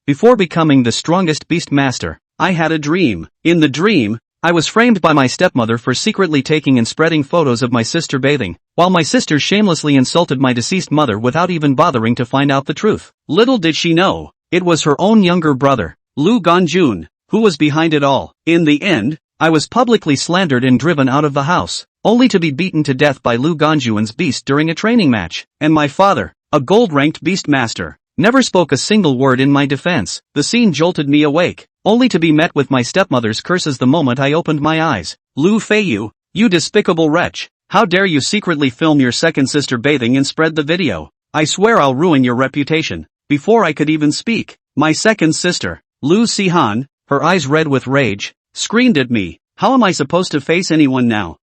before becoming the strongest beast master. I had a dream. In the dream, I was framed by my stepmother for secretly taking and spreading photos of my sister bathing, while my sister shamelessly insulted my deceased mother without even bothering to find out the truth. Little did she know, it was her own younger brother, Lu Ganjun, who was behind it all. In the end, I was publicly slandered and driven out of the house, only to be beaten to death by Lu Ganjun's beast during a training match. And my father, a gold-ranked beast master, never spoke a single word in my defense. The scene jolted me awake, only to be met with my stepmother's curses the moment I opened my eyes. Lu Feiyu, you despicable wretch, how dare you secretly film your second sister bathing and spread the video? I swear I'll ruin your reputation. Before I could even speak, my second sister, Lu Sihan, her eyes red with rage, screamed at me. How am I supposed to face anyone now?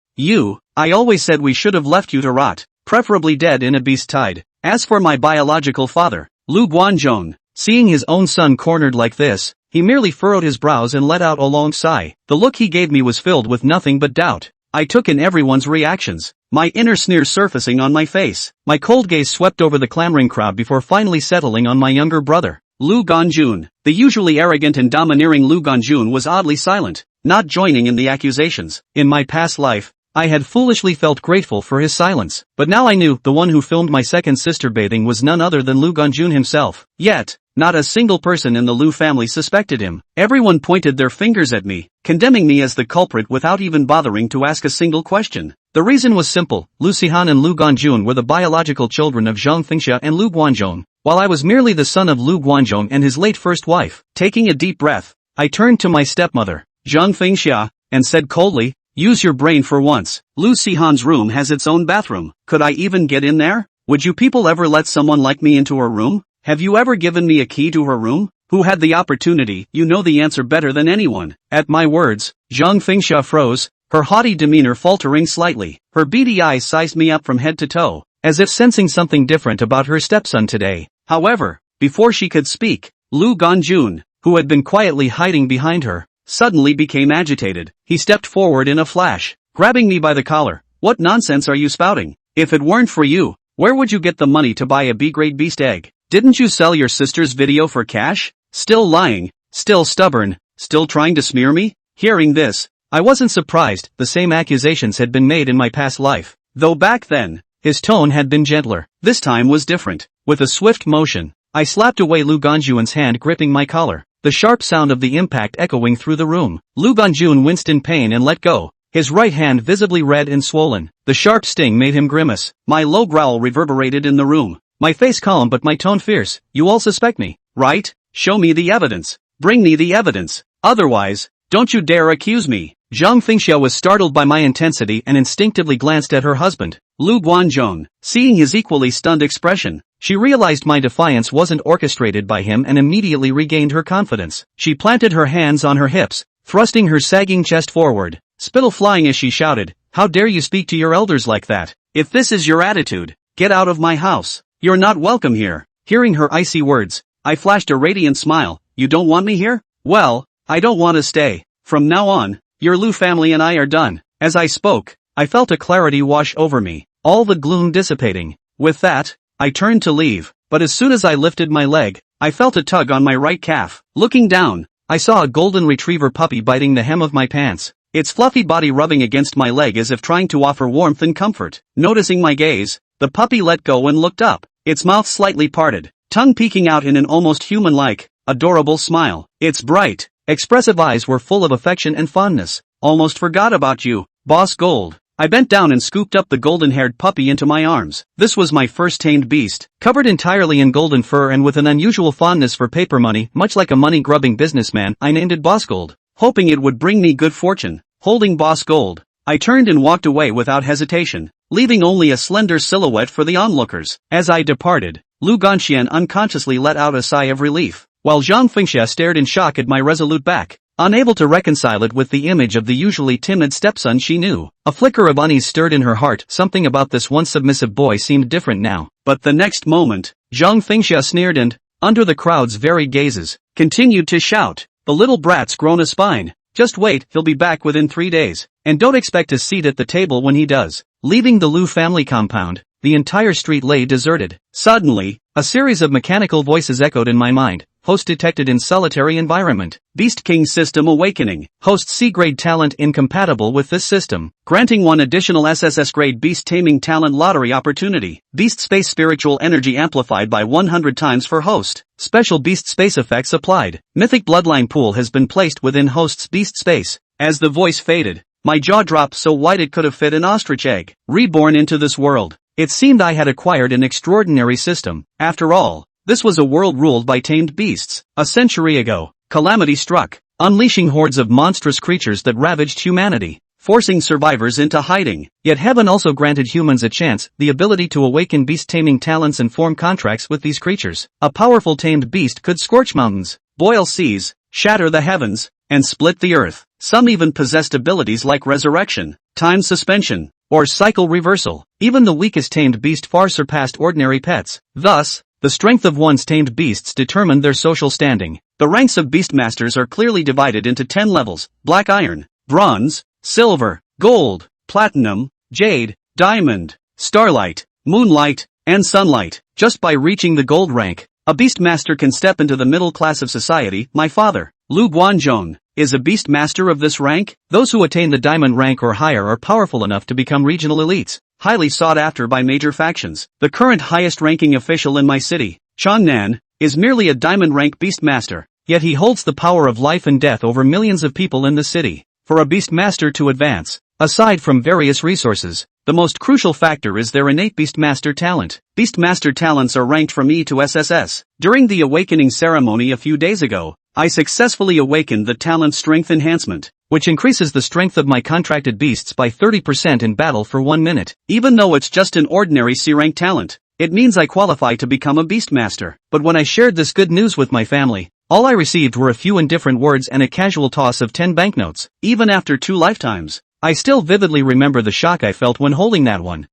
I always said we should have left you to rot, preferably dead in a beast tide. As for my biological father, Lu Guanzhong, seeing his own son cornered like this, he merely furrowed his brows and let out a long sigh. The look he gave me was filled with nothing but doubt. I took in everyone's reactions, my inner sneer surfacing on my face. My cold gaze swept over the clamoring crowd before finally settling on my younger brother, Lu Ganjun. The usually arrogant and domineering Lu Ganjun was oddly silent, not joining in the accusations. In my past life, I had foolishly felt grateful for his silence, but now I knew the one who filmed my second sister bathing was none other than Lu Ganjun himself. Yet, not a single person in the Lu family suspected him. Everyone pointed their fingers at me, condemning me as the culprit without even bothering to ask a single question. The reason was simple: Lu Sihan and Lu Ganjun were the biological children of Zhang Fengxia and Lu Guanzhong, while I was merely the son of Lu Guanzhong and his late first wife. Taking a deep breath, I turned to my stepmother, Zhang Fengxia, and said coldly, "Use your brain for once. Lu Sihan's room has its own bathroom. Could I even get in there? Would you people ever let someone like me into her room? Have you ever given me a key to her room? Who had the opportunity? You know the answer better than anyone." At my words, Zhang Fengxia froze, her haughty demeanor faltering slightly. Her beady eyes sized me up from head to toe, as if sensing something different about her stepson today. However, before she could speak, Lu Ganjun, who had been quietly hiding behind her, suddenly became agitated. He stepped forward in a flash, grabbing me by the collar. "What nonsense are you spouting? If it weren't for you, where would you get the money to buy a B-grade beast egg? Didn't you sell your sister's video for cash? Still lying, still stubborn, still trying to smear me?" Hearing this, I wasn't surprised. The same accusations had been made in my past life, though back then, his tone had been gentler. This time was different. With a swift motion, I slapped away Lu Ganjun's hand gripping my collar, the sharp sound of the impact echoing through the room. Lu Ganjun winced in pain and let go, his right hand visibly red and swollen. The sharp sting made him grimace. My low growl reverberated in the room, my face calm but my tone fierce. "You all suspect me, right? Show me the evidence. Bring me the evidence. Otherwise, don't you dare accuse me." Zhang Fengxia was startled by my intensity and instinctively glanced at her husband, Lu Guanzhong. Seeing his equally stunned expression, she realized my defiance wasn't orchestrated by him and immediately regained her confidence. She planted her hands on her hips, thrusting her sagging chest forward, spittle flying as she shouted, "How dare you speak to your elders like that? If this is your attitude, get out of my house. You're not welcome here." Hearing her icy words, I flashed a radiant smile. "You don't want me here? Well, I don't want to stay. From now on, your Lu family and I are done." As I spoke, I felt a clarity wash over me, all the gloom dissipating. With that, I turned to leave, but as soon as I lifted my leg, I felt a tug on my right calf. Looking down, I saw a golden retriever puppy biting the hem of my pants, its fluffy body rubbing against my leg as if trying to offer warmth and comfort. Noticing my gaze, the puppy let go and looked up, its mouth slightly parted, tongue peeking out in an almost human-like, adorable smile. Its bright, expressive eyes were full of affection and fondness. "Almost forgot about you, Boss Gold." I bent down and scooped up the golden-haired puppy into my arms. This was my first tamed beast, covered entirely in golden fur and with an unusual fondness for paper money. Much like a money-grubbing businessman, I named it Boss Gold, hoping it would bring me good fortune. Holding Boss Gold, I turned and walked away without hesitation, leaving only a slender silhouette for the onlookers. As I departed, Lu Ganxian unconsciously let out a sigh of relief, while Zhang Fengxia stared in shock at my resolute back, unable to reconcile it with the image of the usually timid stepson she knew. A flicker of unease stirred in her heart. Something about this once submissive boy seemed different now. But the next moment, Zhang Fengxia sneered and, under the crowd's varied gazes, continued to shout, "The little brat's grown a spine. Just wait, he'll be back within 3 days. And don't expect a seat at the table when he does." Leaving the Lu family compound, the entire street lay deserted. Suddenly, a series of mechanical voices echoed in my mind. Host detected in solitary environment. Beast King System Awakening. Host C-grade talent incompatible with this system, granting one additional SSS-grade beast taming talent lottery opportunity. Beast space spiritual energy amplified by 100 times for host. Special beast space effects applied. Mythic bloodline pool has been placed within host's beast space. As the voice faded, my jaw dropped so wide it could have fit an ostrich egg. Reborn into this world. It seemed I had acquired an extraordinary system. After all, this was a world ruled by tamed beasts. A century ago, calamity struck, unleashing hordes of monstrous creatures that ravaged humanity, forcing survivors into hiding. Yet heaven also granted humans a chance, the ability to awaken beast-taming talents and form contracts with these creatures. A powerful tamed beast could scorch mountains, boil seas, shatter the heavens, and split the earth. Some even possessed abilities like resurrection, time suspension, or cycle reversal. Even the weakest tamed beast far surpassed ordinary pets. Thus, the strength of one's tamed beasts determined their social standing. The ranks of beastmasters are clearly divided into 10 levels: black iron, bronze, silver, gold, platinum, jade, diamond, starlight, moonlight, and sunlight. Just by reaching the gold rank, a beastmaster can step into the middle class of society. My father, Lu Guanzhong, is a beastmaster of this rank. Those who attain the diamond rank or higher are powerful enough to become regional elites, highly sought after by major factions. The current highest ranking official in my city, Changnan, is merely a diamond rank beastmaster, yet he holds the power of life and death over millions of people in the city. For a beastmaster to advance, aside from various resources, the most crucial factor is their innate beastmaster talent. Beastmaster talents are ranked from E to SSS. During the awakening ceremony a few days ago, I successfully awakened the talent Strength Enhancement, which increases the strength of my contracted beasts by 30% in battle for 1 minute. Even though it's just an ordinary C-rank talent, it means I qualify to become a beastmaster. But when I shared this good news with my family, all I received were a few indifferent words and a casual toss of 10 banknotes. Even after 2 lifetimes, I still vividly remember the shock I felt when holding that 1,000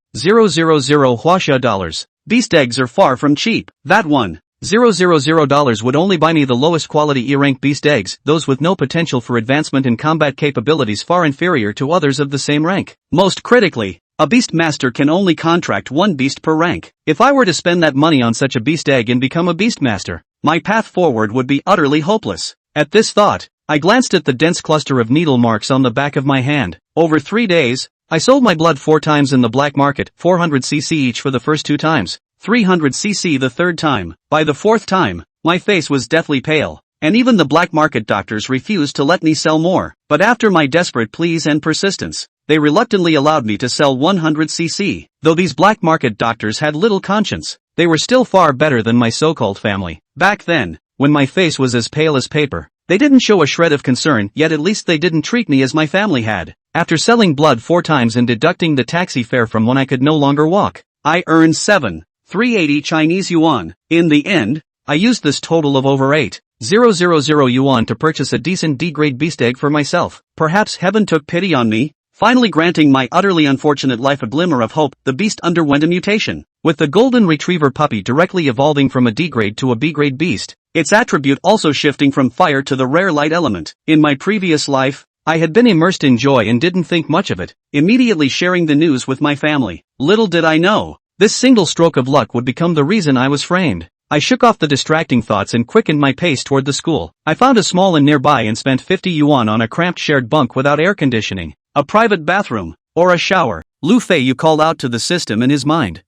Huaxia dollars. Beast eggs are far from cheap. That $1,000 would only buy me the lowest quality E-rank beast eggs, those with no potential for advancement and combat capabilities far inferior to others of the same rank. Most critically, a beastmaster can only contract 1 beast per rank. If I were to spend that money on such a beast egg and become a beastmaster, my path forward would be utterly hopeless. At this thought, I glanced at the dense cluster of needle marks on the back of my hand. Over 3 days, I sold my blood 4 times in the black market, 400cc each for the first 2 times. 300cc the 3rd time. By the 4th time, my face was deathly pale, and even the black market doctors refused to let me sell more. But after my desperate pleas and persistence, they reluctantly allowed me to sell 100cc. Though these black market doctors had little conscience, they were still far better than my so-called family. Back then, when my face was as pale as paper, they didn't show a shred of concern, yet at least they didn't treat me as my family had. After selling blood 4 times and deducting the taxi fare from when I could no longer walk, I earned 7,380 Chinese yuan. In the end, I used this total of over 8,000 yuan to purchase a decent D-grade beast egg for myself. Perhaps heaven took pity on me, finally granting my utterly unfortunate life a glimmer of hope. The beast underwent a mutation, with the golden retriever puppy directly evolving from a D-grade to a B-grade beast, its attribute also shifting from fire to the rare light element. In my previous life, I had been immersed in joy and didn't think much of it, immediately sharing the news with my family. Little did I know, this single stroke of luck would become the reason I was framed. I shook off the distracting thoughts and quickened my pace toward the school. I found a small inn nearby and spent 50 yuan on a cramped shared bunk without air conditioning, a private bathroom, or a shower. Lu Feiyu called out to the system in his mind.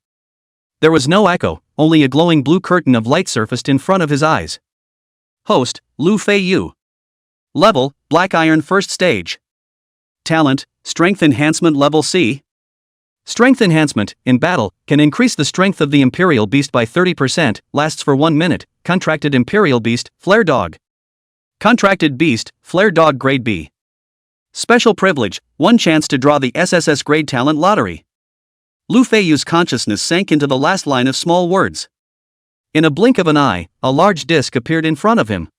There was no echo, only a glowing blue curtain of light surfaced in front of his eyes. Host, Lu Feiyu. Level, Black Iron 1st Stage. Talent, Strength Enhancement Level C. Strength Enhancement, in battle, can increase the strength of the Imperial Beast by 30%, lasts for 1 minute. Contracted Imperial Beast, Flare Dog. Contracted Beast, Flare Dog Grade B. Special privilege, 1 chance to draw the SSS-Grade talent lottery. Lu Feiyu's consciousness sank into the last line of small words. In a blink of an eye, a large disc appeared in front of him.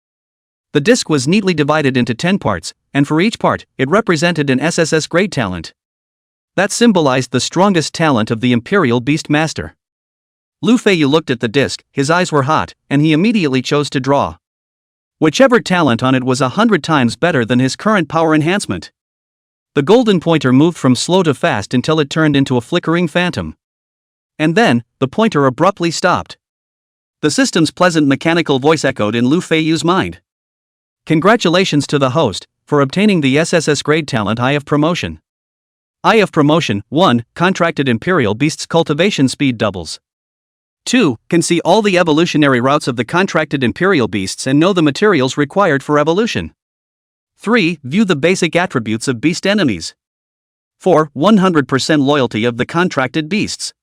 The disc was neatly divided into 10 parts, and for each part, it represented an SSS-Grade talent. That symbolized the strongest talent of the Imperial Beast Master. Lu Feiyu looked at the disc, his eyes were hot, and he immediately chose to draw. Whichever talent on it was 100 times better than his current power enhancement. The golden pointer moved from slow to fast until it turned into a flickering phantom. And then, the pointer abruptly stopped. The system's pleasant mechanical voice echoed in Lu Feiyu's mind. Congratulations to the host, for obtaining the SSS-Grade talent Eye of Promotion. Eye of Promotion, 1. Contracted Imperial Beasts cultivation speed doubles. 2. Can see all the evolutionary routes of the contracted Imperial Beasts and know the materials required for evolution. 3. View the basic attributes of beast enemies. 4. 100% loyalty of the contracted beasts.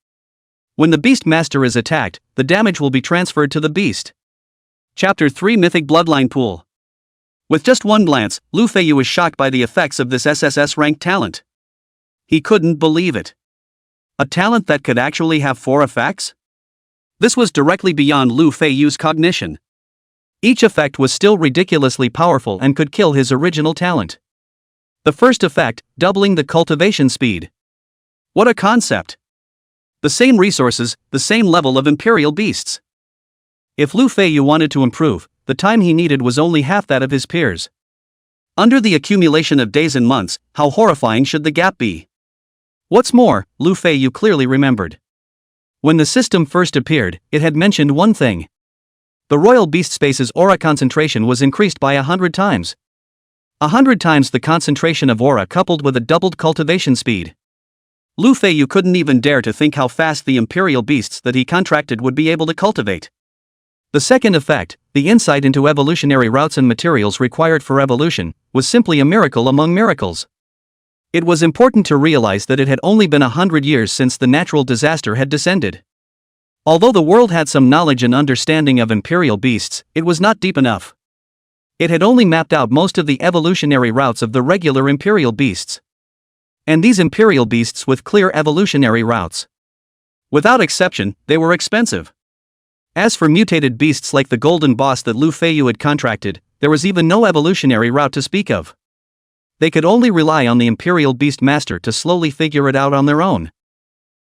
When the Beast Master is attacked, the damage will be transferred to the beast. Chapter 3 Mythic Bloodline Pool. With just one glance, Lu Feiyu was shocked by the effects of this SSS-ranked talent. He couldn't believe it. A talent that could actually have 4 effects? This was directly beyond Lu Feiyu's cognition. Each effect was still ridiculously powerful and could kill his original talent. The first effect, doubling the cultivation speed. What a concept! The same resources, the same level of Imperial Beasts. If Lu Feiyu wanted to improve, the time he needed was only half that of his peers. Under the accumulation of days and months, how horrifying should the gap be? What's more, Lu Feiyu clearly remembered. When the system first appeared, it had mentioned one thing. The Royal Beast Space's aura concentration was increased by 100 times. 100 times the concentration of aura coupled with a doubled cultivation speed. Lu Feiyu couldn't even dare to think how fast the Imperial Beasts that he contracted would be able to cultivate. The second effect, the insight into evolutionary routes and materials required for evolution, was simply a miracle among miracles. It was important to realize that it had only been 100 years since the natural disaster had descended. Although the world had some knowledge and understanding of Imperial Beasts, it was not deep enough. It had only mapped out most of the evolutionary routes of the regular Imperial Beasts. And these Imperial Beasts with clear evolutionary routes. Without exception, they were expensive. As for mutated beasts like the Golden Boss that Lu Feiyu had contracted, there was even no evolutionary route to speak of. They could only rely on the Imperial Beast Master to slowly figure it out on their own.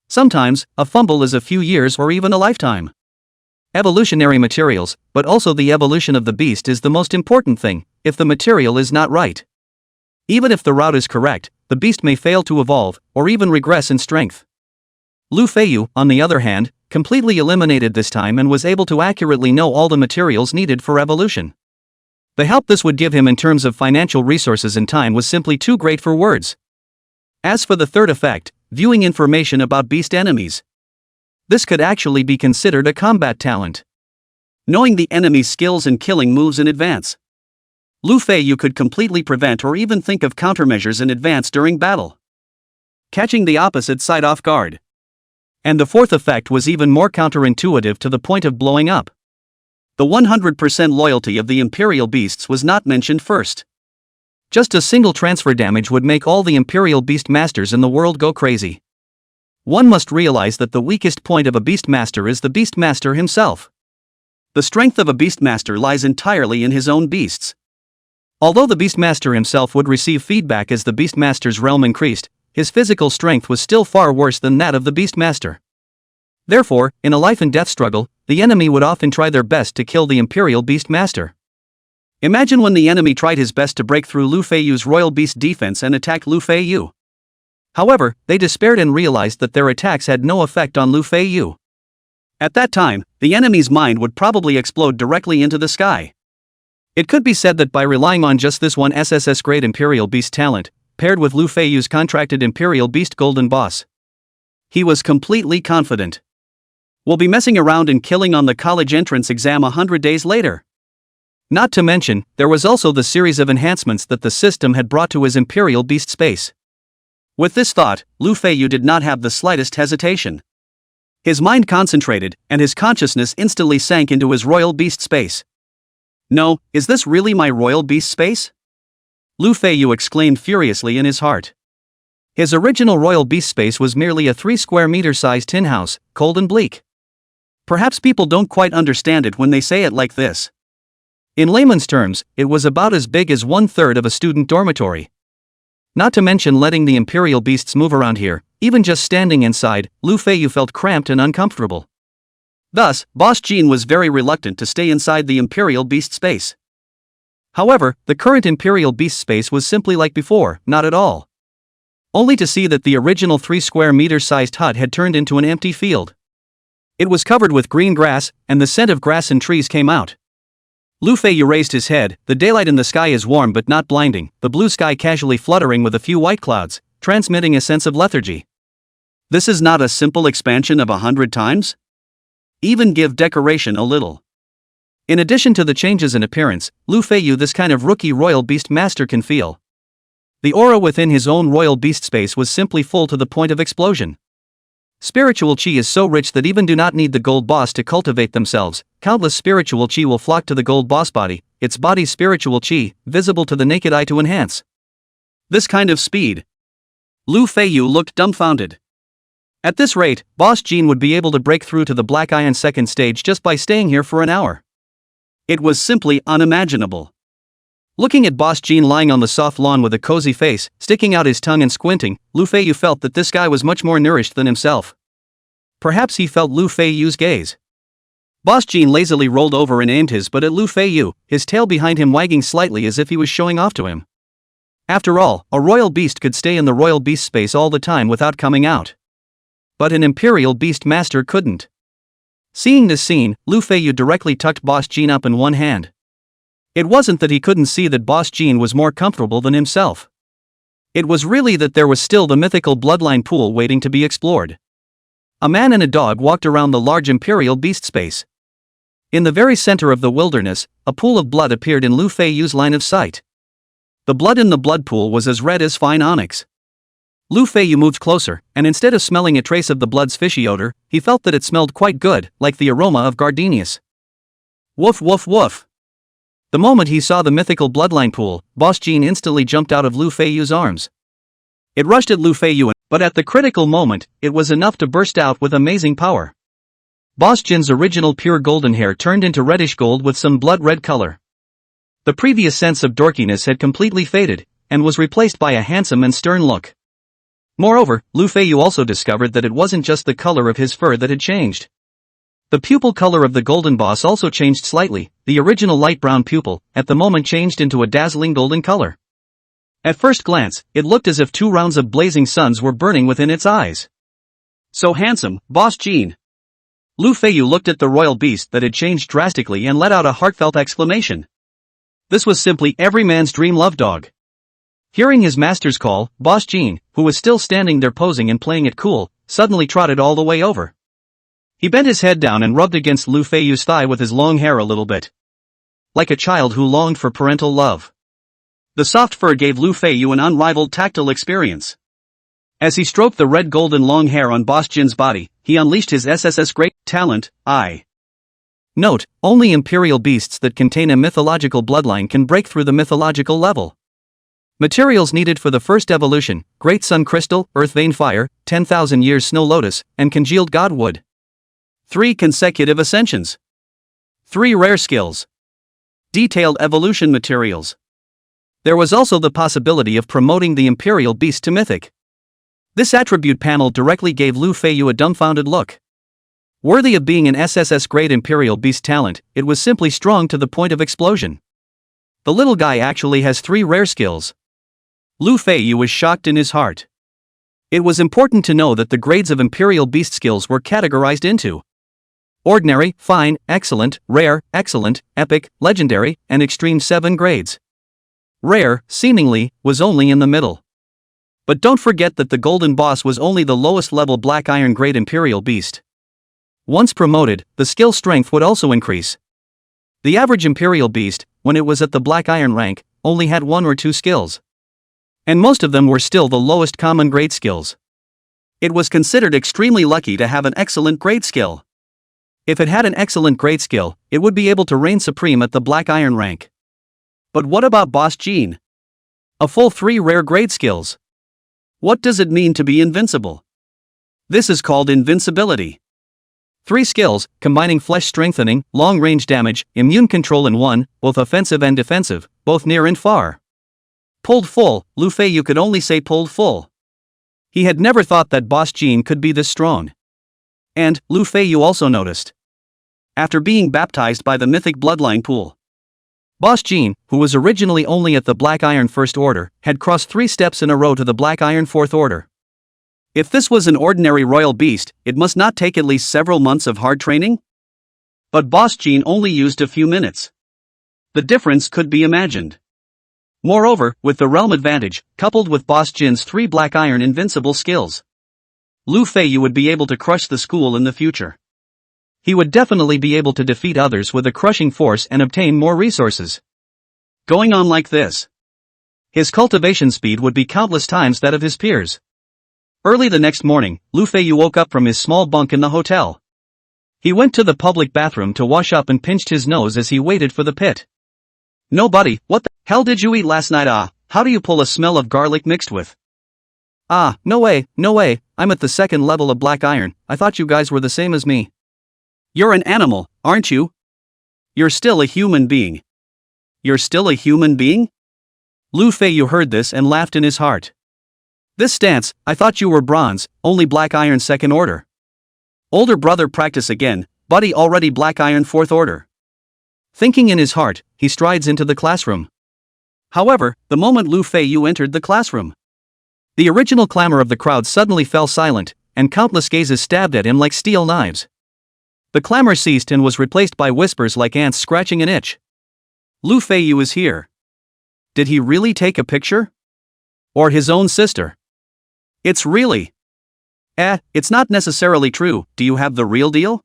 Sometimes, a fumble is a few years or even a lifetime. Evolutionary materials, but also the evolution of the beast is the most important thing, if the material is not right. Even if the route is correct, the beast may fail to evolve, or even regress in strength. Lu Feiyu, on the other hand, completely eliminated this time and was able to accurately know all the materials needed for evolution. The help this would give him in terms of financial resources and time was simply too great for words. As for the third effect, viewing information about beast enemies. This could actually be considered a combat talent. Knowing the enemy's skills and killing moves in advance. Lu Feiyu could completely prevent or even think of countermeasures in advance during battle. Catching the opposite side off guard. And the fourth effect was even more counterintuitive to the point of blowing up. The 100% loyalty of the Imperial Beasts was not mentioned first. Just a single transfer damage would make all the Imperial Beast Masters in the world go crazy. One must realize that the weakest point of a Beast Master is the Beast Master himself. The strength of a Beast Master lies entirely in his own beasts. Although the Beast Master himself would receive feedback as the Beast Master's realm increased, his physical strength was still far worse than that of the Beast Master. Therefore, in a life and death struggle, the enemy would often try their best to kill the Imperial Beast Master. Imagine when the enemy tried his best to break through Lu Feiyu's Royal Beast defense and attack Lu Feiyu. However, they despaired and realized that their attacks had no effect on Lu Feiyu. At that time, the enemy's mind would probably explode directly into the sky. It could be said that by relying on just this one SSS-Grade Imperial Beast talent, paired with Lu Feiyu's contracted Imperial Beast Golden Boss, he was completely confident. We'll be messing around and killing on the college entrance exam 100 days later. Not to mention, there was also the series of enhancements that the system had brought to his Imperial Beast space. With this thought, Lu Feiyu did not have the slightest hesitation. His mind concentrated, and his consciousness instantly sank into his Royal Beast space. No, is this really my Royal Beast space? Lu Feiyu exclaimed furiously in his heart. His original Royal Beast space was merely a 3 square meter sized tin house, cold and bleak. Perhaps people don't quite understand it when they say it like this. In layman's terms, it was about as big as 1/3 of a student dormitory. Not to mention letting the Imperial Beasts move around here, even just standing inside, Lu Feiyu felt cramped and uncomfortable. Thus, Boss Jean was very reluctant to stay inside the Imperial Beast space. However, the current Imperial Beast space was simply like before, not at all. Only to see that the original 3 square meter sized hut had turned into an empty field. It was covered with green grass, and the scent of grass and trees came out. Lu Feiyu raised his head. The daylight in the sky is warm but not blinding, the blue sky casually fluttering with a few white clouds, transmitting a sense of lethargy. This is not a simple expansion of 100 times? Even give decoration a little. In addition to the changes in appearance, Lu Feiyu, this kind of rookie royal beast master, can feel. The aura within his own royal beast space was simply full to the point of explosion. Spiritual chi is so rich that even do not need the gold boss to cultivate themselves. Countless spiritual chi will flock to the gold boss body, its body's spiritual chi, visible to the naked eye, to enhance. This kind of speed. Lu Feiyu looked dumbfounded. At this rate, Boss Jean would be able to break through to the Black Iron second stage just by staying here for an hour. It was simply unimaginable. Looking at Boss Jean lying on the soft lawn with a cozy face, sticking out his tongue and squinting, Lu Feiyu felt that this guy was much more nourished than himself. Perhaps he felt Lu Feiyu's gaze. Boss Jean lazily rolled over and aimed his butt at Lu Feiyu, his tail behind him wagging slightly as if he was showing off to him. After all, a royal beast could stay in the royal beast space all the time without coming out. But an imperial beast master couldn't. Seeing this scene, Lu Feiyu directly tucked Boss Jean up in one hand. It wasn't that he couldn't see that Boss Jean was more comfortable than himself. It was really that there was still the mythical bloodline pool waiting to be explored. A man and a dog walked around the large imperial beast space. In the very center of the wilderness, a pool of blood appeared in Lu Feiyu's line of sight. The blood in the blood pool was as red as fine onyx. Lu Feiyu moved closer, and instead of smelling a trace of the blood's fishy odor, he felt that it smelled quite good, like the aroma of gardenias. Woof woof woof. The moment he saw the mythical bloodline pool, Boss Jean instantly jumped out of Lu Feiyu's arms. It rushed at Lu Feiyu, but at the critical moment, it was enough to burst out with amazing power. Boss Jean's original pure golden hair turned into reddish gold with some blood-red color. The previous sense of dorkiness had completely faded, and was replaced by a handsome and stern look. Moreover, Lu Feiyu also discovered that it wasn't just the color of his fur that had changed. The pupil color of the golden boss also changed slightly. The original light brown pupil, at the moment, changed into a dazzling golden color. At first glance, it looked as if 2 rounds of blazing suns were burning within its eyes. So handsome, Boss Jean. Lu Feiyu looked at the royal beast that had changed drastically and let out a heartfelt exclamation. This was simply every man's dream love dog. Hearing his master's call, Boss Jean, who was still standing there posing and playing it cool, suddenly trotted all the way over. He bent his head down and rubbed against Lu Feiyu's thigh with his long hair a little bit. Like a child who longed for parental love. The soft fur gave Lu Feiyu an unrivaled tactile experience. As he stroked the red golden long hair on Boss Jin's body, he unleashed his SSS-Grade talent, I. Note, only imperial beasts that contain a mythological bloodline can break through the mythological level. Materials needed for the first evolution: Great Sun Crystal, Earth Vein Fire, 10,000 Years Snow Lotus, and Congealed God Wood. 3 consecutive ascensions. 3 rare skills. Detailed evolution materials. There was also the possibility of promoting the Imperial Beast to Mythic. This attribute panel directly gave Lu Feiyu a dumbfounded look. Worthy of being an SSS-Grade Imperial Beast talent, it was simply strong to the point of explosion. The little guy actually has 3 rare skills. Lu Feiyu was shocked in his heart. It was important to know that the grades of Imperial Beast skills were categorized into ordinary, fine, excellent, rare, excellent, epic, legendary, and extreme 7 grades. Rare, seemingly, was only in the middle. But don't forget that the Golden Boss was only the lowest level Black Iron Grade Imperial Beast. Once promoted, the skill strength would also increase. The average Imperial Beast, when it was at the Black Iron rank, only had 1 or 2 skills. And most of them were still the lowest common grade skills. It was considered extremely lucky to have an excellent grade skill. If it had an excellent grade skill, it would be able to reign supreme at the Black Iron rank. But what about Boss Jean? A full 3 rare grade skills. What does it mean to be invincible? This is called invincibility. 3 skills, combining flesh strengthening, long-range damage, immune control in one, both offensive and defensive, both near and far. Pulled full, Lu Feiyu could only say pulled full. He had never thought that Boss Jean could be this strong. And, Lu Feiyu also noticed. After being baptized by the mythic bloodline pool, Boss Jean, who was originally only at the Black Iron First Order, had crossed 3 steps in a row to the Black Iron Fourth Order. If this was an ordinary royal beast, it must not take at least several months of hard training? But Boss Jean only used a few minutes. The difference could be imagined. Moreover, with the realm advantage, coupled with Boss Jin's 3 Black Iron invincible skills, Lu Feiyu would be able to crush the school in the future. He would definitely be able to defeat others with a crushing force and obtain more resources. Going on like this, his cultivation speed would be countless times that of his peers. Early the next morning, Lu Feiyu woke up from his small bunk in the hotel. He went to the public bathroom to wash up and pinched his nose as he waited for the pit. "No buddy, what the hell did you eat last night? How do you pull a smell of garlic mixed with?" No way, I'm at the second level of Black Iron, I thought you guys were the same as me." "You're an animal, aren't you? You're still a human being." "You're still a human being?" Lu Feiyu heard this and laughed in his heart. "This stance, I thought you were bronze, only Black Iron 2nd order. Older brother practice again, buddy already Black Iron 4th order." Thinking in his heart, he strides into the classroom. However, the moment Lu Feiyu entered the classroom, the original clamor of the crowd suddenly fell silent, and countless gazes stabbed at him like steel knives. The clamor ceased and was replaced by whispers like ants scratching an itch. Lu Feiyu is here. Did he really take a picture? Or his own sister? It's really. It's not necessarily true, do you have the real deal?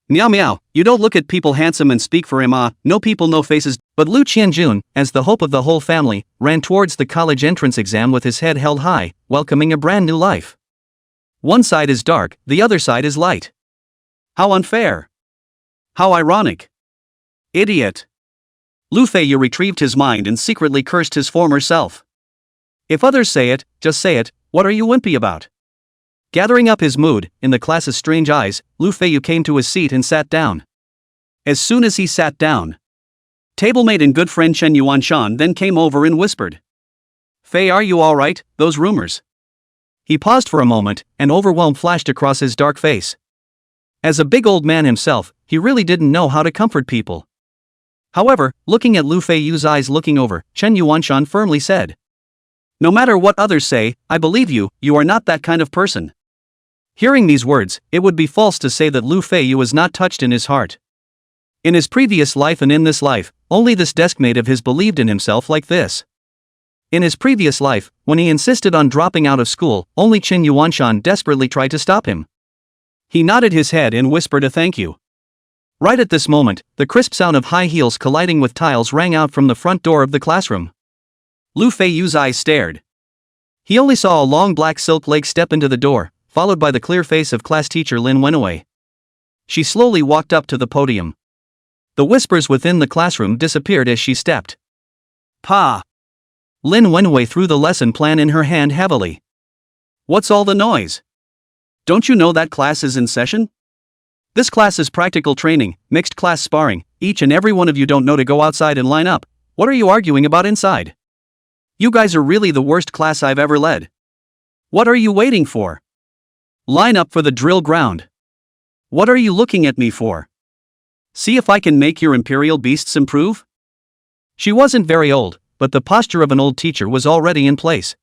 Meow meow, you don't look at people handsome and speak for him, no people no faces. But Lu Qianjun, as the hope of the whole family, ran towards the college entrance exam with his head held high, welcoming a brand new life. One side is dark, the other side is light. How unfair. How ironic. Idiot. Lu Feiyu retrieved his mind and secretly cursed his former self. If others say it, just say it, what are you wimpy about? Gathering up his mood, in the class's strange eyes, Lu Feiyu came to his seat and sat down. As soon as he sat down, tablemate and good friend Chen Yuanshan then came over and whispered, "Fei, are you alright, those rumors?" He paused for a moment, and overwhelm flashed across his dark face. As a big old man himself, he really didn't know how to comfort people. However, looking at Lu Feiyu's eyes looking over, Chen Yuanshan firmly said, "No matter what others say, I believe you, you are not that kind of person." Hearing these words, it would be false to say that Lu Feiyu was not touched in his heart. In his previous life and in this life, only this deskmate of his believed in himself like this. In his previous life, when he insisted on dropping out of school, only Chen Yuanshan desperately tried to stop him. He nodded his head and whispered a thank you. Right at this moment, the crisp sound of high heels colliding with tiles rang out from the front door of the classroom. Lu Feiyu's eyes stared. He only saw a long black silk leg step into the door, followed by the clear face of class teacher Lin Wenwei. She slowly walked up to the podium. The whispers within the classroom disappeared as she stepped. "Pa!" Lin Wenwei threw the lesson plan in her hand heavily. "What's all the noise? Don't you know that class is in session? This class is practical training, mixed class sparring, each and every one of you don't know to go outside and line up. What are you arguing about inside? You guys are really the worst class I've ever led. What are you waiting for? Line up for the drill ground. What are you looking at me for? See if I can make your imperial beasts improve?" She wasn't very old, but the posture of an old teacher was already in place.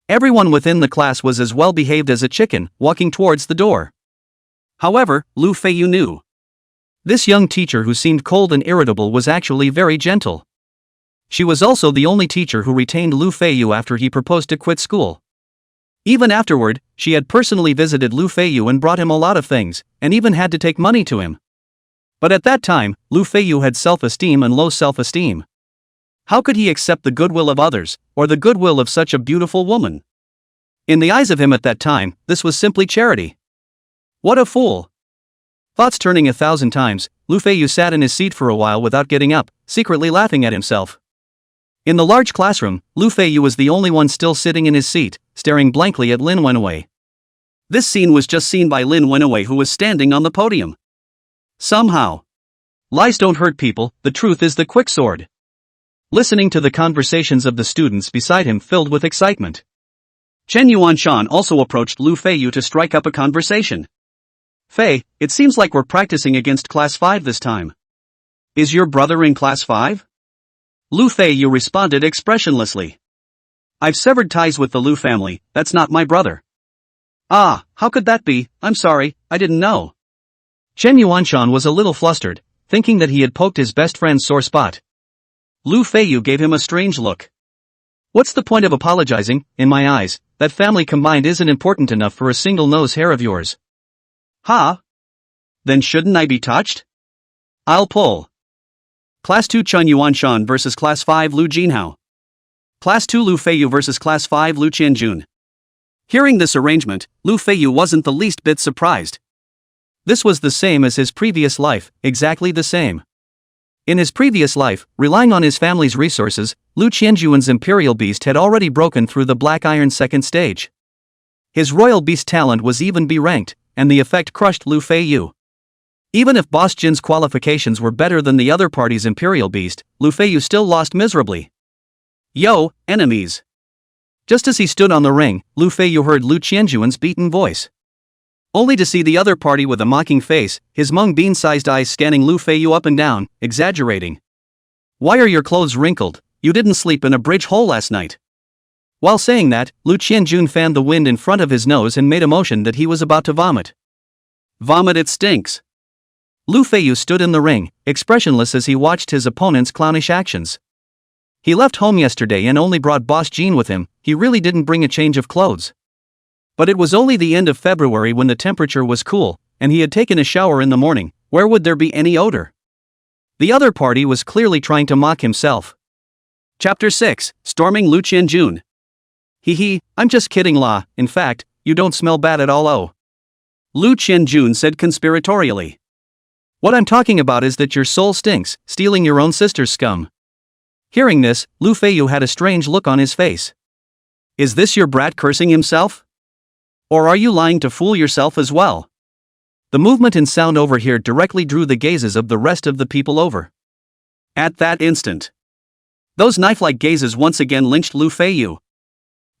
Everyone within the class was as well behaved as a chicken, walking towards the door. However, Lu Feiyu knew. This young teacher who seemed cold and irritable was actually very gentle. She was also the only teacher who retained Lu Feiyu after he proposed to quit school. Even afterward, she had personally visited Lu Feiyu and brought him a lot of things, and even had to take money to him. But at that time, Lu Feiyu had self-esteem and low self-esteem. How could he accept the goodwill of others, or the goodwill of such a beautiful woman? In the eyes of him at that time, this was simply charity. What a fool! Thoughts turning 1,000 times, Lu Feiyu sat in his seat for a while without getting up, secretly laughing at himself. In the large classroom, Lu Feiyu was the only one still sitting in his seat, staring blankly at Lin Wenwei. This scene was just seen by Lin Wenwei, who was standing on the podium. Somehow, lies don't hurt people, the truth is the quick sword. Listening to the conversations of the students beside him filled with excitement, Chen Yuanshan also approached Lu Feiyu to strike up a conversation. "Fei, it seems like we're practicing against Class 5 this time. Is your brother in Class 5? Lu Feiyu responded expressionlessly. "I've severed ties with the Lu family, that's not my brother. Ah, how could that be? I'm sorry, I didn't know. Chen Yuanshan was a little flustered, thinking that he had poked his best friend's sore spot. Lu Feiyu gave him a strange look. What's the point of apologizing? In my eyes, that family combined isn't important enough for a single nose hair of yours. Huh? Then shouldn't I be touched? I'll pull. Class 2 Chen Yuanshan versus Class 5 Lu Jinhao. Class 2 Lu Feiyu versus Class 5 Lu Qianjun. Hearing this arrangement, Lu Feiyu wasn't the least bit surprised. This was the same as his previous life, exactly the same. In his previous life, relying on his family's resources, Lu Qianjuan's Imperial Beast had already broken through the Black Iron second stage. His Royal Beast talent was even B-ranked, and the effect crushed Lu Feiyu. Even if Boss Jin's qualifications were better than the other party's Imperial Beast, Lu Feiyu still lost miserably. Yo, enemies! Just as he stood on the ring, Lu Feiyu heard Lu Qianjuan's beaten voice. Only to see the other party with a mocking face, his mung bean-sized eyes scanning Lu Feiyu up and down, exaggerating. Why are your clothes wrinkled? You didn't sleep in a bridge hole last night. While saying that, Lu Qianjun fanned the wind in front of his nose and made a motion that he was about to vomit. Vomit, it stinks. Lu Feiyu stood in the ring, expressionless as he watched his opponent's clownish actions. He left home yesterday and only brought Boss Jin with him. He really didn't bring a change of clothes. But it was only the end of February when the temperature was cool, and he had taken a shower in the morning. Where would there be any odor? The other party was clearly trying to mock himself. Chapter 6, Storming Lu Qianjun. Hee, I'm just kidding La, in fact, you don't smell bad at all. Oh. Lu Qianjun said conspiratorially. What I'm talking about is that your soul stinks, stealing your own sister's scum. Hearing this, Lu Feiyu had a strange look on his face. Is this your brat cursing himself? Or are you lying to fool yourself as well? The movement and sound over here directly drew the gazes of the rest of the people over. At that instant, those knife-like gazes once again lynched Lu Feiyu.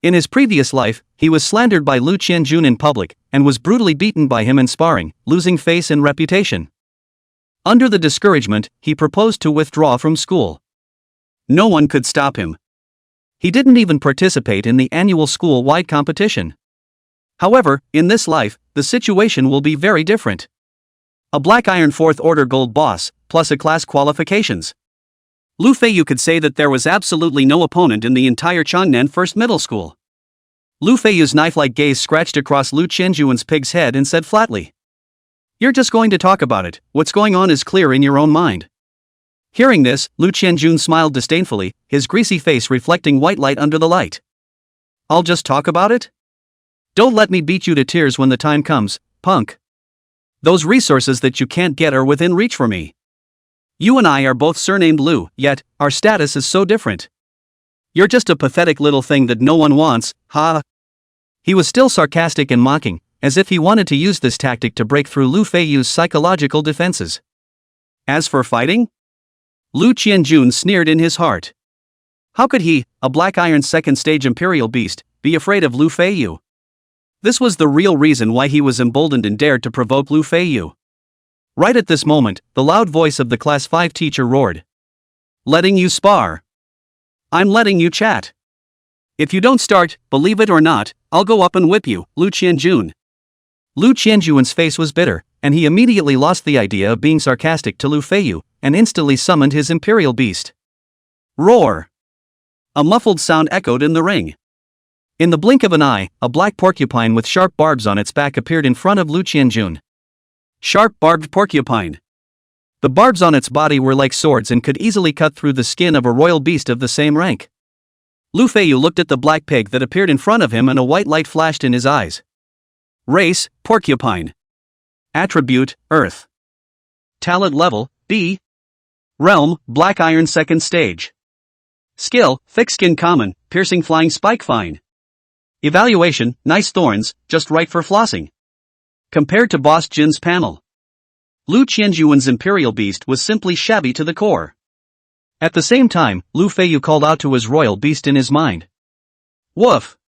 In his previous life, he was slandered by Lu Qianjun in public, and was brutally beaten by him in sparring, losing face and reputation. Under the discouragement, he proposed to withdraw from school. No one could stop him. He didn't even participate in the annual school-wide competition. However, in this life, the situation will be very different. A Black Iron 4th Order Gold Boss, plus a class qualifications. Lu Feiyu could say that there was absolutely no opponent in the entire Changnan First Middle School. Lu Feiyu's knife-like gaze scratched across Lu Qianjuan's pig's head and said flatly, "You're just going to talk about it. What's going on is clear in your own mind." Hearing this, Lu Qianjun smiled disdainfully, his greasy face reflecting white light under the light. I'll just talk about it? Don't let me beat you to tears when the time comes, punk. Those resources that you can't get are within reach for me. You and I are both surnamed Lu, yet, our status is so different. You're just a pathetic little thing that no one wants, ha. He was still sarcastic and mocking, as if he wanted to use this tactic to break through Lu Feiyu's psychological defenses. As for fighting? Lu Qianjun sneered in his heart. How could he, a Black Iron second stage Imperial Beast, be afraid of Lu Feiyu? This was the real reason why he was emboldened and dared to provoke Lu Feiyu. Right at this moment, the loud voice of the Class 5 teacher roared. Letting you spar. I'm letting you chat. If you don't start, believe it or not, I'll go up and whip you, Lu Qianjun. Lu Qianjuan's face was bitter, and he immediately lost the idea of being sarcastic to Lu Feiyu, and instantly summoned his Imperial Beast. Roar! A muffled sound echoed in the ring. In the blink of an eye, a black porcupine with sharp barbs on its back appeared in front of Lu Qianjun. Sharp barbed porcupine. The barbs on its body were like swords and could easily cut through the skin of a royal beast of the same rank. Lu Feiyu looked at the black pig that appeared in front of him and a white light flashed in his eyes. Race, porcupine. Attribute, Earth. Talent level, B. Realm, Black Iron second stage. Skill, thick skin common, piercing flying spike fine. Evaluation, nice thorns, just right for flossing. Compared to Boss Jin's panel, Lu Qianjuan's Imperial Beast was simply shabby to the core. At the same time, Lu Feiyu called out to his royal beast in his mind. Woof!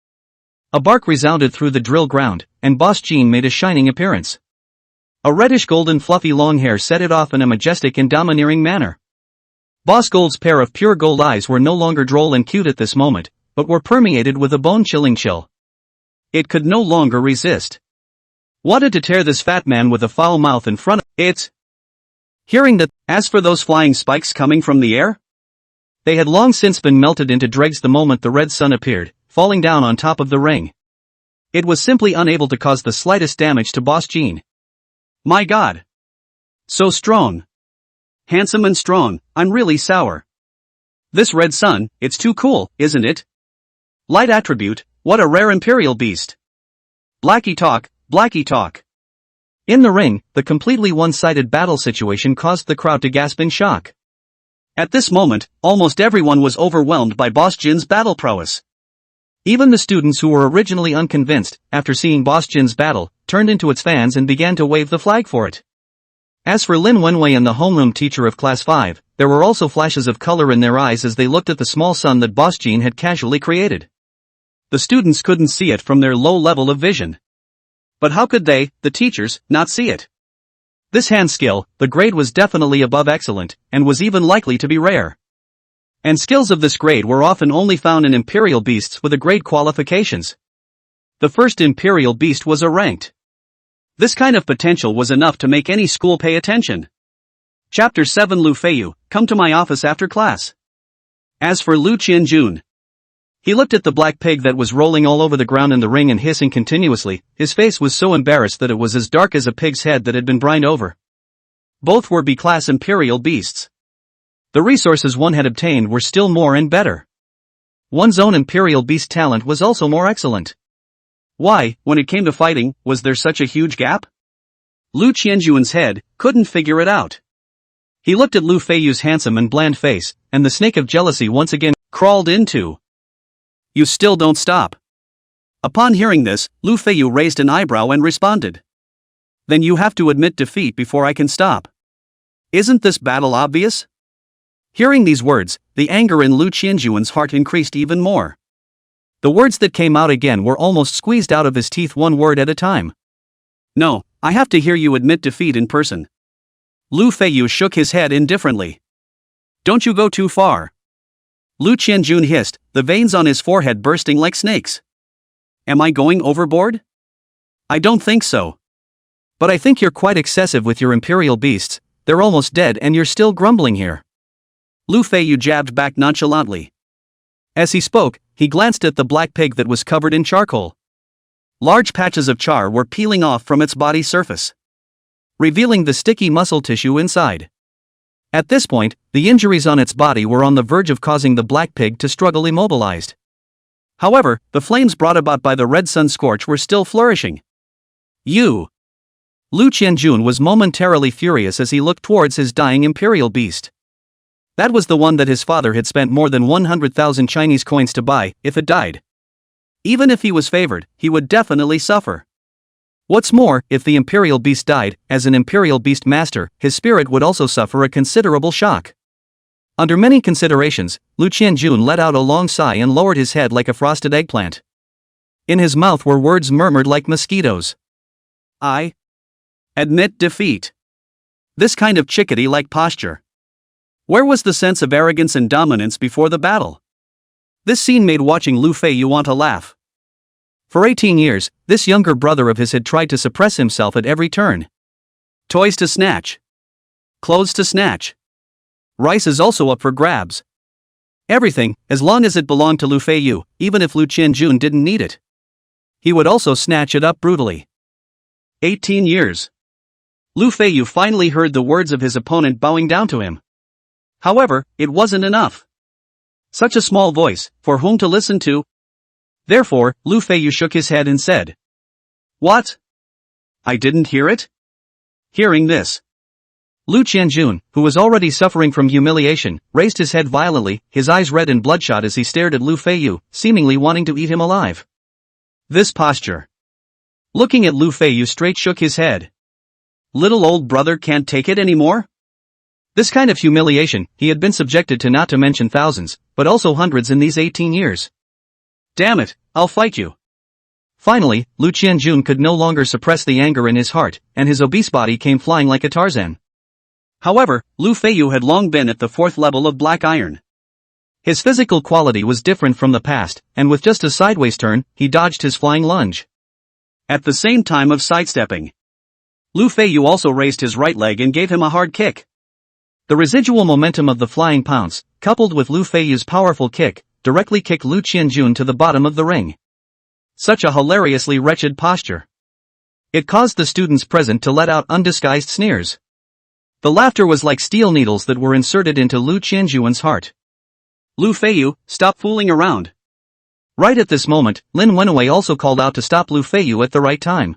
A bark resounded through the drill ground, and Boss Jin made a shining appearance. A reddish-golden fluffy long hair set it off in a majestic and domineering manner. Boss Gold's pair of pure gold eyes were no longer droll and cute at this moment, but were permeated with a bone-chilling chill. It could no longer resist. Wanted to tear this fat man with a foul mouth in front of it. Hearing that, as for those flying spikes coming from the air, they had long since been melted into dregs the moment the red sun appeared, falling down on top of the ring. It was simply unable to cause the slightest damage to Boss Jean. My god. So strong. Handsome and strong, I'm really sour. This red sun, it's too cool, isn't it? Light attribute, what a rare imperial beast. Blackie talk, Blackie talk. In the ring, the completely one-sided battle situation caused the crowd to gasp in shock. At this moment, almost everyone was overwhelmed by Boss Jin's battle prowess. Even the students who were originally unconvinced, after seeing Boss Jin's battle, turned into its fans and began to wave the flag for it. As for Lin Wenwei and the homeroom teacher of Class 5, there were also flashes of color in their eyes as they looked at the small sun that Boss Jin had casually created. The students couldn't see it from their low level of vision. But how could they, the teachers, not see it? This hand skill, the grade was definitely above excellent, and was even likely to be rare. And skills of this grade were often only found in Imperial Beasts with a grade qualifications. The first Imperial Beast was a ranked. This kind of potential was enough to make any school pay attention. Chapter 7 Lu Feiyu, come to my office after class. As for Lu Qianjun, he looked at the black pig that was rolling all over the ground in the ring and hissing continuously. His face was so embarrassed that it was as dark as a pig's head that had been brined over. Both were B-class Imperial Beasts. The resources one had obtained were still more and better. One's own Imperial Beast talent was also more excellent. Why, when it came to fighting, was there such a huge gap? Lu Qianjun's head couldn't figure it out. He looked at Lu Feiyu's handsome and bland face, and the snake of jealousy once again crawled into. You still don't stop. Upon hearing this, Lu Feiyu raised an eyebrow and responded. Then you have to admit defeat before I can stop. Isn't this battle obvious? Hearing these words, the anger in Lu Qianjun's heart increased even more. The words that came out again were almost squeezed out of his teeth one word at a time. No, I have to hear you admit defeat in person. Lu Feiyu shook his head indifferently. Don't you go too far. Lu Qianjun hissed, the veins on his forehead bursting like snakes. Am I going overboard? I don't think so. But I think you're quite excessive with your Imperial Beasts, they're almost dead and you're still grumbling here. Lu Feiyu jabbed back nonchalantly. As he spoke, he glanced at the black pig that was covered in charcoal. Large patches of char were peeling off from its body surface, revealing the sticky muscle tissue inside. At this point, the injuries on its body were on the verge of causing the black pig to struggle immobilized. However, the flames brought about by the red sun scorch were still flourishing. You! Lu Qianjun was momentarily furious as he looked towards his dying Imperial Beast. That was the one that his father had spent more than 100,000 Chinese coins to buy. If it died, even if he was favored, he would definitely suffer. What's more, if the Imperial Beast died, as an Imperial Beast Master, his spirit would also suffer a considerable shock. Under many considerations, Lu Qianjun let out a long sigh and lowered his head like a frosted eggplant. In his mouth were words murmured like mosquitoes. I admit defeat. This kind of chickadee-like posture. Where was the sense of arrogance and dominance before the battle? This scene made watching Lu Feiyu want to laugh. For 18 years, this younger brother of his had tried to suppress himself at every turn. Toys to snatch. Clothes to snatch. Rice is also up for grabs. Everything, as long as it belonged to Lu Feiyu, even if Lu Qianjun didn't need it. He would also snatch it up brutally. 18 years. Lu Feiyu finally heard the words of his opponent bowing down to him. However, it wasn't enough. Such a small voice, for whom to listen to? Therefore, Lu Feiyu shook his head and said, What? I didn't hear it? Hearing this, Lu Qianjun, who was already suffering from humiliation, raised his head violently, his eyes red and bloodshot as he stared at Lu Feiyu, seemingly wanting to eat him alive. This posture. Looking at Lu Feiyu straight shook his head. Little old brother can't take it anymore? This kind of humiliation, he had been subjected to, not to mention thousands, but also hundreds in these 18 years. Damn it, I'll fight you. Finally, Lu Qianjun could no longer suppress the anger in his heart, and his obese body came flying like a Tarzan. However, Lu Feiyu had long been at the 4th level of Black Iron. His physical quality was different from the past, and with just a sideways turn, he dodged his flying lunge. at the same time of sidestepping. Lu Feiyu also raised his right leg and gave him a hard kick. The residual momentum of the flying pounce, coupled with Lu Feiyu's powerful kick, directly kicked Lu Qianjun to the bottom of the ring. Such a hilariously wretched posture. It caused the students present to let out undisguised sneers. The laughter was like steel needles that were inserted into Lu Qianjuan's heart. Lu Feiyu, stop fooling around. Right at this moment, Lin Wenwei also called out to stop Lu Feiyu at the right time.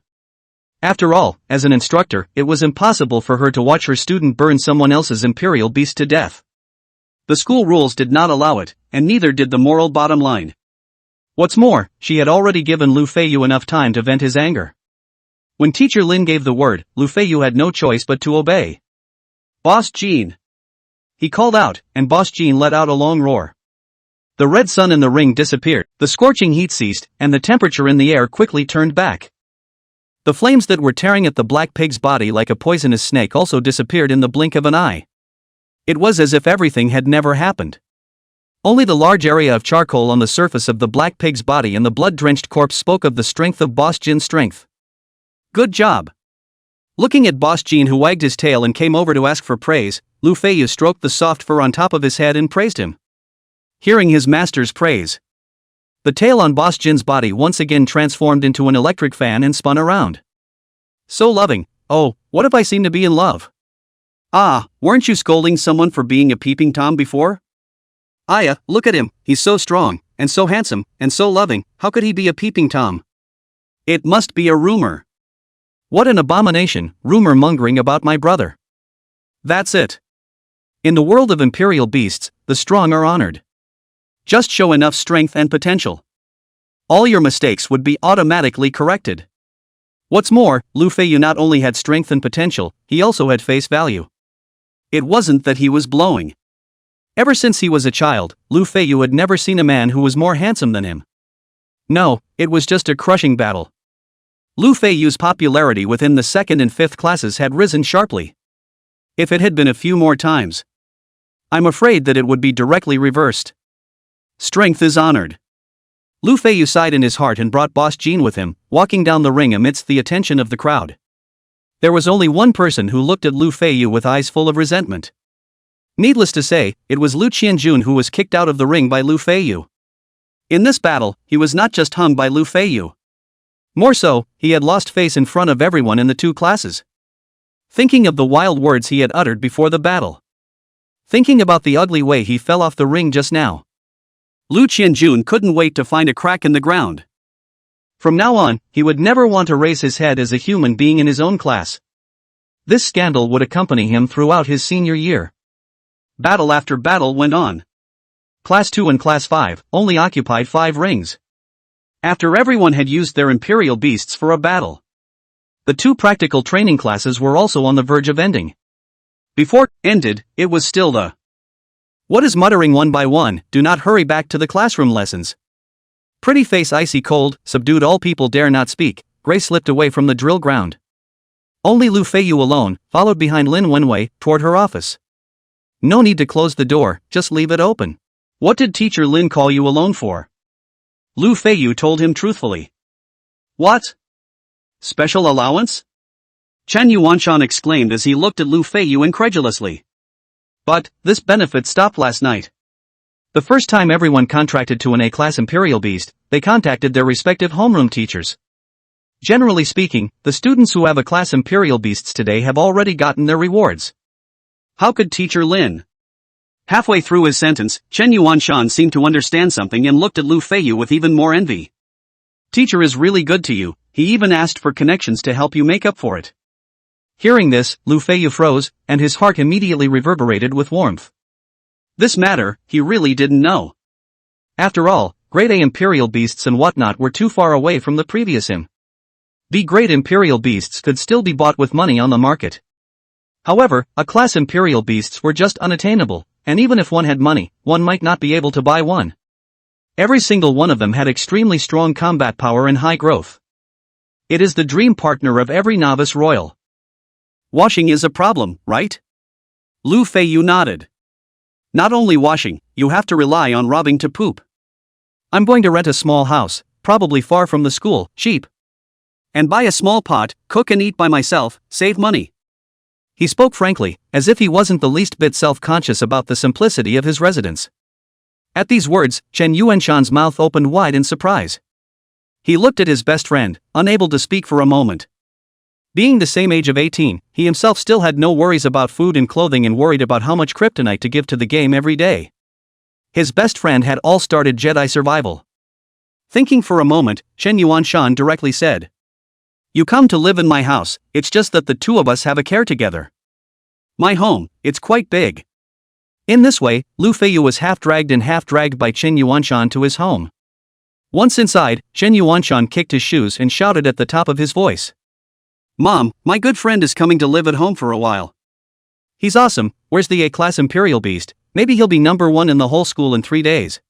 After all, as an instructor, it was impossible for her to watch her student burn someone else's imperial beast to death. The school rules did not allow it, and neither did the moral bottom line. What's more, she had already given Lu Feiyu enough time to vent his anger. When Teacher Lin gave the word, Lu Feiyu had no choice but to obey. Boss Jean! He called out, and Boss Jean let out a long roar. The red sun in the ring disappeared, the scorching heat ceased, and the temperature in the air quickly turned back. The flames that were tearing at the black pig's body like a poisonous snake also disappeared in the blink of an eye. It was as if everything had never happened. Only the large area of charcoal on the surface of the black pig's body and the blood-drenched corpse spoke of the strength of Boss Jin's strength. Good job! Looking at Boss Jean, who wagged his tail and came over to ask for praise, Lu Feiyu stroked the soft fur on top of his head and praised him. Hearing his master's praise, the tail on Boss Jin's body once again transformed into an electric fan and spun around. So loving, oh, what if I seem to be in love? Ah, weren't you scolding someone for being a peeping Tom before? Aya, look at him, he's so strong, and so handsome, and so loving, how could he be a peeping Tom? It must be a rumor. What an abomination, rumor mongering about my brother. That's it. In the world of imperial beasts, the strong are honored. Just show enough strength and potential. All your mistakes would be automatically corrected. What's more, Lu Feiyu not only had strength and potential, he also had face value. It wasn't that he was blowing. Ever since he was a child, Lu Feiyu had never seen a man who was more handsome than him. No, it was just a crushing battle. Lu Feiyu's popularity within the 2nd and 5th classes had risen sharply. If it had been a few more times, I'm afraid that it would be directly reversed. Strength is honored. Lu Feiyu sighed in his heart and brought Boss Jean with him, walking down the ring amidst the attention of the crowd. There was only one person who looked at Lu Feiyu with eyes full of resentment. Needless to say, it was Lu Qianjun, who was kicked out of the ring by Lu Feiyu. In this battle, he was not just hung by Lu Feiyu. More so, he had lost face in front of everyone in the 2 classes. Thinking of the wild words he had uttered before the battle. Thinking about the ugly way he fell off the ring just now. Lu Qianjun couldn't wait to find a crack in the ground. From now on, he would never want to raise his head as a human being in his own class. This scandal would accompany him throughout his senior year. Battle after battle went on. Class 2 and Class 5 only occupied 5 rings. After everyone had used their imperial beasts for a battle, the 2 practical training classes were also on the verge of ending. Before ended, it was still the "What is muttering one by one, do not hurry back to the classroom lessons." Pretty face icy cold, subdued, all people dare not speak. Gray slipped away from the drill ground. Only Lu Feiyu alone, followed behind Lin Wenwei, toward her office. No need to close the door, just leave it open. What did Teacher Lin call you alone for? Lu Feiyu told him truthfully. What? Special allowance? Chen Yuanshan exclaimed as he looked at Lu Feiyu incredulously. But, this benefit stopped last night. The first time everyone contracted to an A-class Imperial Beast, they contacted their respective homeroom teachers. Generally speaking, the students who have a class Imperial Beasts today have already gotten their rewards. How could Teacher Lin? Halfway through his sentence, Chen Yuanshan seemed to understand something and looked at Lu Feiyu with even more envy. Teacher is really good to you, he even asked for connections to help you make up for it. Hearing this, Lu Feiyu froze, and his heart immediately reverberated with warmth. This matter, he really didn't know. After all, grade A Imperial Beasts and whatnot were too far away from the previous him. B-grade Imperial Beasts could still be bought with money on the market. However, A-class Imperial Beasts were just unattainable, and even if one had money, one might not be able to buy one. Every single one of them had extremely strong combat power and high growth. It is the dream partner of every novice royal. Washing is a problem, right? Lu Feiyu nodded. Not only washing, you have to rely on robbing to poop. I'm going to rent a small house, probably far from the school, cheap. and buy a small pot, cook and eat by myself, save money. He spoke frankly, as if he wasn't the least bit self-conscious about the simplicity of his residence. At these words, Chen Yuanshan's mouth opened wide in surprise. He looked at his best friend, unable to speak for a moment. Being the same age of 18, he himself still had no worries about food and clothing and worried about how much kryptonite to give to the game every day. His best friend had all started Jedi survival. Thinking for a moment, Chen Yuanshan directly said, "You come to live in my house, it's just that the two of us have a care together. My home, it's quite big." In this way, Lu Feiyu was half dragged by Chen Yuanshan to his home. Once inside, Chen Yuanshan kicked his shoes and shouted at the top of his voice, "Mom, my good friend is coming to live at home for a while. He's awesome, where's the A-class Imperial Beast? Maybe he'll be number 1 in the whole school in 3 days."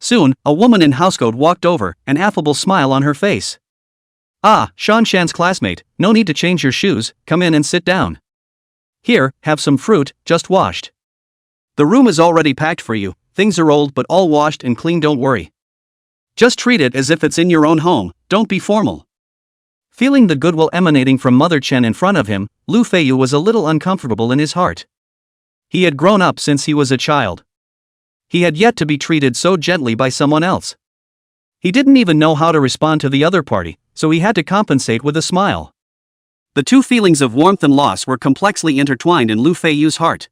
Soon, a woman in housecoat walked over, an affable smile on her face. "Ah, Shan Shan's classmate, no need to change your shoes, come in and sit down. Here, have some fruit, just washed. The room is already packed for you, things are old but all washed and clean, don't worry. Just treat it as if it's in your own home, don't be formal." Feeling the goodwill emanating from Mother Chen in front of him, Lu Feiyu was a little uncomfortable in his heart. He had grown up since he was a child. He had yet to be treated so gently by someone else. He didn't even know how to respond to the other party, so he had to compensate with a smile. The two feelings of warmth and loss were complexly intertwined in Lu Feiyu's heart.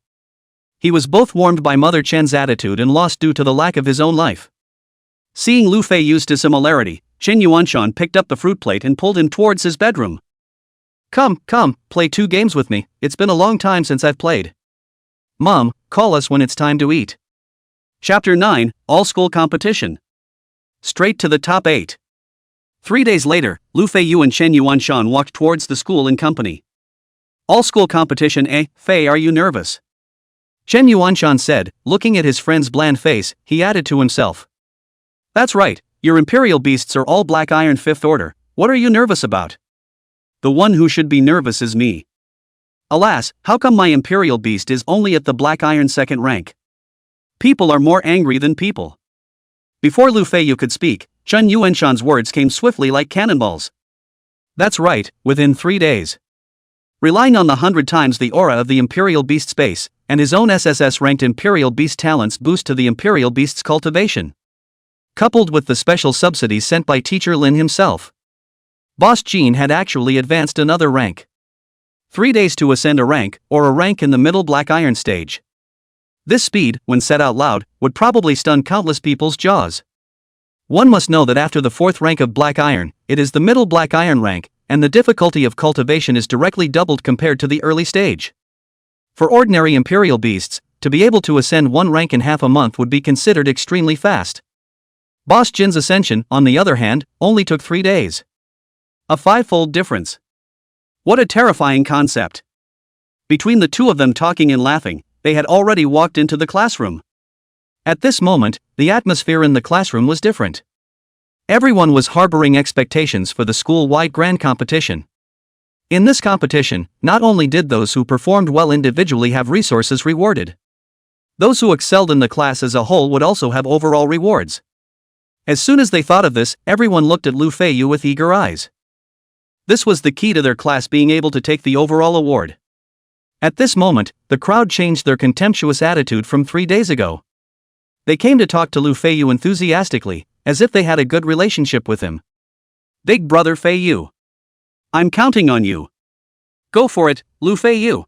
He was both warmed by Mother Chen's attitude and lost due to the lack of his own life. Seeing Lu Feiyu's dissimilarity, Chen Yuanshan picked up the fruit plate and pulled him towards his bedroom. Come, play 2 games with me, it's been a long time since I've played. Mom, call us when it's time to eat." Chapter 9, All-School Competition. Straight to the top 8. 3 days later, Lu Feiyu and Chen Yuanshan walked towards the school in company. "All-school competition, eh, Fei, are you nervous?" Chen Yuanshan said, looking at his friend's bland face. He added to himself, "That's right, your Imperial Beasts are all Black Iron 5th Order, what are you nervous about? The one who should be nervous is me. Alas, how come my Imperial Beast is only at the Black Iron 2nd rank? People are more angry than people." Before Lu Feiyu could speak, Chen Yuanshan's words came swiftly like cannonballs. "That's right, within 3 days. Relying on the 100 times the aura of the Imperial Beast's base, and his own SSS-ranked Imperial Beast talents boost to the Imperial Beast's cultivation. Coupled with the special subsidies sent by Teacher Lin himself. Boss Jean had actually advanced another rank. 3 days to ascend a rank, or a rank in the middle Black Iron stage. This speed, when said out loud, would probably stun countless people's jaws. One must know that after the 4th rank of Black Iron, it is the middle Black Iron rank, and the difficulty of cultivation is directly doubled compared to the early stage. For ordinary Imperial Beasts, to be able to ascend 1 rank in half a month would be considered extremely fast. Boss Jin's ascension, on the other hand, only took 3 days. A 5-fold difference. What a terrifying concept. Between the two of them talking and laughing, they had already walked into the classroom. At this moment, the atmosphere in the classroom was different. Everyone was harboring expectations for the school-wide grand competition. In this competition, not only did those who performed well individually have resources rewarded. Those who excelled in the class as a whole would also have overall rewards. As soon as they thought of this, everyone looked at Lu Feiyu with eager eyes. This was the key to their class being able to take the overall award. At this moment, the crowd changed their contemptuous attitude from 3 days ago. They came to talk to Lu Feiyu enthusiastically, as if they had a good relationship with him. "Big brother Feiyu. I'm counting on you. Go for it, Lu Feiyu.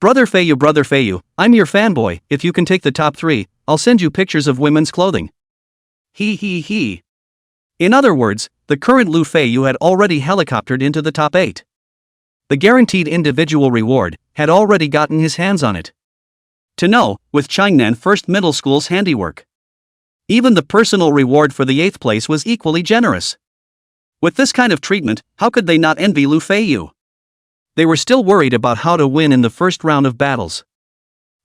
Brother Feiyu, I'm your fanboy, if you can take the top 3, I'll send you pictures of women's clothing." He. In other words, the current Lu Feiyu had already helicoptered into the top 8. The guaranteed individual reward had already gotten his hands on it. To know, with Changnan First Middle School's handiwork. Even the personal reward for the 8th place was equally generous. With this kind of treatment, how could they not envy Lu Feiyu? They were still worried about how to win in the first round of battles.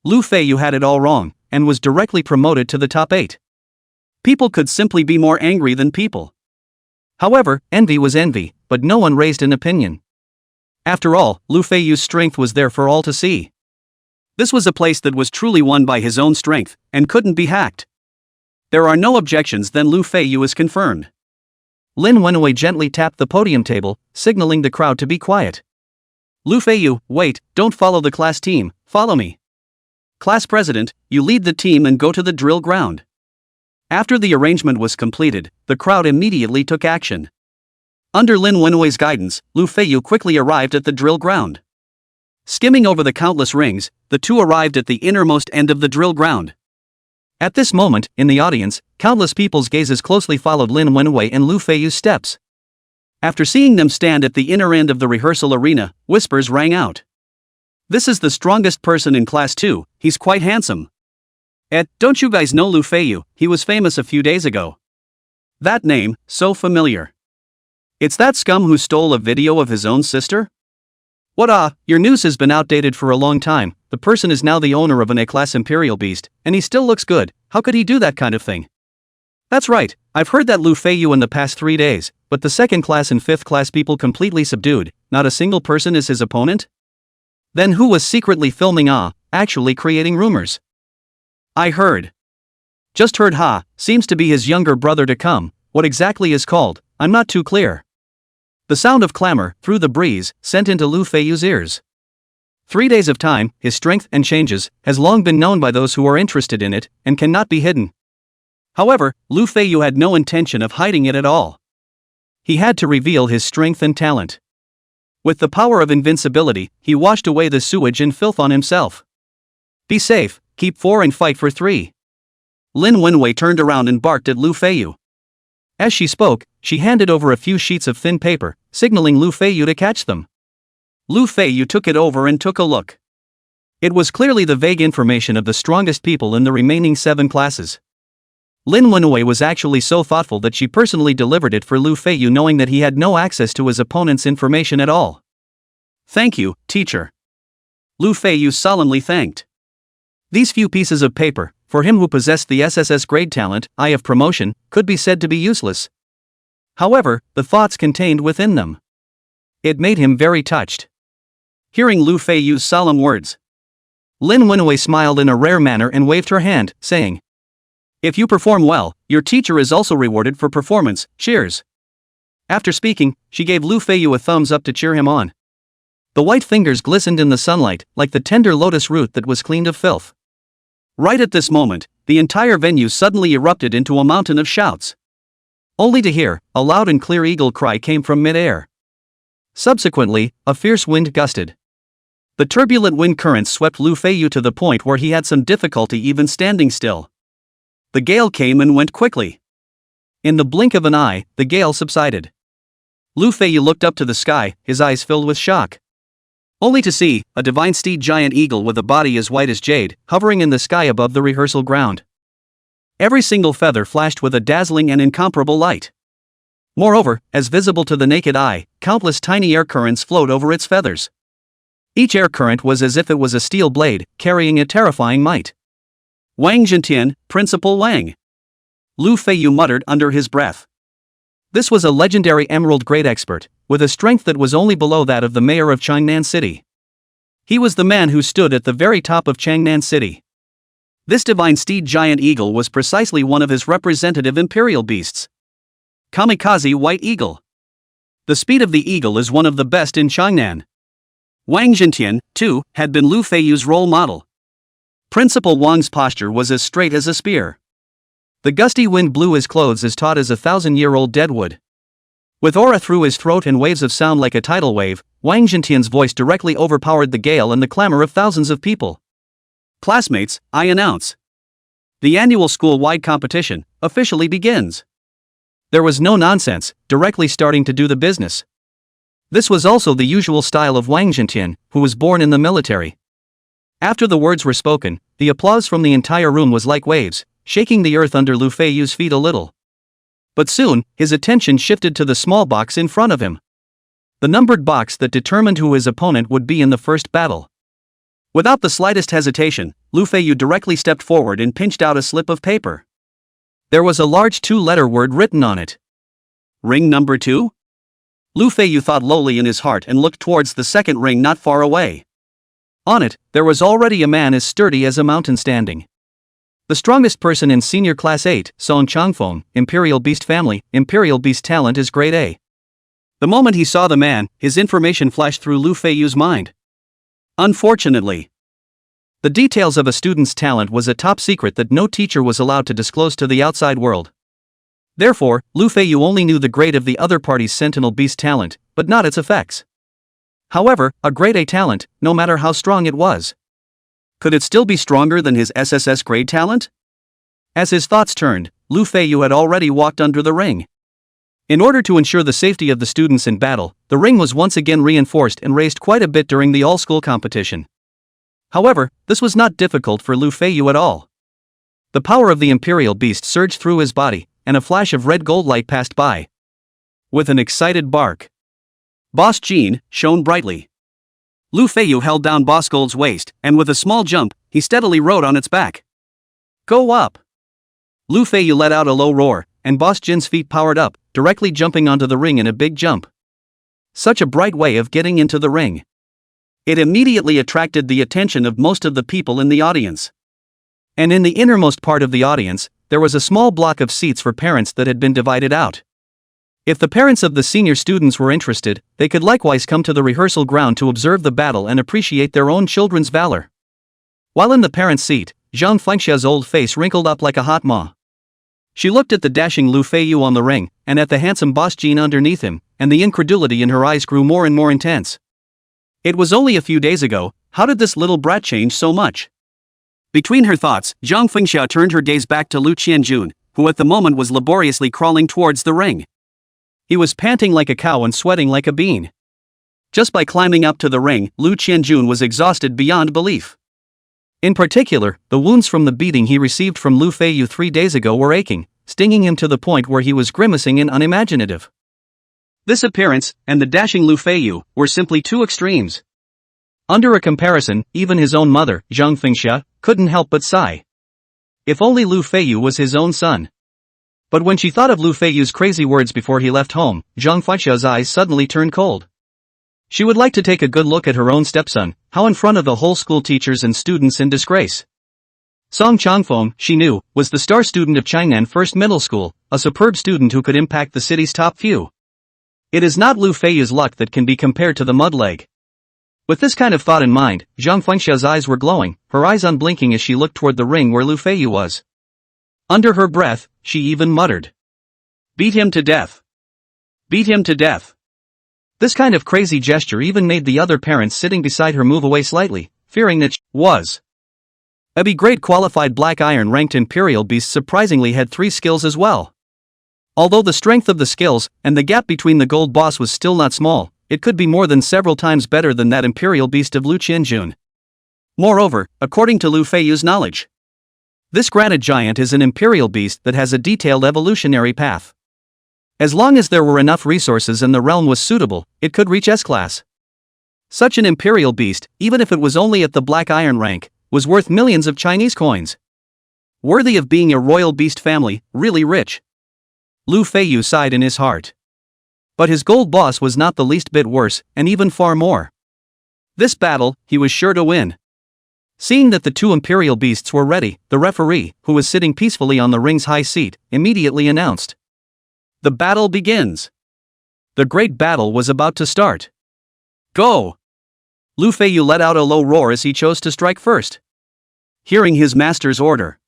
Lu Feiyu had it all wrong, and was directly promoted to the top 8. People could simply be more angry than people. However, envy was envy, but no one raised an opinion. After all, Lu Feiyu's strength was there for all to see. This was a place that was truly won by his own strength, and couldn't be hacked. There are no objections, then Lu Feiyu is confirmed. Lin Wenwei gently tapped the podium table, signaling the crowd to be quiet. Lu Feiyu, wait, don't follow the class team, follow me. Class president, you lead the team and go to the drill ground. After the arrangement was completed, the crowd immediately took action. Under Lin Wenwei's guidance, Lu Feiyu quickly arrived at the drill ground. Skimming over the countless rings, the two arrived at the innermost end of the drill ground. At this moment, in the audience, countless people's gazes closely followed Lin Wenwei and Lu Feiyu's steps. After seeing them stand at the inner end of the rehearsal arena, whispers rang out. This is the strongest person in class 2, he's quite handsome. Don't you guys know Lu Feiyu? He was famous a few days ago. That name, so familiar. It's that scum who stole a video of his own sister? What your news has been outdated for a long time, the person is now the owner of an A-class Imperial Beast, and he still looks good, how could he do that kind of thing? That's right, I've heard that Lu Feiyu in the past 3 days, but the 2nd class and 5th class people completely subdued, not a single person is his opponent? Then who was secretly filming actually creating rumors? I heard. Just heard seems to be his younger brother to come, what exactly is called, I'm not too clear. The sound of clamor, through the breeze, sent into Lu Feiyu's ears. 3 days of time, his strength and changes, has long been known by those who are interested in it, and cannot be hidden. However, Lu Feiyu had no intention of hiding it at all. He had to reveal his strength and talent. With the power of invincibility, he washed away the sewage and filth on himself. Be safe, keep 4 and fight for 3. Lin Wenwei turned around and barked at Lu Feiyu. As she spoke, she handed over a few sheets of thin paper, signaling Lu Feiyu to catch them. Lu Feiyu took it over and took a look. It was clearly the vague information of the strongest people in the remaining 7 classes. Lin Wenwei was actually so thoughtful that she personally delivered it for Lu Feiyu, knowing that he had no access to his opponent's information at all. Thank you, teacher. Lu Feiyu solemnly thanked. These few pieces of paper, for him who possessed the SSS-Grade talent, eye of promotion, could be said to be useless. However, the thoughts contained within them. It made him very touched. Hearing Lu Feiyu's solemn words, Lin Wenwei smiled in a rare manner and waved her hand, saying, If you perform well, your teacher is also rewarded for performance, cheers. After speaking, she gave Lu Feiyu a thumbs up to cheer him on. The white fingers glistened in the sunlight, like the tender lotus root that was cleaned of filth. Right at this moment, the entire venue suddenly erupted into a mountain of shouts. Only to hear, a loud and clear eagle cry came from mid-air. Subsequently, a fierce wind gusted. The turbulent wind currents swept Lu Feiyu to the point where he had some difficulty even standing still. The gale came and went quickly. In the blink of an eye, the gale subsided. Lu Feiyu looked up to the sky, his eyes filled with shock. Only to see a divine steed giant eagle with a body as white as jade, hovering in the sky above the rehearsal ground. Every single feather flashed with a dazzling and incomparable light. Moreover, as visible to the naked eye, countless tiny air currents flowed over its feathers. Each air current was as if it was a steel blade, carrying a terrifying might. Wang Zhentian, Principal Wang. Lu Feiyu muttered under his breath. This was a legendary emerald grade expert, with a strength that was only below that of the mayor of Changnan City. He was the man who stood at the very top of Changnan City. This divine steed giant eagle was precisely one of his representative imperial beasts. Kamikaze White Eagle. The speed of the eagle is one of the best in Changnan. Wang Zhentian, too, had been Lu Feiyu's role model. Principal Wang's posture was as straight as a spear. The gusty wind blew his clothes as taut as a 1,000-year-old deadwood. With aura through his throat and waves of sound like a tidal wave, Wang Zhentian's voice directly overpowered the gale and the clamor of thousands of people. Classmates, I announce. The annual school-wide competition officially begins. There was no nonsense, directly starting to do the business. This was also the usual style of Wang Zhentian, who was born in the military. After the words were spoken, the applause from the entire room was like waves, shaking the earth under Lu Feiyu's feet a little. But soon, his attention shifted to the small box in front of him. The numbered box that determined who his opponent would be in the first battle. Without the slightest hesitation, Lu Feiyu directly stepped forward and pinched out a slip of paper. There was a large 2-letter word written on it. Ring number 2? Lu Feiyu thought lowly in his heart and looked towards the second ring not far away. On it, there was already a man as sturdy as a mountain standing. The strongest person in Senior Class 8, Song Changfeng, Imperial Beast Family, Imperial Beast Talent is Grade A. The moment he saw the man, his information flashed through Lu Feiyu's mind. Unfortunately, the details of a student's talent was a top secret that no teacher was allowed to disclose to the outside world. Therefore, Lu Feiyu only knew the grade of the other party's Sentinel Beast talent, but not its effects. However, a Grade A talent, no matter how strong it was, could it still be stronger than his SSS-Grade talent? As his thoughts turned, Lu Feiyu had already walked under the ring. In order to ensure the safety of the students in battle, the ring was once again reinforced and raised quite a bit during the all-school competition. However, this was not difficult for Lu Feiyu at all. The power of the Imperial Beast surged through his body, and a flash of red gold light passed by. With an excited bark, Boss Jean shone brightly. Lu Feiyu held down Boss Gold's waist, and with a small jump, he steadily rode on its back. Go up! Lu Feiyu let out a low roar, and Boss Jin's feet powered up, directly jumping onto the ring in a big jump. Such a bright way of getting into the ring. It immediately attracted the attention of most of the people in the audience. And in the innermost part of the audience, there was a small block of seats for parents that had been divided out. If the parents of the senior students were interested, they could likewise come to the rehearsal ground to observe the battle and appreciate their own children's valor. While in the parents' seat, Zhang Fengxia's old face wrinkled up like a hot maw. She looked at the dashing Lu Feiyu on the ring, and at the handsome Boss Jean underneath him, and the incredulity in her eyes grew more and more intense. It was only a few days ago, how did this little brat change so much? Between her thoughts, Zhang Fengxia turned her gaze back to Lu Qianjun, who at the moment was laboriously crawling towards the ring. He was panting like a cow and sweating like a bean. Just by climbing up to the ring, Lu Qianjun was exhausted beyond belief. In particular, the wounds from the beating he received from Lu Feiyu 3 days ago were aching, stinging him to the point where he was grimacing and unimaginative. This appearance, and the dashing Lu Feiyu, were simply two extremes. Under a comparison, even his own mother, Zhang Fengxia, couldn't help but sigh. If only Lu Feiyu was his own son. But when she thought of Lu Feiyu's crazy words before he left home, Zhang Fengxia's eyes suddenly turned cold. She would like to take a good look at her own stepson, how in front of the whole school teachers and students in disgrace. Song Changfeng, she knew, was the star student of Changnan First Middle School, a superb student who could impact the city's top few. It is not Lu Feiyu's luck that can be compared to the mud leg. With this kind of thought in mind, Zhang Fengxia's eyes were glowing, her eyes unblinking as she looked toward the ring where Lu Feiyu was. Under her breath, she even muttered, "Beat him to death! Beat him to death!" This kind of crazy gesture even made the other parents sitting beside her move away slightly, fearing that she was a B-grade qualified Black Iron ranked Imperial Beast surprisingly had 3 skills as well. Although the strength of the skills, and the gap between the gold boss was still not small, it could be more than several times better than that Imperial Beast of Lu Qianjun. Moreover, according to Lu Feiyu's knowledge, this granite giant is an Imperial Beast that has a detailed evolutionary path. As long as there were enough resources and the realm was suitable, it could reach S-class. Such an Imperial Beast, even if it was only at the Black Iron rank, was worth millions of Chinese coins. Worthy of being a royal beast family, really rich. Lu Feiyu sighed in his heart. But his gold boss was not the least bit worse, and even far more. This battle, he was sure to win. Seeing that the 2 Imperial Beasts were ready, the referee, who was sitting peacefully on the ring's high seat, immediately announced, "The battle begins." The great battle was about to start. Go! Lu Feiyu let out a low roar as he chose to strike first. Hearing his master's order.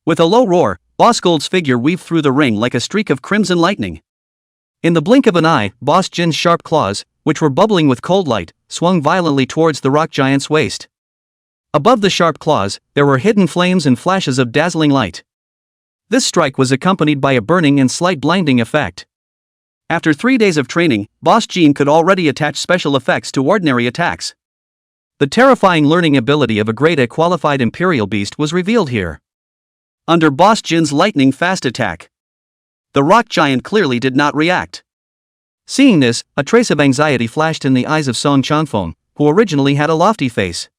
With a low roar, Boss Gold's figure weaved through the ring like a streak of crimson lightning. In the blink of an eye, Boss Jin's sharp claws, which were bubbling with cold light, swung violently towards the rock giant's waist. Above the sharp claws, there were hidden flames and flashes of dazzling light. This strike was accompanied by a burning and slight blinding effect. After 3 days of training, Boss Jean could already attach special effects to ordinary attacks. The terrifying learning ability of a Grade A qualified Imperial Beast was revealed here. Under Boss Jin's lightning-fast attack, the rock giant clearly did not react. Seeing this, a trace of anxiety flashed in the eyes of Song Changfeng, who originally had a lofty face.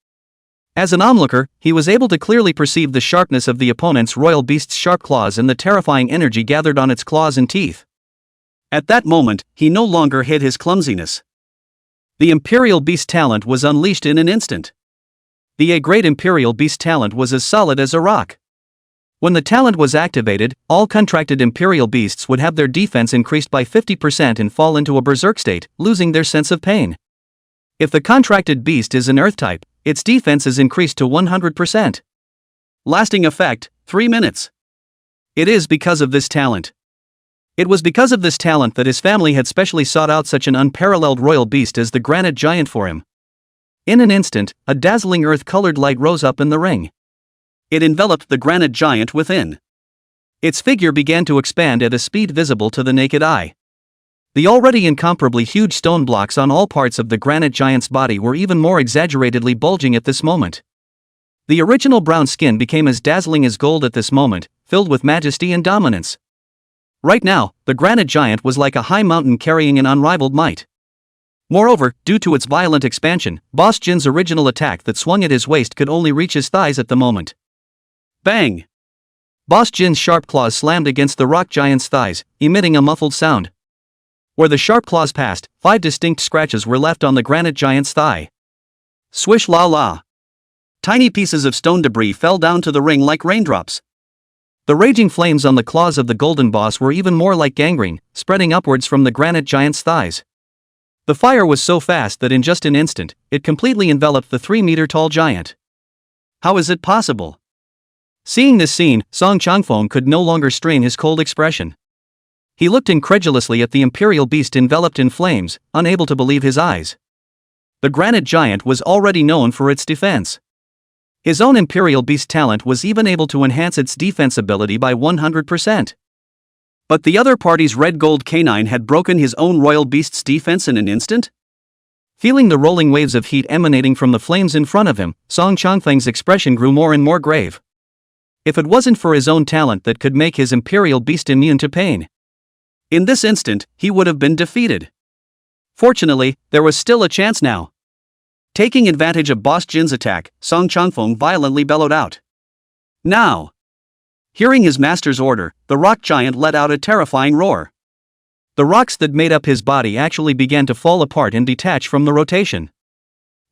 As an onlooker, he was able to clearly perceive the sharpness of the opponent's royal beast's sharp claws and the terrifying energy gathered on its claws and teeth. At that moment, he no longer hid his clumsiness. The Imperial Beast talent was unleashed in an instant. The A-grade Imperial Beast talent was as solid as a rock. When the talent was activated, all contracted Imperial beasts would have their defense increased by 50% and fall into a berserk state, losing their sense of pain. If the contracted beast is an Earth type, its defense is increased to 100%. Lasting effect, 3 minutes. It is because of this talent. It was because of this talent that his family had specially sought out such an unparalleled royal beast as the granite giant for him. In an instant, a dazzling earth-colored light rose up in the ring. It enveloped the granite giant within. Its figure began to expand at a speed visible to the naked eye. The already incomparably huge stone blocks on all parts of the granite giant's body were even more exaggeratedly bulging at this moment. The original brown skin became as dazzling as gold at this moment, filled with majesty and dominance. Right now, the granite giant was like a high mountain carrying an unrivaled might. Moreover, due to its violent expansion, Boss Jin's original attack that swung at his waist could only reach his thighs at the moment. Bang! Boss Jin's sharp claws slammed against the rock giant's thighs, emitting a muffled sound. Where the sharp claws passed, 5 distinct scratches were left on the granite giant's thigh. Swish la la! Tiny pieces of stone debris fell down to the ring like raindrops. The raging flames on the claws of the golden boss were even more like gangrene, spreading upwards from the granite giant's thighs. The fire was so fast that in just an instant, it completely enveloped the 3-meter-tall giant. How is it possible? Seeing this scene, Song Changfeng could no longer strain his cold expression. He looked incredulously at the imperial beast enveloped in flames, unable to believe his eyes. The granite giant was already known for its defense. His own imperial beast talent was even able to enhance its defense ability by 100%. But the other party's red gold canine had broken his own royal beast's defense in an instant? Feeling the rolling waves of heat emanating from the flames in front of him, Song Changfeng's expression grew more and more grave. If it wasn't for his own talent that could make his imperial beast immune to pain, in this instant, he would have been defeated. Fortunately, there was still a chance now. Taking advantage of Boss Jin's attack, Song Changfeng violently bellowed out. Now! Hearing his master's order, the rock giant let out a terrifying roar. The rocks that made up his body actually began to fall apart and detach from the rotation.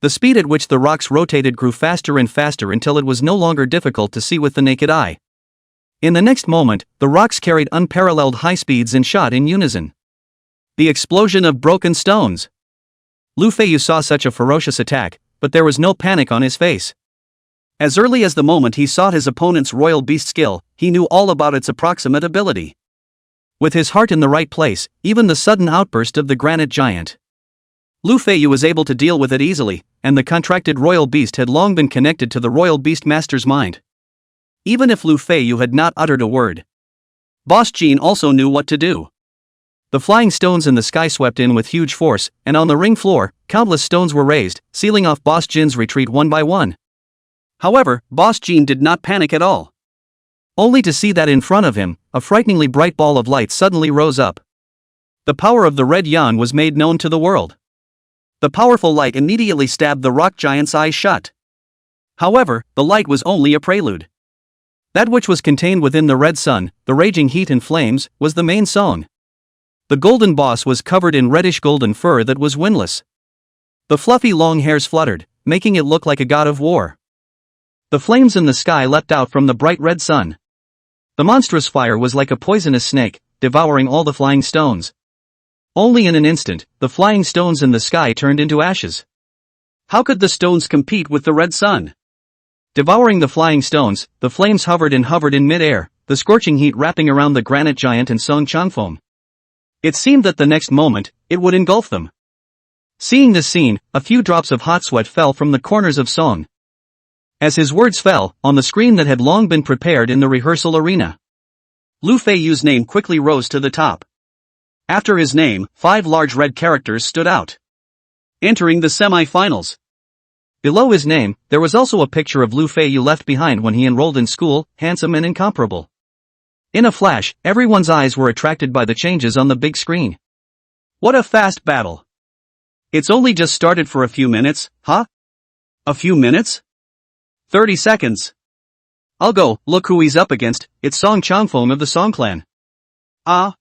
The speed at which the rocks rotated grew faster and faster until it was no longer difficult to see with the naked eye. In the next moment, the rocks carried unparalleled high speeds and shot in unison. The explosion of broken stones. Lu Feiyu saw such a ferocious attack, but there was no panic on his face. As early as the moment he saw his opponent's royal beast skill, he knew all about its approximate ability. With his heart in the right place, even the sudden outburst of the granite giant, Lu Feiyu was able to deal with it easily, and the contracted royal beast had long been connected to the royal beast master's mind. Even if Lu Feiyu had not uttered a word, Boss Jin also knew what to do. The flying stones in the sky swept in with huge force, and on the ring floor, countless stones were raised, sealing off Boss Jin's retreat one by one. However, Boss Jin did not panic at all. Only to see that in front of him, a frighteningly bright ball of light suddenly rose up. The power of the red yan was made known to the world. The powerful light immediately stabbed the rock giant's eyes shut. However, the light was only a prelude. That which was contained within the red sun, the raging heat and flames, was the main song. The golden boss was covered in reddish golden fur that was windless. The fluffy long hairs fluttered, making it look like a god of war. The flames in the sky leapt out from the bright red sun. The monstrous fire was like a poisonous snake, devouring all the flying stones. Only in an instant, the flying stones in the sky turned into ashes. How could the stones compete with the red sun? Devouring the flying stones, the flames hovered in mid-air, the scorching heat wrapping around the granite giant and Song Changfeng. It seemed that the next moment, it would engulf them. Seeing this scene, a few drops of hot sweat fell from the corners of Song. As his words fell, on the screen that had long been prepared in the rehearsal arena, Lu Feiyu's name quickly rose to the top. After his name, 5 large red characters stood out. Entering the semi-finals. Below his name, there was also a picture of Lu Feiyu left behind when he enrolled in school, handsome and incomparable. In a flash, everyone's eyes were attracted by the changes on the big screen. What a fast battle. It's only just started for a few minutes, huh? A few minutes? 30 seconds. I'll go, look who he's up against, it's Song Changfeng of the Song clan. Ah.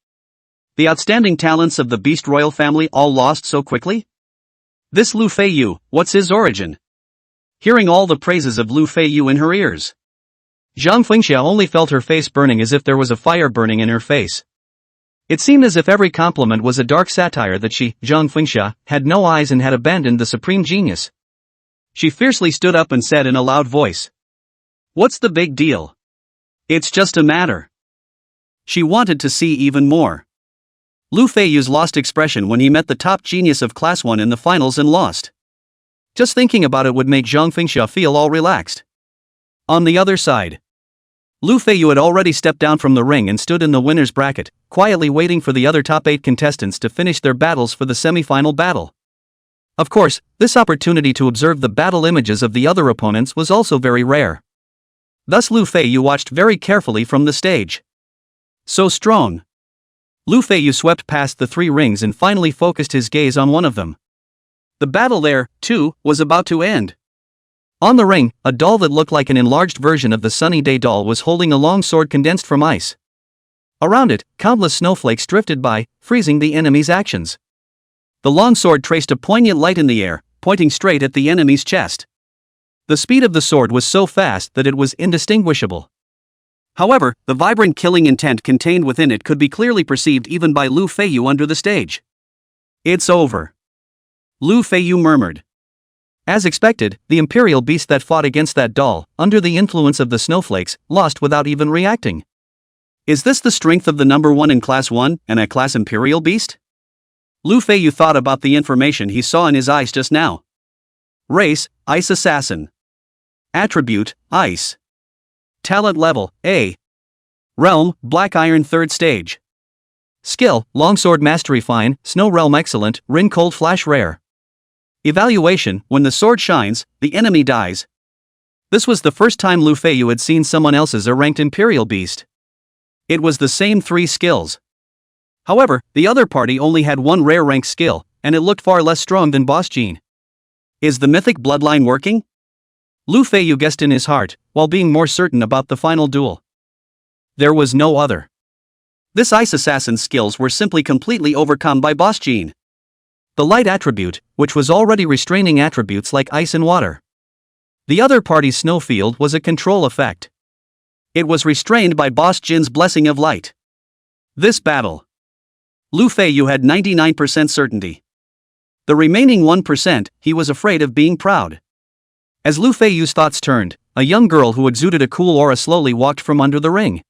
The outstanding talents of the Beast Royal family all lost so quickly? This Lu Feiyu, what's his origin? Hearing all the praises of Lu Feiyu in her ears, Zhang Fengxia only felt her face burning as if there was a fire burning in her face. It seemed as if every compliment was a dark satire that she, Zhang Fengxia, had no eyes and had abandoned the supreme genius. She fiercely stood up and said in a loud voice, "What's the big deal? It's just a matter." She wanted to see even more. Lu Feiyu's lost expression when he met the top genius of Class 1 in the finals and lost. Just thinking about it would make Zhang Fengxia feel all relaxed. On the other side, Lu Feiyu had already stepped down from the ring and stood in the winner's bracket, quietly waiting for the other top 8 contestants to finish their battles for the semi-final battle. Of course, this opportunity to observe the battle images of the other opponents was also very rare. Thus Lu Feiyu watched very carefully from the stage. So strong. Lu Feiyu swept past the 3 rings and finally focused his gaze on one of them. The battle there, too, was about to end. On the ring, a doll that looked like an enlarged version of the Sunny Day doll was holding a long sword condensed from ice. Around it, countless snowflakes drifted by, freezing the enemy's actions. The long sword traced a poignant light in the air, pointing straight at the enemy's chest. The speed of the sword was so fast that it was indistinguishable. However, the vibrant killing intent contained within it could be clearly perceived even by Lu Feiyu under the stage. "It's over," Lu Feiyu murmured. As expected, the imperial beast that fought against that doll, under the influence of the snowflakes, lost without even reacting. Is this the strength of the number 1 in Class 1, and a class imperial beast? Lu Feiyu thought about the information he saw in his eyes just now. Race, Ice Assassin. Attribute, Ice. Talent level, A. Realm, Black Iron 3rd stage. Skill, Longsword Mastery Fine, Snow Realm Excellent, Rin Cold Flash Rare. Evaluation, when the sword shines, the enemy dies. This was the first time Lu Feiyu had seen someone else's ranked imperial beast. It was the same 3 skills. However, the other party only had 1 rare rank skill, and it looked far less strong than Boss Jean. Is the mythic bloodline working? Lu Feiyu guessed in his heart, while being more certain about the final duel. There was no other. This Ice Assassin's skills were simply completely overcome by Boss Jean. The light attribute, which was already restraining attributes like ice and water. The other party's snow field was a control effect. It was restrained by Boss Jin's blessing of light. This battle. Lu Feiyu had 99% certainty. The remaining 1%, he was afraid of being proud. As Lu Feiyu's thoughts turned, a young girl who exuded a cool aura slowly walked from under the ring.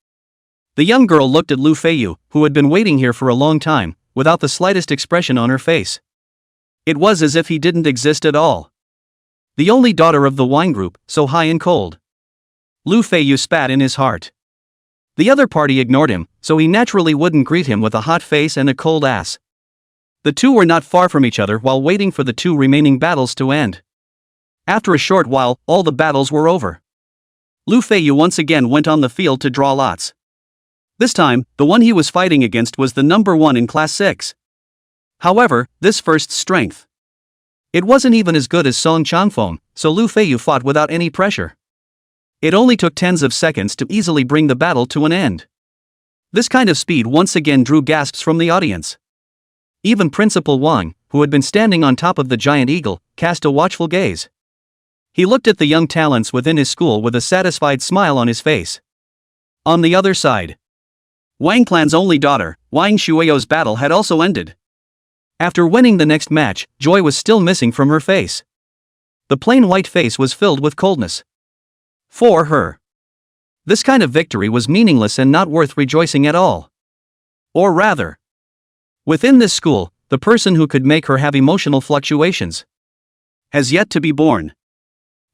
The young girl looked at Lu Feiyu, who had been waiting here for a long time, without the slightest expression on her face. It was as if he didn't exist at all. The only daughter of the wine group, so high and cold. Lu Feiyu spat in his heart. The other party ignored him, so he naturally wouldn't greet him with a hot face and a cold ass. The two were not far from each other while waiting for the 2 remaining battles to end. After a short while, all the battles were over. Lu Feiyu once again went on the field to draw lots. This time, the one he was fighting against was the number 1 in Class 6. However, this first strength. It wasn't even as good as Song Changfeng, so Lu Feiyu fought without any pressure. It only took tens of seconds to easily bring the battle to an end. This kind of speed once again drew gasps from the audience. Even Principal Wang, who had been standing on top of the giant eagle, cast a watchful gaze. He looked at the young talents within his school with a satisfied smile on his face. On the other side, Wang Clan's only daughter, Wang Shueyo's battle had also ended. After winning the next match, joy was still missing from her face. The plain white face was filled with coldness. For her, this kind of victory was meaningless and not worth rejoicing at all. Or rather, within this school, the person who could make her have emotional fluctuations has yet to be born.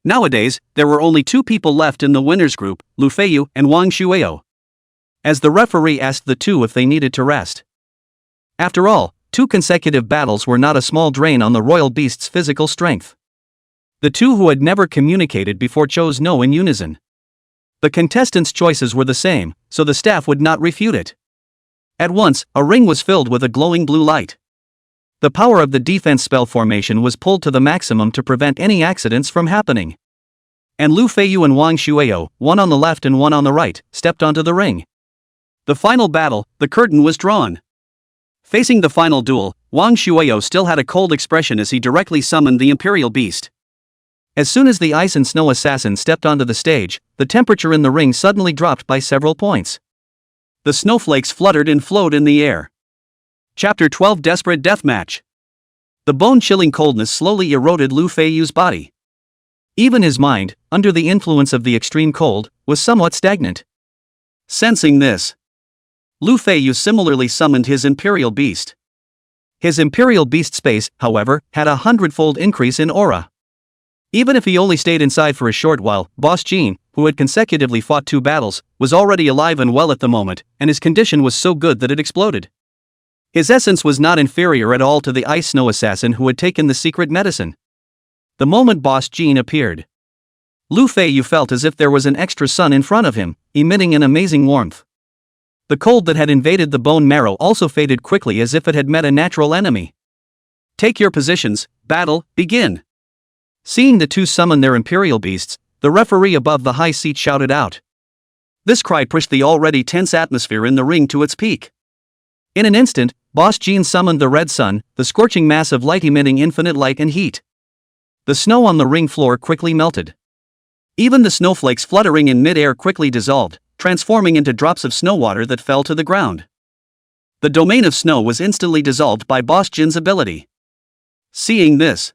Nowadays, there were only 2 people left in the winners group, Lu Feiyu and Wang Shueyo. As the referee asked the 2 if they needed to rest. After all, 2 consecutive battles were not a small drain on the royal beast's physical strength. The 2 who had never communicated before chose no in unison. The contestants' choices were the same, so the staff would not refute it. At once, a ring was filled with a glowing blue light. The power of the defense spell formation was pulled to the maximum to prevent any accidents from happening. And Lu Feiyu and Wang Shueyo, one on the left and one on the right, stepped onto the ring. The final battle, the curtain was drawn. Facing the final duel, Wang Shueyo still had a cold expression as he directly summoned the Imperial Beast. As soon as the ice and snow assassin stepped onto the stage, the temperature in the ring suddenly dropped by several points. The snowflakes fluttered and flowed in the air. Chapter 12 Desperate Deathmatch. The bone-chilling coldness slowly eroded Lu Feiyu's body. Even his mind, under the influence of the extreme cold, was somewhat stagnant. Sensing this, Lu Feiyu similarly summoned his Imperial Beast. His Imperial Beast space, however, had a 100-fold increase in aura. Even if he only stayed inside for a short while, Boss Jean, who had consecutively fought 2 battles, was already alive and well at the moment, and his condition was so good that it exploded. His essence was not inferior at all to the ice snow assassin who had taken the secret medicine. The moment Boss Jean appeared, Lu Feiyu felt as if there was an extra sun in front of him, emitting an amazing warmth. The cold that had invaded the bone marrow also faded quickly as if it had met a natural enemy. Take your positions, battle, begin. Seeing the 2 summon their Imperial Beasts, the referee above the high seat shouted out. This cry pushed the already tense atmosphere in the ring to its peak. In an instant, Boss Jean summoned the red sun, the scorching mass of light emitting infinite light and heat. The snow on the ring floor quickly melted. Even the snowflakes fluttering in mid-air quickly dissolved, transforming into drops of snow water that fell to the ground. The domain of snow was instantly dissolved by Boss Jin's ability. Seeing this,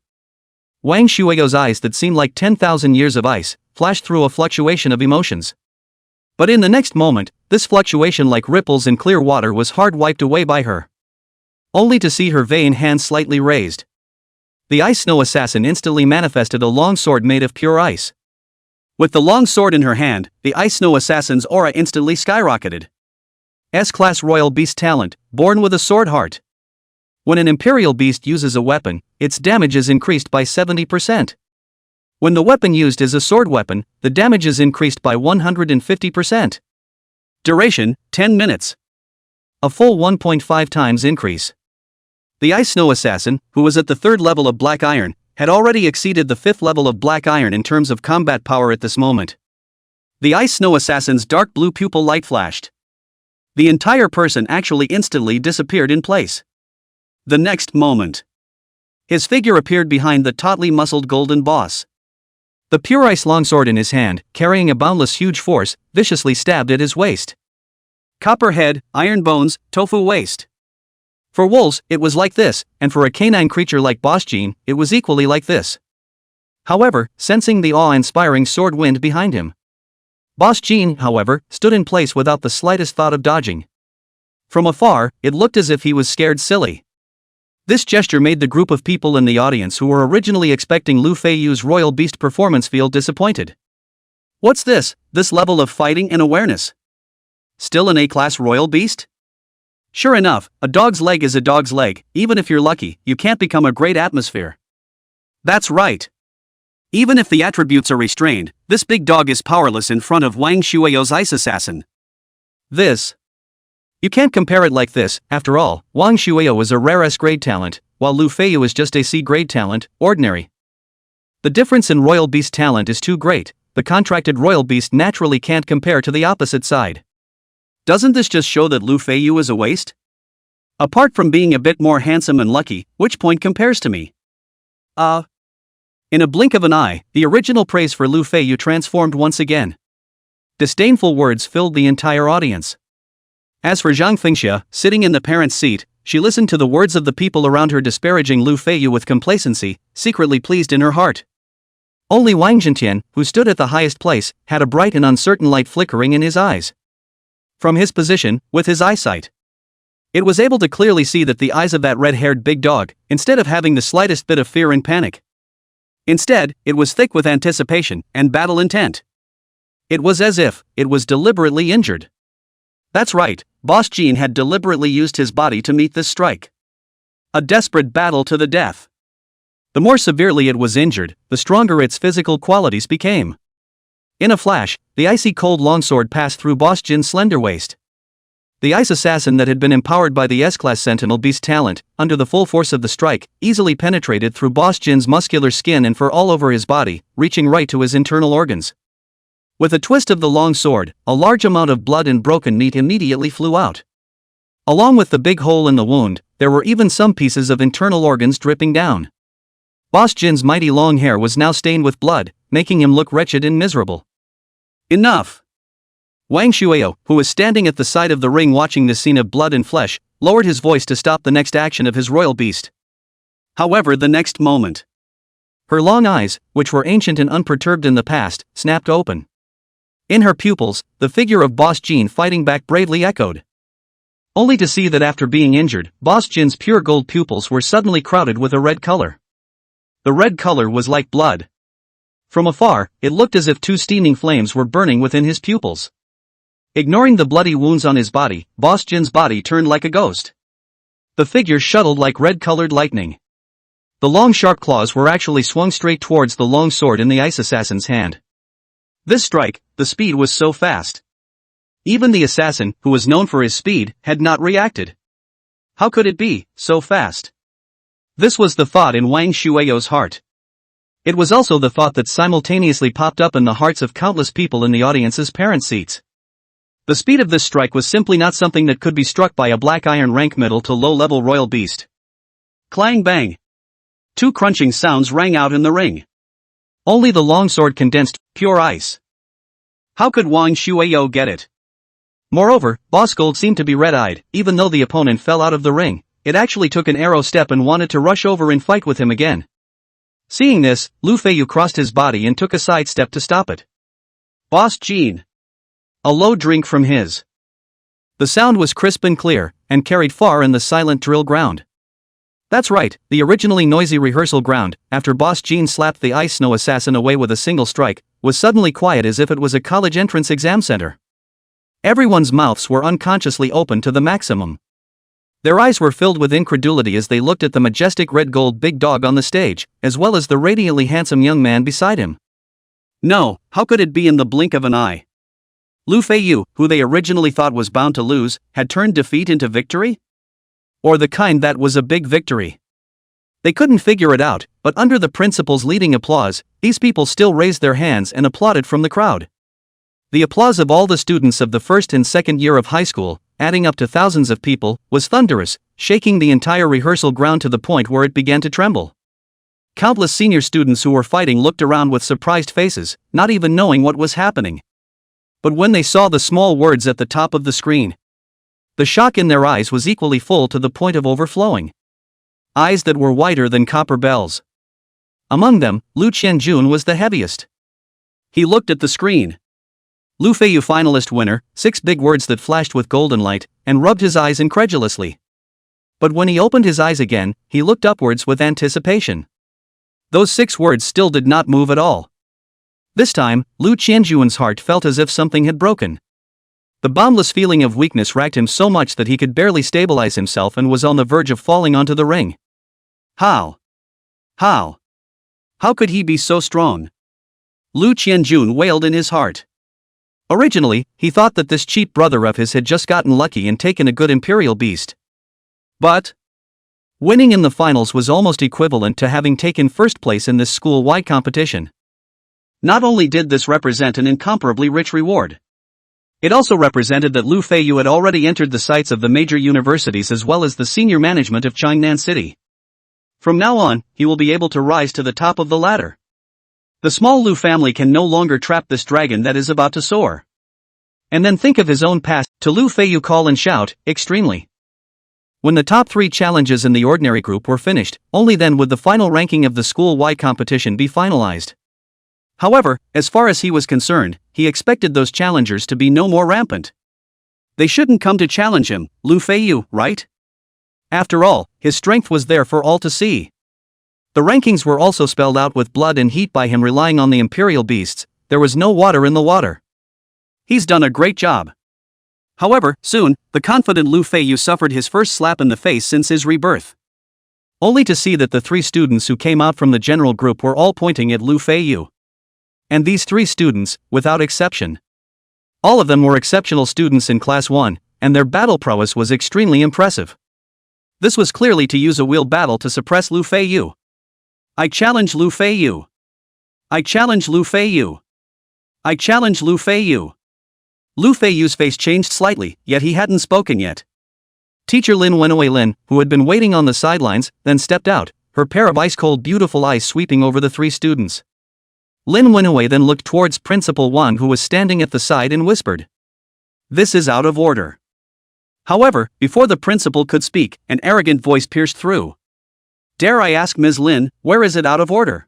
Wang Shuego's eyes that seemed like 10,000 years of ice flashed through a fluctuation of emotions. But in the next moment, this fluctuation like ripples in clear water was hard wiped away by her. Only to see her vain hands slightly raised. The ice snow assassin instantly manifested a long sword made of pure ice. With the long sword in her hand, the ice snow assassin's aura instantly skyrocketed. S-class royal beast talent, born with a sword heart. When an Imperial Beast uses a weapon, its damage is increased by 70%. When the weapon used is a sword weapon, the damage is increased by 150%. Duration, 10 minutes. A full 1.5 times increase. The Ice Snow Assassin, who was at the 3rd level of Black Iron, had already exceeded the 5th level of Black Iron in terms of combat power at this moment. The Ice Snow Assassin's dark blue pupil light flashed. The entire person actually instantly disappeared in place. The next moment, his figure appeared behind the tautly muscled golden boss. The pure ice longsword in his hand, carrying a boundless huge force, viciously stabbed at his waist. Copper head, iron bones, tofu waist. For wolves, it was like this, and for a canine creature like Boss Jean, it was equally like this. However, sensing the awe-inspiring sword wind behind him, Boss Jean, however, stood in place without the slightest thought of dodging. From afar, it looked as if he was scared silly. This gesture made the group of people in the audience who were originally expecting Lu Feiyu's Royal Beast performance feel disappointed. What's this level of fighting and awareness? Still an A-class Royal Beast? Sure enough, a dog's leg is a dog's leg, even if you're lucky, you can't become a great atmosphere. That's right. Even if the attributes are restrained, this big dog is powerless in front of Wang Shueyo's Ice Assassin. You can't compare it like this. After all, Wang Shueyo was a rare S-grade talent, while Lu Feiyu is just a C-grade talent, ordinary. The difference in Royal Beast talent is too great, the contracted Royal Beast naturally can't compare to the opposite side. Doesn't this just show that Lu Feiyu is a waste? Apart from being a bit more handsome and lucky, which point compares to me? In a blink of an eye, the original praise for Lu Feiyu transformed once again. Disdainful words filled the entire audience. As for Zhang Fengxia, sitting in the parent's seat, she listened to the words of the people around her disparaging Lu Feiyu with complacency, secretly pleased in her heart. Only Wang Zhentian, who stood at the highest place, had a bright and uncertain light flickering in his eyes. From his position, with his eyesight, it was able to clearly see that the eyes of that red-haired big dog, instead of having the slightest bit of fear and panic, instead, it was thick with anticipation and battle intent. It was as if it was deliberately injured. That's right, Boss Jean had deliberately used his body to meet this strike. A desperate battle to the death. The more severely it was injured, the stronger its physical qualities became. In a flash, the icy cold longsword passed through Boss Jin's slender waist. The ice assassin that had been empowered by the S-class Sentinel Beast talent, under the full force of the strike, easily penetrated through Boss Jin's muscular skin and fur all over his body, reaching right to his internal organs. With a twist of the long sword, a large amount of blood and broken meat immediately flew out. Along with the big hole in the wound, there were even some pieces of internal organs dripping down. Boss Jin's mighty long hair was now stained with blood, making him look wretched and miserable. Enough! Wang Shuio, who was standing at the side of the ring watching this scene of blood and flesh, lowered his voice to stop the next action of his royal beast. However, the next moment, her long eyes, which were ancient and unperturbed in the past, snapped open. In her pupils, the figure of Boss Jin fighting back bravely echoed. Only to see that after being injured, Boss Jin's pure gold pupils were suddenly crowded with a red color. The red color was like blood. From afar, it looked as if two steaming flames were burning within his pupils. Ignoring the bloody wounds on his body, Boss Jin's body turned like a ghost. The figure shuttled like red-colored lightning. The long sharp claws were actually swung straight towards the long sword in the ice assassin's hand. This strike, the speed was so fast. Even the assassin, who was known for his speed, had not reacted. How could it be so fast? This was the thought in Wang Shuio's heart. It was also the thought that simultaneously popped up in the hearts of countless people in the audience's parent seats. The speed of this strike was simply not something that could be struck by a black iron rank middle to low-level royal beast. Clang bang! Two crunching sounds rang out in the ring. Only the longsword condensed pure ice. How could Wang Shuio get it? Moreover, Boss Gold seemed to be red-eyed. Even though the opponent fell out of the ring, it actually took an arrow step and wanted to rush over and fight with him again. Seeing this, Feiyu crossed his body and took a side step to stop it. Boss Jin. A low drink from his. The sound was crisp and clear, and carried far in the silent drill ground. That's right, the originally noisy rehearsal ground, after Boss Jin slapped the ice snow assassin away with a single strike, was suddenly quiet as if it was a college entrance exam center. Everyone's mouths were unconsciously open to the maximum. Their eyes were filled with incredulity as they looked at the majestic red-gold big dog on the stage, as well as the radiantly handsome young man beside him. No, how could it be in the blink of an eye? Feiyu, who they originally thought was bound to lose, had turned defeat into victory? Or the kind that was a big victory? They couldn't figure it out, but under the principal's leading applause, these people still raised their hands and applauded from the crowd. The applause of all the students of the first and second year of high school, adding up to thousands of people, was thunderous, shaking the entire rehearsal ground to the point where it began to tremble. Countless senior students who were fighting looked around with surprised faces, not even knowing what was happening. But when they saw the small words at the top of the screen, the shock in their eyes was equally full to the point of overflowing. Eyes that were whiter than copper bells. Among them, Lu Qianjun was the heaviest. He looked at the screen. Feiyu finalist winner, 6 big words that flashed with golden light, and rubbed his eyes incredulously. But when he opened his eyes again, he looked upwards with anticipation. Those 6 words still did not move at all. This time, Lu Qianjun's heart felt as if something had broken. The boundless feeling of weakness racked him so much that he could barely stabilize himself and was on the verge of falling onto the ring. How could he be so strong? Lu Qianjun wailed in his heart. Originally, he thought that this cheap brother of his had just gotten lucky and taken a good imperial beast. But winning in the finals was almost equivalent to having taken first place in this school-wide competition. Not only did this represent an incomparably rich reward, it also represented that Feiyu had already entered the sights of the major universities as well as the senior management of Changnan City. From now on, he will be able to rise to the top of the ladder. The small Lu family can no longer trap this dragon that is about to soar. And then think of his own past, to Feiyu call and shout, extremely. When the top 3 challenges in the ordinary group were finished, only then would the final ranking of the school-wide competition be finalized. However, as far as he was concerned, he expected those challengers to be no more rampant. They shouldn't come to challenge him, Feiyu, right? After all, his strength was there for all to see. The rankings were also spelled out with blood and heat by him relying on the imperial beasts. There was no water in the water. He's done a great job. However, soon, the confident Feiyu suffered his first slap in the face since his rebirth. Only to see that the 3 students who came out from the general group were all pointing at Feiyu. And these 3 students, without exception. All of them were exceptional students in Class 1, and their battle prowess was extremely impressive. This was clearly to use a wheel battle to suppress Feiyu. I challenge Feiyu. I challenge Feiyu. I challenge Feiyu. Feiyu's face changed slightly, yet he hadn't spoken yet. Teacher Lin Wenwei Lin, who had been waiting on the sidelines, then stepped out, her pair of ice-cold beautiful eyes sweeping over the three students. Lin Wenwei then looked towards Principal Wan, who was standing at the side, and whispered, "This is out of order." However, before the principal could speak, an arrogant voice pierced through. "Dare I ask, Ms. Lin, where is it out of order?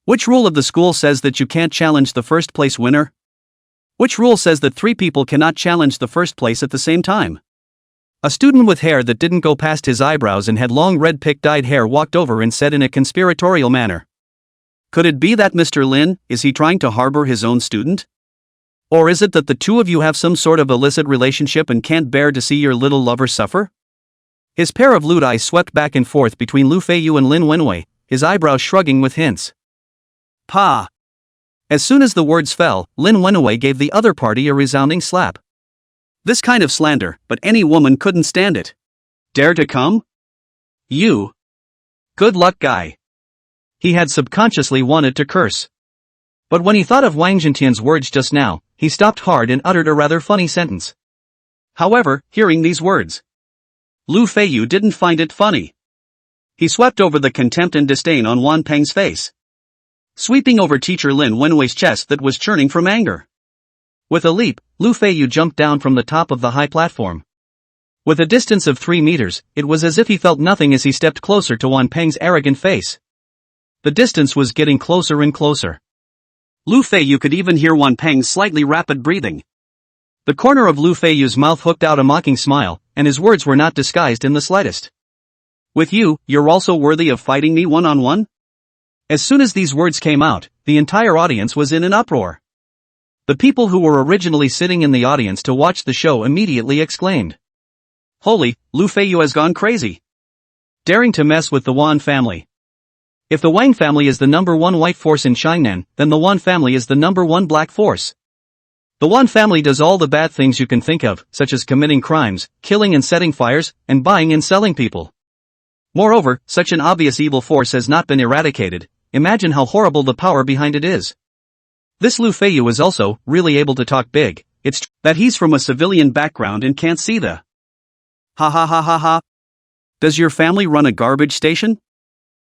Which rule of the school says that you can't challenge the first place winner? Which rule says that 3 people cannot challenge the first place at the same time?" A student with hair that didn't go past his eyebrows and had long red pick-dyed hair walked over and said in a conspiratorial manner, "Could it be that Mr. Lin, is he trying to harbor his own student? Or is it that the two of you have some sort of illicit relationship and can't bear to see your little lover suffer?" His pair of lewd eyes swept back and forth between Lu Feiyu and Lin Wenwei, his eyebrows shrugging with hints. "Pa!" As soon as the words fell, Lin Wenwei gave the other party a resounding slap. "This kind of slander, but any woman couldn't stand it. Dare to come? You? Good luck, guy." He had subconsciously wanted to curse. But when he thought of Wang Jintian's words just now, he stopped hard and uttered a rather funny sentence. However, hearing these words, Lu Feiyu didn't find it funny. He swept over the contempt and disdain on Wan Peng's face, sweeping over teacher Lin Wenwei's chest that was churning from anger. With a leap, Lu Feiyu jumped down from the top of the high platform. With a distance of 3 meters, it was as if he felt nothing as he stepped closer to Wan Peng's arrogant face. The distance was getting closer and closer. Lu Feiyu could even hear Wan Peng's slightly rapid breathing. The corner of Lu Feiyu's mouth hooked out a mocking smile, and his words were not disguised in the slightest. "With you, you're also worthy of fighting me one-on-one?" As soon as these words came out, the entire audience was in an uproar. The people who were originally sitting in the audience to watch the show immediately exclaimed, "Holy, Lu Feiyu has gone crazy. Daring to mess with the Wan family. If the Wang family is the #1 white force in Changnan, then the Wan family is the #1 black force. The Wan family does all the bad things you can think of, such as committing crimes, killing and setting fires, and buying and selling people. Moreover, such an obvious evil force has not been eradicated. Imagine how horrible the power behind it is. This Lu Feiyu is also really able to talk big. It's that he's from a civilian background and can't see the. Ha ha ha ha ha. Does your family run a garbage station?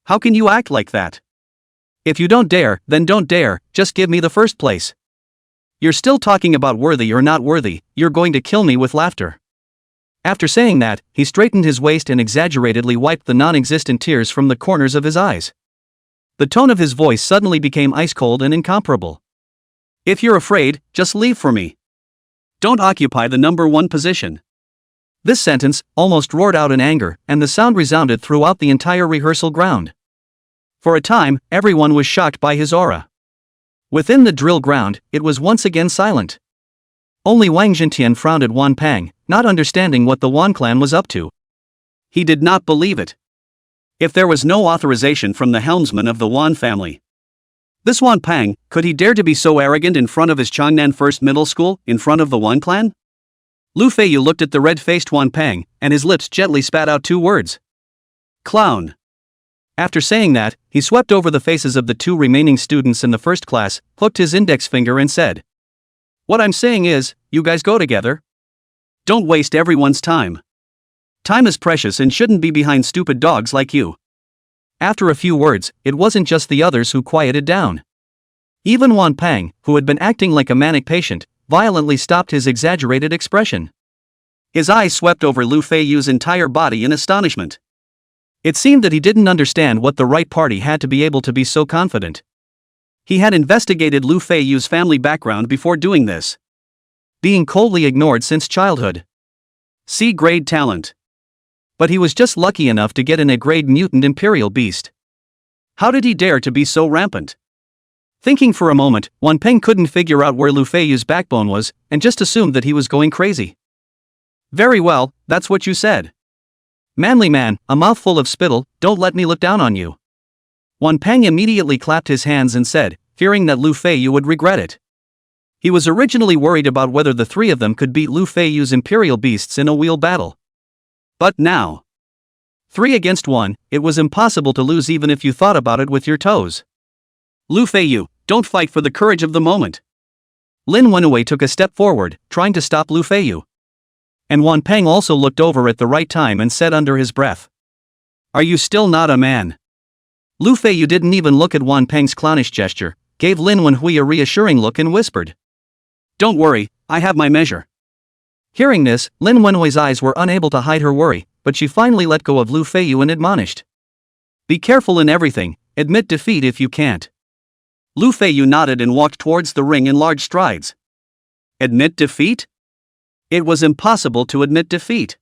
How can you act like that? If you don't dare, then don't dare, just give me the first place. You're still talking about worthy or not worthy, you're going to kill me with laughter." After saying that, he straightened his waist and exaggeratedly wiped the non-existent tears from the corners of his eyes. The tone of his voice suddenly became ice-cold and incomparable. "If you're afraid, just leave for me. Don't occupy the #1 position." This sentence almost roared out in anger, and the sound resounded throughout the entire rehearsal ground. For a time, everyone was shocked by his aura. Within the drill ground, it was once again silent. Only Wang Jintian frowned at Wan Peng, not understanding what the Wan clan was up to. He did not believe it. If there was no authorization from the helmsman of the Wan family, this Wan Peng, could he dare to be so arrogant in front of his Changnan First Middle School, in front of the Wan clan? Lu Feiyu looked at the red-faced Wan Peng, and his lips gently spat out 2 words. "Clown." After saying that, he swept over the faces of the 2 remaining students in the first class, hooked his index finger and said, "What I'm saying is, you guys go together. Don't waste everyone's time. Time is precious and shouldn't be behind stupid dogs like you." After a few words, it wasn't just the others who quieted down. Even Wan Peng, who had been acting like a manic patient, violently stopped his exaggerated expression. His eyes swept over Lu Feiyu's entire body in astonishment. It seemed that he didn't understand what the right party had to be able to be so confident. He had investigated Lu Feiyu's family background before doing this. Being coldly ignored since childhood. C-grade talent. But he was just lucky enough to get an A-grade mutant imperial beast. How did he dare to be so rampant? Thinking for a moment, Wan Peng couldn't figure out where Lu Feiyu's backbone was, and just assumed that he was going crazy. "Very well, that's what you said. Manly man, a mouthful of spittle, don't let me look down on you." Wan Peng immediately clapped his hands and said, fearing that Lu Feiyu would regret it. He was originally worried about whether the 3 of them could beat Lu Feiyu's imperial beasts in a wheel battle. But now, 3 against 1, it was impossible to lose even if you thought about it with your toes. "Lu Feiyu, don't fight for the courage of the moment." Lin Wenwei took a step forward, trying to stop Lu Feiyu. And Wan Peng also looked over at the right time and said under his breath, "Are you still not a man?" Lu Feiyu didn't even look at Wanpeng's clownish gesture, gave Lin Wenhui a reassuring look and whispered. Don't worry, I have my measure. Hearing this, Lin Wenhui's eyes were unable to hide her worry, but she finally let go of Lu Feiyu and admonished. Be careful in everything, admit defeat if you can't. Lu Feiyu nodded and walked towards the ring in large strides. Admit defeat? It was impossible to admit defeat.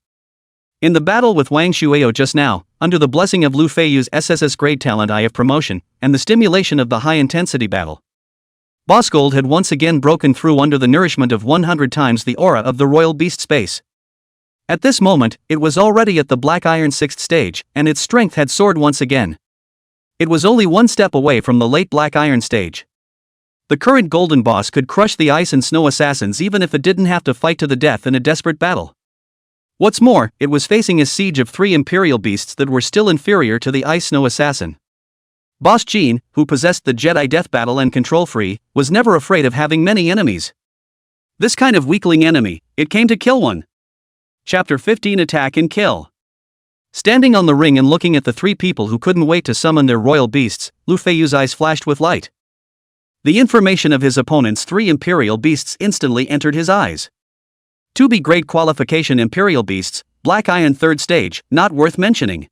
In the battle with Wang Shueo just now, under the blessing of Lu Feiyu's SSS-Grade talent eye of promotion, and the stimulation of the high-intensity battle, Boss Gold had once again broken through under the nourishment of 100 times the aura of the Royal Beast space. At this moment, it was already at the Black Iron 6th stage, and its strength had soared once again. It was only one step away from the late Black Iron stage. The current Golden Boss could crush the Ice and Snow Assassins even if it didn't have to fight to the death in a desperate battle. What's more, it was facing a siege of 3 Imperial Beasts that were still inferior to the Ice Snow Assassin. Boss Jean, who possessed the Jedi Death Battle and Control Free, was never afraid of having many enemies. This kind of weakling enemy, it came to kill one. Chapter 15 Attack and Kill. Standing on the ring and looking at the 3 people who couldn't wait to summon their royal beasts, Lu Feiyu's eyes flashed with light. The information of his opponent's 3 Imperial Beasts instantly entered his eyes. 2B Grade Qualification Imperial Beasts, Black Iron 3rd Stage, not worth mentioning.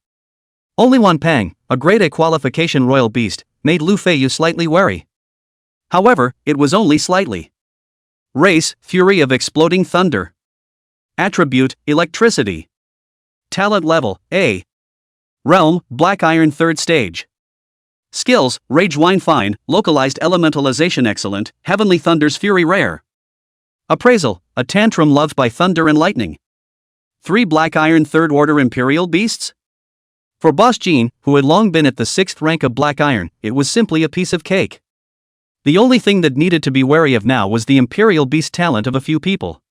Only Wanpeng, a Grade A Qualification Royal Beast, made Lu Feiyu slightly wary. However, it was only slightly. Race, Fury of Exploding Thunder. Attribute, Electricity. Talent level, A. Realm, Black Iron 3rd Stage. Skills, Rage Wine Fine, Localized Elementalization Excellent, Heavenly Thunder's Fury Rare. Appraisal, a tantrum loved by thunder and lightning. 3 Black Iron 3rd Order Imperial Beasts? For Boss Jean, who had long been at the 6th rank of Black Iron, it was simply a piece of cake. The only thing that needed to be wary of now was the Imperial Beast talent of a few people.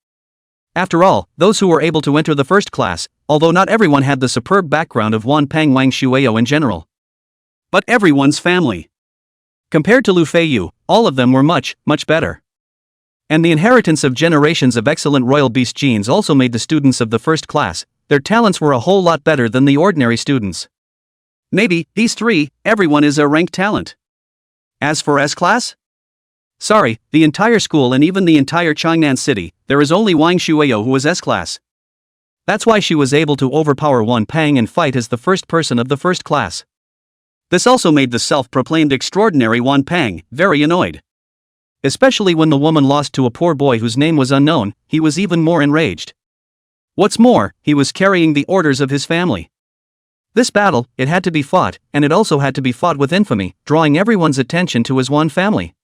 After all, those who were able to enter the first class, although not everyone had the superb background of Wanpeng Wang Shueo in general. But everyone's family. Compared to Lu Feiyu, all of them were much, much better. And the inheritance of generations of excellent royal beast genes also made the students of the first class, their talents were a whole lot better than the ordinary students. Maybe, these 3, everyone is a ranked talent. As for S-class? Sorry, the entire school and even the entire Changnan city, there is only Wang Shueo who is S-class. That's why she was able to overpower Wanpeng and fight as the first person of the first class. This also made the self-proclaimed extraordinary Wanpeng very annoyed. Especially when the woman lost to a poor boy whose name was unknown, he was even more enraged. What's more, he was carrying the orders of his family. This battle, it had to be fought, and it also had to be fought with infamy, drawing everyone's attention to his Wan family.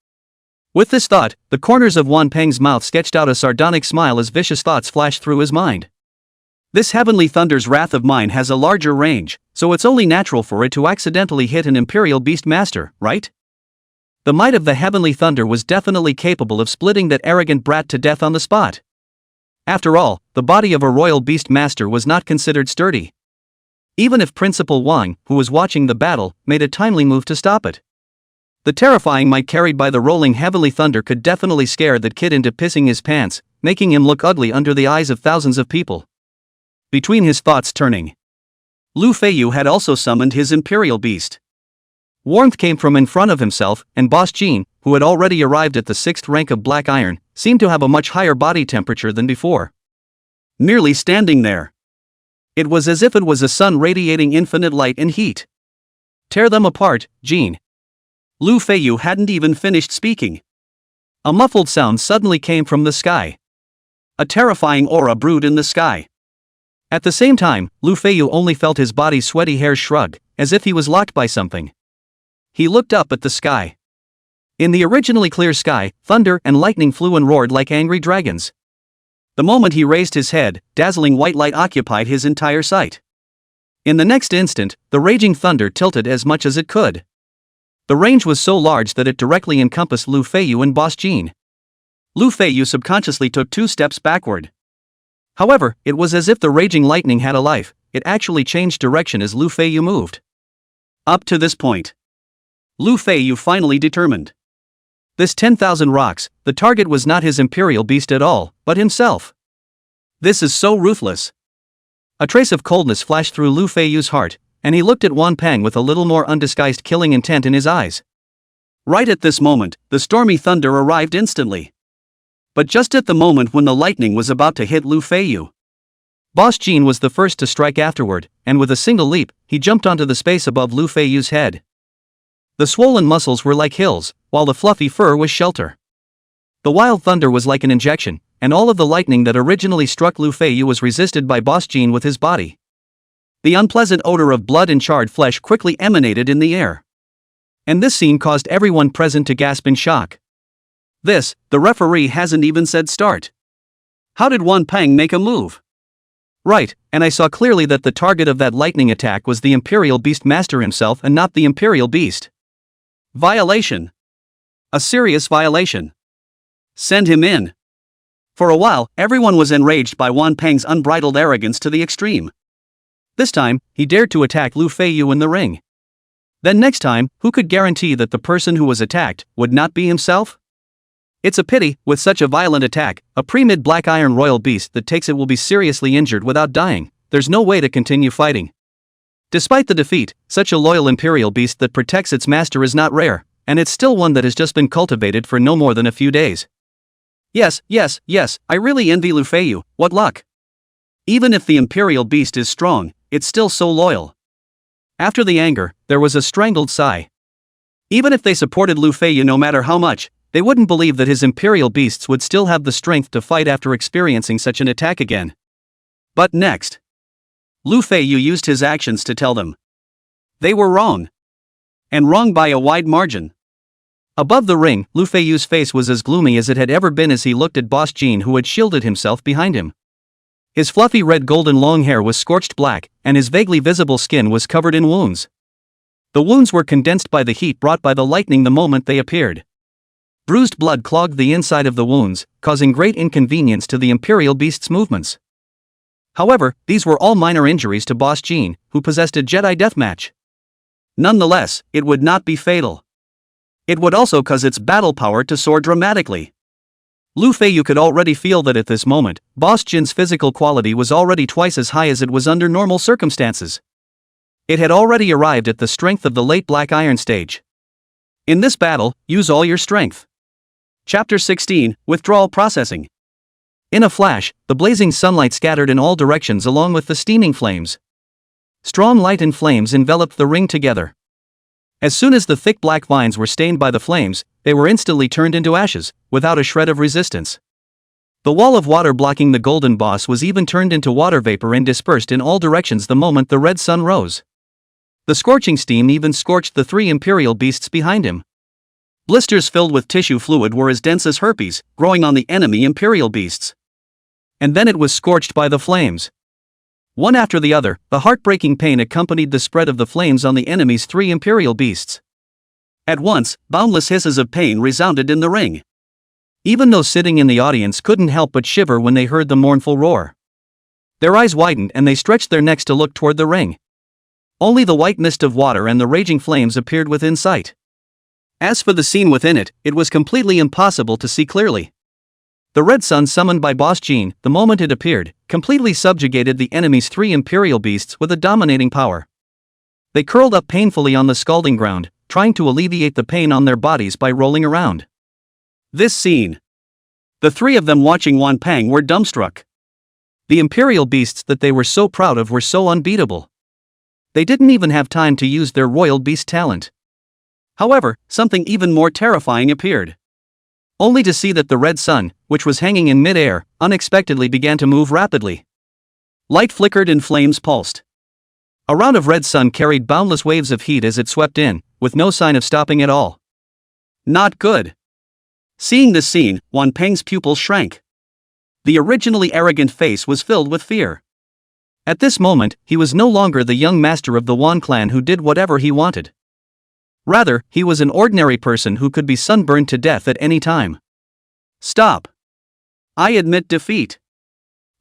With this thought, the corners of Wanpeng's mouth sketched out a sardonic smile as vicious thoughts flashed through his mind. This Heavenly Thunder's wrath of mine has a larger range, so it's only natural for it to accidentally hit an Imperial Beast Master, right? The might of the Heavenly Thunder was definitely capable of splitting that arrogant brat to death on the spot. After all, the body of a Royal Beast Master was not considered sturdy. Even if Principal Wang, who was watching the battle, made a timely move to stop it. The terrifying might carried by the rolling Heavenly Thunder could definitely scare that kid into pissing his pants, making him look ugly under the eyes of thousands of people. Between his thoughts turning, Lu Feiyu had also summoned his Imperial Beast. Warmth came from in front of himself, and Boss Jean, who had already arrived at the 6th rank of Black Iron, seemed to have a much higher body temperature than before. Merely standing there, it was as if it was a sun radiating infinite light and heat. Tear them apart, Jean. Lu Feiyu hadn't even finished speaking. A muffled sound suddenly came from the sky. A terrifying aura brewed in the sky. At the same time, Lu Feiyu only felt his body's sweaty hairs shrug, as if he was locked by something. He looked up at the sky. In the originally clear sky, thunder and lightning flew and roared like angry dragons. The moment he raised his head, dazzling white light occupied his entire sight. In the next instant, the raging thunder tilted as much as it could. The range was so large that it directly encompassed Lu Feiyu and Boss Jean. Lu Feiyu subconsciously took 2 steps backward. However, it was as if the raging lightning had a life, it actually changed direction as Lu Feiyu moved. Up to this point, Lu Feiyu finally determined. This 10,000 rocks, the target was not his Imperial Beast at all, but himself. This is so ruthless. A trace of coldness flashed through Lu Feiyu's heart, and he looked at Wanpeng with a little more undisguised killing intent in his eyes. Right at this moment, the stormy thunder arrived instantly. But just at the moment when the lightning was about to hit Lu Feiyu, Boss Jean was the first to strike afterward, and with a single leap, he jumped onto the space above Lu Feiyu's head. The swollen muscles were like hills, while the fluffy fur was shelter. The wild thunder was like an injection, and all of the lightning that originally struck Lu Feiyu was resisted by Boss Jean with his body. The unpleasant odor of blood and charred flesh quickly emanated in the air. And this scene caused everyone present to gasp in shock. The referee hasn't even said start. How did Wanpeng make a move? Right, and I saw clearly that the target of that lightning attack was the Imperial Beast Master himself and not the Imperial Beast. Violation. A serious violation. Send him in. For a while, everyone was enraged by Wanpeng's unbridled arrogance to the extreme. This time, he dared to attack Lu Feiyu in the ring. Then next time, who could guarantee that the person who was attacked would not be himself? It's a pity, with such a violent attack, a pre-mid black iron royal beast that takes it will be seriously injured without dying. There's no way to continue fighting. Despite the defeat, such a loyal imperial beast that protects its master is not rare, and it's still one that has just been cultivated for no more than a few days. Yes, I really envy Lu Feiyu, what luck. Even if the imperial beast is strong, it's still so loyal. After the anger, there was a strangled sigh. Even if they supported Lu Feiyu no matter how much, they wouldn't believe that his imperial beasts would still have the strength to fight after experiencing such an attack again. But next, Lu Feiyu used his actions to tell them they were wrong. And wrong by a wide margin. Above the ring, Lu Feiyu's face was as gloomy as it had ever been as he looked at Boss Jean, who had shielded himself behind him. His fluffy red golden long hair was scorched black, and his vaguely visible skin was covered in wounds. The wounds were condensed by the heat brought by the lightning the moment they appeared. Bruised blood clogged the inside of the wounds, causing great inconvenience to the imperial beast's movements. However, these were all minor injuries to Boss Jean, who possessed a Jedi deathmatch. Nonetheless, it would not be fatal. It would also cause its battle power to soar dramatically. Lu Feiyu could already feel that at this moment, Boss Jean's physical quality was already twice as high as it was under normal circumstances. It had already arrived at the strength of the late Black Iron stage. In this battle, use all your strength. Chapter 16, Withdrawal Processing. In a flash, the blazing sunlight scattered in all directions along with the steaming flames. Strong light and flames enveloped the ring together. As soon as the thick black vines were stained by the flames, they were instantly turned into ashes, without a shred of resistance. The wall of water blocking the golden boss was even turned into water vapor and dispersed in all directions the moment the red sun rose. The scorching steam even scorched the three imperial beasts behind him. Blisters filled with tissue fluid were as dense as herpes, growing on the enemy imperial beasts. And then it was scorched by the flames. One after the other, the heartbreaking pain accompanied the spread of the flames on the enemy's three imperial beasts. At once, boundless hisses of pain resounded in the ring. Even those sitting in the audience couldn't help but shiver when they heard the mournful roar. Their eyes widened and they stretched their necks to look toward the ring. Only the white mist of water and the raging flames appeared within sight. As for the scene within it, it was completely impossible to see clearly. The red sun summoned by Boss Jean, the moment it appeared, completely subjugated the enemy's three imperial beasts with a dominating power. They curled up painfully on the scalding ground, trying to alleviate the pain on their bodies by rolling around. This scene. The three of them watching Wanpeng were dumbstruck. The imperial beasts that they were so proud of were so unbeatable. They didn't even have time to use their royal beast talent. However, something even more terrifying appeared. Only to see that the red sun, which was hanging in mid-air, unexpectedly began to move rapidly. Light flickered and flames pulsed. A round of red sun carried boundless waves of heat as it swept in, with no sign of stopping at all. Not good. Seeing this scene, Wanpeng's pupils shrank. The originally arrogant face was filled with fear. At this moment, he was no longer the young master of the Wan clan who did whatever he wanted. Rather, he was an ordinary person who could be sunburned to death at any time. Stop. I admit defeat.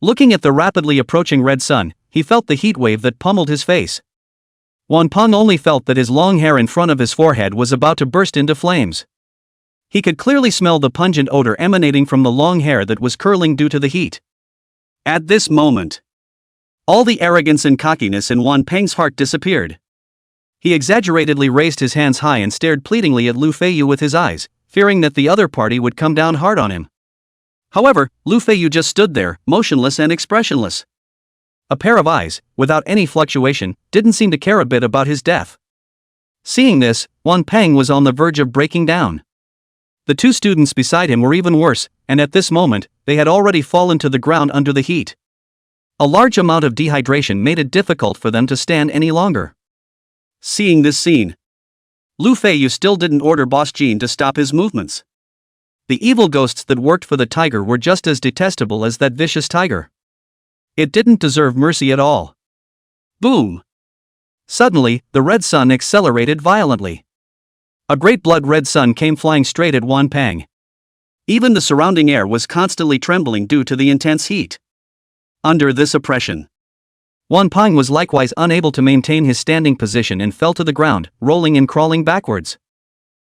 Looking at the rapidly approaching red sun, he felt the heat wave that pummeled his face. Wanpeng only felt that his long hair in front of his forehead was about to burst into flames. He could clearly smell the pungent odor emanating from the long hair that was curling due to the heat. At this moment, All the arrogance and cockiness in Wan Peng's heart disappeared. He exaggeratedly raised his hands high and stared pleadingly at Lu Feiyu with his eyes, fearing that the other party would come down hard on him. However, Lu Feiyu just stood there, motionless and expressionless. A pair of eyes, without any fluctuation, didn't seem to care a bit about his death. Seeing this, Wan Peng was on the verge of breaking down. The two students beside him were even worse, and at this moment, they had already fallen to the ground under the heat. A large amount of dehydration made it difficult for them to stand any longer. Seeing this scene, Lu Feiyu still didn't order Boss Jean to stop his movements. The evil ghosts that worked for the tiger were just as detestable as that vicious tiger. It didn't deserve mercy at all. Boom! Suddenly, the red sun accelerated violently. A great blood-red sun came flying straight at Wan Peng. Even the surrounding air was constantly trembling due to the intense heat. Under this oppression, Wan Peng was likewise unable to maintain his standing position and fell to the ground, rolling and crawling backwards.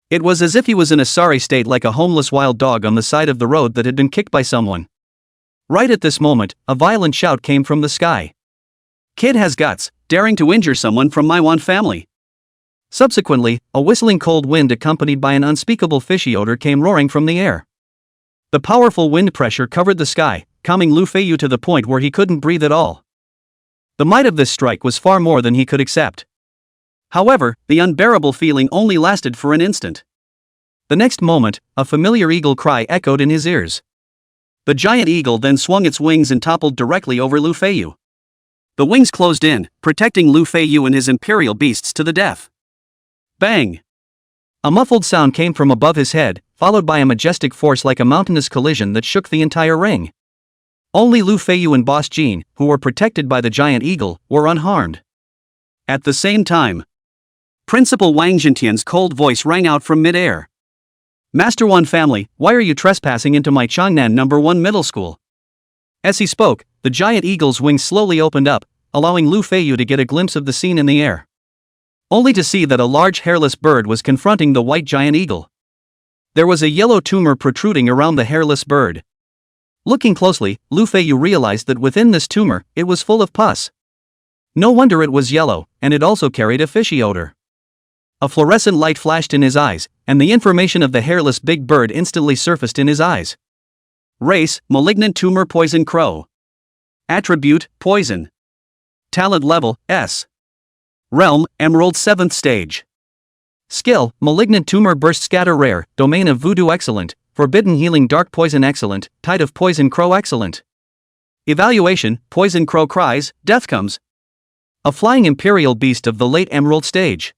It was as if he was in a sorry state, like a homeless wild dog on the side of the road that had been kicked by someone. Right at this moment, a violent shout came from the sky. "Kid has guts, daring to injure someone from my Wan family." Subsequently, a whistling cold wind accompanied by an unspeakable fishy odor came roaring from the air. The powerful wind pressure covered the sky, calming Lu Feiyu to the point where he couldn't breathe at all. The might of this strike was far more than he could accept. However, the unbearable feeling only lasted for an instant. The next moment, a familiar eagle cry echoed in his ears. The giant eagle then swung its wings and toppled directly over Lu Feiyu. The wings closed in, protecting Lu Feiyu and his imperial beasts to the death. Bang! A muffled sound came from above his head, followed by a majestic force like a mountainous collision that shook the entire ring. Only Lu Feiyu and Boss Jean, who were protected by the giant eagle, were unharmed. At the same time, Principal Wang Jintian's cold voice rang out from mid-air. "Master Wan family, why are you trespassing into my Changnan No. 1 middle school?" As he spoke, the giant eagle's wings slowly opened up, allowing Lu Feiyu to get a glimpse of the scene in the air. Only to see that a large hairless bird was confronting the white giant eagle. There was a yellow tumor protruding around the hairless bird. Looking closely, Lu Feiyu realized that within this tumor, it was full of pus. No wonder it was yellow, and it also carried a fishy odor. A fluorescent light flashed in his eyes, and the information of the hairless big bird instantly surfaced in his eyes. Race, malignant tumor poison crow. Attribute, poison. Talent level, S. Realm, Emerald 7th stage. Skill, malignant tumor burst scatter rare, domain of voodoo excellent, forbidden healing dark poison excellent, tide of poison crow excellent. Evaluation, poison crow cries, death comes. A flying imperial beast of the late Emerald stage.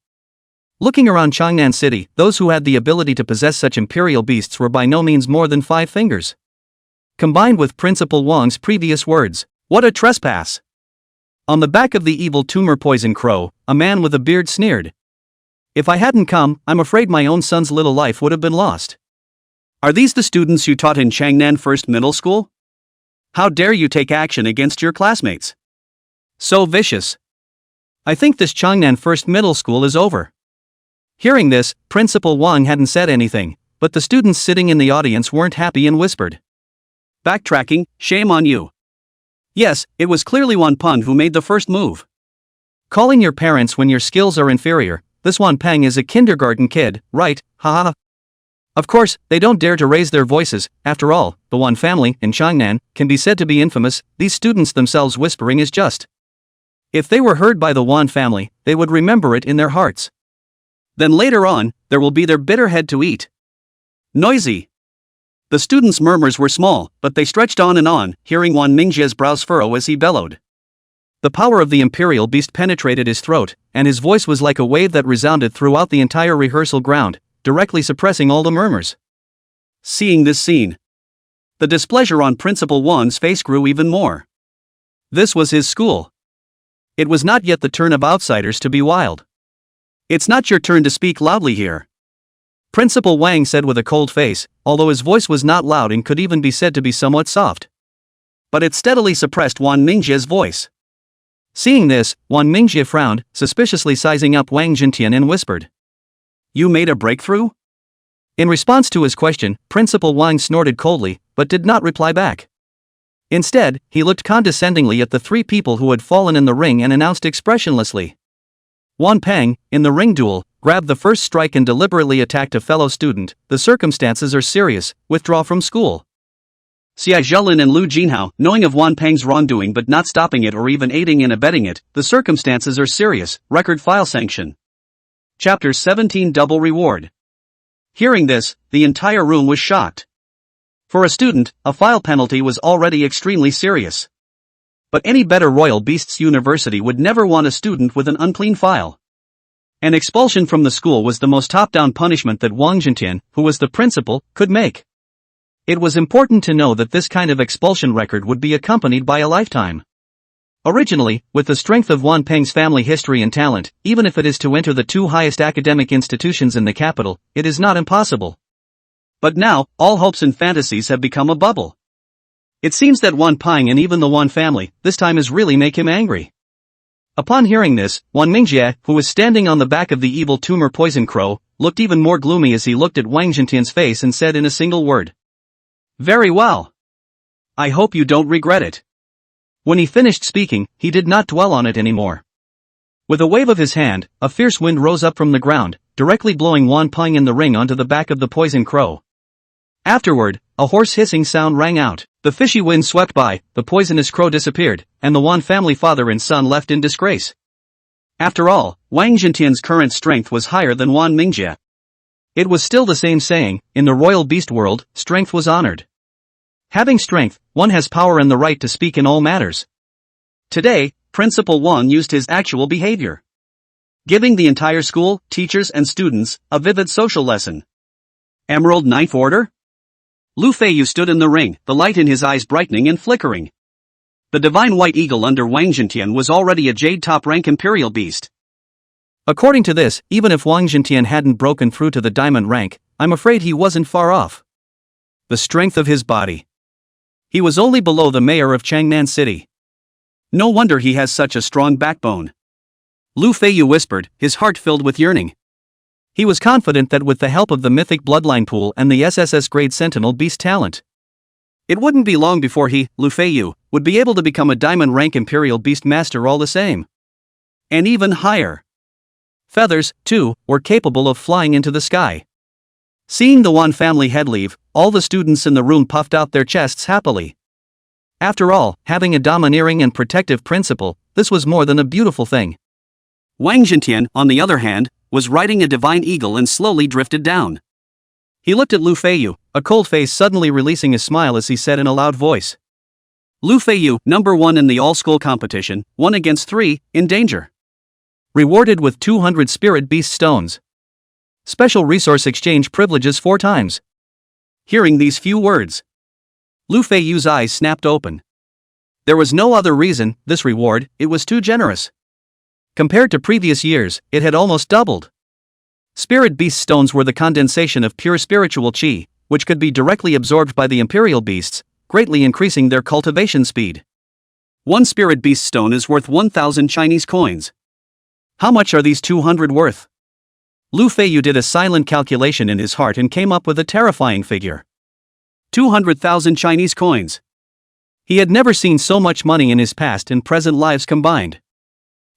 Looking around Changnan City, those who had the ability to possess such imperial beasts were by no means more than 5 fingers. Combined with Principal Wang's previous words, "What a trespass!" On the back of the evil tumor poison crow, a man with a beard sneered. "If I hadn't come, I'm afraid my own son's little life would have been lost." "Are these the students you taught in Changnan First Middle School? How dare you take action against your classmates? So vicious. I think this Changnan First Middle School is over." Hearing this, Principal Wang hadn't said anything, but the students sitting in the audience weren't happy and whispered. "Backtracking, shame on you." Yes, it was clearly Wan Peng who made the first move. Calling your parents when your skills are inferior, this Wan Peng is a kindergarten kid, right, haha. Of course, they don't dare to raise their voices. After all, the Wan family, in Changnan, can be said to be infamous. These students themselves whispering is just. If they were heard by the Wan family, they would remember it in their hearts. Then later on, there will be their bitter head to eat. Noisy. The students' murmurs were small, but they stretched on and on, hearing Wan Mingjia's brows furrow as he bellowed. The power of the imperial beast penetrated his throat, and his voice was like a wave that resounded throughout the entire rehearsal ground, directly suppressing all the murmurs. Seeing this scene, the displeasure on Principal Wang's face grew even more. This was his school. It was not yet the turn of outsiders to be wild. "It's not your turn to speak loudly here," Principal Wang said with a cold face, although his voice was not loud and could even be said to be somewhat soft. But it steadily suppressed Wan Mingjia's voice. Seeing this, Wan Mingjie frowned, suspiciously sizing up Wang Jintian and whispered, "You made a breakthrough?" In response to his question, Principal Wang snorted coldly, but did not reply back. Instead, he looked condescendingly at the three people who had fallen in the ring and announced expressionlessly. Wan Peng, in the ring duel, grabbed the first strike and deliberately attacked a fellow student. The circumstances are serious, withdraw from school. Xia Zhelin and Lu Jinhao, knowing of Wan Peng's wrongdoing but not stopping it or even aiding and abetting it, the circumstances are serious, record file sanction. Chapter 17 Double Reward. Hearing this, the entire room was shocked. For a student, a file penalty was already extremely serious. But any better Royal Beasts University would never want a student with an unclean file. An expulsion from the school was the most top-down punishment that Wang Zhentian, who was the principal, could make. It was important to know that this kind of expulsion record would be accompanied by a lifetime. Originally, with the strength of Wan Peng's family history and talent, even if it is to enter the two highest academic institutions in the capital, it is not impossible. But now, all hopes and fantasies have become a bubble. It seems that Wan Peng and even the Wan family, this time is really make him angry. Upon hearing this, Wan Mingjie, who was standing on the back of the evil tumor poison crow, looked even more gloomy as he looked at Wang Zhentian's face and said in a single word. Very well. I hope you don't regret it. When he finished speaking, he did not dwell on it anymore. With a wave of his hand, a fierce wind rose up from the ground, directly blowing Wan Peng in the ring onto the back of the poison crow. Afterward, a hoarse hissing sound rang out, the fishy wind swept by, the poisonous crow disappeared, and the Wan family father and son left in disgrace. After all, Wang Zhentian's current strength was higher than Wan Mingjie. It was still the same saying, in the royal beast world, strength was honored. Having strength, one has power and the right to speak in all matters. Today, Principal Wang used his actual behavior, giving the entire school, teachers and students, a vivid social lesson. Emerald Ninth Order? Lu Feiyu stood in the ring, the light in his eyes brightening and flickering. The divine white eagle under Wang Zhentian was already a Jade top-rank imperial beast. According to this, even if Wang Zhentian hadn't broken through to the diamond rank, I'm afraid he wasn't far off. The strength of his body. He was only below the mayor of Changnan City. No wonder he has such a strong backbone. Lu Feiyu whispered, his heart filled with yearning. He was confident that with the help of the mythic bloodline pool and the SSS-Grade Sentinel beast talent, it wouldn't be long before he, Lu Feiyu, would be able to become a diamond rank imperial beast master all the same. And even higher. Feathers, too, were capable of flying into the sky. Seeing the Wan family head leave, all the students in the room puffed out their chests happily. After all, having a domineering and protective principal, this was more than a beautiful thing. Wang Zhentian, on the other hand, was riding a divine eagle and slowly drifted down. He looked at Lu Feiyu, a cold face suddenly releasing a smile as he said in a loud voice. Lu Feiyu, number 1 in the all-school competition, 1 against 3, in danger. Rewarded with 200 spirit beast stones. Special resource exchange privileges 4 times. Hearing these few words, Lu Feiyu's eyes snapped open. There was no other reason, this reward, it was too generous. Compared to previous years, it had almost doubled. Spirit beast stones were the condensation of pure spiritual qi, which could be directly absorbed by the imperial beasts, greatly increasing their cultivation speed. 1 spirit beast stone is worth 1,000 Chinese coins. How much are these 200 worth? Lu Feiyu did a silent calculation in his heart and came up with a terrifying figure. 200,000 Chinese coins. He had never seen so much money in his past and present lives combined.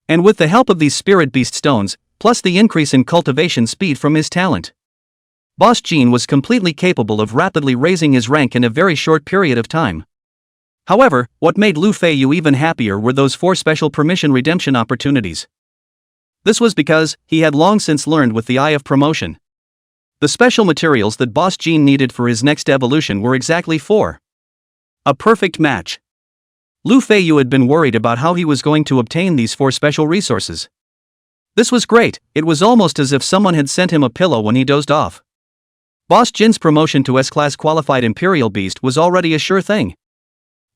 And with the help of these spirit beast stones, plus the increase in cultivation speed from his talent, Boss Jean was completely capable of rapidly raising his rank in a very short period of time. However, what made Lu Feiyu even happier were those 4 special permission redemption opportunities. This was because he had long since learned with the eye of promotion. The special materials that Boss Jean needed for his next evolution were exactly 4. A perfect match. Lu Feiyu had been worried about how he was going to obtain these 4 special resources. This was great, it was almost as if someone had sent him a pillow when he dozed off. Boss Jin's promotion to S-Class qualified Imperial Beast was already a sure thing.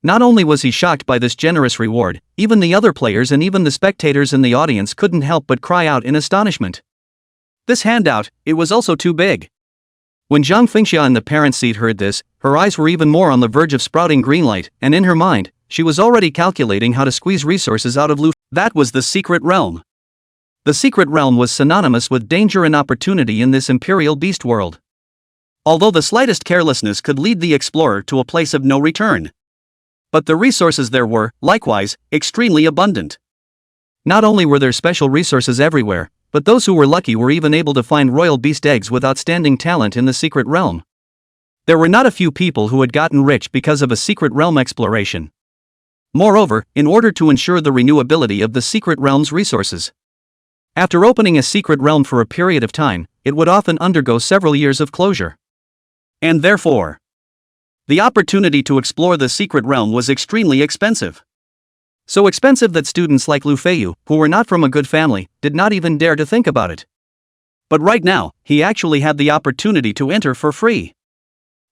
Not only was he shocked by this generous reward, even the other players and even the spectators in the audience couldn't help but cry out in astonishment. This handout, it was also too big. When Zhang Fengxia in the parent seat heard this, her eyes were even more on the verge of sprouting green light, and in her mind, she was already calculating how to squeeze resources out of Lu. That was the secret realm. The secret realm was synonymous with danger and opportunity in this imperial beast world. Although the slightest carelessness could lead the explorer to a place of no return. But the resources there were, likewise, extremely abundant. Not only were there special resources everywhere, but those who were lucky were even able to find royal beast eggs with outstanding talent in the secret realm. There were not a few people who had gotten rich because of a secret realm exploration. Moreover, in order to ensure the renewability of the secret realm's resources, after opening a secret realm for a period of time, it would often undergo several years of closure. And therefore, the opportunity to explore the secret realm was extremely expensive. So expensive that students like Feiyu, who were not from a good family, did not even dare to think about it. But right now, he actually had the opportunity to enter for free.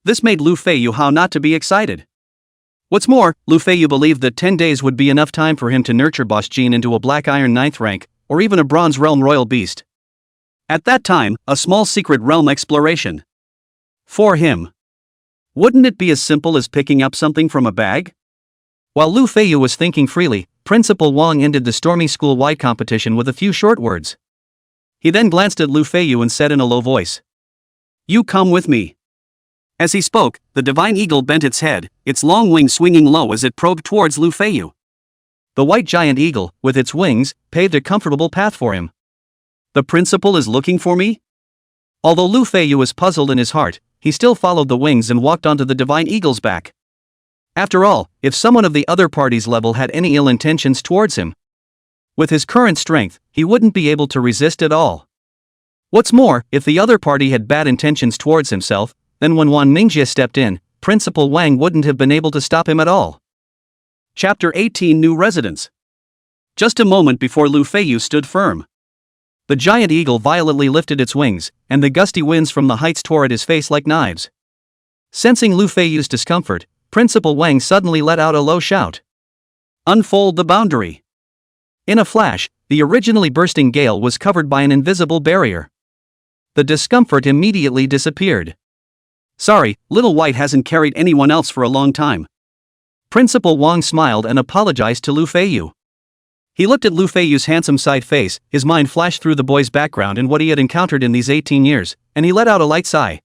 This made Feiyu how not to be excited. What's more, Feiyu believed that 10 days would be enough time for him to nurture Boss Jean into a Black Iron 9th rank, or even a Bronze Realm Royal Beast. At that time, a small secret realm exploration. For him, wouldn't it be as simple as picking up something from a bag? While Feiyu was thinking freely, Principal Wang ended the stormy school-wide competition with a few short words. He then glanced at Feiyu and said in a low voice, "You come with me." As he spoke, the divine eagle bent its head, its long wings swinging low as it probed towards Feiyu. The white giant eagle, with its wings, paved a comfortable path for him. The principal is looking for me? Although Feiyu was puzzled in his heart, he still followed the wings and walked onto the divine eagle's back. After all, if someone of the other party's level had any ill intentions towards him, with his current strength, he wouldn't be able to resist at all. What's more, if the other party had bad intentions towards himself, then when Wanjia stepped in, Principal Wang wouldn't have been able to stop him at all. Chapter 18 New Residents. Just a moment before Feiyu stood firm, the giant eagle violently lifted its wings, and the gusty winds from the heights tore at his face like knives. Sensing Feiyu's discomfort, Principal Wang suddenly let out a low shout. Unfold the boundary. In a flash, the originally bursting gale was covered by an invisible barrier. The discomfort immediately disappeared. Sorry, Little White hasn't carried anyone else for a long time. Principal Wang smiled and apologized to Feiyu. He looked at Feiyu's handsome side face, his mind flashed through the boy's background and what he had encountered in these 18 years, and he let out a light sigh.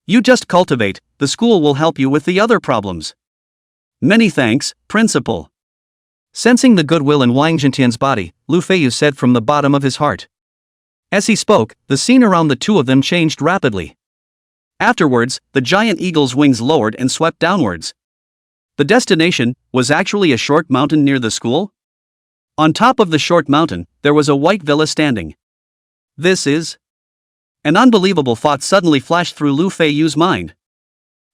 You just cultivate, the school will help you with the other problems. Many thanks, Principal. Sensing the goodwill in Wang Jintian's body, Feiyu said from the bottom of his heart. As he spoke, the scene around the two of them changed rapidly. Afterwards, the giant eagle's wings lowered and swept downwards. The destination was actually a short mountain near the school. On top of the short mountain, there was a white villa standing. This is... An unbelievable thought suddenly flashed through Feiyu's mind.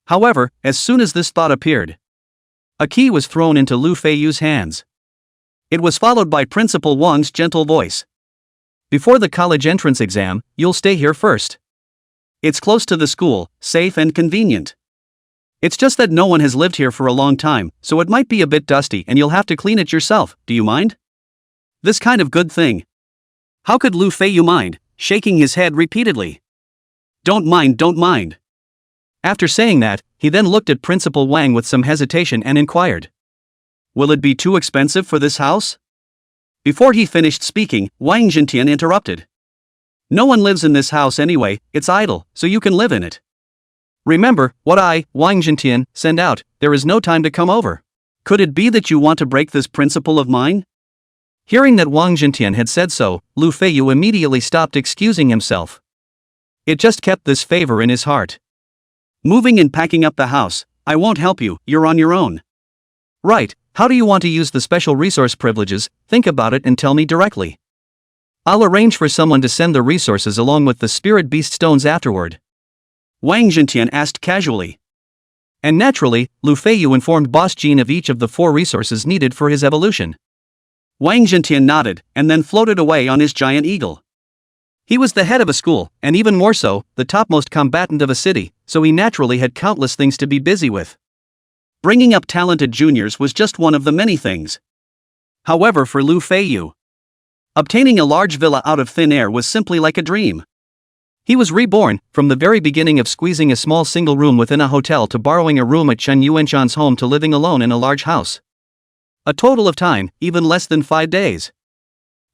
However, as soon as this thought appeared, a key was thrown into Feiyu's hands. It was followed by Principal Wang's gentle voice. Before the college entrance exam, you'll stay here first. It's close to the school, safe and convenient. It's just that no one has lived here for a long time, so it might be a bit dusty and you'll have to clean it yourself, do you mind? This kind of good thing. How could Feiyu mind, shaking his head repeatedly? Don't mind, don't mind. After saying that, he then looked at Principal Wang with some hesitation and inquired. Will it be too expensive for this house? Before he finished speaking, Wang Jintian interrupted. No one lives in this house anyway, it's idle, so you can live in it. Remember, what I, Wang Jintian, send out, there is no time to come over. Could it be that you want to break this principle of mine? Hearing that Wang Jintian had said so, Feiyu immediately stopped excusing himself. It just kept this favor in his heart. Moving and packing up the house, I won't help you, you're on your own. Right, how do you want to use the special resource privileges? Think about it and tell me directly. I'll arrange for someone to send the resources along with the spirit beast stones afterward. Wang Jintian asked casually. And naturally, Feiyu informed Boss Jean of each of the 4 resources needed for his evolution. Wang Jintian nodded, and then floated away on his giant eagle. He was the head of a school, and even more so, the topmost combatant of a city, so he naturally had countless things to be busy with. Bringing up talented juniors was just one of the many things. However, for Feiyu, obtaining a large villa out of thin air was simply like a dream. He was reborn, from the very beginning of squeezing a small single room within a hotel to borrowing a room at Chen Yuanshan's home to living alone in a large house. A total of time, even less than 5 days.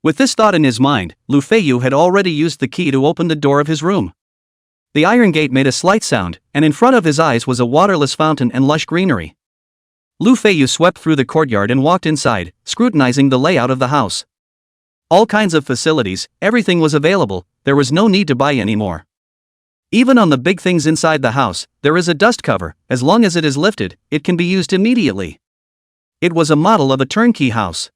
With this thought in his mind, Feiyu had already used the key to open the door of his room. The iron gate made a slight sound, and in front of his eyes was a waterless fountain and lush greenery. Lu Feiyu swept through the courtyard and walked inside, scrutinizing the layout of the house. All kinds of facilities, everything was available, there was no need to buy anymore. Even on the big things inside the house, there is a dust cover, as long as it is lifted, it can be used immediately. It was a model of a turnkey house.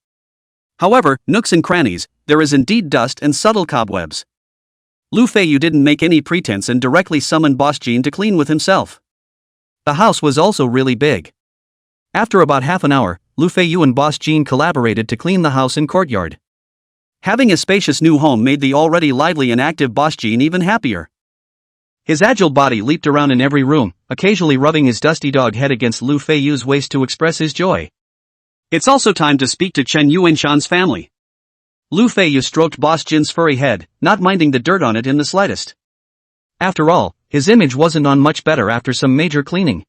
However, nooks and crannies, there is indeed dust and subtle cobwebs. Lu Feiyu didn't make any pretense and directly summoned Boss Jean to clean with himself. The house was also really big. After about half an hour, Lu Feiyu and Boss Jean collaborated to clean the house and courtyard. Having a spacious new home made the already lively and active Boss Jean even happier. His agile body leaped around in every room, occasionally rubbing his dusty dog head against Lu Feiyu's waist to express his joy. It's also time to speak to Chen Yuanshan's family. Lu Feiyu stroked Boss Jin's furry head, not minding the dirt on it in the slightest. After all, his image wasn't on much better after some major cleaning.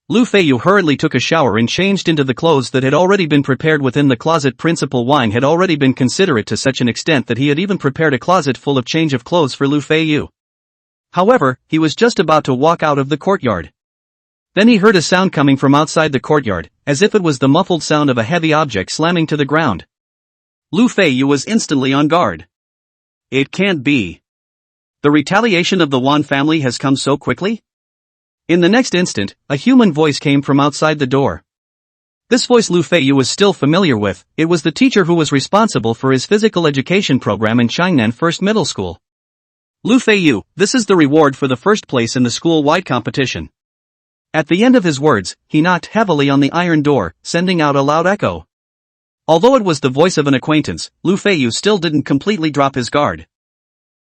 Lu Feiyu hurriedly took a shower and changed into the clothes that had already been prepared within the closet. Principal Wang had already been considerate to such an extent that he had even prepared a closet full of change of clothes for Lu Feiyu. However, he was just about to walk out of the courtyard. Then he heard a sound coming from outside the courtyard, as if it was the muffled sound of a heavy object slamming to the ground. Lu Feiyu was instantly on guard. It can't be. The retaliation of the Wan family has come so quickly? In the next instant, a human voice came from outside the door. This voice Lu Feiyu was still familiar with, it was the teacher who was responsible for his physical education program in Changnan First Middle School. Lu Feiyu, this is the reward for the first place in the school-wide competition. At the end of his words, he knocked heavily on the iron door, sending out a loud echo. Although it was the voice of an acquaintance, Lu Feiyu still didn't completely drop his guard.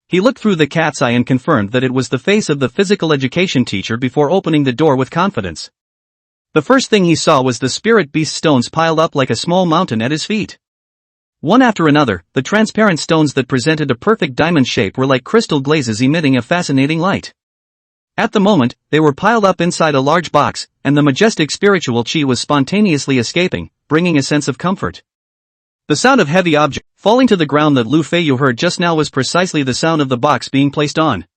He looked through the cat's eye and confirmed that it was the face of the physical education teacher before opening the door with confidence. The first thing he saw was the spirit beast stones piled up like a small mountain at his feet. One after another, the transparent stones that presented a perfect diamond shape were like crystal glazes emitting a fascinating light. At the moment, they were piled up inside a large box, and the majestic spiritual chi was spontaneously escaping, bringing a sense of comfort. The sound of heavy object falling to the ground that Lu Feiyu heard just now was precisely the sound of the box being placed on.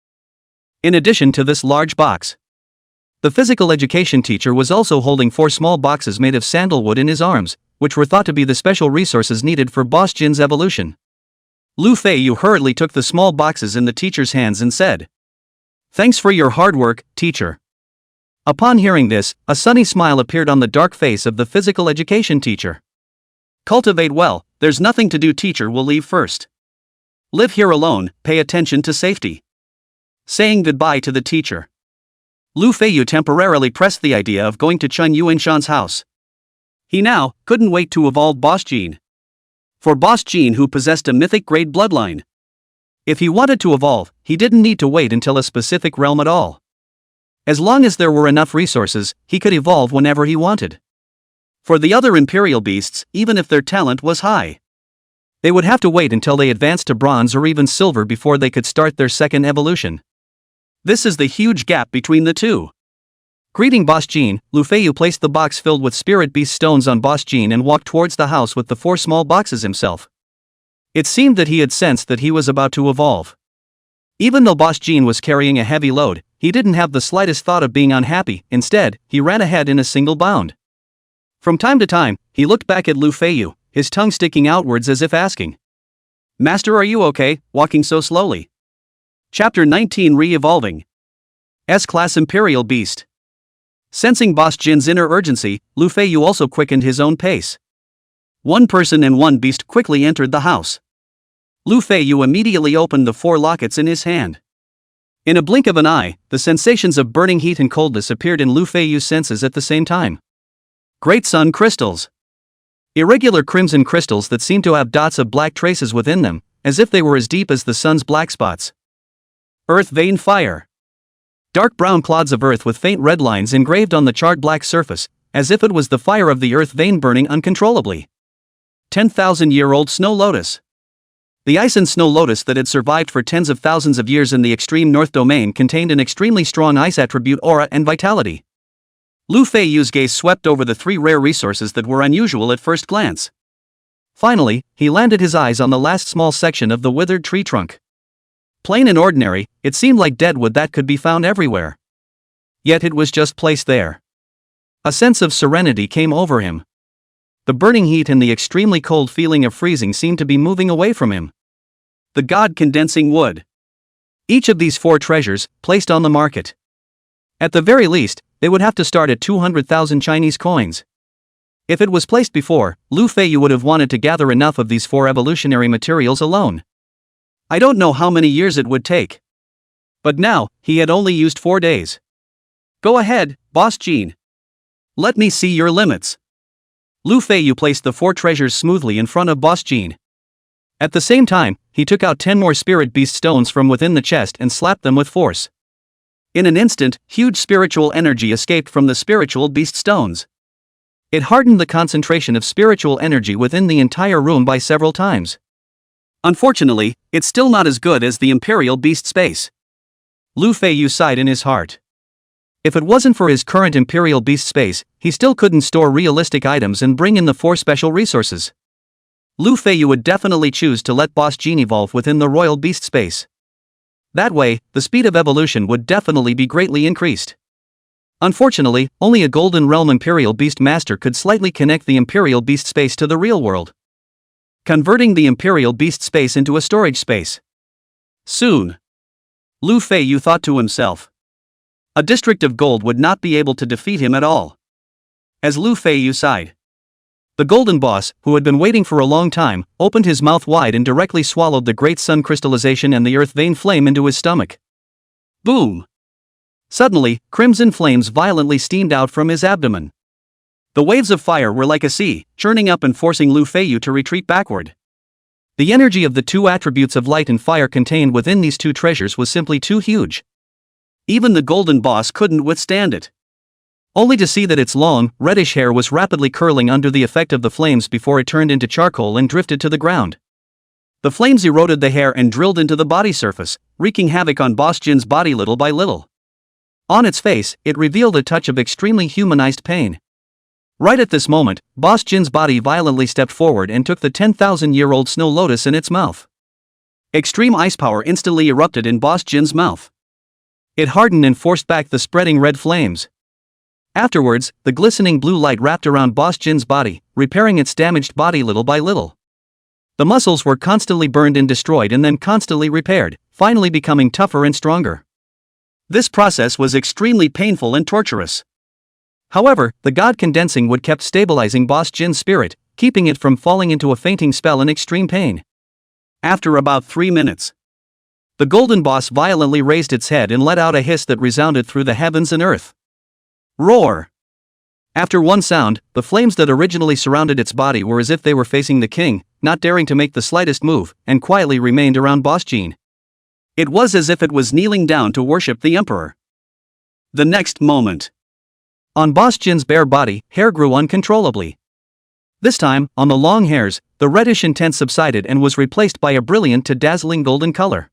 In addition to this large box, the physical education teacher was also holding 4 small boxes made of sandalwood in his arms, which were thought to be the special resources needed for Boss Jin's evolution. Lu Feiyu hurriedly took the small boxes in the teacher's hands and said, "Thanks for your hard work, teacher." Upon hearing this, a sunny smile appeared on the dark face of the physical education teacher. "Cultivate well, there's nothing to do. Teacher will leave first. Live here alone, pay attention to safety." Saying goodbye to the teacher, Lu Feiyu temporarily pressed the idea of going to Chen Yuanshan's house. He now couldn't wait to evolve Boss Jean. For Boss Jean, who possessed a mythic grade bloodline, if he wanted to evolve, he didn't need to wait until a specific realm at all. As long as there were enough resources, he could evolve whenever he wanted. For the other imperial beasts, even if their talent was high, they would have to wait until they advanced to bronze or even silver before they could start their second evolution. This is the huge gap between the two. Greeting Boss Jean, Lu Feiyu placed the box filled with spirit beast stones on Boss Jean and walked towards the house with the 4 small boxes himself. It seemed that he had sensed that he was about to evolve. Even though Boss Jean was carrying a heavy load, he didn't have the slightest thought of being unhappy. Instead, he ran ahead in a single bound. From time to time, he looked back at Lu Feiyu, his tongue sticking outwards as if asking, "Master, are you okay, walking so slowly?" Chapter 19 Re-Evolving. S-Class Imperial Beast. Sensing Boss Jin's inner urgency, Lu Feiyu also quickened his own pace. 1 person and 1 beast quickly entered the house. Lu Feiyu immediately opened the 4 lockets in his hand. In a blink of an eye, the sensations of burning heat and coldness appeared in Lu Feiyu's senses at the same time. Great Sun Crystals. Irregular crimson crystals that seemed to have dots of black traces within them, as if they were as deep as the sun's black spots. Earth Vein Fire. Dark brown clods of earth with faint red lines engraved on the charred black surface, as if it was the fire of the earth vein burning uncontrollably. 10,000-year-old Snow Lotus. The ice and snow lotus that had survived for tens of thousands of years in the extreme north domain contained an extremely strong ice attribute aura and vitality. Lu Feiyu's gaze swept over the 3 rare resources that were unusual at first glance. Finally, he landed his eyes on the last small section of the withered tree trunk. Plain and ordinary, it seemed like dead wood that could be found everywhere. Yet it was just placed there. A sense of serenity came over him. The burning heat and the extremely cold feeling of freezing seemed to be moving away from him. The God-condensing wood. Each of these 4 treasures, placed on the market. At the very least, they would have to start at 200,000 Chinese coins. If it was placed before, Lu Feiyu would have wanted to gather enough of these 4 evolutionary materials alone. I don't know how many years it would take. But now, he had only used 4 days. Go ahead, Boss Jean. Let me see your limits. Lu Feiyu placed the 4 treasures smoothly in front of Boss Jean. At the same time, he took out 10 more spirit beast stones from within the chest and slapped them with force. In an instant, huge spiritual energy escaped from the spiritual beast stones. It hardened the concentration of spiritual energy within the entire room by several times. Unfortunately, it's still not as good as the Imperial Beast Space. Lu Feiyu sighed in his heart. If it wasn't for his current Imperial Beast Space, he still couldn't store realistic items and bring in the 4 special resources. Lu Feiyu would definitely choose to let Boss Jean evolve within the Royal Beast Space. That way, the speed of evolution would definitely be greatly increased. Unfortunately, only a Golden Realm Imperial Beast Master could slightly connect the Imperial Beast Space to the real world, converting the Imperial Beast Space into a storage space. Soon, Lu Feiyu thought to himself. A district of gold would not be able to defeat him at all. As Lu Feiyu sighed, the Golden Boss, who had been waiting for a long time, opened his mouth wide and directly swallowed the Great Sun Crystallization and the Earth Vein Flame into his stomach. Boom! Suddenly, crimson flames violently steamed out from his abdomen. The waves of fire were like a sea, churning up and forcing Lu Feiyu to retreat backward. The energy of the 2 attributes of light and fire contained within these 2 treasures was simply too huge. Even the Golden Boss couldn't withstand it. Only to see that its long, reddish hair was rapidly curling under the effect of the flames before it turned into charcoal and drifted to the ground. The flames eroded the hair and drilled into the body surface, wreaking havoc on Boss Jin's body little by little. On its face, it revealed a touch of extremely humanized pain. Right at this moment, Boss Jin's body violently stepped forward and took the 10,000-year-old snow lotus in its mouth. Extreme ice power instantly erupted in Boss Jin's mouth. It hardened and forced back the spreading red flames. Afterwards, the glistening blue light wrapped around Boss Jin's body, repairing its damaged body little by little. The muscles were constantly burned and destroyed and then constantly repaired, finally becoming tougher and stronger. This process was extremely painful and torturous. However, the God-condensing wood kept stabilizing Boss Jin's spirit, keeping it from falling into a fainting spell in extreme pain. After about 3 minutes, the Golden Boss violently raised its head and let out a hiss that resounded through the heavens and earth. Roar! After one sound, the flames that originally surrounded its body were as if they were facing the king, not daring to make the slightest move, and quietly remained around Boss Jean. It was as if it was kneeling down to worship the emperor. The next moment, on Boss Jin's bare body, hair grew uncontrollably. This time, on the long hairs, the reddish intent subsided and was replaced by a brilliant to dazzling golden color.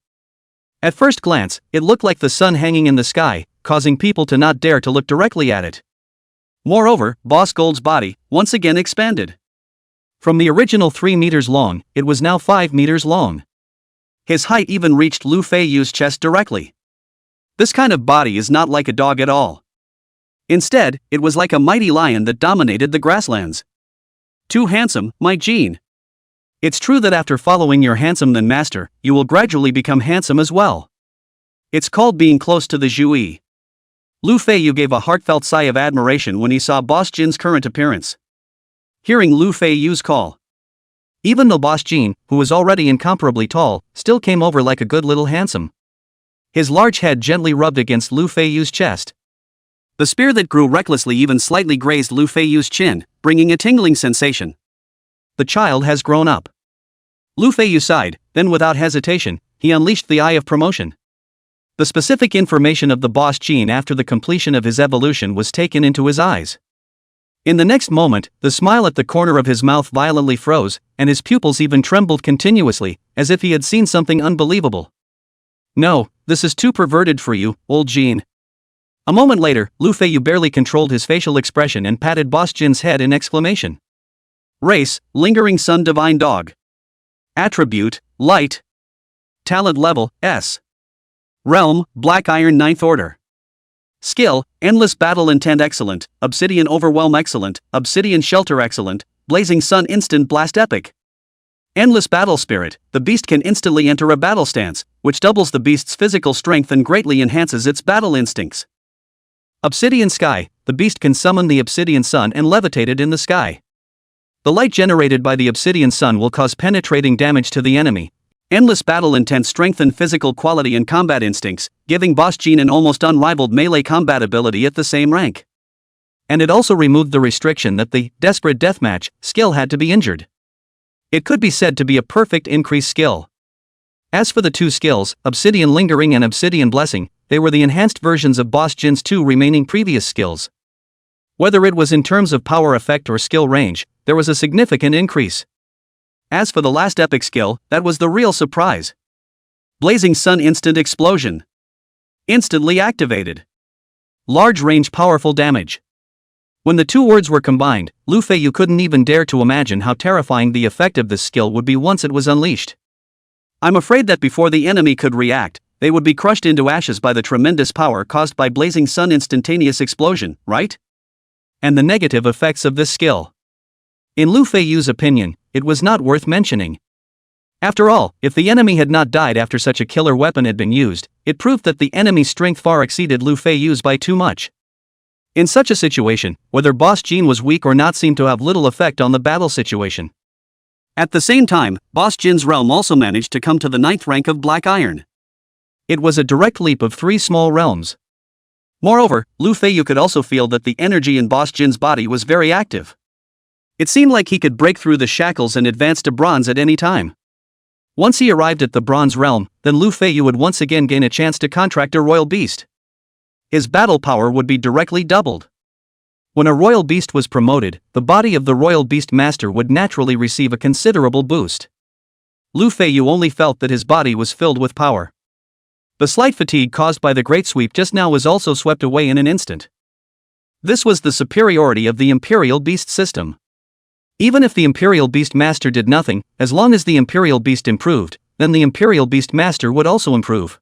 At first glance, it looked like the sun hanging in the sky, causing people to not dare to look directly at it. Moreover, Boss Gold's body, once again expanded. From the original 3 meters long, it was now 5 meters long. His height even reached Lu Feiyu's chest directly. This kind of body is not like a dog at all. Instead, it was like a mighty lion that dominated the grasslands. Too handsome, my Jean. It's true that after following your handsome then master, you will gradually become handsome as well. It's called being close to the Zhui. Lu Feiyu gave a heartfelt sigh of admiration when he saw Boss Jin's current appearance. Hearing Lu Feiyu's call, even though Boss Jean, who was already incomparably tall, still came over like a good little handsome. His large head gently rubbed against Lu Feiyu's chest. The spear that grew recklessly even slightly grazed Lu Feiyu's chin, bringing a tingling sensation. The child has grown up. Lu Feiyu sighed, then without hesitation, he unleashed the Eye of Promotion. The specific information of the Boss Jean after the completion of his evolution was taken into his eyes. In the next moment, the smile at the corner of his mouth violently froze, and his pupils even trembled continuously, as if he had seen something unbelievable. No, this is too perverted for you, old Jean. A moment later, Lu Feiyu barely controlled his facial expression and patted Boss Jin's head in exclamation. Race, Lingering Sun Divine Dog. Attribute, Light. Talent level, S. Realm, Black Iron 9th Order. Skill, Endless Battle Intent excellent, Obsidian Overwhelm excellent, Obsidian Shelter excellent, Blazing Sun Instant Blast epic. Endless Battle Spirit, the beast can instantly enter a battle stance, which doubles the beast's physical strength and greatly enhances its battle instincts. Obsidian Sky, the beast can summon the Obsidian Sun and levitate it in the sky. The light generated by the Obsidian Sun will cause penetrating damage to the enemy. Endless Battle Intent strengthen physical quality and combat instincts, giving Boss Jean an almost unrivaled melee combat ability at the same rank. And it also removed the restriction that the Desperate Deathmatch skill had to be injured. It could be said to be a perfect increase skill. As for the two skills, Obsidian Lingering and Obsidian Blessing, they were the enhanced versions of Boss Jin's two remaining previous skills. Whether it was in terms of power effect or skill range, there was a significant increase. As for the last epic skill, that was the real surprise. Blazing Sun Instant Explosion. Instantly activated. Large range powerful damage. When the two words were combined, Lu Feiyu couldn't even dare to imagine how terrifying the effect of this skill would be once it was unleashed. I'm afraid that before the enemy could react, they would be crushed into ashes by the tremendous power caused by Blazing Sun Instantaneous Explosion, right? And the negative effects of this skill. In Lu Feiyu's opinion, it was not worth mentioning. After all, if the enemy had not died after such a killer weapon had been used, it proved that the enemy's strength far exceeded Lu Feiyu's by too much. In such a situation, whether Boss Jean was weak or not seemed to have little effect on the battle situation. At the same time, Boss Jin's realm also managed to come to the 9th rank of Black Iron. It was a direct leap of 3 small realms. Moreover, Lu Feiyu could also feel that the energy in Boss Jin's body was very active. It seemed like he could break through the shackles and advance to bronze at any time. Once he arrived at the bronze realm, then Lu Feiyu would once again gain a chance to contract a royal beast. His battle power would be directly doubled. When a royal beast was promoted, the body of the royal beast master would naturally receive a considerable boost. Lu Feiyu only felt that his body was filled with power. The slight fatigue caused by the great sweep just now was also swept away in an instant. This was the superiority of the Imperial Beast system. Even if the Imperial Beast Master did nothing, as long as the Imperial Beast improved, then the Imperial Beast Master would also improve.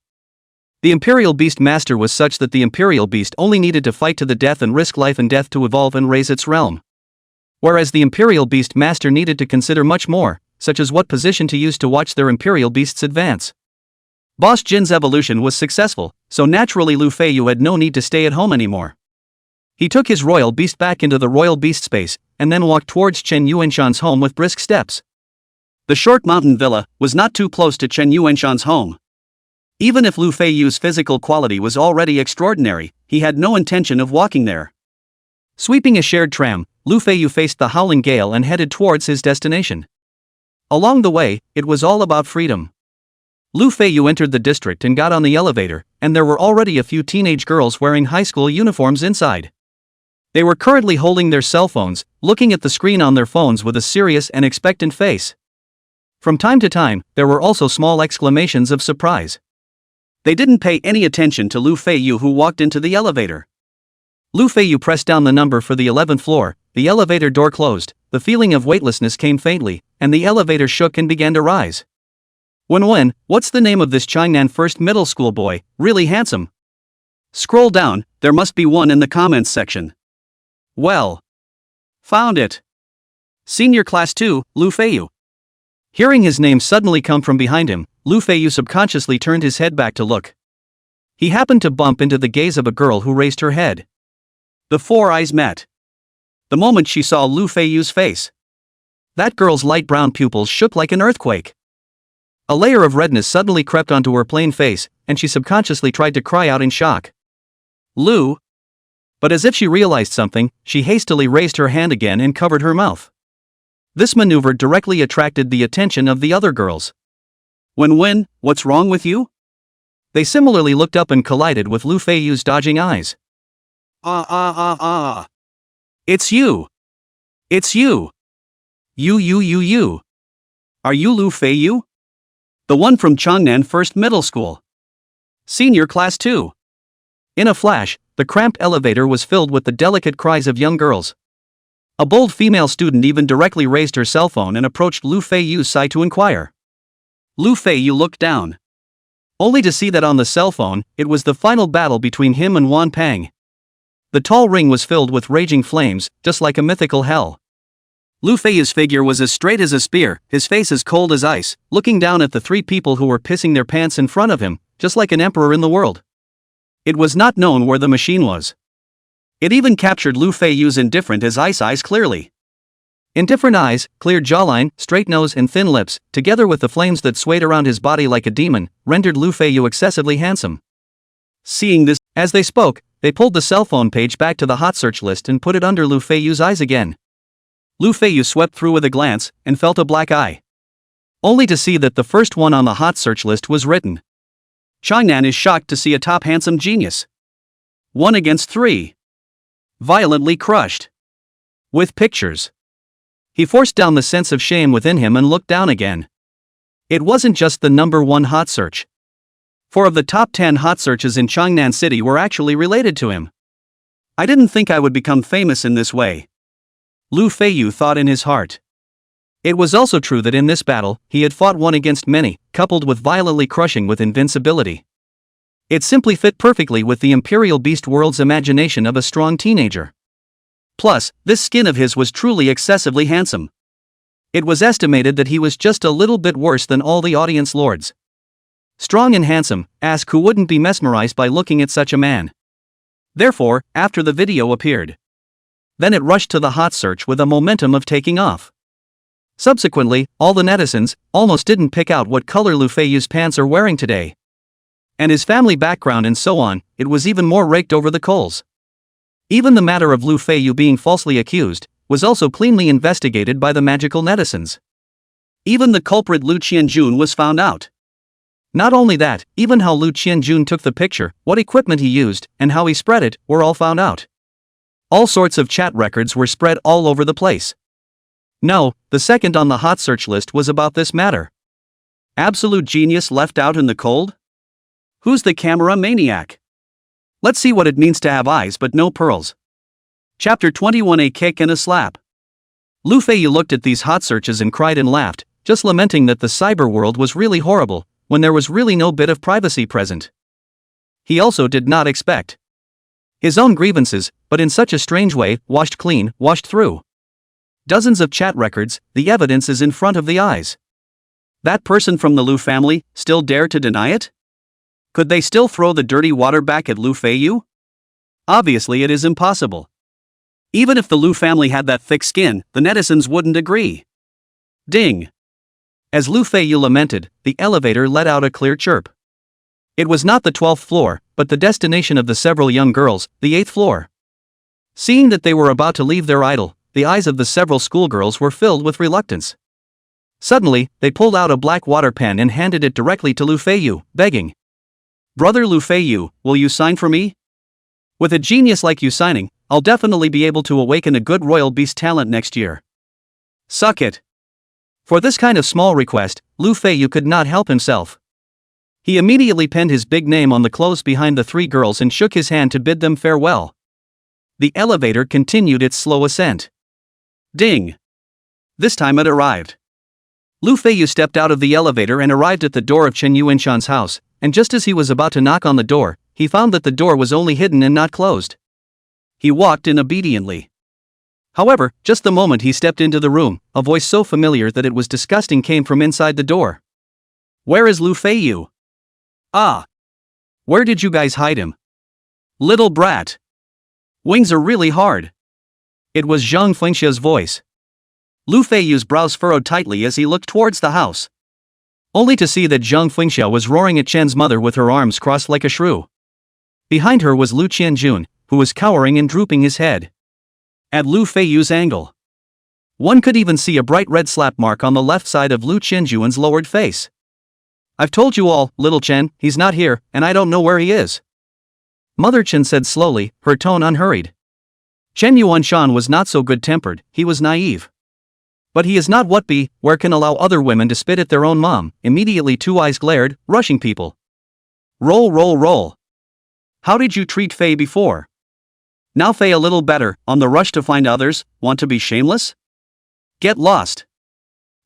The Imperial Beast Master was such that the Imperial Beast only needed to fight to the death and risk life and death to evolve and raise its realm. Whereas the Imperial Beast Master needed to consider much more, such as what position to use to watch their Imperial Beasts advance. Boss Jin's evolution was successful, so naturally Lu Feiyu had no need to stay at home anymore. He took his royal beast back into the royal beast space, and then walked towards Chen Yuanshan's home with brisk steps. The short mountain villa was not too close to Chen Yuanshan's home. Even if Lu Feiyu's physical quality was already extraordinary, he had no intention of walking there. Sweeping a shared tram, Lu Feiyu faced the howling gale and headed towards his destination. Along the way, it was all about freedom. Lu Feiyu entered the district and got on the elevator, and there were already a few teenage girls wearing high school uniforms inside. They were currently holding their cell phones, looking at the screen on their phones with a serious and expectant face. From time to time, there were also small exclamations of surprise. They didn't pay any attention to Lu Feiyu, who walked into the elevator. Lu Feiyu pressed down the number for the 11th floor, the elevator door closed, the feeling of weightlessness came faintly, and the elevator shook and began to rise. When, what's the name of this Changnan first middle school boy, really handsome? Scroll down, there must be one in the comments section. Well. Found it. Senior Class 2, Lu Feiyu. Hearing his name suddenly come from behind him, Lu Feiyu subconsciously turned his head back to look. He happened to bump into the gaze of a girl who raised her head. The 4 eyes met. The moment she saw Lu Feiyu's face, that girl's light brown pupils shook like an earthquake. A layer of redness suddenly crept onto her plain face, and she subconsciously tried to cry out in shock. Lu! But as if she realized something, she hastily raised her hand again and covered her mouth. This maneuver directly attracted the attention of the other girls. When, what's wrong with you? They similarly looked up and collided with Lu Feiyu's dodging eyes. It's you! It's you! You! Are you Lu Feiyu? The one from Changnan First Middle School. Senior Class 2. In a flash, the cramped elevator was filled with the delicate cries of young girls. A bold female student even directly raised her cell phone and approached Lu Feiyu's side to inquire. Lu Feiyu looked down. Only to see that on the cell phone, it was the final battle between him and Wan Pang. The tall ring was filled with raging flames, just like a mythical hell. Lu Feiyu's figure was as straight as a spear, his face as cold as ice, looking down at the three people who were pissing their pants in front of him, just like an emperor in the world. It was not known where the machine was. It even captured Lu Feiyu's indifferent as ice eyes clearly. Indifferent eyes, clear jawline, straight nose and thin lips, together with the flames that swayed around his body like a demon, rendered Lu Feiyu excessively handsome. Seeing this, as they spoke, they pulled the cell phone page back to the hot search list and put it under Lu Feiyu's eyes again. Lu Feiyu swept through with a glance, and felt a black eye. Only to see that the first one on the hot search list was written. Changnan is shocked to see a top handsome genius. 1 against 3. Violently crushed. With pictures. He forced down the sense of shame within him and looked down again. It wasn't just the number 1 hot search. 4 of the top 10 hot searches in Changnan City were actually related to him. I didn't think I would become famous in this way. Lu Feiyu thought in his heart. It was also true that in this battle, he had fought 1 against many, coupled with violently crushing with invincibility. It simply fit perfectly with the Imperial Beast world's imagination of a strong teenager. Plus, this skin of his was truly excessively handsome. It was estimated that he was just a little bit worse than all the audience lords. Strong and handsome, ask who wouldn't be mesmerized by looking at such a man. Therefore, after the video appeared, then it rushed to the hot search with a momentum of taking off. Subsequently, all the netizens almost didn't pick out what color Lu Feiyu's pants are wearing today. And his family background and so on, it was even more raked over the coals. Even the matter of Lu Feiyu being falsely accused was also cleanly investigated by the magical netizens. Even the culprit Lu Qianjun was found out. Not only that, even how Lu Qianjun took the picture, what equipment he used, and how he spread it, were all found out. All sorts of chat records were spread all over the place. No, the second on the hot search list was about this matter. Absolute genius left out in the cold? Who's the camera maniac? Let's see what it means to have eyes but no pearls. Chapter 21: A Kick and a Slap. Lu Feiyu looked at these hot searches and cried and laughed, just lamenting that the cyber world was really horrible, when there was really no bit of privacy present. He also did not expect his own grievances, but in such a strange way, washed clean, washed through. Dozens of chat records, the evidence is in front of the eyes. That person from the Lu family still dare to deny it? Could they still throw the dirty water back at Lu Feiyu? Obviously it is impossible. Even if the Lu family had that thick skin, the netizens wouldn't agree. Ding! As Lu Feiyu lamented, the elevator let out a clear chirp. It was not the 12th floor, but the destination of the several young girls, the 8th floor. Seeing that they were about to leave their idol, the eyes of the several schoolgirls were filled with reluctance. Suddenly, they pulled out a black water pen and handed it directly to Lu Feiyu, begging, "Brother Lu Feiyu, will you sign for me? With a genius like you signing, I'll definitely be able to awaken a good royal beast talent next year." Suck it. For this kind of small request, Lu Feiyu could not help himself. He immediately penned his big name on the clothes behind the 3 girls and shook his hand to bid them farewell. The elevator continued its slow ascent. Ding! This time it arrived. Lu Feiyu stepped out of the elevator and arrived at the door of Chen Yuanshan's house, and just as he was about to knock on the door, he found that the door was only hidden and not closed. He walked in obediently. However, just the moment he stepped into the room, a voice so familiar that it was disgusting came from inside the door. "Where is Lu Feiyu? Ah! Where did you guys hide him? Little brat! Wings are really hard." It was Zhang Fengxia's voice. Lu Feiyu's brows furrowed tightly as he looked towards the house. Only to see that Zhang Fengxia was roaring at Chen's mother with her arms crossed like a shrew. Behind her was Lu Qianjun, who was cowering and drooping his head. At Lu Feiyu's angle, one could even see a bright red slap mark on the left side of Lu Qianjun's lowered face. "I've told you all, little Chen, he's not here, and I don't know where he is," Mother Chen said slowly, her tone unhurried. Chen Yuanshan was not so good-tempered, he was naive. But he is not what be, where can allow other women to spit at their own mom. Immediately 2 eyes glared, rushing people. Roll, roll, roll. How did you treat Fei before? Now Fei a little better, on the rush to find others, want to be shameless? Get lost.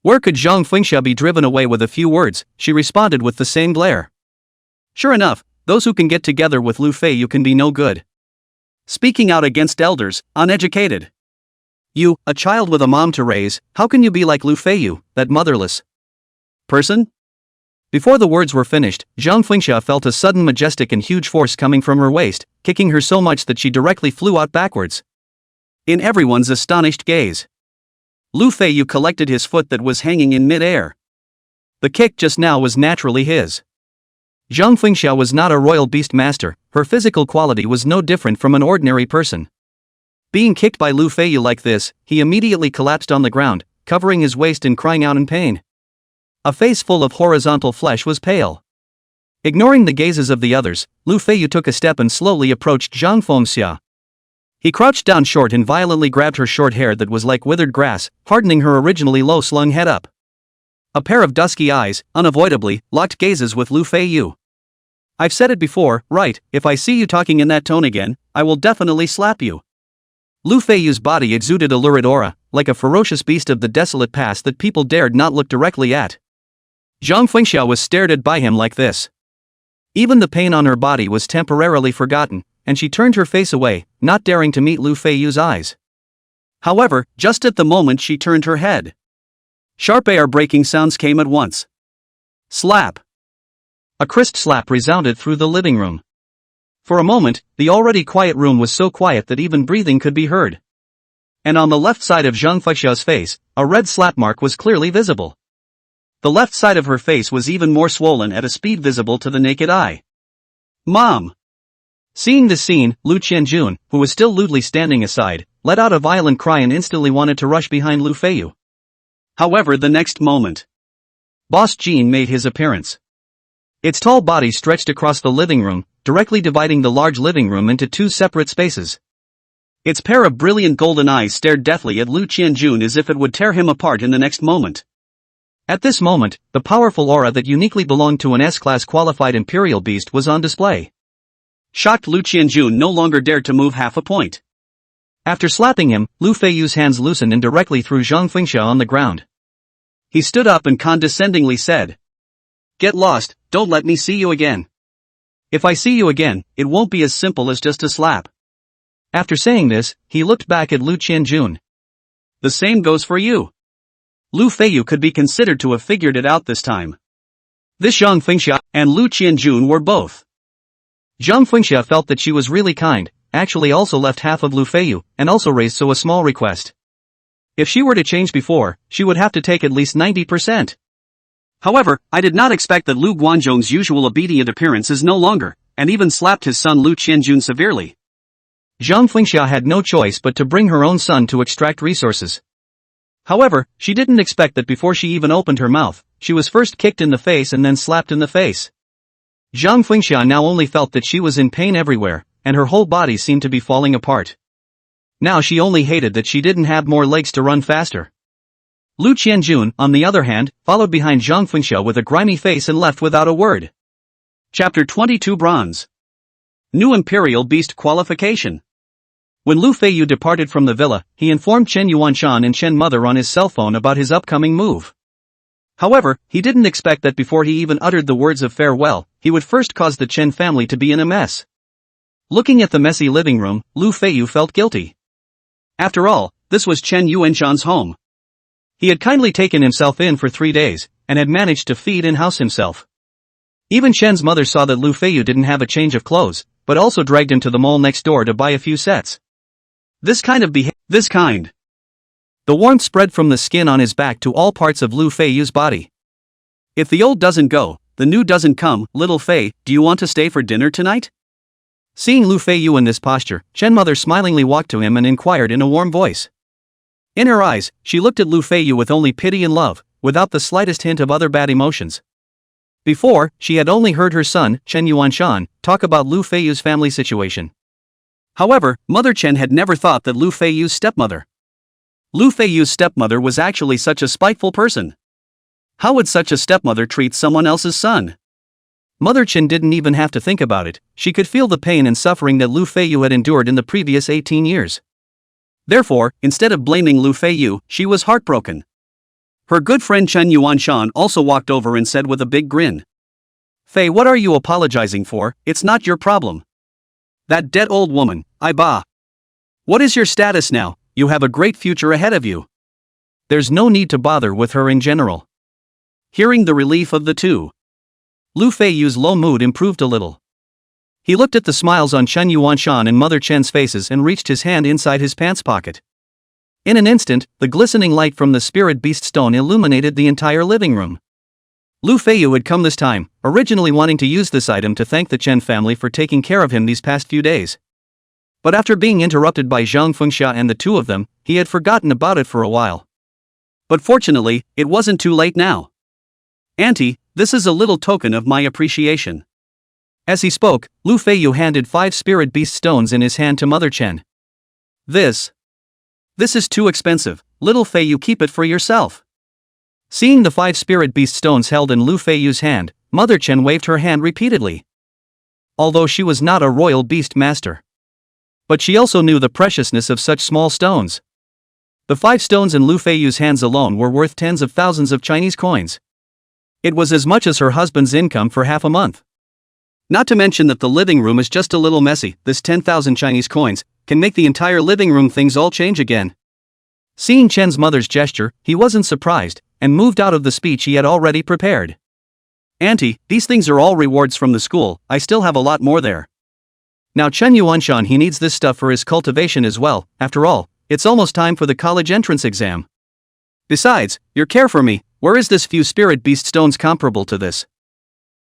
Where could Zhang Fengxia be driven away with a few words? She responded with the same glare. Sure enough, those who can get together with Lu Feiyu can be no good. Speaking out against elders, uneducated. You, a child with a mom to raise, how can you be like Lu Feiyu, that motherless person? Before the words were finished, Zhang Fengxia felt a sudden majestic and huge force coming from her waist, kicking her so much that she directly flew out backwards. In everyone's astonished gaze, Lu Feiyu collected his foot that was hanging in mid-air. The kick just now was naturally his. Zhang Fengxia was not a royal beast master, her physical quality was no different from an ordinary person. Being kicked by Lu Feiyu like this, he immediately collapsed on the ground, covering his waist and crying out in pain. A face full of horizontal flesh was pale. Ignoring the gazes of the others, Lu Feiyu took a step and slowly approached Zhang Fengxia. He crouched down short and violently grabbed her short hair that was like withered grass, hardening her originally low-slung head up. A pair of dusky eyes, unavoidably, locked gazes with Lu Feiyu. I've said it before, right, if I see you talking in that tone again, I will definitely slap you. Lu Feiyu's body exuded a lurid aura, like a ferocious beast of the desolate past that people dared not look directly at. Zhang Fengxia was stared at by him like this. Even the pain on her body was temporarily forgotten, and she turned her face away, not daring to meet Lu Feiyu's eyes. However, just at the moment she turned her head, sharp air-breaking sounds came at once. Slap! A crisp slap resounded through the living room. For a moment, the already quiet room was so quiet that even breathing could be heard. And on the left side of Zhang Fengxia's face, a red slap mark was clearly visible. The left side of her face was even more swollen at a speed visible to the naked eye. Mom! Seeing this scene, Lu Qianjun, who was still lewdly standing aside, let out a violent cry and instantly wanted to rush behind Lu Feiyu. However, the next moment, Boss Jean made his appearance. Its tall body stretched across the living room, directly dividing the large living room into two separate spaces. Its pair of brilliant golden eyes stared deathly at Lu Qianjun as if it would tear him apart in the next moment. At this moment, the powerful aura that uniquely belonged to an S-class qualified imperial beast was on display. Shocked Lu Qianjun no longer dared to move half a point. After slapping him, Lu Feiyu's hands loosened and directly threw Zhang Fengxia on the ground. He stood up and condescendingly said, "Get lost, don't let me see you again. If I see you again, it won't be as simple as just a slap." After saying this, he looked back at Lu Qianjun. "The same goes for you." Lu Feiyu could be considered to have figured it out this time. This Zhang Fengxia and Lu Qianjun were both. Zhang Fengxia felt that she was really kind, actually also left half of Lu Feiyu, and also raised so a small request. If she were to change before, she would have to take at least 90%. However, I did not expect that Lu Guanzhong's usual obedient appearance is no longer, and even slapped his son Lu Qianjun severely. Zhang Fengxia had no choice but to bring her own son to extract resources. However, she didn't expect that before she even opened her mouth, she was first kicked in the face and then slapped in the face. Zhang Fengxia now only felt that she was in pain everywhere, and her whole body seemed to be falling apart. Now she only hated that she didn't have more legs to run faster. Lu Qianjun, on the other hand, followed behind Zhang Fengxia with a grimy face and left without a word. Chapter 22 Bronze. New Imperial Beast Qualification. When Lu Feiyu departed from the villa, he informed Chen Yuanshan and Chen Mother on his cell phone about his upcoming move. However, he didn't expect that before he even uttered the words of farewell, he would first cause the Chen family to be in a mess. Looking at the messy living room, Lu Feiyu felt guilty. After all, this was Chen Yuanshan's home. He had kindly taken himself in for 3 days, and had managed to feed and house himself. Even Chen's mother saw that Lu Feiyu didn't have a change of clothes, but also dragged him to the mall next door to buy a few sets. The warmth spread from the skin on his back to all parts of Lu Feiyu's body. If the old doesn't go, the new doesn't come. Little Fei, do you want to stay for dinner tonight? Seeing Lu Feiyu in this posture, Chen Mother smilingly walked to him and inquired in a warm voice. In her eyes, she looked at Lu Feiyu with only pity and love, without the slightest hint of other bad emotions. Before, she had only heard her son, Chen Yuanshan, talk about Lu Feiyu's family situation. However, Mother Chen had never thought that Lu Feiyu's stepmother, was actually such a spiteful person. How would such a stepmother treat someone else's son? Mother Chen didn't even have to think about it, she could feel the pain and suffering that Lu Feiyu had endured in the previous 18 years. Therefore, instead of blaming Lu Feiyu, she was heartbroken. Her good friend Chen Yuanshan also walked over and said with a big grin, Fei, what are you apologizing for? It's not your problem. That dead old woman, bah. What is your status now? You have a great future ahead of you. There's no need to bother with her in general. Hearing the relief of the two, Lu Feiyu's low mood improved a little. He looked at the smiles on Chen Yuanshan and Mother Chen's faces and reached his hand inside his pants pocket. In an instant, the glistening light from the spirit beast stone illuminated the entire living room. Lu Feiyu had come this time, originally wanting to use this item to thank the Chen family for taking care of him these past few days. But after being interrupted by Zhang Fengxia and the two of them, he had forgotten about it for a while. But fortunately, it wasn't too late now. Auntie, this is a little token of my appreciation. As he spoke, Lu Feiyu handed 5 spirit beast stones in his hand to Mother Chen. This is too expensive, little Feiyu, keep it for yourself. Seeing the 5 spirit beast stones held in Lu Feiyu's hand, Mother Chen waved her hand repeatedly. Although she was not a royal beast master, but she also knew the preciousness of such small stones. The 5 stones in Lu Feiyu's hands alone were worth tens of thousands of Chinese coins. It was as much as her husband's income for half a month. Not to mention that the living room is just a little messy. This 10,000 Chinese coins can make the entire living room things all change again. Seeing Chen's mother's gesture, he wasn't surprised, and moved out of the speech he had already prepared. Auntie, these things are all rewards from the school, I still have a lot more there. Now Chen Yuanshan, he needs this stuff for his cultivation as well, after all, it's almost time for the college entrance exam. Besides, your care for me, where is this few spirit beast stones comparable to this?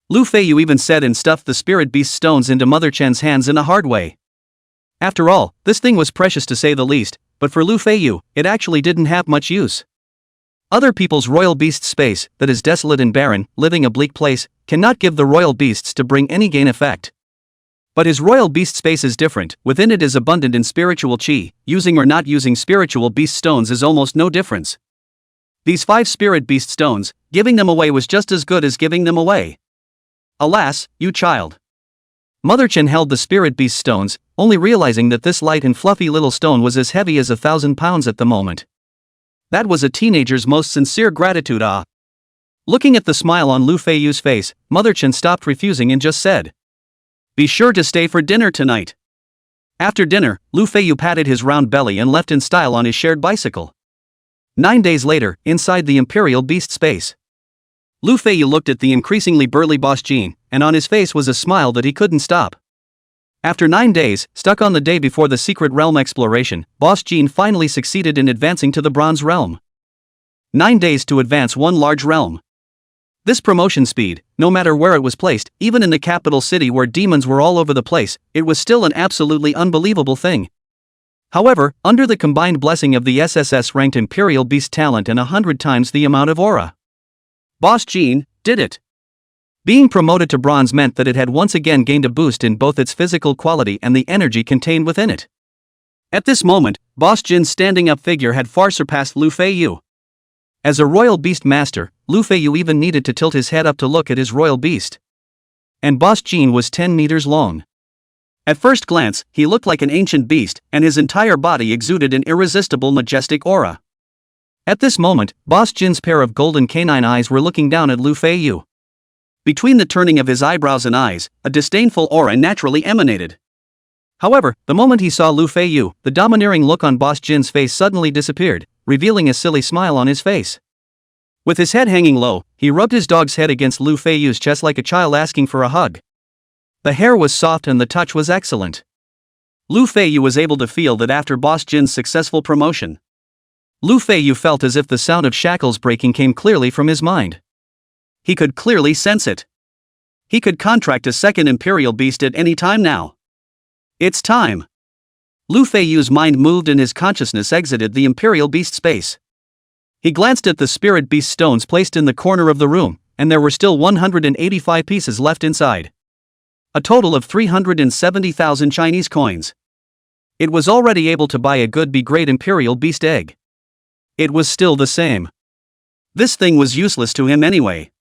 Lu Feiyu even said and stuffed the spirit beast stones into Mother Chen's hands in a hard way. After all, this thing was precious to say the least, but for Lu Feiyu, it actually didn't have much use. Other people's royal beast space, that is desolate and barren, living a bleak place, cannot give the royal beasts to bring any gain effect. But his royal beast space is different, within it is abundant in spiritual chi, using or not using spiritual beast stones is almost no difference. These 5 spirit beast stones, giving them away was just as good as giving them away. Alas, you child. Mother Chen held the spirit beast stones, only realizing that this light and fluffy little stone was as heavy as 1,000 pounds at the moment. That was a teenager's most sincere gratitude. Looking at the smile on Lu Feiyu's face, Mother Chen stopped refusing and just said, "Be sure to stay for dinner tonight." After dinner, Lu Feiyu patted his round belly and left in style on his shared bicycle. 9 days later, inside the Imperial Beast space, Lu Feiyu looked at the increasingly burly Boss Jean, and on his face was a smile that he couldn't stop. After 9 days, stuck on the day before the secret realm exploration, Boss Jean finally succeeded in advancing to the Bronze Realm. 9 days to advance one large realm. This promotion speed, no matter where it was placed, even in the capital city where demons were all over the place, it was still an absolutely unbelievable thing. However, under the combined blessing of the SSS-ranked Imperial Beast talent and 100 times the amount of aura, Boss Jean did it. Being promoted to bronze meant that it had once again gained a boost in both its physical quality and the energy contained within it. At this moment, Boss Jin's standing up figure had far surpassed Lu Feiyu. As a royal beast master, Lu Feiyu even needed to tilt his head up to look at his royal beast. And Boss Jean was 10 meters long. At first glance, he looked like an ancient beast, and his entire body exuded an irresistible majestic aura. At this moment, Boss Jin's pair of golden canine eyes were looking down at Lu Feiyu. Between the turning of his eyebrows and eyes, a disdainful aura naturally emanated. However, the moment he saw Lu Feiyu, the domineering look on Boss Jin's face suddenly disappeared, revealing a silly smile on his face. With his head hanging low, he rubbed his dog's head against Lu Feiyu's chest like a child asking for a hug. The hair was soft and the touch was excellent. Lu Feiyu was able to feel that after Boss Jin's successful promotion, Lu Feiyu felt as if the sound of shackles breaking came clearly from his mind. He could clearly sense it. He could contract a second Imperial Beast at any time now. It's time. Lu Feiyu's mind moved and his consciousness exited the Imperial Beast space. He glanced at the Spirit Beast stones placed in the corner of the room, and there were still 185 pieces left inside. A total of 370,000 Chinese coins. It was already able to buy a good B-grade Imperial Beast egg. It was still the same. This thing was useless to him anyway.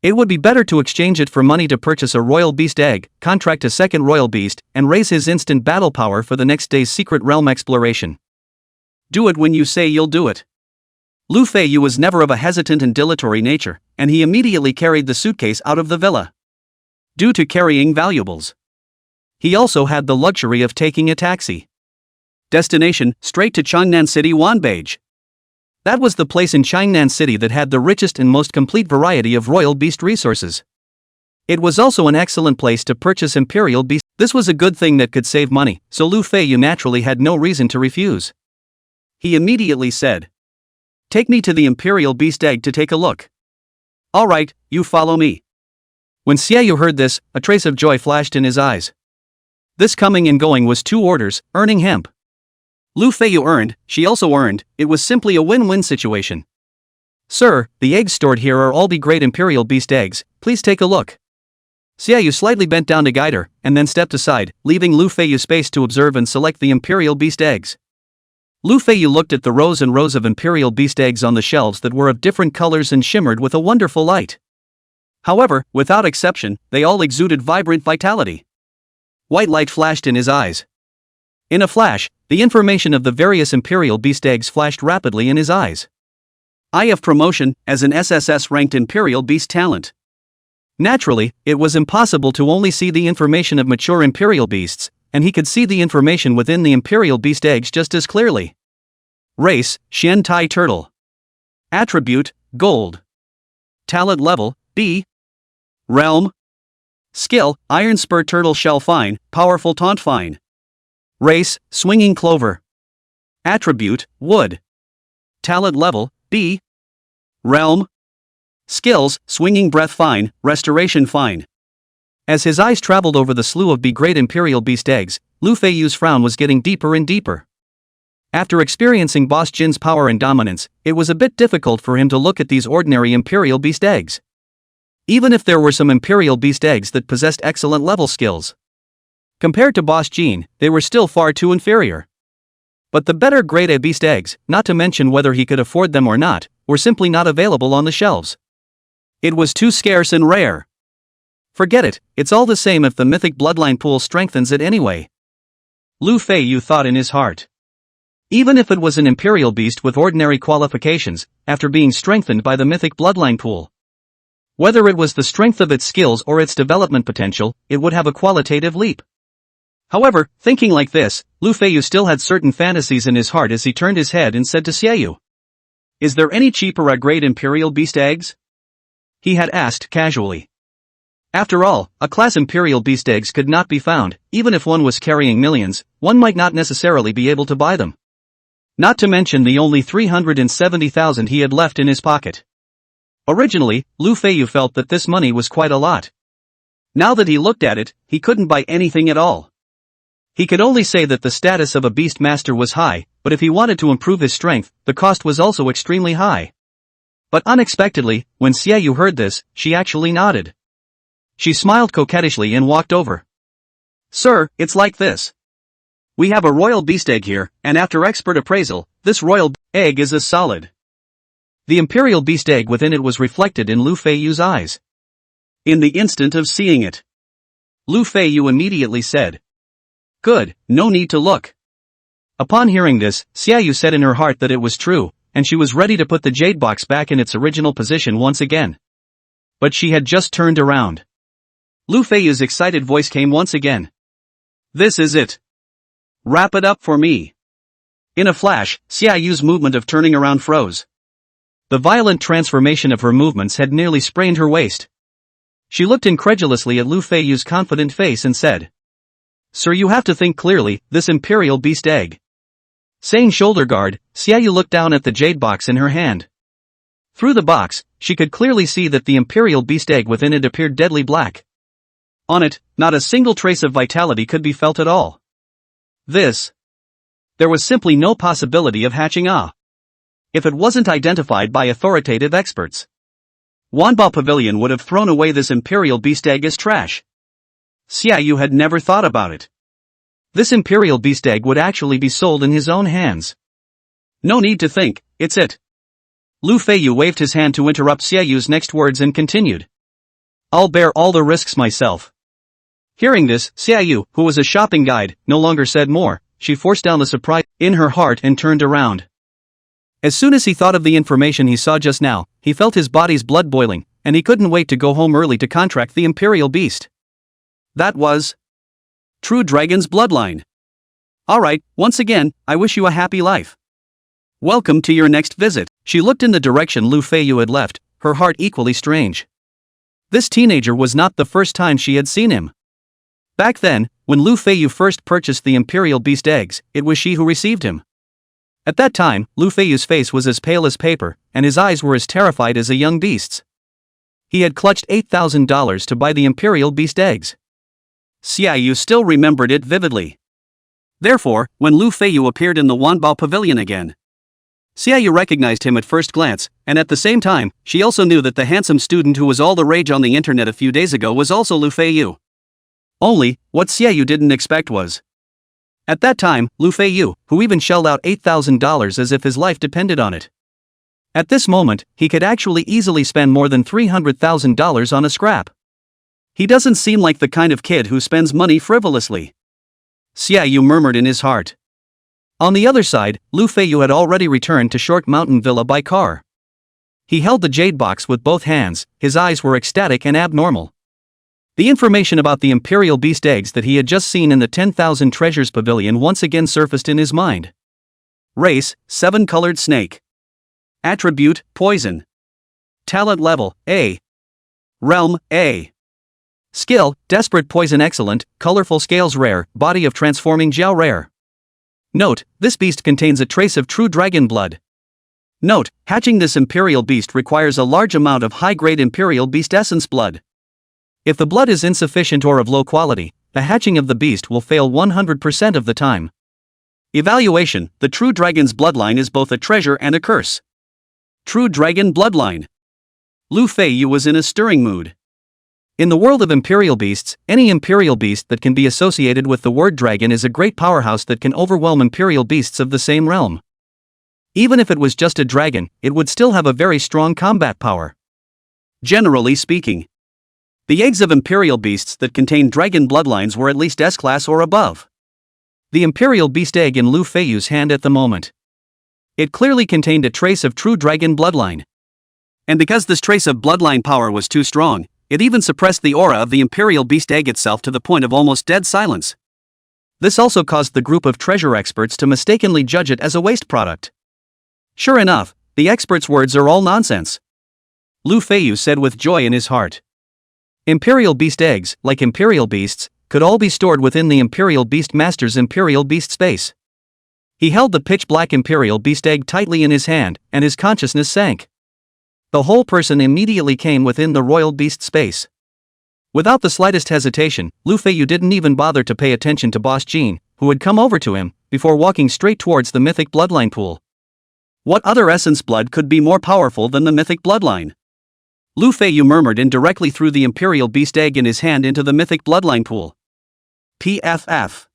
It would be better to exchange it for money to purchase a royal beast egg, contract a second royal beast, and raise his instant battle power for the next day's secret realm exploration. Do it when you say you'll do it. Lu Feiyu was never of a hesitant and dilatory nature, and he immediately carried the suitcase out of the villa. due to carrying valuables. He also had the luxury of taking a taxi. Destination, straight to Changnan City Wanbage. That was the place in Changnan City that had the richest and most complete variety of royal beast resources. It was also an excellent place to purchase imperial beasts. This was a good thing that could save money, so Lu Feiyu naturally had no reason to refuse. He immediately said, "Take me to the imperial beast egg to take a look." "Alright, you follow me." When Xiaoyu heard this, a trace of joy flashed in his eyes. This coming and going was 2 orders, earning hemp. Lu Feiyu earned, she also earned, it was simply a win-win situation. "Sir, the eggs stored here are all the great imperial beast eggs, please take a look." Xiaoyu slightly bent down to guide her, and then stepped aside, leaving Lu Feiyu space to observe and select the imperial beast eggs. Lu Feiyu looked at the rows and rows of imperial beast eggs on the shelves that were of different colors and shimmered with a wonderful light. However, without exception, they all exuded vibrant vitality. White light flashed in his eyes. In a flash, the information of the various imperial beast eggs flashed rapidly in his eyes. Eye of promotion, as an SSS-ranked imperial beast talent. Naturally, it was impossible to only see the information of mature imperial beasts, and he could see the information within the imperial beast eggs just as clearly. Race, Shen Tai Turtle. Attribute, Gold. Talent level, B. Realm. Skill, Iron Spur Turtle Shell Fine, Powerful Taunt Fine. Race, Swinging Clover. Attribute, Wood. Talent level, B. Realm. Skills, Swinging Breath Fine, Restoration Fine. As his eyes traveled over the slew of great imperial beast eggs, Lu Feiyu's frown was getting deeper and deeper. After experiencing Boss Jin's power and dominance, it was a bit difficult for him to look at these ordinary imperial beast eggs. Even if there were some imperial beast eggs that possessed excellent level skills. Compared to Boss Jin, they were still far too inferior. But the better grade A beast eggs, not to mention whether he could afford them or not, were simply not available on the shelves. It was too scarce and rare. Forget it, it's all the same if the mythic bloodline pool strengthens it anyway. Lu Feiyu thought in his heart. Even if it was an imperial beast with ordinary qualifications, after being strengthened by the mythic bloodline pool. Whether it was the strength of its skills or its development potential, it would have a qualitative leap. However, thinking like this, Lu Feiyu still had certain fantasies in his heart as he turned his head and said to Xiaoyu, "Is there any cheaper A-grade imperial beast eggs?" He had asked casually. After all, A-class imperial beast eggs could not be found, even if one was carrying millions, one might not necessarily be able to buy them. Not to mention the only 370,000 he had left in his pocket. Originally, Lu Feiyu felt that this money was quite a lot. Now that he looked at it, he couldn't buy anything at all. He could only say that the status of a beast master was high, but if he wanted to improve his strength, the cost was also extremely high. But unexpectedly, when Xiaoyu heard this, she actually nodded. She smiled coquettishly and walked over. "Sir, it's like this. We have a royal beast egg here, and after expert appraisal, this royal egg is as solid." The imperial beast egg within it was reflected in Lu Feiyu's eyes. In the instant of seeing it, Lu Feiyu immediately said, "Good, no need to look." Upon hearing this, Xiaoyu said in her heart that it was true, and she was ready to put the jade box back in its original position once again. But she had just turned around. Lu Feiyu's excited voice came once again. "This is it. Wrap it up for me." In a flash, Xiaoyu's movement of turning around froze. The violent transformation of her movements had nearly sprained her waist. She looked incredulously at Lu Feiyu's confident face and said, "Sir, you have to think clearly, this imperial beast egg." Saying shoulder guard, Xiaoyu looked down at the jade box in her hand. Through the box, she could clearly see that the imperial beast egg within it appeared deadly black. On it, not a single trace of vitality could be felt at all. There was simply no possibility of hatching if it wasn't identified by authoritative experts. Wanba Pavilion would have thrown away this imperial beast egg as trash. Xiaoyu had never thought about it. This imperial beast egg would actually be sold in his own hands. No need to think, it's it. Lu Feiyu waved his hand to interrupt Xiaoyu's next words and continued. "I'll bear all the risks myself." Hearing this, Xiaoyu, who was a shopping guide, no longer said more. She forced down the surprise in her heart and turned around. As soon as he thought of the information he saw just now, he felt his body's blood boiling, and he couldn't wait to go home early to contract the imperial beast. That was True Dragon's bloodline. Alright, once again, I wish you a happy life. Welcome to your next visit. She looked in the direction Lu Feiyu had left, her heart equally strange. This teenager was not the first time she had seen him. Back then, when Lu Feiyu first purchased the Imperial Beast eggs, it was she who received him. At that time, Lu Feiyu's face was as pale as paper, and his eyes were as terrified as a young beast's. He had clutched $8,000 to buy the Imperial Beast eggs. Xiaoyu still remembered it vividly. Therefore, when Lu Feiyu appeared in the Wanbao Pavilion again, Xiaoyu recognized him at first glance, and at the same time, she also knew that the handsome student who was all the rage on the internet a few days ago was also Lu Feiyu. Only, what Xiaoyu didn't expect was, at that time, Lu Feiyu, who even shelled out $8,000 as if his life depended on it. At this moment, he could actually easily spend more than $300,000 on a scrap. He doesn't seem like the kind of kid who spends money frivolously. Xiaoyu murmured in his heart. On the other side, Lu Feiyu had already returned to Short Mountain Villa by car. He held the jade box with both hands, his eyes were ecstatic and abnormal. The information about the Imperial Beast eggs that he had just seen in the 10,000 Treasures Pavilion once again surfaced in his mind. Race, 7-colored snake. Attribute, poison. Talent level, A. Realm, A. Skill, desperate poison excellent, colorful scales rare, body of transforming Jiao rare. Note, this beast contains a trace of true dragon blood. Note, hatching this Imperial Beast requires a large amount of high-grade Imperial Beast essence blood. If the blood is insufficient or of low quality, the hatching of the beast will fail 100% of the time. Evaluation, the true dragon's bloodline is both a treasure and a curse. True dragon bloodline. Lu Feiyu was in a stirring mood. In the world of Imperial Beasts, any Imperial Beast that can be associated with the word dragon is a great powerhouse that can overwhelm Imperial Beasts of the same realm. Even if it was just a dragon, it would still have a very strong combat power. Generally speaking, the eggs of Imperial Beasts that contained dragon bloodlines were at least S-class or above. The Imperial Beast egg in Lu Feiyu's hand at the moment. It clearly contained a trace of true dragon bloodline. And because this trace of bloodline power was too strong, it even suppressed the aura of the Imperial Beast egg itself to the point of almost dead silence. This also caused the group of treasure experts to mistakenly judge it as a waste product. Sure enough, the experts' words are all nonsense. Lu Feiyu said with joy in his heart. Imperial Beast eggs, like Imperial Beasts, could all be stored within the Imperial Beast Master's Imperial Beast space. He held the pitch-black Imperial Beast egg tightly in his hand, and his consciousness sank. The whole person immediately came within the Royal Beast space. Without the slightest hesitation, Lu Feiyu didn't even bother to pay attention to Boss Jean, who had come over to him, before walking straight towards the mythic bloodline pool. What other essence blood could be more powerful than the mythic bloodline? Lu Feiyu murmured and directly threw the Imperial Beast egg in his hand into the mythic bloodline pool. PFF.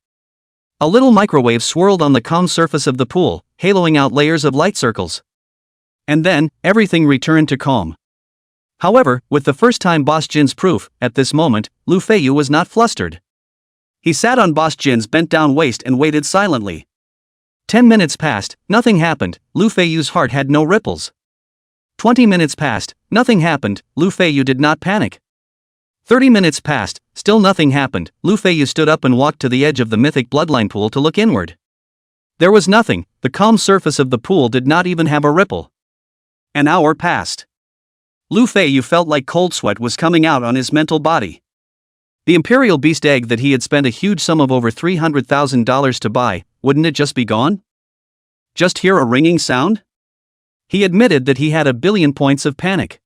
A little microwave swirled on the calm surface of the pool, haloing out layers of light circles. And then, everything returned to calm. However, with the first-time Boss Jin's proof, at this moment, Lu Feiyu was not flustered. He sat on Boss Jin's bent-down waist and waited silently. 10 minutes passed, nothing happened, Lu Feiyu's heart had no ripples. 20 minutes passed, nothing happened, Lu Feiyu did not panic. 30 minutes passed, still nothing happened, Lu Feiyu stood up and walked to the edge of the mythic bloodline pool to look inward. There was nothing, the calm surface of the pool did not even have a ripple. An hour passed. Lu Feiyu felt like cold sweat was coming out on his mental body. The Imperial Beast egg that he had spent a huge sum of over $300,000 to buy, wouldn't it just be gone? Just hear a ringing sound? He admitted that he had a billion points of panic.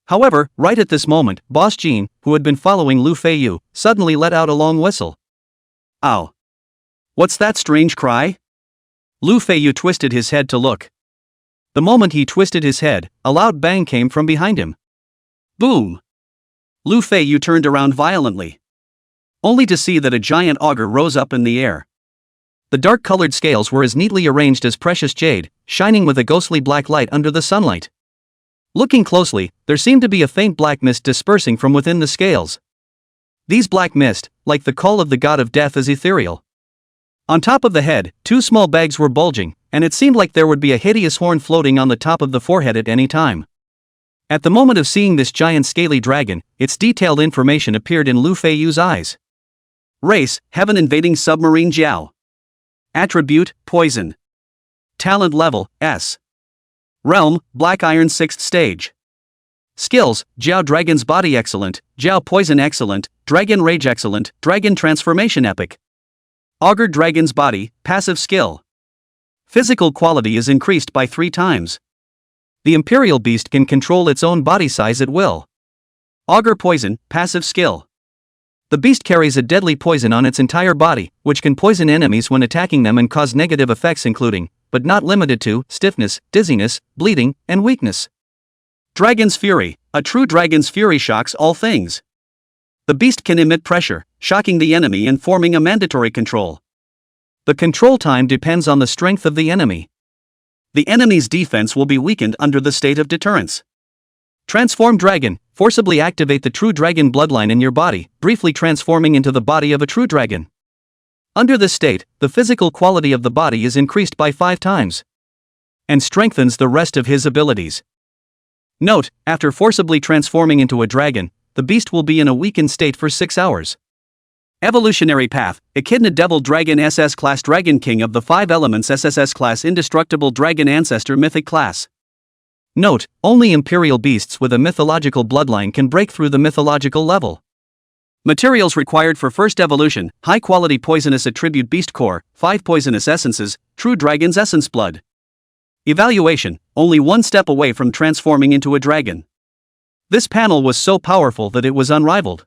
However, right at this moment, Boss Jean, who had been following Lu Feiyu, suddenly let out a long whistle. Ow! What's that strange cry? Lu Feiyu twisted his head to look. The moment he twisted his head, a loud bang came from behind him. Boom! Lu Feiyu turned around violently, only to see that a giant auger rose up in the air. The dark-colored scales were as neatly arranged as precious jade, shining with a ghostly black light under the sunlight. Looking closely, there seemed to be a faint black mist dispersing from within the scales. These black mist, like the call of the god of death, is ethereal. On top of the head, two small bags were bulging, and it seemed like there would be a hideous horn floating on the top of the forehead at any time. At the moment of seeing this giant scaly dragon, its detailed information appeared in Lu Feiyu's eyes. Race, Heaven Invading Submarine Jiao. Attribute, Poison. Talent level, S. Realm, Black Iron 6th Stage. Skills, Jiao Dragon's Body Excellent, Jiao Poison Excellent, Dragon Rage Excellent, Dragon Transformation Epic. Augured Dragon's Body, Passive Skill. Physical quality is increased by 3 times. The Imperial Beast can control its own body size at will. Augur Poison, Passive Skill. The beast carries a deadly poison on its entire body, which can poison enemies when attacking them and cause negative effects including, but not limited to, stiffness, dizziness, bleeding, and weakness. Dragon's Fury, a true Dragon's Fury shocks all things. The beast can emit pressure, shocking the enemy and forming a mandatory control. The control time depends on the strength of the enemy. The enemy's defense will be weakened under the state of deterrence. Transform Dragon, forcibly activate the true dragon bloodline in your body, briefly transforming into the body of a true dragon. Under this state, the physical quality of the body is increased by 5 times. And strengthens the rest of his abilities. Note, after forcibly transforming into a dragon, the beast will be in a weakened state for 6 hours. Evolutionary Path, Echidna Devil Dragon SS Class Dragon King of the 5 Elements SSS Class Indestructible Dragon Ancestor Mythic Class. Note, only Imperial Beasts with a mythological bloodline can break through the mythological level. Materials required for first evolution, high-quality poisonous attribute beast core, 5 poisonous essences, true dragon's essence blood. Evaluation, only 1 step away from transforming into a dragon. This panel was so powerful that it was unrivaled.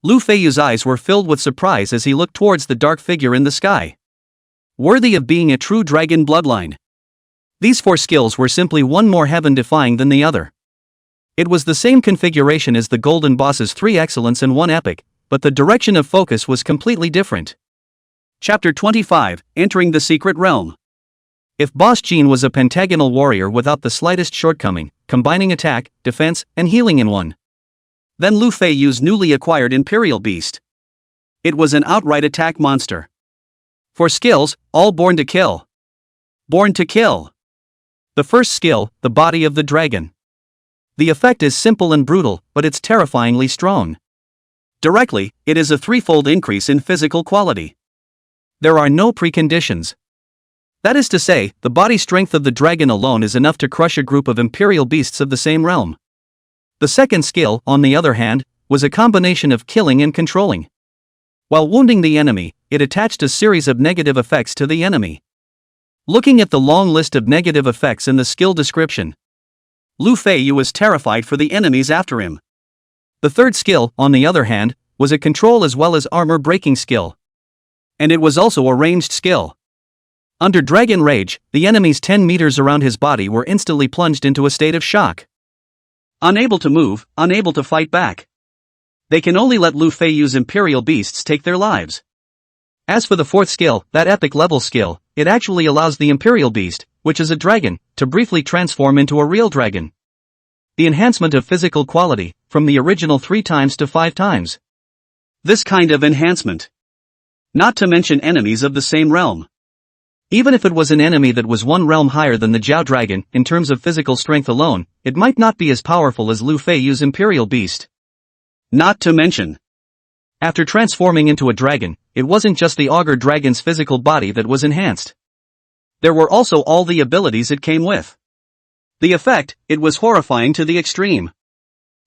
Lu Feiyu's eyes were filled with surprise as he looked towards the dark figure in the sky. Worthy of being a true dragon bloodline. These 4 skills were simply one more heaven-defying than the other. It was the same configuration as the Golden Boss's 3 Excellence and 1 Epic, but the direction of focus was completely different. Chapter 25, Entering the Secret Realm. If Boss Jean was a pentagonal warrior without the slightest shortcoming, combining attack, defense, and healing in one, then Lu Feiyu's newly acquired Imperial Beast. It was an outright attack monster. For skills, all Born to Kill. Born to Kill. The first skill, the Body of the Dragon. The effect is simple and brutal, but it's terrifyingly strong. Directly, it is a 3-fold increase in physical quality. There are no preconditions. That is to say, the body strength of the dragon alone is enough to crush a group of Imperial Beasts of the same realm. The second skill, on the other hand, was a combination of killing and controlling. While wounding the enemy, it attached a series of negative effects to the enemy. Looking at the long list of negative effects in the skill description, Lu Feiyu was terrified for the enemies after him. The third skill, on the other hand, was a control as well as armor breaking skill. And it was also a ranged skill. Under Dragon Rage, the enemies 10 meters around his body were instantly plunged into a state of shock. Unable to move, unable to fight back. They can only let Lu Feiyu's Imperial Beasts take their lives. As for the fourth skill, that epic level skill, it actually allows the Imperial Beast, which is a dragon, to briefly transform into a real dragon. The enhancement of physical quality, from the original 3 times to 5 times. This kind of enhancement. Not to mention enemies of the same realm. Even if it was an enemy that was 1 realm higher than the Jiao Dragon, in terms of physical strength alone, it might not be as powerful as Lu Feiyu's Imperial Beast. Not to mention, after transforming into a dragon, it wasn't just the Augur Dragon's physical body that was enhanced. There were also all the abilities it came with. The effect, it was horrifying to the extreme.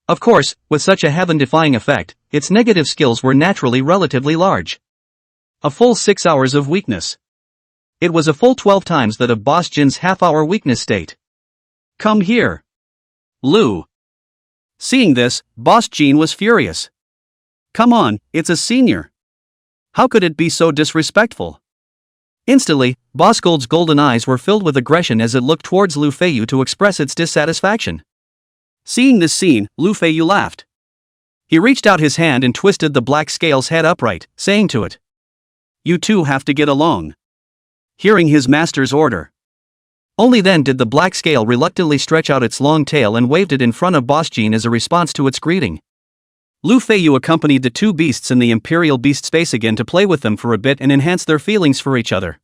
Of course, with such a heaven-defying effect, its negative skills were naturally relatively large. A full 6 hours of weakness. It was a full 12 times that of Boss Jin's half-hour weakness state. Come here, Lu. Seeing this, Boss Jin was furious. Come on, it's a senior. How could it be so disrespectful? Instantly, Boss Gold's golden eyes were filled with aggression as it looked towards Lu Feiyu to express its dissatisfaction. Seeing this scene, Lu Feiyu laughed. He reached out his hand and twisted the black scale's head upright, saying to it, "You two have to get along." Hearing his master's order. Only then did the black scale reluctantly stretch out its long tail and waved it in front of Boss Jin as a response to its greeting. Lu Feiyu accompanied the 2 beasts in the Imperial Beast space again to play with them for a bit and enhance their feelings for each other.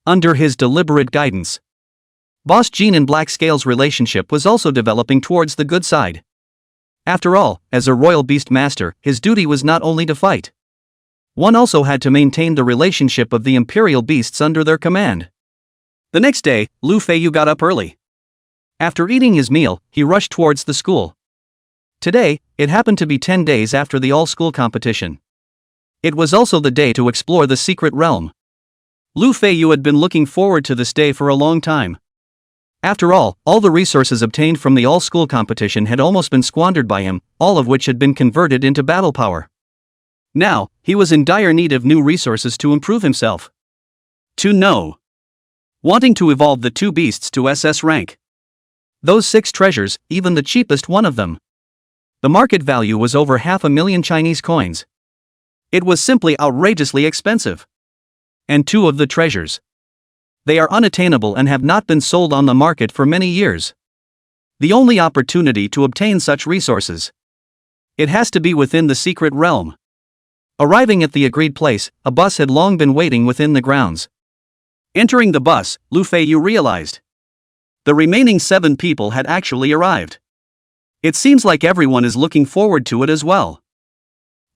Under his deliberate guidance, Boss Jean and Black Scale's relationship was also developing towards the good side. After all, as a royal beast master, his duty was not only to fight. One also had to maintain the relationship of the imperial beasts under their command. The next day, Feiyu got up early. After eating his meal, he rushed towards the school. Today, it happened to be 10 days after the all-school competition. It was also the day to explore the secret realm. Feiyu had been looking forward to this day for a long time. After all the resources obtained from the all-school competition had almost been squandered by him, all of which had been converted into battle power. Now, he was in dire need of new resources to improve himself. To know. Wanting to evolve the two beasts to SS rank. Those 6 treasures, even the cheapest one of them. The market value was over 500,000 Chinese coins. It was simply outrageously expensive. And 2 of the treasures. They are unattainable and have not been sold on the market for many years. The only opportunity to obtain such resources. It has to be within the secret realm. Arriving at the agreed place, a bus had long been waiting within the grounds. Entering the bus, Feiyu realized. The remaining 7 people had actually arrived. It seems like everyone is looking forward to it as well.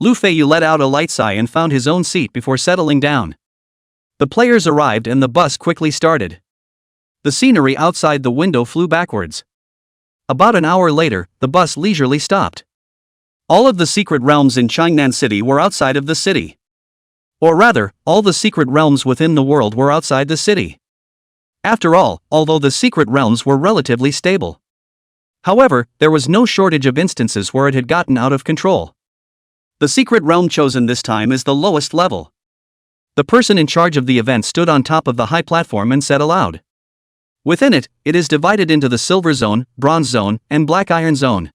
Feiyu let out a light sigh and found his own seat before settling down. The players arrived and the bus quickly started. The scenery outside the window flew backwards. About an hour later, the bus leisurely stopped. All of the secret realms in Changnan City were outside of the city. Or rather, all the secret realms within the world were outside the city. After all, although the secret realms were relatively stable. However, there was no shortage of instances where it had gotten out of control. The secret realm chosen this time is the lowest level. The person in charge of the event stood on top of the high platform and said aloud. Within it, it is divided into the Silver Zone, Bronze Zone, and Black Iron Zone.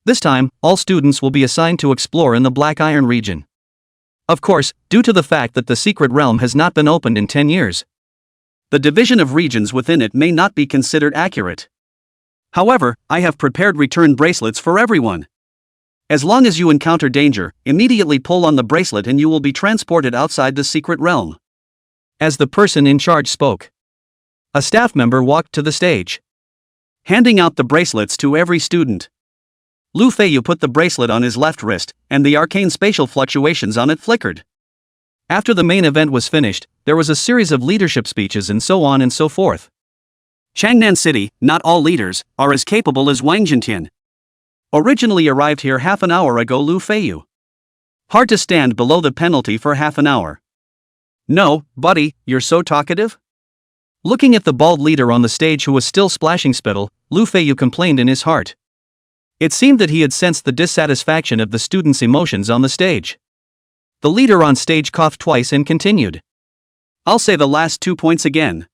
This time, all students will be assigned to explore in the Black Iron region. Of course, due to the fact that the secret realm has not been opened in 10 years. The division of regions within it may not be considered accurate. However, I have prepared return bracelets for everyone. As long as you encounter danger, immediately pull on the bracelet and you will be transported outside the secret realm. As the person in charge spoke, a staff member walked to the stage, handing out the bracelets to every student. Feiyu put the bracelet on his left wrist, and the arcane spatial fluctuations on it flickered. After the main event was finished, there was a series of leadership speeches and so on and so forth. Changnan City, not all leaders, are as capable as Wang Jintian. Originally arrived here half an hour ago. Feiyu. Hard to stand below the penalty for half an hour. No, buddy, you're so talkative? Looking at the bald leader on the stage who was still splashing spittle, Feiyu complained in his heart. It seemed that he had sensed the dissatisfaction of the students' emotions on the stage. The leader on stage coughed twice and continued. I'll say the last 2 points again.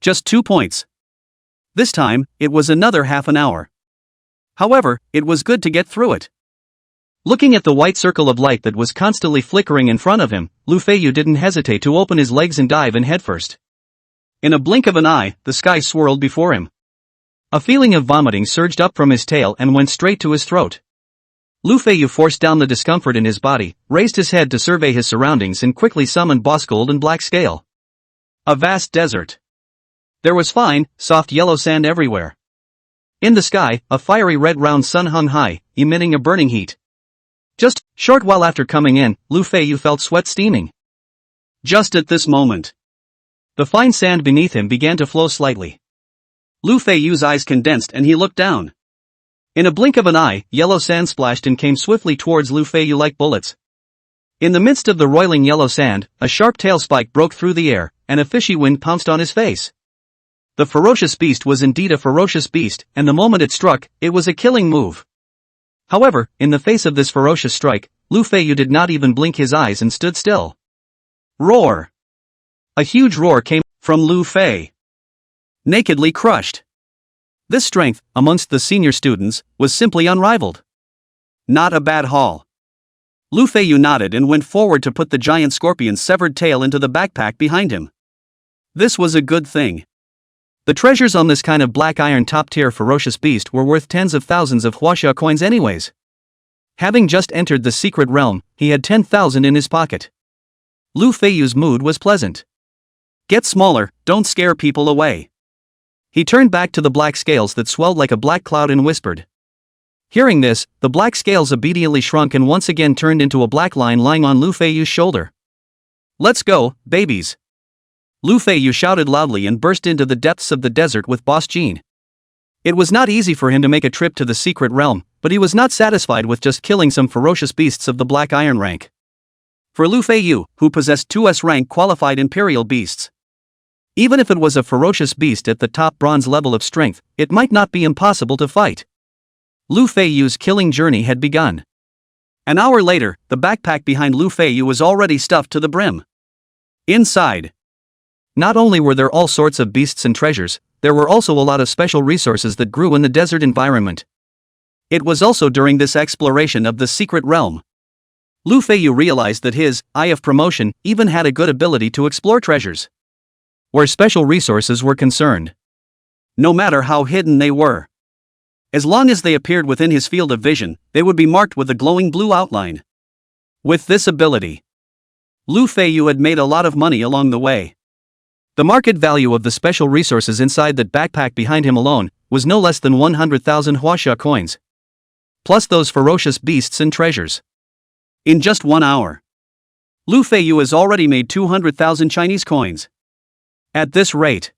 Just 2 points. This time, it was another half an hour. However, it was good to get through it. Looking at the white circle of light that was constantly flickering in front of him, Feiyu didn't hesitate to open his legs and dive in headfirst. In a blink of an eye, the sky swirled before him. A feeling of vomiting surged up from his tail and went straight to his throat. Feiyu forced down the discomfort in his body, raised his head to survey his surroundings and quickly summoned Boss Gold and Black Scale. A vast desert. There was fine, soft yellow sand everywhere. In the sky, a fiery red round sun hung high, emitting a burning heat. Just short while after coming in, Feiyu felt sweat steaming. Just at this moment, the fine sand beneath him began to flow slightly. Feiyu's eyes condensed and he looked down. In a blink of an eye, yellow sand splashed and came swiftly towards Feiyu like bullets. In the midst of the roiling yellow sand, a sharp tail spike broke through the air, and a fishy wind pounced on his face. The ferocious beast was indeed a ferocious beast, and the moment it struck, it was a killing move. However, in the face of this ferocious strike, Feiyu did not even blink his eyes and stood still. Roar! A huge roar came from Fei. Nakedly crushed. This strength, amongst the senior students, was simply unrivaled. Not a bad haul. Feiyu nodded and went forward to put the giant scorpion's severed tail into the backpack behind him. This was a good thing. The treasures on this kind of black iron top-tier ferocious beast were worth tens of thousands of Huaxia coins anyways. Having just entered the secret realm, he had 10,000 in his pocket. Feiyu's mood was pleasant. Get smaller, don't scare people away. He turned back to the black scales that swelled like a black cloud and whispered. Hearing this, the black scales obediently shrunk and once again turned into a black line lying on Lu Feiyu's shoulder. "Let's go, babies!" Lu Feiyu shouted loudly and burst into the depths of the desert with Boss Jean. It was not easy for him to make a trip to the secret realm, but he was not satisfied with just killing some ferocious beasts of the Black Iron rank. For Lu Feiyu, who possessed 2S rank qualified Imperial beasts, even if it was a ferocious beast at the top bronze level of strength, it might not be impossible to fight. Lu Feiyu's killing journey had begun. An hour later, the backpack behind Lu Feiyu was already stuffed to the brim. Inside, not only were there all sorts of beasts and treasures, there were also a lot of special resources that grew in the desert environment. It was also during this exploration of the secret realm Lu Feiyu realized that his Eye of Promotion even had a good ability to explore treasures where special resources were concerned. No matter how hidden they were, as long as they appeared within his field of vision, they would be marked with a glowing blue outline. With this ability, Lu Feiyu had made a lot of money along the way. The market value of the special resources inside that backpack behind him alone was no less than 100,000 Huaxia coins. Plus those ferocious beasts and treasures. In just 1 hour, Lu Feiyu has already made 200,000 Chinese coins. At this rate,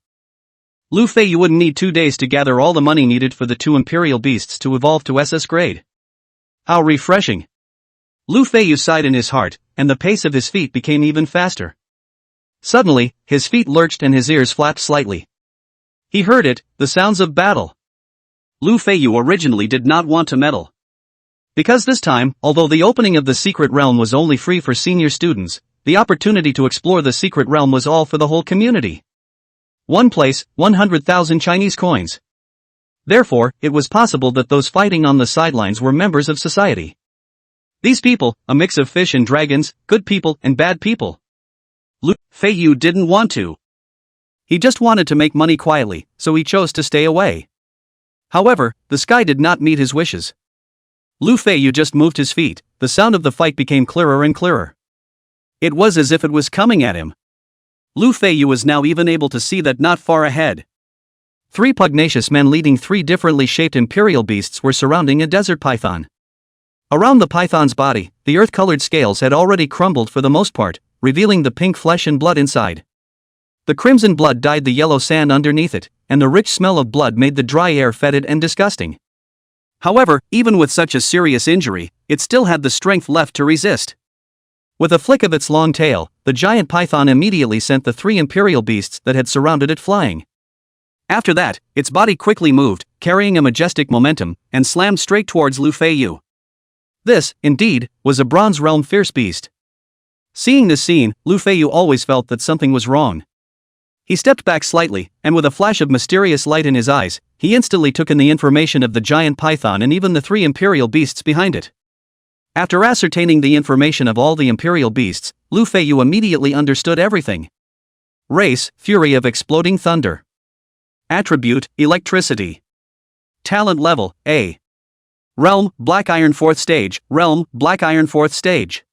Lu Feiyu wouldn't need 2 days to gather all the money needed for the 2 Imperial beasts to evolve to SS-Grade. How refreshing! Lu Feiyu sighed in his heart, and the pace of his feet became even faster. Suddenly, his feet lurched and his ears flapped slightly. He heard it, the sounds of battle. Lu Feiyu originally did not want to meddle. Because this time, although the opening of the secret realm was only free for senior students, the opportunity to explore the secret realm was all for the whole community. One place, 100,000 Chinese coins. Therefore, it was possible that those fighting on the sidelines were members of society. These people, a mix of fish and dragons, good people and bad people. Lu Feiyu didn't want to. He just wanted to make money quietly, so he chose to stay away. However, the sky did not meet his wishes. Lu Feiyu just moved his feet, the sound of the fight became clearer and clearer. It was as if it was coming at him. Lu Feiyu was now even able to see that not far ahead, 3 pugnacious men leading 3 differently shaped imperial beasts were surrounding a desert python. Around the python's body, the earth-colored scales had already crumbled for the most part, revealing the pink flesh and blood inside. The crimson blood dyed the yellow sand underneath it, and the rich smell of blood made the dry air fetid and disgusting. However, even with such a serious injury, it still had the strength left to resist. With a flick of its long tail, the giant python immediately sent the 3 imperial beasts that had surrounded it flying. After that, its body quickly moved, carrying a majestic momentum, and slammed straight towards Lu Feiyu. This, indeed, was a Bronze Realm fierce beast. Seeing this scene, Lu Feiyu always felt that something was wrong. He stepped back slightly, and with a flash of mysterious light in his eyes, he instantly took in the information of the giant python and even the 3 imperial beasts behind it. After ascertaining the information of all the imperial beasts, Lu Feiyu immediately understood everything. Race, Fury of Exploding Thunder. Attribute, Electricity. Talent level, A. Realm, Black Iron 4th Stage, Realm, Black Iron 4th Stage.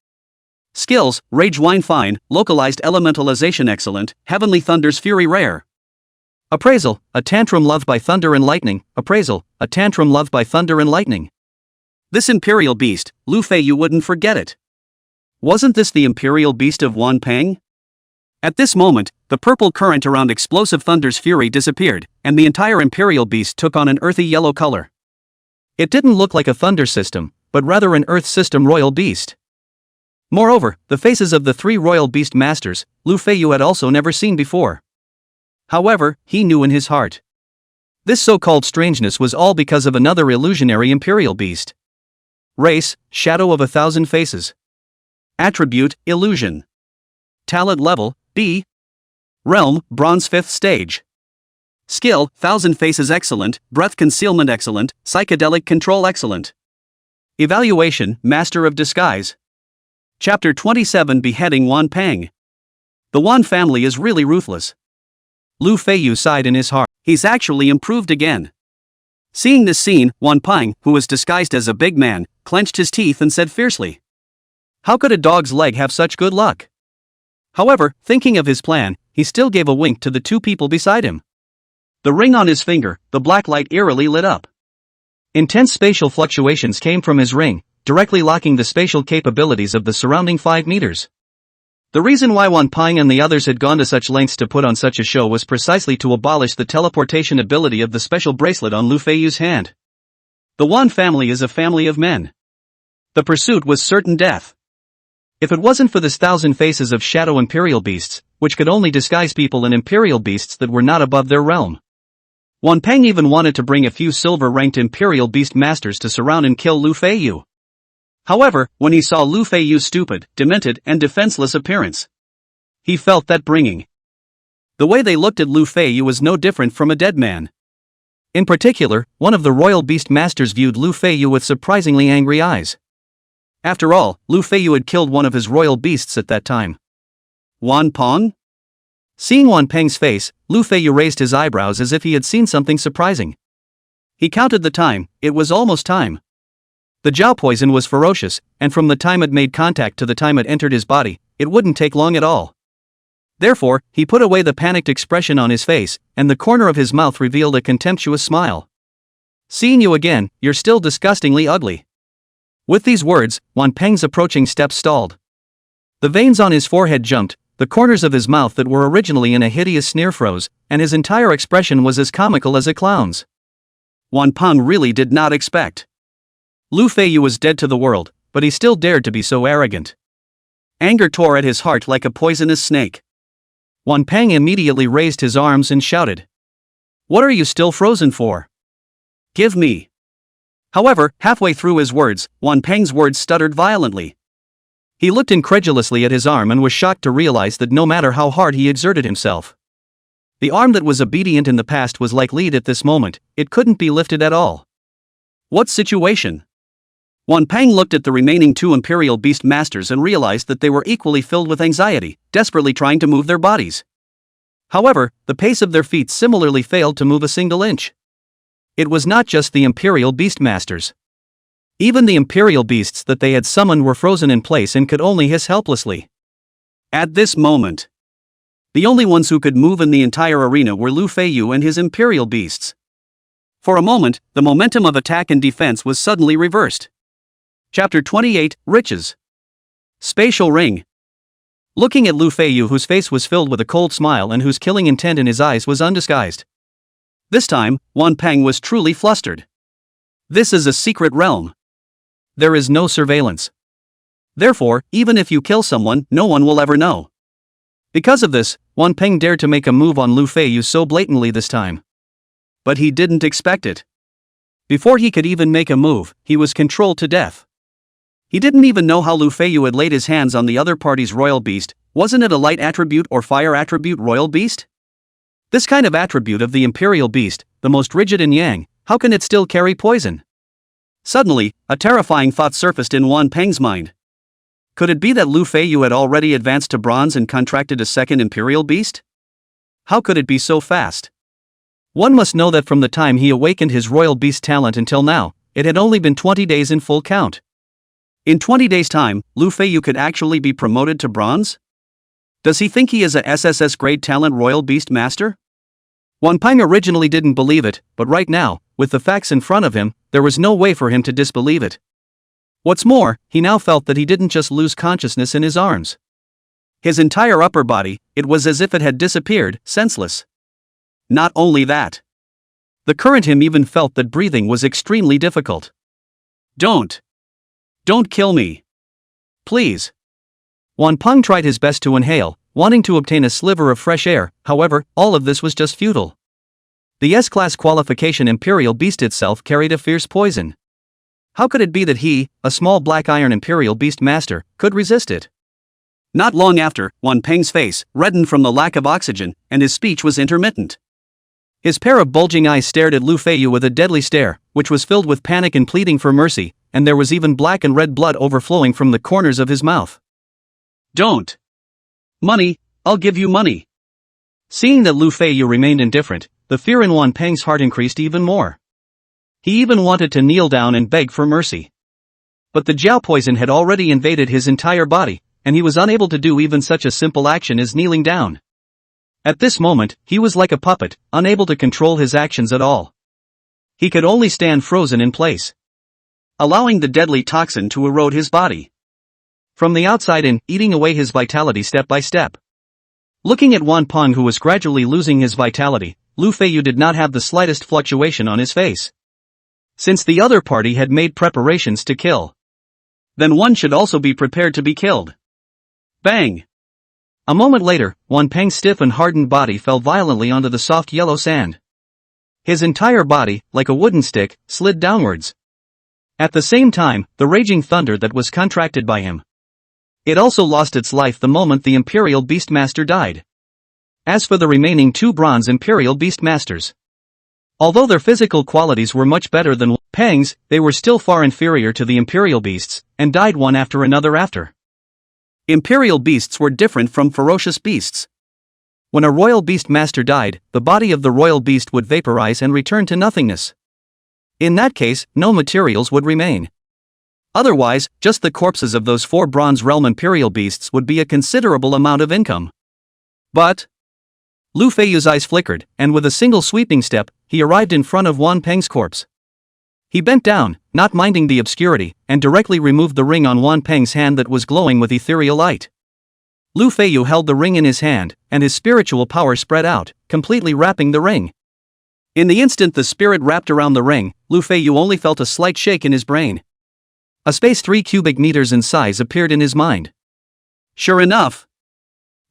Skills, Rage Wine Fine, Localized Elementalization Excellent, Heavenly Thunder's Fury Rare. Appraisal, A Tantrum Loved by Thunder and Lightning, Appraisal, A Tantrum Loved by Thunder and Lightning. This imperial beast, Lu Feiyu wouldn't forget it. Wasn't this the imperial beast of Wanpeng? At this moment, the purple current around Explosive Thunder's fury disappeared, and the entire imperial beast took on an earthy yellow color. It didn't look like a thunder system, but rather an earth system royal beast. Moreover, the faces of the 3 royal beast masters, Lu Feiyu had also never seen before. However, he knew in his heart, this so-called strangeness was all because of another illusionary imperial beast. Race, Shadow of 1,000 Faces. Attribute, Illusion. Talent level, B. Realm, Bronze 5th Stage. Skill, 1,000 Faces Excellent, Breath Concealment Excellent, Psychedelic Control Excellent. Evaluation, Master of Disguise. Chapter 27 Beheading Wanpeng. The Wan family is really ruthless. Lu Feiyu sighed in his heart. He's actually improved again. Seeing this scene, Wanpeng, who was disguised as a big man, clenched his teeth and said fiercely, "How could a dog's leg have such good luck?" However, thinking of his plan, he still gave a wink to the 2 people beside him. The ring on his finger, the black light eerily lit up. Intense spatial fluctuations came from his ring, directly locking the spatial capabilities of the surrounding 5 meters. The reason why Wanping and the others had gone to such lengths to put on such a show was precisely to abolish the teleportation ability of the special bracelet on Lu Feiyu's hand. The Wan family is a family of men. The pursuit was certain death. If it wasn't for this 1,000 faces of shadow imperial beasts, which could only disguise people and imperial beasts that were not above their realm. Wanping even wanted to bring a few silver-ranked imperial beast masters to surround and kill Lu Feiyu. However, when he saw Lu Feiyu's stupid, demented, and defenseless appearance, he felt that bringing. The way they looked at Lu Feiyu was no different from a dead man. In particular, one of the royal beast masters viewed Lu Feiyu with surprisingly angry eyes. After all, Lu Feiyu had killed one of his royal beasts at that time. Wanping? Seeing Wanping's face, Lu Feiyu raised his eyebrows as if he had seen something surprising. He counted the time, it was almost time. The Jiao poison was ferocious, and from the time it made contact to the time it entered his body, it wouldn't take long at all. Therefore, he put away the panicked expression on his face, and the corner of his mouth revealed a contemptuous smile. Seeing you again, you're still disgustingly ugly. With these words, Wanping's approaching steps stalled. The veins on his forehead jumped, the corners of his mouth that were originally in a hideous sneer froze, and his entire expression was as comical as a clown's. Wanping really did not expect. Lu Feiyu was dead to the world, but he still dared to be so arrogant. Anger tore at his heart like a poisonous snake. Wanping immediately raised his arms and shouted. What are you still frozen for? Give me. However, halfway through his words, Wanping's words stuttered violently. He looked incredulously at his arm and was shocked to realize that no matter how hard he exerted himself, the arm that was obedient in the past was like lead at this moment, it couldn't be lifted at all. What situation? Wanping looked at the remaining 2 Imperial Beast Masters and realized that they were equally filled with anxiety, desperately trying to move their bodies. However, the pace of their feet similarly failed to move a single inch. It was not just the Imperial Beast Masters. Even the Imperial Beasts that they had summoned were frozen in place and could only hiss helplessly. At this moment, the only ones who could move in the entire arena were Lu Feiyu and his Imperial Beasts. For a moment, the momentum of attack and defense was suddenly reversed. Chapter 28, Riches. Spatial Ring. Looking at Lu Feiyu, whose face was filled with a cold smile and whose killing intent in his eyes was undisguised. This time, Wanping was truly flustered. This is a secret realm. There is no surveillance. Therefore, even if you kill someone, no one will ever know. Because of this, Wanping dared to make a move on Lu Feiyu so blatantly this time. But he didn't expect it. Before he could even make a move, he was controlled to death. He didn't even know how Lu Feiyu had laid his hands on the other party's royal beast. Wasn't it a light attribute or fire attribute royal beast? This kind of attribute of the Imperial Beast, the most rigid in Yang, how can it still carry poison? Suddenly, a terrifying thought surfaced in Wanping's mind. Could it be that Lu Feiyu had already advanced to bronze and contracted a second Imperial Beast? How could it be so fast? One must know that from the time he awakened his royal beast talent until now, it had only been 20 days in full count. In 20 days' time, Lu Feiyu could actually be promoted to bronze? Does he think he is a SSS-Grade talent royal beast master? Wanping originally didn't believe it, but right now, with the facts in front of him, there was no way for him to disbelieve it. What's more, he now felt that he didn't just lose consciousness in his arms. His entire upper body, it was as if it had disappeared, senseless. Not only that. The current him even felt that breathing was extremely difficult. Don't kill me. Please. Wanping tried his best to inhale, wanting to obtain a sliver of fresh air, however, all of this was just futile. The S-class qualification Imperial Beast itself carried a fierce poison. How could it be that he, a small black iron Imperial Beast master, could resist it? Not long after, Wanping's face reddened from the lack of oxygen, and his speech was intermittent. His pair of bulging eyes stared at Lu Feiyu with a deadly stare, which was filled with panic and pleading for mercy, and there was even black and red blood overflowing from the corners of his mouth. Don't. Money, I'll give you money. Seeing that Lu Feiyu remained indifferent, the fear in Wanping's heart increased even more. He even wanted to kneel down and beg for mercy. But the Jiao poison had already invaded his entire body, and he was unable to do even such a simple action as kneeling down. At this moment, he was like a puppet, unable to control his actions at all. He could only stand frozen in place, allowing the deadly toxin to erode his body from the outside in, eating away his vitality step by step. Looking at Wanpeng, who was gradually losing his vitality, Lu Feiyu did not have the slightest fluctuation on his face. Since the other party had made preparations to kill, then one should also be prepared to be killed. Bang! A moment later, Wanpeng's stiff and hardened body fell violently onto the soft yellow sand. His entire body, like a wooden stick, slid downwards. At the same time, the raging thunder that was contracted by him, it also lost its life the moment the Imperial Beastmaster died. As for the remaining two bronze Imperial Beastmasters, although their physical qualities were much better than Peng's, they were still far inferior to the Imperial Beasts, and died one after another after. Imperial Beasts were different from ferocious beasts. When a Royal Beastmaster died, the body of the Royal Beast would vaporize and return to nothingness. In that case, no materials would remain. Otherwise, just the corpses of those 4 Bronze Realm Imperial Beasts would be a considerable amount of income. But Lu Feiyu's eyes flickered, and with a single sweeping step, he arrived in front of Wanpeng's corpse. He bent down, not minding the obscurity, and directly removed the ring on Wanpeng's hand that was glowing with ethereal light. Lu Feiyu held the ring in his hand, and his spiritual power spread out, completely wrapping the ring. In the instant the spirit wrapped around the ring, Lu Feiyu only felt a slight shake in his brain. A space 3 cubic meters in size appeared in his mind. Sure enough,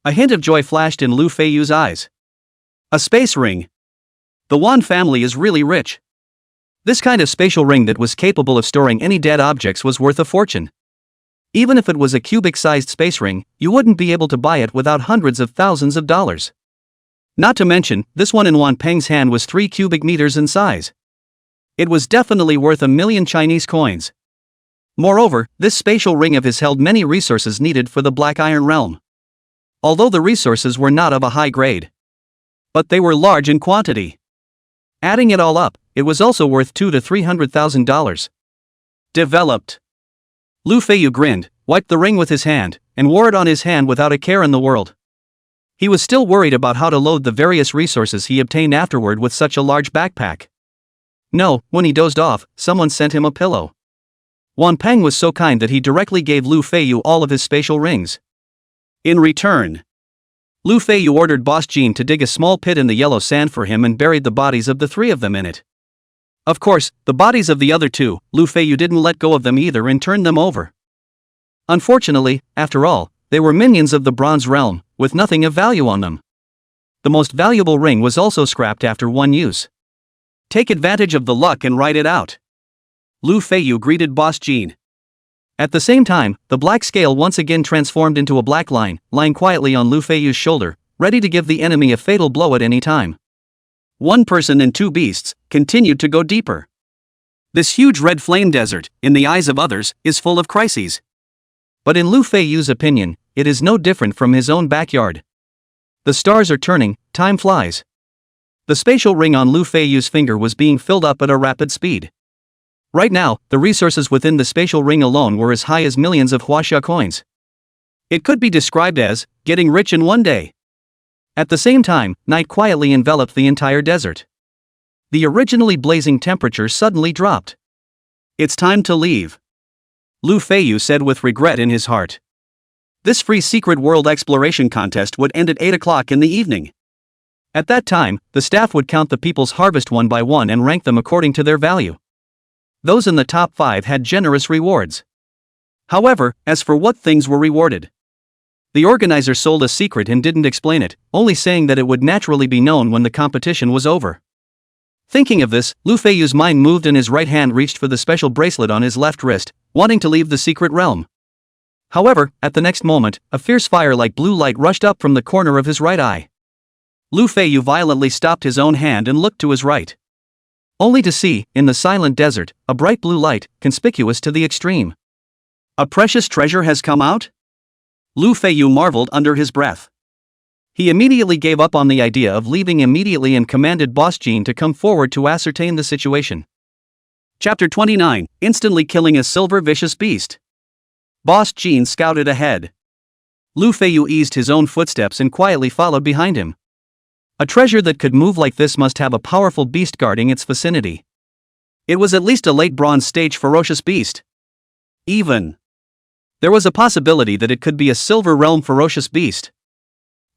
a hint of joy flashed in Lu Feiyu's eyes. A space ring. The Wan family is really rich. This kind of spatial ring that was capable of storing any dead objects was worth a fortune. Even if it was a cubic-sized space ring, you wouldn't be able to buy it without hundreds of thousands of dollars. Not to mention, this one in Wanpeng's hand was 3 cubic meters in size. It was definitely worth 1,000,000 Chinese coins. Moreover, this spatial ring of his held many resources needed for the Black Iron Realm. Although the resources were not of a high grade, but they were large in quantity. Adding it all up, it was also worth $200,000 to $300,000. Developed. Lu Feiyu grinned, wiped the ring with his hand, and wore it on his hand without a care in the world. He was still worried about how to load the various resources he obtained afterward with such a large backpack. No, when he dozed off, someone sent him a pillow. Wanpeng was so kind that he directly gave Lu Feiyu all of his spatial rings. In return, Lu Feiyu ordered Boss Jean to dig a small pit in the yellow sand for him and buried the bodies of the 3 of them in it. Of course, the bodies of the other 2, Lu Feiyu didn't let go of them either and turned them over. Unfortunately, after all, they were minions of the Bronze Realm, with nothing of value on them. The most valuable ring was also scrapped after one use. Take advantage of the luck and ride it out. Lu Feiyu greeted Boss Jean. At the same time, the black scale once again transformed into a black line, lying quietly on Lu Feiyu's shoulder, ready to give the enemy a fatal blow at any time. One person and 2 beasts continued to go deeper. This huge red flame desert, in the eyes of others, is full of crises. But in Lu Feiyu's opinion, it is no different from his own backyard. The stars are turning, time flies. The spatial ring on Lu Feiyu's finger was being filled up at a rapid speed. Right now, the resources within the spatial ring alone were as high as millions of Huaxia coins. It could be described as getting rich in one day. At the same time, night quietly enveloped the entire desert. The originally blazing temperature suddenly dropped. It's time to leave, Lu Feiyu said with regret in his heart. This free secret world exploration contest would end at 8 o'clock in the evening. At that time, the staff would count the people's harvest one by one and rank them according to their value. Those in the top 5 had generous rewards. However, as for what things were rewarded, the organizer sold a secret and didn't explain it, only saying that it would naturally be known when the competition was over. Thinking of this, Lu Feiyu's mind moved and his right hand reached for the special bracelet on his left wrist, wanting to leave the secret realm. However, at the next moment, a fierce fire like blue light rushed up from the corner of his right eye. Lu Feiyu violently stopped his own hand and looked to his right, only to see, in the silent desert, a bright blue light, conspicuous to the extreme. A precious treasure has come out? Lu Feiyu marveled under his breath. He immediately gave up on the idea of leaving immediately and commanded Boss Jean to come forward to ascertain the situation. Chapter 29, Instantly Killing a Silver Vicious Beast. Boss Jean scouted ahead. Lu Feiyu eased his own footsteps and quietly followed behind him. A treasure that could move like this must have a powerful beast guarding its vicinity. It was at least a late Bronze stage ferocious beast. Even there was a possibility that it could be a Silver Realm ferocious beast.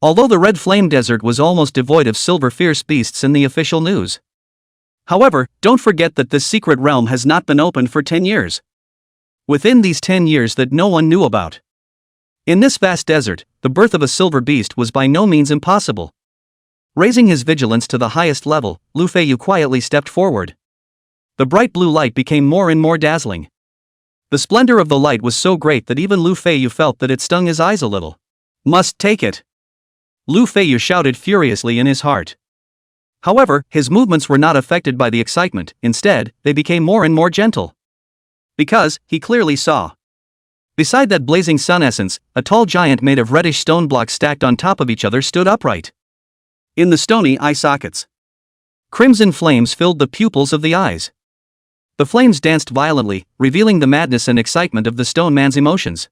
Although the Red Flame Desert was almost devoid of silver fierce beasts in the official news. However, don't forget that this secret realm has not been opened for 10 years. Within these 10 years that no one knew about. In this vast desert, the birth of a silver beast was by no means impossible. Raising his vigilance to the highest level, Feiyu quietly stepped forward. The bright blue light became more and more dazzling. The splendor of the light was so great that even Feiyu felt that it stung his eyes a little. Must take it! Feiyu shouted furiously in his heart. However, his movements were not affected by the excitement, instead, they became more and more gentle. Because, he clearly saw. Beside that blazing sun essence, a tall giant made of reddish stone blocks stacked on top of each other stood upright. In the stony eye sockets, crimson flames filled the pupils of the eyes. The flames danced violently, revealing the madness and excitement of the stone man's emotions.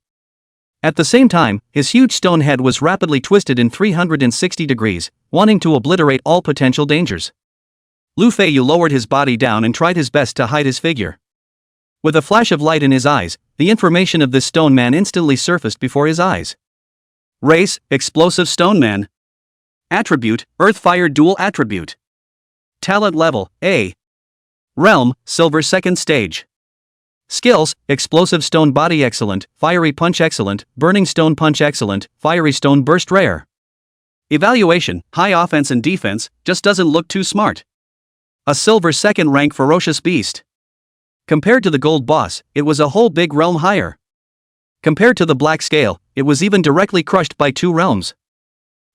At the same time, his huge stone head was rapidly twisted in 360 degrees, wanting to obliterate all potential dangers. Feiyu lowered his body down and tried his best to hide his figure. With a flash of light in his eyes, the information of this stone man instantly surfaced before his eyes. Race, Explosive Stone Man. Attribute, Earth Fire Dual Attribute. Talent level, A. Realm, Silver 2nd Stage. Skills, Explosive Stone Body Excellent, Fiery Punch Excellent, Burning Stone Punch Excellent, Fiery Stone Burst Rare. Evaluation, High Offense and Defense, just doesn't look too smart. A Silver 2nd Rank Ferocious Beast. Compared to the Gold Boss, it was a whole big realm higher. Compared to the Black Scale, it was even directly crushed by 2 realms.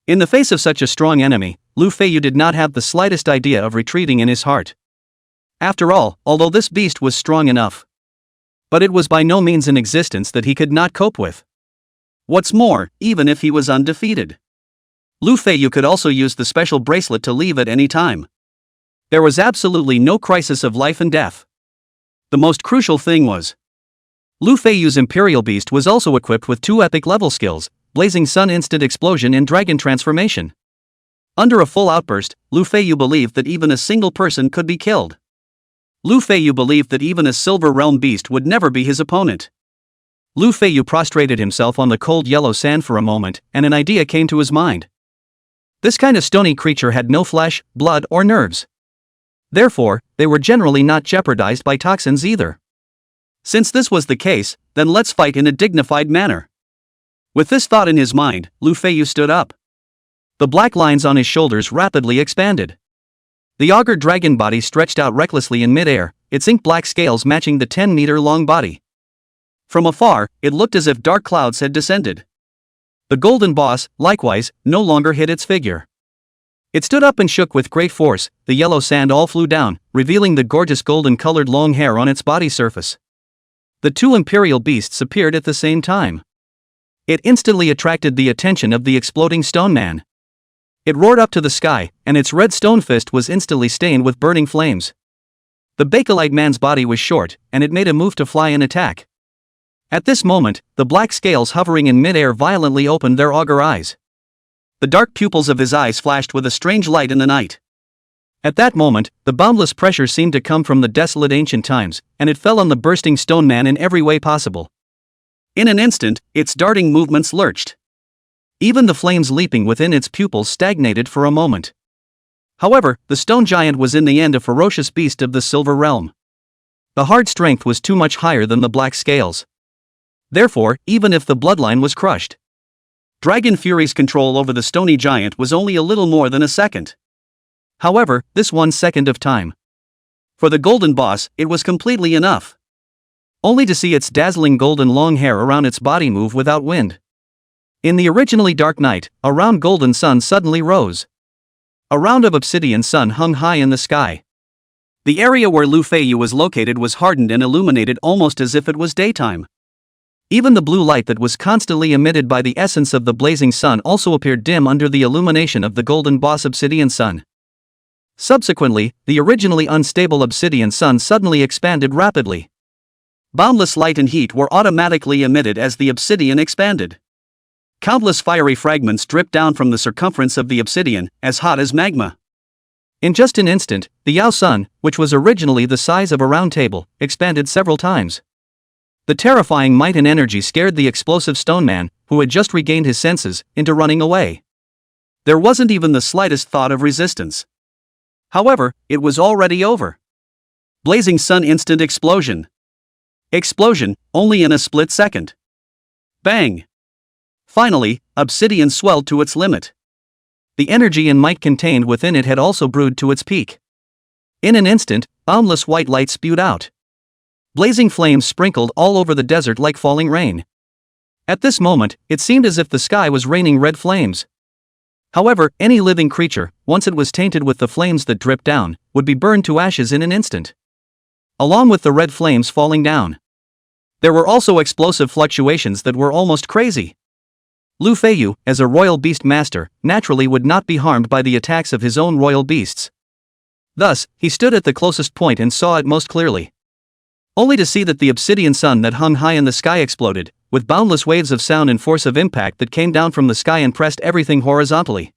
In the face of such a strong enemy, Feiyu did not have the slightest idea of retreating in his heart. After all, although this beast was strong enough, but it was by no means an existence that he could not cope with. What's more, even if he was undefeated, Feiyu could also use the special bracelet to leave at any time. There was absolutely no crisis of life and death. The most crucial thing was, Feiyu's Imperial Beast was also equipped with 2 epic level skills, Blazing Sun Instant Explosion and Dragon Transformation. Under a full outburst, Feiyu believed that even a single person could be killed. Feiyu believed that even a Silver Realm beast would never be his opponent. Feiyu prostrated himself on the cold yellow sand for a moment, and an idea came to his mind. This kind of stony creature had no flesh, blood, or nerves. Therefore, they were generally not jeopardized by toxins either. Since this was the case, then let's fight in a dignified manner. With this thought in his mind, Feiyu stood up. The black lines on his shoulders rapidly expanded. The augured dragon body stretched out recklessly in midair, its ink-black scales matching the 10-meter-long body. From afar, it looked as if dark clouds had descended. The golden boss, likewise, no longer hid its figure. It stood up and shook with great force, the yellow sand all flew down, revealing the gorgeous golden-colored long hair on its body surface. The 2 imperial beasts appeared at the same time. It instantly attracted the attention of the exploding stone man. It roared up to the sky, and its red stone fist was instantly stained with burning flames. The Bakelite man's body was short, and it made a move to fly and attack. At this moment, the black scales hovering in midair violently opened their auger eyes. The dark pupils of his eyes flashed with a strange light in the night. At that moment, the boundless pressure seemed to come from the desolate ancient times, and it fell on the bursting stone man in every way possible. In an instant, its darting movements lurched. Even the flames leaping within its pupils stagnated for a moment. However, the stone giant was in the end a ferocious beast of the Silver Realm. The hard strength was too much higher than the black scales. Therefore, even if the bloodline was crushed, Dragon Fury's control over the stony giant was only a little more than a second. However, this 1 second of time, for the golden boss, it was completely enough. Only to see its dazzling golden long hair around its body move without wind. In the originally dark night, a round golden sun suddenly rose. A round of obsidian sun hung high in the sky. The area where Feiyu was located was hardened and illuminated almost as if it was daytime. Even the blue light that was constantly emitted by the essence of the blazing sun also appeared dim under the illumination of the golden boss obsidian sun. Subsequently, the originally unstable obsidian sun suddenly expanded rapidly. Boundless light and heat were automatically emitted as the obsidian expanded. Countless fiery fragments dripped down from the circumference of the obsidian, as hot as magma. In just an instant, the Yao Sun, which was originally the size of a round table, expanded several times. The terrifying might and energy scared the explosive stone man, who had just regained his senses, into running away. There wasn't even the slightest thought of resistance. However, it was already over. Blazing Sun instant explosion. Explosion, only in a split second. Bang! Finally, obsidian swelled to its limit. The energy and might contained within it had also brewed to its peak. In an instant, boundless white light spewed out. Blazing flames sprinkled all over the desert like falling rain. At this moment, it seemed as if the sky was raining red flames. However, any living creature, once it was tainted with the flames that dripped down, would be burned to ashes in an instant. Along with the red flames falling down, there were also explosive fluctuations that were almost crazy. Lu Feiyu, as a royal beast master, naturally would not be harmed by the attacks of his own royal beasts. Thus, he stood at the closest point and saw it most clearly. Only to see that the obsidian sun that hung high in the sky exploded, with boundless waves of sound and force of impact that came down from the sky and pressed everything horizontally.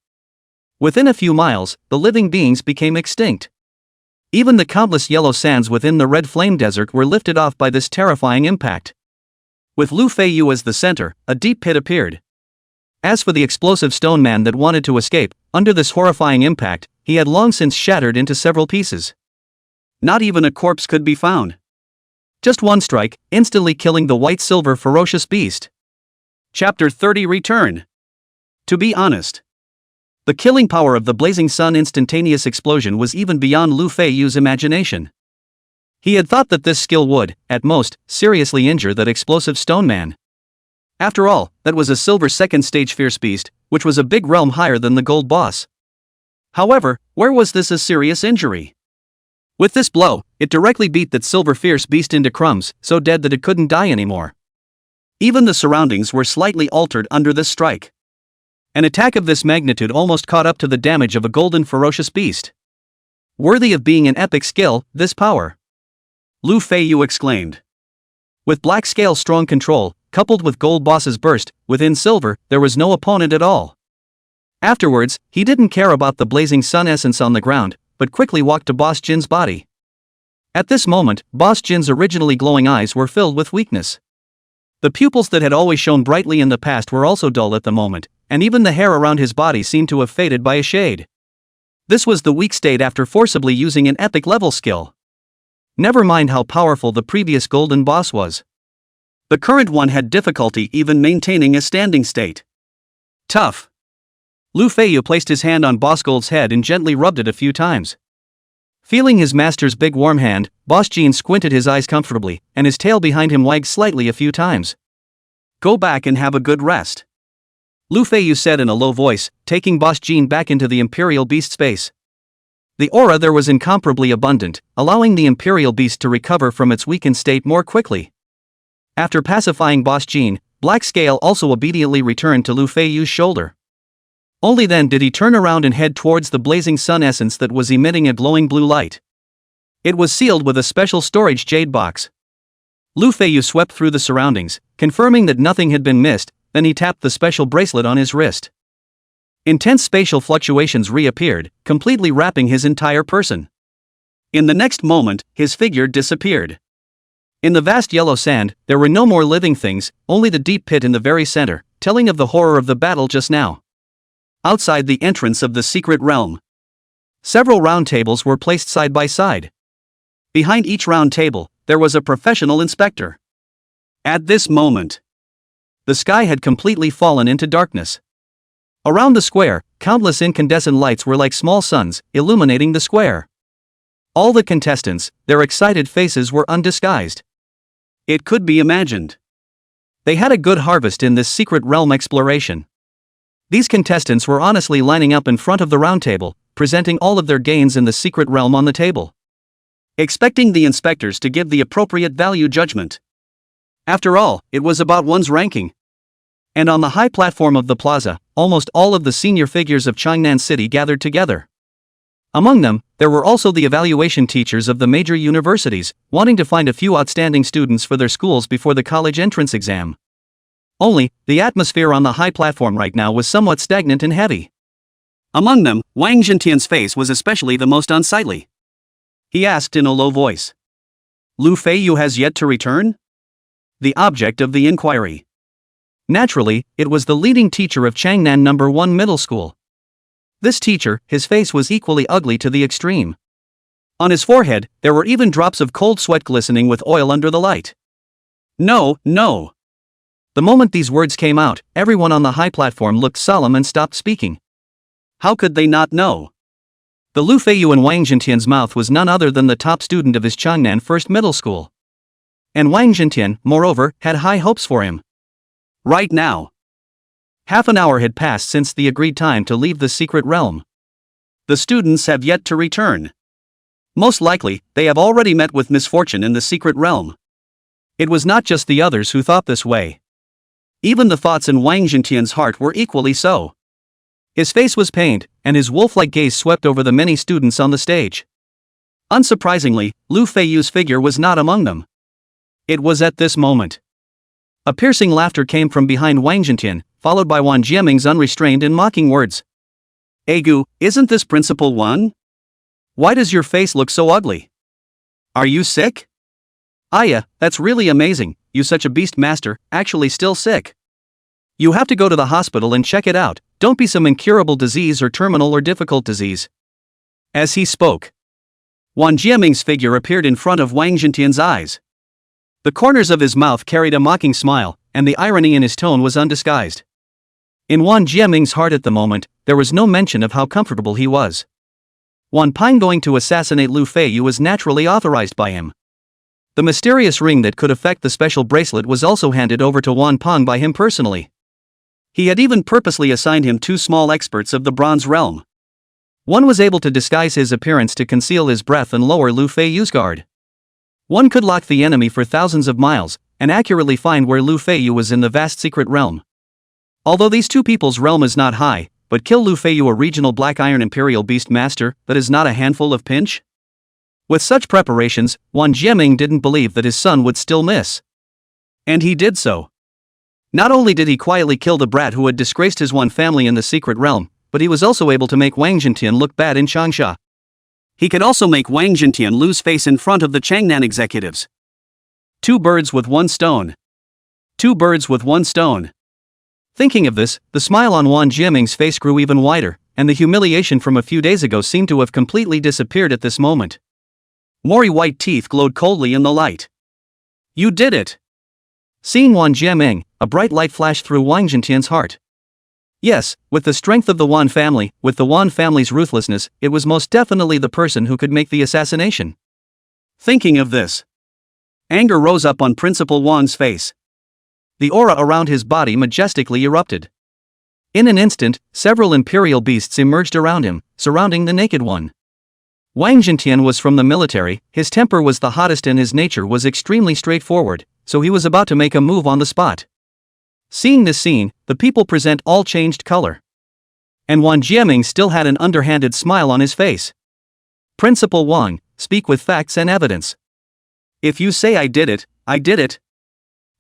Within a few miles, the living beings became extinct. Even the countless yellow sands within the red flame desert were lifted off by this terrifying impact. With Lu Feiyu as the center, a deep pit appeared. As for the explosive stone man that wanted to escape, under this horrifying impact, he had long since shattered into several pieces. Not even a corpse could be found. Just one strike, instantly killing the white-silver ferocious beast. Chapter 30 Return. To be honest, the killing power of the blazing sun instantaneous explosion was even beyond Lu Feiyu's imagination. He had thought that this skill would, at most, seriously injure that explosive stone man. After all, that was a silver second stage fierce beast, which was a big realm higher than the gold boss. However, where was this a serious injury? With this blow, it directly beat that silver fierce beast into crumbs, so dead that it couldn't die anymore. Even the surroundings were slightly altered under this strike. An attack of this magnitude almost caught up to the damage of a golden ferocious beast. Worthy of being an epic skill, this power. Lu Feiyu exclaimed. With black scale strong control, coupled with gold boss's burst, within silver, there was no opponent at all. Afterwards, he didn't care about the blazing sun essence on the ground, but quickly walked to Boss Jin's body. At this moment, Boss Jin's originally glowing eyes were filled with weakness. The pupils that had always shone brightly in the past were also dull at the moment, and even the hair around his body seemed to have faded by a shade. This was the weak state after forcibly using an epic level skill. Never mind how powerful the previous golden boss was. The current one had difficulty even maintaining a standing state. Tough. Lu Feiyu placed his hand on Boss Gold's head and gently rubbed it a few times. Feeling his master's big warm hand, Boss Jin squinted his eyes comfortably, and his tail behind him wagged slightly a few times. Go back and have a good rest. Lu Feiyu said in a low voice, taking Boss Jin back into the Imperial Beast space. The aura there was incomparably abundant, allowing the Imperial Beast to recover from its weakened state more quickly. After pacifying Boss Jin, Black Scale also obediently returned to Lu Feiyu's shoulder. Only then did he turn around and head towards the blazing sun essence that was emitting a glowing blue light. It was sealed with a special storage jade box. Lu Feiyu swept through the surroundings, confirming that nothing had been missed, then he tapped the special bracelet on his wrist. Intense spatial fluctuations reappeared, completely wrapping his entire person. In the next moment, his figure disappeared. In the vast yellow sand, there were no more living things, only the deep pit in the very center, telling of the horror of the battle just now. Outside the entrance of the secret realm, several round tables were placed side by side. Behind each round table, there was a professional inspector. At this moment, the sky had completely fallen into darkness. Around the square, countless incandescent lights were like small suns, illuminating the square. All the contestants, their excited faces were undisguised. It could be imagined. They had a good harvest in this secret realm exploration. These contestants were honestly lining up in front of the round table, presenting all of their gains in the secret realm on the table, expecting the inspectors to give the appropriate value judgment. After all, it was about one's ranking. And on the high platform of the plaza, almost all of the senior figures of Changnan City gathered together. Among them, there were also the evaluation teachers of the major universities, wanting to find a few outstanding students for their schools before the college entrance exam. Only, the atmosphere on the high platform right now was somewhat stagnant and heavy. Among them, Wang Zhentian's face was especially the most unsightly. He asked in a low voice. Lu Feiyu has yet to return? The object of the inquiry. Naturally, it was the leading teacher of Changnan No. 1 Middle School. This teacher, his face was equally ugly to the extreme. On his forehead, there were even drops of cold sweat glistening with oil under the light. No, no. The moment these words came out, everyone on the high platform looked solemn and stopped speaking. How could they not know? The Lu Feiyu in Wang Zhentian's mouth was none other than the top student of his Changnan First Middle School. And Wang Zhentian, moreover, had high hopes for him. Right now. Half an hour had passed since the agreed time to leave the secret realm. The students have yet to return. Most likely, they have already met with misfortune in the secret realm. It was not just the others who thought this way. Even the thoughts in Wang Zhentian's heart were equally so. His face was pained, and his wolf-like gaze swept over the many students on the stage. Unsurprisingly, Lu Feiyu's figure was not among them. It was at this moment. A piercing laughter came from behind Wang Zhentian, followed by Wan Jiaming's unrestrained and mocking words. Egu, isn't this Principal Wan? Why does your face look so ugly? Are you sick? Aya, that's really amazing, you such a beast master, actually still sick. You have to go to the hospital and check it out, don't be some incurable disease or terminal or difficult disease. As he spoke, Wan Jiaming's figure appeared in front of Wang Zhentian's eyes. The corners of his mouth carried a mocking smile, and the irony in his tone was undisguised. In Wan Jiaming's heart at the moment, there was no mention of how comfortable he was. Wan Ping going to assassinate Lu Feiyu was naturally authorized by him. The mysterious ring that could affect the special bracelet was also handed over to Wan Ping by him personally. He had even purposely assigned him 2 small experts of the Bronze Realm. One was able to disguise his appearance to conceal his breath and lower Lu Feiyu's guard. One could lock the enemy for thousands of miles, and accurately find where Lu Feiyu was in the vast secret realm. Although these 2 people's realm is not high, but kill Lu Feiyu, a regional Black Iron Imperial Beast Master, that is not a handful of pinch? With such preparations, Wan Jiaming didn't believe that his son would still miss. And he did so. Not only did he quietly kill the brat who had disgraced his Wan family in the secret realm, but he was also able to make Wang Zhentian look bad in Changsha. He could also make Wang Zhentian lose face in front of the Changnan executives. 2 birds with 1 stone. 2 birds with 1 stone. Thinking of this, the smile on Wan Jiaming's face grew even wider, and the humiliation from a few days ago seemed to have completely disappeared at this moment. Mori white teeth glowed coldly in the light. You did it! Seeing Wan Jiaming, a bright light flashed through Wang Zhentian's heart. Yes, with the strength of the Wan family, with the Wan family's ruthlessness, it was most definitely the person who could make the assassination. Thinking of this, anger rose up on Principal Wan's face. The aura around his body majestically erupted. In an instant, several imperial beasts emerged around him, surrounding the naked one. Wang Zhentian was from the military, his temper was the hottest and his nature was extremely straightforward, so he was about to make a move on the spot. Seeing this scene, the people present all changed color. And Wan Jiaming still had an underhanded smile on his face. Principal Wang, speak with facts and evidence. If you say I did it, I did it.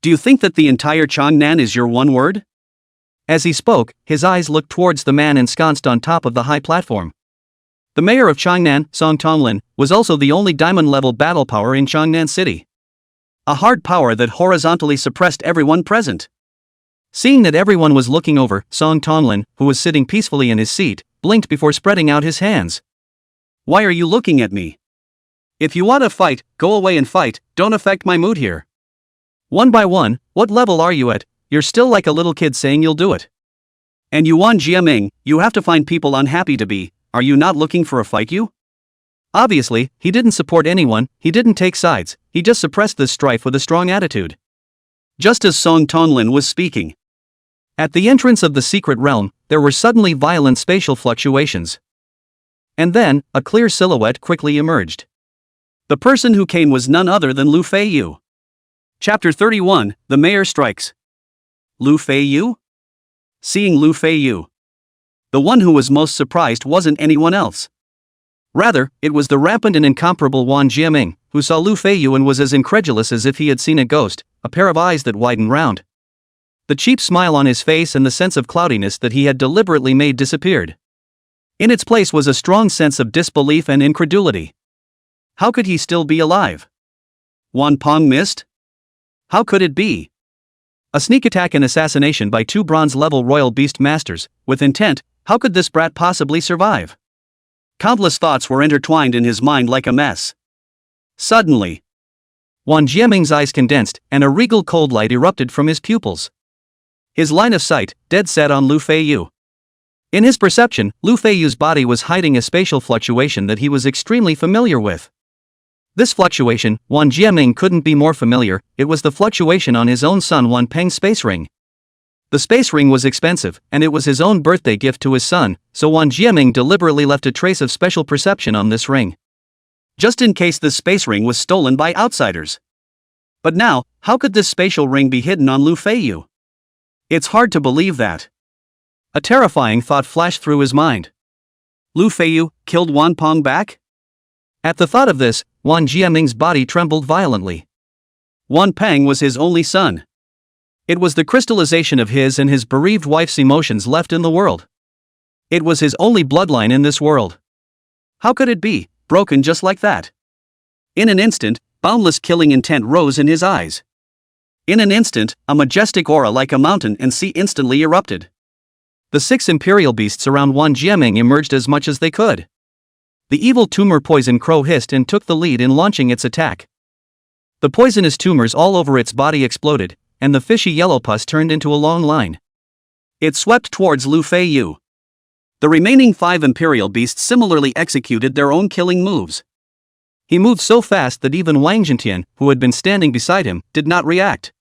Do you think that the entire Changnan is your one word? As he spoke, his eyes looked towards the man ensconced on top of the high platform. The mayor of Changnan, Song Tonglin, was also the only diamond-level battle power in Changnan City. A hard power that horizontally suppressed everyone present. Seeing that everyone was looking over, Song Tonglin, who was sitting peacefully in his seat, blinked before spreading out his hands. Why are you looking at me? If you want to fight, go away and fight, don't affect my mood here. One by one, what level are you at? You're still like a little kid saying you'll do it. And you Wan Jiaming, you have to find people unhappy to be, are you not looking for a fight you? Obviously, he didn't support anyone, he didn't take sides, he just suppressed this strife with a strong attitude. Just as Song Tonglin was speaking. At the entrance of the secret realm, there were suddenly violent spatial fluctuations. And then, a clear silhouette quickly emerged. The person who came was none other than Lu Feiyu. Chapter 31, The Mayor Strikes. Lu Feiyu? Seeing Lu Feiyu, the one who was most surprised wasn't anyone else. Rather, it was the rampant and incomparable Wan Jiaming, who saw Lu Feiyu and was as incredulous as if he had seen a ghost, a pair of eyes that widened round. The cheap smile on his face and the sense of cloudiness that he had deliberately made disappeared. In its place was a strong sense of disbelief and incredulity. How could he still be alive? Wanpong missed? How could it be? A sneak attack and assassination by 2 bronze-level royal beast masters, with intent. How could this brat possibly survive? Countless thoughts were intertwined in his mind like a mess. Suddenly, Wanjia eyes condensed, and a regal cold light erupted from his pupils. His line of sight, dead set on Lu Feiyu. In his perception, Lu Feiyu's body was hiding a spatial fluctuation that he was extremely familiar with. This fluctuation, Wanjia couldn't be more familiar. It was the fluctuation on his own son Wanpeng's space ring. The space ring was expensive, and it was his own birthday gift to his son, so Wanjia deliberately left a trace of special perception on this ring. Just in case this space ring was stolen by outsiders. But now, how could this spatial ring be hidden on Lu Feiyu? It's hard to believe that. A terrifying thought flashed through his mind. Lu Feiyu killed Wanpong back? At the thought of this, Wanjia body trembled violently. Wanpeng was his only son. It was the crystallization of his and his bereaved wife's emotions left in the world. It was his only bloodline in this world. How could it be broken just like that? In an instant, boundless killing intent rose in his eyes. In an instant, a majestic aura like a mountain and sea instantly erupted. The 6 imperial beasts around Wanjia emerged as much as they could. The evil tumor poison crow hissed and took the lead in launching its attack. The poisonous tumors all over its body exploded, and the fishy yellow pus turned into a long line. It swept towards Lu Feiyu. The remaining 5 imperial beasts similarly executed their own killing moves. He moved so fast that even Wang Zhentian, who had been standing beside him, did not react.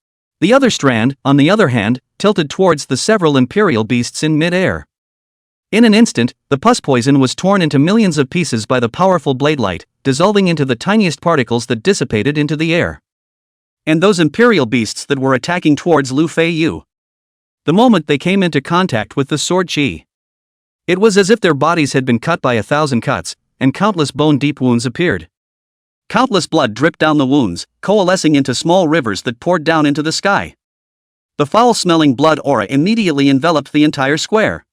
The other strand, on the other hand, tilted towards the several imperial beasts in mid-air. In an instant, the pus poison was torn into millions of pieces by the powerful blade light, dissolving into the tiniest particles that dissipated into the air. And those imperial beasts that were attacking towards Lu Feiyu. The moment they came into contact with the sword chi, it was as if their bodies had been cut by 1,000 cuts, and countless bone-deep wounds appeared. Countless blood dripped down the wounds, coalescing into small rivers that poured down into the sky. The foul-smelling blood aura immediately enveloped the entire square.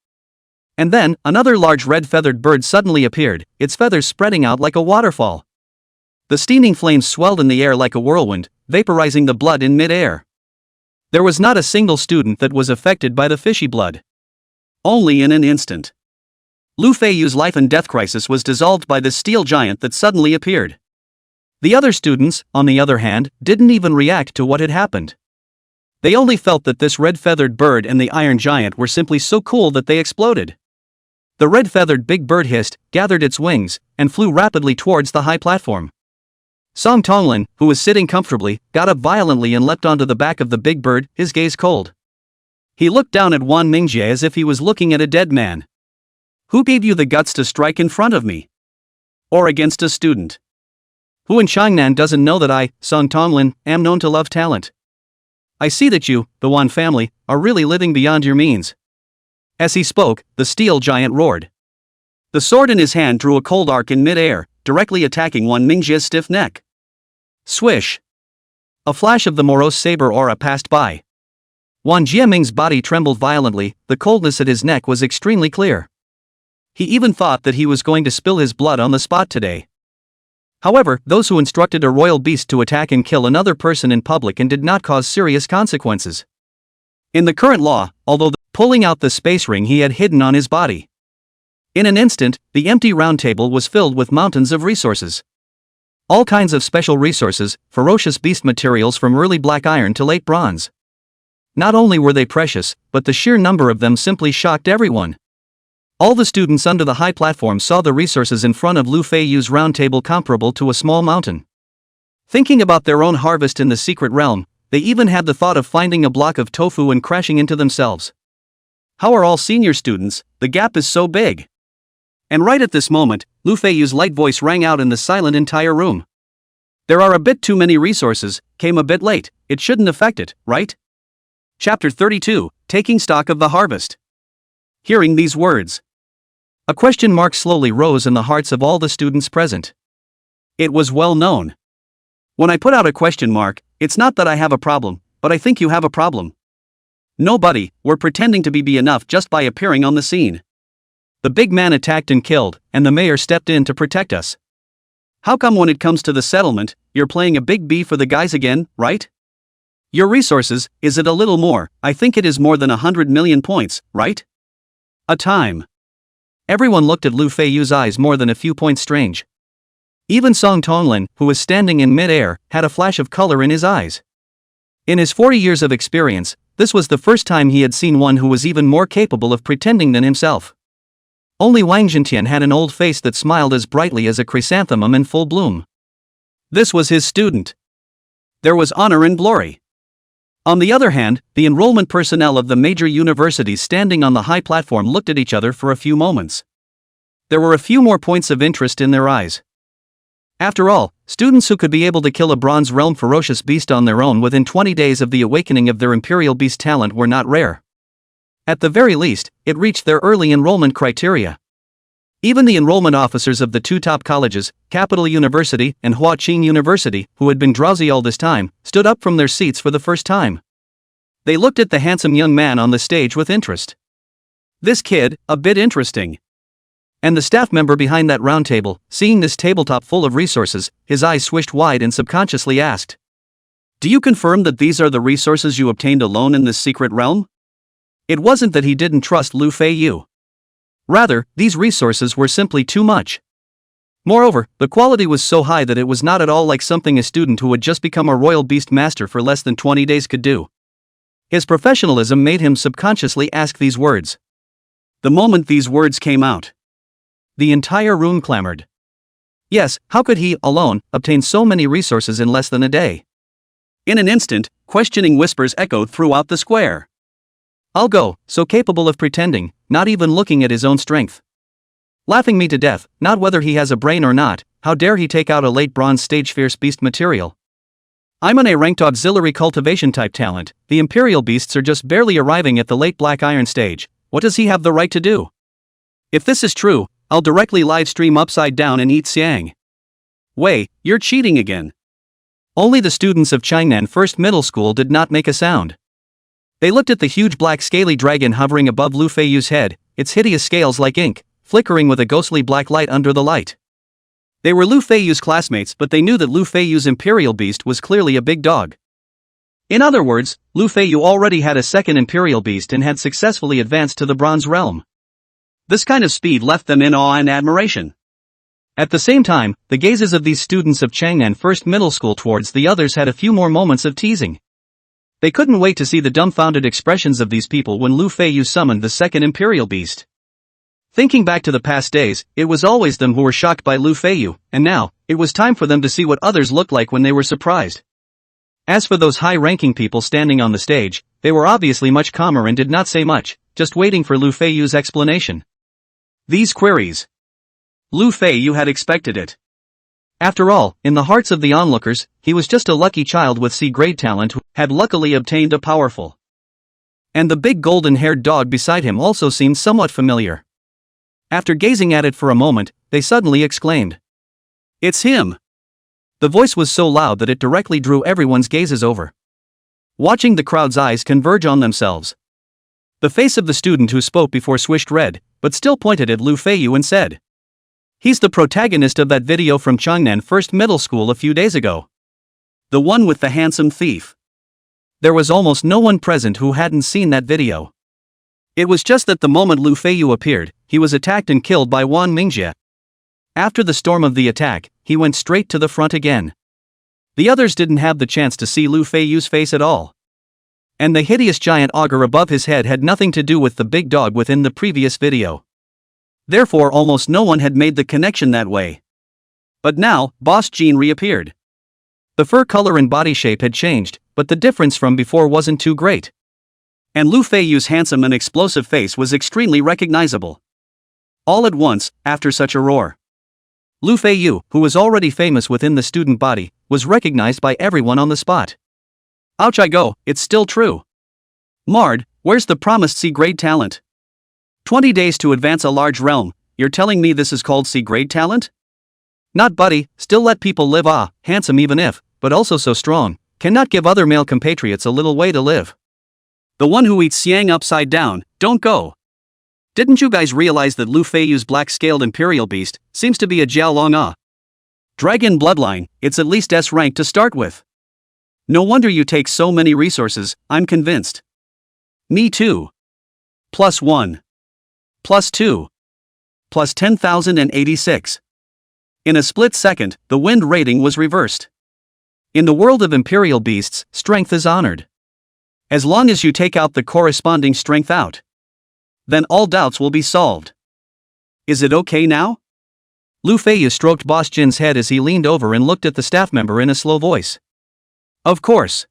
And then, another large red-feathered bird suddenly appeared, its feathers spreading out like a waterfall. The steaming flames swelled in the air like a whirlwind, vaporizing the blood in mid-air. There was not a single student that was affected by the fishy blood. Only in an instant. Lu Feiyu's life and death crisis was dissolved by the steel giant that suddenly appeared. The other students, on the other hand, didn't even react to what had happened. They only felt that this red-feathered bird and the iron giant were simply so cool that they exploded. The red-feathered big bird hissed, gathered its wings, and flew rapidly towards the high platform. Song Tonglin, who was sitting comfortably, got up violently and leapt onto the back of the big bird, his gaze cold. He looked down at Wan Mingjie as if he was looking at a dead man. Who gave you the guts to strike in front of me? Or against a student? Who in Changnan doesn't know that I, Song Tonglin, am known to love talent? I see that you, the Wan family, are really living beyond your means. As he spoke, the steel giant roared. The sword in his hand drew a cold arc in mid-air, directly attacking Wan Mingjie's stiff neck. Swish! A flash of the morose saber aura passed by. Wan Jiaming's body trembled violently, the coldness at his neck was extremely clear. He even thought that he was going to spill his blood on the spot today. However, those who instructed a royal beast to attack and kill another person in public and did not cause serious consequences. In the current law, although pulling out the space ring he had hidden on his body. In an instant, the empty round table was filled with mountains of resources. All kinds of special resources, ferocious beast materials from early black iron to late bronze. Not only were they precious, but the sheer number of them simply shocked everyone. All the students under the high platform saw the resources in front of Lu Feiyu's round table comparable to a small mountain. Thinking about their own harvest in the secret realm, they even had the thought of finding a block of tofu and crashing into themselves. How are all senior students? The gap is so big. And right at this moment, Lu Feiyu's light voice rang out in the silent entire room. There are a bit too many resources, came a bit late, it shouldn't affect it, right? Chapter 32, Taking Stock of the Harvest. Hearing these words, a question mark slowly rose in the hearts of all the students present. It was well known. When I put out a question mark, it's not that I have a problem, but I think you have a problem. Nobody, we're pretending to be enough just by appearing on the scene. The big man attacked and killed, and the mayor stepped in to protect us. How come when it comes to the settlement, you're playing a big B for the guys again, right? Your resources, is it a little more? I think it is more than 100 million points, right? A time. Everyone looked at Lu Feiyu's eyes more than a few points strange. Even Song Tonglin, who was standing in mid-air, had a flash of color in his eyes. In his 40 years of experience, this was the first time he had seen one who was even more capable of pretending than himself. Only Wang Jintian had an old face that smiled as brightly as a chrysanthemum in full bloom. This was his student. There was honor and glory. On the other hand, the enrollment personnel of the major universities standing on the high platform looked at each other for a few moments. There were a few more points of interest in their eyes. After all, students who could be able to kill a Bronze Realm ferocious beast on their own within 20 days of the awakening of their Imperial Beast talent were not rare. At the very least, it reached their early enrollment criteria. Even the enrollment officers of the two top colleges, Capital University and Huaqing University, who had been drowsy all this time, stood up from their seats for the first time. They looked at the handsome young man on the stage with interest. This kid, a bit interesting. And the staff member behind that round table, seeing this tabletop full of resources, his eyes swished wide and subconsciously asked, "Do you confirm that these are the resources you obtained alone in this secret realm?" It wasn't that he didn't trust Lu Feiyu. Rather, these resources were simply too much. Moreover, the quality was so high that it was not at all like something a student who had just become a royal beast master for less than 20 days could do. His professionalism made him subconsciously ask these words. The moment these words came out, the entire room clamored. Yes, how could he, alone, obtain so many resources in less than a day? In an instant, questioning whispers echoed throughout the square. I'll go, so capable of pretending, not even looking at his own strength. Laughing me to death, not whether he has a brain or not, how dare he take out a late bronze stage fierce beast material. I'm an A-ranked auxiliary cultivation type talent, the Imperial beasts are just barely arriving at the late black iron stage, what does he have the right to do? If this is true, I'll directly livestream upside down and eat Xiang. Wei, you're cheating again. Only the students of Changnan First Middle School did not make a sound. They looked at the huge black scaly dragon hovering above Lu Feiyu's head, its hideous scales like ink, flickering with a ghostly black light under the light. They were Lu Feiyu's classmates, but they knew that Lu Feiyu's Imperial Beast was clearly a big dog. In other words, Lu Feiyu already had a second Imperial Beast and had successfully advanced to the Bronze Realm. This kind of speed left them in awe and admiration. At the same time, the gazes of these students of Changnan First Middle School towards the others had a few more moments of teasing. They couldn't wait to see the dumbfounded expressions of these people when Lu Feiyu summoned the second Imperial Beast. Thinking back to the past days, it was always them who were shocked by Lu Feiyu, and now, it was time for them to see what others looked like when they were surprised. As for those high-ranking people standing on the stage, they were obviously much calmer and did not say much, just waiting for Lu Feiyu's explanation. These queries. Lu Feiyu had expected it. After all, in the hearts of the onlookers, he was just a lucky child with C-grade talent who had luckily obtained a powerful. And the big golden-haired dog beside him also seemed somewhat familiar. After gazing at it for a moment, they suddenly exclaimed, "It's him!" The voice was so loud that it directly drew everyone's gazes over. Watching the crowd's eyes converge on themselves. The face of the student who spoke before swished red, but still pointed at Lu Feiyu and said, "He's the protagonist of that video from Changnan First Middle School a few days ago. The one with the handsome thief." There was almost no one present who hadn't seen that video. It was just that the moment Lu Feiyu appeared, he was attacked and killed by Wanjia. After the storm of the attack, he went straight to the front again. The others didn't have the chance to see Lu Feiyu's face at all. And the hideous giant auger above his head had nothing to do with the big dog within the previous video. Therefore almost no one had made the connection that way. But now, Boss Jean reappeared. The fur color and body shape had changed, but the difference from before wasn't too great. And Lu Feiyu's handsome and explosive face was extremely recognizable. All at once, after such a roar, Lu Feiyu, who was already famous within the student body, was recognized by everyone on the spot. Ouch, I go, it's still true. Mard, where's the promised C-grade talent? 20 days to advance a large realm, you're telling me this is called C-grade talent? Not buddy, still let people live. Handsome even if, but also so strong, cannot give other male compatriots a little way to live. The one who eats Xiang upside down, don't go. Didn't you guys realize that Lu Feiyu's black-scaled Imperial Beast seems to be a Jiaolong Dragon bloodline? It's at least S rank to start with. No wonder you take so many resources, I'm convinced. Me too. +1. +2. Plus 10,086. In a split second, the wind rating was reversed. In the world of Imperial Beasts, strength is honored. As long as you take out the corresponding strength out, then all doubts will be solved. Is it okay now? Lu Feiyu stroked Boss Jin's head as he leaned over and looked at the staff member in a slow voice. Of course.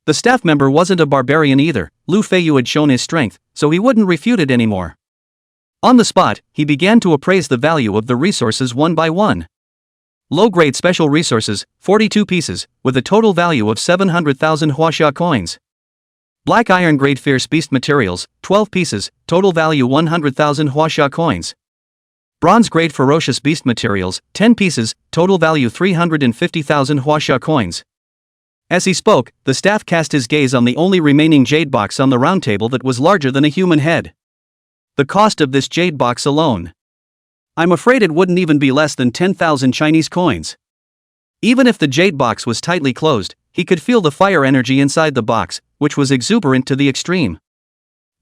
The staff member wasn't a barbarian either. Lu Feiyu had shown his strength, so he wouldn't refute it anymore. On the spot, he began to appraise the value of the resources one by one. Low-grade special resources, 42 pieces, with a total value of 700,000 Huaxia coins. Black iron grade fierce beast materials, 12 pieces, total value 100,000 Huaxia coins. Bronze grade ferocious beast materials, 10 pieces, total value 350,000 Huaxia coins. As he spoke, the staff cast his gaze on the only remaining jade box on the round table that was larger than a human head. The cost of this jade box alone. I'm afraid it wouldn't even be less than 10,000 Chinese coins. Even if the jade box was tightly closed, he could feel the fire energy inside the box, which was exuberant to the extreme.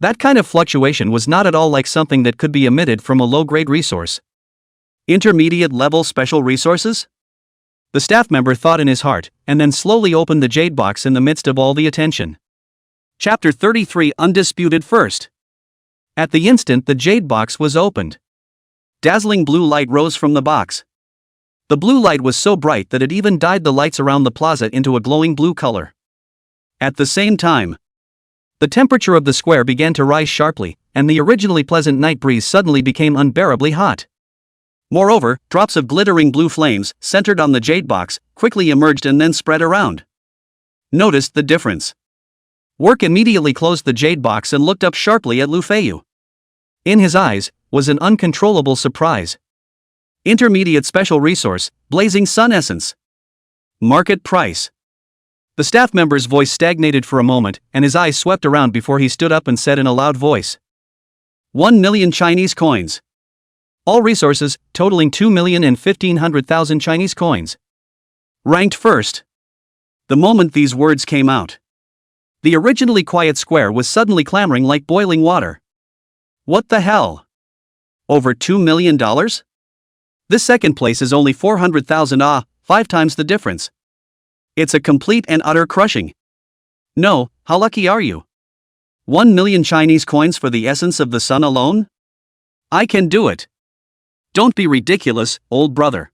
That kind of fluctuation was not at all like something that could be emitted from a low-grade resource. Intermediate-level special resources? The staff member thought in his heart, and then slowly opened the jade box in the midst of all the attention. Chapter 33 Undisputed First. At the instant the jade box was opened, dazzling blue light rose from the box. The blue light was so bright that it even dyed the lights around the plaza into a glowing blue color. At the same time, the temperature of the square began to rise sharply, and the originally pleasant night breeze suddenly became unbearably hot. Moreover, drops of glittering blue flames, centered on the jade box, quickly emerged and then spread around. Noticed the difference. Work immediately closed the jade box and looked up sharply at Lu Feiyu. In his eyes was an uncontrollable surprise. Intermediate special resource, Blazing Sun Essence. Market price. The staff member's voice stagnated for a moment, and his eyes swept around before he stood up and said in a loud voice. 1 million Chinese coins. All resources, totaling 2,150,000 Chinese coins. Ranked first. The moment these words came out, the originally quiet square was suddenly clamoring like boiling water. What the hell? Over $2 million? This second place is only 400,000 5 times the difference. It's a complete and utter crushing. No, how lucky are you? 1 million Chinese coins for the essence of the sun alone? I can do it. Don't be ridiculous, old brother.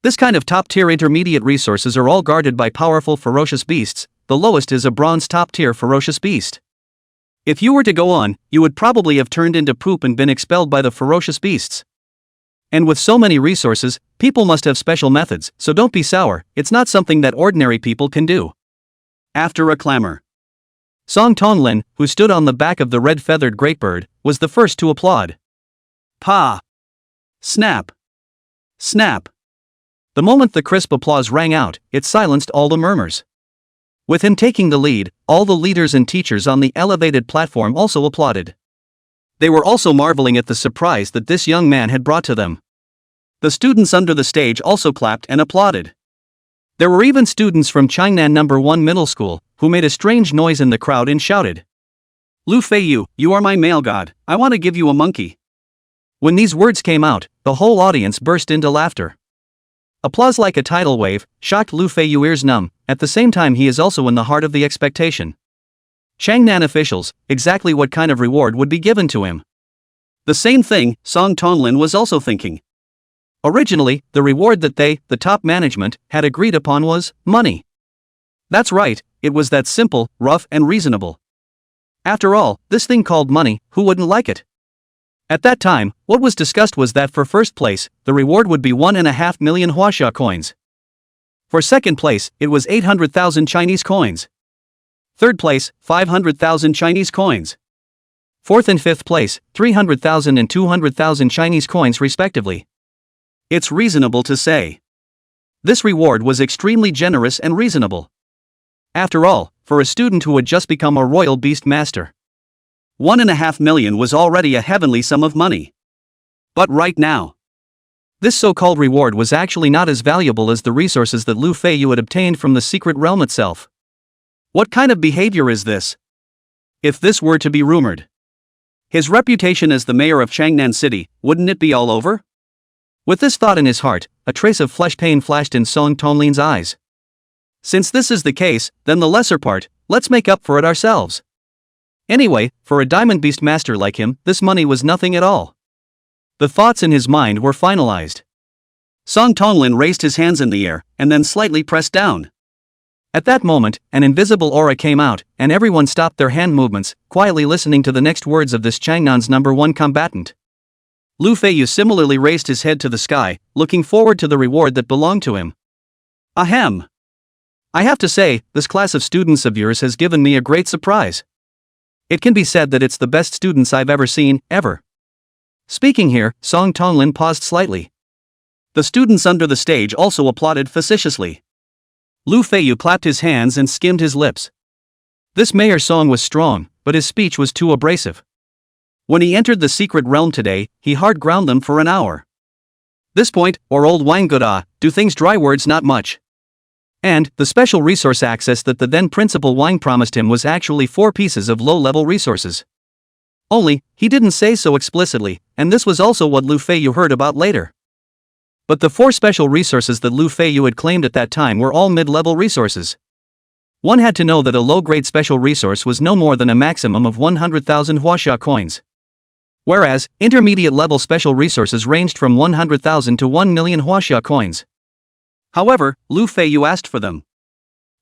This kind of top-tier intermediate resources are all guarded by powerful ferocious beasts. The lowest is a bronze top-tier ferocious beast. If you were to go on, you would probably have turned into poop and been expelled by the ferocious beasts. And with so many resources, people must have special methods, so don't be sour, it's not something that ordinary people can do. After a clamor, Song Tonglin, who stood on the back of the red-feathered great bird, was the first to applaud. Pa! Snap! Snap! The moment the crisp applause rang out, it silenced all the murmurs. With him taking the lead, all the leaders and teachers on the elevated platform also applauded. They were also marveling at the surprise that this young man had brought to them. The students under the stage also clapped and applauded. There were even students from Changnan No. 1 Middle School, who made a strange noise in the crowd and shouted. Lu Feiyu, you are my male god, I want to give you a monkey. When these words came out, the whole audience burst into laughter. Applause like a tidal wave, shocked Lu Feiyu ears numb, at the same time he is also in the heart of the expectation. Changnan officials, exactly what kind of reward would be given to him? The same thing, Song Tonglin was also thinking. Originally, the reward that they, the top management, had agreed upon was money. That's right, it was that simple, rough and reasonable. After all, this thing called money, who wouldn't like it? At that time, what was discussed was that for first place, the reward would be 1.5 million Huaxia coins. For second place, it was 800,000 Chinese coins. Third place, 500,000 Chinese coins. Fourth and fifth place, 300,000 and 200,000 Chinese coins respectively. It's reasonable to say. This reward was extremely generous and reasonable. After all, for a student who had just become a royal beast master. 1.5 million was already a heavenly sum of money. But right now, this so-called reward was actually not as valuable as the resources that Lu Feiyu had obtained from the secret realm itself. What kind of behavior is this? If this were to be rumored, his reputation as the mayor of Changnan City, wouldn't it be all over? With this thought in his heart, a trace of flesh pain flashed in Song Tonlin's eyes. Since this is the case, then the lesser part, let's make up for it ourselves. Anyway, for a diamond beast master like him, this money was nothing at all. The thoughts in his mind were finalized. Song Tonglin raised his hands in the air, and then slightly pressed down. At that moment, an invisible aura came out, and everyone stopped their hand movements, quietly listening to the next words of this Changnan's #1 combatant. Lu Feiyu similarly raised his head to the sky, looking forward to the reward that belonged to him. Ahem. I have to say, this class of students of yours has given me a great surprise. It can be said that it's the best students I've ever seen, ever. Speaking here, Song Tonglin paused slightly. The students under the stage also applauded facetiously. Lu Feiyu clapped his hands and skimmed his lips. This Mayor Song was strong, but his speech was too abrasive. When he entered the secret realm today, he hard ground them for an hour. This point, or old Wanguda, do things dry words not much. And, the special resource access that the then Principal Wang promised him was actually 4 pieces of low-level resources. Only, he didn't say so explicitly, and this was also what Lu Feiyu heard about later. But the 4 special resources that Lu Feiyu had claimed at that time were all mid-level resources. One had to know that a low-grade special resource was no more than a maximum of 100,000 huaxia coins. Whereas, intermediate-level special resources ranged from 100,000 to 1 million huaxia coins. However, Lu Feiyu asked for them.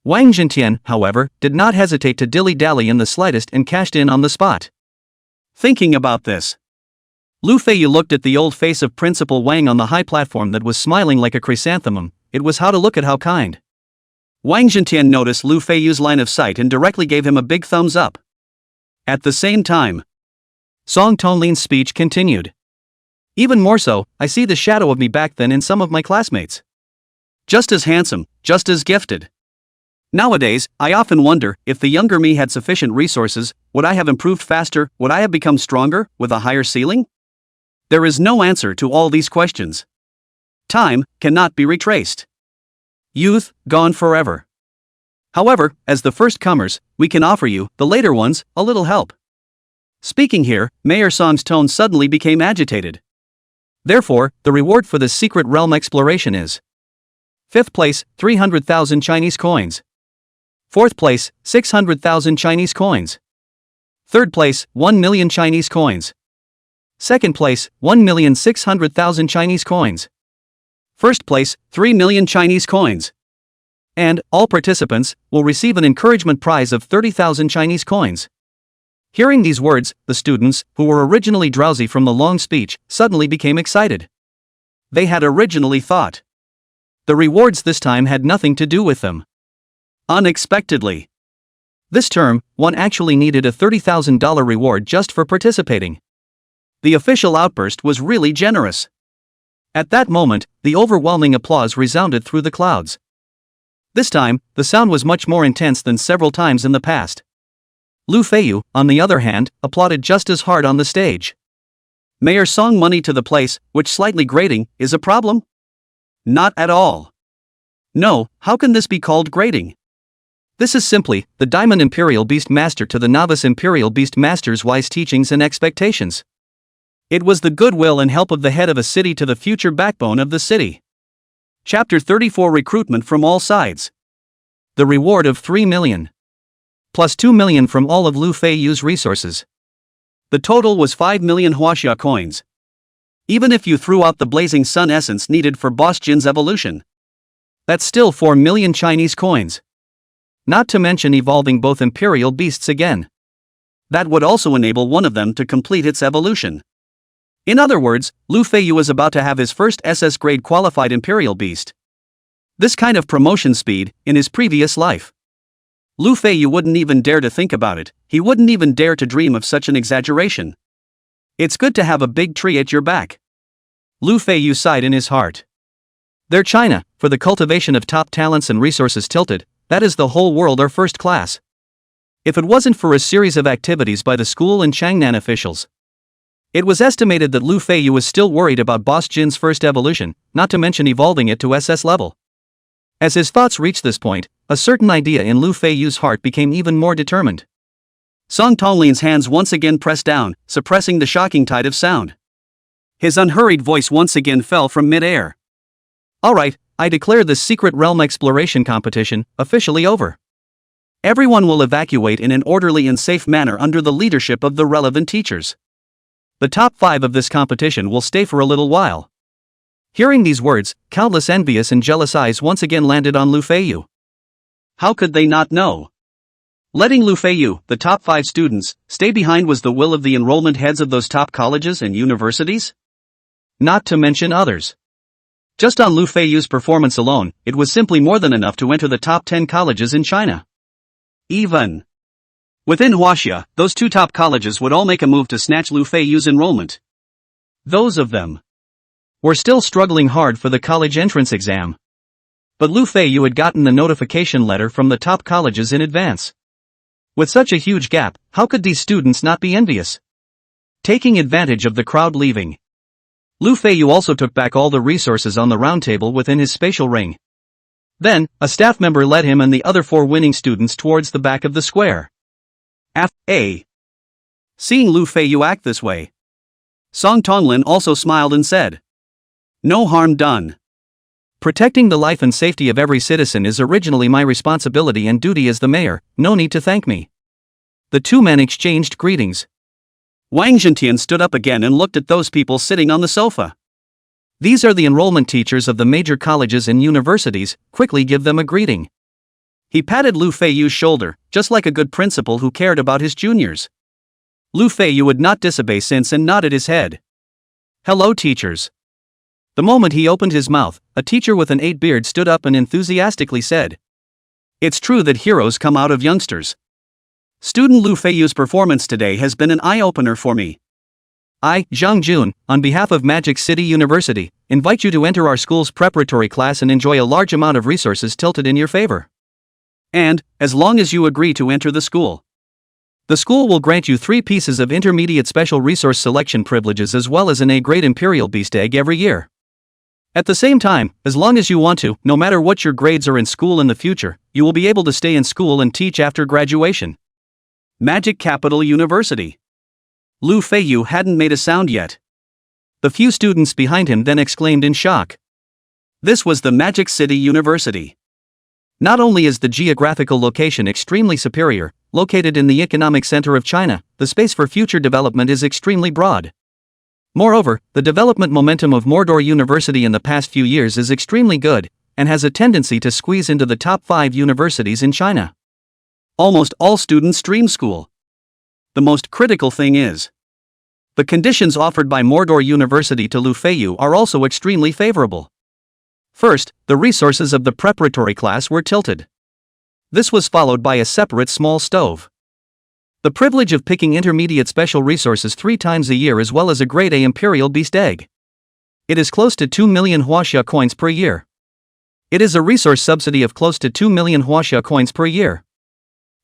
Wang Zhentian, however, did not hesitate to dilly-dally in the slightest and cashed in on the spot. Thinking about this, Lu Feiyu looked at the old face of Principal Wang on the high platform that was smiling like a chrysanthemum. It was how to look at how kind. Wang Zhentian noticed Lu Feiyu's line of sight and directly gave him a big thumbs up. At the same time, Song Tonlin's speech continued. Even more so, I see the shadow of me back then in some of my classmates. Just as handsome, just as gifted. Nowadays, I often wonder, if the younger me had sufficient resources, would I have improved faster, would I have become stronger, with a higher ceiling? There is no answer to all these questions. Time cannot be retraced. Youth, gone forever. However, as the first comers, we can offer you, the later ones, a little help. Speaking here, Mayor Song's tone suddenly became agitated. Therefore, the reward for this secret realm exploration is 5th place, 300,000 Chinese coins. 4th place, 600,000 Chinese coins. 3rd place, 1 million Chinese coins. 2nd place, 1,600,000 Chinese coins. 1st place, 3 million Chinese coins. And, all participants will receive an encouragement prize of 30,000 Chinese coins. Hearing these words, the students, who were originally drowsy from the long speech, suddenly became excited. They had originally thought the rewards this time had nothing to do with them. Unexpectedly, this term, one actually needed a $30,000 reward just for participating. The official outburst was really generous. At that moment, the overwhelming applause resounded through the clouds. This time, the sound was much more intense than several times in the past. Lu Feiyu, on the other hand, applauded just as hard on the stage. Mayor Song money to the place, which slightly grating, is a problem? Not at all. No, how can this be called grading? This is simply the Diamond Imperial Beast Master to the Novice Imperial Beast Master's wise teachings and expectations. It was the goodwill and help of the head of a city to the future backbone of the city. Chapter 34 Recruitment from all sides. The reward of 3 million. Plus 2 million from all of Lu Feiyu's resources. The total was 5 million huaxia coins. Even if you threw out the blazing sun essence needed for Boss Jin's evolution, that's still 4 million Chinese coins. Not to mention evolving both imperial beasts again. That would also enable one of them to complete its evolution. In other words, Lu Feiyu is about to have his first SS-grade qualified imperial beast. This kind of promotion speed, in his previous life, Lu Feiyu wouldn't even dare to think about it, he wouldn't even dare to dream of such an exaggeration. It's good to have a big tree at your back. Lu Feiyu sighed in his heart. Their China, for the cultivation of top talents and resources tilted, that is the whole world or first class. if it wasn't for a series of activities by the school and Changnan officials. It was estimated that Lu Feiyu was still worried about Boss Jin's first evolution, not to mention evolving it to SS level. As his thoughts reached this point, a certain idea in Lu Feiyu's heart became even more determined. Song Tonglin's hands once again pressed down, suppressing the shocking tide of sound. His unhurried voice once again fell from mid-air. Alright, I declare this secret realm exploration competition officially over. Everyone will evacuate in an orderly and safe manner under the leadership of the relevant teachers. The top 5 of this competition will stay for a little while. Hearing these words, countless envious and jealous eyes once again landed on Lu Feiyu. How could they not know? Letting Lu Feiyu, the top 5 students, stay behind was the will of the enrollment heads of those top colleges and universities? Not to mention others. Just on Lu Feiyu's performance alone, it was simply more than enough to enter the top 10 colleges in China. Even within Wanjia, those 2 top colleges would all make a move to snatch Lu Feiyu's enrollment. Those of them were still struggling hard for the college entrance exam. But Lu Feiyu had gotten the notification letter from the top colleges in advance. With such a huge gap, how could these students not be envious? Taking advantage of the crowd leaving, Lu Feiyu also took back all the resources on the round table within his spatial ring. Then, a staff member led him and the other 4 winning students towards the back of the square. Seeing Lu Feiyu act this way, Song Tonglin also smiled and said, "No harm done. Protecting the life and safety of every citizen is originally my responsibility and duty as the mayor, no need to thank me." The 2 men exchanged greetings. Wang Zhentian stood up again and looked at those people sitting on the sofa. These are the enrollment teachers of the major colleges and universities, quickly give them a greeting. He patted Lu Feiyu's shoulder, just like a good principal who cared about his juniors. Lu Feiyu would not disobey since and nodded his head. "Hello, teachers." The moment he opened his mouth, a teacher with an 8 beard stood up and enthusiastically said, "It's true that heroes come out of youngsters. Student Lu Feiyu's performance today has been an eye-opener for me. I, Zhang Jun, on behalf of Magic City University, invite you to enter our school's preparatory class and enjoy a large amount of resources tilted in your favor. And, as long as you agree to enter the school will grant you 3 pieces of intermediate special resource selection privileges as well as an A-grade Imperial Beast Egg every year. At the same time, as long as you want to, no matter what your grades are in school in the future, you will be able to stay in school and teach after graduation. Magic Capital University." Lu Feiyu hadn't made a sound yet. The few students behind him then exclaimed in shock. This was the Magic City University. Not only is the geographical location extremely superior, located in the economic center of China, the space for future development is extremely broad. Moreover, the development momentum of Mordor University in the past few years is extremely good, and has a tendency to squeeze into the top 5 universities in China. Almost all students stream school. The most critical thing is, the conditions offered by Mordor University to Lu Feiyu are also extremely favorable. First, the resources of the preparatory class were tilted. This was followed by a separate small stove. The privilege of picking intermediate special resources 3 times a year as well as a grade A Imperial Beast Egg. It is close to 2 million Huaxia coins per year. It is a resource subsidy of close to 2 million Huaxia coins per year.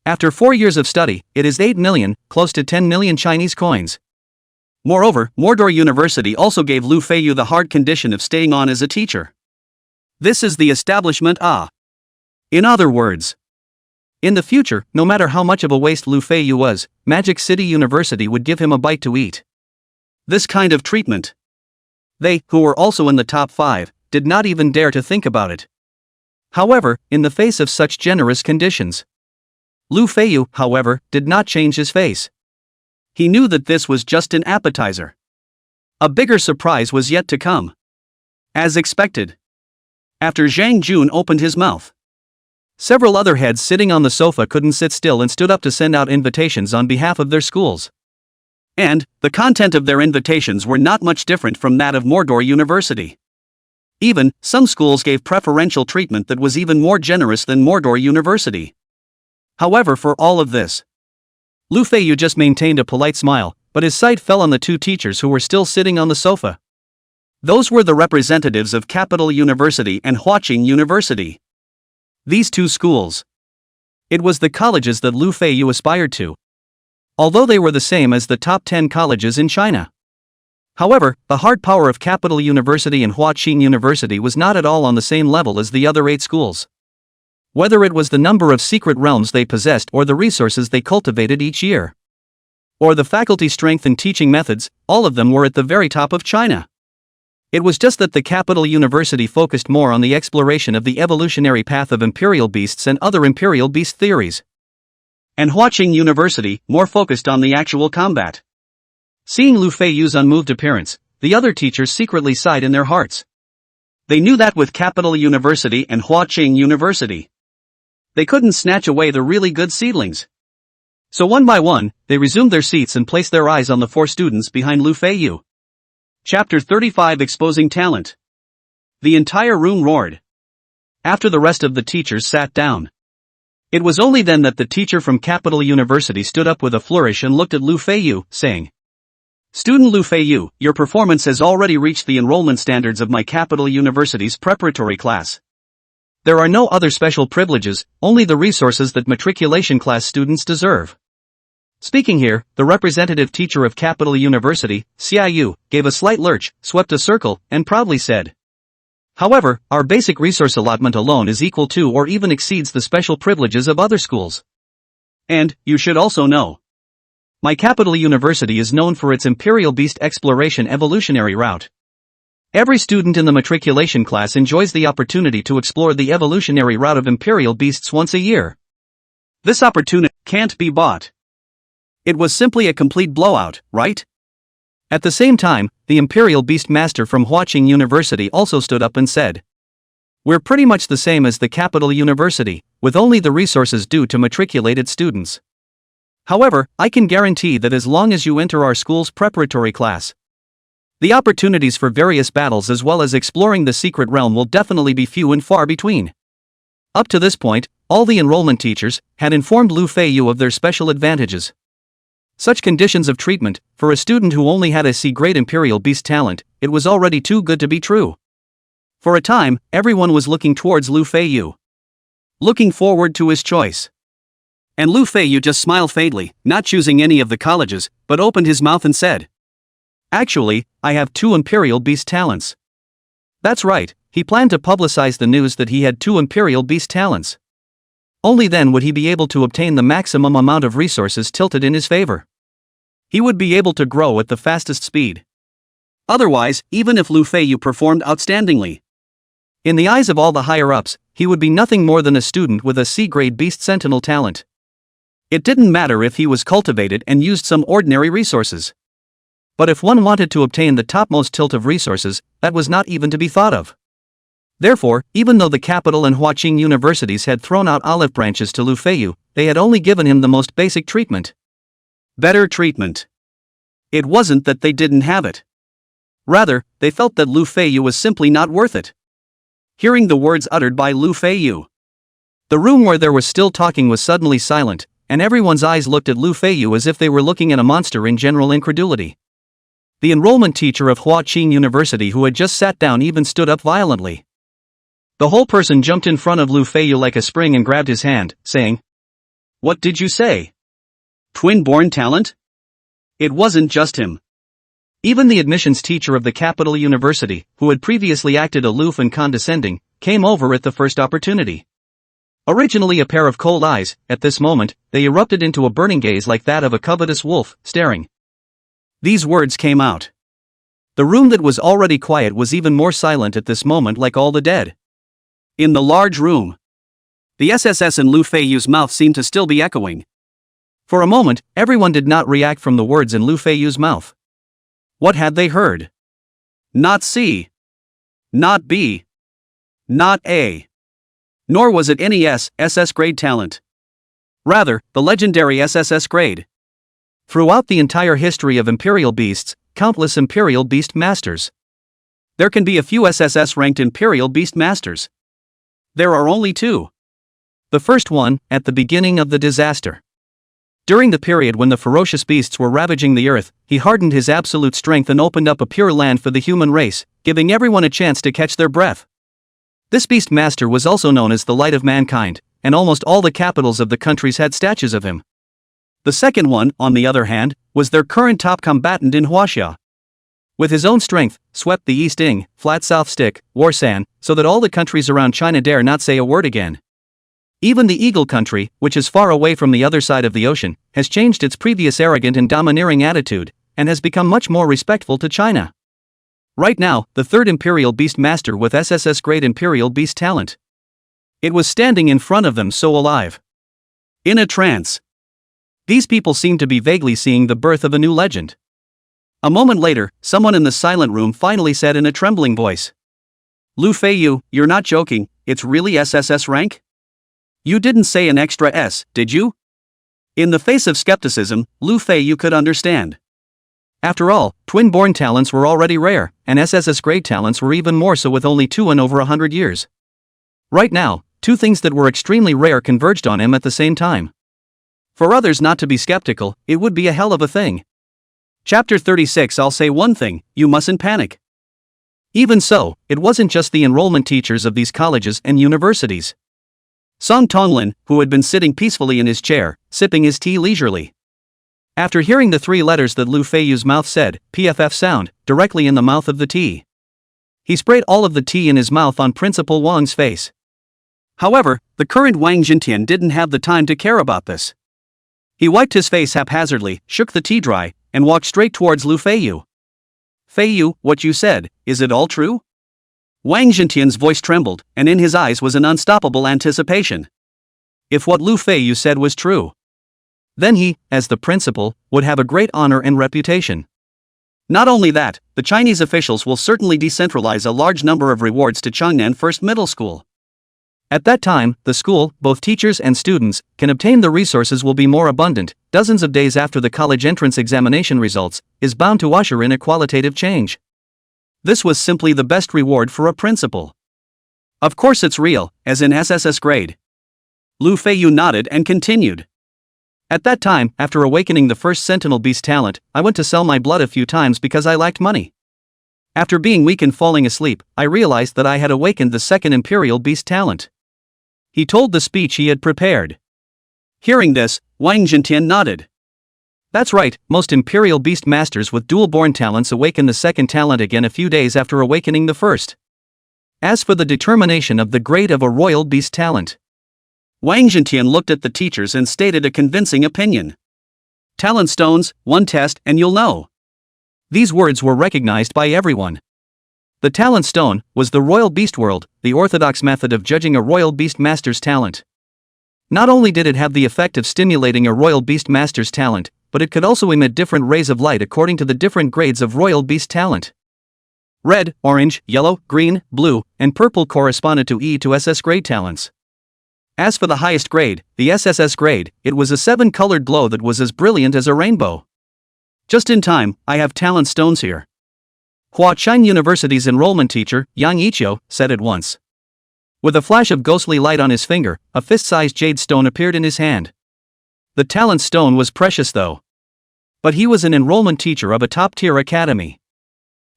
After 4 years of study, it is 8 million, close to 10 million Chinese coins. Moreover, Mordor University also gave Lu Feiyu the hard condition of staying on as a teacher. This is the establishment In other words, in the future, no matter how much of a waste Lu Feiyu was, Magic City University would give him a bite to eat. This kind of treatment. They, who were also in the top 5, did not even dare to think about it. However, in the face of such generous conditions, Lu Feiyu, however, did not change his face. He knew that this was just an appetizer. A bigger surprise was yet to come. As expected, after Zhang Jun opened his mouth, several other heads sitting on the sofa couldn't sit still and stood up to send out invitations on behalf of their schools. And, the content of their invitations were not much different from that of Mordor University. Even, some schools gave preferential treatment that was even more generous than Mordor University. However, for all of this, Lu Feiyu just maintained a polite smile, but his sight fell on the 2 teachers who were still sitting on the sofa. Those were the representatives of Capital University and Huaqing University. These 2 schools, It was the colleges that Lu Feiyu aspired to, although they were the same as the top 10 colleges in China. However, the hard power of Capital University and Huaqing University was not at all on the same level as the other 8 schools. Whether it was the number of secret realms they possessed or the resources they cultivated each year, or the faculty strength and teaching methods, all of them were at the very top of China. It was just that the Capital University focused more on the exploration of the evolutionary path of imperial beasts and other imperial beast theories, and Huaqing University more focused on the actual combat. Seeing Lu Feiyu's unmoved appearance, the other teachers secretly sighed in their hearts. They knew that with Capital University and Huaqing University, they couldn't snatch away the really good seedlings. So one by one, they resumed their seats and placed their eyes on the 4 students behind Lu Feiyu. Chapter 35 Exposing Talent. The entire room roared after the rest of the teachers sat down. It was only then that the teacher from Capital University stood up with a flourish and looked at Lu Feiyu, saying, "Student Lu Feiyu, your performance has already reached the enrollment standards of my Capital University's preparatory class. There are no other special privileges, only the resources that matriculation class students deserve." Speaking here, the representative teacher of Capital University, Feiyu, gave a slight lurch, swept a circle, and proudly said, "However, our basic resource allotment alone is equal to or even exceeds the special privileges of other schools. And, you should also know, my Capital University is known for its Imperial Beast Exploration evolutionary route. Every student in the matriculation class enjoys the opportunity to explore the evolutionary route of Imperial Beasts once a year. This opportunity can't be bought. It was simply a complete blowout, right?" At the same time, the Imperial Beast Master from Huaqing University also stood up and said, "We're pretty much the same as the Capital University, with only the resources due to matriculated students. However, I can guarantee that as long as you enter our school's preparatory class, the opportunities for various battles as well as exploring the secret realm will definitely be few and far between." Up to this point, all the enrollment teachers had informed Lu Feiyu of their special advantages. Such conditions of treatment, for a student who only had a C-grade Imperial Beast talent, it was already too good to be true. For a time, everyone was looking towards Lu Feiyu, looking forward to his choice. And Lu Feiyu just smiled faintly, not choosing any of the colleges, but opened his mouth and said, "Actually, I have 2 Imperial Beast talents." That's right, he planned to publicize the news that he had 2 Imperial Beast talents. Only then would he be able to obtain the maximum amount of resources tilted in his favor. He would be able to grow at the fastest speed. Otherwise, even if Lu Feiyu performed outstandingly, in the eyes of all the higher-ups, he would be nothing more than a student with a C-grade Beast Sentinel talent. It didn't matter if he was cultivated and used some ordinary resources. But if one wanted to obtain the topmost tilt of resources, that was not even to be thought of. Therefore, even though the Capital and Huaqing Universities had thrown out olive branches to Lu Feiyu, they had only given him the most basic treatment. Better treatment. It wasn't that they didn't have it. Rather, they felt that Lu Feiyu was simply not worth it. Hearing the words uttered by Lu Feiyu, the room where there was still talking was suddenly silent, and everyone's eyes looked at Lu Feiyu as if they were looking at a monster in general incredulity. The enrollment teacher of Huaqing University who had just sat down even stood up violently. The whole person jumped in front of Lu Feiyu like a spring and grabbed his hand, saying, "What did you say? Twin-born talent?" It wasn't just him. Even the admissions teacher of the Capital University, who had previously acted aloof and condescending, came over at the first opportunity. Originally a pair of cold eyes, at this moment, they erupted into a burning gaze like that of a covetous wolf, staring. These words came out. The room that was already quiet was even more silent at this moment, like all the dead. In the large room, the SSS in Lu Feiyu's mouth seemed to still be echoing. For a moment, everyone did not react from the words in Lu Feiyu's mouth. What had they heard? Not C. Not B. Not A. Nor was it any SSS-Grade talent. Rather, the legendary SSS-Grade. Throughout the entire history of Imperial Beasts, countless Imperial Beast Masters. There can be a few SSS-ranked Imperial Beast Masters. There are only 2. The first one, at the beginning of the disaster. During the period when the ferocious beasts were ravaging the earth, he hardened his absolute strength and opened up a pure land for the human race, giving everyone a chance to catch their breath. This beast master was also known as the light of mankind, and almost all the capitals of the countries had statues of him. The second one, on the other hand, was their current top combatant in Wanjia. With his own strength, swept the East Ing, flat South Stick, Warsan, so that all the countries around China dare not say a word again. Even the Eagle country, which is far away from the other side of the ocean, has changed its previous arrogant and domineering attitude, and has become much more respectful to China. Right now, the third Imperial Beast Master with SSS-Grade Imperial Beast talent. It was standing in front of them so alive. In a trance. These people seemed to be vaguely seeing the birth of a new legend. A moment later, someone in the silent room finally said in a trembling voice. Lu Feiyu, you're not joking, it's really SSS rank? You didn't say an extra S, did you? In the face of skepticism, Lu Feiyu could understand. After all, twin-born talents were already rare, and SSS-Grade talents were even more so with only 2 in over 100 years. Right now, 2 things that were extremely rare converged on him at the same time. For others not to be skeptical, it would be a hell of a thing. Chapter 36. I'll say one thing, you mustn't panic. Even so, it wasn't just the enrollment teachers of these colleges and universities. Song Tonglin, who had been sitting peacefully in his chair, sipping his tea leisurely. After hearing the 3 letters that Lu Feiyu's mouth said, PFF sound, directly in the mouth of the tea. He sprayed all of the tea in his mouth on Principal Wang's face. However, the current Wang Jintian didn't have the time to care about this. He wiped his face haphazardly, shook the tea dry, and walked straight towards Lu Feiyu. Feiyu, what you said, is it all true? Wang Jintian's voice trembled, and in his eyes was an unstoppable anticipation. If what Lu Feiyu said was true, then he, as the principal, would have a great honor and reputation. Not only that, the Chinese officials will certainly decentralize a large number of rewards to Changnan First Middle School. At that time, the school, both teachers and students, can obtain the resources will be more abundant. Dozens of days after the college entrance examination results, is bound to usher in a qualitative change. This was simply the best reward for a principal. Of course it's real, as in SSS grade. Lu Feiyu nodded and continued. At that time, after awakening the first Sentinel Beast talent, I went to sell my blood a few times because I lacked money. After being weak and falling asleep, I realized that I had awakened the second Imperial Beast talent. He told the speech he had prepared. Hearing this, Wang Jintian nodded. That's right, most Imperial Beast Masters with dual-born talents awaken the second talent again a few days after awakening the first. As for the determination of the grade of a Royal Beast talent, Wang Jintian looked at the teachers and stated a convincing opinion. Talent stones, 1 test and you'll know. These words were recognized by everyone. The talent stone was the Royal Beast World, the orthodox method of judging a Royal Beast Master's talent. Not only did it have the effect of stimulating a Royal Beast Master's talent, but it could also emit different rays of light according to the different grades of Royal Beast talent. Red, orange, yellow, green, blue, and purple corresponded to E to SS grade talents. As for the highest grade, the SSS grade, it was a 7-colored glow that was as brilliant as a rainbow. Just in time, I have talent stones here. Huaqiang University's enrollment teacher, Yang Ichio, said at once. With a flash of ghostly light on his finger, a fist-sized jade stone appeared in his hand. The talent stone was precious though. But he was an enrollment teacher of a top-tier academy.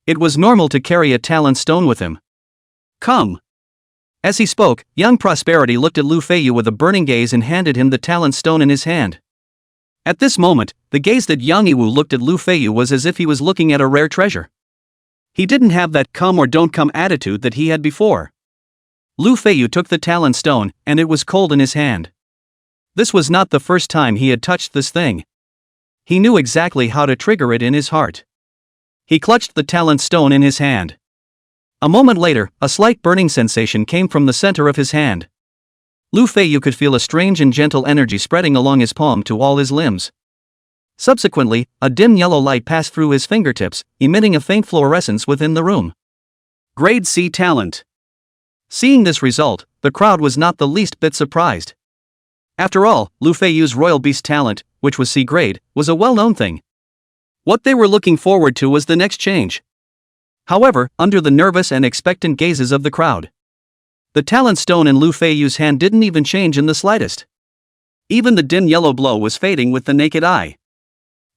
It was normal to carry a talent stone with him. Come. As he spoke, young Prosperity looked at Lu Feiyu with a burning gaze and handed him the talent stone in his hand. At this moment, the gaze that Yang Yiwu looked at Lu Feiyu was as if he was looking at a rare treasure. He didn't have that come or don't come attitude that he had before. Lu Feiyu took the talent stone, and it was cold in his hand. This was not the first time he had touched this thing. He knew exactly how to trigger it in his heart. He clutched the talent stone in his hand. A moment later, a slight burning sensation came from the center of his hand. Lu Feiyu could feel a strange and gentle energy spreading along his palm to all his limbs. Subsequently, a dim yellow light passed through his fingertips, emitting a faint fluorescence within the room. Grade C talent. Seeing this result, the crowd was not the least bit surprised. After all, Lu Feiyu's Royal Beast talent, which was C grade, was a well-known thing. What they were looking forward to was the next change. However, under the nervous and expectant gazes of the crowd, the talent stone in Lu Feiyu's hand didn't even change in the slightest. Even the dim yellow glow was fading with the naked eye.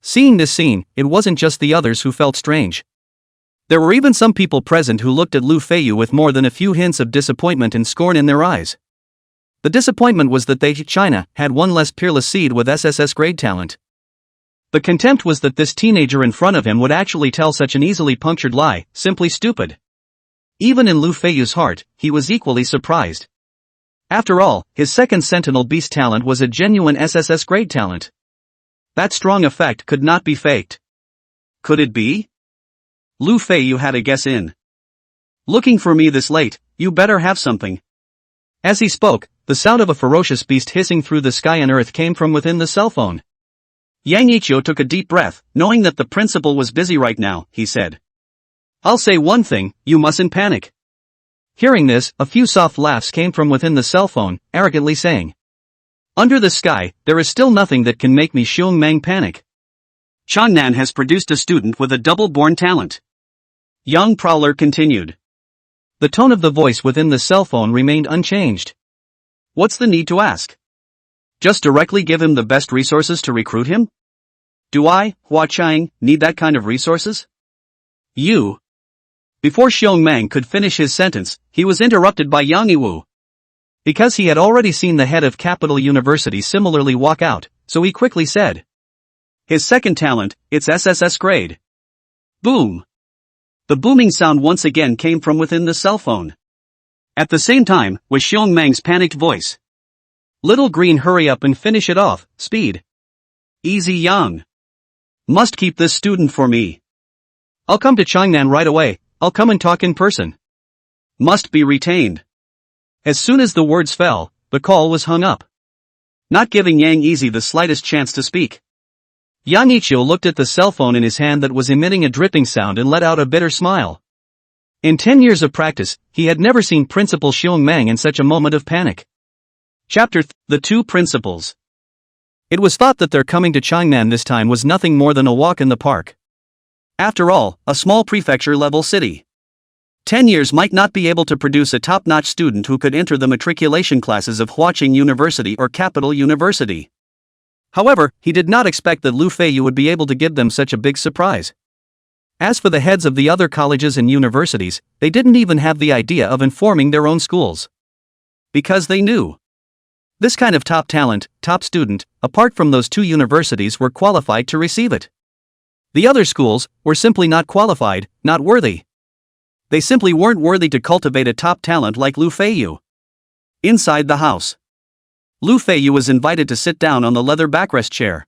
Seeing this scene, it wasn't just the others who felt strange. There were even some people present who looked at Lu Feiyu with more than a few hints of disappointment and scorn in their eyes. The disappointment was that China had one less peerless seed with SSS-grade talent. The contempt was that this teenager in front of him would actually tell such an easily punctured lie, simply stupid. Even in Lu Feiyu's heart, he was equally surprised. After all, his second Sentinel Beast talent was a genuine SSS-grade talent. That strong effect could not be faked. Could it be? Lu Feiyu had a guess in. Looking for me this late, you better have something. As he spoke, the sound of a ferocious beast hissing through the sky and earth came from within the cell phone. Yang Ichio took a deep breath, knowing that the principal was busy right now, he said. I'll say one thing, you mustn't panic. Hearing this, a few soft laughs came from within the cell phone, arrogantly saying. Under the sky, there is still nothing that can make me Xiong Mang panic. Changnan has produced a student with a double-born talent. Young Prowler continued. The tone of the voice within the cell phone remained unchanged. What's the need to ask? Just directly give him the best resources to recruit him? Do I, Hua Chang, need that kind of resources? You. Before Xiong Mang could finish his sentence, he was interrupted by Yang Yiwu. Because he had already seen the head of Capital University similarly walk out, so he quickly said. His second talent, it's SSS-grade. Boom. The booming sound once again came from within the cell phone. At the same time, was Xiong Mang's panicked voice. Little Green, hurry up and finish it off, speed. Easy Yang. Must keep this student for me. I'll come to Changnan right away, I'll come and talk in person. Must be retained. As soon as the words fell, the call was hung up. Not giving Yang Easy the slightest chance to speak. Yang Ichio looked at the cell phone in his hand that was emitting a dripping sound and let out a bitter smile. In 10 years of practice, he had never seen Principal Xiong Mang in such a moment of panic. Chapter 3: The Two Principals. It was thought that their coming to Changnan this time was nothing more than a walk in the park. After all, a small prefecture-level city. 10 years might not be able to produce a top-notch student who could enter the matriculation classes of Huaqing University or Capital University. However, he did not expect that Lu Feiyu would be able to give them such a big surprise. As for the heads of the other colleges and universities, they didn't even have the idea of informing their own schools. Because they knew. This kind of top talent, top student, apart from those two universities, were qualified to receive it. The other schools were simply not qualified, not worthy. They simply weren't worthy to cultivate a top talent like Lu Feiyu. Inside the house, Lu Feiyu was invited to sit down on the leather backrest chair.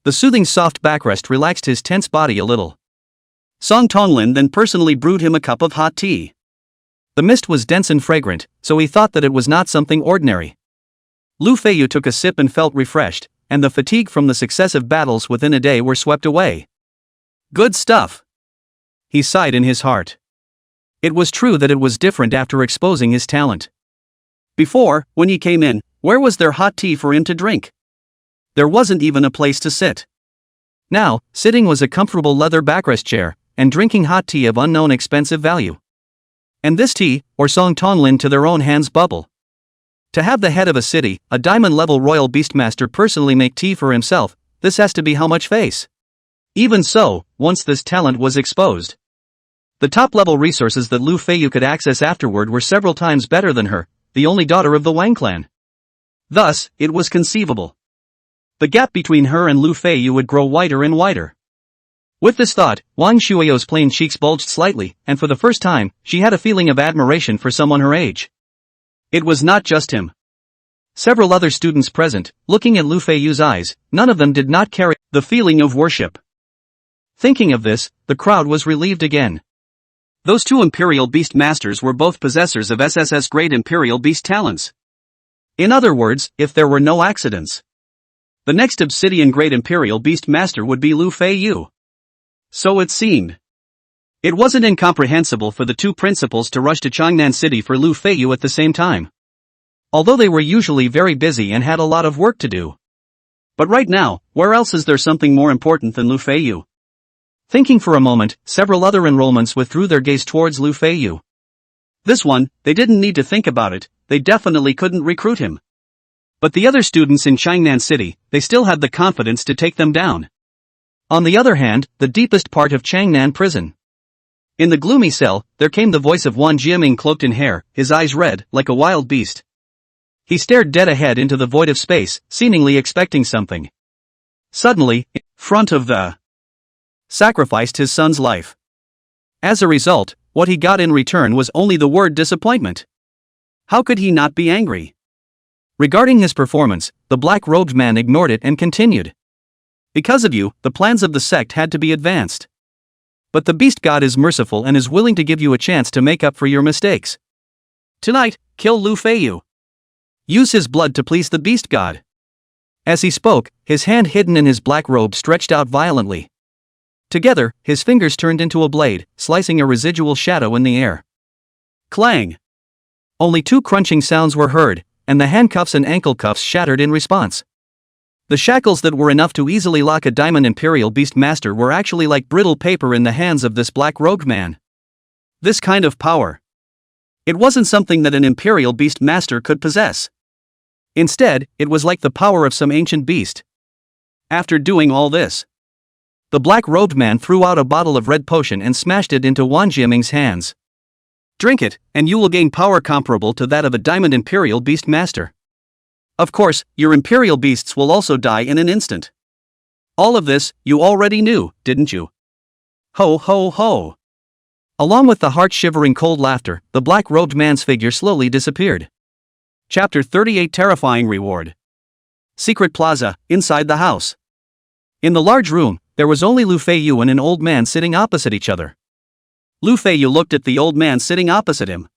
The soothing soft backrest relaxed his tense body a little. Song Tonglin then personally brewed him a cup of hot tea. The mist was dense and fragrant, so he thought that it was not something ordinary. Lu Feiyu took a sip and felt refreshed, and the fatigue from the successive battles within a day were swept away. Good stuff. He sighed in his heart. It was true that it was different after exposing his talent. Before, when he came in, where was there hot tea for him to drink? There wasn't even a place to sit. Now, sitting was a comfortable leather backrest chair, and drinking hot tea of unknown expensive value. And this tea, or Song Tonglin to their own hands bubble. To have the head of a city, a diamond-level royal beastmaster personally make tea for himself, this has to be how much face. Even so, once this talent was exposed, the top-level resources that Lu Feiyu could access afterward were several times better than her, the only daughter of the Wang clan. Thus, it was conceivable. The gap between her and Lu Feiyu would grow wider and wider. With this thought, Wang Shui's plain cheeks bulged slightly, and for the first time, she had a feeling of admiration for someone her age. It was not just him. Several other students present, looking at Lu Feiyu's eyes, none of them did not carry the feeling of worship. Thinking of this, the crowd was relieved again. Those two Imperial Beast Masters were both possessors of SSS-grade Imperial Beast talents. In other words, if there were no accidents, the next Obsidian-grade Imperial Beast Master would be Lu Feiyu. So it seemed. It wasn't incomprehensible for the two principals to rush to Changnan City for Lu Feiyu at the same time. Although they were usually very busy and had a lot of work to do. But right now, where else is there something more important than Lu Feiyu? Thinking for a moment, several other enrollments withdrew their gaze towards Lu Feiyu. This one, they didn't need to think about it, they definitely couldn't recruit him. But the other students in Changnan City, they still had the confidence to take them down. On the other hand, the deepest part of Changnan prison. In the gloomy cell, there came the voice of Wanjia cloaked in hair, his eyes red, like a wild beast. He stared dead ahead into the void of space, seemingly expecting something. Suddenly, in front of the sacrificed his son's life. As a result, what he got in return was only the word disappointment. How could he not be angry? Regarding his performance, the black-robed man ignored it and continued. Because of you, the plans of the sect had to be advanced. But the beast god is merciful and is willing to give you a chance to make up for your mistakes. Tonight, kill Lu Feiyu. Use his blood to please the beast god. As he spoke, his hand hidden in his black robe stretched out violently. Together, his fingers turned into a blade, slicing a residual shadow in the air. Clang! Only 2 crunching sounds were heard, and the handcuffs and ankle cuffs shattered in response. The shackles that were enough to easily lock a Diamond Imperial Beast Master were actually like brittle paper in the hands of this black-robed man. This kind of power. It wasn't something that an Imperial Beast Master could possess. Instead, it was like the power of some ancient beast. After doing all this, the black-robed man threw out a bottle of red potion and smashed it into Wanjia's hands. Drink it, and you will gain power comparable to that of a Diamond Imperial Beast Master. Of course, your Imperial Beasts will also die in an instant. All of this, you already knew, didn't you? Ho ho ho! Along with the heart-shivering cold laughter, the black-robed man's figure slowly disappeared. Chapter 38 Terrifying Reward. Secret Plaza, inside the house. In the large room, there was only Lu Feiyu and an old man sitting opposite each other. Lu Feiyu looked at the old man sitting opposite him.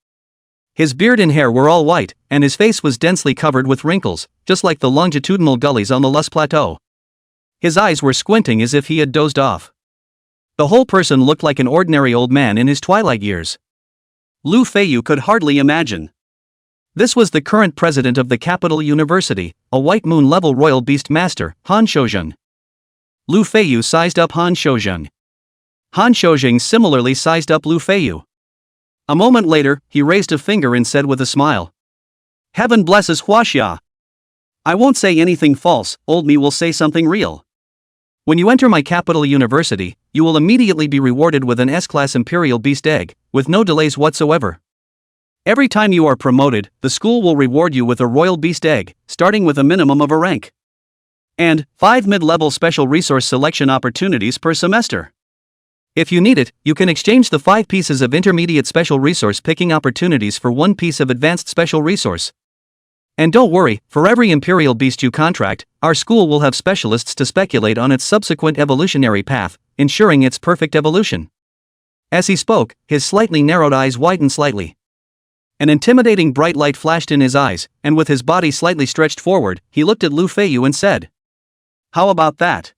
His beard and hair were all white, and his face was densely covered with wrinkles, just like the longitudinal gullies on the Lus Plateau. His eyes were squinting as if he had dozed off. The whole person looked like an ordinary old man in his twilight years. Lu Feiyu could hardly imagine. This was the current president of the capital university, a White Moon-level royal beast master, Han Shoujeng. Lu Feiyu sized up Han Shoujeng. Han Shoujeng similarly sized up Lu Feiyu. A moment later, he raised a finger and said with a smile. Heaven blesses Wanjia. I won't say anything false, old me will say something real. When you enter my capital university, you will immediately be rewarded with an S-class Imperial Beast Egg, with no delays whatsoever. Every time you are promoted, the school will reward you with a Royal Beast Egg, starting with a minimum of a rank. And 5 mid-level special resource selection opportunities per semester. If you need it, you can exchange the 5 pieces of intermediate special resource picking opportunities for 1 piece of advanced special resource. And don't worry, for every Imperial Beast you contract, our school will have specialists to speculate on its subsequent evolutionary path, ensuring its perfect evolution. As he spoke, his slightly narrowed eyes widened slightly. An intimidating bright light flashed in his eyes, and with his body slightly stretched forward, he looked at Lu Feiyu and said, How about that?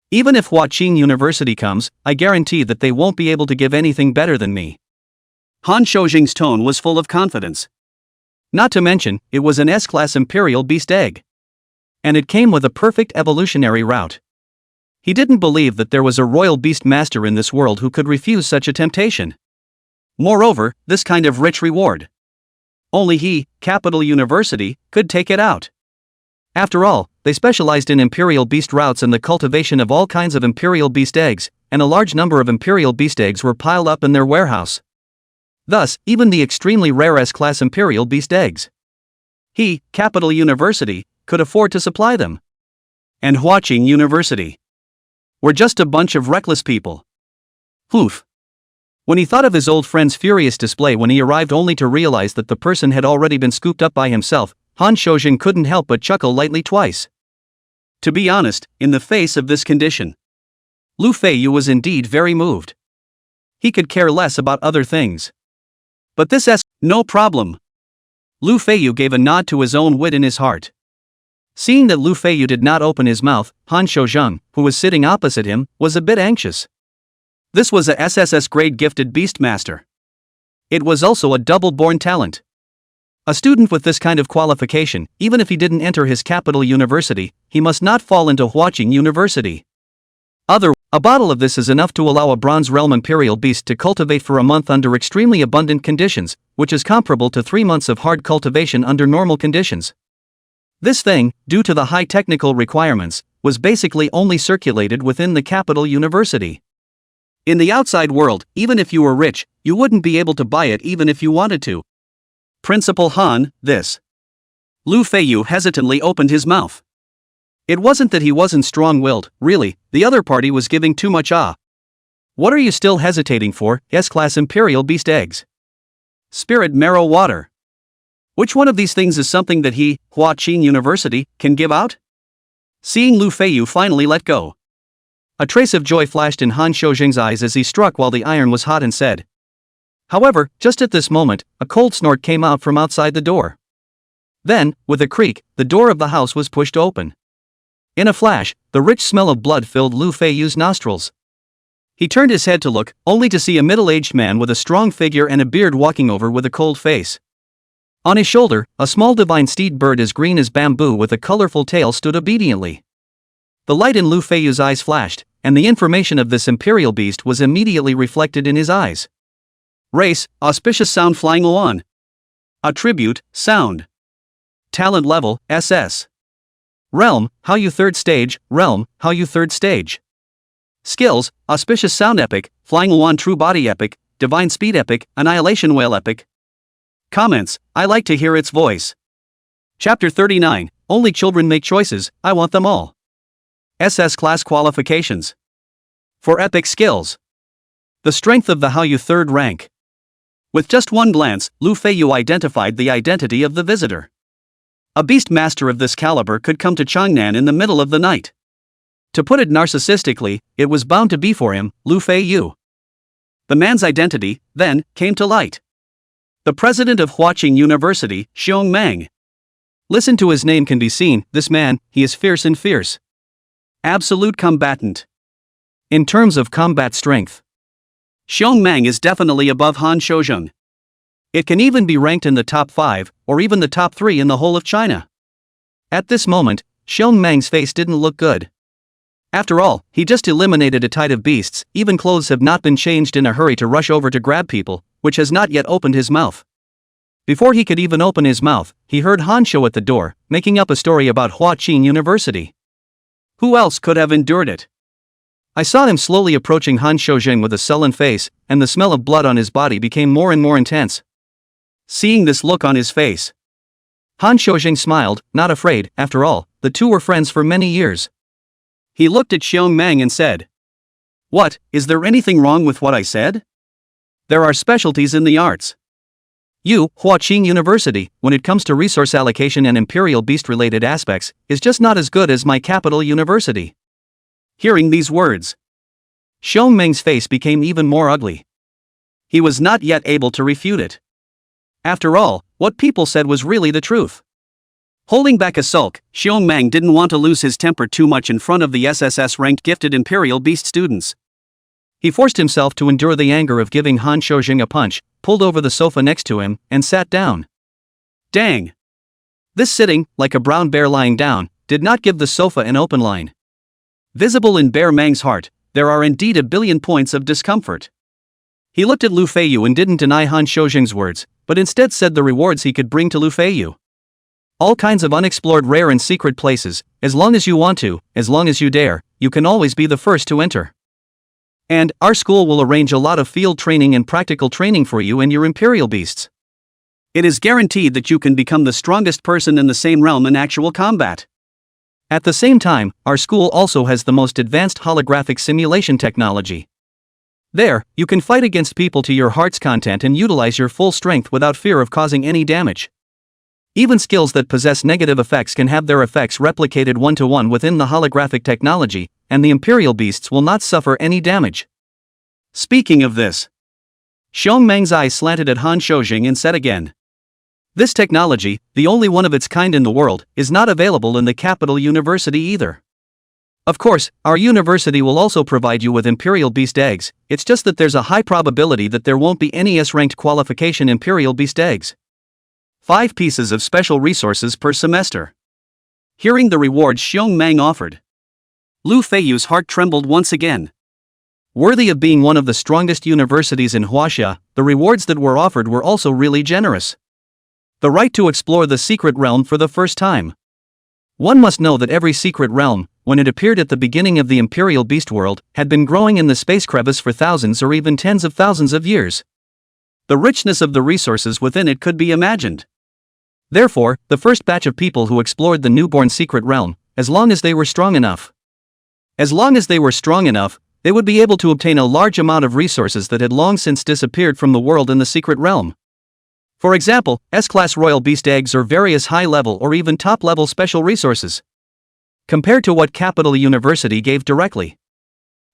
Even if Huaqing University comes, I guarantee that they won't be able to give anything better than me. Han Shoujeng's tone was full of confidence. Not to mention, it was an S-class Imperial Beast Egg. And it came with a perfect evolutionary route. He didn't believe that there was a royal beast master in this world who could refuse such a temptation. Moreover, this kind of rich reward. Only he, Capital University, could take it out. After all, they specialized in Imperial Beast routes and the cultivation of all kinds of Imperial Beast eggs, and a large number of Imperial Beast eggs were piled up in their warehouse. Thus, even the extremely rare S-class Imperial Beast eggs. He, Capital University, could afford to supply them. And Huaqing University were just a bunch of reckless people. Oof. When he thought of his old friend's furious display when he arrived only to realize that the person had already been scooped up by himself, Han Shoujeng couldn't help but chuckle lightly twice. To be honest, in the face of this condition, Lu Feiyu was indeed very moved. He could care less about other things. But this no problem. Lu Feiyu gave a nod to his own wit in his heart. Seeing that Lu Feiyu did not open his mouth, Han Shoujeng, who was sitting opposite him, was a bit anxious. This was a SSS-Grade gifted Beastmaster. It was also a double-born talent. A student with this kind of qualification, even if he didn't enter his capital university, he must not fall into Huaqing University. A bottle of this is enough to allow a Bronze Realm Imperial Beast to cultivate for a month under extremely abundant conditions, which is comparable to 3 months of hard cultivation under normal conditions. This thing, due to the high technical requirements, was basically only circulated within the capital university. In the outside world, even if you were rich, you wouldn't be able to buy it even if you wanted to. Principal Han, this. Lu Feiyu hesitantly opened his mouth. It wasn't that he wasn't strong-willed, really, the other party was giving too much ah. What are you still hesitating for? S-Class Imperial Beast Eggs. Spirit Marrow Water. Which one of these things is something that he, Hua Qin University, can give out? Seeing Lu Feiyu finally let go. A trace of joy flashed in Han Shoujing's eyes as he struck while the iron was hot and said. However, just at this moment, a cold snort came out from outside the door. Then, with a creak, the door of the house was pushed open. In a flash, the rich smell of blood filled Lu Feiyu's nostrils. He turned his head to look, only to see a middle-aged man with a strong figure and a beard walking over with a cold face. On his shoulder, a small divine steed bird as green as bamboo with a colorful tail stood obediently. The light in Lu Feiyu's eyes flashed, and the information of this imperial beast was immediately reflected in his eyes. Race, auspicious sound flying Luan. Attribute, sound. Talent level, SS. Realm, Haiyu 3rd stage, Realm, Haiyu 3rd stage. Skills, auspicious sound epic, flying Luan true body epic, divine speed epic, annihilation whale epic. Comments, I like to hear its voice. Chapter 39, Only children make choices, I want them all. SS class qualifications. For epic skills. The strength of the Haiyu 3rd rank. With just one glance, Lu Feiyu identified the identity of the visitor. A beast master of this caliber could come to Changnan in the middle of the night. To put it narcissistically, it was bound to be for him, Lu Feiyu. The man's identity, then, came to light. The president of Huaqing University, Xiong Meng. Listen to his name can be seen, this man, he is fierce and fierce. Absolute combatant. In terms of combat strength, Xiong Meng is definitely above Han Shoujing. It can even be ranked in the top 5, or even the top 3 in the whole of China. At this moment, Xiong Meng's face didn't look good. After all, he just eliminated a tide of beasts, even clothes have not been changed in a hurry to rush over to grab people, which has not yet opened his mouth. Before he could even open his mouth, he heard Han Shou at the door, making up a story about Huaqing University. Who else could have endured it? I saw him slowly approaching Han Shoujing with a sullen face, and the smell of blood on his body became more and more intense. Seeing this look on his face, Han Shoujing smiled, not afraid, after all, the two were friends for many years. He looked at Xiong Meng and said, "What, is there anything wrong with what I said? There are specialties in the arts. You, Huaqing University, when it comes to resource allocation and imperial beast-related aspects, is just not as good as my capital university." Hearing these words, Xiong Meng's face became even more ugly. He was not yet able to refute it. After all, what people said was really the truth. Holding back a sulk, Xiong Meng didn't want to lose his temper too much in front of the SSS-ranked gifted Imperial Beast students. He forced himself to endure the anger of giving Han Shoujing a punch, pulled over the sofa next to him, and sat down. Dang! This sitting, like a brown bear lying down, did not give the sofa an open line. Visible in Bear Meng's heart, there are indeed a billion points of discomfort. He looked at Lu Feiyu and didn't deny Han Shoujing's words, but instead said the rewards he could bring to Lu Feiyu. All kinds of unexplored rare and secret places, as long as you want to, as long as you dare, you can always be the first to enter. And, our school will arrange a lot of field training and practical training for you and your Imperial Beasts. It is guaranteed that you can become the strongest person in the same realm in actual combat. At the same time, our school also has the most advanced holographic simulation technology. There, you can fight against people to your heart's content and utilize your full strength without fear of causing any damage. Even skills that possess negative effects can have their effects replicated one-to-one within the holographic technology, and the Imperial Beasts will not suffer any damage. Speaking of this, Xiong Meng's eyes slanted at Han Shoujing and said again, "This technology, the only one of its kind in the world, is not available in the capital university either. Of course, our university will also provide you with Imperial Beast eggs, it's just that there's a high probability that there won't be any S-ranked qualification Imperial Beast eggs. 5 pieces of special resources per semester." Hearing the rewards Xiong Meng offered, Lu Feiyu's heart trembled once again. Worthy of being one of the strongest universities in Huaxia, the rewards that were offered were also really generous. The right to explore the secret realm for the first time. One must know that every secret realm, when it appeared at the beginning of the Imperial Beast world, had been growing in the space crevice for thousands or even tens of thousands of years. The richness of the resources within it could be imagined. Therefore, the first batch of people who explored the newborn secret realm, as long as they were strong enough. As long as they were strong enough, they would be able to obtain a large amount of resources that had long since disappeared from the world in the secret realm. For example, S-class royal beast eggs or various high-level or even top-level special resources. Compared to what Capital University gave directly,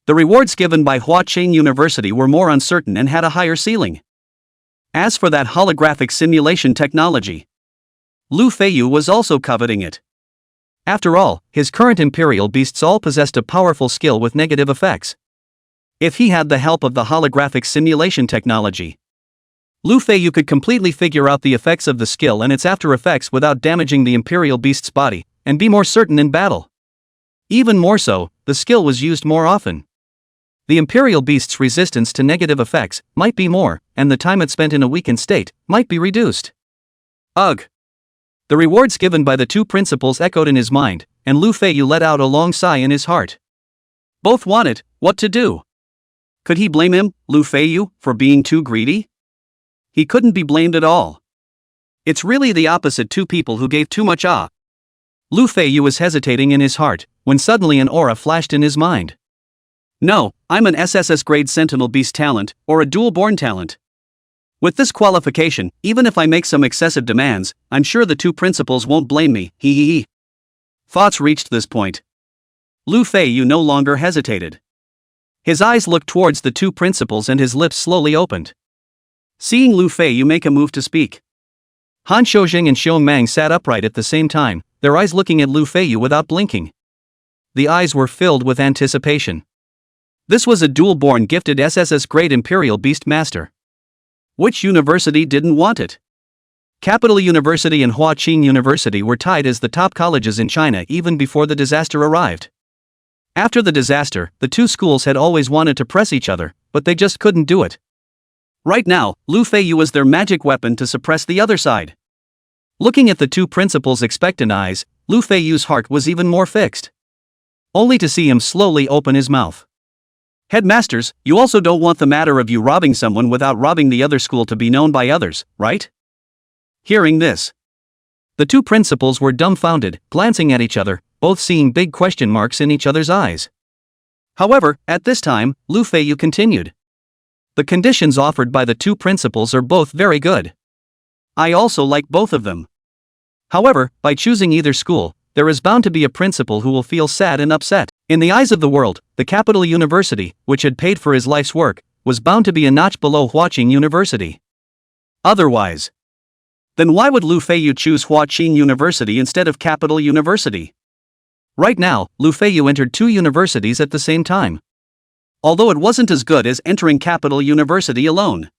the rewards given by Huaqing University were more uncertain and had a higher ceiling. As for that holographic simulation technology, Lu Feiyu was also coveting it. After all, his current imperial beasts all possessed a powerful skill with negative effects. If he had the help of the holographic simulation technology, Lu Feiyu could completely figure out the effects of the skill and its after effects without damaging the imperial beast's body, and be more certain in battle. Even more so, the skill was used more often. The imperial beast's resistance to negative effects might be more, and the time it spent in a weakened state might be reduced. Ugh! The rewards given by the two principals echoed in his mind, and Lu Feiyu let out a long sigh in his heart. Both wanted, what to do? Could he blame him, Lu Feiyu, for being too greedy? He couldn't be blamed at all. It's really the opposite, two people who gave too much. Lu Feiyu was hesitating in his heart, when suddenly an aura flashed in his mind. No, I'm an SSS-Grade Sentinel Beast talent, or a dual-born talent. With this qualification, even if I make some excessive demands, I'm sure the two principals won't blame me, hee. Thoughts reached this point. Lu Feiyu no longer hesitated. His eyes looked towards the two principals and his lips slowly opened. Seeing Lu Feiyu make a move to speak, Han Shoujing and Xiong Mang sat upright at the same time, their eyes looking at Lu Feiyu without blinking. The eyes were filled with anticipation. This was a dual-born gifted SSS-Grade Imperial Beast Master. Which university didn't want it? Capital University and Huaqing University were tied as the top colleges in China even before the disaster arrived. After the disaster, the two schools had always wanted to press each other, but they just couldn't do it. Right now, Lu Feiyu was their magic weapon to suppress the other side. Looking at the two principals' expectant eyes, Lu Feiyu's heart was even more fixed. Only to see him slowly open his mouth. Headmasters, you also don't want the matter of you robbing someone without robbing the other school to be known by others, right? Hearing this, the two principals were dumbfounded, glancing at each other, both seeing big question marks in each other's eyes. However, at this time, Lu Feiyu continued. The conditions offered by the two principals are both very good. I also like both of them. However, by choosing either school, there is bound to be a principal who will feel sad and upset. In the eyes of the world, the Capital University, which had paid for his life's work, was bound to be a notch below Huaqing University. Otherwise, then why would Lu Feiyu choose Huaqing University instead of Capital University? Right now, Lu Feiyu entered two universities at the same time. Although it wasn't as good as entering Capital University alone.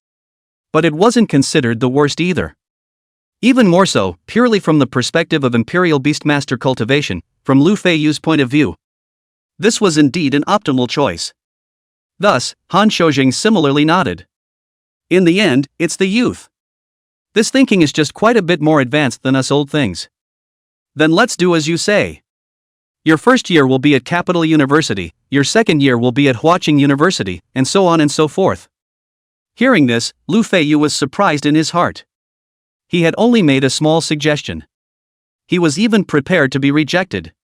But it wasn't considered the worst either. Even more so, purely from the perspective of Imperial Beastmaster cultivation, from Lu Feiyu's point of view. This was indeed an optimal choice. Thus, Han Shoujing similarly nodded. In the end, it's the youth. This thinking is just quite a bit more advanced than us old things. Then let's do as you say. Your first year will be at Capital University, your second year will be at Huaqing University, and so on and so forth. Hearing this, Lu Feiyu was surprised in his heart. He had only made a small suggestion. He was even prepared to be rejected.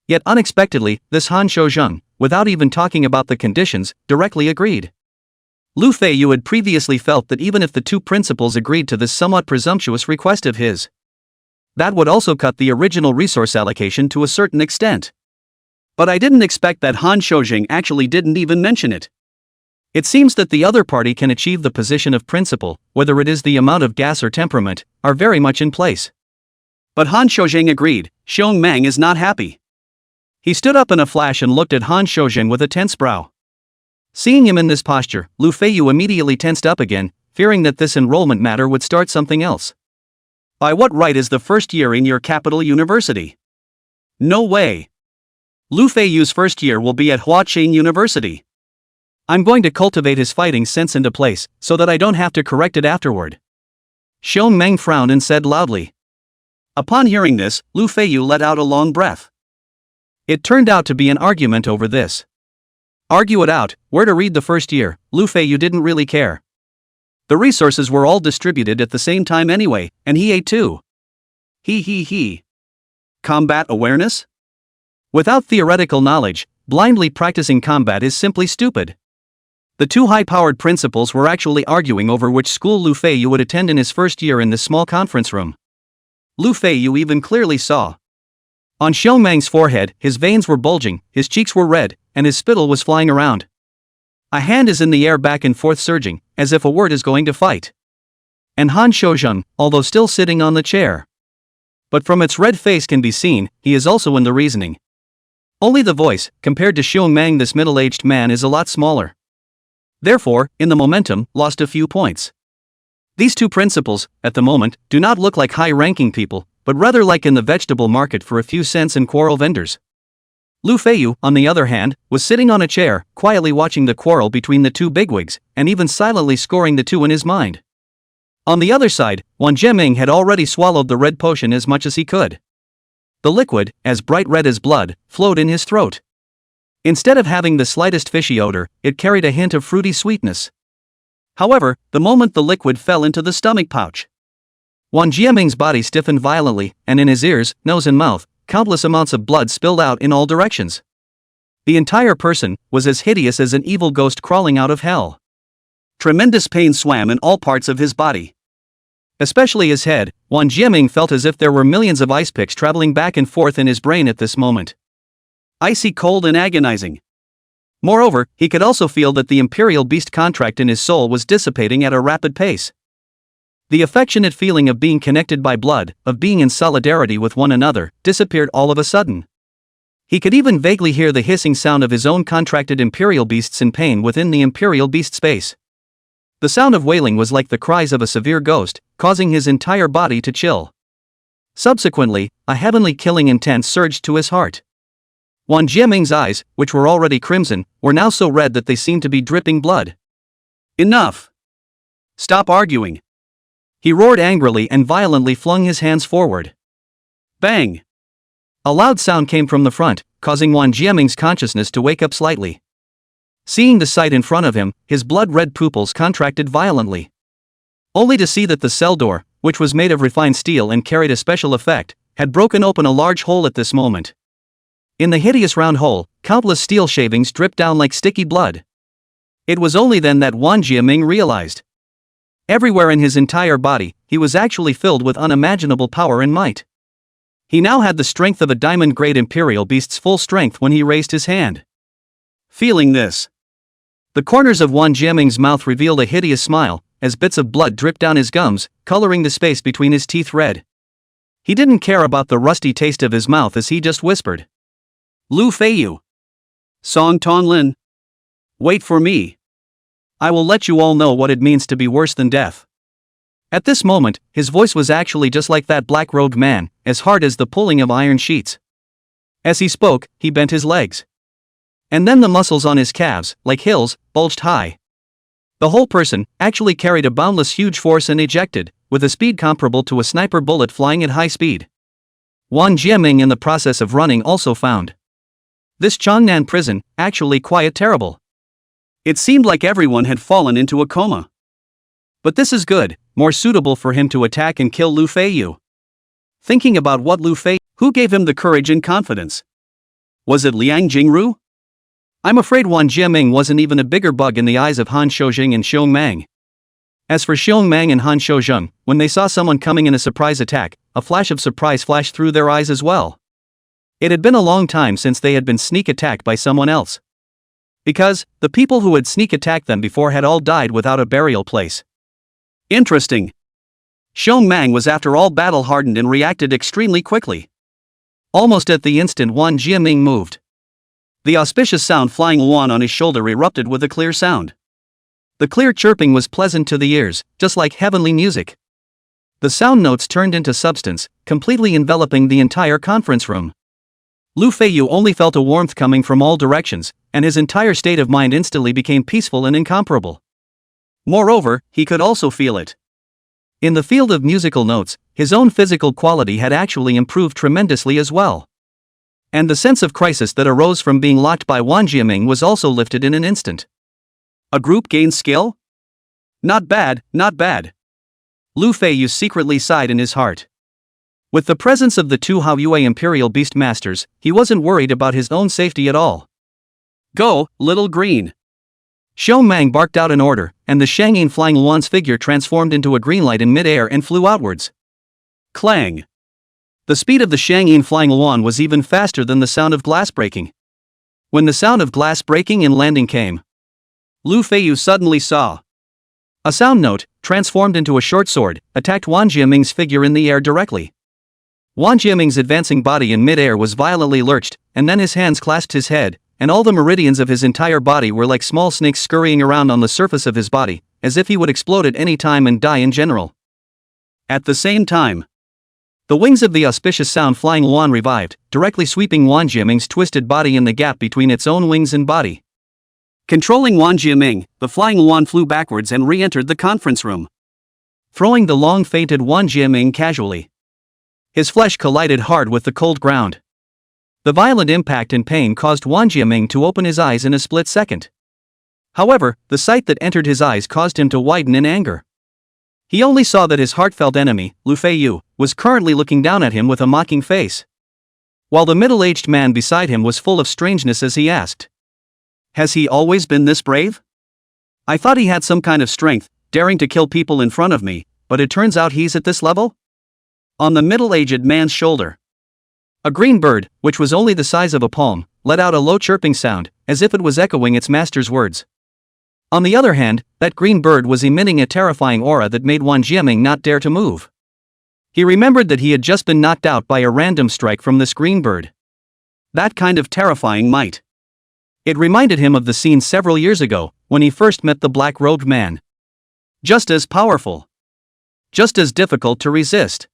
Yet unexpectedly, this Han Shoujing, without even talking about the conditions, directly agreed. Lu Feiyu had previously felt that even if the two principals agreed to this somewhat presumptuous request of his, that would also cut the original resource allocation to a certain extent. But I didn't expect that Han Shoujing actually didn't even mention it. It seems that the other party can achieve the position of principal, whether it is the amount of gas or temperament, are very much in place. But Han Shoujing agreed. Xiong Mang is not happy. He stood up in a flash and looked at Han Shoujing with a tense brow. Seeing him in this posture, Lu Feiyu immediately tensed up again, fearing that this enrollment matter would start something else. By what right is the first year in your capital university? No way. Lu Feiyu's first year will be at Huaqing University. I'm going to cultivate his fighting sense into place, so that I don't have to correct it afterward. Xiong Mang frowned and said loudly. Upon hearing this, Lu Feiyu let out a long breath. It turned out to be an argument over this. Argue it out, where to read the first year, Lu Feiyu didn't really care. The resources were all distributed at the same time anyway, and he ate too. He. Combat awareness? Without theoretical knowledge, blindly practicing combat is simply stupid. The two high-powered principals were actually arguing over which school Lu Feiyu would attend in his first year in this small conference room. Lu Feiyu even clearly saw. On Xiongmang's forehead, his veins were bulging, his cheeks were red, and his spittle was flying around. A hand is in the air back and forth surging, as if a word is going to fight. And Han Shouzheng, although still sitting on the chair. But from its red face can be seen, he is also in the reasoning. Only the voice, compared to Xiongmang, this middle-aged man, is a lot smaller. Therefore, in the momentum, lost a few points. These two principals, at the moment, do not look like high-ranking people, but rather like in the vegetable market for a few cents and quarrel vendors. Lu Feiyu, on the other hand, was sitting on a chair, quietly watching the quarrel between the two bigwigs, and even silently scoring the two in his mind. On the other side, Wanjia had already swallowed the red potion as much as he could. The liquid, as bright red as blood, flowed in his throat. Instead of having the slightest fishy odor, it carried a hint of fruity sweetness. However, the moment the liquid fell into the stomach pouch, Wanjia's body stiffened violently, and in his ears, nose and mouth, countless amounts of blood spilled out in all directions. The entire person was as hideous as an evil ghost crawling out of hell. Tremendous pain swam in all parts of his body. Especially his head. Wanjia felt as if there were millions of ice picks traveling back and forth in his brain at this moment. Icy cold and agonizing. Moreover, he could also feel that the Imperial Beast contract in his soul was dissipating at a rapid pace. The affectionate feeling of being connected by blood, of being in solidarity with one another, disappeared all of a sudden. He could even vaguely hear the hissing sound of his own contracted Imperial Beasts in pain within the Imperial Beast space. The sound of wailing was like the cries of a severe ghost, causing his entire body to chill. Subsequently, a heavenly killing intent surged to his heart. Wanjia's eyes, which were already crimson, were now so red that they seemed to be dripping blood. Enough! Stop arguing! He roared angrily and violently flung his hands forward. Bang! A loud sound came from the front, causing Wanjia's consciousness to wake up slightly. Seeing the sight in front of him, his blood-red pupils contracted violently. Only to see that the cell door, which was made of refined steel and carried a special effect, had broken open a large hole at this moment. In the hideous round hole, countless steel shavings dripped down like sticky blood. It was only then that Wanjia realized. Everywhere in his entire body, he was actually filled with unimaginable power and might. He now had the strength of a diamond-grade Imperial Beast's full strength when he raised his hand. Feeling this, the corners of Wanjia's mouth revealed a hideous smile, as bits of blood dripped down his gums, coloring the space between his teeth red. He didn't care about the rusty taste of his mouth as he just whispered. Lu Feiyu. Song Tonglin. Wait for me. I will let you all know what it means to be worse than death. At this moment, his voice was actually just like that black-robed man, as hard as the pulling of iron sheets. As he spoke, he bent his legs. And then the muscles on his calves, like hills, bulged high. The whole person actually carried a boundless huge force and ejected, with a speed comparable to a sniper bullet flying at high speed. Wanjia in the process of running also found this Changnan prison actually quite terrible. It seemed like everyone had fallen into a coma. But this is good, more suitable for him to attack and kill Lu Feiyu. Thinking about what Lu Feiyu, who gave him the courage and confidence? Was it Liang Jingru? I'm afraid Wanjia wasn't even a bigger bug in the eyes of Han Shouzheng and Xiongmang. As for Xiongmang and Han Shouzheng, when they saw someone coming in a surprise attack, a flash of surprise flashed through their eyes as well. It had been a long time since they had been sneak attacked by someone else. Because, the people who had sneak attacked them before had all died without a burial place. Interesting. Xiongmang was after all battle-hardened and reacted extremely quickly. Almost at the instant Wanjia moved. The auspicious sound flying Luan on his shoulder erupted with a clear sound. The clear chirping was pleasant to the ears, just like heavenly music. The sound notes turned into substance, completely enveloping the entire conference room. Lu Feiyu only felt a warmth coming from all directions, and his entire state of mind instantly became peaceful and incomparable. Moreover, he could also feel it. In the field of musical notes, his own physical quality had actually improved tremendously as well. And the sense of crisis that arose from being locked by Wanjia was also lifted in an instant. A group gained skill? Not bad, not bad. Lu Feiyu secretly sighed in his heart. With the presence of the two Haoyue Imperial Beast Masters, he wasn't worried about his own safety at all. "Go, little green!" Xiong Mang barked out an order, and the Shangyin Flying Luan's figure transformed into a green light in mid-air and flew outwards. Clang! The speed of the Shangyin Flying Luan was even faster than the sound of glass breaking. When the sound of glass breaking and landing came, Lu Feiyu suddenly saw a sound note, transformed into a short sword, attacked Wanjia Ming's figure in the air directly. Wanjia Ming's advancing body in mid-air was violently lurched, and then his hands clasped his head, and all the meridians of his entire body were like small snakes scurrying around on the surface of his body, as if he would explode at any time and die in general. At the same time, the wings of the auspicious sound Flying Luan revived, directly sweeping Wanjia Ming's twisted body in the gap between its own wings and body. Controlling Wanjia Ming, the Flying Luan flew backwards and re-entered the conference room, throwing the long-fainted Wanjia Ming casually. His flesh collided hard with the cold ground. The violent impact and pain caused Wanjia Ming to open his eyes in a split second. However, the sight that entered his eyes caused him to widen in anger. He only saw that his heartfelt enemy, Lu Feiyu, was currently looking down at him with a mocking face. While the middle-aged man beside him was full of strangeness as he asked, "Has he always been this brave? I thought he had some kind of strength, daring to kill people in front of me, but it turns out he's at this level?" On the middle-aged man's shoulder, a green bird, which was only the size of a palm, let out a low chirping sound, as if it was echoing its master's words. On the other hand, that green bird was emitting a terrifying aura that made Wanjia Ming not dare to move. He remembered that he had just been knocked out by a random strike from this green bird. That kind of terrifying might. It reminded him of the scene several years ago, when he first met the black-robed man. Just as powerful. Just as difficult to resist.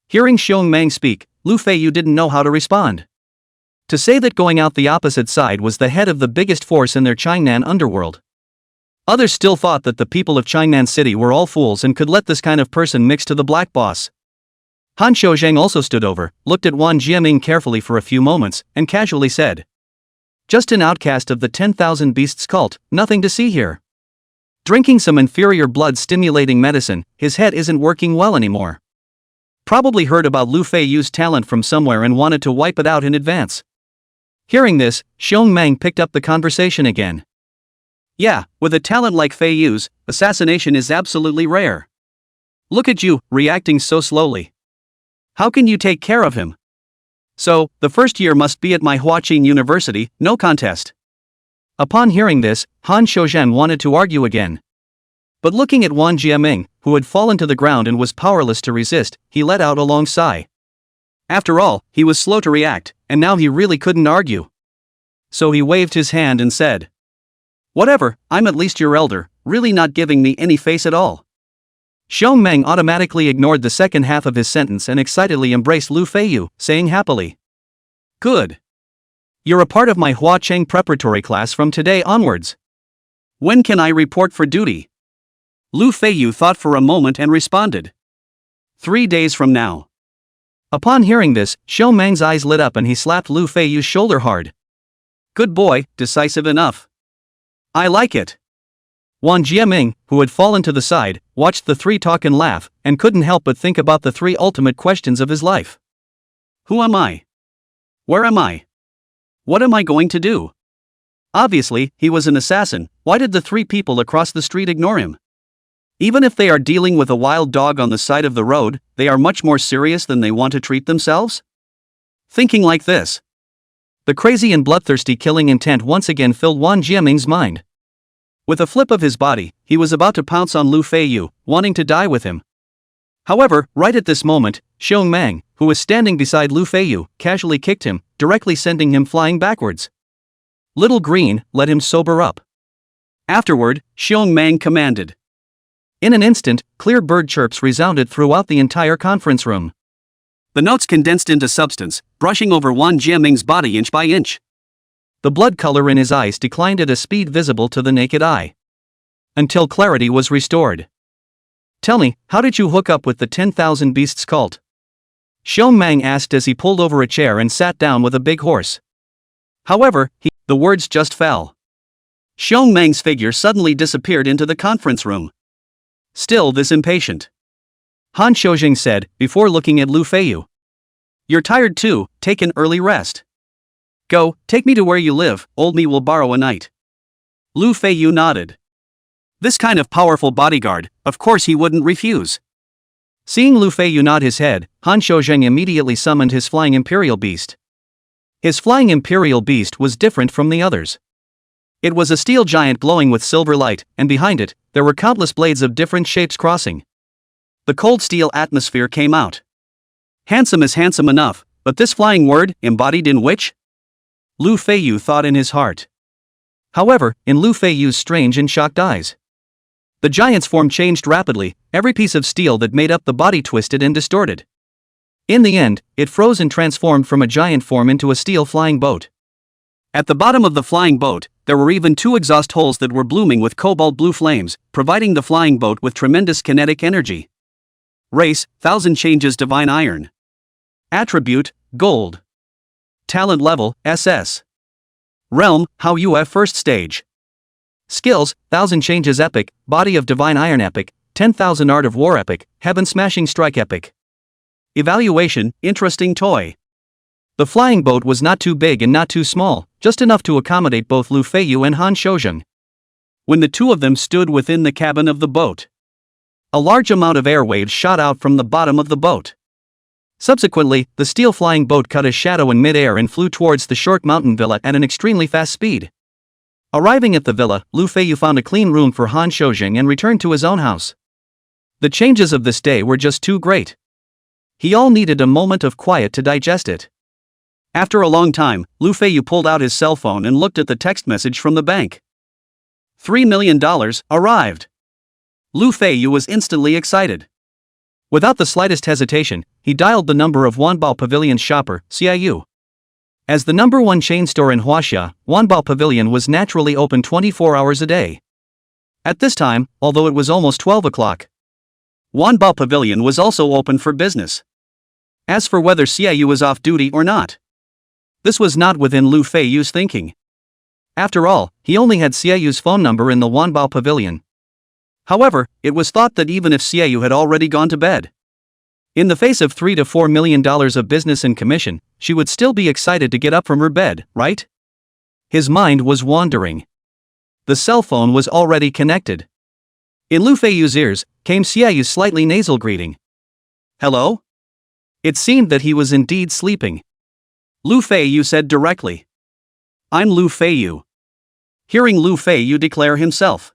Hearing Xiong Mang speak, Lu Feiyu didn't know how to respond. To say that going out the opposite side was the head of the biggest force in their Changnan underworld. Others still thought that the people of Changnan City were all fools and could let this kind of person mix to the black boss. Han Shouzhang also stood over, looked at Wanjia Ming carefully for a few moments, and casually said, "Just an outcast of the 10,000 Beasts cult, nothing to see here. Drinking some inferior blood-stimulating medicine, his head isn't working well anymore. Probably heard about Lu Feiyu's talent from somewhere and wanted to wipe it out in advance." Hearing this, Xiong Mang picked up the conversation again. "Yeah, with a talent like Feiyu's, assassination is absolutely rare. Look at you, reacting so slowly. How can you take care of him? So, the first year must be at my Huaqing University, no contest." Upon hearing this, Han Shouzhan wanted to argue again. But looking at Wanjia Ming, who had fallen to the ground and was powerless to resist, he let out a long sigh. After all, he was slow to react, and now he really couldn't argue. So he waved his hand and said, "Whatever, I'm at least your elder, really not giving me any face at all." Xiong Meng automatically ignored the second half of his sentence and excitedly embraced Lu Feiyu, saying happily, "Good. You're a part of my Huaqing preparatory class from today onwards. When can I report for duty?" Lu Feiyu thought for a moment and responded, 3 days from now." Upon hearing this, Xiong Meng's eyes lit up and he slapped Lu Feiyu's shoulder hard. "Good boy, decisive enough. I like it." Wanjia Ming, who had fallen to the side, watched the three talk and laugh, and couldn't help but think about the three ultimate questions of his life. Who am I? Where am I? What am I going to do? Obviously, he was an assassin. Why did the three people across the street ignore him? Even if they are dealing with a wild dog on the side of the road, they are much more serious than they want to treat themselves? Thinking like this, the crazy and bloodthirsty killing intent once again filled Wan Jiaming's mind. With a flip of his body, he was about to pounce on Lu Feiyu, wanting to die with him. However, right at this moment, Xiong Mang, who was standing beside Lu Feiyu, casually kicked him, directly sending him flying backwards. Little Green, let him sober up. Afterward, Xiong Mang commanded. In an instant, clear bird chirps resounded throughout the entire conference room. The notes condensed into substance, brushing over Wan Jiaming's body inch by inch. The blood color in his eyes declined at a speed visible to the naked eye. Until clarity was restored. Tell me, how did you hook up with the 10,000 Beasts cult? Xiong Mang asked as he pulled over a chair and sat down with a big horse. However, the words just fell. Xiong Mang's figure suddenly disappeared into the conference room. Still this impatient. Han Shoujing said, before looking at Lu Feiyu. You're tired too, take an early rest. Go, take me to where you live, old me will borrow a night. Lu Feiyu nodded. This kind of powerful bodyguard, of course he wouldn't refuse. Seeing Lu Feiyu nod his head, Han Shoujing immediately summoned his flying imperial beast. His flying imperial beast was different from the others. It was a steel giant glowing with silver light, and behind it, there were countless blades of different shapes crossing. The cold steel atmosphere came out. Handsome is handsome enough, but this flying word, embodied in which? Lu Feiyu thought in his heart. However, in Lu Feiyu's strange and shocked eyes, the giant's form changed rapidly, every piece of steel that made up the body twisted and distorted. In the end, it froze and transformed from a giant form into a steel flying boat. At the bottom of the flying boat, there were even 2 exhaust holes that were blooming with cobalt blue flames, providing the flying boat with tremendous kinetic energy. Race, 1000 changes divine iron. Attribute, gold. Talent level, SS. Realm, How UF first stage. Skills, 1000 changes epic, body of divine iron epic, 10,000 art of war epic, heaven smashing strike epic. Evaluation, interesting toy. The flying boat was not too big and not too small, just enough to accommodate both Lu Feiyu and Han Shoujing. When the two of them stood within the cabin of the boat, a large amount of air waves shot out from the bottom of the boat. Subsequently, the steel flying boat cut a shadow in mid-air and flew towards the short mountain villa at an extremely fast speed. Arriving at the villa, Lu Feiyu found a clean room for Han Shoujing and returned to his own house. The changes of this day were just too great. He all needed a moment of quiet to digest it. After a long time, Lu Feiyu pulled out his cell phone and looked at the text message from the bank. $3 million arrived. Lu Feiyu was instantly excited. Without the slightest hesitation, he dialed the number of Wanbao Pavilion's shopper, Feiyu. As the #1 chain store in Wanjia, Wanbao Pavilion was naturally open 24 hours a day. At this time, although it was almost 12 o'clock, Wanbao Pavilion was also open for business. As for whether Feiyu was off duty or not, this was not within Lu Feiyu's thinking. After all, he only had Feiyu's phone number in the Wanbao Pavilion. However, it was thought that even if Feiyu had already gone to bed, in the face of $3 to $4 million of business and commission, she would still be excited to get up from her bed, right? His mind was wandering. The cell phone was already connected. In Lu Feiyu's ears, came Feiyu's slightly nasal greeting. Hello? It seemed that he was indeed sleeping. Lu Feiyu said directly. I'm Lu Feiyu. Hearing Lu Feiyu declare himself,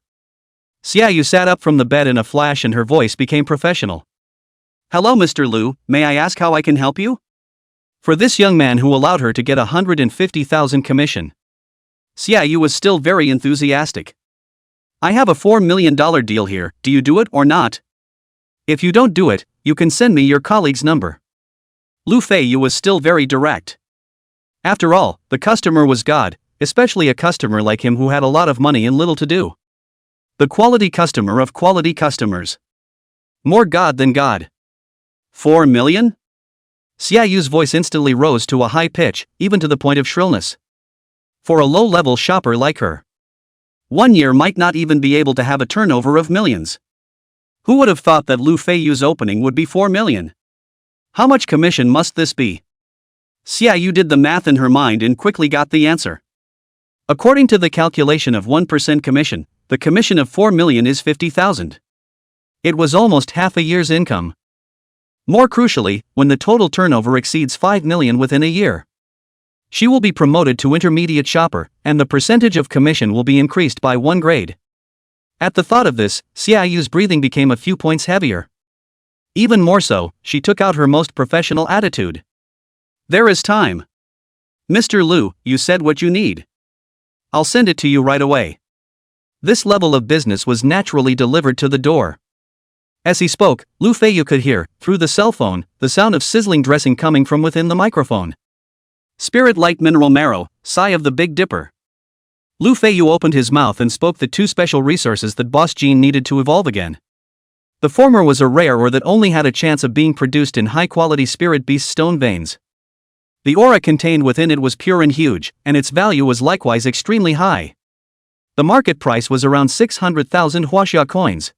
Feiyu sat up from the bed in a flash and her voice became professional. Hello Mr. Lu, may I ask how I can help you? For this young man who allowed her to get 150,000 commission, Feiyu was still very enthusiastic. I have a $4 million deal here, do you do it or not? If you don't do it, you can send me your colleague's number. Lu Feiyu was still very direct. After all, the customer was God, especially a customer like him who had a lot of money and little to do. The quality customer of quality customers. More God than God. 4 million? Feiyu's voice instantly rose to a high pitch, even to the point of shrillness. For a low-level shopper like her, 1 year might not even be able to have a turnover of millions. Who would have thought that Lu Feiyu's opening would be 4 million? How much commission must this be? Feiyu did the math in her mind and quickly got the answer. According to the calculation of 1% commission, the commission of 4 million is 50,000. It was almost half a year's income. More crucially, when the total turnover exceeds 5 million within a year, she will be promoted to intermediate shopper, and the percentage of commission will be increased by 1 grade. At the thought of this, Feiyu's breathing became a few points heavier. Even more so, she took out her most professional attitude. There is time. Mr. Lu, you said what you need. I'll send it to you right away. This level of business was naturally delivered to the door. As he spoke, Lu Feiyu could hear, through the cell phone, the sound of sizzling dressing coming from within the microphone. Spirit light mineral marrow, sigh of the Big Dipper. Lu Feiyu opened his mouth and spoke the 2 special resources that Boss Jean needed to evolve again. The former was a rare ore that only had a chance of being produced in high-quality spirit beast stone veins. The aura contained within it was pure and huge, and its value was likewise extremely high. The market price was around 600,000 Huaxia coins.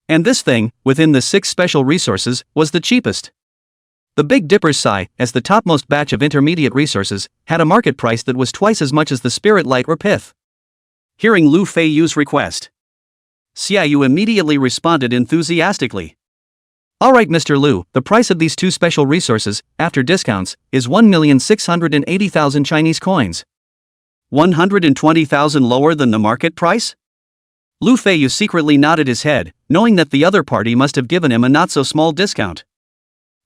And this thing, within the 6 special resources, was the cheapest. The Big Dipper's Sai, as the topmost batch of intermediate resources, had a market price that was twice as much as the Spirit Light or Pith. Hearing Lu Feiyu's request, Feiyu immediately responded enthusiastically. Alright Mr. Lu, the price of these 2 special resources, after discounts, is 1,680,000 Chinese coins. 120,000 lower than the market price? Lu Feiyu secretly nodded his head, knowing that the other party must have given him a not-so-small discount.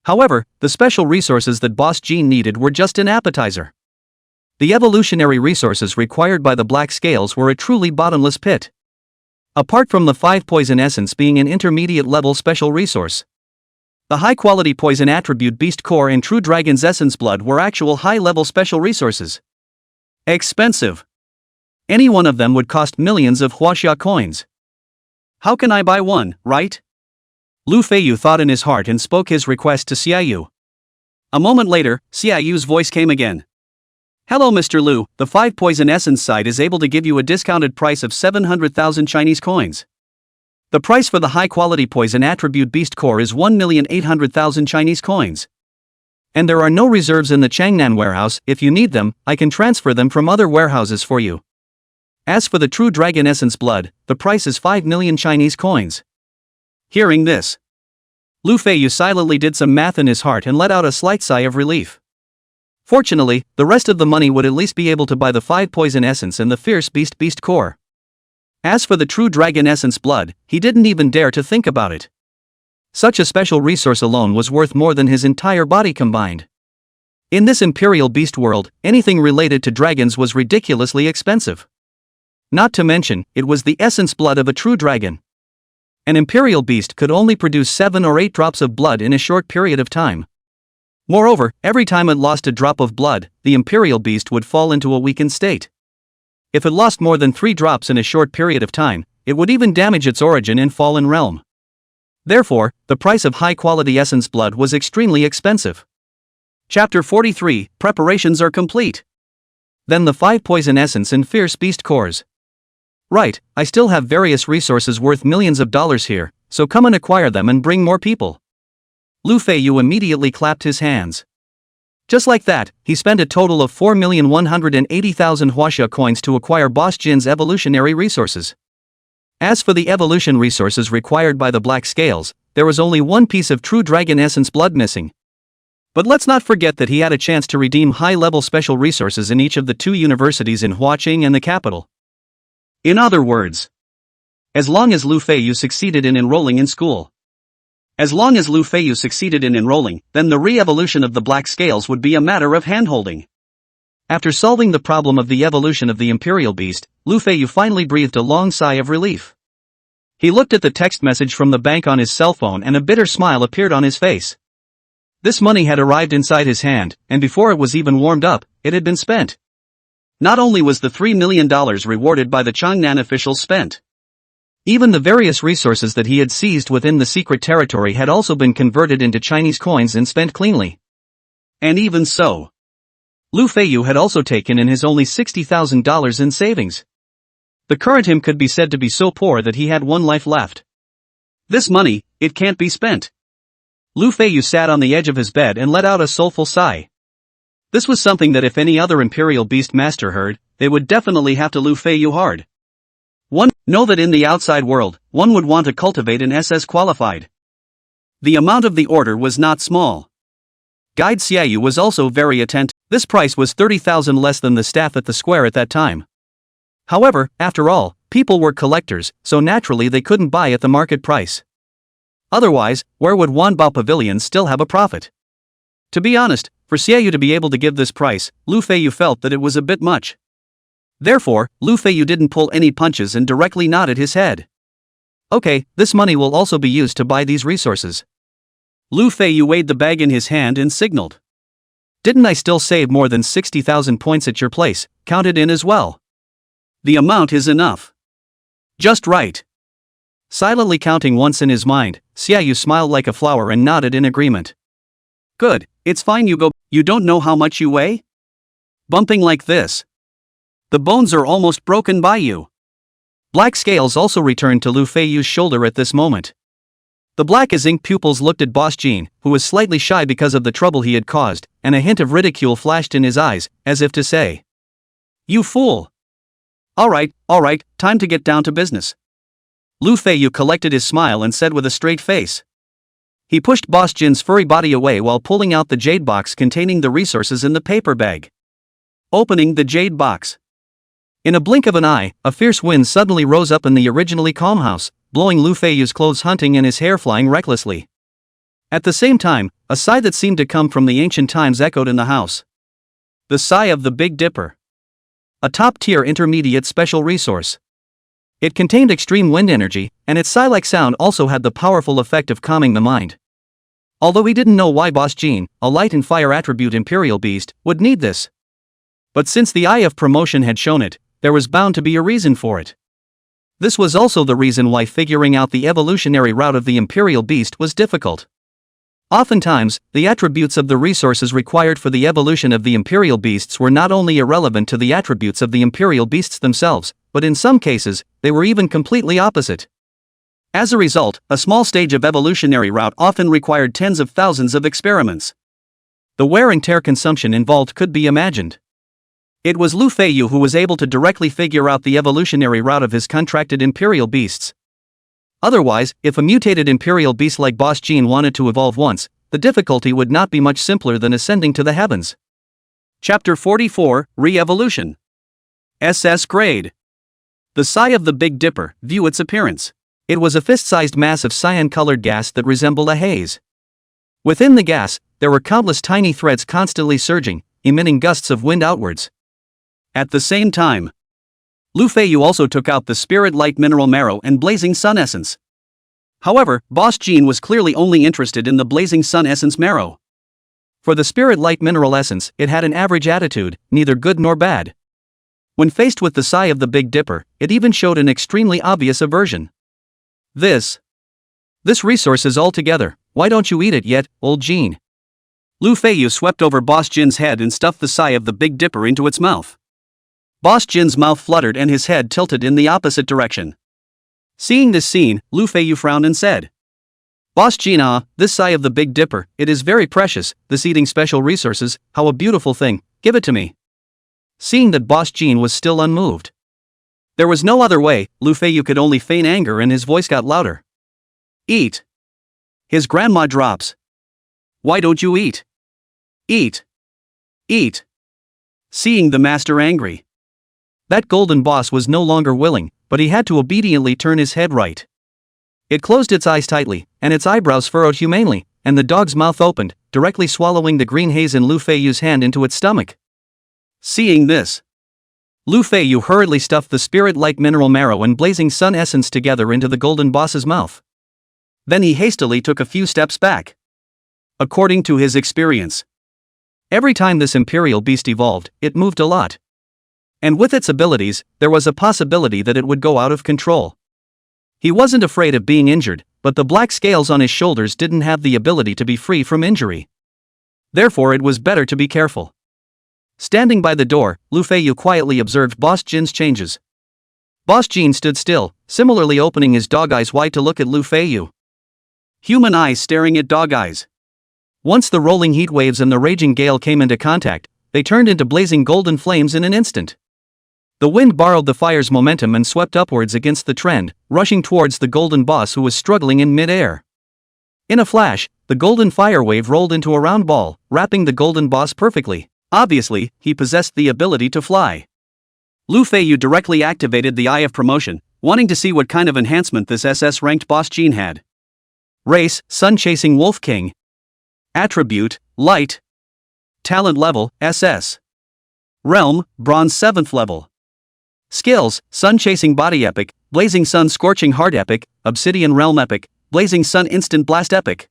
However, the special resources that Boss Jean needed were just an appetizer. The evolutionary resources required by the Black Scales were a truly bottomless pit. Apart from the 5 poison essence being an intermediate-level special resource, the high-quality poison attribute Beast Core and True Dragon's Essence Blood were actual high-level special resources. Expensive. Any one of them would cost millions of Huaxia coins. How can I buy one, right? Lu Feiyu thought in his heart and spoke his request to Feiyu. A moment later, Feiyu's voice came again. Hello Mr. Lu, the 5 poison essence site is able to give you a discounted price of 700,000 Chinese coins. The price for the high-quality poison attribute Beast Core is 1,800,000 Chinese coins. And there are no reserves in the Changnan warehouse. If you need them, I can transfer them from other warehouses for you. As for the True Dragon Essence Blood, the price is 5 million Chinese coins. Hearing this, Lu Feiyu silently did some math in his heart and let out a slight sigh of relief. Fortunately, the rest of the money would at least be able to buy the 5 poison essence and the fierce Beast Core. As for the True Dragon Essence Blood, he didn't even dare to think about it. Such a special resource alone was worth more than his entire body combined. In this Imperial Beast world, anything related to dragons was ridiculously expensive. Not to mention, it was the essence blood of a true dragon. An Imperial Beast could only produce 7 or 8 drops of blood in a short period of time. Moreover, every time it lost a drop of blood, the Imperial Beast would fall into a weakened state. If it lost more than 3 drops in a short period of time, it would even damage its origin in Fallen Realm. Therefore, the price of high-quality essence blood was extremely expensive. Chapter 43, Preparations are complete. Then the 5 poison essence and fierce beast cores. Right, I still have various resources worth millions of dollars here, so come and acquire them and bring more people. Lu Feiyu immediately clapped his hands. Just like that, he spent a total of 4,180,000 Huaxia coins to acquire Boss Jin's evolutionary resources. As for the evolution resources required by the Black Scales, there was only one piece of True Dragon Essence blood missing. But let's not forget that he had a chance to redeem high-level special resources in each of the 2 universities in Huaqing and the capital. In other words, as long as Lu Feiyu succeeded in enrolling in school. Then the re-evolution of the Black Scales would be a matter of handholding. After solving the problem of the evolution of the Imperial Beast, Lu Feiyu finally breathed a long sigh of relief. He looked at the text message from the bank on his cell phone and a bitter smile appeared on his face. This money had arrived inside his hand, and before it was even warmed up, it had been spent. Not only was the $3 million rewarded by the Changnan officials spent. Even the various resources that he had seized within the secret territory had also been converted into Chinese coins and spent cleanly. And even so, Lu Feiyu had also taken in his only $60,000 in savings. The current him could be said to be so poor that he had 1 life left. This money, it can't be spent. Lu Feiyu sat on the edge of his bed and let out a soulful sigh. This was something that if any other Imperial Beast Master heard, they would definitely have to Lu Feiyu hard. Know that in the outside world, one would want to cultivate an SS qualified. The amount of the order was not small. Guide Feiyu was also very attentive. This price was 30,000 less than the staff at the square at that time. However, after all, people were collectors, so naturally they couldn't buy at the market price. Otherwise, where would Wanbao Pavilion still have a profit? To be honest, for Feiyu to be able to give this price, Lu Feiyu felt that it was a bit much. Therefore, Lu Feiyu didn't pull any punches and directly nodded his head. Okay, this money will also be used to buy these resources. Lu Feiyu weighed the bag in his hand and signaled. Didn't I still save more than 60,000 points at your place, counted in as well? The amount is enough. Just right. Silently counting once in his mind, Feiyu smiled like a flower and nodded in agreement. Good, it's fine you go. You don't know how much you weigh? Bumping like this. The bones are almost broken by you. Black Scales also returned to Lu Feiyu's shoulder at this moment. The black as ink pupils looked at Boss Jean, who was slightly shy because of the trouble he had caused, and a hint of ridicule flashed in his eyes, as if to say, "You fool! Alright, time to get down to business." Lu Feiyu collected his smile and said with a straight face. He pushed Boss Jin's furry body away while pulling out the jade box containing the resources in the paper bag. Opening the jade box. In a blink of an eye, a fierce wind suddenly rose up in the originally calm house, blowing Lu Feiyu's clothes hunting and his hair flying recklessly. At the same time, a sigh that seemed to come from the ancient times echoed in the house. The sigh of the Big Dipper. A top-tier intermediate special resource. It contained extreme wind energy, and its sigh-like sound also had the powerful effect of calming the mind. Although he didn't know why Boss Jean, a light and fire attribute Imperial Beast, would need this. But since the Eye of Promotion had shown it, there was bound to be a reason for it. This was also the reason why figuring out the evolutionary route of the Imperial Beast was difficult. Oftentimes, the attributes of the resources required for the evolution of the Imperial Beasts were not only irrelevant to the attributes of the Imperial Beasts themselves, but in some cases, they were even completely opposite. As a result, a small stage of evolutionary route often required tens of thousands of experiments. The wear and tear consumption involved could be imagined. It was Lu Feiyu who was able to directly figure out the evolutionary route of his contracted Imperial Beasts. Otherwise, if a mutated Imperial Beast like Boss Jean wanted to evolve once, the difficulty would not be much simpler than ascending to the heavens. Chapter 44, Re-Evolution. SS-Grade. The sigh of the Big Dipper, view its appearance. It was a fist-sized mass of cyan-colored gas that resembled a haze. Within the gas, there were countless tiny threads constantly surging, emitting gusts of wind outwards. At the same time, Lu Feiyu also took out the Spirit Light Mineral Marrow and Blazing Sun Essence. However, Boss Jean was clearly only interested in the Blazing Sun Essence Marrow. For the Spirit Light Mineral Essence, it had an average attitude, neither good nor bad. When faced with the sigh of the Big Dipper, it even showed an extremely obvious aversion. This resource is all together, why don't you eat it yet, old Jean? Lu Feiyu swept over Boss Jin's head and stuffed the sigh of the Big Dipper into its mouth. Boss Jin's mouth fluttered and his head tilted in the opposite direction. Seeing this scene, Lu Feiyu frowned and said, "Boss Jin, this sigh of the Big Dipper, it is very precious, this eating special resources, how a beautiful thing, give it to me." Seeing that Boss Jean was still unmoved. There was no other way, Lu Feiyu could only feign anger and his voice got louder. "Eat." His grandma drops. "Why don't you eat? Eat. Eat." Seeing the master angry. That golden boss was no longer willing, but he had to obediently turn his head right. It closed its eyes tightly, and its eyebrows furrowed humanely, and the dog's mouth opened, directly swallowing the green haze in Lu Feiyu's hand into its stomach. Seeing this, Lu Feiyu hurriedly stuffed the Spirit Light Mineral Marrow and Blazing Sun Essence together into the golden boss's mouth. Then he hastily took a few steps back. According to his experience, every time this Imperial Beast evolved, it moved a lot. And with its abilities, there was a possibility that it would go out of control. He wasn't afraid of being injured, but the black scales on his shoulders didn't have the ability to be free from injury. Therefore it was better to be careful. Standing by the door, Lu Feiyu quietly observed Boss Jin's changes. Boss Jean stood still, similarly opening his dog eyes wide to look at Lu Feiyu. Human eyes staring at dog eyes. Once the rolling heat waves and the raging gale came into contact, they turned into blazing golden flames in an instant. The wind borrowed the fire's momentum and swept upwards against the trend, rushing towards the golden boss who was struggling in mid-air. In a flash, the golden fire wave rolled into a round ball, wrapping the golden boss perfectly. Obviously, he possessed the ability to fly. Lu Feiyu directly activated the Eye of Promotion, wanting to see what kind of enhancement this SS-ranked Boss Jean had. Race, Sun-Chasing Wolf King. Attribute, Light. Talent level, SS. Realm, Bronze 7th level. Skills, Sun-Chasing Body Epic, Blazing Sun Scorching Heart Epic, Obsidian Realm Epic, Blazing Sun Instant Blast Epic.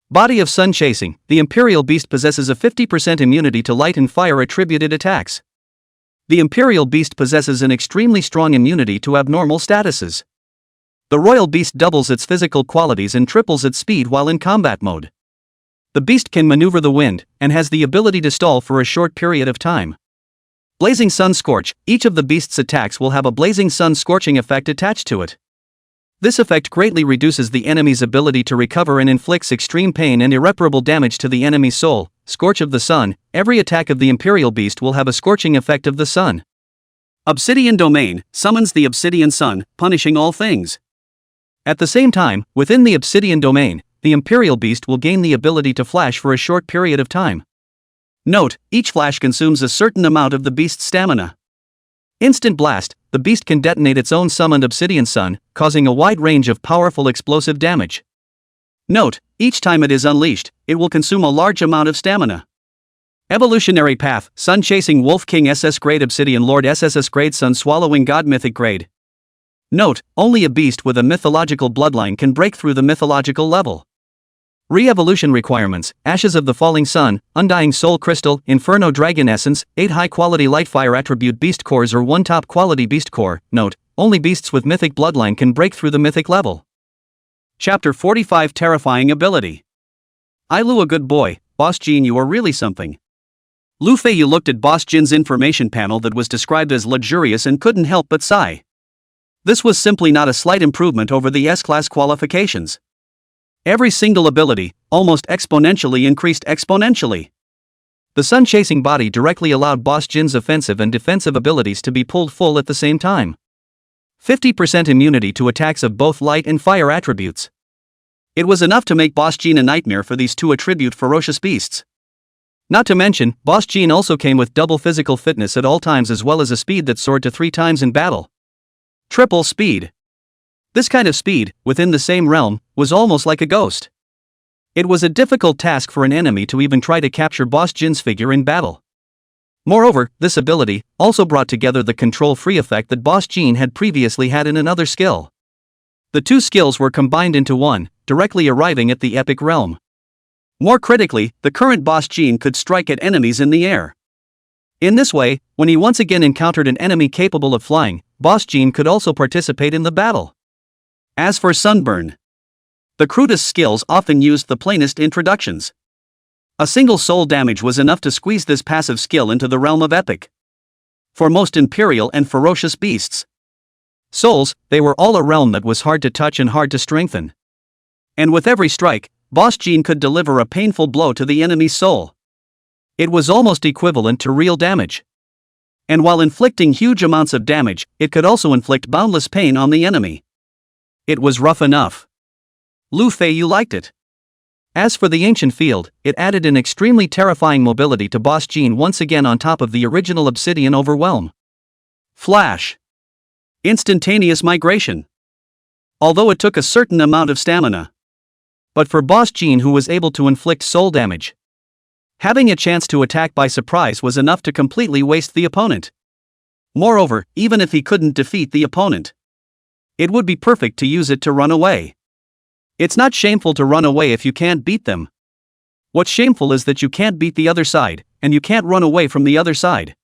Body of Sun Chasing, the Imperial Beast possesses a 50% immunity to light and fire attributed attacks. The Imperial Beast possesses an extremely strong immunity to abnormal statuses. The Royal Beast doubles its physical qualities and triples its speed while in combat mode. The beast can maneuver the wind, and has the ability to stall for a short period of time. Blazing Sun Scorch, each of the beast's attacks will have a Blazing Sun Scorching effect attached to it. This effect greatly reduces the enemy's ability to recover and inflicts extreme pain and irreparable damage to the enemy's soul. Scorch of the Sun. Every attack of the Imperial Beast will have a scorching effect of the sun. Obsidian Domain summons the Obsidian Sun, punishing all things. At the same time, within the Obsidian Domain, the Imperial Beast will gain the ability to flash for a short period of time. Note, each flash consumes a certain amount of the beast's stamina. Instant Blast. The beast can detonate its own summoned Obsidian Sun, causing a wide range of powerful explosive damage. Note, each time it is unleashed, it will consume a large amount of stamina. Evolutionary Path. Sun Chasing Wolf King SS-Grade Obsidian Lord SSS-Grade Sun Swallowing God Mythic Grade. Note, only a beast with a mythological bloodline can break through the mythological level. Re-evolution requirements: Ashes of the Falling Sun, Undying Soul Crystal, Inferno Dragon Essence, 8 high-quality Lightfire Attribute Beast Cores or 1 top-quality Beast Core. Note, only beasts with mythic bloodline can break through the mythic level. Chapter 45 Terrifying Ability. I Lu, a good boy, Boss Jean, you are really something. Lu Feiyu looked at Boss Jin's information panel that was described as luxurious and couldn't help but sigh. This was simply not a slight improvement over the S-class qualifications. Every single ability, almost exponentially, increased exponentially. The sun-chasing body directly allowed Boss Jin's offensive and defensive abilities to be pulled full at the same time. 50% immunity to attacks of both light and fire attributes. It was enough to make Boss Jean a nightmare for these two attribute ferocious beasts. Not to mention, Boss Jean also came with double physical fitness at all times as well as a speed that soared to 3 times in battle. Triple speed. This kind of speed, within the same realm, was almost like a ghost. It was a difficult task for an enemy to even try to capture Boss Jin's figure in battle. Moreover, this ability also brought together the control-free effect that Boss Jean had previously had in another skill. The two skills were combined into one, directly arriving at the epic realm. More critically, the current Boss Jean could strike at enemies in the air. In this way, when he once again encountered an enemy capable of flying, Boss Jean could also participate in the battle. As for Sunburn, the crudest skills often used the plainest introductions. A single soul damage was enough to squeeze this passive skill into the realm of epic. For most imperial and ferocious beasts, souls, they were all a realm that was hard to touch and hard to strengthen. And with every strike, Boss Jean could deliver a painful blow to the enemy's soul. It was almost equivalent to real damage. And while inflicting huge amounts of damage, it could also inflict boundless pain on the enemy. It was rough enough. Lu Feiyu liked it. As for the Ancient Field, it added an extremely terrifying mobility to Boss Jean once again on top of the original Obsidian Overwhelm. Flash. Instantaneous migration. Although it took a certain amount of stamina. But for Boss Jean, who was able to inflict soul damage, having a chance to attack by surprise was enough to completely waste the opponent. Moreover, even if he couldn't defeat the opponent, it would be perfect to use it to run away. It's not shameful to run away if you can't beat them. What's shameful is that you can't beat the other side, and you can't run away from the other side.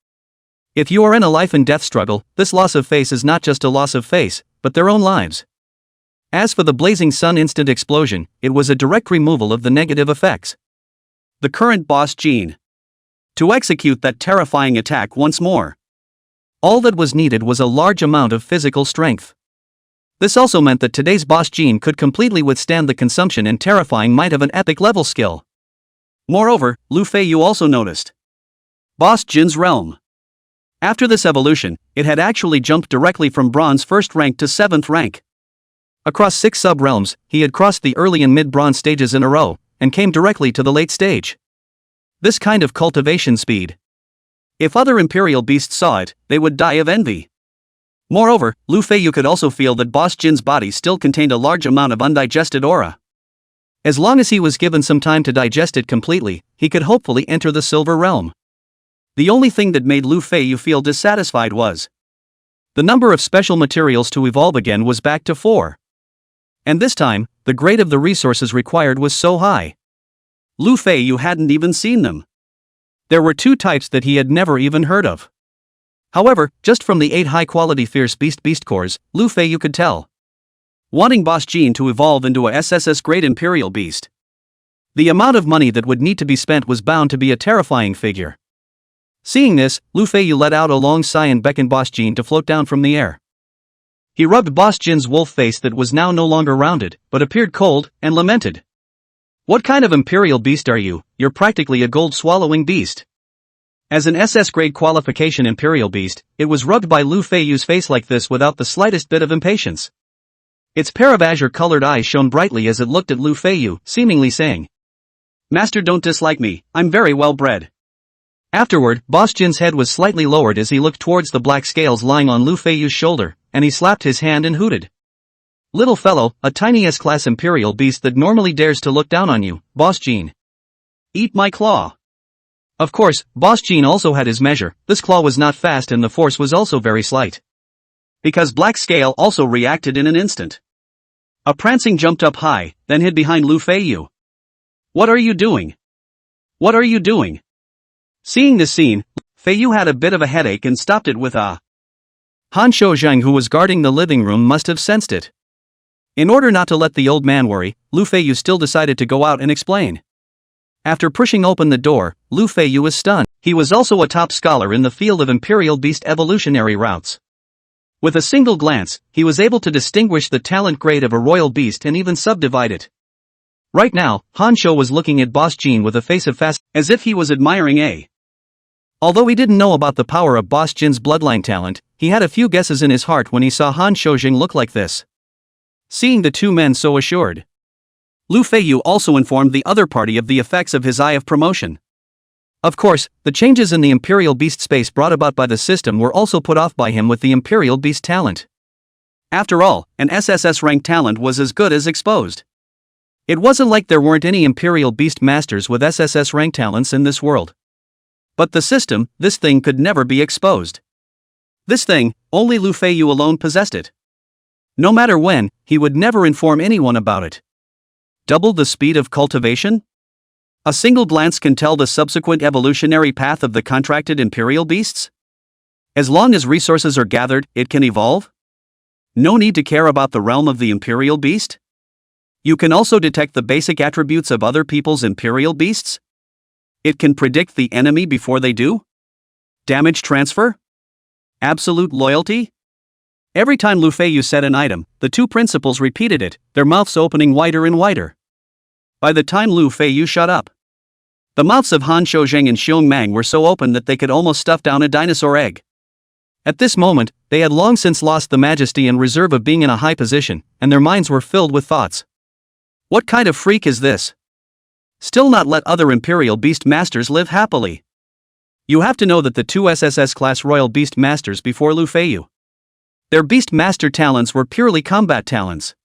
If you are in a life and death struggle, this loss of face is not just a loss of face, but their own lives. As for the Blazing Sun instant explosion, it was a direct removal of the negative effects. The current Boss Jean, to execute that terrifying attack once more, all that was needed was a large amount of physical strength. This also meant that today's Boss Jean could completely withstand the consumption and terrifying might of an epic level skill. Moreover, Lu Feiyu also noticed Boss Jin's realm. After this evolution, it had actually jumped directly from bronze 1st rank to 7th rank. Across 6 sub-realms, he had crossed the early and mid-bronze stages in a row, and came directly to the late stage. This kind of cultivation speed. If other imperial beasts saw it, they would die of envy. Moreover, Lu Feiyu could also feel that Boss Jin's body still contained a large amount of undigested aura. As long as he was given some time to digest it completely, he could hopefully enter the Silver Realm. The only thing that made Lu Feiyu feel dissatisfied was the number of special materials to evolve again was back to 4. And this time, the grade of the resources required was so high. Lu Feiyu hadn't even seen them. There were 2 types that he had never even heard of. However, just from the 8 high-quality Fierce Beast cores, Lu Feiyu could tell. Wanting Boss Jean to evolve into a SSS-Grade Imperial Beast, the amount of money that would need to be spent was bound to be a terrifying figure. Seeing this, Lu Feiyu let out a long sigh and beckoned Boss Jean to float down from the air. He rubbed Boss Jin's wolf face that was now no longer rounded, but appeared cold, and lamented. What kind of imperial beast are you? You're practically a gold-swallowing beast. As an SS-grade qualification imperial beast, it was rubbed by Lu Feiyu's face like this without the slightest bit of impatience. Its pair of azure-colored eyes shone brightly as it looked at Lu Feiyu, seemingly saying, Master, don't dislike me, I'm very well bred. Afterward, Boss Jin's head was slightly lowered as he looked towards the black scales lying on Lu Feiyu's shoulder, and he slapped his hand and hooted. Little fellow, a tiny S-class imperial beast that normally dares to look down on you, Boss Jin. Eat my claw. Of course, Boss Jin also had his measure. This claw was not fast and the force was also very slight. Because Black Scale also reacted in an instant. A prancing jumped up high, then hid behind Lu Feiyu. What are you doing? What are you doing? Seeing this scene, Feiyu had a bit of a headache and stopped it with a. Han Shouzheng, who was guarding the living room, must have sensed it. In order not to let the old man worry, Lu Feiyu still decided to go out and explain. After pushing open the door, Lu Feiyu was stunned. He was also a top scholar in the field of Imperial Beast evolutionary routes. With a single glance, he was able to distinguish the talent grade of a royal beast and even subdivide it. Right now, Han Shou was looking at Boss Jin with a face of fascination, as if he was admiring a. Although he didn't know about the power of Boss Jin's bloodline talent, he had a few guesses in his heart when he saw Han Shouzheng look like this. Seeing the two men so assured, Lu Feiyu also informed the other party of the effects of his Eye of Promotion. Of course, the changes in the Imperial Beast space brought about by the system were also put off by him with the Imperial Beast talent. After all, an SSS rank talent was as good as exposed. It wasn't like there weren't any Imperial Beast masters with SSS rank talents in this world. But the system, this thing could never be exposed. This thing, only Lu Feiyu alone possessed it. No matter when, he would never inform anyone about it. Double the speed of cultivation? A single glance can tell the subsequent evolutionary path of the contracted Imperial Beasts? As long as resources are gathered, it can evolve? No need to care about the realm of the Imperial Beast? You can also detect the basic attributes of other people's Imperial Beasts? It can predict the enemy before they do? Damage transfer? Absolute loyalty? Every time Lu Feiyu said an item, the two principals repeated it, their mouths opening wider and wider. By the time Lu Feiyu shut up, the mouths of Han Shouzheng and Xiong Mang were so open that they could almost stuff down a dinosaur egg. At this moment, they had long since lost the majesty and reserve of being in a high position, and their minds were filled with thoughts. What kind of freak is this? Still not let other Imperial Beast Masters live happily. You have to know that the two SSS class Royal Beast Masters before Lu Feiyu, their Beast Master talents were purely combat talents.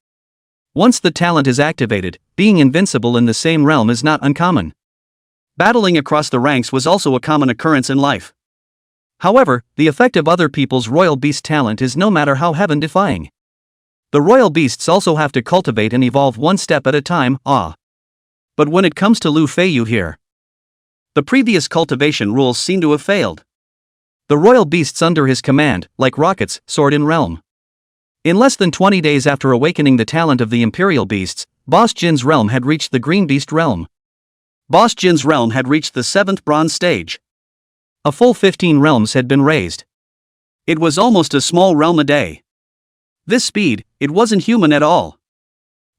Once the talent is activated, being invincible in the same realm is not uncommon. Battling across the ranks was also a common occurrence in life. However, the effect of other people's Royal Beast talent is no matter how heaven-defying. The Royal Beasts also have to cultivate and evolve one step at a time, But when it comes to Lu Feiyu here, the previous cultivation rules seem to have failed. The royal beasts under his command, like rockets, soared in realm. In less than 20 days after awakening the talent of the Imperial Beasts, Boss Jin's realm had reached the Green Beast realm. Boss Jin's realm had reached the 7th bronze stage. A full 15 realms had been raised. It was almost a small realm a day. This speed, it wasn't human at all.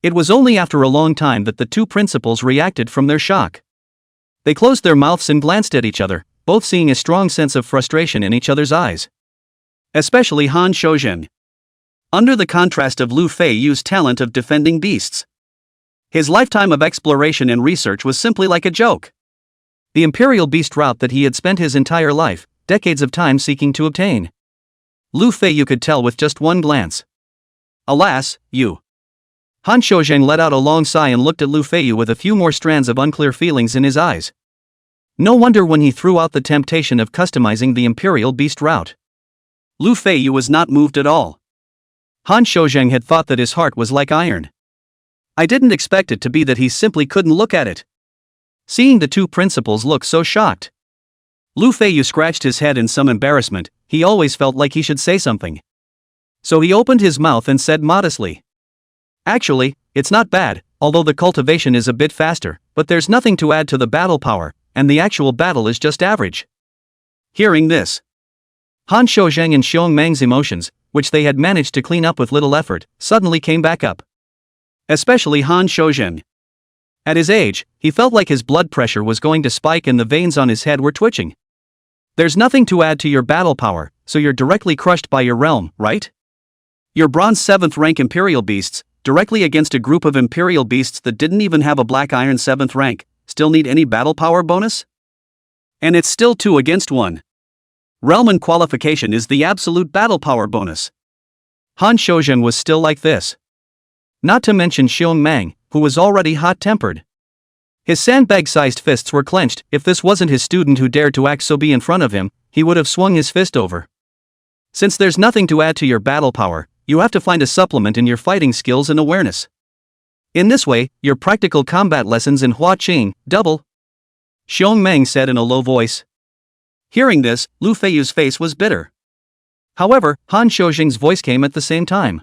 It was only after a long time that the two principals reacted from their shock. They closed their mouths and glanced at each other, both seeing a strong sense of frustration in each other's eyes. Especially Han Shouzheng. Under the contrast of Lu Feiyu's talent of defending beasts, his lifetime of exploration and research was simply like a joke. The Imperial Beast route that he had spent his entire life, decades of time seeking to obtain. Lu Feiyu could tell with just one glance. Alas, you. Han Shouzheng let out a long sigh and looked at Lu Feiyu with a few more strands of unclear feelings in his eyes. No wonder when he threw out the temptation of customizing the Imperial Beast route. Lu Feiyu was not moved at all. Han Shouzheng had thought that his heart was like iron. I didn't expect it to be that he simply couldn't look at it. Seeing the two principals look so shocked, Lu Feiyu scratched his head in some embarrassment. He always felt like he should say something. So he opened his mouth and said modestly, "Actually, it's not bad, although the cultivation is a bit faster, but there's nothing to add to the battle power, and the actual battle is just average." Hearing this, Han Shouzheng and Xiong Mang's emotions, which they had managed to clean up with little effort, suddenly came back up. Especially Han Shozhen. At his age, he felt like his blood pressure was going to spike and the veins on his head were twitching. There's nothing to add to your battle power, so you're directly crushed by your realm, right? Your bronze 7th rank Imperial beasts, directly against a group of Imperial beasts that didn't even have a black iron 7th rank, still need any battle power bonus? And it's still 2 against 1. Realm and qualification is the absolute battle power bonus. Han Shozhen was still like this. Not to mention Xiong Mang, who was already hot-tempered. His sandbag-sized fists were clenched. If this wasn't his student who dared to act so in front of him, he would have swung his fist over. Since there's nothing to add to your battle power, you have to find a supplement in your fighting skills and awareness. In this way, your practical combat lessons in Hua Qing double. Xiong Mang said in a low voice. Hearing this, Lu Feiyu's face was bitter. However, Han Shozheng's voice came at the same time.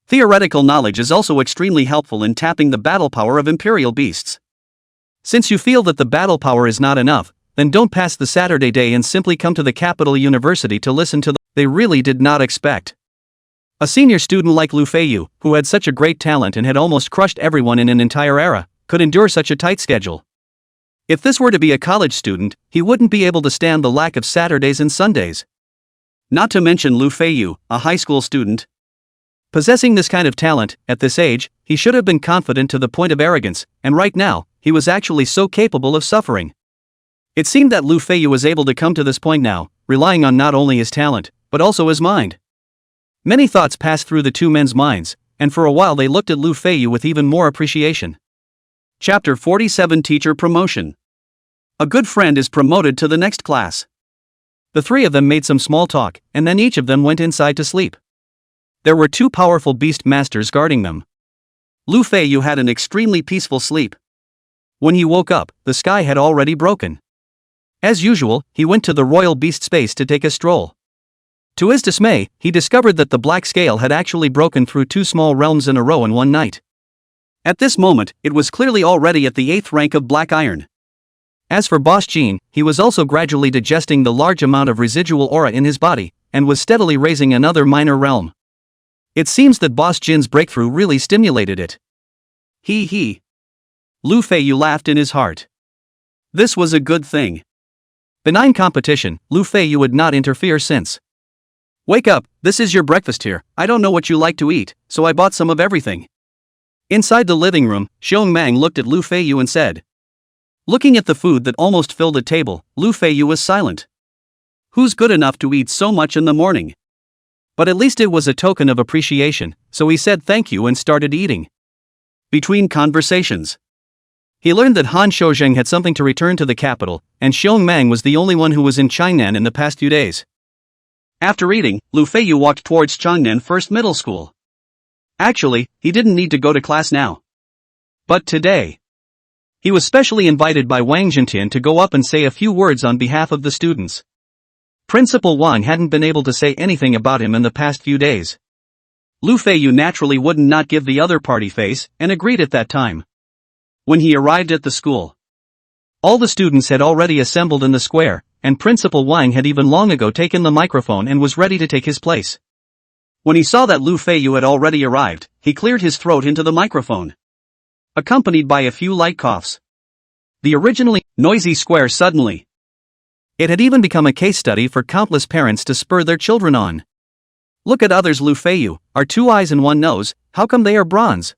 Theoretical knowledge is also extremely helpful in tapping the battle power of Imperial beasts. Since you feel that the battle power is not enough, then don't pass the Saturday day and simply come to the capital university to listen to they really did not expect. A senior student like Lu Feiyu, who had such a great talent and had almost crushed everyone in an entire era, could endure such a tight schedule. If this were to be a college student, he wouldn't be able to stand the lack of Saturdays and Sundays. Not to mention Lu Feiyu, a high school student. Possessing this kind of talent, at this age, he should have been confident to the point of arrogance, and right now, he was actually so capable of suffering. It seemed that Lu Feiyu was able to come to this point now, relying on not only his talent, but also his mind. Many thoughts passed through the two men's minds, and for a while they looked at Lu Feiyu with even more appreciation. Chapter 47 Teacher Promotion. A good friend is promoted to the next class. The three of them made some small talk, and then each of them went inside to sleep. There were 2 powerful beast masters guarding them. Lu Feiyu had an extremely peaceful sleep. When he woke up, the sky had already broken. As usual, he went to the royal beast space to take a stroll. To his dismay, he discovered that the black scale had actually broken through 2 small realms in a row in one night. At this moment, it was clearly already at the 8th rank of black iron. As for Boss Jean, he was also gradually digesting the large amount of residual aura in his body, and was steadily raising another minor realm. It seems that Boss Jin's breakthrough really stimulated it. He. Lu Feiyu laughed in his heart. This was a good thing. Benign competition, Lu Feiyu would not interfere since. Wake up, this is your breakfast here. I don't know what you like to eat, so I bought some of everything. Inside the living room, Xiong Mang looked at Lu Feiyu and said. Looking at the food that almost filled the table, Lu Feiyu was silent. Who's good enough to eat so much in the morning? But at least it was a token of appreciation, so he said thank you and started eating. Between conversations, he learned that Han Shozheng had something to return to the capital, and Xiong Mang was the only one who was in Changnan in the past few days. After eating, Lu Feiyu walked towards Changnan First Middle School. Actually, he didn't need to go to class now. But today, he was specially invited by Wang Jintian to go up and say a few words on behalf of the students. Principal Wang hadn't been able to say anything about him in the past few days. Lu Feiyu naturally wouldn't not give the other party face, and agreed at that time. When he arrived at the school, all the students had already assembled in the square, and Principal Wang had even long ago taken the microphone and was ready to take his place. When he saw that Lu Feiyu had already arrived, he cleared his throat into the microphone, accompanied by a few light coughs. The originally noisy square suddenly. It had even become a case study for countless parents to spur their children on. Look at others. Lu Feiyu, are 2 eyes and 1 nose, how come they are bronze?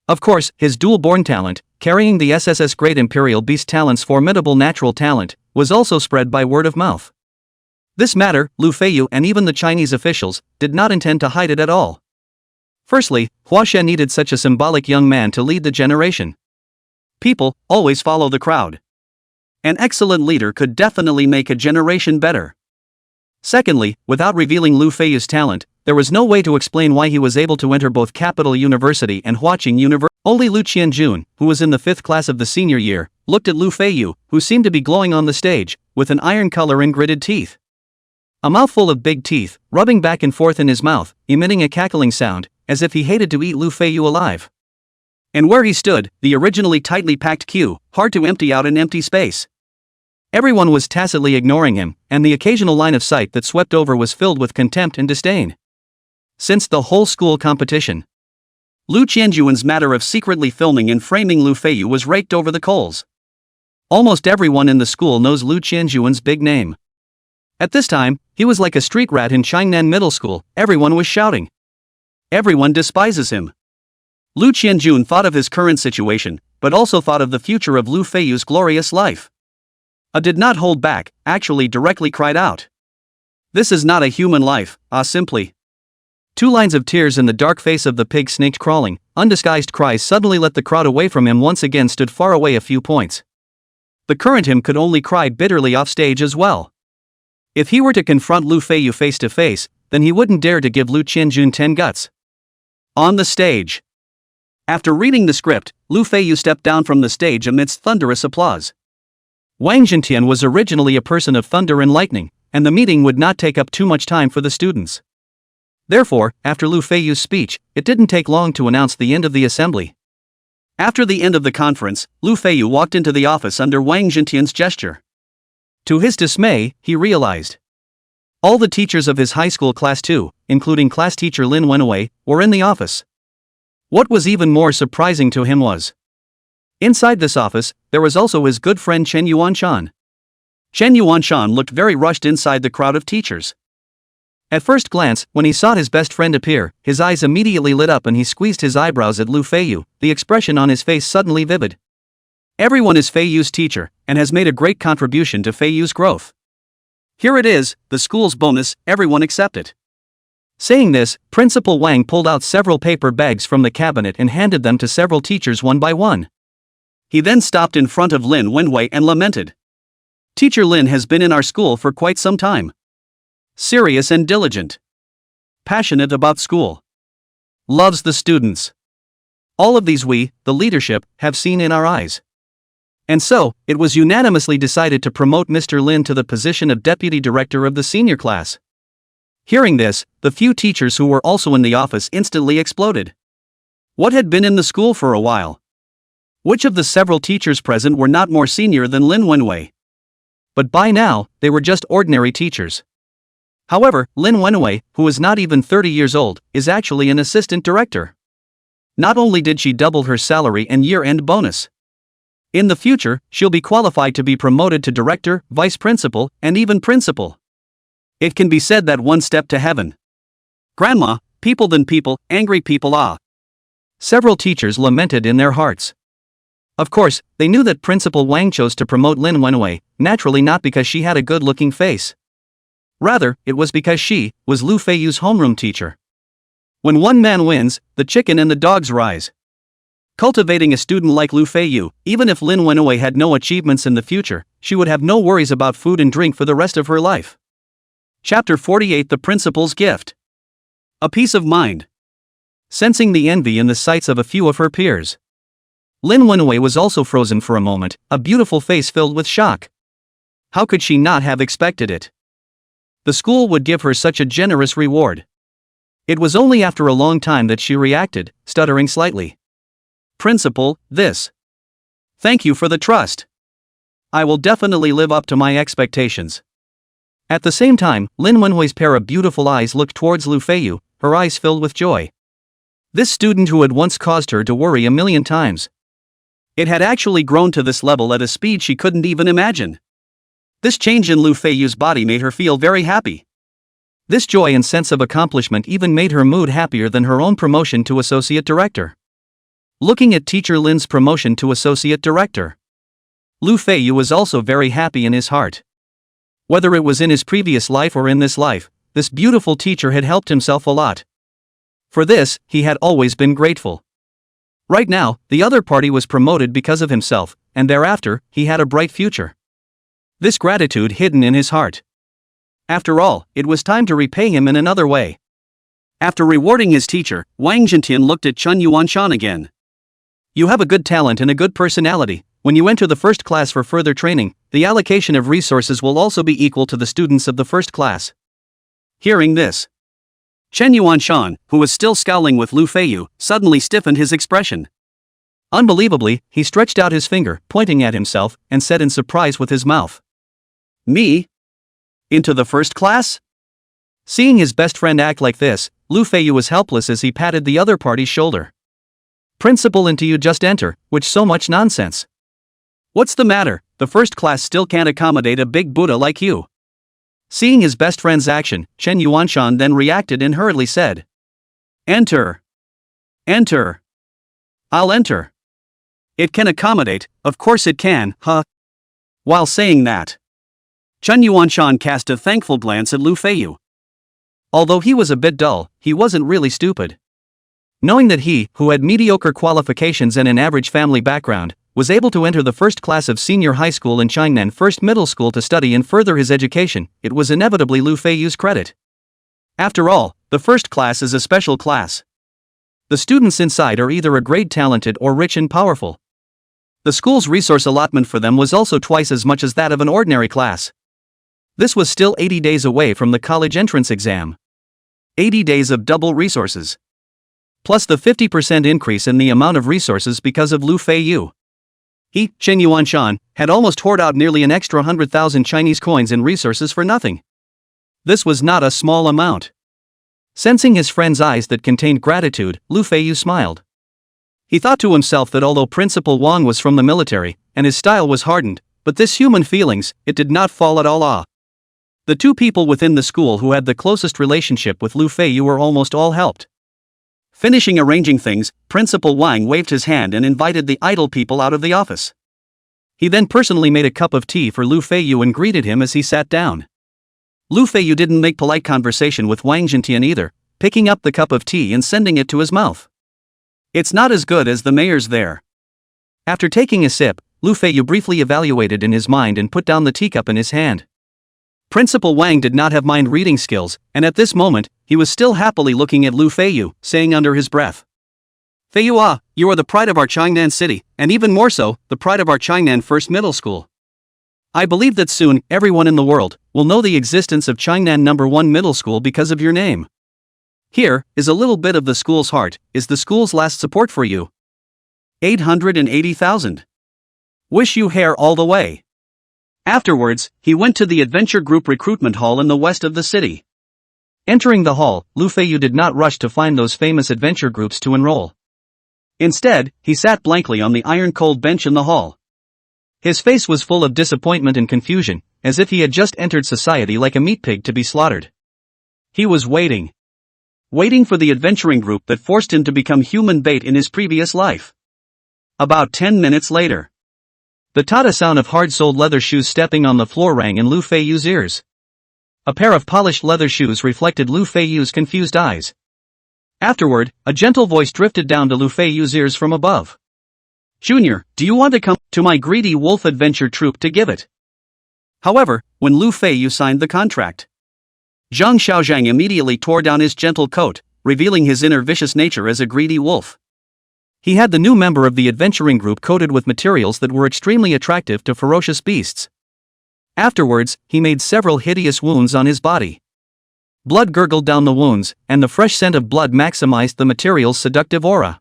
Of course, his dual-born talent, carrying the SSS-Grade Imperial Beast talent's formidable natural talent, was also spread by word of mouth. This matter, Lu Feiyu and even the Chinese officials, did not intend to hide it at all. Firstly, Huaxia needed such a symbolic young man to lead the generation. People always follow the crowd. An excellent leader could definitely make a generation better. Secondly, without revealing Lu Feiyu's talent, there was no way to explain why he was able to enter both Capital University and Huaqing University. Only Lu Qianjun, who was in the 5th class of the senior year, looked at Lu Feiyu, who seemed to be glowing on the stage, with an iron color and gritted teeth. A mouthful of big teeth, rubbing back and forth in his mouth, emitting a cackling sound, as if he hated to eat Lu Feiyu alive. And where he stood, the originally tightly packed queue, hard to empty out an empty space. Everyone was tacitly ignoring him, and the occasional line of sight that swept over was filled with contempt and disdain. Since the whole school competition, Lu Qianjuan's matter of secretly filming and framing Lu Feiyu was raked over the coals. Almost everyone in the school knows Lu Qianjuan's big name. At this time, he was like a street rat in Changnan Middle School. Everyone was shouting. Everyone despises him. Lu Qianjun thought of his current situation, but also thought of the future of Lu Feiyu's glorious life. Did not hold back, actually directly cried out. This is not a human life, simply. 2 lines of tears in the dark face of the pig snaked crawling, undisguised cries suddenly let the crowd away from him once again stood far away a few points. The current him could only cry bitterly off stage as well. If he were to confront Lu Feiyu face to face, then he wouldn't dare to give Lu Qianjun 10 guts. On the stage. After reading the script, Lu Feiyu stepped down from the stage amidst thunderous applause. Wang Zhentian was originally a person of thunder and lightning, and the meeting would not take up too much time for the students. Therefore, after Lu Feiyu's speech, it didn't take long to announce the end of the assembly. After the end of the conference, Lu Feiyu walked into the office under Wang Zhentian's gesture. To his dismay, he realized all the teachers of his high school class 2, including class teacher Lin Wenwei, were in the office. What was even more surprising to him was inside this office, there was also his good friend Chen Yuanshan. Chen Yuanshan looked very rushed inside the crowd of teachers. At first glance, when he saw his best friend appear, his eyes immediately lit up and he squeezed his eyebrows at Lu Feiyu, the expression on his face suddenly vivid. Everyone is Feiyu's teacher, and has made a great contribution to Feiyu's growth. Here it is, the school's bonus, everyone accept it. Saying this, Principal Wang pulled out several paper bags from the cabinet and handed them to several teachers one by one. He then stopped in front of Lin Wenwei and lamented. Teacher Lin has been in our school for quite some time. Serious and diligent. Passionate about school. Loves the students. All of these we, the leadership, have seen in our eyes. And so, it was unanimously decided to promote Mr. Lin to the position of Deputy Director of the senior class. Hearing this, the few teachers who were also in the office instantly exploded. What had been in the school for a while? Which of the several teachers present were not more senior than Lin Wenwei? But by now, they were just ordinary teachers. However, Lin Wenwei, who is not even 30 years old, is actually an assistant director. Not only did she double her salary and year-end bonus. In the future, she'll be qualified to be promoted to director, vice principal, and even principal. It can be said that one step to heaven. Grandma, people than people, angry people Several teachers lamented in their hearts. Of course, they knew that Principal Wang chose to promote Lin Wenwei, naturally not because she had a good-looking face. Rather, it was because she was Lu Feiyu's homeroom teacher. When one man wins, the chicken and the dogs rise. Cultivating a student like Lu Feiyu, even if Lin Wenwei had no achievements in the future, she would have no worries about food and drink for the rest of her life. Chapter 48 The Principal's Gift. A peace of mind. Sensing the envy in the sights of a few of her peers, Lin Wenwei was also frozen for a moment, a beautiful face filled with shock. How could she not have expected it? The school would give her such a generous reward. It was only after a long time that she reacted, stuttering slightly. Principal, this. Thank you for the trust. I will definitely live up to my expectations. At the same time, Lin Wenwei's pair of beautiful eyes looked towards Lu Feiyu, her eyes filled with joy. This student who had once caused her to worry a million times. It had actually grown to this level at a speed she couldn't even imagine. This change in Lu Feiyu's body made her feel very happy. This joy and sense of accomplishment even made her mood happier than her own promotion to associate director. Looking at teacher Lin's promotion to associate director, Lu Feiyu was also very happy in his heart. Whether it was in his previous life or in this life, this beautiful teacher had helped himself a lot. For this, he had always been grateful. Right now, the other party was promoted because of himself, and thereafter, he had a bright future. This gratitude hidden in his heart. After all, it was time to repay him in another way. After rewarding his teacher, Wang Zhentian looked at Chen Yuanshan again. You have a good talent and a good personality. When you enter the first class for further training, the allocation of resources will also be equal to the students of the first class. Hearing this, Chen Yuanshan, who was still scowling with Lu Feiyu, suddenly stiffened his expression. Unbelievably, he stretched out his finger, pointing at himself, and said in surprise with his mouth. Me? Into the first class? Seeing his best friend act like this, Lu Feiyu was helpless as he patted the other party's shoulder. Principal, into you just enter, which so much nonsense. What's the matter? The first class still can't accommodate a big Buddha like you. Seeing his best friend's action, Chen Yuanshan then reacted and hurriedly said, Enter. Enter. I'll enter. It can accommodate, of course it can, huh? While saying that, Chen Yuanshan cast a thankful glance at Lu Feiyu. Although he was a bit dull, he wasn't really stupid. Knowing that he, who had mediocre qualifications and an average family background, was able to enter the first class of senior high school in Changnan First Middle School to study and further his education, it was inevitably Lu Feiyu's credit. After all, the first class is a special class. The students inside are either a grade talented or rich and powerful. The school's resource allotment for them was also twice as much as that of an ordinary class. This was still 80 days away from the college entrance exam. 80 days of double resources. Plus the 50% increase in the amount of resources because of Lu Feiyu. He, Chen Yuanshan, had almost hoarded out nearly an extra 100,000 Chinese coins in resources for nothing. This was not a small amount. Sensing his friend's eyes that contained gratitude, Lu Feiyu smiled. He thought to himself that although Principal Wang was from the military, and his style was hardened, but this human feelings, it did not fall at all off. The two people within the school who had the closest relationship with Lu Feiyu were almost all helped. Finishing arranging things, Principal Wang waved his hand and invited the idle people out of the office. He then personally made a cup of tea for Lu Feiyu and greeted him as he sat down. Lu Feiyu didn't make polite conversation with Wang Zhentian either, picking up the cup of tea and sending it to his mouth. It's not as good as the mayor's there. After taking a sip, Lu Feiyu briefly evaluated in his mind and put down the teacup in his hand. Principal Wang did not have mind reading skills, and at this moment, he was still happily looking at Lu Feiyu, saying under his breath, Feiyu ah, you are the pride of our Changnan city, and even more so, the pride of our Changnan First Middle School. I believe that soon, everyone in the world will know the existence of Changnan No. 1 Middle School because of your name. Here is a little bit of the school's heart, is the school's last support for you. 880,000. Wish you hair all the way. Afterwards, he went to the Adventure Group recruitment hall in the west of the city. Entering the hall, Lu Feiyu did not rush to find those famous adventure groups to enroll. Instead, he sat blankly on the iron-cold bench in the hall. His face was full of disappointment and confusion, as if he had just entered society like a meat pig to be slaughtered. He was waiting. Waiting for the adventuring group that forced him to become human bait in his previous life. About 10 minutes later, the tada sound of hard-soled leather shoes stepping on the floor rang in Lu Feiyu's ears. A pair of polished leather shoes reflected Lu Feiyu's confused eyes. Afterward, a gentle voice drifted down to Lu Feiyu's ears from above. Junior, do you want to come to my greedy wolf adventure troupe to give it? However, when Lu Feiyu signed the contract, Zhang Xiaozhang immediately tore down his gentle coat, revealing his inner vicious nature as a greedy wolf. He had the new member of the adventuring group coated with materials that were extremely attractive to ferocious beasts. Afterwards, he made several hideous wounds on his body. Blood gurgled down the wounds, and the fresh scent of blood maximized the material's seductive aura.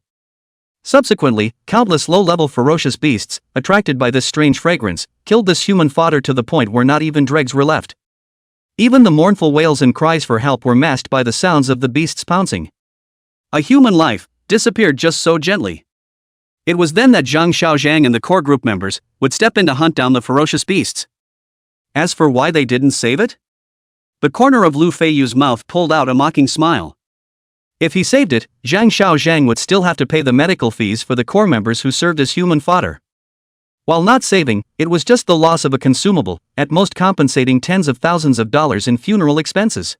Subsequently, countless low-level ferocious beasts, attracted by this strange fragrance, killed this human fodder to the point where not even dregs were left. Even the mournful wails and cries for help were masked by the sounds of the beasts pouncing. A human life disappeared just so gently. It was then that Zhang Xiaozhang and the core group members would step in to hunt down the ferocious beasts. As for why they didn't save it? The corner of Lu Feiyu's mouth pulled out a mocking smile. If he saved it, Zhang Xiaozhang would still have to pay the medical fees for the core members who served as human fodder. While not saving, it was just the loss of a consumable, at most compensating tens of thousands of dollars in funeral expenses.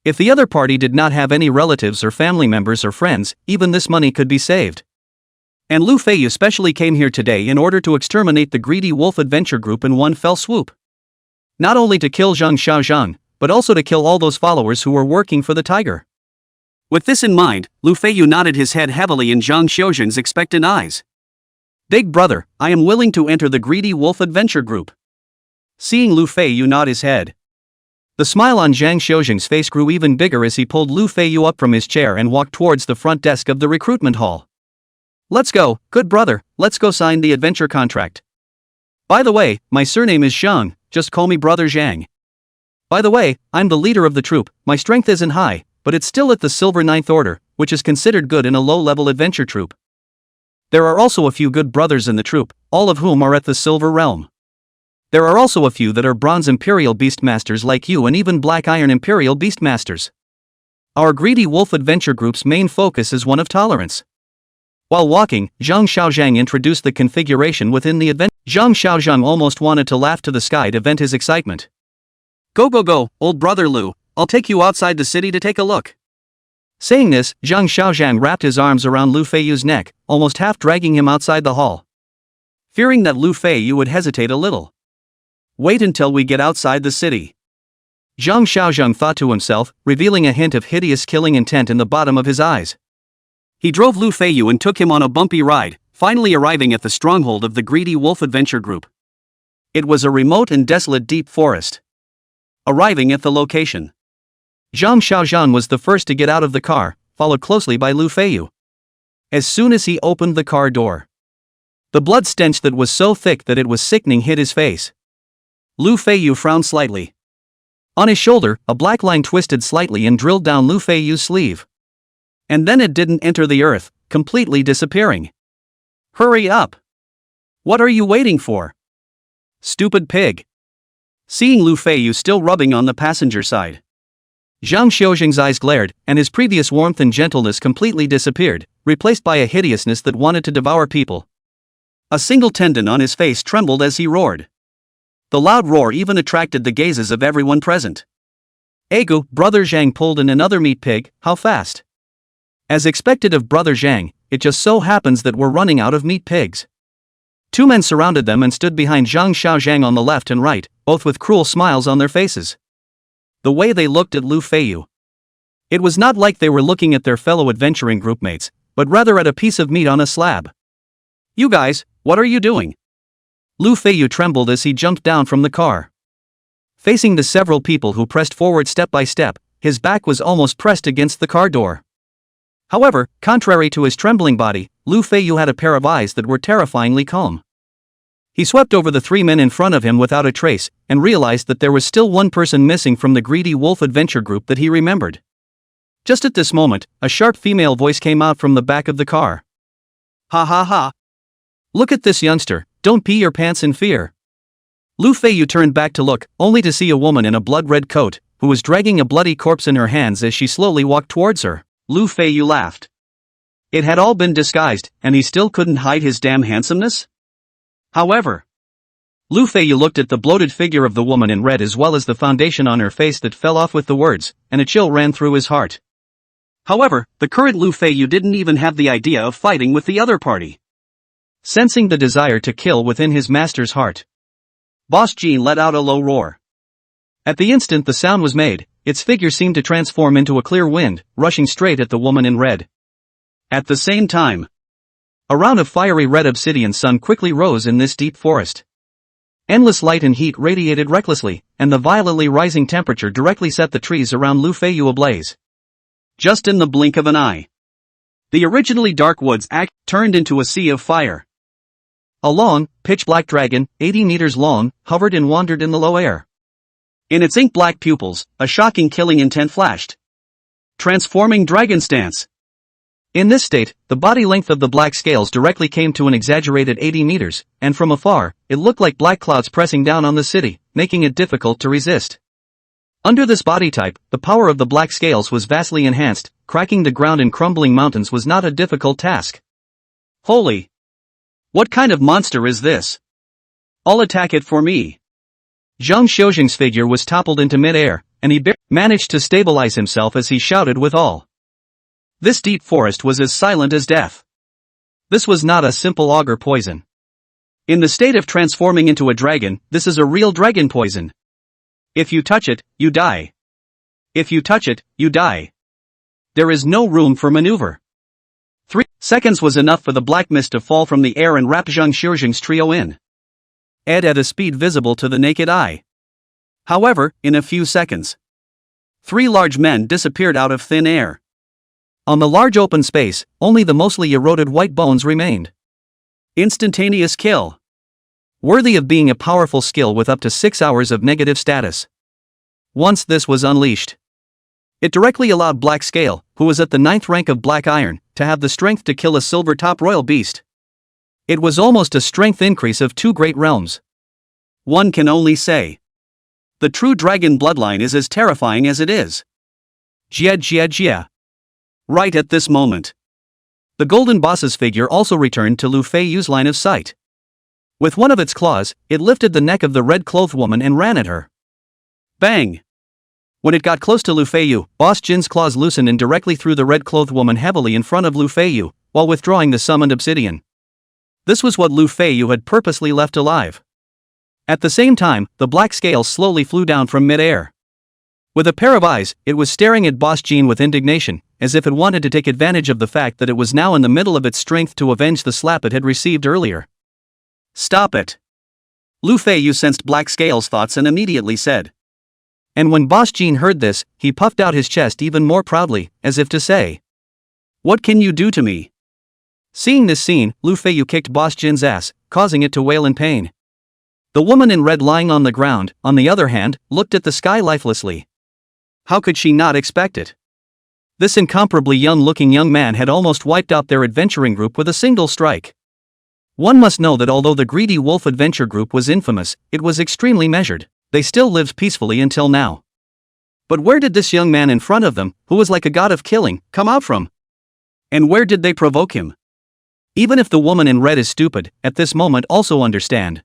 If the other party did not have any relatives or family members or friends, even this money could be saved. And Lu Feiyu specially came here today in order to exterminate the greedy wolf adventure group in one fell swoop. Not only to kill Zhang Xiaozhang, but also to kill all those followers who were working for the tiger. With this in mind, Lu Feiyu nodded his head heavily in Zhang Xiaozhang's expectant eyes. Big brother, I am willing to enter the greedy wolf adventure group. Seeing Lu Feiyu nod his head, the smile on Zhang Xiaozhang's face grew even bigger as he pulled Lu Feiyu up from his chair and walked towards the front desk of the recruitment hall. Let's go, good brother, let's go sign the adventure contract. By the way, my surname is Zhang, just call me brother Zhang. By the way, I'm the leader of the troop, my strength isn't high, but it's still at the Silver Ninth Order, which is considered good in a low-level adventure troupe. There are also a few good brothers in the troupe, all of whom are at the Silver Realm. There are also a few that are Bronze Imperial Beastmasters like you and even Black Iron Imperial Beastmasters. Our Greedy Wolf Adventure Group's main focus is one of tolerance. While walking, Zhang Xiaozhang introduced the configuration within the adventure. Zhang Xiaozhang almost wanted to laugh to the sky to vent his excitement. Go go go, old brother Lu, I'll take you outside the city to take a look. Saying this, Zhang Xiaozhang wrapped his arms around Lu Feiyu's neck, almost half dragging him outside the hall. Fearing that Lu Feiyu would hesitate a little. Wait until we get outside the city. Zhang Xiaozhang thought to himself, revealing a hint of hideous killing intent in the bottom of his eyes. He drove Lu Feiyu and took him on a bumpy ride, finally arriving at the stronghold of the Greedy Wolf Adventure Group. It was a remote and desolate deep forest. Arriving at the location, Zhang Xiaozhang was the first to get out of the car, followed closely by Lu Feiyu. As soon as he opened the car door, the blood stench that was so thick that it was sickening hit his face. Lu Feiyu frowned slightly. On his shoulder, a black line twisted slightly and drilled down Lu Feiyu's sleeve. And then it didn't enter the earth, completely disappearing. Hurry up! What are you waiting for? Stupid pig! Seeing Lu Feiyu still rubbing on the passenger side, Zhang Xiaozhang's eyes glared, and his previous warmth and gentleness completely disappeared, replaced by a hideousness that wanted to devour people. A single tendon on his face trembled as he roared. The loud roar even attracted the gazes of everyone present. Egu, Brother Zhang pulled in another meat pig, how fast? As expected of Brother Zhang, it just so happens that we're running out of meat pigs. Two men surrounded them and stood behind Zhang Xiaozhang on the left and right, both with cruel smiles on their faces. The way they looked at Lu Feiyu. It was not like they were looking at their fellow adventuring groupmates, but rather at a piece of meat on a slab. You guys, what are you doing? Lu Feiyu trembled as he jumped down from the car. Facing the several people who pressed forward step by step, his back was almost pressed against the car door. However, contrary to his trembling body, Lu Feiyu had a pair of eyes that were terrifyingly calm. He swept over the three men in front of him without a trace, and realized that there was still one person missing from the Greedy Wolf Adventure Group that he remembered. Just at this moment, a sharp female voice came out from the back of the car. Ha ha ha! Look at this youngster, don't pee your pants in fear. Lu Feiyu turned back to look, only to see a woman in a blood-red coat, who was dragging a bloody corpse in her hands as she slowly walked towards her. Lu Feiyu laughed. It had all been disguised, and he still couldn't hide his damn handsomeness? However, Lu Feiyu looked at the bloated figure of the woman in red as well as the foundation on her face that fell off with the words, and a chill ran through his heart. However, the current Lu Feiyu didn't even have the idea of fighting with the other party. Sensing the desire to kill within his master's heart, Boss Jean let out a low roar. At the instant the sound was made, its figure seemed to transform into a clear wind, rushing straight at the woman in red. At the same time, a round of fiery red obsidian sun quickly rose in this deep forest. Endless light and heat radiated recklessly, and the violently rising temperature directly set the trees around Lu Feiyu ablaze. Just in the blink of an eye, the originally dark woods turned into a sea of fire. A long, pitch-black dragon, 80 meters long, hovered and wandered in the low air. In its ink-black pupils, a shocking killing intent flashed. Transforming dragon stance. In this state, the body length of the black scales directly came to an exaggerated 80 meters, and from afar, it looked like black clouds pressing down on the city, making it difficult to resist. Under this body type, the power of the black scales was vastly enhanced, cracking the ground and crumbling mountains was not a difficult task. Holy! What kind of monster is this? I'll attack it for me. Zhang Xiaozhang's figure was toppled into mid-air, and he managed to stabilize himself as he shouted with all. This deep forest was as silent as death. This was not a simple augur poison. In the state of transforming into a dragon, this is a real dragon poison. If you touch it, you die. If you touch it, you die. There is no room for maneuver. 3 seconds was enough for the black mist to fall from the air and wrap Zhang Xiaozhang's trio in. At a speed visible to the naked eye. However, in a few seconds, 3 large men disappeared out of thin air. On the large open space, only the mostly eroded white bones remained. Instantaneous kill. Worthy of being a powerful skill with up to 6 hours of negative status. Once this was unleashed, It directly allowed Black Scale, who was at the 9th rank of Black Iron, to have the strength to kill a silver top royal beast. It was almost a strength increase of 2 great realms. One can only say, the true dragon bloodline is as terrifying as it is. Jia. Right at this moment, the golden boss's figure also returned to Lu Feiyu's line of sight. With one of its claws, it lifted the neck of the red-clothed woman and ran at her. Bang! When it got close to Lu Feiyu, Boss Jin's claws loosened and directly threw the red-clothed woman heavily in front of Lu Feiyu, while withdrawing the summoned obsidian. This was what Lu Feiyu had purposely left alive. At the same time, the black scales slowly flew down from mid-air. With a pair of eyes, it was staring at Boss Jin with indignation, as if it wanted to take advantage of the fact that it was now in the middle of its strength to avenge the slap it had received earlier. Stop it! Lu Feiyu sensed Black Scale's thoughts and immediately said. And when Boss Jin heard this, he puffed out his chest even more proudly, as if to say, "What can you do to me?" Seeing this scene, Lu Feiyu kicked Boss Jin's ass, causing it to wail in pain. The woman in red lying on the ground, on the other hand, looked at the sky lifelessly. How could she not expect it? This incomparably young-looking young man had almost wiped out their adventuring group with a single strike. One must know that although the Greedy Wolf adventure group was infamous, it was extremely measured. They still lived peacefully until now. But where did this young man in front of them, who was like a god of killing, come out from? And where did they provoke him? Even if the woman in red is stupid, at this moment also understand.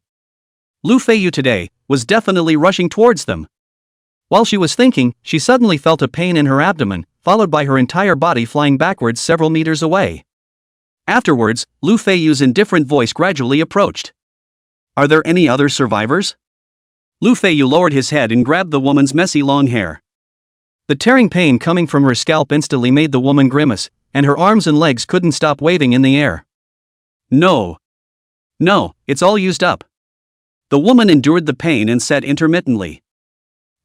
Lu Feiyu today was definitely rushing towards them. While she was thinking, she suddenly felt a pain in her abdomen, followed by her entire body flying backwards several meters away. Afterwards, Lu Feiyu's indifferent voice gradually approached. Are there any other survivors? Lu Feiyu lowered his head and grabbed the woman's messy long hair. The tearing pain coming from her scalp instantly made the woman grimace, and her arms and legs couldn't stop waving in the air. No, it's all used up. The woman endured the pain and said intermittently.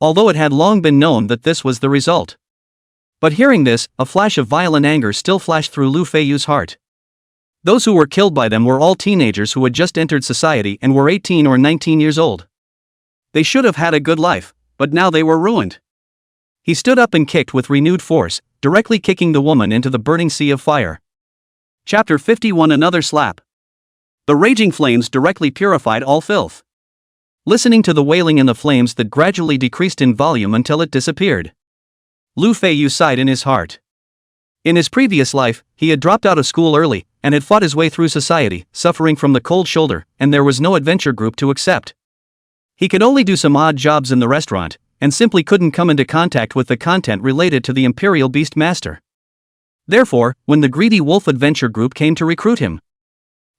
Although it had long been known that this was the result. But hearing this, a flash of violent anger still flashed through Lu Feiyu's heart. Those who were killed by them were all teenagers who had just entered society and were 18 or 19 years old. They should have had a good life, but now they were ruined. He stood up and kicked with renewed force, directly kicking the woman into the burning sea of fire. Chapter 51 Another slap. The raging flames directly purified all filth. Listening to the wailing and the flames that gradually decreased in volume until it disappeared. Lu Feiyu sighed in his heart. In his previous life, he had dropped out of school early, and had fought his way through society, suffering from the cold shoulder, and there was no adventure group to accept. He could only do some odd jobs in the restaurant, and simply couldn't come into contact with the content related to the Imperial Beast Master. Therefore, when the Greedy Wolf Adventure Group came to recruit him,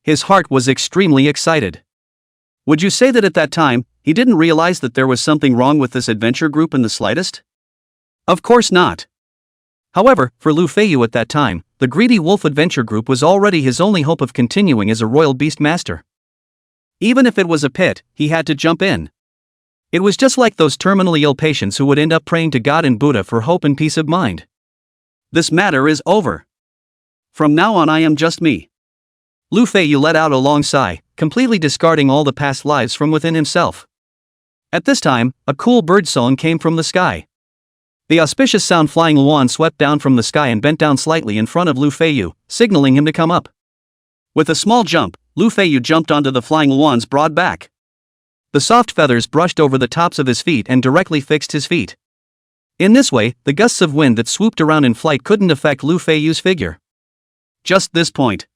his heart was extremely excited. Would you say that at that time, he didn't realize that there was something wrong with this adventure group in the slightest? Of course not. However, for Lu Feiyu at that time, the Greedy Wolf Adventure Group was already his only hope of continuing as a Royal Beast Master. Even if it was a pit, he had to jump in. It was just like those terminally ill patients who would end up praying to God and Buddha for hope and peace of mind. This matter is over. From now on I am just me. Lu Feiyu let out a long sigh, completely discarding all the past lives from within himself. At this time, a cool bird song came from the sky. The auspicious sound flying Luan swept down from the sky and bent down slightly in front of Lu Feiyu, signaling him to come up. With a small jump, Lu Feiyu jumped onto the flying Luan's broad back. The soft feathers brushed over the tops of his feet and directly fixed his feet. In this way, the gusts of wind that swooped around in flight couldn't affect Lu Feiyu's figure. Just this point.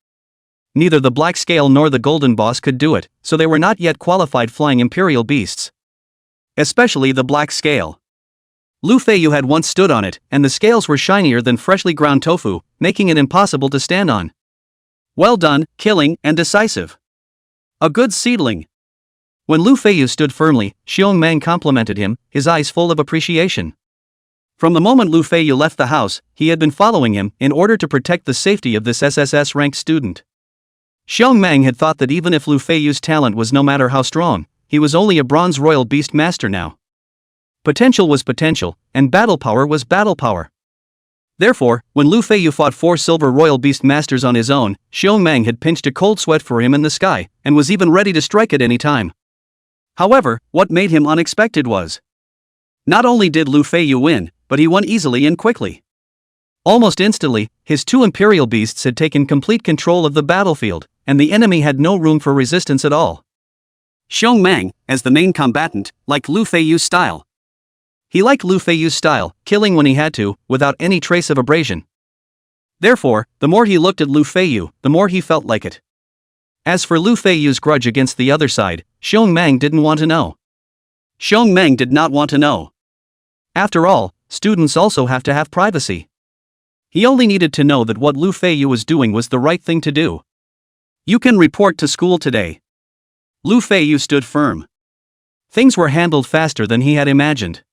Neither the Black Scale nor the Golden Boss could do it, so they were not yet qualified flying Imperial beasts. Especially the Black Scale. Lu Feiyu had once stood on it, and the scales were shinier than freshly ground tofu, making it impossible to stand on. Well done, killing, and decisive. A good seedling. When Lu Feiyu stood firmly, Xiongmang complimented him, his eyes full of appreciation. From the moment Lu Feiyu left the house, he had been following him in order to protect the safety of this SSS-ranked student. Xiongmang had thought that even if Lu Feiyu's talent was no matter how strong, he was only a bronze royal beast master now. Potential was potential, and battle power was battle power. Therefore, when Lu Feiyu fought 4 silver royal beast masters on his own, Xiongmang had pinched a cold sweat for him in the sky, and was even ready to strike at any time. However, what made him unexpected was Not only did Lu Feiyu win, but he won easily and quickly. Almost instantly, his two imperial beasts had taken complete control of the battlefield, and the enemy had no room for resistance at all. Xiong Mang, as the main combatant, liked Lu Feiyu's style. He liked Lu Feiyu's style, killing when he had to, without any trace of abrasion. Therefore, the more he looked at Lu Feiyu, the more he felt like it. As for Lu Feiyu's grudge against the other side, Xiong Mang didn't want to know. Xiong Mang did not want to know. After all, students also have to have privacy. He only needed to know that what Lu Feiyu was doing was the right thing to do. You can report to school today. Lu Feiyu stood firm. Things were handled faster than he had imagined.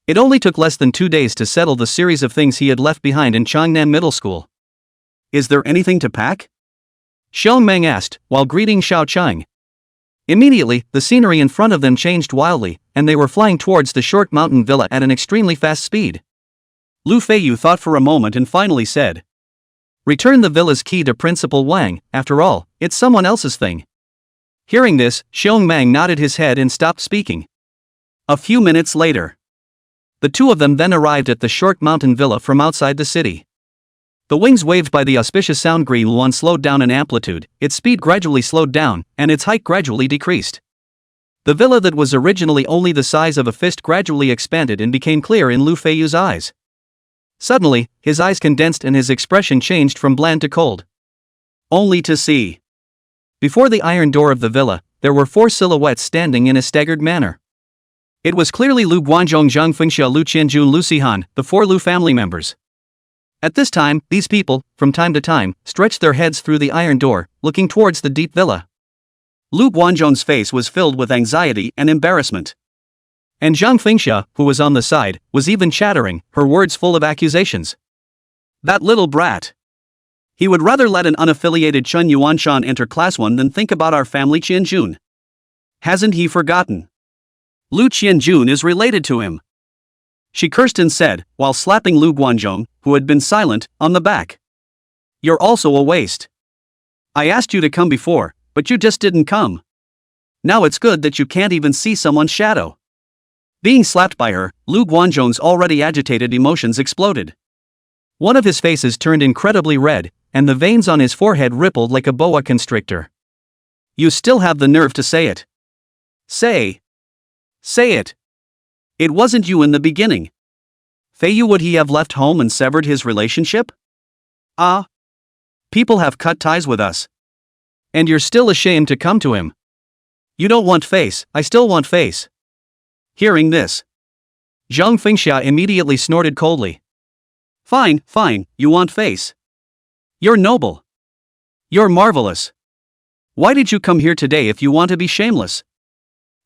It only took less than 2 days to settle the series of things he had left behind in Changnan Middle School. Is there anything to pack? Xiong Meng asked, while greeting Xiao Chang. Immediately, the scenery in front of them changed wildly, and they were flying towards the short mountain villa at an extremely fast speed. Lu Feiyu thought for a moment and finally said, "Return the villa's key to Principal Wang, after all, it's someone else's thing." Hearing this, Xiong Mang nodded his head and stopped speaking. A few minutes later, the two of them then arrived at the short mountain villa from outside the city. The wings waved by the auspicious sound green one slowed down in amplitude, its speed gradually slowed down, and its height gradually decreased. The villa that was originally only the size of a fist gradually expanded and became clear in Lu Feiyu's eyes. Suddenly, his eyes condensed and his expression changed from bland to cold. Only to see. Before the iron door of the villa, there were 4 silhouettes standing in a staggered manner. It was clearly Lu Guanzhong, Zhang Fengxia, Lu Qianjun, Lu Sihan, the 4 Lu family members. At this time, these people, from time to time, stretched their heads through the iron door, looking towards the deep villa. Lu Guanzhong's face was filled with anxiety and embarrassment. And Zhang Fengxia, who was on the side, was even chattering, her words full of accusations. That little brat. He would rather let an unaffiliated Chun Yuanshan enter class 1 than think about our family Qianjun. Hasn't he forgotten? Lu Qianjun is related to him. She cursed and said, while slapping Lu Guanzhong, who had been silent, on the back. You're also a waste. I asked you to come before, but you just didn't come. Now it's good that you can't even see someone's shadow. Being slapped by her, Lu Guanzhong's already agitated emotions exploded. One of his faces turned incredibly red, and the veins on his forehead rippled like a boa constrictor. You still have the nerve to say it. Say it. It wasn't you in the beginning. Feiyu, would he have left home and severed his relationship? People have cut ties with us. And you're still ashamed to come to him. You don't want face, I still want face. Hearing this, Zhang Fengxia immediately snorted coldly. Fine, you want face. You're noble. You're marvelous. Why did you come here today if you want to be shameless?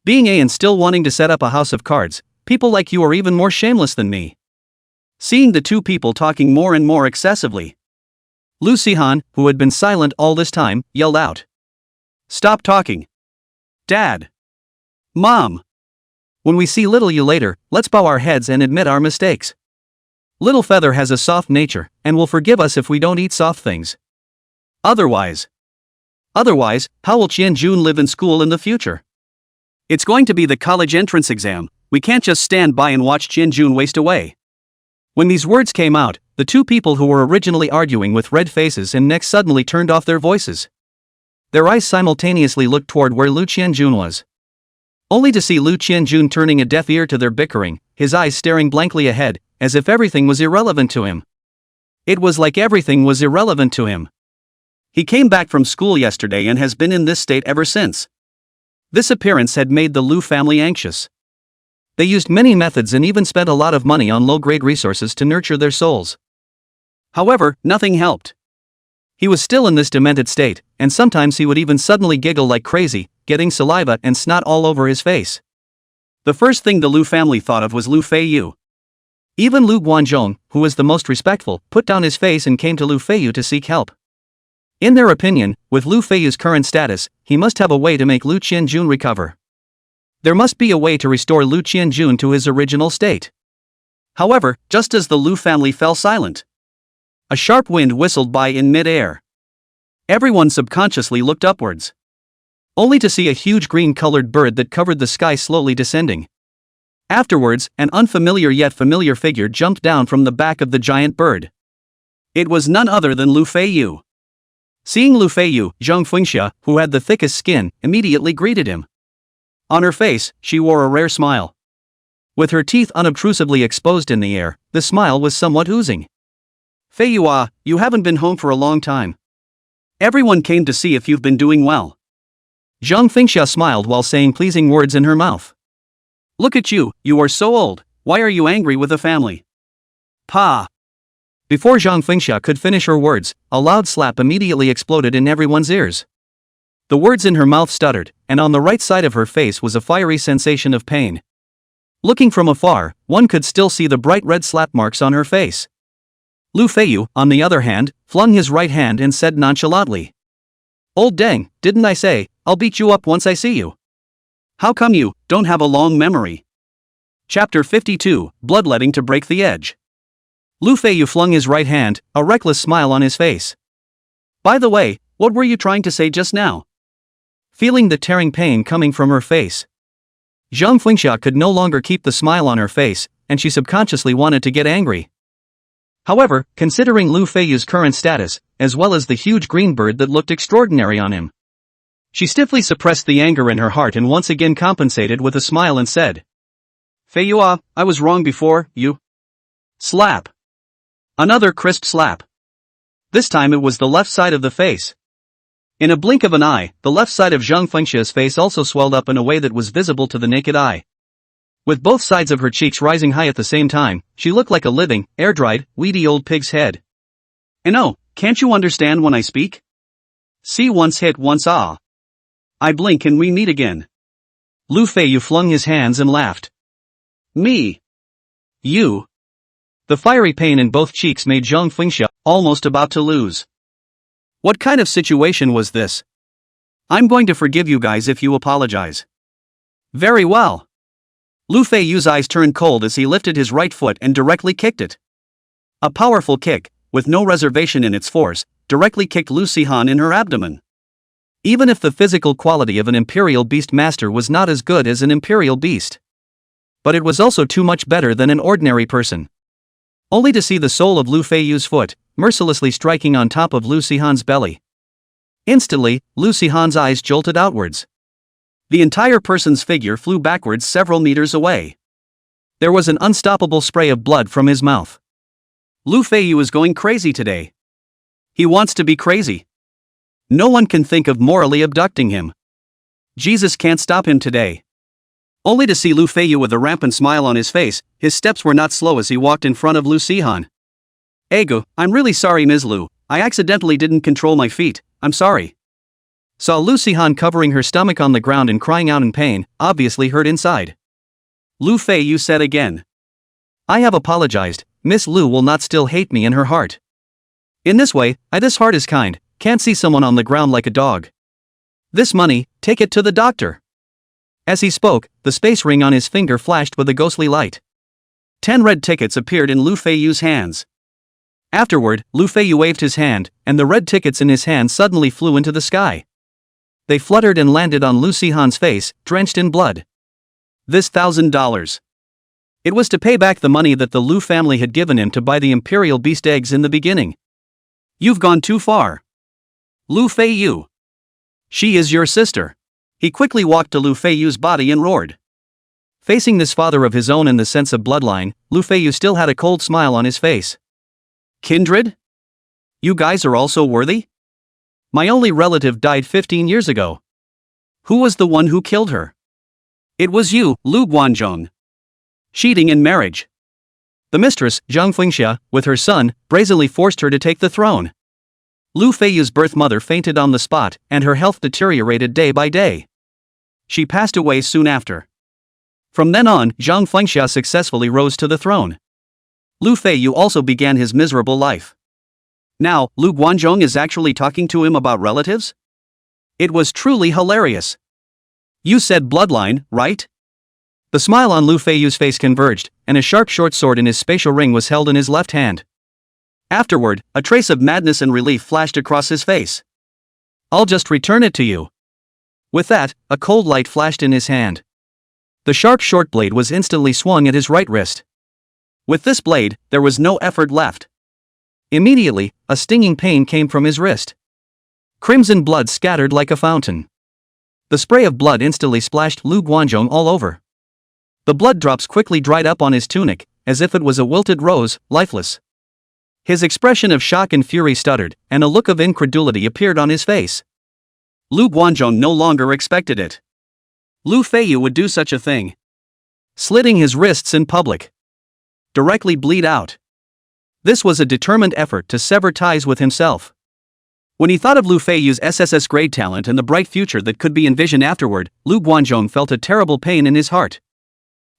Being A and still wanting to set up a house of cards, people like you are even more shameless than me. Seeing the two people talking more and more excessively, Lu Sihan, who had been silent all this time, yelled out. Stop talking. Dad. Mom. When we see little you later, let's bow our heads and admit our mistakes. Little Feather has a soft nature, and will forgive us if we don't eat soft things. Otherwise, how will Qianjun live in school in the future? It's going to be the college entrance exam, we can't just stand by and watch Qianjun waste away. When these words came out, the two people who were originally arguing with red faces and necks suddenly turned off their voices. Their eyes simultaneously looked toward where Lu Qianjun was. Only to see Lu Qianjun turning a deaf ear to their bickering, his eyes staring blankly ahead, as if everything was irrelevant to him. It was like everything was irrelevant to him. He came back from school yesterday and has been in this state ever since. This appearance had made the Lu family anxious. They used many methods and even spent a lot of money on low-grade resources to nurture their souls. However, nothing helped. He was still in this demented state, and sometimes he would even suddenly giggle like crazy, getting saliva and snot all over his face. The first thing the Lu family thought of was Lu Feiyu. Even Lu Guanzhong, who was the most respectful, put down his face and came to Lu Feiyu to seek help. In their opinion, with Lu Feiyu's current status, he must have a way to make Lu Qianjun recover. There must be a way to restore Lu Qianjun to his original state. However, just as the Lu family fell silent, a sharp wind whistled by in mid-air. Everyone subconsciously looked upwards, only to see a huge green-colored bird that covered the sky slowly descending. Afterwards, an unfamiliar yet familiar figure jumped down from the back of the giant bird. It was none other than Lu Feiyu. Seeing Lu Feiyu, Zhang Fengxia, who had the thickest skin, immediately greeted him. On her face, she wore a rare smile. With her teeth unobtrusively exposed in the air, the smile was somewhat oozing. Feiyu, you haven't been home for a long time. Everyone came to see if you've been doing well. Zhang Fengxia smiled while saying pleasing words in her mouth. Look at you, you are so old, why are you angry with the family? Pa! Before Zhang Fengxia could finish her words, a loud slap immediately exploded in everyone's ears. The words in her mouth stuttered, and on the right side of her face was a fiery sensation of pain. Looking from afar, one could still see the bright red slap marks on her face. Lu Feiyu, on the other hand, flung his right hand and said nonchalantly. Old dang, didn't I say, I'll beat you up once I see you? How come you don't have a long memory? Chapter 52, Bloodletting to Break the Edge. Lu Feiyu flung his right hand, a reckless smile on his face. By the way, what were you trying to say just now? Feeling the tearing pain coming from her face, Zhang Fengxia could no longer keep the smile on her face, and she subconsciously wanted to get angry. However, considering Lu Feiyu's current status, as well as the huge green bird that looked extraordinary on him, she stiffly suppressed the anger in her heart and once again compensated with a smile and said, Feiyu, I was wrong before, you. Slap. Another crisp slap. This time it was the left side of the face. In a blink of an eye, the left side of Zhang Fengxia's face also swelled up in a way that was visible to the naked eye. With both sides of her cheeks rising high at the same time, she looked like a living, air-dried, weedy old pig's head. And oh, can't you understand when I speak? See once hit once ah. I blink and we meet again. Lu Feiyu flung his hands and laughed. Me. You. The fiery pain in both cheeks made Zhang Fengxia almost about to lose. What kind of situation was this? I'm going to forgive you guys if you apologize. Very well. Lu Feiyu's eyes turned cold as he lifted his right foot and directly kicked it. A powerful kick, with no reservation in its force, directly kicked Lu Sihan in her abdomen. Even if the physical quality of an Imperial Beast Master was not as good as an Imperial Beast, but it was also too much better than an ordinary person. Only to see the sole of Lu Feiyu's foot, mercilessly striking on top of Lu Sihan's belly. Instantly, Lu Sihan's eyes jolted outwards. The entire person's figure flew backwards several meters away. There was an unstoppable spray of blood from his mouth. Lu Feiyu is going crazy today. He wants to be crazy. No one can think of morally abducting him. Jesus can't stop him today. Only to see Lu Feiyu with a rampant smile on his face, his steps were not slow as he walked in front of Lu Sihan. Ego, I'm really sorry Ms. Lu, I accidentally didn't control my feet, I'm sorry. Saw Lu Sihan covering her stomach on the ground and crying out in pain, obviously hurt inside. Lu Feiyu said again. I have apologized, Miss Lu will not still hate me in her heart. In this way, this heart is kind, can't see someone on the ground like a dog. This money, take it to the doctor. As he spoke, the space ring on his finger flashed with a ghostly light. 10 red tickets appeared in Lu Feiyu's hands. Afterward, Lu Feiyu waved his hand, and the red tickets in his hand suddenly flew into the sky. They fluttered and landed on Lu Sihan's face, drenched in blood. This $1,000. It was to pay back the money that the Lu family had given him to buy the Imperial Beast eggs in the beginning. You've gone too far. Lu Feiyu. She is your sister. He quickly walked to Lu Feiyu's body and roared. Facing this father of his own in the sense of bloodline, Lu Feiyu still had a cold smile on his face. Kindred? You guys are also worthy? My only relative died 15 years ago. Who was the one who killed her? It was you, Lu Guanzhong. Cheating in marriage. The mistress, Zhang Fengxia, with her son, brazenly forced her to take the throne. Lu Feiyu's birth mother fainted on the spot, and her health deteriorated day by day. She passed away soon after. From then on, Zhang Fengxia successfully rose to the throne. Lu Feiyu also began his miserable life. Now, Lu Guanzhong is actually talking to him about relatives? It was truly hilarious. You said bloodline, right? The smile on Lu Feiyu's face converged, and a sharp short sword in his spatial ring was held in his left hand. Afterward, a trace of madness and relief flashed across his face. I'll just return it to you. With that, a cold light flashed in his hand. The sharp short blade was instantly swung at his right wrist. With this blade, there was no effort left. Immediately, a stinging pain came from his wrist. Crimson blood scattered like a fountain. The spray of blood instantly splashed Lu Guanzhong all over. The blood drops quickly dried up on his tunic, as if it was a wilted rose, lifeless. His expression of shock and fury stuttered, and a look of incredulity appeared on his face. Lu Guanzhong no longer expected it. Lu Feiyu would do such a thing. Slitting his wrists in public. Directly bleed out. This was a determined effort to sever ties with himself. When he thought of Lu Feiyu's SSS-Grade talent and the bright future that could be envisioned afterward, Lu Guanzhong felt a terrible pain in his heart.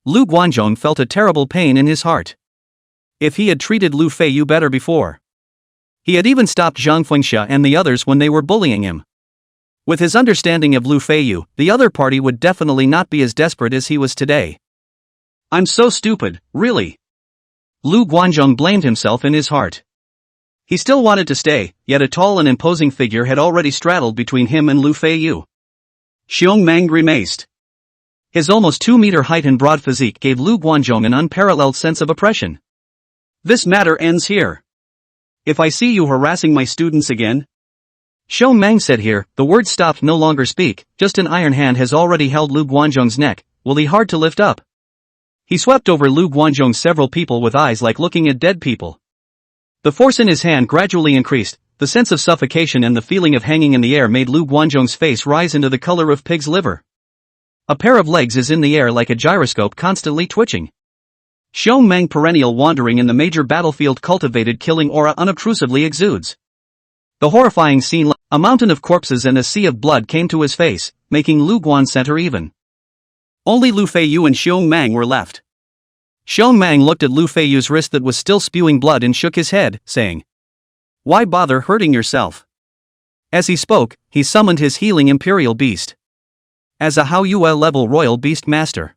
Lu Guanzhong felt a terrible pain in his heart. If he had treated Lu Feiyu better before. He had even stopped Zhang Fengxia and the others when they were bullying him. With his understanding of Lu Feiyu, the other party would definitely not be as desperate as he was today. I'm so stupid, really. Lu Guanzhong blamed himself in his heart. He still wanted to stay, yet a tall and imposing figure had already straddled between him and Lu Feiyu. Xiong Mang grimaced. His almost 2-meter height and broad physique gave Lu Guanzhong an unparalleled sense of oppression. This matter ends here. If I see you harassing my students again. Xiong Mang said here, the words stopped no longer speak, just an iron hand has already held Lu Guanzhong's neck, will he hard to lift up. He swept over Lu Guanzhong several people with eyes like looking at dead people. The force in his hand gradually increased, the sense of suffocation and the feeling of hanging in the air made Lu Guanzhong's face rise into the color of pig's liver. A pair of legs is in the air like a gyroscope constantly twitching. Xiong Mang perennial wandering in the major battlefield cultivated killing aura unobtrusively exudes. The horrifying scene, a mountain of corpses and a sea of blood came to his face, making Lu Guan center even. Only Lu Feiyu and Xiong Mang were left. Xiong Mang looked at Lu Feiyu's wrist that was still spewing blood and shook his head, saying, "Why bother hurting yourself?" As he spoke, he summoned his healing Imperial Beast. As a Hao Yue level Royal Beast Master,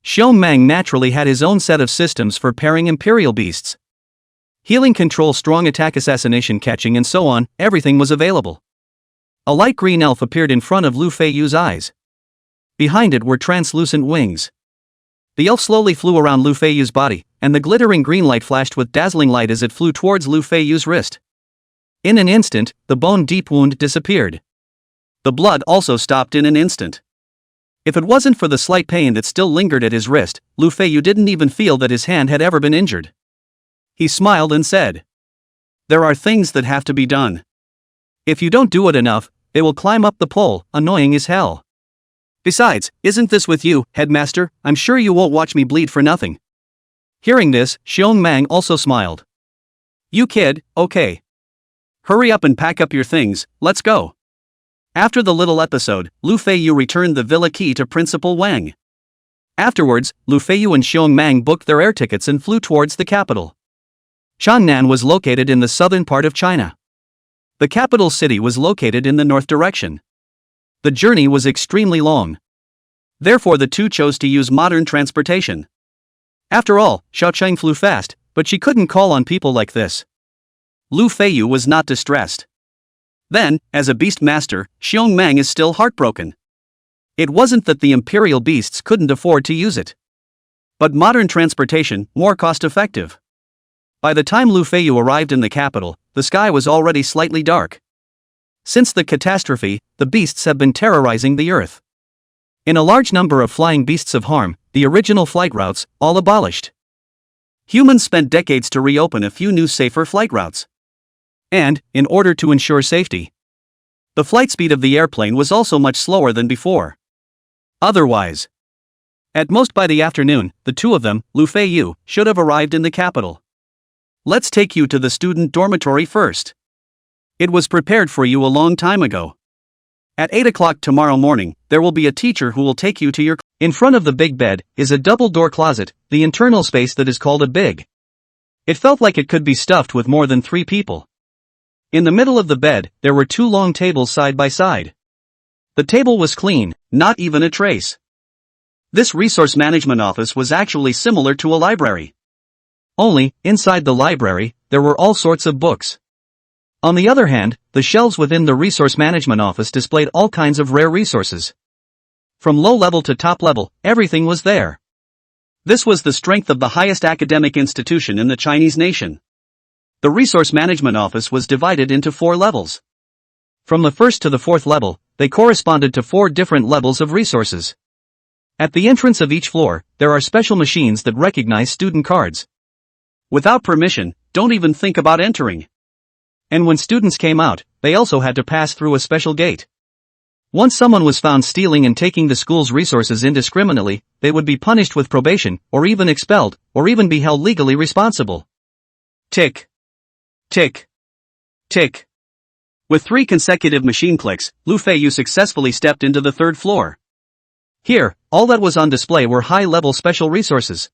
Xiong Mang naturally had his own set of systems for pairing Imperial Beasts. Healing control, strong attack, assassination, catching and so on, everything was available. A light green elf appeared in front of Lu Feiyu's eyes. Behind it were translucent wings. The elf slowly flew around Lu Feiyu's body, and the glittering green light flashed with dazzling light as it flew towards Lu Feiyu's wrist. In an instant, the bone-deep wound disappeared. The blood also stopped in an instant. If it wasn't for the slight pain that still lingered at his wrist, Lu Feiyu didn't even feel that his hand had ever been injured. He smiled and said, "There are things that have to be done. If you don't do it enough, they will climb up the pole, annoying as hell. Besides, isn't this with you, headmaster? I'm sure you won't watch me bleed for nothing." Hearing this, Xiong Mang also smiled. "You kid, okay. Hurry up and pack up your things, let's go." After the little episode, Lu Feiyu returned the villa key to Principal Wang. Afterwards, Lu Feiyu and Xiong Mang booked their air tickets and flew towards the capital. Changnan was located in the southern part of China. The capital city was located in the north direction. The journey was extremely long. Therefore the two chose to use modern transportation. After all, Xiaocheng flew fast, but she couldn't call on people like this. Lu Feiyu was not distressed. Then, as a beast master, Xiong Mang is still heartbroken. It wasn't that the imperial beasts couldn't afford to use it. But modern transportation, more cost-effective. By the time Lu Feiyu arrived in the capital, the sky was already slightly dark. Since the catastrophe, the beasts have been terrorizing the earth. In a large number of flying beasts of harm, the original flight routes, all abolished. Humans spent decades to reopen a few new safer flight routes. And, in order to ensure safety, the flight speed of the airplane was also much slower than before. Otherwise, at most by the afternoon, the two of them, Lu Feiyu, should have arrived in the capital. "Let's take you to the student dormitory first. It was prepared for you a long time ago. At 8 o'clock tomorrow morning, there will be a teacher who will take you to your..." In front of the big bed is a double-door closet, the internal space that is called a big. It felt like it could be stuffed with more than 3 people. In the middle of the bed, there were 2 long tables side by side. The table was clean, not even a trace. This resource management office was actually similar to a library. Only, inside the library, there were all sorts of books. On the other hand, the shelves within the resource management office displayed all kinds of rare resources. From low level to top level, everything was there. This was the strength of the highest academic institution in the Chinese nation. The Resource Management Office was divided into 4 levels. From the first to the 4th level, they corresponded to 4 different levels of resources. At the entrance of each floor, there are special machines that recognize student cards. Without permission, don't even think about entering. And when students came out, they also had to pass through a special gate. Once someone was found stealing and taking the school's resources indiscriminately, they would be punished with probation, or even expelled, or even be held legally responsible. Tick. Tick. Tick. With 3 consecutive machine clicks, Feiyu successfully stepped into the 3rd floor. Here, all that was on display were high-level special resources.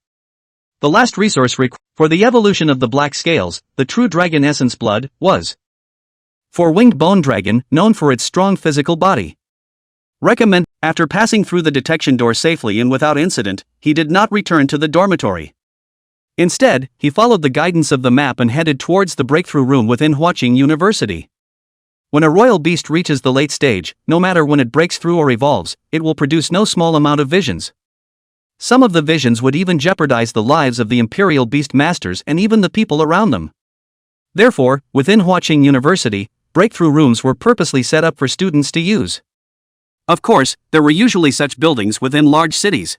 The last resource for the evolution of the black scales, the true dragon essence blood, was for winged bone dragon, known for its strong physical body. Recommend. After passing through the detection door safely and without incident, he did not return to the dormitory. Instead, he followed the guidance of the map and headed towards the breakthrough room within Huaqing University. When a royal beast reaches the late stage, no matter when it breaks through or evolves, it will produce no small amount of visions. Some of the visions would even jeopardize the lives of the imperial beast masters and even the people around them. Therefore, within Huaqing University, breakthrough rooms were purposely set up for students to use. Of course, there were usually such buildings within large cities.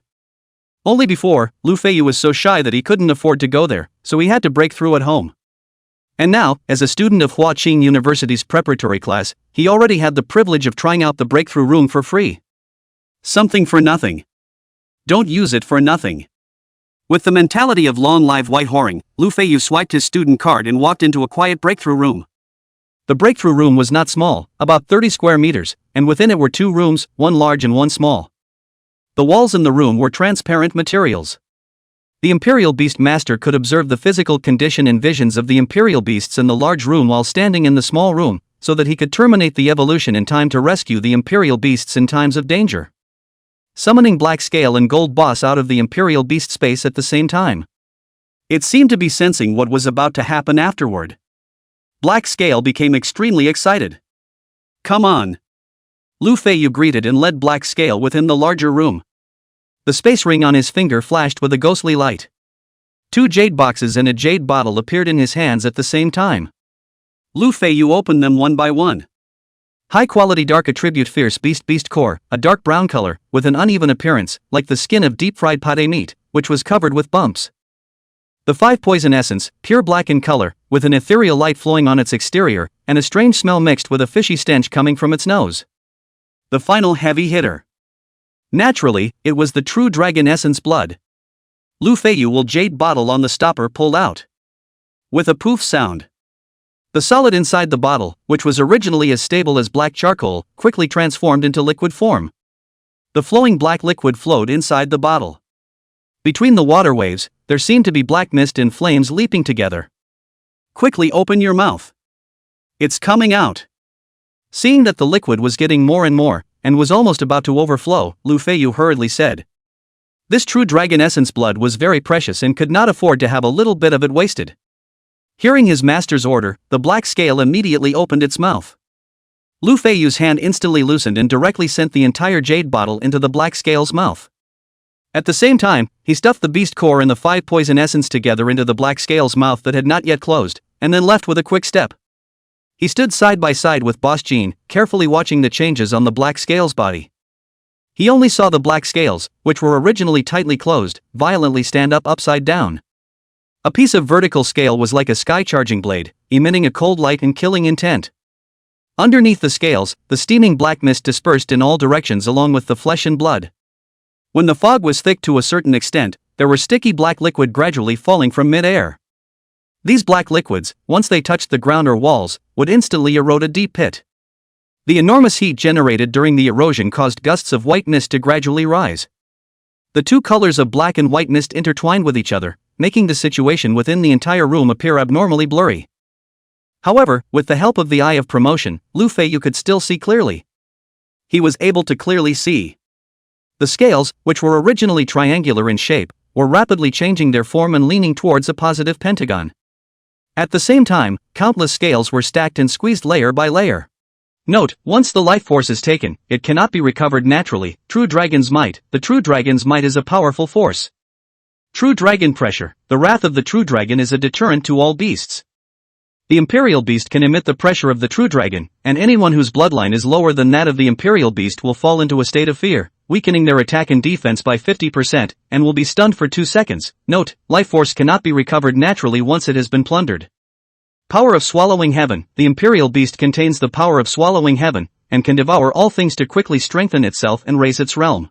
Only before, Feiyu was so shy that he couldn't afford to go there, so he had to break through at home. And now, as a student of Huaqing University's preparatory class, he already had the privilege of trying out the breakthrough room for free. Something for nothing. Don't use it for nothing. With the mentality of long live white whoring, Feiyu swiped his student card and walked into a quiet breakthrough room. The breakthrough room was not small, about 30 square meters, and within it were 2 rooms, one large and one small. The walls in the room were transparent materials. The Imperial Beast Master could observe the physical condition and visions of the Imperial Beasts in the large room while standing in the small room, so that he could terminate the evolution in time to rescue the Imperial Beasts in times of danger. Summoning Black Scale and Gold Boss out of the Imperial Beast space at the same time. It seemed to be sensing what was about to happen afterward. Black Scale became extremely excited. Come on. Feiyu greeted and led Black Scale within the larger room. The space ring on his finger flashed with a ghostly light. 2 jade boxes and a jade bottle appeared in his hands at the same time. Feiyu opened them one by one. High-quality dark attribute Fierce Beast Core, a dark brown color, with an uneven appearance, like the skin of deep-fried pate meat, which was covered with bumps. The 5 Poison Essence, pure black in color, with an ethereal light flowing on its exterior, and a strange smell mixed with a fishy stench coming from its nose. The final heavy hitter. Naturally, it was the true dragon essence blood. Feiyu will jade bottle on the stopper pulled out. With a poof sound. The solid inside the bottle, which was originally as stable as black charcoal, quickly transformed into liquid form. The flowing black liquid flowed inside the bottle. Between the water waves, there seemed to be black mist and flames leaping together. Quickly open your mouth. It's coming out. Seeing that the liquid was getting more and more, and was almost about to overflow, Feiyu hurriedly said. This true dragon essence blood was very precious and could not afford to have a little bit of it wasted. Hearing his master's order, the black scale immediately opened its mouth. Feiyu's hand instantly loosened and directly sent the entire jade bottle into the black scale's mouth. At the same time, he stuffed the beast core and the 5 poison essence together into the black scale's mouth that had not yet closed, and then left with a quick step. He stood side by side with Boss Jean, carefully watching the changes on the black scale's body. He only saw the black scales, which were originally tightly closed, violently stand up upside down. A piece of vertical scale was like a sky-charging blade, emitting a cold light and killing intent. Underneath the scales, the steaming black mist dispersed in all directions along with the flesh and blood. When the fog was thick to a certain extent, there were sticky black liquid gradually falling from mid-air. These black liquids, once they touched the ground or walls, would instantly erode a deep pit. The enormous heat generated during the erosion caused gusts of white mist to gradually rise. The 2 colors of black and white mist intertwined with each other, making the situation within the entire room appear abnormally blurry. However, with the help of the Eye of Promotion, Feiyu could still see clearly. He was able to clearly see. The scales, which were originally triangular in shape, were rapidly changing their form and leaning towards a positive pentagon. At the same time, countless scales were stacked and squeezed layer by layer. Note, once the life force is taken, it cannot be recovered naturally. True Dragon's Might. The True Dragon's Might is a powerful force. True Dragon Pressure. The wrath of the True Dragon is a deterrent to all beasts. The Imperial Beast can emit the pressure of the True Dragon, and anyone whose bloodline is lower than that of the Imperial Beast will fall into a state of fear, weakening their attack and defense by 50%, and will be stunned for 2 seconds. Note, life force cannot be recovered naturally once it has been plundered. Power of Swallowing Heaven. The Imperial Beast contains the power of swallowing heaven, and can devour all things to quickly strengthen itself and raise its realm.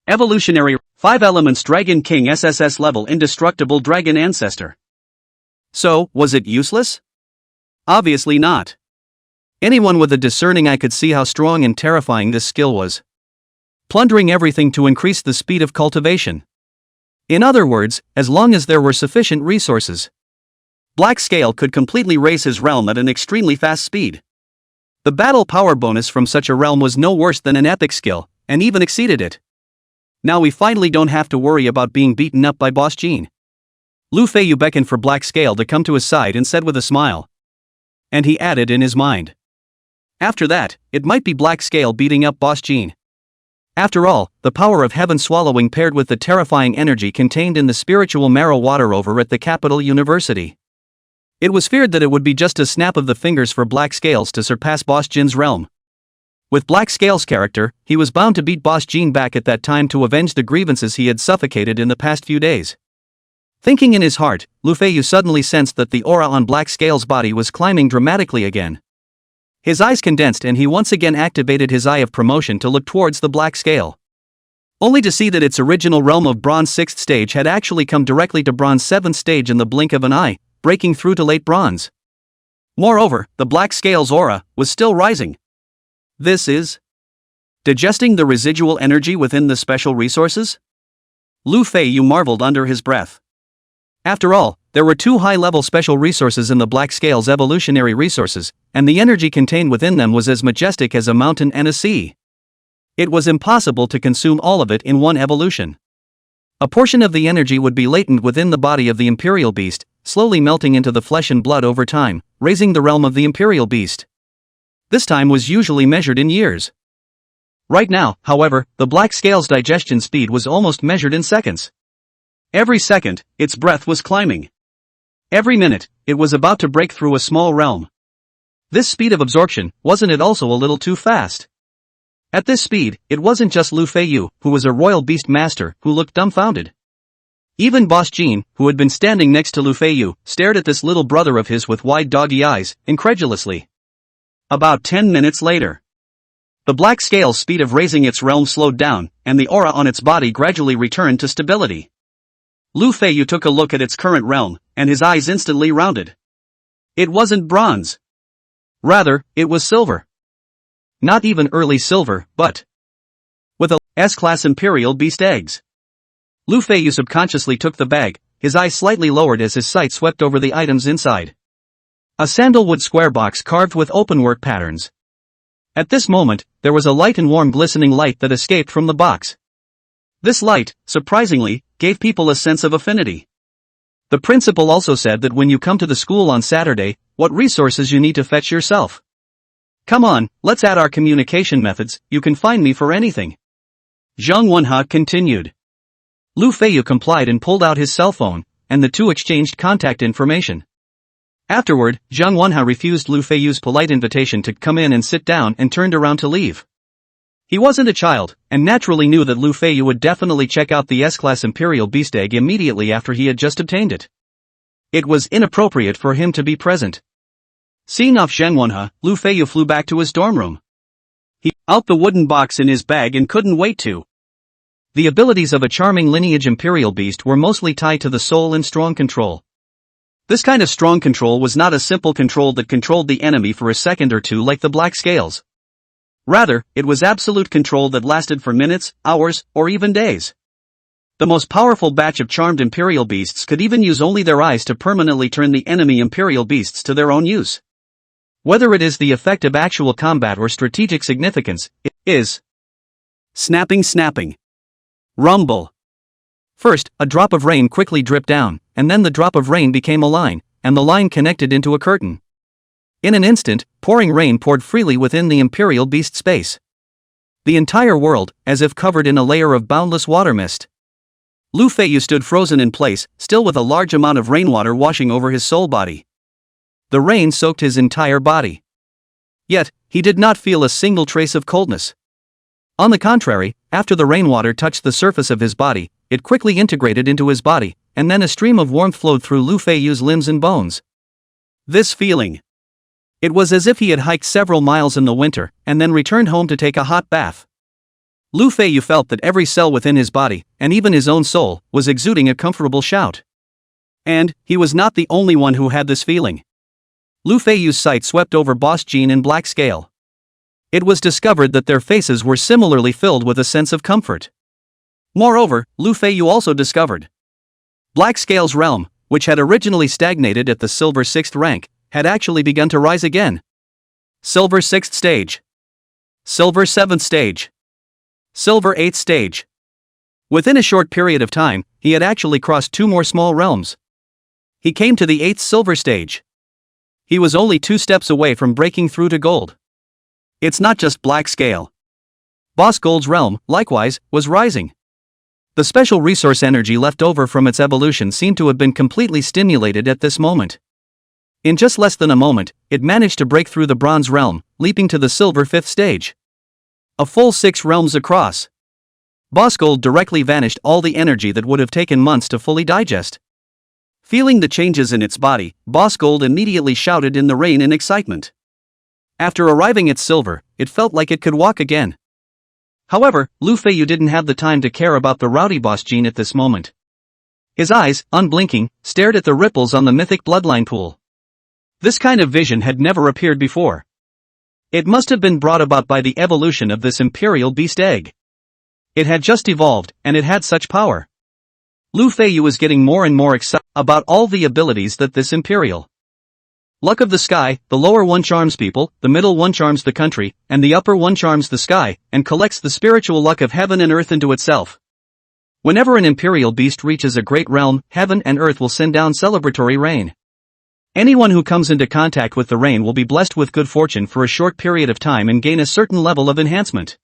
Evolutionary 5 Elements Dragon King SSS level Indestructible Dragon Ancestor. So, was it useless? Obviously not. Anyone with a discerning eye could see how strong and terrifying this skill was. Plundering everything to increase the speed of cultivation. In other words, as long as there were sufficient resources, Black Scale could completely raise his realm at an extremely fast speed. The battle power bonus from such a realm was no worse than an epic skill, and even exceeded it. Now we finally don't have to worry about being beaten up by Boss Jean. Lu Feiyu beckoned for Black Scale to come to his side and said with a smile. And he added in his mind. After that, it might be Black Scale beating up Boss Jean. After all, the power of heaven swallowing paired with the terrifying energy contained in the spiritual marrow water over at the capital university. It was feared that it would be just a snap of the fingers for Black Scales to surpass Boss Jin's realm. With Black Scales' character, he was bound to beat Boss Jean back at that time to avenge the grievances he had suffocated in the past few days. Thinking in his heart, Lu Feiyu suddenly sensed that the aura on Black Scales' body was climbing dramatically again. His eyes condensed and he once again activated his Eye of Promotion to look towards the Black Scale. Only to see that its original realm of Bronze 6th stage had actually come directly to Bronze 7th stage in the blink of an eye, breaking through to late Bronze. Moreover, the Black Scale's aura was still rising. This is digesting the residual energy within the special resources? Lu Feiyu marveled under his breath. After all, there were 2 high-level special resources in the Black Scale's evolutionary resources, and the energy contained within them was as majestic as a mountain and a sea. It was impossible to consume all of it in one evolution. A portion of the energy would be latent within the body of the Imperial Beast, slowly melting into the flesh and blood over time, raising the realm of the Imperial Beast. This time was usually measured in years. Right now, however, the Black Scale's digestion speed was almost measured in seconds. Every second, its breath was climbing. Every minute, it was about to break through a small realm. This speed of absorption, wasn't it also a little too fast? At this speed, it wasn't just Lu Feiyu, who was a royal beast master, who looked dumbfounded. Even Boss Jean, who had been standing next to Lu Feiyu, stared at this little brother of his with wide doggy eyes, incredulously. About 10 minutes later, the Black Scale's speed of raising its realm slowed down, and the aura on its body gradually returned to stability. Lu Feiyu took a look at its current realm, and his eyes instantly rounded. It wasn't bronze. Rather, it was silver. Not even early silver, but with a S-class Imperial Beast eggs. Lu Feiyu subconsciously took the bag, his eyes slightly lowered as his sight swept over the items inside. A sandalwood square box carved with openwork patterns. At this moment, there was a light and warm glistening light that escaped from the box. This light, surprisingly, gave people a sense of affinity. The principal also said that when you come to the school on Saturday, what resources you need to fetch yourself. Come on, let's add our communication methods, you can find me for anything. Zhang Wenhe continued. Lu Feiyu complied and pulled out his cell phone, and the two exchanged contact information. Afterward, Zhang Wenhe refused Lu Feiyu's polite invitation to come in and sit down and turned around to leave. He wasn't a child, and naturally knew that Lu Feiyu would definitely check out the S-class Imperial Beast Egg immediately after he had just obtained it. It was inappropriate for him to be present. Seeing off Zhang Wenhe, Lu Feiyu flew back to his dorm room. He out the wooden box in his bag and couldn't wait to. The abilities of a charming lineage Imperial Beast were mostly tied to the soul and strong control. This kind of strong control was not a simple control that controlled the enemy for a second or two like the Black Scales. Rather, it was absolute control that lasted for minutes, hours, or even days. The most powerful batch of charmed Imperial Beasts could even use only their eyes to permanently turn the enemy Imperial Beasts to their own use. Whether it is the effect of actual combat or strategic significance, it is snapping. Rumble. First, a drop of rain quickly dripped down, and then the drop of rain became a line, and the line connected into a curtain. In an instant, pouring rain poured freely within the Imperial Beast space. The entire world, as if covered in a layer of boundless water mist. Feiyu stood frozen in place, still with a large amount of rainwater washing over his soul body. The rain soaked his entire body. Yet, he did not feel a single trace of coldness. On the contrary, after the rainwater touched the surface of his body, it quickly integrated into his body, and then a stream of warmth flowed through Feiyu's limbs and bones. This feeling. It was as if he had hiked several miles in the winter, and then returned home to take a hot bath. Feiyu felt that every cell within his body, and even his own soul, was exuding a comfortable shout. And, he was not the only one who had this feeling. Feiyu's sight swept over Boss Jean and Black Scale. It was discovered that their faces were similarly filled with a sense of comfort. Moreover, Feiyu also discovered Black Scale's realm, which had originally stagnated at the Silver 6th rank, had actually begun to rise again. Silver 6th stage. Silver 7th stage. Silver 8th stage. Within a short period of time, he had actually crossed 2 more small realms. He came to the 8th silver stage. He was only 2 steps away from breaking through to gold. It's not just Black Scale. Boss Gold's realm, likewise, was rising. The special resource energy left over from its evolution seemed to have been completely stimulated at this moment. In just less than a moment, it managed to break through the bronze realm, leaping to the silver 5th stage. A full 6 realms across. Boss Gold directly vanished all the energy that would have taken months to fully digest. Feeling the changes in its body, Boss Gold immediately shouted in the rain in excitement. After arriving at silver, it felt like it could walk again. However, Feiyu didn't have the time to care about the rowdy Boss Jean at this moment. His eyes, unblinking, stared at the ripples on the mythic bloodline pool. This kind of vision had never appeared before. It must have been brought about by the evolution of this Imperial Beast egg. It had just evolved, and it had such power. Feiyu was getting more and more excited about all the abilities that this Imperial Luck of the Sky, the lower one charms people, the middle one charms the country, and the upper one charms the sky, and collects the spiritual luck of heaven and earth into itself. Whenever an Imperial Beast reaches a great realm, heaven and earth will send down celebratory rain. Anyone who comes into contact with the rain will be blessed with good fortune for a short period of time and gain a certain level of enhancement.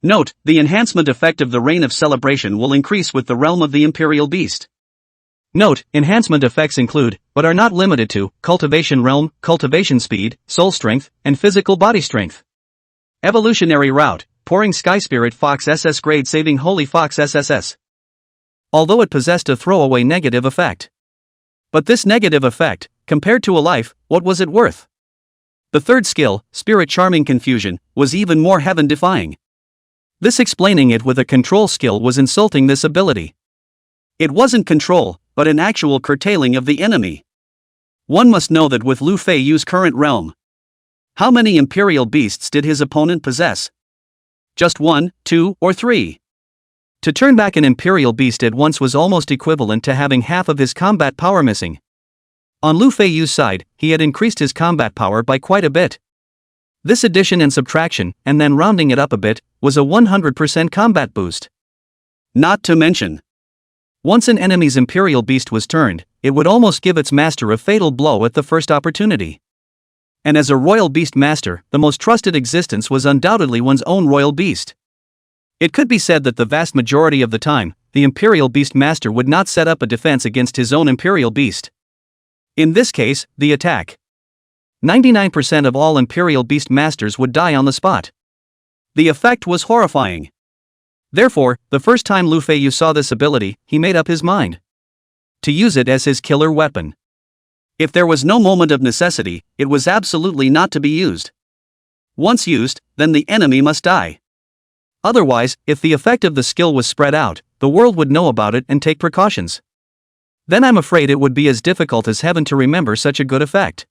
Note, the enhancement effect of the rain of celebration will increase with the realm of the Imperial Beast. Note, enhancement effects include, but are not limited to, cultivation realm, cultivation speed, soul strength, and physical body strength. Evolutionary route, pouring sky spirit fox SS-Grade saving holy fox SSS. Although it possessed a throwaway negative effect. But this negative effect, compared to a life, what was it worth? The third skill, Spirit Charming Confusion, was even more heaven-defying. This explaining it with a control skill was insulting this ability. It wasn't control, but an actual curtailing of the enemy. One must know that with Feiyu's current realm. How many Imperial Beasts did his opponent possess? Just 1, 2, or 3? To turn back an Imperial Beast at once was almost equivalent to having half of his combat power missing. On Feiyu's side, he had increased his combat power by quite a bit. This addition and subtraction, and then rounding it up a bit, was a 100% combat boost. Not to mention, once an enemy's Imperial Beast was turned, it would almost give its master a fatal blow at the first opportunity. And as a Royal Beast Master, the most trusted existence was undoubtedly one's own Royal Beast. It could be said that the vast majority of the time, the Imperial Beast Master would not set up a defense against his own Imperial Beast. In this case, the attack. 99% of all Imperial Beast Masters would die on the spot. The effect was horrifying. Therefore, the first time Feiyu saw this ability, he made up his mind to use it as his killer weapon. If there was no moment of necessity, it was absolutely not to be used. Once used, then the enemy must die. Otherwise, if the effect of the skill was spread out, the world would know about it and take precautions. Then I'm afraid it would be as difficult as heaven to remember such a good effect.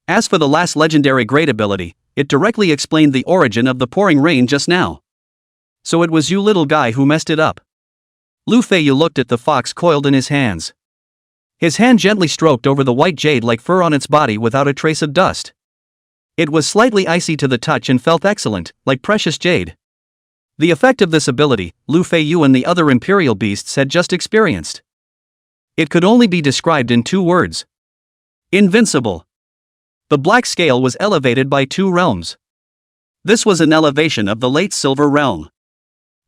As for the last legendary great ability, it directly explained the origin of the pouring rain just now. So it was you little guy who messed it up. Feiyu looked at the fox coiled in his hands. His hand gently stroked over the white jade like fur on its body without a trace of dust. It was slightly icy to the touch and felt excellent, like precious jade. The effect of this ability, Feiyu and the other Imperial Beasts had just experienced. It could only be described in 2 words. Invincible. The black scale was elevated by 2 realms. This was an elevation of the late Silver Realm.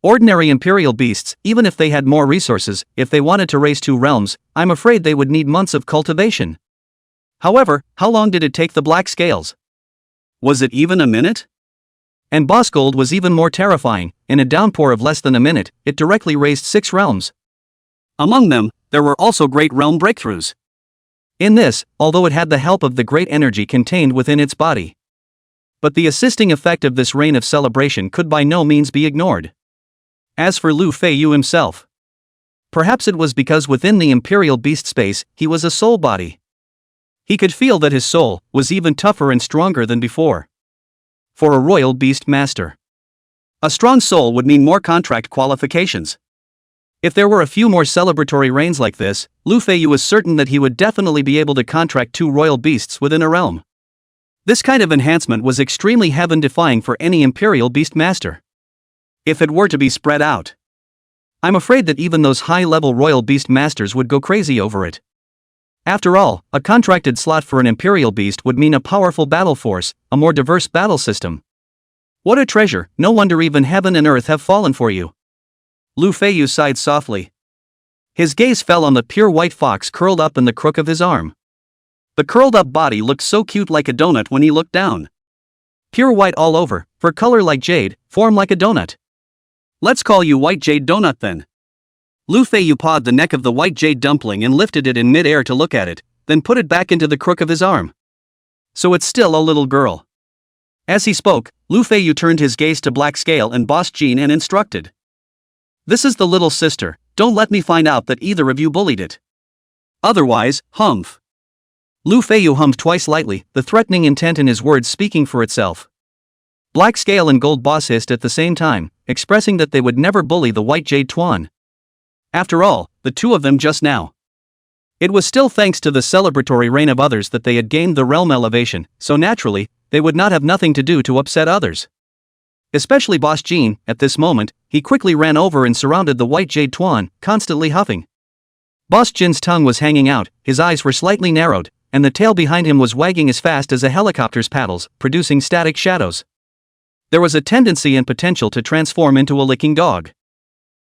Ordinary Imperial beasts, even if they had more resources, if they wanted to raise 2 realms, I'm afraid they would need months of cultivation. However, how long did it take the black scales? Was it even a minute? And Boss Gold was even more terrifying. In a downpour of less than a minute, it directly raised 6 realms. Among them, there were also great realm breakthroughs. In this, although it had the help of the great energy contained within its body. But the assisting effect of this reign of celebration could by no means be ignored. As for Lu Feiyu himself, perhaps it was because within the Imperial Beast space, he was a soul body. He could feel that his soul was even tougher and stronger than before. For a royal beast master, a strong soul would mean more contract qualifications. If there were a few more celebratory reigns like this, Lu Feiyu was certain that he would definitely be able to contract 2 royal beasts within a realm. This kind of enhancement was extremely heaven-defying for any Imperial Beast Master. If it were to be spread out, I'm afraid that even those high-level Royal Beast Masters would go crazy over it. After all, a contracted slot for an Imperial Beast would mean a powerful battle force, a more diverse battle system. What a treasure, no wonder even heaven and earth have fallen for you. Lu Feiyu sighed softly. His gaze fell on the pure white fox curled up in the crook of his arm. The curled-up body looked so cute like a donut when he looked down. Pure white all over, fur color like jade, form like a donut. Let's call you White Jade Donut then. Lu Feiyu pawed the neck of the white jade dumpling and lifted it in mid-air to look at it, then put it back into the crook of his arm. So it's still a little girl. As he spoke, Lu Feiyu turned his gaze to Black Scale and Boss Jean and instructed. This is the little sister, don't let me find out that either of you bullied it. Otherwise, humph. Lu Feiyu hummed twice lightly, the threatening intent in his words speaking for itself. Black Scale and Gold Boss hissed at the same time, expressing that they would never bully the white jade Twan. After all, the 2 of them just now. It was still thanks to the celebratory reign of others that they had gained the realm elevation, so naturally, they would not have nothing to do to upset others. Especially Boss Jean. At this moment, he quickly ran over and surrounded the white jade Twan, constantly huffing. Boss Jin's tongue was hanging out, his eyes were slightly narrowed, and the tail behind him was wagging as fast as a helicopter's paddles, producing static shadows. There was a tendency and potential to transform into a licking dog.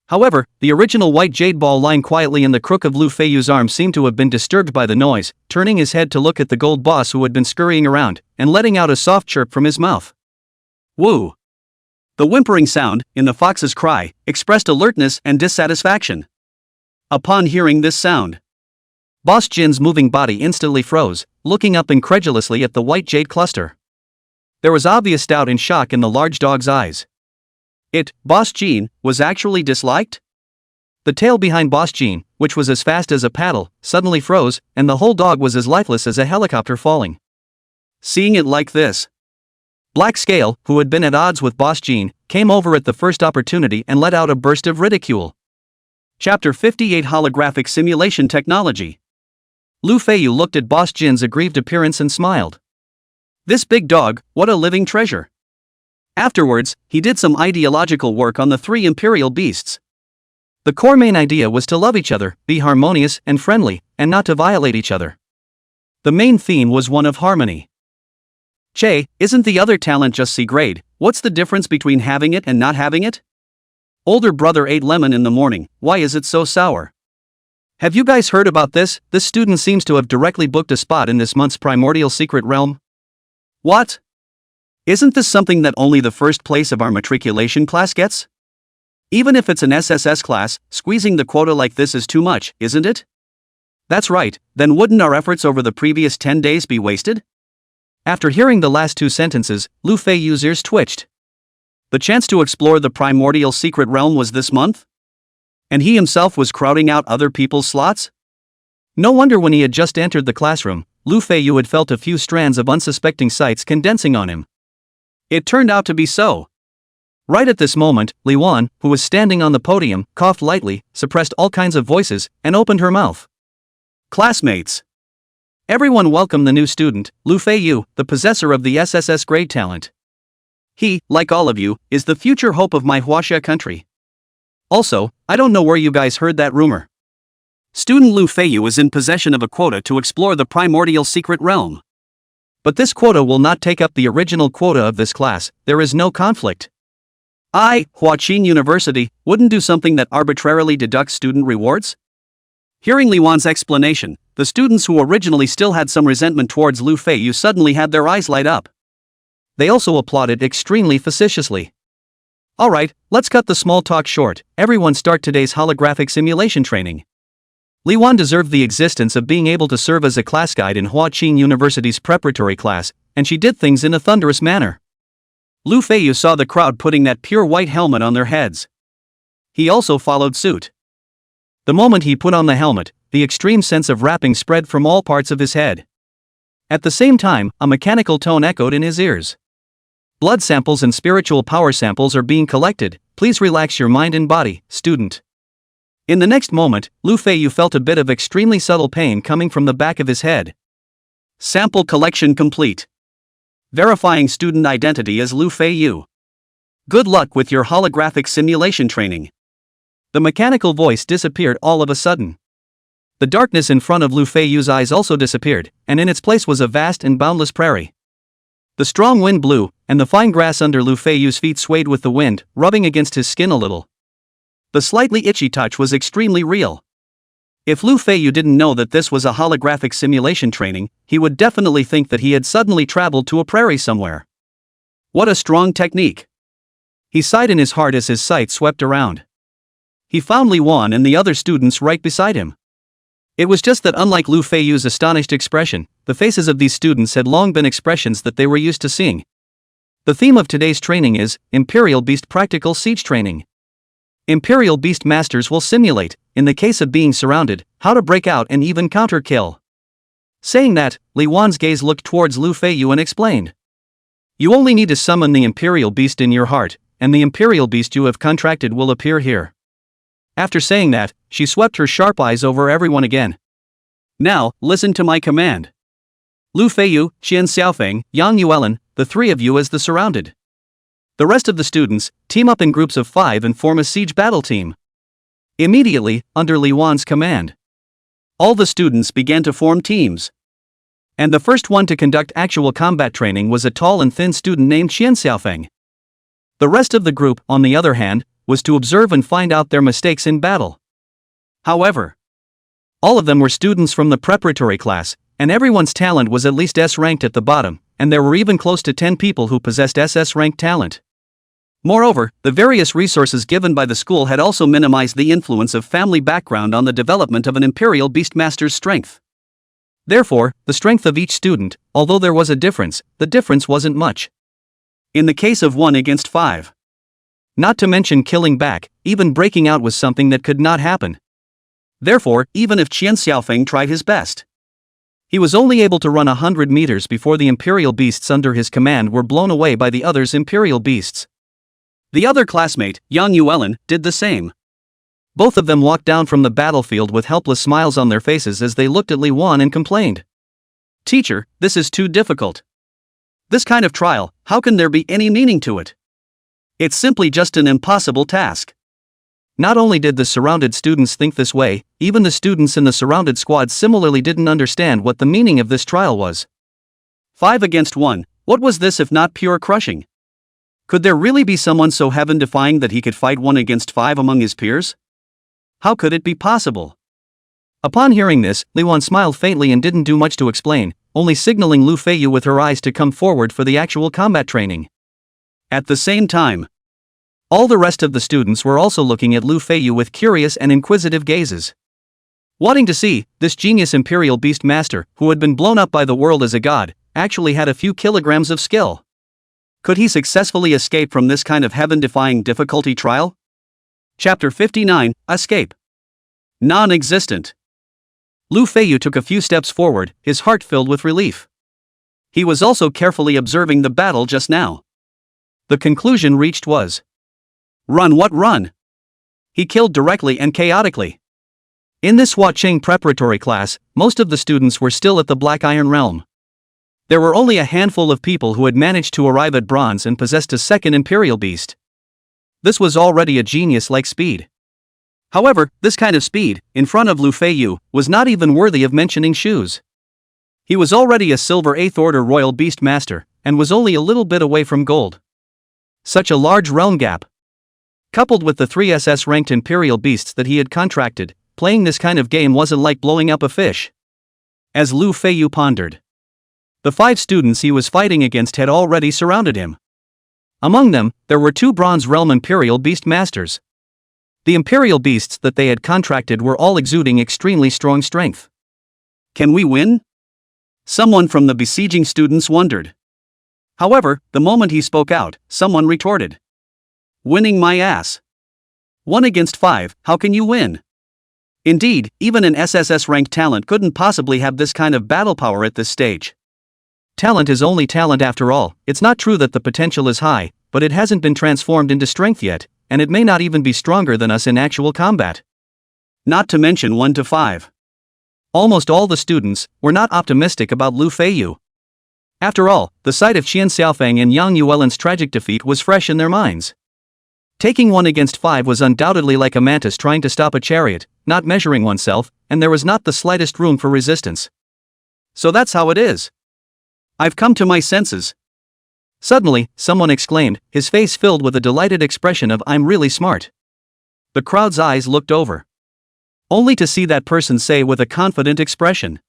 However, the original white jade ball lying quietly in the crook of Lu Feiyu's arm seemed to have been disturbed by the noise, turning his head to look at the gold boss who had been scurrying around, and letting out a soft chirp from his mouth. Woo! The whimpering sound, in the fox's cry, expressed alertness and dissatisfaction. Upon hearing this sound, Boss Jin's moving body instantly froze, looking up incredulously at the white jade cluster. There was obvious doubt and shock in the large dog's eyes. Boss Jean, was actually disliked? The tail behind Boss Jean, which was as fast as a paddle, suddenly froze, and the whole dog was as lifeless as a helicopter falling. Seeing it like this, Black Scale, who had been at odds with Boss Jean, came over at the first opportunity and let out a burst of ridicule. Chapter 58 Holographic Simulation Technology. Lu Feiyu looked at Boss Jin's aggrieved appearance and smiled. This big dog, what a living treasure. Afterwards, he did some ideological work on the 3 imperial beasts. The core main idea was to love each other, be harmonious and friendly, and not to violate each other. The main theme was one of harmony. Che, isn't the other talent just C-grade? What's the difference between having it and not having it? Older brother ate lemon in the morning, why is it so sour? Have you guys heard about this? This student seems to have directly booked a spot in this month's Primordial Secret Realm. What? Isn't this something that only the first place of our matriculation class gets? Even if it's an SSS class, squeezing the quota like this is too much, isn't it? That's right, then wouldn't our efforts over the previous 10 days be wasted? After hearing the last 2 sentences, Lu Feiyu's ears twitched. The chance to explore the Primordial Secret Realm was this month? And he himself was crowding out other people's slots? No wonder when he had just entered the classroom, Lu Feiyu had felt a few strands of unsuspecting sights condensing on him. It turned out to be so. Right at this moment, Li Wan, who was standing on the podium, coughed lightly, suppressed all kinds of voices, and opened her mouth. Classmates! Everyone welcome the new student, Lu Feiyu, the possessor of the SSS-Grade talent. He, like all of you, is the future hope of my Wanjia country. Also, I don't know where you guys heard that rumor. Student Lu Feiyu is in possession of a quota to explore the Primordial Secret Realm. But this quota will not take up the original quota of this class, there is no conflict. Huaqing University wouldn't do something that arbitrarily deducts student rewards? Hearing Li Wan's explanation, the students who originally still had some resentment towards Lu Feiyu suddenly had their eyes light up. They also applauded extremely facetiously. Alright, let's cut the small talk short, everyone start today's holographic simulation training. Li Wan deserved the existence of being able to serve as a class guide in Huaqing University's preparatory class, and she did things in a thunderous manner. Lu Feiyu saw the crowd putting that pure white helmet on their heads. He also followed suit. The moment he put on the helmet, the extreme sense of wrapping spread from all parts of his head. At the same time, a mechanical tone echoed in his ears. Blood samples and spiritual power samples are being collected, please relax your mind and body, student. In the next moment, Lu Feiyu felt a bit of extremely subtle pain coming from the back of his head. Sample collection complete. Verifying student identity as Lu Feiyu. Good luck with your holographic simulation training. The mechanical voice disappeared all of a sudden. The darkness in front of Lu Feiyu's eyes also disappeared, and in its place was a vast and boundless prairie. The strong wind blew, and the fine grass under Lu Feiyu's feet swayed with the wind, rubbing against his skin a little. The slightly itchy touch was extremely real. If Lu Feiyu didn't know that this was a holographic simulation training, he would definitely think that he had suddenly traveled to a prairie somewhere. What a strong technique! He sighed in his heart as his sight swept around. He found Li Wan and the other students right beside him. It was just that unlike Lu Feiyu's astonished expression, the faces of these students had long been expressions that they were used to seeing. The theme of today's training is Imperial Beast Practical Siege Training. Imperial Beast Masters will simulate, in the case of being surrounded, how to break out and even counter-kill. Saying that, Li Wan's gaze looked towards Lu Feiyu and explained. You only need to summon the Imperial Beast in your heart, and the Imperial Beast you have contracted will appear here. After saying that, she swept her sharp eyes over everyone again. Now, listen to my command. Lu Feiyu, Qian Xiaofeng, Yang Yuelin, the three of you as the surrounded. The rest of the students, team up in groups of 5 and form a siege battle team. Immediately, under Li Wan's command, all the students began to form teams. And the first one to conduct actual combat training was a tall and thin student named Qian Xiaofeng. The rest of the group, on the other hand, was to observe and find out their mistakes in battle. However, all of them were students from the preparatory class, and everyone's talent was at least S-ranked at the bottom, and there were even close to 10 people who possessed SS-ranked talent. Moreover, the various resources given by the school had also minimized the influence of family background on the development of an Imperial Beastmaster's strength. Therefore, the strength of each student, although there was a difference, the difference wasn't much. In the case of 1 against 5. Not to mention killing back, even breaking out was something that could not happen. Therefore, even if Qian Xiaofeng tried his best, he was only able to run 100 meters before the Imperial Beasts under his command were blown away by the others' Imperial Beasts. The other classmate, Yang Yuelin, did the same. Both of them walked down from the battlefield with helpless smiles on their faces as they looked at Li Wan and complained. Teacher, this is too difficult. This kind of trial, how can there be any meaning to it? It's simply just an impossible task. Not only did the surrounded students think this way, even the students in the surrounded squad similarly didn't understand what the meaning of this trial was. 5 against 1, what was this if not pure crushing? Could there really be someone so heaven-defying that he could fight 1 against 5 among his peers? How could it be possible? Upon hearing this, Li Wan smiled faintly and didn't do much to explain, only signaling Lu Feiyu with her eyes to come forward for the actual combat training. At the same time, all the rest of the students were also looking at Lu Feiyu with curious and inquisitive gazes. Wanting to see, this genius Imperial Beast Master, who had been blown up by the world as a god, actually had a few kilograms of skill. Could he successfully escape from this kind of heaven-defying difficulty trial? Chapter 59, Escape. Non-existent. Lu Feiyu took a few steps forward, his heart filled with relief. He was also carefully observing the battle just now. The conclusion reached was, run what run? He killed directly and chaotically. In this Huaqing preparatory class, most of the students were still at the Black Iron Realm. There were only a handful of people who had managed to arrive at bronze and possessed a second Imperial Beast. This was already a genius-like speed. However, this kind of speed, in front of Lu Feiyu, was not even worthy of mentioning shoes. He was already a silver 8th order royal beast master, and was only a little bit away from gold. Such a large realm gap. Coupled with the 3 SS ranked imperial beasts that he had contracted, playing this kind of game wasn't like blowing up a fish. As Lu Feiyu pondered. The 5 students he was fighting against had already surrounded him. Among them, there were 2 bronze realm imperial beast masters. The imperial beasts that they had contracted were all exuding extremely strong strength. Can we win? Someone from the besieging students wondered. However, the moment he spoke out, someone retorted. Winning my ass. 1 against 5, how can you win? Indeed, even an SSS-ranked talent couldn't possibly have this kind of battle power at this stage. Talent is only talent after all. It's not true that the potential is high, but it hasn't been transformed into strength yet, and it may not even be stronger than us in actual combat. Not to mention 1 to 5. Almost all the students were not optimistic about Lu Feiyu. After all, the sight of Qian Xiaofeng and Yang Yuelin's tragic defeat was fresh in their minds. Taking 1 against 5 was undoubtedly like a mantis trying to stop a chariot, not measuring oneself, and there was not the slightest room for resistance. So that's how it is. I've come to my senses. Suddenly, someone exclaimed, his face filled with a delighted expression of "I'm really smart." The crowd's eyes looked over. Only to see that person say with a confident expression,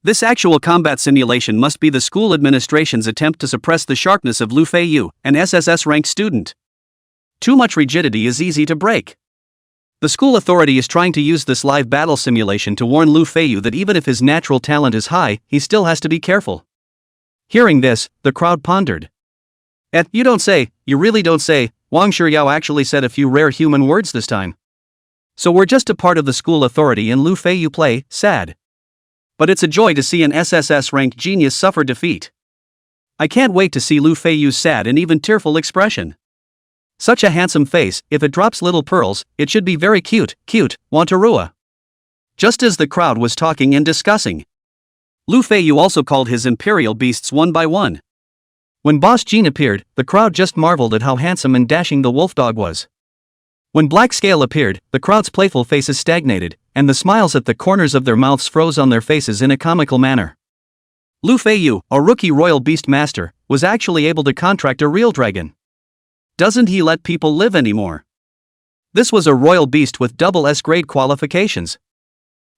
"This actual combat simulation must be the school administration's attempt to suppress the sharpness of Lu Feiyu, an SSS-ranked student. Too much rigidity is easy to break. The school authority is trying to use this live battle simulation to warn Lu Feiyu that even if his natural talent is high, he still has to be careful." Hearing this, the crowd pondered. You don't say, you really don't say, Wang Shiryao actually said a few rare human words this time. So we're just a part of the school authority and Lu Feiyu play, sad. But it's a joy to see an SSS-ranked genius suffer defeat. I can't wait to see Lu Feiyu's sad and even tearful expression. Such a handsome face, if it drops little pearls, it should be very cute, Wantarua. Just as the crowd was talking and discussing, Lu Feiyu also called his imperial beasts one by one. When Boss Jean appeared, the crowd just marveled at how handsome and dashing the wolf dog was. When Black Scale appeared, the crowd's playful faces stagnated, and the smiles at the corners of their mouths froze on their faces in a comical manner. Lu Feiyu, a rookie royal beast master, was actually able to contract a real dragon. Doesn't he let people live anymore? This was a royal beast with double S-grade qualifications.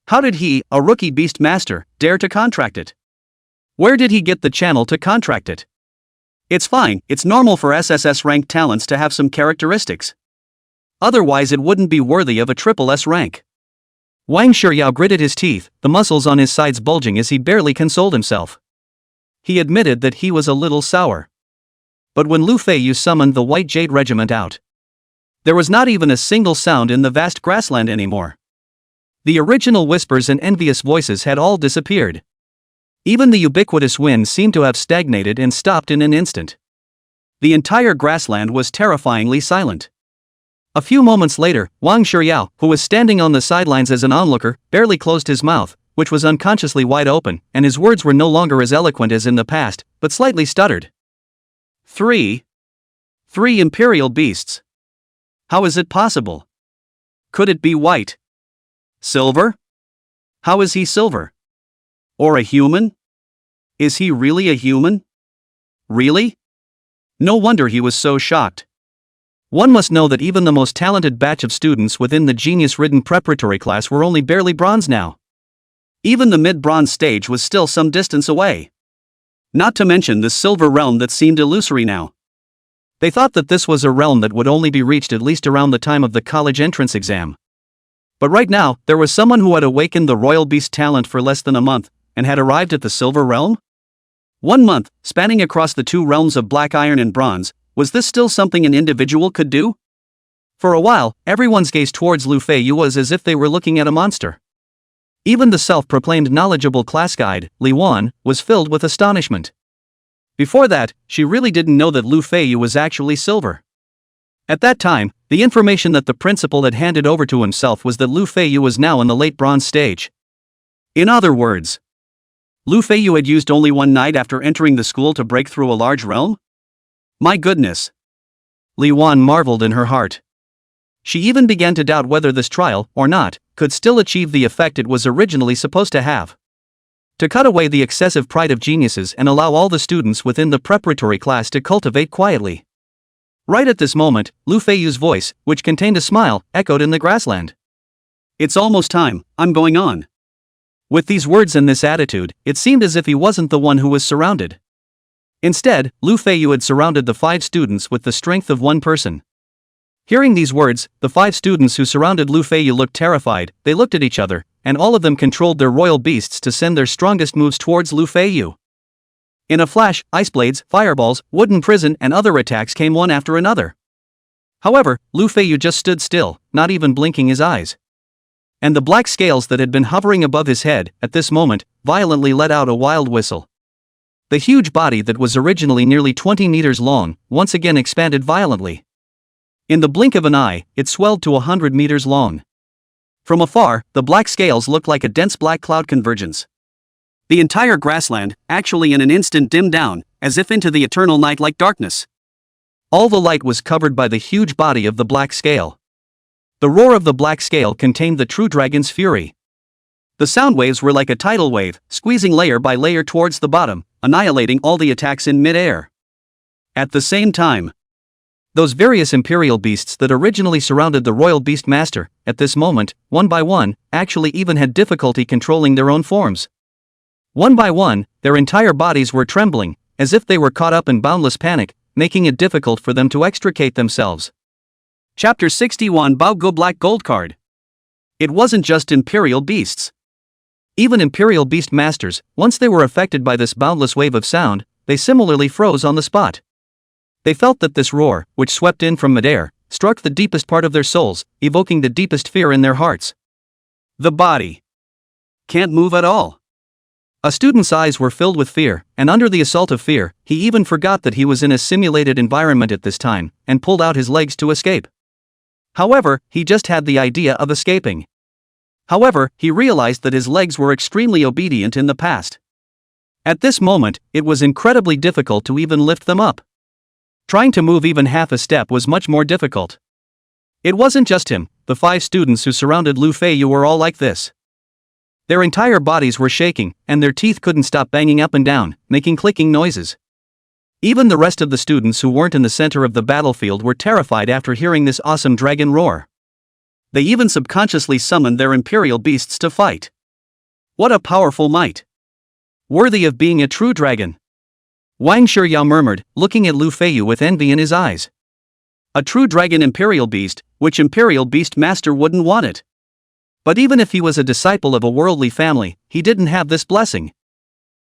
How did he, a rookie beast master, dare to contract it? Where did he get the channel to contract it? It's fine, it's normal for SSS-ranked talents to have some characteristics. Otherwise it wouldn't be worthy of a triple S rank. Wang Shiryao gritted his teeth, the muscles on his sides bulging as he barely consoled himself. He admitted that he was a little sour. But when Lu Feiyu summoned the White Jade Regiment out, there was not even a single sound in the vast grassland anymore. The original whispers and envious voices had all disappeared. Even the ubiquitous wind seemed to have stagnated and stopped in an instant. The entire grassland was terrifyingly silent. A few moments later, Wang Shiryao, who was standing on the sidelines as an onlooker, barely closed his mouth, which was unconsciously wide open, and his words were no longer as eloquent as in the past, but slightly stuttered. 3 imperial beasts. How is it possible? Could it be white? Silver? How is he silver? Or a human? Is he really a human? Really? No wonder he was so shocked. One must know that even the most talented batch of students within the genius-ridden preparatory class were only barely bronze now. Even the mid-bronze stage was still some distance away. Not to mention the silver realm that seemed illusory now. They thought that this was a realm that would only be reached at least around the time of the college entrance exam. But right now, there was someone who had awakened the royal beast talent for less than a month, and had arrived at the silver realm? 1 month, spanning across the 2 realms of black iron and bronze, was this still something an individual could do? For a while, everyone's gaze towards Lu Feiyu was as if they were looking at a monster. Even the self-proclaimed knowledgeable class guide, Li Wan, was filled with astonishment. Before that, she really didn't know that Lu Feiyu was actually silver. At that time, the information that the principal had handed over to himself was that Lu Feiyu was now in the late bronze stage. In other words, Lu Feiyu had used only 1 night after entering the school to break through a large realm? My goodness! Li Wan marveled in her heart. She even began to doubt whether this trial, or not, could still achieve the effect it was originally supposed to have. To cut away the excessive pride of geniuses and allow all the students within the preparatory class to cultivate quietly. Right at this moment, Lu Feiyu's voice, which contained a smile, echoed in the grassland. "It's almost time, I'm going on." With these words and this attitude, it seemed as if he wasn't the one who was surrounded. Instead, Lu Feiyu had surrounded the 5 students with the strength of one person. Hearing these words, the 5 students who surrounded Lu Feiyu looked terrified. They looked at each other, and all of them controlled their royal beasts to send their strongest moves towards Lu Feiyu. In a flash, ice blades, fireballs, wooden prison and other attacks came one after another. However, Lu Feiyu just stood still, not even blinking his eyes. And the black scales that had been hovering above his head, at this moment, violently let out a wild whistle. The huge body that was originally nearly 20 meters long, once again expanded violently. In the blink of an eye, it swelled to 100 meters long. From afar, the black scales looked like a dense black cloud convergence. The entire grassland, actually in an instant dimmed down, as if into the eternal night like darkness. All the light was covered by the huge body of the black scale. The roar of the black scale contained the true dragon's fury. The sound waves were like a tidal wave, squeezing layer by layer towards the bottom, annihilating all the attacks in mid-air. At the same time, those various imperial beasts that originally surrounded the royal beast master, at this moment, one by one, actually even had difficulty controlling their own forms. One by one, their entire bodies were trembling, as if they were caught up in boundless panic, making it difficult for them to extricate themselves. Chapter 61 Bao Go Black Gold Card. It wasn't just imperial beasts. Even imperial beast masters, once they were affected by this boundless wave of sound, they similarly froze on the spot. They felt that this roar, which swept in from midair, struck the deepest part of their souls, evoking the deepest fear in their hearts. The body can't move at all. A student's eyes were filled with fear, and under the assault of fear, he even forgot that he was in a simulated environment at this time, and pulled out his legs to escape. However, he just had the idea of escaping. However, he realized that his legs were extremely obedient in the past. At this moment, it was incredibly difficult to even lift them up. Trying to move even half a step was much more difficult. It wasn't just him, the 5 students who surrounded Lu Feiyu were all like this. Their entire bodies were shaking, and their teeth couldn't stop banging up and down, making clicking noises. Even the rest of the students who weren't in the center of the battlefield were terrified after hearing this awesome dragon roar. They even subconsciously summoned their imperial beasts to fight. What a powerful might! Worthy of being a true dragon. Wang Shiyao murmured, looking at Lu Feiyu with envy in his eyes. A true dragon imperial beast, which imperial beast master wouldn't want it? But even if he was a disciple of a worldly family, he didn't have this blessing.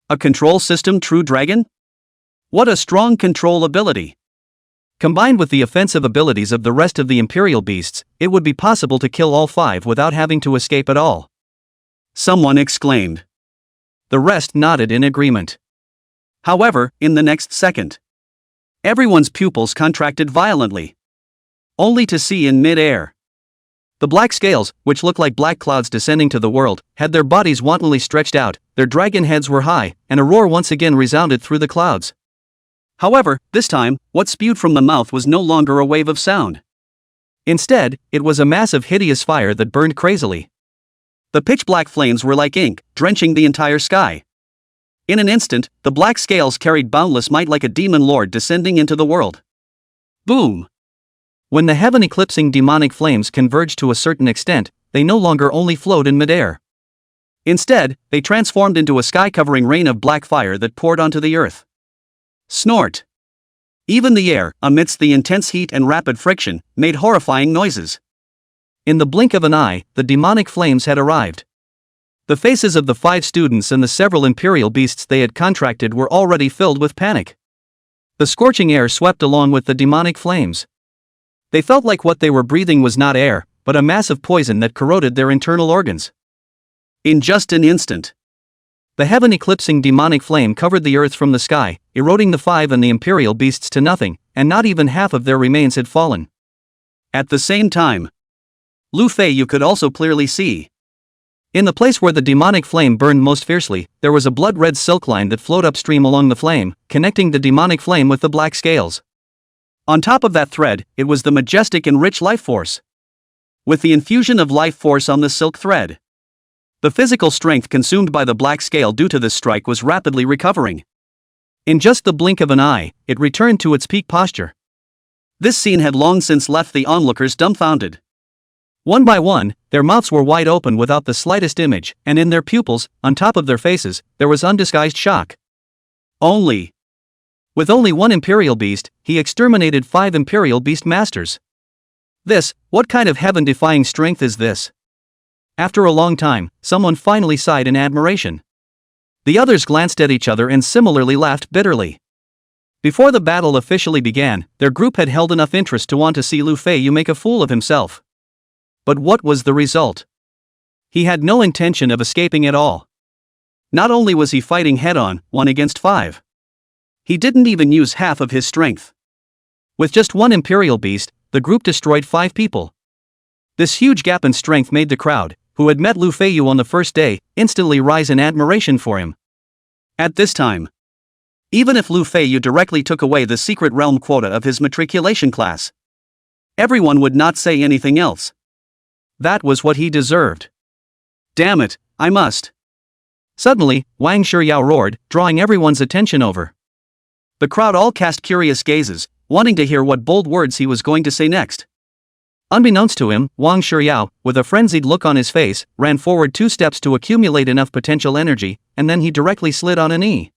A control system true dragon? What a strong control ability! Combined with the offensive abilities of the rest of the imperial beasts, it would be possible to kill all 5 without having to escape at all. Someone exclaimed. The rest nodded in agreement. However, in the next second, everyone's pupils contracted violently. Only to see in mid-air. The black scales, which looked like black clouds descending to the world, had their bodies wantonly stretched out, their dragon heads were high, and a roar once again resounded through the clouds. However, this time, what spewed from the mouth was no longer a wave of sound. Instead, it was a massive hideous fire that burned crazily. The pitch-black flames were like ink, drenching the entire sky. In an instant, the black scales carried boundless might like a demon lord descending into the world. Boom! When the heaven-eclipsing demonic flames converged to a certain extent, they no longer only flowed in midair. Instead, they transformed into a sky-covering rain of black fire that poured onto the earth. Snort! Even the air, amidst the intense heat and rapid friction, made horrifying noises. In the blink of an eye, the demonic flames had arrived. The faces of the 5 students and the several imperial beasts they had contracted were already filled with panic. The scorching air swept along with the demonic flames. They felt like what they were breathing was not air, but a massive poison that corroded their internal organs. In just an instant, the heaven-eclipsing demonic flame covered the earth from the sky, eroding the 5 and the imperial beasts to nothing, and not even half of their remains had fallen. At the same time, Lu Feiyu could also clearly see. In the place where the demonic flame burned most fiercely, there was a blood-red silk line that flowed upstream along the flame, connecting the demonic flame with the black scales. On top of that thread, it was the majestic and rich life force. With the infusion of life force on the silk thread, The physical strength consumed by the black scale due to this strike was rapidly recovering. In just the blink of an eye, it returned to its peak posture. This scene had long since left the onlookers dumbfounded. One by one, their mouths were wide open without the slightest image, and in their pupils, on top of their faces, there was undisguised shock. With only one Imperial Beast, he exterminated 5 Imperial Beast Masters. What kind of heaven-defying strength is this? After a long time, someone finally sighed in admiration. The others glanced at each other and similarly laughed bitterly. Before the battle officially began, their group had held enough interest to want to see Feiyu make a fool of himself. But what was the result? He had no intention of escaping at all. Not only was he fighting head-on, 1 against 5. He didn't even use half of his strength. With just one Imperial Beast, the group destroyed 5 people. This huge gap in strength made the crowd, who had met Feiyu on the first day, instantly rise in admiration for him. At this time, even if Feiyu directly took away the secret realm quota of his matriculation class, everyone would not say anything else. That was what he deserved. Damn it, I must. Suddenly, Wang Shiryao roared, drawing everyone's attention over. The crowd all cast curious gazes, wanting to hear what bold words he was going to say next. Unbeknownst to him, Wang Shiryao, with a frenzied look on his face, ran forward 2 steps to accumulate enough potential energy, and then he directly slid on a knee.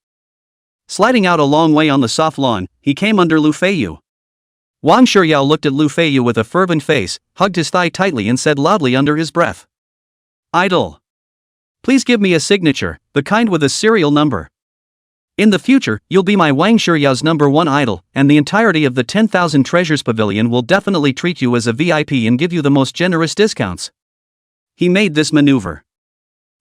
Sliding out a long way on the soft lawn, he came under Feiyu. Wang Shiryao looked at Feiyu with a fervent face, hugged his thigh tightly and said loudly under his breath, "Idol! Please give me a signature, the kind with a serial number. In the future, you'll be my Wang Shiryao's #1 idol, and the entirety of the 10,000 Treasures Pavilion will definitely treat you as a VIP and give you the most generous discounts." He made this maneuver.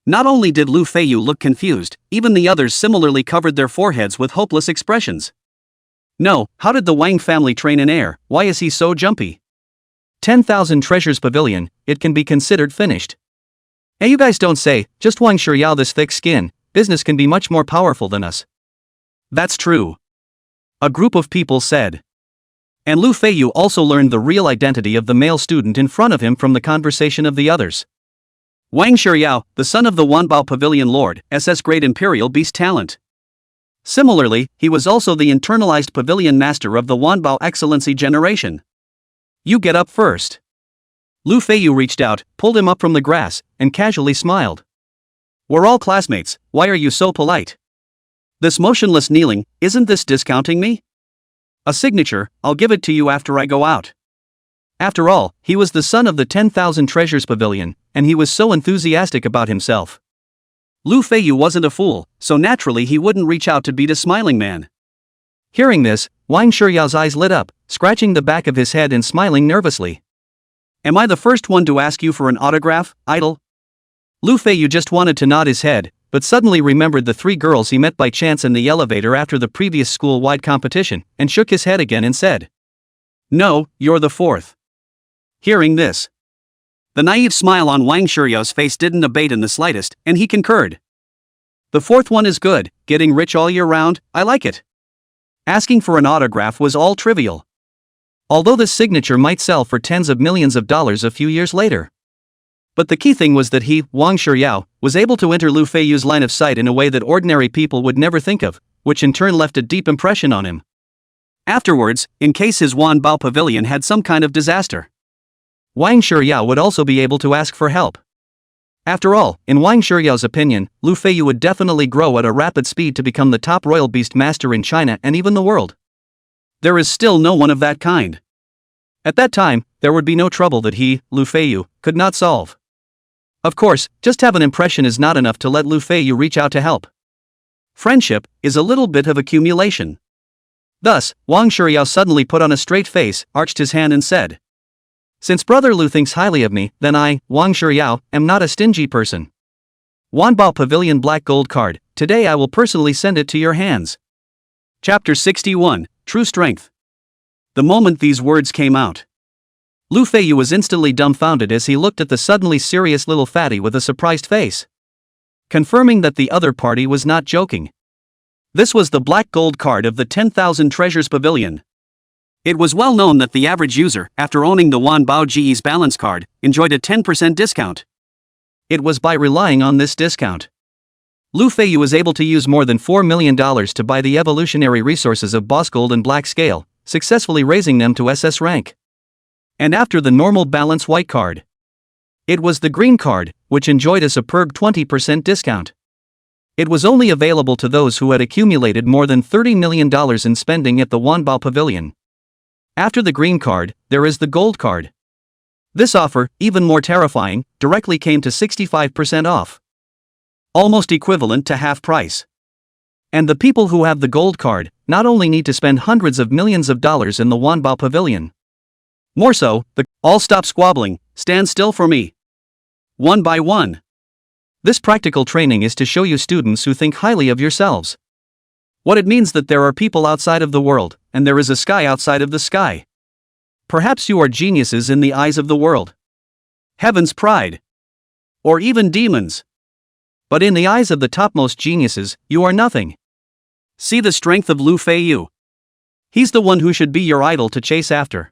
Not only did Feiyu look confused, even the others similarly covered their foreheads with hopeless expressions. No, how did the Wang family train in air? Why is he so jumpy? 10,000 Treasures Pavilion, it can be considered finished. Hey, you guys don't say, just Wang Shiryao this thick skin, business can be much more powerful than us. That's true. A group of people said. And Feiyu also learned the real identity of the male student in front of him from the conversation of the others. Wang Shiryao, the son of the Wanbao Pavilion Lord, SS-Grade Imperial Beast Talent. Similarly, he was also the internalized Pavilion Master of the Wanbao Excellency Generation. You get up first. Feiyu reached out, pulled him up from the grass, and casually smiled. We're all classmates, why are you so polite? This motionless kneeling, isn't this discounting me? A signature, I'll give it to you after I go out. After all, he was the son of the 10,000 Treasures Pavilion, and he was so enthusiastic about himself. Feiyu wasn't a fool, so naturally he wouldn't reach out to beat a smiling man. Hearing this, Wang Shiryao's eyes lit up, scratching the back of his head and smiling nervously. Am I the first one to ask you for an autograph, idol? Feiyu just wanted to nod his head, but suddenly remembered the 3 girls he met by chance in the elevator after the previous school-wide competition, and shook his head again and said, "No, you're the 4th. Hearing this, the naive smile on Wang Shiryao's face didn't abate in the slightest, and he concurred. The 4th one is good, getting rich all year round, I like it. Asking for an autograph was all trivial. Although this signature might sell for tens of millions of dollars a few years later. But the key thing was that he, Wang Shiryao, was able to enter Feiyu's line of sight in a way that ordinary people would never think of, which in turn left a deep impression on him. Afterwards, in case his Wanbao Pavilion had some kind of disaster, Wang Shiryao would also be able to ask for help. After all, in Wang Shiryao's opinion, Feiyu would definitely grow at a rapid speed to become the top royal beast master in China and even the world. There is still no one of that kind. At that time, there would be no trouble that he, Feiyu, could not solve. Of course, just have an impression is not enough to let Feiyu reach out to help. Friendship is a little bit of accumulation. Thus, Wang Shiryao suddenly put on a straight face, arched his hand and said, "Since Brother Lu thinks highly of me, then I, Wang Shiryao, am not a stingy person. Wanbao Pavilion Black Gold Card, today I will personally send it to your hands." Chapter 61, True Strength. The moment these words came out, Feiyu was instantly dumbfounded as he looked at the suddenly serious little fatty with a surprised face, confirming that the other party was not joking. This was the Black Gold Card of the 10,000 Treasures Pavilion. It was well known that the average user, after owning the Wanbao GE's balance card, enjoyed a 10% discount. It was by relying on this discount. Lu Feiyu was able to use more than $4 million to buy the evolutionary resources of Boss Gold and Black Scale, successfully raising them to SS rank. And after the normal balance white card, it was the green card, which enjoyed a superb 20% discount. It was only available to those who had accumulated more than $30 million in spending at the Wanbao Pavilion. After the green card, there is the gold card. This offer, even more terrifying, directly came to 65% off. Almost equivalent to half price. And the people who have the gold card not only need to spend hundreds of millions of dollars in the Wanbao Pavilion. More so, all stop squabbling, stand still for me. One by one. This practical training is to show you students who think highly of yourselves. What it means that there are people outside of the world, and there is a sky outside of the sky. Perhaps you are geniuses in the eyes of the world. Heaven's pride. Or even demons. But in the eyes of the topmost geniuses, you are nothing. See the strength of Lu Feiyu. He's the one who should be your idol to chase after.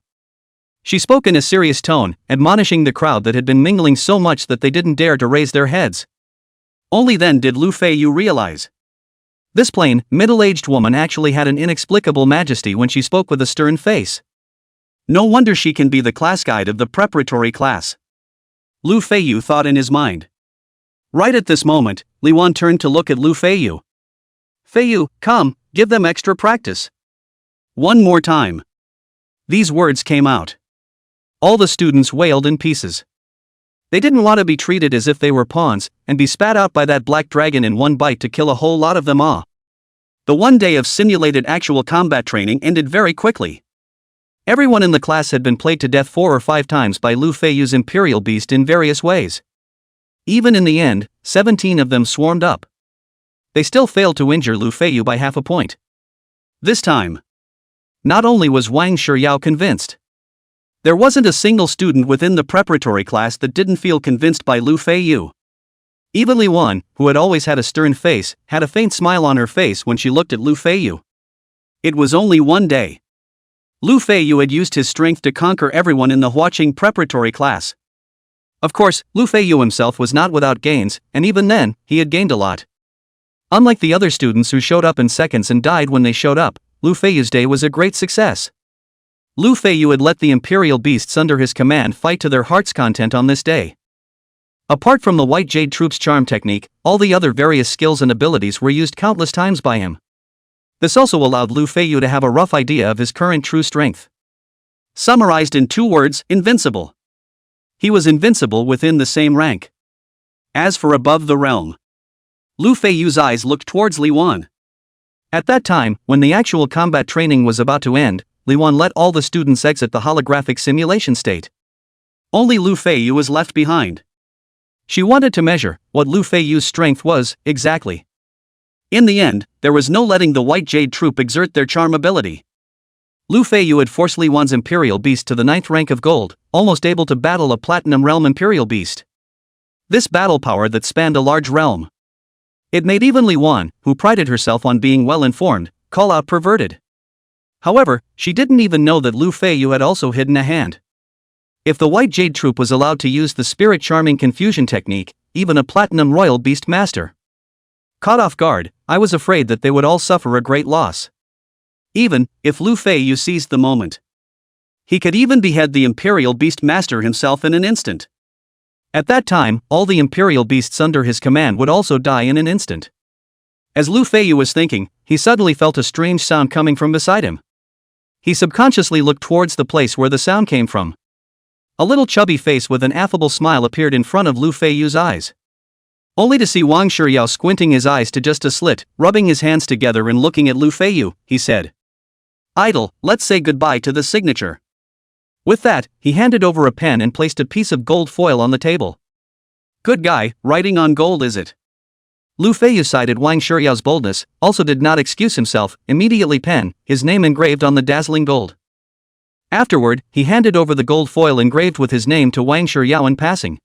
She spoke in a serious tone, admonishing the crowd that had been mingling so much that they didn't dare to raise their heads. Only then did Lu Feiyu realize. This plain, middle-aged woman actually had an inexplicable majesty when she spoke with a stern face. No wonder she can be the class guide of the preparatory class. Lu Feiyu thought in his mind. Right at this moment, Li Wan turned to look at Lu Feiyu. Feiyu, come, give them extra practice. One more time. These words came out. All the students wailed in pieces. They didn't want to be treated as if they were pawns, and be spat out by that black dragon in one bite to kill a whole lot of them all. The one day of simulated actual combat training ended very quickly. Everyone in the class had been played to death 4 or 5 times by Lu Feiyu's Imperial Beast in various ways. Even in the end, 17 of them swarmed up. They still failed to injure Lu Feiyu by half a point. This time, not only was Wang Shiryao convinced, there wasn't a single student within the preparatory class that didn't feel convinced by Lu Feiyu. Even Li Wan, who had always had a stern face, had a faint smile on her face when she looked at Lu Feiyu. It was only one day. Lu Feiyu had used his strength to conquer everyone in the Huaqing preparatory class. Of course, Lu Feiyu himself was not without gains, and even then, he had gained a lot. Unlike the other students who showed up in seconds and died when they showed up, Lu Feiyu's day was a great success. Lu Feiyu had let the Imperial Beasts under his command fight to their heart's content on this day. Apart from the White Jade Troop's charm technique, all the other various skills and abilities were used countless times by him. This also allowed Lu Feiyu to have a rough idea of his current true strength. Summarized in 2 words, invincible. He was invincible within the same rank. As for above the realm, Lu Feiyu's eyes looked towards Li Wan. At that time, when the actual combat training was about to end, Li Wan let all the students exit the holographic simulation state. Only Lu Feiyu was left behind. She wanted to measure what Lu Feiyu's strength was, exactly. In the end, there was no letting the White Jade Troop exert their charm ability. Lu Feiyu had forced Li Wan's Imperial Beast to the 9th rank of gold, almost able to battle a Platinum Realm Imperial Beast. This battle power that spanned a large realm. It made even Li Wan, who prided herself on being well informed, call out perverted. However, she didn't even know that Lu Feiyu had also hidden a hand. If the White Jade Troop was allowed to use the Spirit Charming Confusion technique, even a Platinum Royal Beast Master caught off guard, I was afraid that they would all suffer a great loss. Even if Lu Feiyu seized the moment, he could even behead the Imperial Beast Master himself in an instant. At that time, all the Imperial Beasts under his command would also die in an instant. As Lu Feiyu was thinking, he suddenly felt a strange sound coming from beside him. He subconsciously looked towards the place where the sound came from. A little chubby face with an affable smile appeared in front of Lu Feiyu's eyes. Only to see Wang Shiryao squinting his eyes to just a slit, rubbing his hands together and looking at Lu Feiyu, he said, "Idol, let's say goodbye to the signature." With that, he handed over a pen and placed a piece of gold foil on the table. "Good guy, writing on gold is it?" Lu Feiyu cited Wang Shiryao's boldness, also did not excuse himself, immediately pen, his name engraved on the dazzling gold. Afterward, he handed over the gold foil engraved with his name to Wang Shiryao in passing.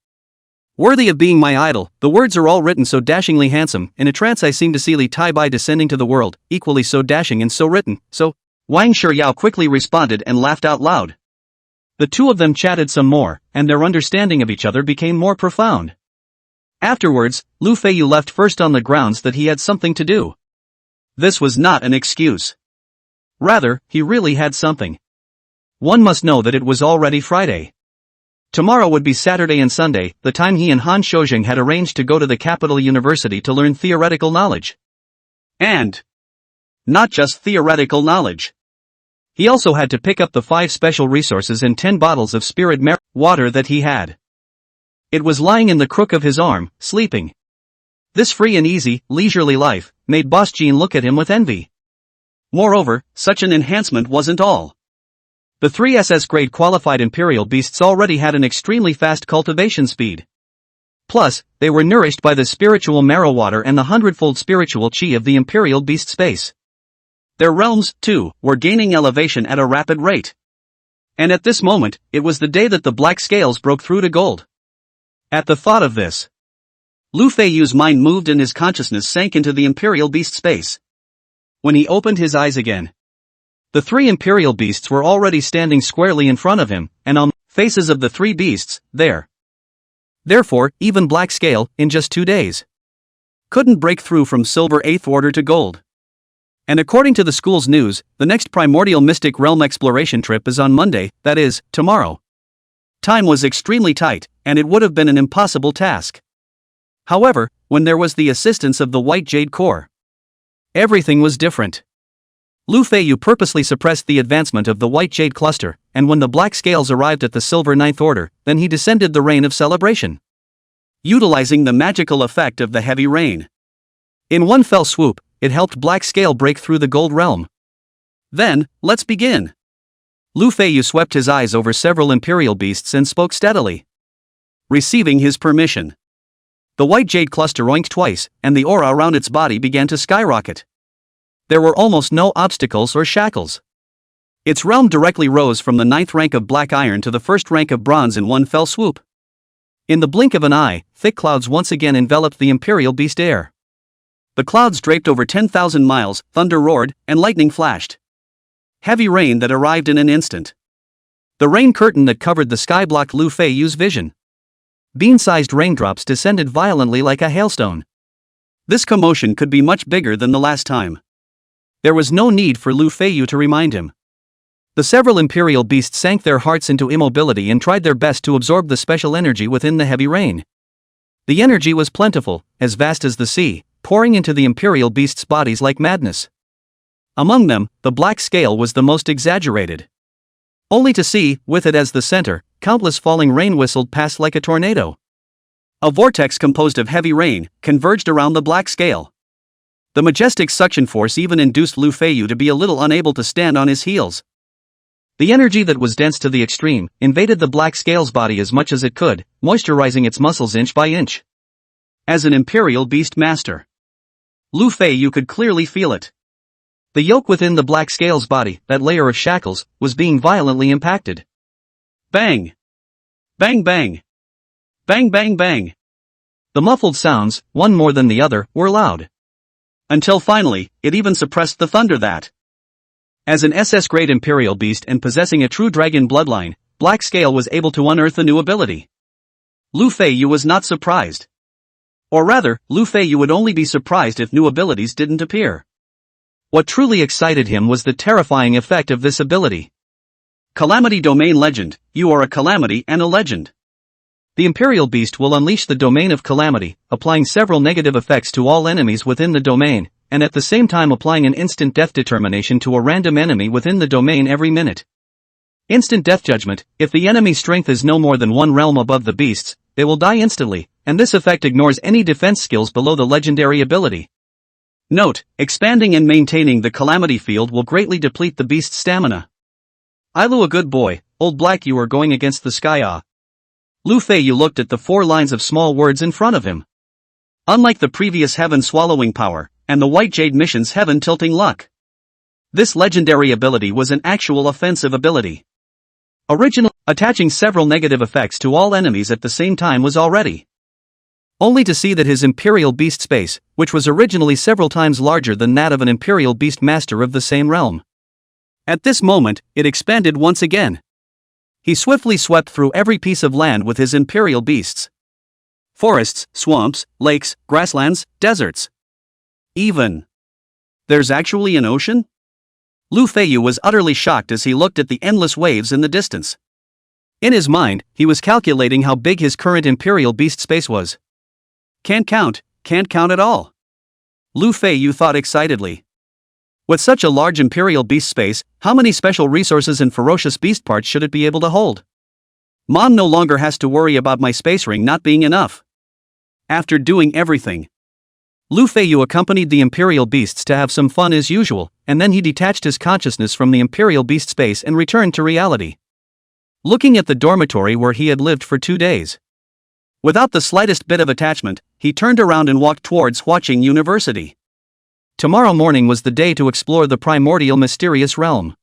"Worthy of being my idol, the words are all written so dashingly handsome, in a trance I seem to see Li Tai-bai descending to the world, equally so dashing and so written, so..." Wang Shiryao quickly responded and laughed out loud. The two of them chatted some more, and their understanding of each other became more profound. Afterwards, Lu Feiyu left first on the grounds that he had something to do. This was not an excuse. Rather, he really had something. One must know that it was already Friday. Tomorrow would be Saturday and Sunday, the time he and Han Shoujing had arranged to go to the capital university to learn theoretical knowledge. And not just theoretical knowledge. He also had to pick up the 5 special resources and 10 bottles of spirit water that he had. It was lying in the crook of his arm, sleeping. This free and easy, leisurely life made Boss Jean look at him with envy. Moreover, such an enhancement wasn't all. The 3 SS-grade qualified Imperial beasts already had an extremely fast cultivation speed. Plus, they were nourished by the spiritual marrow water and the 100-fold spiritual chi of the Imperial beast space. Their realms, too, were gaining elevation at a rapid rate. And at this moment, it was the day that the black scales broke through to gold. At the thought of this, Lu Feiyu's mind moved and his consciousness sank into the Imperial beast space. When he opened his eyes again, the 3 Imperial beasts were already standing squarely in front of him, and on the faces of the 3 beasts, there. Therefore, even Black Scale, in just 2 days, couldn't break through from Silver 8th Order to Gold. And according to the school's news, the next Primordial Mystic Realm exploration trip is on Monday, that is, tomorrow. Time was extremely tight, and it would have been an impossible task. However, when there was the assistance of the White Jade Core, everything was different. Lu Feiyu purposely suppressed the advancement of the White Jade Cluster, and when the Black Scales arrived at the Silver 9th Order, then he descended the Rain of Celebration, utilizing the magical effect of the heavy rain. In one fell swoop, it helped Black Scale break through the Gold Realm. Then, let's begin. Lu Feiyu swept his eyes over several Imperial beasts and spoke steadily. Receiving his permission, the White Jade Cluster oinked twice, and the aura around its body began to skyrocket. There were almost no obstacles or shackles. Its realm directly rose from the 9th rank of Black Iron to the 1st rank of Bronze in one fell swoop. In the blink of an eye, thick clouds once again enveloped the Imperial beast air. The clouds draped over 10,000 miles, thunder roared, and lightning flashed. Heavy rain that arrived in an instant. The rain curtain that covered the sky blocked Lu Feiyu's vision. Bean-sized raindrops descended violently like a hailstone. This commotion could be much bigger than the last time. There was no need for Lu Feiyu to remind him. The several Imperial beasts sank their hearts into immobility and tried their best to absorb the special energy within the heavy rain. The energy was plentiful, as vast as the sea, pouring into the Imperial beasts' bodies like madness. Among them, the Black Scale was the most exaggerated. Only to see, with it as the center, countless falling rain whistled past like a tornado. A vortex composed of heavy rain converged around the Black Scale. The majestic suction force even induced Lu Feiyu to be a little unable to stand on his heels. The energy that was dense to the extreme invaded the Black Scale's body as much as it could, moisturizing its muscles inch by inch. As an Imperial Beast Master, Lu Feiyu could clearly feel it. The yoke within the Black Scale's body, that layer of shackles, was being violently impacted. Bang! Bang bang! Bang bang bang! The muffled sounds, one more than the other, were loud. Until finally, it even suppressed the thunder that. As an SS-grade Imperial beast and possessing a true dragon bloodline, Black Scale was able to unearth a new ability. Lu Feiyu was not surprised. Or rather, Lu Feiyu would only be surprised if new abilities didn't appear. What truly excited him was the terrifying effect of this ability. Calamity Domain Legend, you are a calamity and a legend. The Imperial Beast will unleash the Domain of Calamity, applying several negative effects to all enemies within the domain, and at the same time applying an instant death determination to a random enemy within the domain every minute. Instant death judgment: if the enemy's strength is no more than 1 realm above the beast's, they will die instantly, and this effect ignores any defense skills below the legendary ability. Note: expanding and maintaining the Calamity field will greatly deplete the beast's stamina. Ilu a good boy, old Black, you are going against the sky. Lu Feiyu looked at the 4 lines of small words in front of him. Unlike the previous Heaven Swallowing Power, and the White Jade Mission's Heaven Tilting Luck, this legendary ability was an actual offensive ability. Original, attaching several negative effects to all enemies at the same time was already. Only to see that his Imperial Beast space, which was originally several times larger than that of an Imperial Beast Master of the same realm. At this moment, it expanded once again. He swiftly swept through every piece of land with his Imperial Beasts. Forests, swamps, lakes, grasslands, deserts. Even there's actually an ocean? Lu Feiyu was utterly shocked as he looked at the endless waves in the distance. In his mind, he was calculating how big his current Imperial Beast space was. Can't count at all. Lu Feiyu thought excitedly. With such a large Imperial Beast space, how many special resources and ferocious beast parts should it be able to hold? Mom no longer has to worry about my space ring not being enough. After doing everything, Lu Feiyu accompanied the Imperial Beasts to have some fun as usual, and then he detached his consciousness from the Imperial Beast space and returned to reality. Looking at the dormitory where he had lived for 2 days. Without the slightest bit of attachment, he turned around and walked towards Huaqing University. Tomorrow morning was the day to explore the primordial mysterious realm.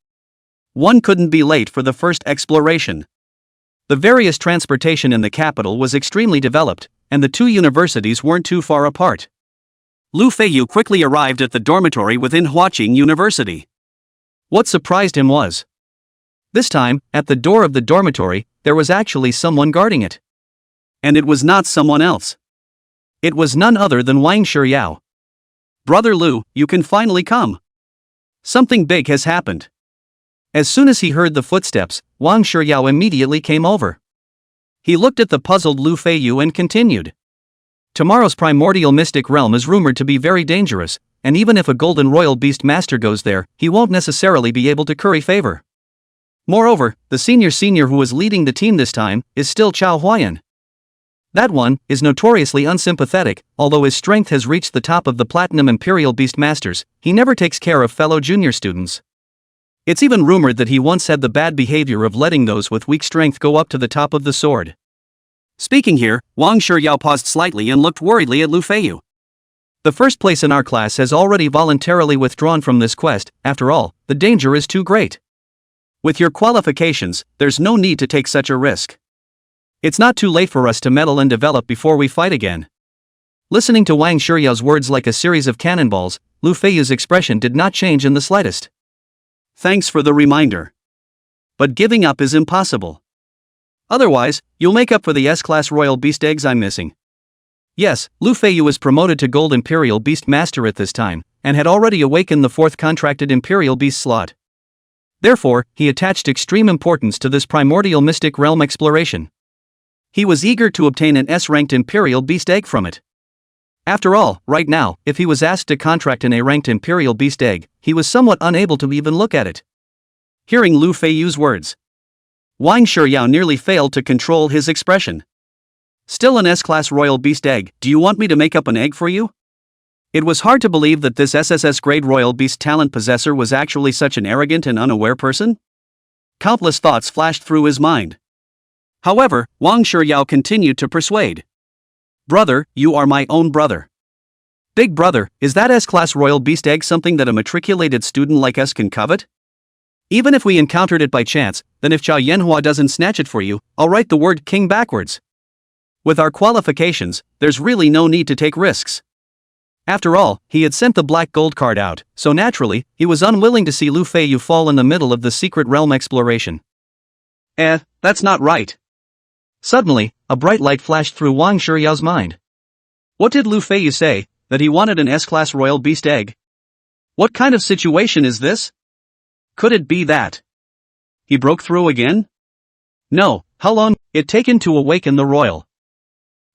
One couldn't be late for the first exploration. The various transportation in the capital was extremely developed, and the two universities weren't too far apart. Lu Feiyu quickly arrived at the dormitory within Huaqing University. What surprised him was, this time, at the door of the dormitory, there was actually someone guarding it. And it was not someone else. It was none other than Wang Shiyao. Brother Lu, you can finally come. Something big has happened. As soon as he heard the footsteps, Wang Shiyao immediately came over. He looked at the puzzled Lu Feiyu and continued. Tomorrow's primordial mystic realm is rumored to be very dangerous, and even if a golden royal beast master goes there, he won't necessarily be able to curry favor. Moreover, the senior who is leading the team this time is still Chao Huayan. That one is notoriously unsympathetic. Although his strength has reached the top of the platinum imperial beast masters, he never takes care of fellow junior students. It's even rumored that he once had the bad behavior of letting those with weak strength go up to the top of the sword. Speaking here, Wang Shiyao paused slightly and looked worriedly at Lu Feiyu. The first place in our class has already voluntarily withdrawn from this quest. After all, the danger is too great. With your qualifications, there's no need to take such a risk. It's not too late for us to meddle and develop before we fight again. Listening to Wang Shiyao's words like a series of cannonballs, Lu Feiyu's expression did not change in the slightest. Thanks for the reminder. But giving up is impossible. Otherwise, you'll make up for the S-class royal beast eggs I'm missing. Yes, Lu Feiyu was promoted to Gold Imperial Beast Master at this time, and had already awakened the 4th contracted Imperial Beast slot. Therefore, he attached extreme importance to this primordial mystic realm exploration. He was eager to obtain an S-ranked Imperial Beast egg from it. After all, right now, if he was asked to contract an A-ranked Imperial Beast egg, he was somewhat unable to even look at it. Hearing Lu Feiyu's words, Wang Shiyao nearly failed to control his expression. Still an S-class royal beast egg, do you want me to make up an egg for you? It was hard to believe that this SSS-Grade royal beast talent possessor was actually such an arrogant and unaware person. Countless thoughts flashed through his mind. However, Wang Shiyao continued to persuade. Brother, you are my own brother. Big brother, is that S-class royal beast egg something that a matriculated student like us can covet? Even if we encountered it by chance, then if Chao Yanhua doesn't snatch it for you, I'll write the word king backwards. With our qualifications, there's really no need to take risks. After all, he had sent the black gold card out, so naturally, he was unwilling to see Lu Feiyu fall in the middle of the secret realm exploration. That's not right. Suddenly, a bright light flashed through Wang Shiyao's mind. What did Lu Feiyu say, that he wanted an S-class royal beast egg? What kind of situation is this? Could it be that he broke through again? No, how long it taken to awaken the royal?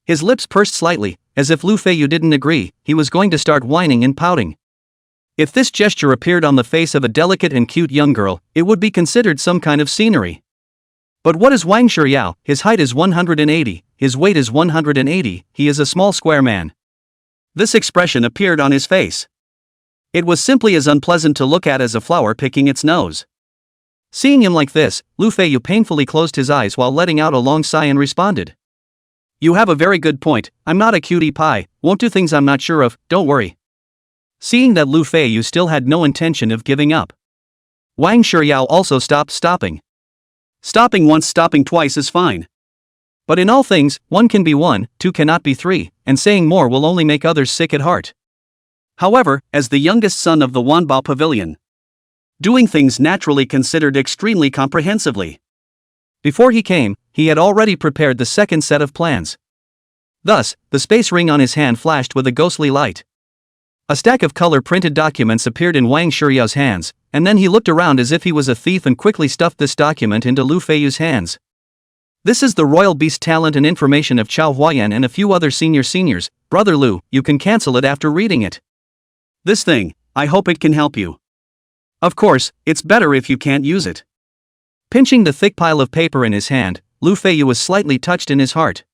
His lips pursed slightly, as if Lu Feiyu didn't agree. He was going to start whining and pouting. If this gesture appeared on the face of a delicate and cute young girl, it would be considered some kind of scenery. But what is Wang Shiyao? His height is 180, his weight is 180, he is a small square man. This expression appeared on his face. It was simply as unpleasant to look at as a flower picking its nose. Seeing him like this, Lu Feiyu painfully closed his eyes while letting out a long sigh and responded. You have a very good point, I'm not a cutie pie, won't do things I'm not sure of, don't worry. Seeing that Lu Feiyu still had no intention of giving up, Wang Shiyao also stopped stopping. Stopping once, stopping twice is fine. But in all things, one can be one, two cannot be three, and saying more will only make others sick at heart. However, as the youngest son of the Wanbao Pavilion, doing things naturally considered extremely comprehensively. Before he came, he had already prepared the second set of plans. Thus, the space ring on his hand flashed with a ghostly light. A stack of color-printed documents appeared in Wang Shiyao's hands, and then he looked around as if he was a thief and quickly stuffed this document into Lu Feiyu's hands. This is the royal beast talent and information of Chao Huayan and a few other seniors. Brother Lu, you can cancel it after reading it. This thing, I hope it can help you. Of course, it's better if you can't use it. Pinching the thick pile of paper in his hand, Lu Feiyu was slightly touched in his heart.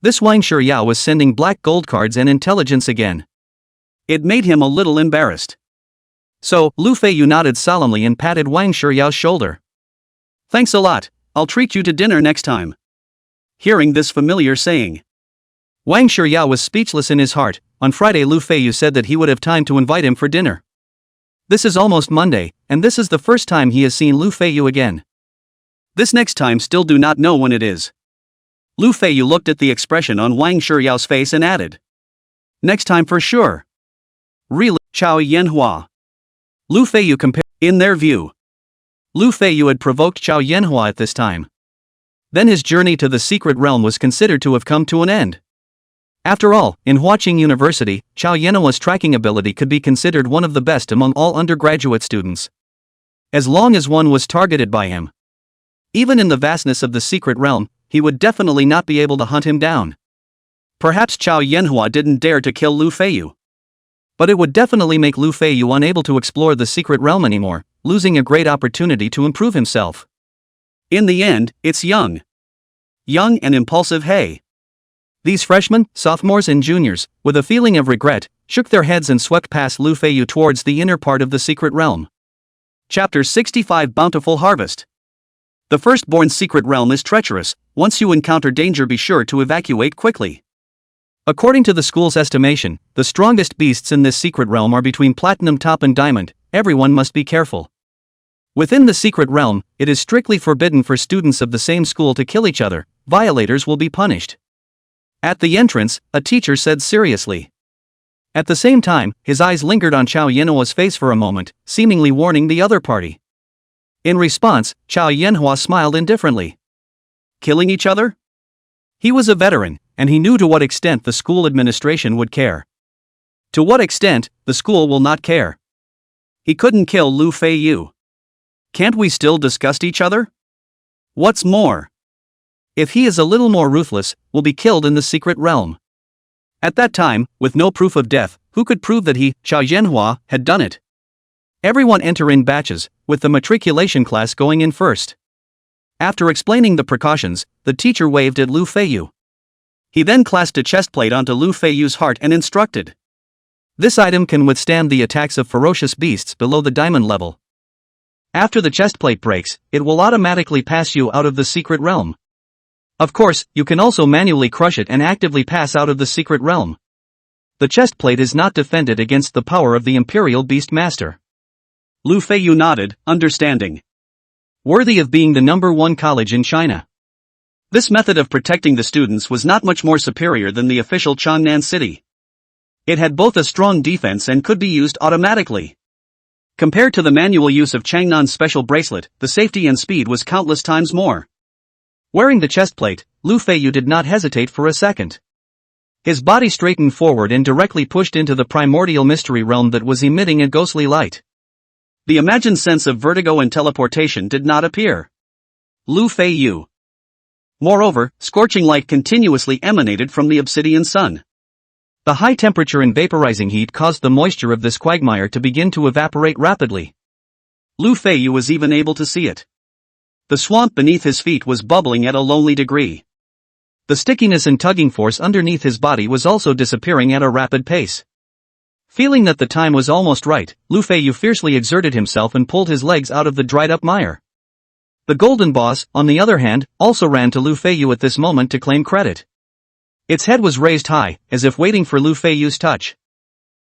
This Wang Shiya was sending black gold cards and intelligence again. It made him a little embarrassed. So, Lu Feiyu nodded solemnly and patted Wang Shiyao's shoulder. Thanks a lot, I'll treat you to dinner next time. Hearing this familiar saying, Wang Shiya was speechless in his heart. On Friday Lu Feiyu said that he would have time to invite him for dinner. This is almost Monday, and this is the first time he has seen Lu Feiyu again. This next time still do not know when it is. Lu Feiyu looked at the expression on Wang Shiyao's face and added. Next time for sure. Really, Chao Yanhua. Lu Feiyu compared. In their view, Lu Feiyu had provoked Chao Yanhua at this time. Then his journey to the secret realm was considered to have come to an end. After all, in Huaqing University, Chao Yanhua's tracking ability could be considered one of the best among all undergraduate students. As long as one was targeted by him. Even in the vastness of the secret realm, he would definitely not be able to hunt him down. Perhaps Chao Yanhua didn't dare to kill Lu Feiyu. But it would definitely make Lu Feiyu unable to explore the secret realm anymore, losing a great opportunity to improve himself. In the end, it's young and impulsive Hey. These freshmen, sophomores and juniors, with a feeling of regret, shook their heads and swept past Lu Feiyu towards the inner part of the secret realm. Chapter 65 Bountiful Harvest. The firstborn's secret realm is treacherous. Once you encounter danger, be sure to evacuate quickly. According to the school's estimation, the strongest beasts in this secret realm are between Platinum Top and Diamond. Everyone must be careful. Within the secret realm, it is strictly forbidden for students of the same school to kill each other. Violators will be punished. At the entrance, a teacher said seriously. At the same time, his eyes lingered on Chao Yanhua's face for a moment, seemingly warning the other party. In response, Chao Yanhua smiled indifferently. Killing each other? He was a veteran, and he knew to what extent the school administration would care. To what extent, the school will not care. He couldn't kill Lu Feiyu. Can't we still disgust each other? What's more, if he is a little more ruthless, will be killed in the secret realm. At that time, with no proof of death, who could prove that he, Chao Yanhua, had done it? Everyone enter in batches, with the matriculation class going in first. After explaining the precautions, the teacher waved at Lu Feiyu. He then clasped a chest plate onto Lu Feiyu's heart and instructed. This item can withstand the attacks of ferocious beasts below the diamond level. After the chest plate breaks, it will automatically pass you out of the secret realm. Of course, you can also manually crush it and actively pass out of the secret realm. The chest plate is not defended against the power of the Imperial Beast Master. Lu Feiyu nodded, understanding. Worthy of being the #1 college in China. This method of protecting the students was not much more superior than the official Changnan City. It had both a strong defense and could be used automatically. Compared to the manual use of Changnan's special bracelet, the safety and speed was countless times more. Wearing the chest plate, Lu Feiyu did not hesitate for a second. His body straightened forward and directly pushed into the primordial mystery realm that was emitting a ghostly light. The imagined sense of vertigo and teleportation did not appear. Lu Feiyu. Moreover, scorching light continuously emanated from the obsidian sun. The high temperature and vaporizing heat caused the moisture of this quagmire to begin to evaporate rapidly. Lu Feiyu was even able to see it. The swamp beneath his feet was bubbling at a lonely degree. The stickiness and tugging force underneath his body was also disappearing at a rapid pace. Feeling that the time was almost right, Lu Feiyu fiercely exerted himself and pulled his legs out of the dried-up mire. The golden boss, on the other hand, also ran to Lu Feiyu at this moment to claim credit. Its head was raised high, as if waiting for Lu Feiyu's touch.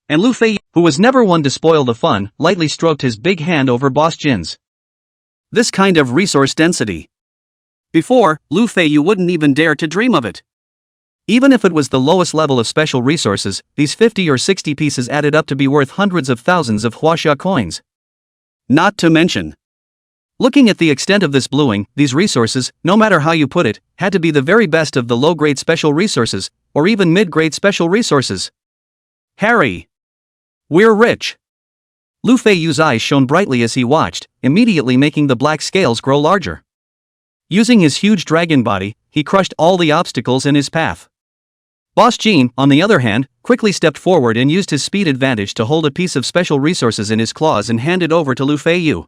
And Lu Feiyu, who was never one to spoil the fun, lightly stroked his big hand over Boss Jin's. This kind of resource density. Before, Lu Feiyu wouldn't even dare to dream of it. Even if it was the lowest level of special resources, these 50 or 60 pieces added up to be worth hundreds of thousands of Huaxia coins. Not to mention, looking at the extent of this bluing, these resources, no matter how you put it, had to be the very best of the low-grade special resources, or even mid-grade special resources. Harry! We're rich! Lu Feiyu's eyes shone brightly as he watched, immediately making the black scales grow larger. Using his huge dragon body, he crushed all the obstacles in his path. Boss Jean, on the other hand, quickly stepped forward and used his speed advantage to hold a piece of special resources in his claws and hand it over to Lu Feiyu.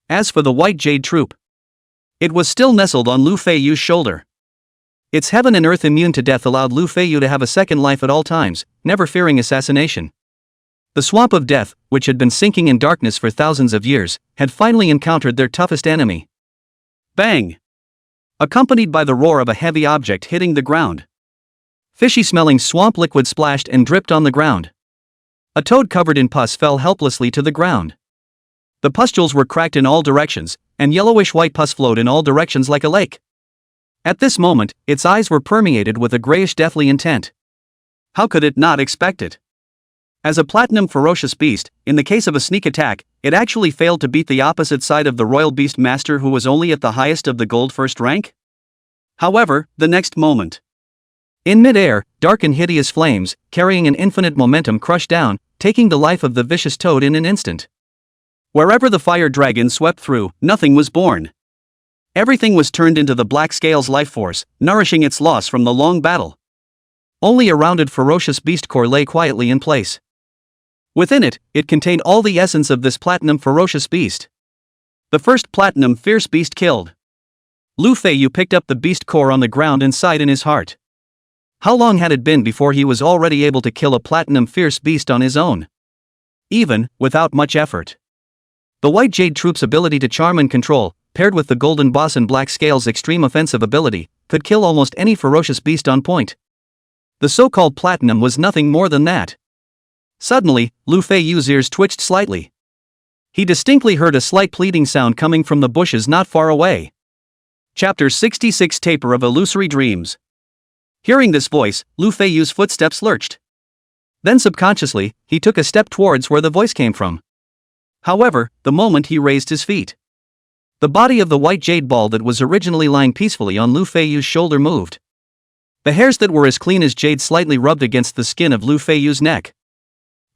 As for the White Jade troop, it was still nestled on Lu Feiyu's shoulder. Its heaven and earth immune to death allowed Lu Feiyu to have a second life at all times, never fearing assassination. The swamp of death, which had been sinking in darkness for thousands of years, had finally encountered their toughest enemy. Bang! Accompanied by the roar of a heavy object hitting the ground. Fishy-smelling swamp liquid splashed and dripped on the ground. A toad covered in pus fell helplessly to the ground. The pustules were cracked in all directions, and yellowish-white pus flowed in all directions like a lake. At this moment, its eyes were permeated with a grayish deathly intent. How could it not expect it? As a platinum ferocious beast, in the case of a sneak attack, it actually failed to beat the opposite side of the royal beast master who was only at the highest of the gold first rank? However, the next moment. In mid-air, dark and hideous flames, carrying an infinite momentum crushed down, taking the life of the vicious toad in an instant. Wherever the fire dragon swept through, nothing was born. Everything was turned into the black scale's life force, nourishing its loss from the long battle. Only a rounded ferocious beast core lay quietly in place. Within it, it contained all the essence of this platinum ferocious beast. The first platinum fierce beast killed. Lu Feiyu picked up the beast core on the ground and sighed in his heart. How long had it been before he was already able to kill a platinum fierce beast on his own? Even, without much effort. The White Jade troop's ability to charm and control, paired with the Golden Boss and Black Scale's extreme offensive ability, could kill almost any ferocious beast on point. The so-called platinum was nothing more than that. Suddenly, Lu Feiyu's ears twitched slightly. He distinctly heard a slight pleading sound coming from the bushes not far away. Chapter 66 Taper of Illusory Dreams. Hearing this voice, Lu Feiyu's footsteps lurched. Then subconsciously, he took a step towards where the voice came from. However, the moment he raised his feet, the body of the white jade ball that was originally lying peacefully on Lu Feiyu's shoulder moved. The hairs that were as clean as jade slightly rubbed against the skin of Lu Feiyu's neck.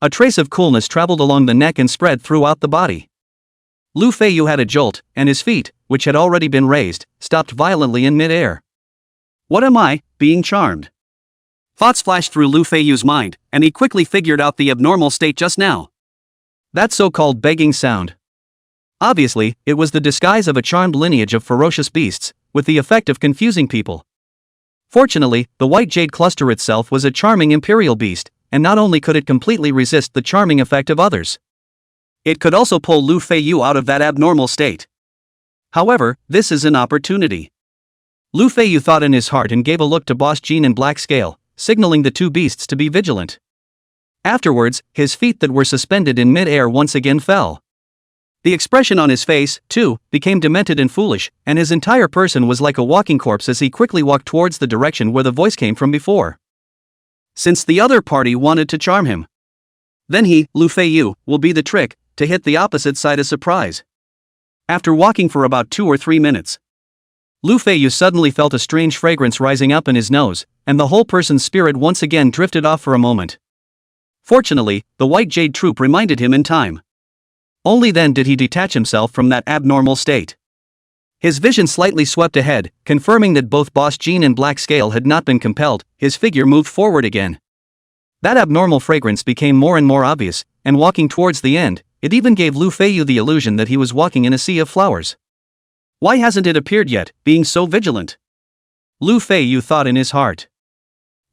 A trace of coolness traveled along the neck and spread throughout the body. Lu Feiyu had a jolt, and his feet, which had already been raised, stopped violently in mid-air. What am I, being charmed? Thoughts flashed through Lu Feiyu's mind, and he quickly figured out the abnormal state just now. That so-called begging sound. Obviously, it was the disguise of a charmed lineage of ferocious beasts, with the effect of confusing people. Fortunately, the white jade cluster itself was a charming imperial beast, and not only could it completely resist the charming effect of others, it could also pull Lu Feiyu out of that abnormal state. However, this is an opportunity. Lu Feiyu thought in his heart and gave a look to Boss Jean and Black Scale, signaling the two beasts to be vigilant. Afterwards, his feet that were suspended in mid-air once again fell. The expression on his face, too, became demented and foolish, and his entire person was like a walking corpse as he quickly walked towards the direction where the voice came from before. Since the other party wanted to charm him, then he, Lu Feiyu, will be the trick, to hit the opposite side a surprise. After walking for about 2 or 3 minutes, Lu Feiyu suddenly felt a strange fragrance rising up in his nose, and the whole person's spirit once again drifted off for a moment. Fortunately, the white jade troop reminded him in time. Only then did he detach himself from that abnormal state. His vision slightly swept ahead, confirming that both Boss Jean and Black Scale had not been compelled. His figure moved forward again. That abnormal fragrance became more and more obvious, and walking towards the end, it even gave Lu Feiyu the illusion that he was walking in a sea of flowers. Why hasn't it appeared yet, being so vigilant? Lu Feiyu thought in his heart.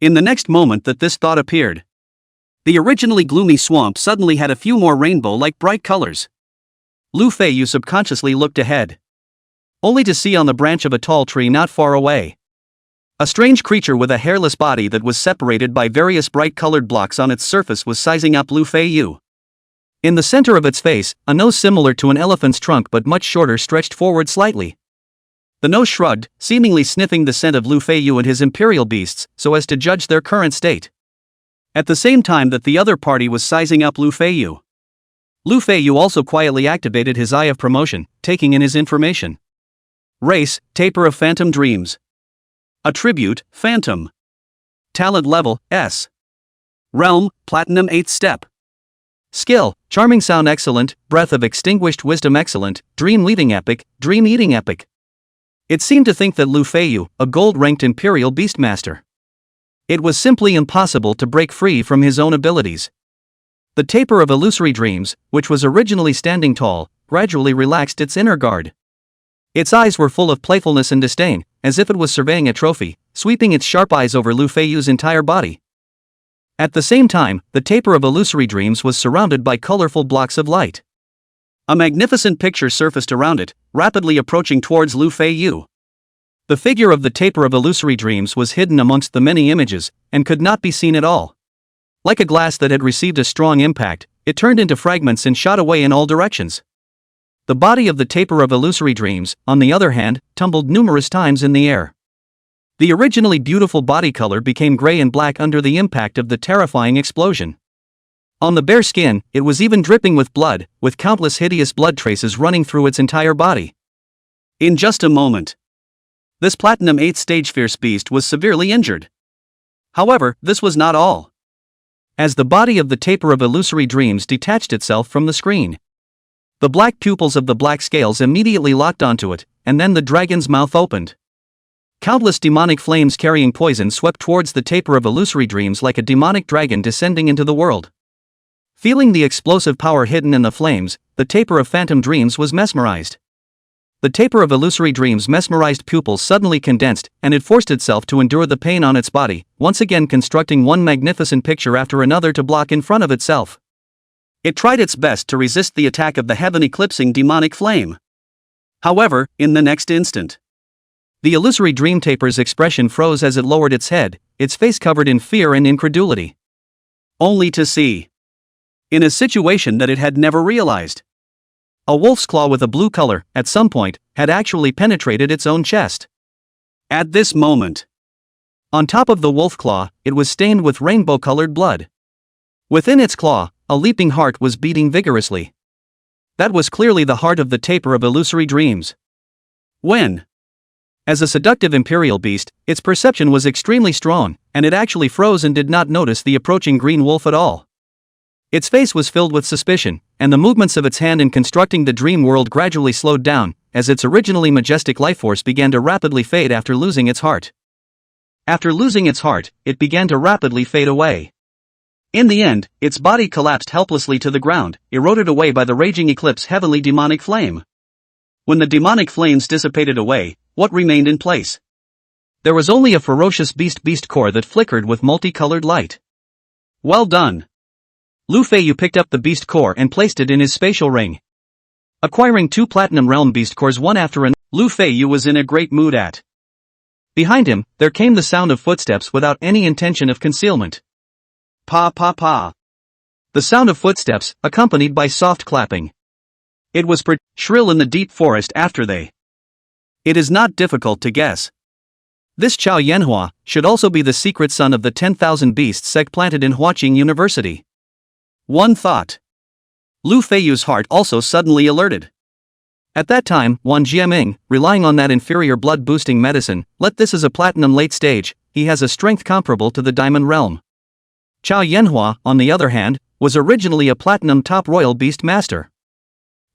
In the next moment that this thought appeared, the originally gloomy swamp suddenly had a few more rainbow-like bright colors. Lu Feiyu subconsciously looked ahead, only to see on the branch of a tall tree not far away a strange creature with a hairless body that was separated by various bright-colored blocks on its surface was sizing up Lu Feiyu. In the center of its face, a nose similar to an elephant's trunk but much shorter stretched forward slightly. The nose shrugged, seemingly sniffing the scent of Lu Feiyu and his imperial beasts, so as to judge their current state. At the same time that the other party was sizing up Lu Feiyu, Lu Feiyu also quietly activated his Eye of Promotion, taking in his information. Race, Taper of Phantom Dreams. Attribute, Phantom. Talent level, S. Realm, Platinum 8th step. Skill, Charming sound excellent, Breath of extinguished wisdom excellent, Dream leading epic, Dream eating epic. It seemed to think that Lu Feiyu, a gold-ranked Imperial Beastmaster. It was simply impossible to break free from his own abilities. The taper of illusory dreams, which was originally standing tall, gradually relaxed its inner guard. Its eyes were full of playfulness and disdain, as if it was surveying a trophy, sweeping its sharp eyes over Lu Feiyu's entire body. At the same time, the taper of illusory dreams was surrounded by colorful blocks of light. A magnificent picture surfaced around it, rapidly approaching towards Lu Feiyu. The figure of the taper of illusory dreams was hidden amongst the many images, and could not be seen at all. Like a glass that had received a strong impact, it turned into fragments and shot away in all directions. The body of the taper of illusory dreams, on the other hand, tumbled numerous times in the air. The originally beautiful body color became gray and black under the impact of the terrifying explosion. On the bare skin, it was even dripping with blood, with countless hideous blood traces running through its entire body. In just a moment, this Platinum 8th stage fierce beast was severely injured. However, this was not all. As the body of the taper of illusory dreams detached itself from the screen, the black pupils of the black scales immediately locked onto it, and then the dragon's mouth opened. Countless demonic flames carrying poison swept towards the taper of illusory dreams like a demonic dragon descending into the world. Feeling the explosive power hidden in the flames, the taper of phantom dreams was mesmerized. The taper of illusory dreams' mesmerized pupils suddenly condensed, and it forced itself to endure the pain on its body, once again constructing one magnificent picture after another to block in front of itself. It tried its best to resist the attack of the heaven-eclipsing demonic flame. However, in the next instant, the illusory dream taper's expression froze as it lowered its head, its face covered in fear and incredulity. Only to see, in a situation that it had never realized, a wolf's claw with a blue color, at some point, had actually penetrated its own chest. At this moment, on top of the wolf claw, it was stained with rainbow-colored blood. Within its claw, a leaping heart was beating vigorously. That was clearly the heart of the taper of illusory dreams. When, as a seductive imperial beast, its perception was extremely strong, and it actually froze and did not notice the approaching green wolf at all. Its face was filled with suspicion, and the movements of its hand in constructing the dream world gradually slowed down, as its originally majestic life force began to rapidly fade after losing its heart. After losing its heart, it began to rapidly fade away. In the end, its body collapsed helplessly to the ground, eroded away by the raging eclipse heavenly demonic flame. When the demonic flames dissipated away, what remained in place? There was only a ferocious beast core that flickered with multicolored light. Well done! Lu Feiyu picked up the beast core and placed it in his spatial ring. Acquiring 2 platinum realm beast cores one after another, Lu Feiyu was in a great mood at. Behind him, there came the sound of footsteps without any intention of concealment. Pa pa pa. The sound of footsteps, accompanied by soft clapping. It was shrill in the deep forest after they. It is not difficult to guess. This Chao Yanhua should also be the secret son of the 10,000 beasts sect planted in Huaqing University. One thought. Lu Feiyu's heart also suddenly alerted. At that time, Wanjia, relying on that inferior blood-boosting medicine, let this as a platinum late stage, he has a strength comparable to the diamond realm. Chao Yanhua, on the other hand, was originally a platinum top royal beast master.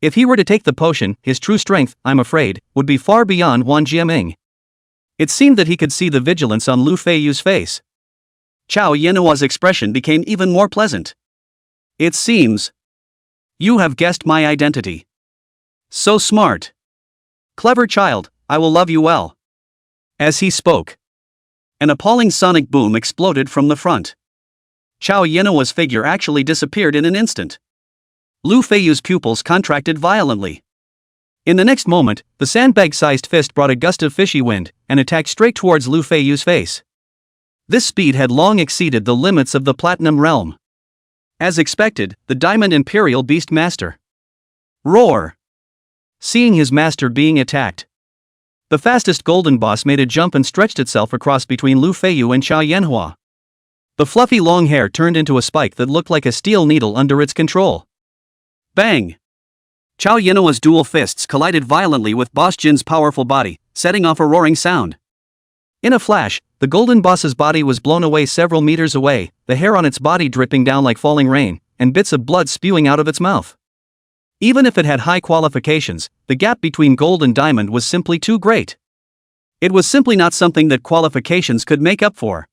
If he were to take the potion, his true strength, I'm afraid, would be far beyond Wanjia. It seemed that he could see the vigilance on Lu Feiyu's face. Chao Yanhua's expression became even more pleasant. It seems you have guessed my identity. So smart. Clever child, I will love you well. As he spoke, an appalling sonic boom exploded from the front. Chao Yanhua's figure actually disappeared in an instant. Lu Feiyu's pupils contracted violently. In the next moment, the sandbag-sized fist brought a gust of fishy wind and attacked straight towards Lu Feiyu's face. This speed had long exceeded the limits of the Platinum Realm. As expected, the Diamond Imperial Beast Master. Roar! Seeing his master being attacked, the fastest Golden Boss made a jump and stretched itself across between Lu Feiyu and Chao Yanhua. The fluffy long hair turned into a spike that looked like a steel needle under its control. Bang! Chao Yanhua's dual fists collided violently with Boss Jin's powerful body, setting off a roaring sound. In a flash, the golden boss's body was blown away several meters away, the hair on its body dripping down like falling rain, and bits of blood spewing out of its mouth. Even if it had high qualifications, the gap between gold and diamond was simply too great. It was simply not something that qualifications could make up for.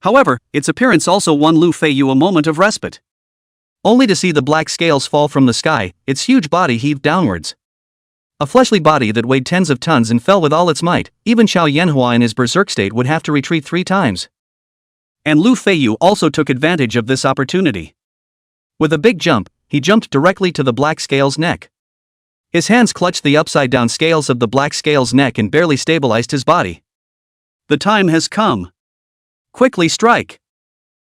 However, its appearance also won Lu Feiyu a moment of respite. Only to see the black scales fall from the sky, its huge body heaved downwards. A fleshly body that weighed tens of tons and fell with all its might, even Xiao Yanhua in his berserk state would have to retreat 3 times. And Lu Feiyu also took advantage of this opportunity. With a big jump, he jumped directly to the black scale's neck. His hands clutched the upside-down scales of the black scale's neck and barely stabilized his body. The time has come. Quickly strike!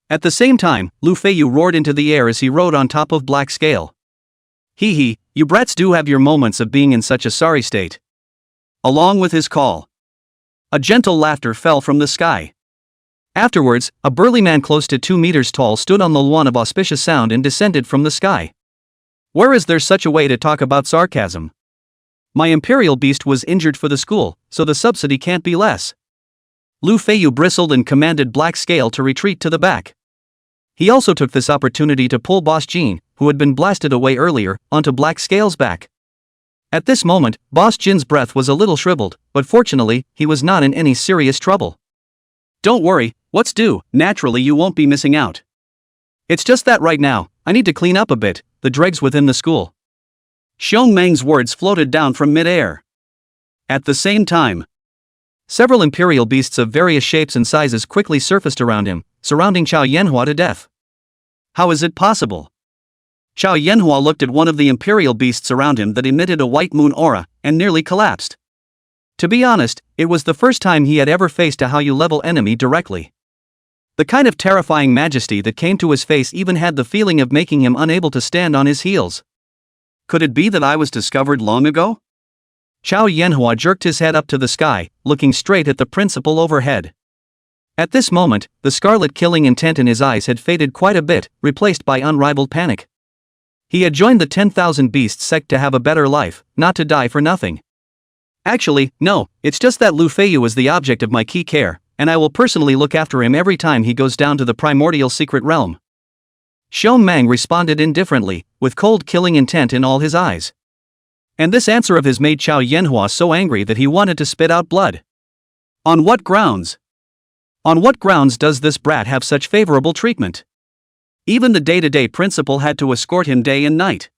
At the same time, Lu Feiyu roared into the air as he rode on top of black scale. Hee hee, you brats do have your moments of being in such a sorry state. Along with his call, a gentle laughter fell from the sky. Afterwards, a burly man close to 2 meters tall stood on the lawn of auspicious sound and descended from the sky. Where is there such a way to talk about sarcasm? My imperial beast was injured for the school, so the subsidy can't be less. Lu Feiyu bristled and commanded Black Scale to retreat to the back. He also took this opportunity to pull Boss Jin, who had been blasted away earlier, onto Black Scale's back. At this moment, Boss Jin's breath was a little shriveled, but fortunately, he was not in any serious trouble. Don't worry, what's due, naturally you won't be missing out. It's just that right now, I need to clean up a bit, the dregs within the school. Xiong Meng's words floated down from mid-air. At the same time, several imperial beasts of various shapes and sizes quickly surfaced around him, surrounding Xiao Yanhua to death. How is it possible? Xiao Yanhua looked at one of the imperial beasts around him that emitted a white moon aura, and nearly collapsed. To be honest, it was the first time he had ever faced a Haiyu-level enemy directly. The kind of terrifying majesty that came to his face even had the feeling of making him unable to stand on his heels. Could it be that I was discovered long ago? Xiao Yanhua jerked his head up to the sky, looking straight at the principal overhead. At this moment, the scarlet killing intent in his eyes had faded quite a bit, replaced by unrivaled panic. He had joined the 10,000 Beasts sect to have a better life, not to die for nothing. Actually, no, it's just that Lu Feiyu is the object of my key care, and I will personally look after him every time he goes down to the Primordial Secret Realm. Xiong Mang responded indifferently, with cold killing intent in all his eyes. And this answer of his made Xiao Yanhua so angry that he wanted to spit out blood. On what grounds? On what grounds does this brat have such favorable treatment? Even the day-to-day principal had to escort him day and night.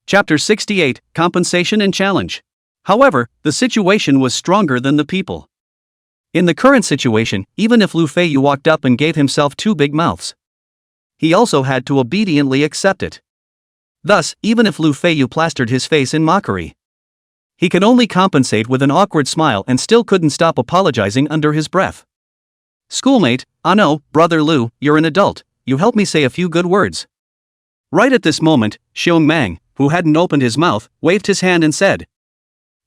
Chapter 68, Compensation and Challenge. However, the situation was stronger than the people. In the current situation, even if Lu Feiyu walked up and gave himself 2 big mouths, he also had to obediently accept it. Thus, even if Lu Feiyu plastered his face in mockery, he could only compensate with an awkward smile and still couldn't stop apologizing under his breath. Schoolmate, ah no, brother Lu, you're an adult, you help me say a few good words. Right at this moment, Xiong Mang, who hadn't opened his mouth, waved his hand and said,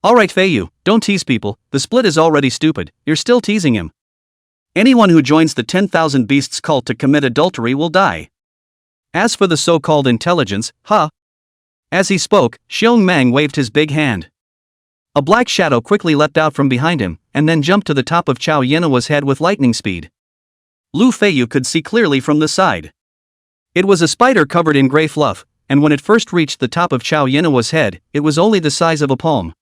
Alright Feiyu, don't tease people, the split is already stupid, you're still teasing him. Anyone who joins the 10,000 Beasts cult to commit adultery will die. As for the so-called intelligence, huh? As he spoke, Xiong Mang waved his big hand. A black shadow quickly leapt out from behind him, and then jumped to the top of Xiao Yanhua's head with lightning speed. Lu Feiyu could see clearly from the side. It was a spider covered in gray fluff, and when it first reached the top of Xiao Yanhua's head, it was only the size of a palm.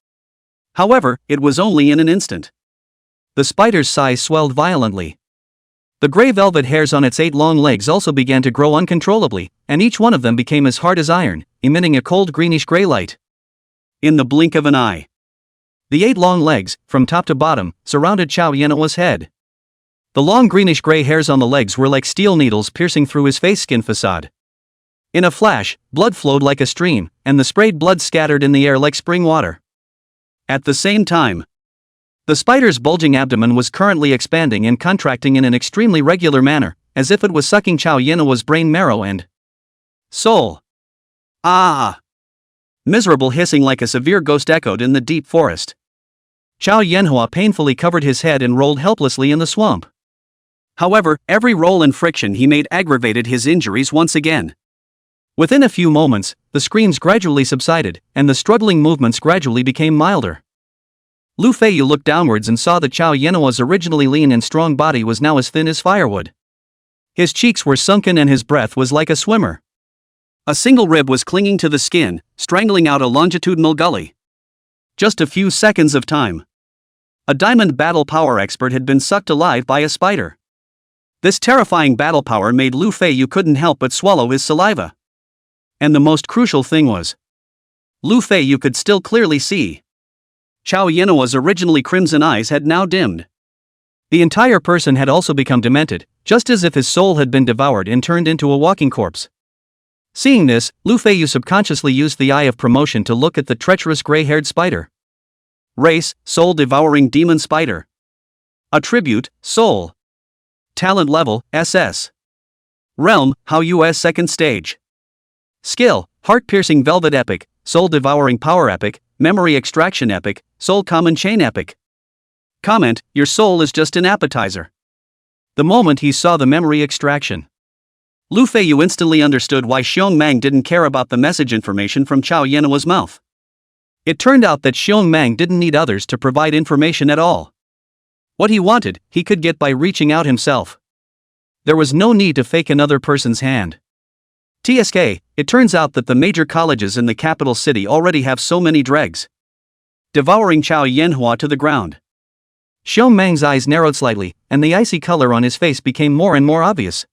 However, it was only in an instant. The spider's size swelled violently. The gray velvet hairs on its 8 long legs also began to grow uncontrollably, and each one of them became as hard as iron, emitting a cold greenish-gray light. In the blink of an eye, the 8 long legs, from top to bottom, surrounded Xiao Yanhua's head. The long greenish-gray hairs on the legs were like steel needles piercing through his face skin facade. In a flash, blood flowed like a stream, and the sprayed blood scattered in the air like spring water. At the same time, the spider's bulging abdomen was currently expanding and contracting in an extremely regular manner, as if it was sucking Xiao Yanhua's brain marrow and soul. Ah! Miserable hissing like a severe ghost echoed in the deep forest. Xiao Yanhua painfully covered his head and rolled helplessly in the swamp. However, every roll and friction he made aggravated his injuries once again. Within a few moments, the screams gradually subsided, and the struggling movements gradually became milder. Lu Feiyu looked downwards and saw that Chao Yenhua's originally lean and strong body was now as thin as firewood. His cheeks were sunken and his breath was like a swimmer. A single rib was clinging to the skin, strangling out a longitudinal gully. Just a few seconds of time. A diamond battle power expert had been sucked alive by a spider. This terrifying battle power made Lu Feiyu couldn't help but swallow his saliva. And the most crucial thing was, Lu Feiyu could still clearly see. Chao Yenhua's originally crimson eyes had now dimmed. The entire person had also become demented, just as if his soul had been devoured and turned into a walking corpse. Seeing this, Lu Feiyu subconsciously used the eye of promotion to look at the treacherous gray-haired spider. Race, soul-devouring demon spider. Attribute, soul. Talent level, SS. Realm, How US second stage. Skill, heart-piercing velvet epic, soul-devouring power epic, memory extraction epic, soul common chain epic. Comment, your soul is just an appetizer. The moment he saw the memory extraction, Lu Feiyu instantly understood why Xiong Mang didn't care about the message information from Chao Yenhua's mouth. It turned out that Xiong Mang didn't need others to provide information at all. What he wanted, he could get by reaching out himself. There was no need to fake another person's hand. TSK, it turns out that the major colleges in the capital city already have so many dregs. Devouring Chao Yenhua to the ground. Xiong Mang's eyes narrowed slightly, and the icy color on his face became more and more obvious.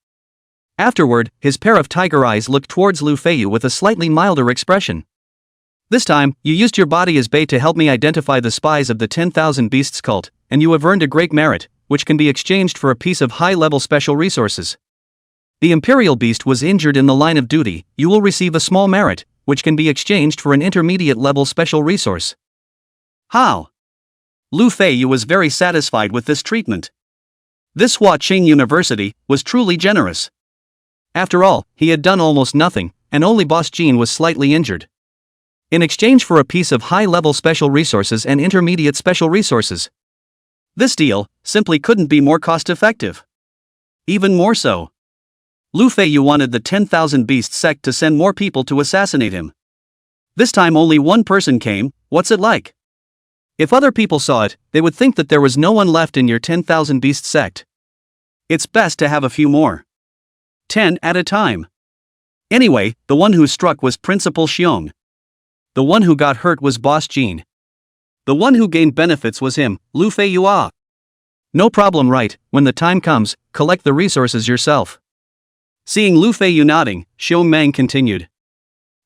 Afterward, his pair of tiger eyes looked towards Lu Feiyu with a slightly milder expression. This time, you used your body as bait to help me identify the spies of the 10,000 Beasts cult, and you have earned a great merit, which can be exchanged for a piece of high-level special resources. The Imperial Beast was injured in the line of duty, you will receive a small merit, which can be exchanged for an intermediate-level special resource. How? Lu Feiyu was very satisfied with this treatment. This Hua Qing University was truly generous. After all, he had done almost nothing, and only Boss Jean was slightly injured. In exchange for a piece of high-level special resources and intermediate special resources. This deal simply couldn't be more cost-effective. Even more so. Lu Feiyu wanted the 10,000 Beasts sect to send more people to assassinate him. This time only one person came, what's it like? If other people saw it, they would think that there was no one left in your 10,000 Beasts sect. It's best to have a few more. 10 at a time. Anyway, the one who struck was Principal Xiong. The one who got hurt was Boss Jean. The one who gained benefits was him, Lu Feiyu. No problem, right? When the time comes, collect the resources yourself. Seeing Lu Feiyu nodding, Xiong Mang continued.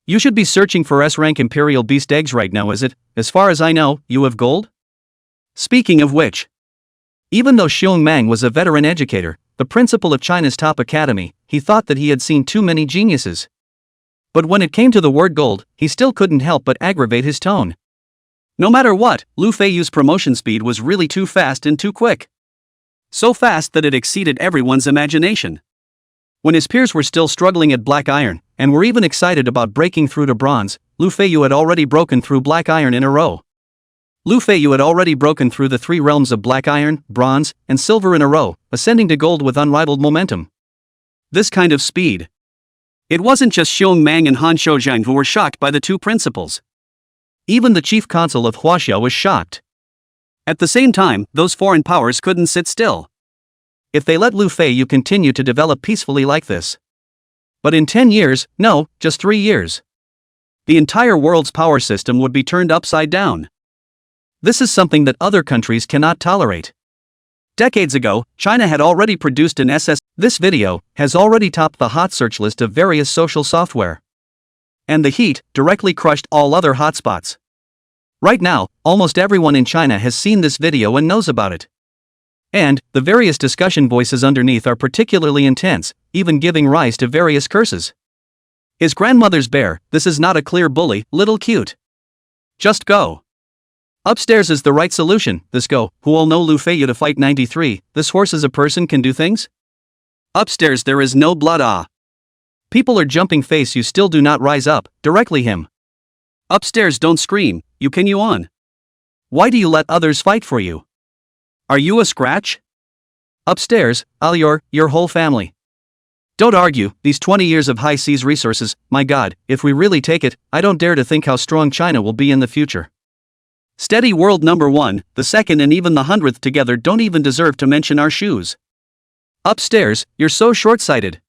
You should be searching for S-rank Imperial Beast eggs right now, is it? As far as I know, you have gold? Speaking of which. Even though Xiong Mang was a veteran educator, the principal of China's top academy, he thought that he had seen too many geniuses. But when it came to the word gold, he still couldn't help but aggravate his tone. No matter what, Lu Feiyu's promotion speed was really too fast and too quick. So fast that it exceeded everyone's imagination. When his peers were still struggling at Black Iron, and were even excited about breaking through to Bronze, Lu Feiyu had already broken through Black Iron in a row. Lu Feiyu had already broken through the 3 realms of Black Iron, Bronze, and Silver in a row, ascending to gold with unrivaled momentum. This kind of speed. It wasn't just Xiong Mang and Han Shouzhang who were shocked by the two principals. Even the chief consul of Huaxia was shocked. At the same time, those foreign powers couldn't sit still. If they let Lu Feiyu continue to develop peacefully like this. But in 10 years, no, just 3 years. The entire world's power system would be turned upside down. This is something that other countries cannot tolerate. Decades ago, China had already produced an SS. This video has already topped the hot search list of various social software. And the heat directly crushed all other hotspots. Right now, almost everyone in China has seen this video and knows about it. And the various discussion voices underneath are particularly intense, even giving rise to various curses. His grandmother's bear, this is not a clear bully, little cute. Just go. Upstairs is the right solution, this go, who all know Lu Feiyu to fight 93, this horse is a person can do things? Upstairs there is no blood People are jumping face you still do not rise up, directly him. Upstairs don't scream, you on. Why do you let others fight for you? Are you a scratch? Upstairs, all your whole family. Don't argue, these 20 years of high seas resources, my god, if we really take it, I don't dare to think how strong China will be in the future. Steady world number 1, the second and even the 100th together don't even deserve to mention our shoes. Upstairs, you're so short-sighted.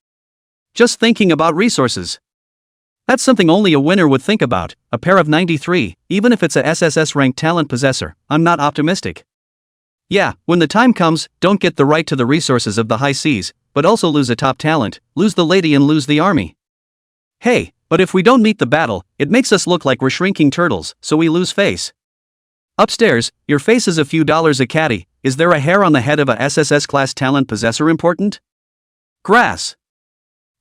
Just thinking about resources. That's something only a winner would think about, a pair of 93, even if it's a SSS-ranked talent possessor, I'm not optimistic. Yeah, when the time comes, don't get the right to the resources of the high seas, but also lose a top talent, lose the lady and lose the army. Hey, but if we don't meet the battle, it makes us look like we're shrinking turtles, so we lose face. Upstairs, your face is a few dollars a caddy, is there a hair on the head of a SSS-class talent possessor important? Grass.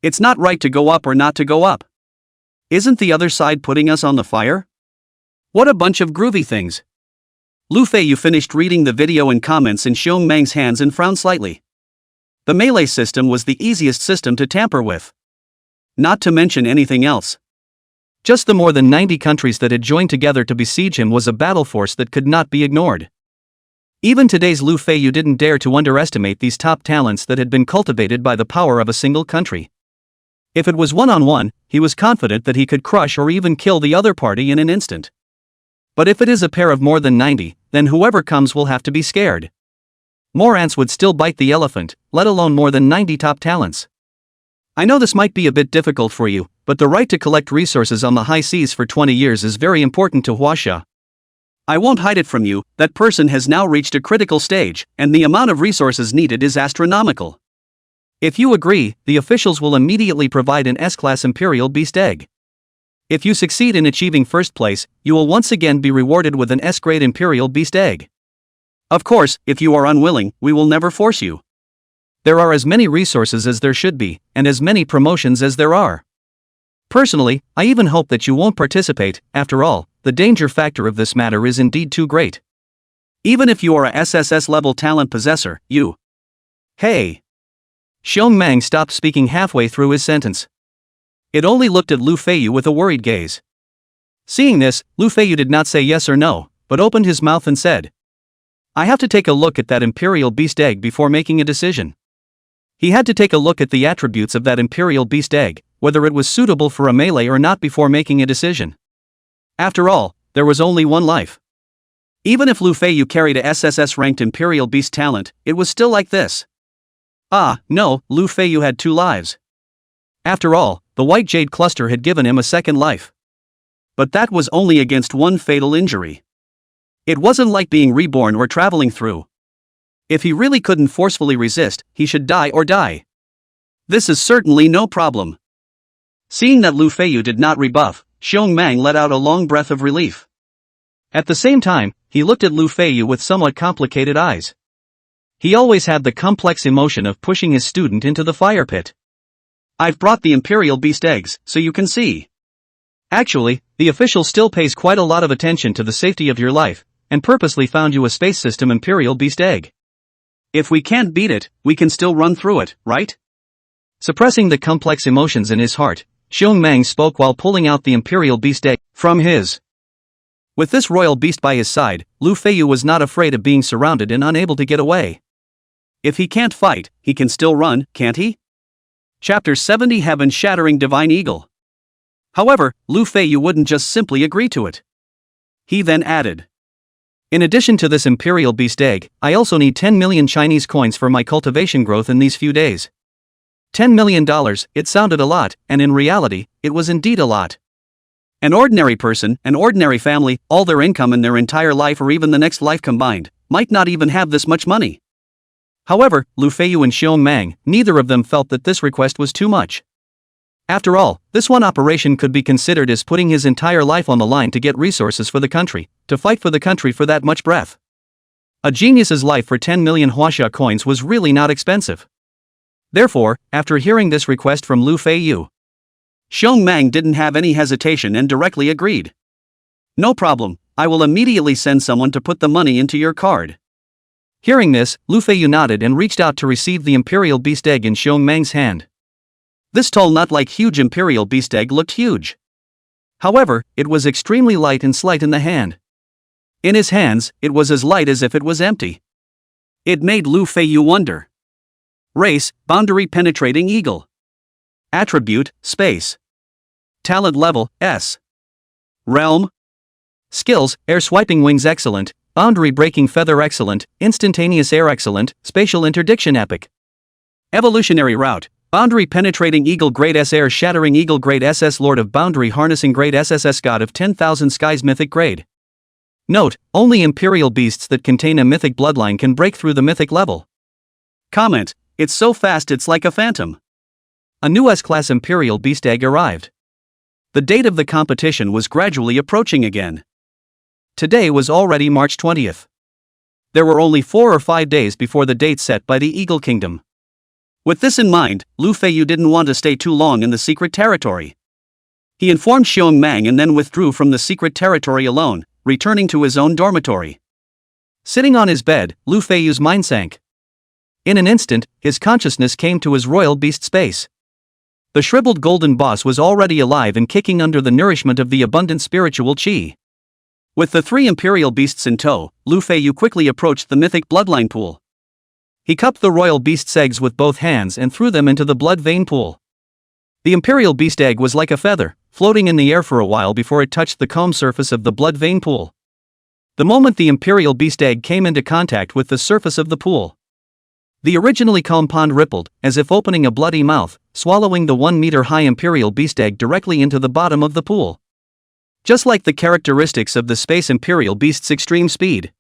It's not right to go up or not to go up. Isn't the other side putting us on the fire? What a bunch of groovy things. Feiyu finished reading the video and comments in Xiong Mang's hands and frowned slightly. The melee system was the easiest system to tamper with. Not to mention anything else. Just the more than 90 countries that had joined together to besiege him was a battle force that could not be ignored. Even today's Feiyu didn't dare to underestimate these top talents that had been cultivated by the power of a single country. If it was one-on-one, he was confident that he could crush or even kill the other party in an instant. But if it is a pair of more than 90, then whoever comes will have to be scared. More ants would still bite the elephant, let alone more than 90 top talents. I know this might be a bit difficult for you, but the right to collect resources on the high seas for 20 years is very important to Wanjia. I won't hide it from you, that person has now reached a critical stage, and the amount of resources needed is astronomical. If you agree, the officials will immediately provide an S-class Imperial Beast Egg. If you succeed in achieving first place, you will once again be rewarded with an S-grade Imperial Beast Egg. Of course, if you are unwilling, we will never force you. There are as many resources as there should be, and as many promotions as there are. Personally, I even hope that you won't participate. After all, the danger factor of this matter is indeed too great. Even if you are a SSS-level talent possessor, you... Hey! Xiong Mang stopped speaking halfway through his sentence. It only looked at Feiyu with a worried gaze. Seeing this, Feiyu did not say yes or no, but opened his mouth and said, I have to take a look at that Imperial Beast Egg before making a decision. He had to take a look at the attributes of that Imperial Beast Egg, whether it was suitable for a melee or not before making a decision. After all, there was only one life. Even if Feiyu carried a SSS-ranked Imperial Beast talent, it was still like this. Ah, no, Feiyu had 2 lives. After all, the white Jade cluster had given him a second life. But that was only against one fatal injury. It wasn't like being reborn or traveling through. If he really couldn't forcefully resist, he should die or die. This is certainly no problem. Seeing that Feiyu did not rebuff, Xiong Mang let out a long breath of relief. At the same time, he looked at Feiyu with somewhat complicated eyes. He always had the complex emotion of pushing his student into the fire pit. I've brought the Imperial Beast Eggs, so you can see. Actually, the official still pays quite a lot of attention to the safety of your life, and purposely found you a space system Imperial Beast Egg. If we can't beat it, we can still run through it, right? Suppressing the complex emotions in his heart, Xiong Mang spoke while pulling out the Imperial Beast Egg from his. With this royal beast by his side, Feiyu was not afraid of being surrounded and unable to get away. If he can't fight, he can still run, can't he? Chapter 70 Heaven-Shattering Divine Eagle. However, Feiyu wouldn't just simply agree to it. He then added, in addition to this Imperial Beast Egg, I also need 10 million Chinese coins for my cultivation growth in these few days. $10 million, it sounded a lot, and in reality, it was indeed a lot. An ordinary person, an ordinary family, all their income in their entire life or even the next life combined, might not even have this much money. However, Feiyu and Xiong Mang, neither of them felt that this request was too much. After all, this one operation could be considered as putting his entire life on the line to get resources for the country, to fight for the country for that much breath. A genius's life for 10 million Huaxia coins was really not expensive. Therefore, after hearing this request from Feiyu, Xiong Mang didn't have any hesitation and directly agreed. No problem, I will immediately send someone to put the money into your card. Hearing this, Feiyu nodded and reached out to receive the Imperial Beast Egg in Xiong Mang's hand. This tall nut-like huge Imperial Beast Egg looked huge. However, it was extremely light and slight in the hand. In his hands, it was as light as if it was empty. It made Feiyu wonder. Race, Boundary Penetrating Eagle. Attribute, Space. Talent level, S. Realm, Skills, air swiping wings excellent, boundary breaking feather excellent, instantaneous air excellent, spatial interdiction epic. Evolutionary route, boundary penetrating eagle grade S air shattering eagle grade SS lord of boundary harnessing grade SSS god of 10,000 skies mythic grade. Note, only imperial beasts that contain a mythic bloodline can break through the mythic level. Comment, it's so fast it's like a phantom. A new S-class imperial beast egg arrived. The date of the competition was gradually approaching again. Today was already March 20th. There were only 4 or 5 days before the date set by the Eagle Kingdom. With this in mind, Feiyu didn't want to stay too long in the secret territory. He informed Xiong Mang and then withdrew from the secret territory alone, returning to his own dormitory. Sitting on his bed, Feiyu's mind sank. In an instant, his consciousness came to his royal beast space. The shriveled golden boss was already alive and kicking under the nourishment of the abundant spiritual qi. With the 3 imperial beasts in tow, Feiyu quickly approached the mythic bloodline pool. He cupped the royal beast's eggs with both hands and threw them into the blood vein pool. The imperial beast egg was like a feather, floating in the air for a while before it touched the calm surface of the blood vein pool. The moment the imperial beast egg came into contact with the surface of the pool, the originally calm pond rippled, as if opening a bloody mouth, swallowing the 1-meter-high imperial beast egg directly into the bottom of the pool. Just like the characteristics of the space imperial beast's extreme speed,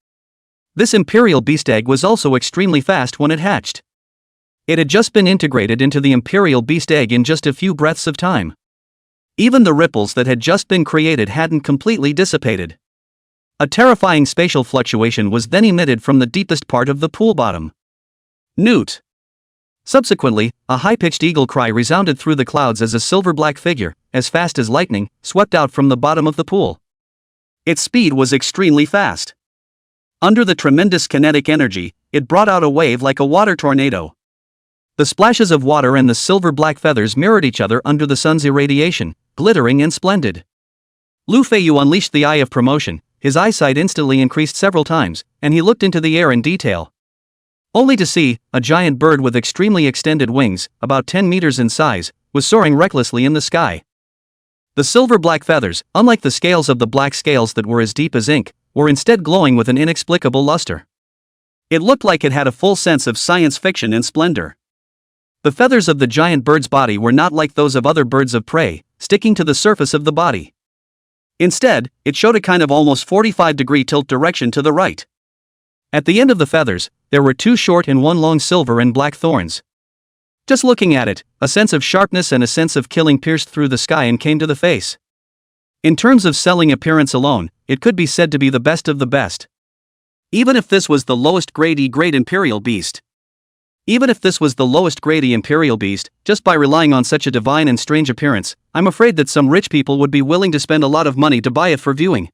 this imperial beast egg was also extremely fast when it hatched. It had just been integrated into the imperial beast egg in just a few breaths of time. Even the ripples that had just been created hadn't completely dissipated. A terrifying spatial fluctuation was then emitted from the deepest part of the pool bottom. Newt. Subsequently, a high-pitched eagle cry resounded through the clouds as a silver-black figure, as fast as lightning, swept out from the bottom of the pool. Its speed was extremely fast. Under the tremendous kinetic energy, it brought out a wave like a water tornado. The splashes of water and the silver-black feathers mirrored each other under the sun's irradiation, glittering and splendid. Feiyu unleashed the eye of promotion, his eyesight instantly increased several times, and he looked into the air in detail. Only to see, a giant bird with extremely extended wings, about 10 meters in size, was soaring recklessly in the sky. The silver-black feathers, unlike the scales of the black scales that were as deep as ink, were instead glowing with an inexplicable luster. It looked like it had a full sense of science fiction and splendor. The feathers of the giant bird's body were not like those of other birds of prey, sticking to the surface of the body. Instead, it showed a kind of almost 45-degree tilt direction to the right. At the end of the feathers, there were 2 short and 1 long silver and black thorns. Just looking at it, a sense of sharpness and a sense of killing pierced through the sky and came to the face. In terms of selling appearance alone, it could be said to be the best of the best. Even if this was the lowest grade E-grade imperial beast. Just by relying on such a divine and strange appearance, I'm afraid that some rich people would be willing to spend a lot of money to buy it for viewing.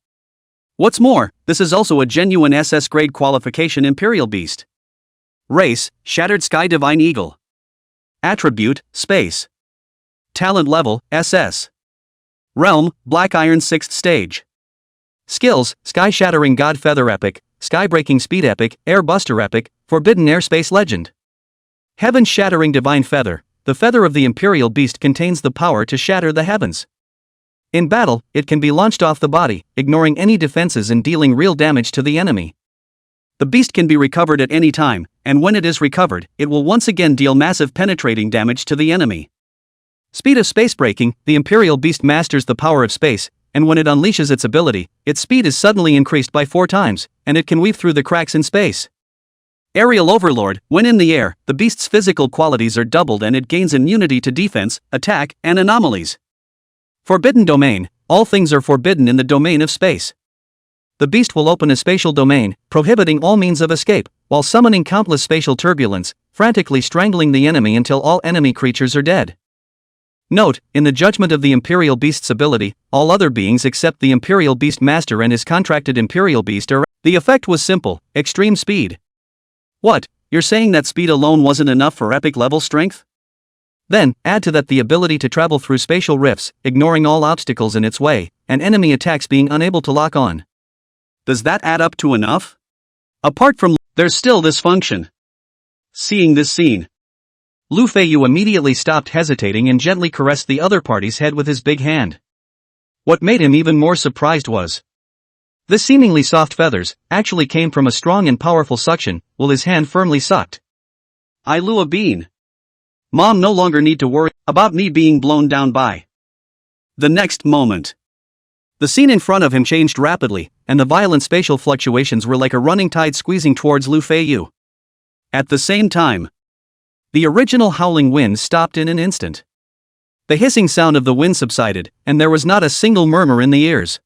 What's more, this is also a genuine SS-grade qualification imperial beast. Race, Shattered Sky Divine Eagle. Attribute, Space. Talent level, SS. Realm, Black Iron 6th Stage. Skills, Sky Shattering God Feather Epic, Sky Breaking Speed Epic, Air Buster Epic, Forbidden Airspace Legend. Heaven Shattering Divine Feather, the feather of the imperial beast contains the power to shatter the heavens. In battle, it can be launched off the body, ignoring any defenses and dealing real damage to the enemy. The beast can be recovered at any time, and when it is recovered, it will once again deal massive penetrating damage to the enemy. Speed of space breaking, the imperial beast masters the power of space, and when it unleashes its ability, its speed is suddenly increased by 4 times, and it can weave through the cracks in space. Aerial Overlord, when in the air, the beast's physical qualities are doubled and it gains immunity to defense, attack, and anomalies. Forbidden Domain, all things are forbidden in the domain of space. The beast will open a spatial domain, prohibiting all means of escape, while summoning countless spatial turbulence, frantically strangling the enemy until all enemy creatures are dead. Note, in the judgment of the Imperial Beast's ability, all other beings except the Imperial Beast Master and his contracted Imperial Beast are. The effect was simple, extreme speed. What, you're saying that speed alone wasn't enough for epic level strength? Then, add to that the ability to travel through spatial rifts, ignoring all obstacles in its way, and enemy attacks being unable to lock on. Does that add up to enough? Apart from, there's still this function. Seeing this scene, Feiyu immediately stopped hesitating and gently caressed the other party's head with his big hand. What made him even more surprised was The seemingly soft feathers actually came from a strong and powerful suction, while his hand firmly sucked. I blew a bean. Mom no longer need to worry about me being blown down by. The next moment. The scene in front of him changed rapidly, and the violent spatial fluctuations were like a running tide squeezing towards Feiyu. At the same time, the original howling wind stopped in an instant. The hissing sound of the wind subsided, and there was not a single murmur in the ears.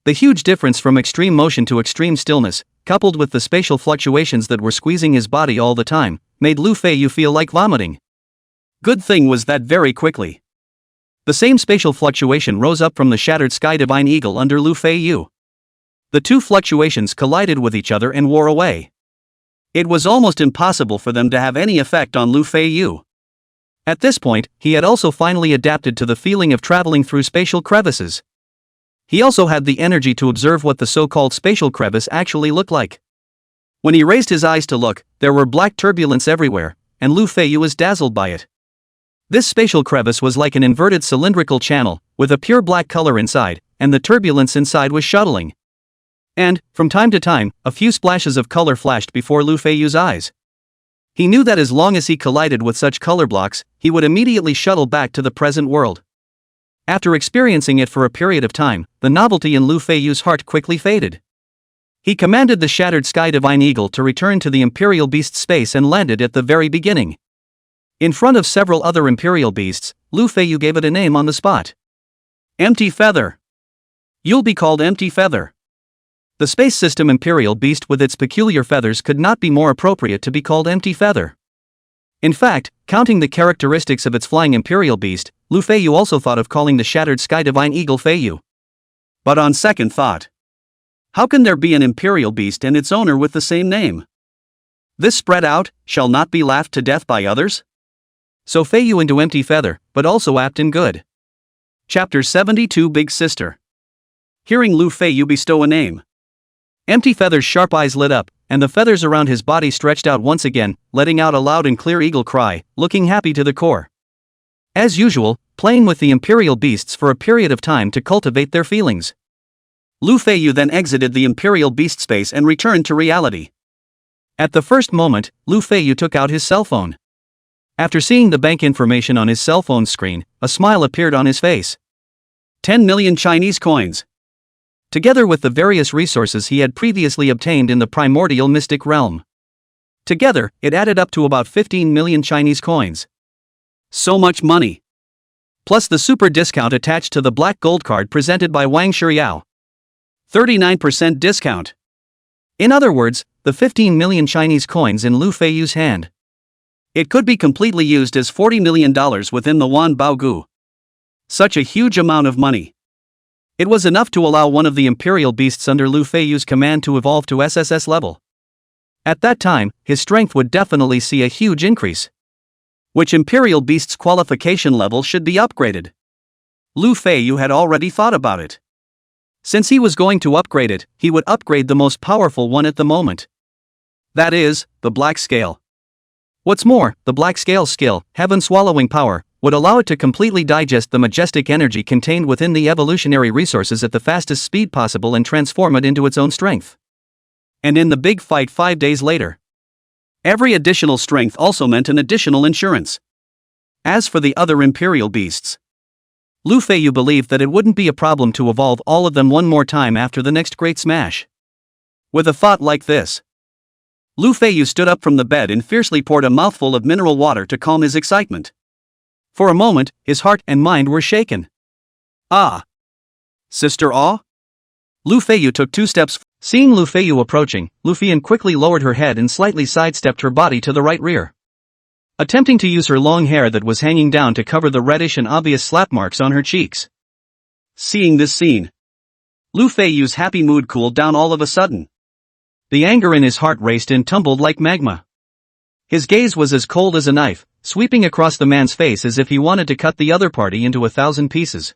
The huge difference from extreme motion to extreme stillness, coupled with the spatial fluctuations that were squeezing his body all the time, made Feiyu feel like vomiting. Good thing was that very quickly. The same spatial fluctuation rose up from the shattered sky divine eagle under Feiyu. The two fluctuations collided with each other and wore away. It was almost impossible for them to have any effect on Feiyu. At this point, he had also finally adapted to the feeling of traveling through spatial crevices. He also had the energy to observe what the so-called spatial crevice actually looked like. When he raised his eyes to look, there were black turbulence everywhere, and Feiyu was dazzled by it. This spatial crevice was like an inverted cylindrical channel, with a pure black color inside, and the turbulence inside was shuttling. And, from time to time, a few splashes of color flashed before Feiyu's eyes. He knew that as long as he collided with such color blocks, he would immediately shuttle back to the present world. After experiencing it for a period of time, the novelty in Feiyu's heart quickly faded. He commanded the shattered sky divine eagle to return to the Imperial Beast space and landed at the very beginning. In front of several other Imperial Beasts, Feiyu gave it a name on the spot. Empty Feather. You'll be called Empty Feather. The space system Imperial Beast with its peculiar feathers could not be more appropriate to be called Empty Feather. In fact, counting the characteristics of its flying Imperial Beast, Feiyu also thought of calling the shattered sky divine eagle Feiyu. But on second thought, how can there be an Imperial Beast and its owner with the same name? This spread out shall not be laughed to death by others? So Feiyu into Empty Feather, but also apt and good. Chapter 72 Big Sister. Hearing Feiyu bestow a name, Empty Feather's sharp eyes lit up, and the feathers around his body stretched out once again, letting out a loud and clear eagle cry, looking happy to the core. As usual, playing with the Imperial Beasts for a period of time to cultivate their feelings. Feiyu then exited the Imperial Beast space and returned to reality. At the first moment, Feiyu took out his cell phone. After seeing the bank information on his cell phone screen, a smile appeared on his face. 10 million Chinese coins. Together with the various resources he had previously obtained in the primordial mystic realm. Together, it added up to about 15 million Chinese coins. So much money. Plus the super discount attached to the black gold card presented by Wang Shiyao. 39% discount. In other words, the 15 million Chinese coins in Feiyu's hand. It could be completely used as $40 million within the Wan Baogu. Such a huge amount of money. It was enough to allow one of the Imperial Beasts under Feiyu's command to evolve to SSS level. At that time, his strength would definitely see a huge increase. Which Imperial Beast's qualification level should be upgraded? Feiyu had already thought about it. Since he was going to upgrade it, he would upgrade the most powerful one at the moment. That is, the Black Scale. What's more, the Black Scale skill, Heaven Swallowing Power, would allow it to completely digest the majestic energy contained within the evolutionary resources at the fastest speed possible and transform it into its own strength. And in the big fight 5 days later, every additional strength also meant an additional insurance. As for the other Imperial Beasts, Feiyu believed that it wouldn't be a problem to evolve all of them one more time after the next great smash. With a thought like this, Feiyu stood up from the bed and fiercely poured a mouthful of mineral water to calm his excitement. For a moment, his heart and mind were shaken. Ah! Sister Aw? Feiyu took 2 steps. Seeing Feiyu approaching, Lufian quickly lowered her head and slightly sidestepped her body to the right rear. Attempting to use her long hair that was hanging down to cover the reddish and obvious slap marks on her cheeks. Seeing this scene, Feiyu's happy mood cooled down all of a sudden. The anger in his heart raced and tumbled like magma. His gaze was as cold as a knife, sweeping across the man's face as if he wanted to cut the other party into 1,000 pieces.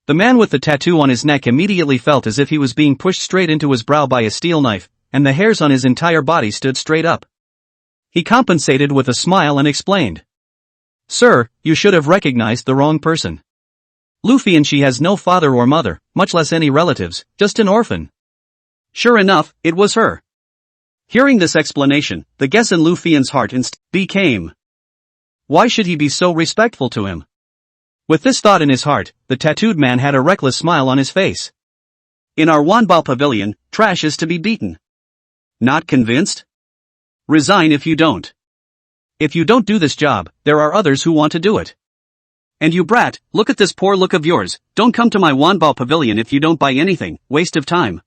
The man with the tattoo on his neck immediately felt as if he was being pushed straight into his brow by a steel knife, and the hairs on his entire body stood straight up. He compensated with a smile and explained. Sir, you should have recognized the wrong person. Luffy and she has no father or mother, much less any relatives, just an orphan. Sure enough, it was her. Hearing this explanation, the guess in Lu Fian's heart became. Why should he be so respectful to him? With this thought in his heart, the tattooed man had a reckless smile on his face. In our Wanbao pavilion, trash is to be beaten. Not convinced? Resign if you don't. If you don't do this job, there are others who want to do it. And you brat, look at this poor look of yours, don't come to my Wanbao pavilion if you don't buy anything, waste of time.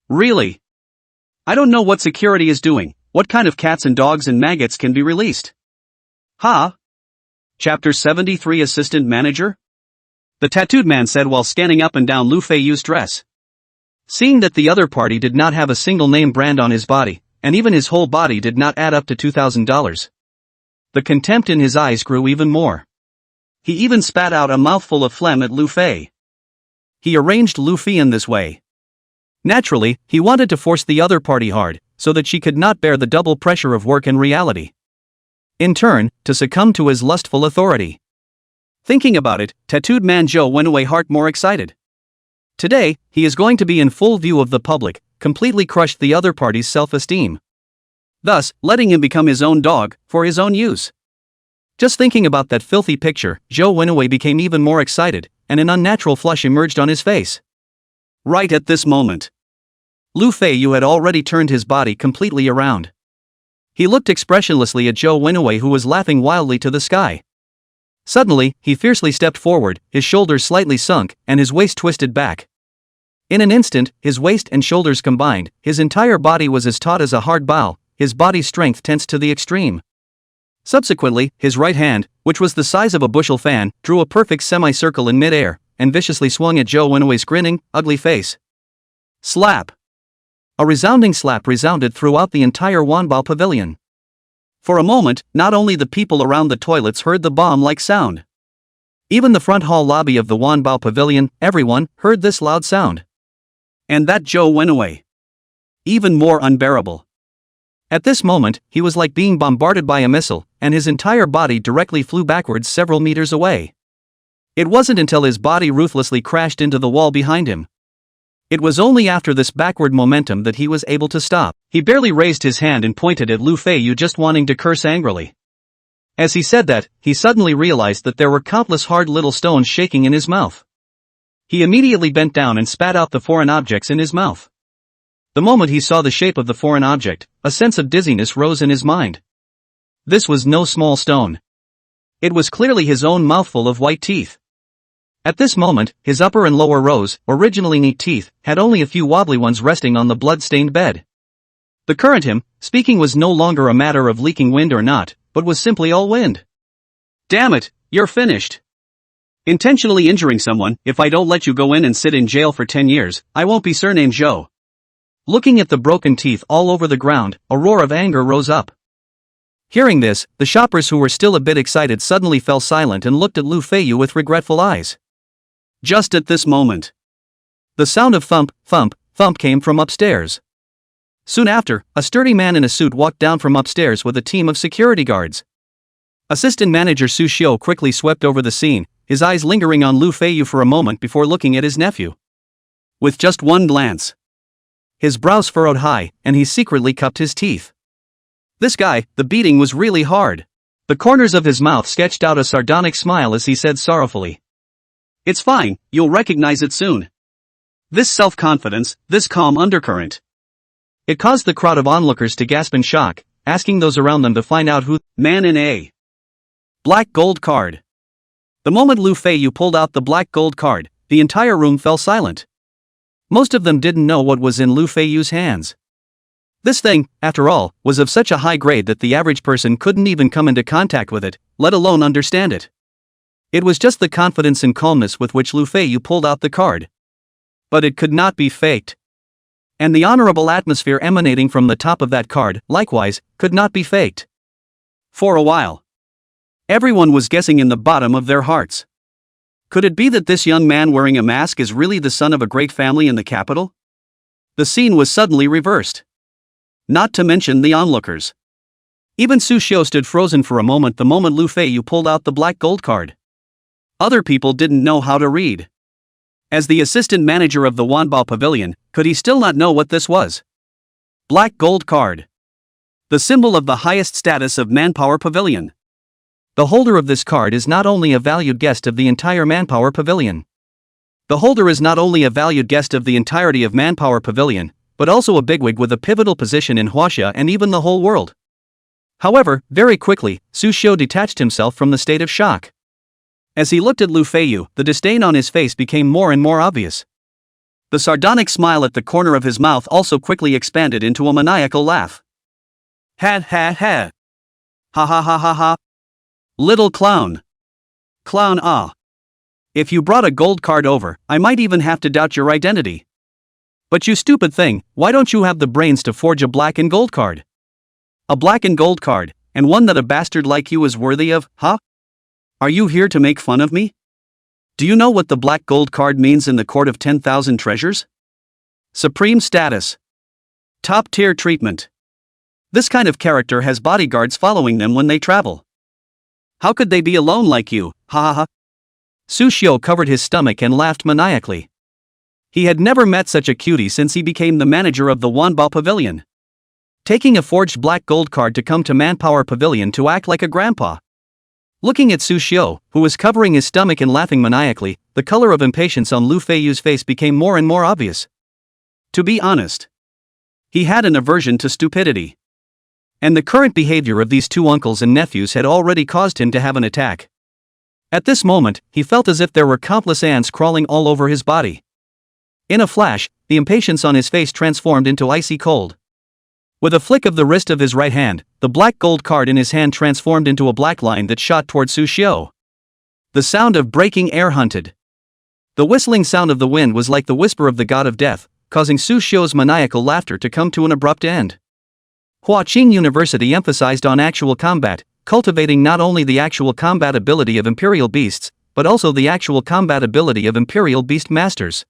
Really? I don't know what security is doing, what kind of cats and dogs and maggots can be released. Ha? Chapter 73 Assistant Manager? The tattooed man said while scanning up and down Lu Feiyu's dress. Seeing that the other party did not have a single name brand on his body, and even his whole body did not add up to $2,000. The contempt in his eyes grew even more. He even spat out a mouthful of phlegm at Lu Fei. He arranged Lu Fian this way. Naturally, he wanted to force the other party hard, so that she could not bear the double pressure of work and reality. In turn, to succumb to his lustful authority. Thinking about it, tattooed man Zhou went away heart more excited. Today, he is going to be in full view of the public, completely crushed the other party's self-esteem. Thus, letting him become his own dog, for his own use. Just thinking about that filthy picture, Zhou Wenwei became even more excited, and an unnatural flush emerged on his face. Right at this moment, Lu Feiyu had already turned his body completely around. He looked expressionlessly at Zhou Wenwei, who was laughing wildly to the sky. Suddenly, he fiercely stepped forward, his shoulders slightly sunk, and his waist twisted back. In an instant, his waist and shoulders combined, his entire body was as taut as a hard bow, his body's strength tensed to the extreme. Subsequently, his right hand, which was the size of a bushel fan, drew a perfect semicircle in midair, and viciously swung at Zhou Wenwei's grinning, ugly face. Slap! A resounding slap resounded throughout the entire Wanbao pavilion. For a moment, not only the people around the toilets heard the bomb-like sound. Even the front hall lobby of the Wanbao pavilion, everyone, heard this loud sound. And that Zhou Wenwei. Even more unbearable. At this moment, he was like being bombarded by a missile, and his entire body directly flew backwards several meters away. It wasn't until his body ruthlessly crashed into the wall behind him. It was only after this backward momentum that he was able to stop. He barely raised his hand and pointed at Lu Feiyu, just wanting to curse angrily. As he said that, he suddenly realized that there were countless hard little stones shaking in his mouth. He immediately bent down and spat out the foreign objects in his mouth. The moment he saw the shape of the foreign object, a sense of dizziness rose in his mind. This was no small stone. It was clearly his own mouthful of white teeth. At this moment, his upper and lower rows, originally neat teeth, had only a few wobbly ones resting on the blood-stained bed. The current him speaking was no longer a matter of leaking wind or not, but was simply all wind. Damn it, you're finished. Intentionally injuring someone, if I don't let you go in and sit in jail for 10 years, I won't be surnamed Zhou. Looking at the broken teeth all over the ground, a roar of anger rose up. Hearing this, the shoppers who were still a bit excited suddenly fell silent and looked at Lu Feiyu with regretful eyes. Just at this moment, the sound of thump, thump, thump came from upstairs. Soon after, a sturdy man in a suit walked down from upstairs with a team of security guards. Assistant manager Sushio quickly swept over the scene, his eyes lingering on Lu Feiyu for a moment before looking at his nephew. With just one glance, his brows furrowed high, and he secretly cupped his teeth. This guy, the beating was really hard. The corners of his mouth sketched out a sardonic smile as he said sorrowfully. It's fine, you'll recognize it soon. This self-confidence, this calm undercurrent. It caused the crowd of onlookers to gasp in shock, asking those around them to find out who, man in a black gold card. The moment Lu Feiyu pulled out the black gold card, the entire room fell silent. Most of them didn't know what was in Lu Feiyu's hands. This thing, after all, was of such a high grade that the average person couldn't even come into contact with it, let alone understand it. It was just the confidence and calmness with which Lu Feiyu pulled out the card. But it could not be faked. And the honorable atmosphere emanating from the top of that card, likewise, could not be faked. For a while, everyone was guessing in the bottom of their hearts. Could it be that this young man wearing a mask is really the son of a great family in the capital? The scene was suddenly reversed. Not to mention the onlookers. Even Sushio stood frozen for a moment the moment Lu Feiyu pulled out the black gold card. Other people didn't know how to read. As the assistant manager of the Wanbao Pavilion, could he still not know what this was? Black Gold Card. The symbol of the highest status of Manpower Pavilion. The holder of this card is not only a valued guest of the entire Manpower Pavilion. The holder is not only a valued guest of the entirety of Manpower Pavilion, but also a bigwig with a pivotal position in Wanjia and even the whole world. However, very quickly, Sushio detached himself from the state of shock. As he looked at Lu Feiyu, the disdain on his face became more and more obvious. The sardonic smile at the corner of his mouth also quickly expanded into a maniacal laugh. Ha ha ha. Ha ha ha ha ha. Little clown. Clown ah. If you brought a gold card over, I might even have to doubt your identity. But you stupid thing, why don't you have the brains to forge a black and gold card? A black and gold card, and one that a bastard like you is worthy of, huh? Are you here to make fun of me? Do you know what the black gold card means in the court of 10,000 treasures? Supreme status. Top tier treatment. This kind of character has bodyguards following them when they travel. How could they be alone like you, ha ha ha? Sushio covered his stomach and laughed maniacally. He had never met such a cutie since he became the manager of the Wanbao Pavilion. Taking a forged black gold card to come to Manpower Pavilion to act like a grandpa. Looking at Sushio, who was covering his stomach and laughing maniacally, the color of impatience on Lu Feiyu's face became more and more obvious. To be honest, he had an aversion to stupidity. And the current behavior of these two uncles and nephews had already caused him to have an attack. At this moment, he felt as if there were countless ants crawling all over his body. In a flash, the impatience on his face transformed into icy cold. With a flick of the wrist of his right hand, the black gold card in his hand transformed into a black line that shot toward Sushio. The sound of breaking air hunted. The whistling sound of the wind was like the whisper of the god of death, causing Sushio's maniacal laughter to come to an abrupt end. Huaqing University emphasized on actual combat, cultivating not only the actual combat ability of Imperial Beasts, but also the actual combat ability of Imperial Beast Masters.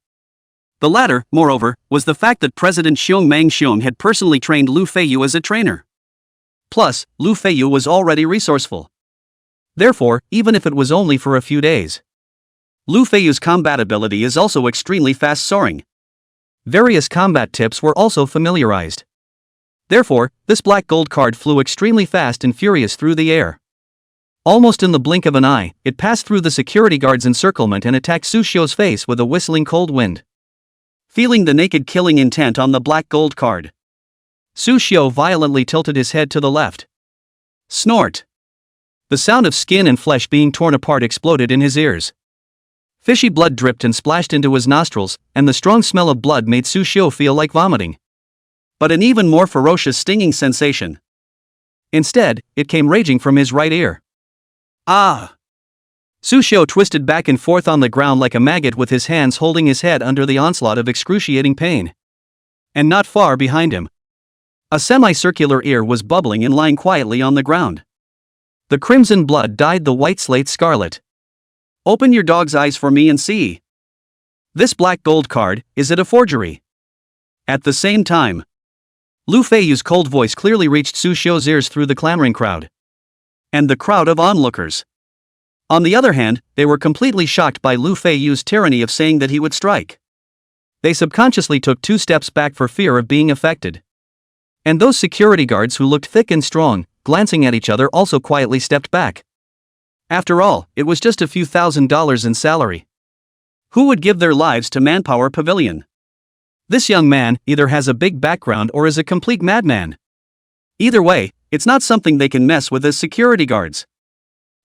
The latter, moreover, was the fact that President Xiong Mang Xiong had personally trained Lu Feiyu as a trainer. Plus, Lu Feiyu was already resourceful. Therefore, even if it was only for a few days. Lu Feiyu's combat ability is also extremely fast-soaring. Various combat tips were also familiarized. Therefore, this black gold card flew extremely fast and furious through the air. Almost in the blink of an eye, it passed through the security guard's encirclement and attacked Sushio's face with a whistling cold wind. Feeling the naked killing intent on the black gold card, Sushio violently tilted his head to the left. Snort! The sound of skin and flesh being torn apart exploded in his ears. Fishy blood dripped and splashed into his nostrils, and the strong smell of blood made Sushio feel like vomiting. But an even more ferocious stinging sensation. Instead, it came raging from his right ear. Ah! Sushio twisted back and forth on the ground like a maggot with his hands holding his head under the onslaught of excruciating pain. And not far behind him, a semicircular ear was bubbling and lying quietly on the ground. The crimson blood dyed the white slate scarlet. Open your dog's eyes for me and see. This black gold card, is it a forgery? At the same time, Lu Feiyu's cold voice clearly reached Sushio's ears through the clamoring crowd. And the crowd of onlookers. On the other hand, they were completely shocked by Lu Feiyu's tyranny of saying that he would strike. They subconsciously took 2 steps back for fear of being affected. And those security guards who looked thick and strong, glancing at each other, also quietly stepped back. After all, it was just a few $1,000s in salary. Who would give their lives to Manpower Pavilion? This young man either has a big background or is a complete madman. Either way, it's not something they can mess with as security guards.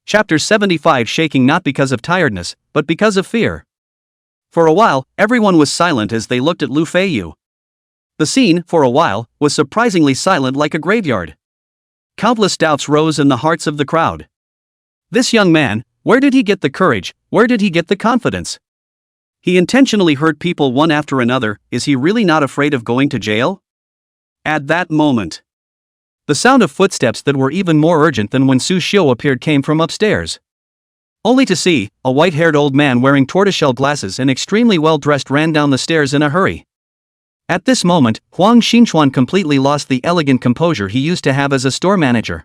Chapter 75. Shaking not because of tiredness, but because of fear. For a while, everyone was silent as they looked at Lu Feiyu. The scene, for a while, was surprisingly silent like a graveyard. Countless doubts rose in the hearts of the crowd. This young man, where did he get the courage, where did he get the confidence? He intentionally hurt people one after another, is he really not afraid of going to jail? At that moment, the sound of footsteps that were even more urgent than when Sushio appeared came from upstairs. Only to see, a white-haired old man wearing tortoiseshell glasses and extremely well-dressed ran down the stairs in a hurry. At this moment, Huang Xinchuan completely lost the elegant composure he used to have as a store manager.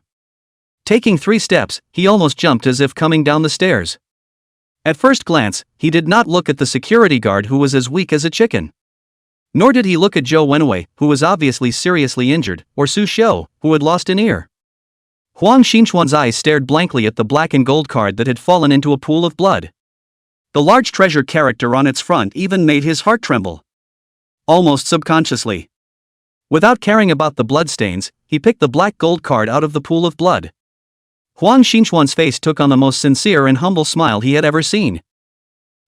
Taking 3 steps, he almost jumped as if coming down the stairs. At first glance, he did not look at the security guard who was as weak as a chicken. Nor did he look at Zhou Wenwei, who was obviously seriously injured, or Sushio, who had lost an ear. Huang Xinchuan's eyes stared blankly at the black and gold card that had fallen into a pool of blood. The large treasure character on its front even made his heart tremble. Almost subconsciously. Without caring about the bloodstains, he picked the black gold card out of the pool of blood. Huang Xinchuan's face took on the most sincere and humble smile he had ever seen.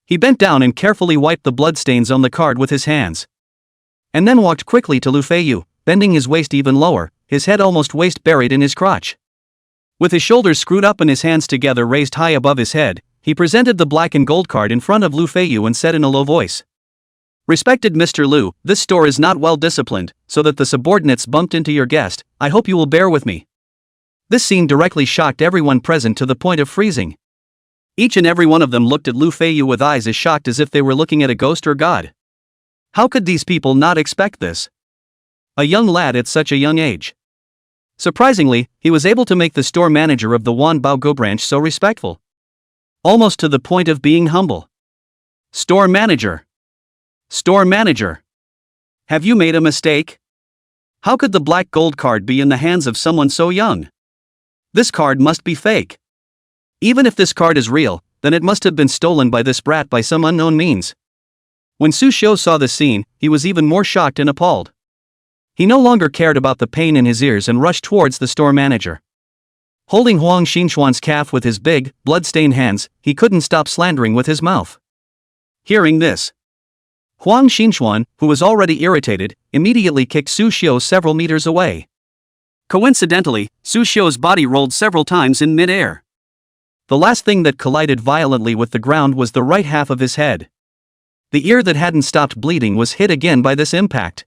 He bent down and carefully wiped the bloodstains on the card with his hands. And then walked quickly to Lu Feiyu, bending his waist even lower, his head almost waist buried in his crotch. With his shoulders screwed up and his hands together raised high above his head, he presented the black and gold card in front of Lu Feiyu and said in a low voice. "Respected Mr. Lu, this store is not well disciplined, so that the subordinates bumped into your guest. I hope you will bear with me." This scene directly shocked everyone present to the point of freezing. Each and every one of them looked at Lu Feiyu with eyes as shocked as if they were looking at a ghost or god. How could these people not expect this? A young lad at such a young age. Surprisingly, he was able to make the store manager of the Wanbao branch so respectful. Almost to the point of being humble. Store manager. Store manager. Have you made a mistake? How could the black gold card be in the hands of someone so young? This card must be fake. Even if this card is real, then it must have been stolen by this brat by some unknown means. When Sushio saw the scene, he was even more shocked and appalled. He no longer cared about the pain in his ears and rushed towards the store manager. Holding Huang Xinchuan's calf with his big, blood-stained hands, he couldn't stop slandering with his mouth. Hearing this, Huang Xinchuan, who was already irritated, immediately kicked Sushio several meters away. Coincidentally, Sushio's body rolled several times in mid-air. The last thing that collided violently with the ground was the right half of his head. The ear that hadn't stopped bleeding was hit again by this impact.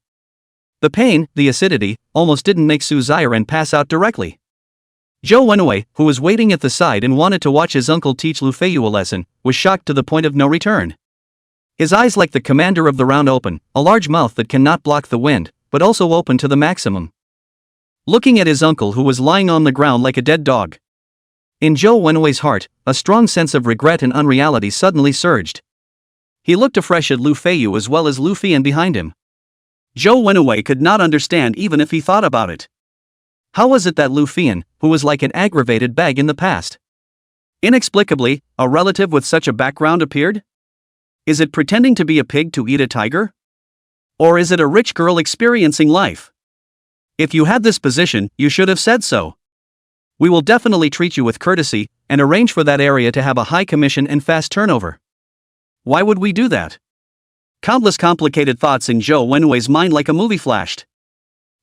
The pain, the acidity, almost didn't make Su Ziren pass out directly. Zhou Wenwei, who was waiting at the side and wanted to watch his uncle teach Lu Feiyu a lesson, was shocked to the point of no return. His eyes like the commander of the round open, a large mouth that cannot block the wind, but also open to the maximum. Looking at his uncle who was lying on the ground like a dead dog. In Zhou Wenwei's heart, a strong sense of regret and unreality suddenly surged. He looked afresh at Lu Feiyu as well as Lu Fian behind him. Zhou Wenwei could not understand even if he thought about it. How was it that Lu Fian, who was like an aggravated bag in the past, inexplicably, a relative with such a background appeared? Is it pretending to be a pig to eat a tiger? Or is it a rich girl experiencing life? If you had this position, you should have said so. We will definitely treat you with courtesy, and arrange for that area to have a high commission and fast turnover. Why would we do that? Countless complicated thoughts in Zhou Wenwei's mind like a movie flashed.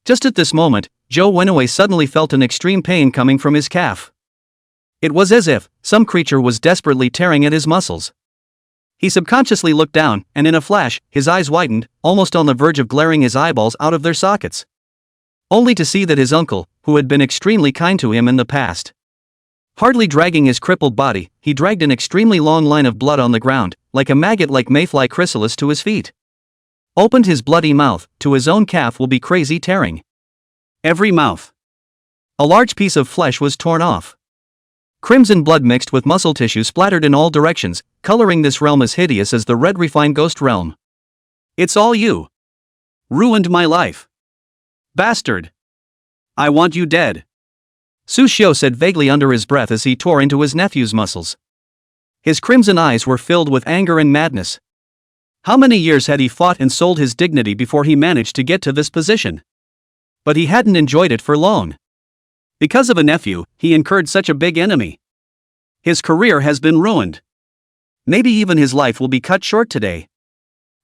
Just at this moment, Zhou Wenwei suddenly felt an extreme pain coming from his calf. It was as if some creature was desperately tearing at his muscles. He subconsciously looked down, and in a flash, his eyes widened, almost on the verge of glaring his eyeballs out of their sockets. Only to see that his uncle, who had been extremely kind to him in the past. Hardly dragging his crippled body, he dragged an extremely long line of blood on the ground, like a maggot like mayfly chrysalis to his feet. Opened his bloody mouth, to his own calf will be crazy tearing. Every mouth. A large piece of flesh was torn off. Crimson blood mixed with muscle tissue splattered in all directions, coloring this realm as hideous as the red refined ghost realm. It's all you. Ruined my life. Bastard. I want you dead. Sushio said vaguely under his breath as he tore into his nephew's muscles. His crimson eyes were filled with anger and madness. How many years had he fought and sold his dignity before he managed to get to this position? But he hadn't enjoyed it for long. Because of a nephew, he incurred such a big enemy. His career has been ruined. Maybe even his life will be cut short today.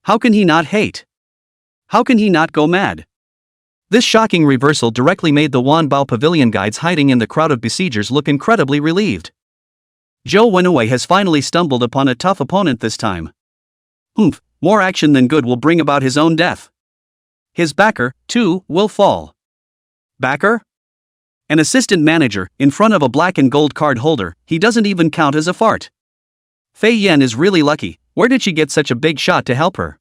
How can he not hate? How can he not go mad? This shocking reversal directly made the Wanbao pavilion guides hiding in the crowd of besiegers look incredibly relieved. Zhou Wenwei has finally stumbled upon a tough opponent this time. More action than good will bring about his own death. His backer, too, will fall. Backer? An assistant manager, in front of a black and gold card holder, he doesn't even count as a fart. Fei Yan is really lucky. Where did she get such a big shot to help her?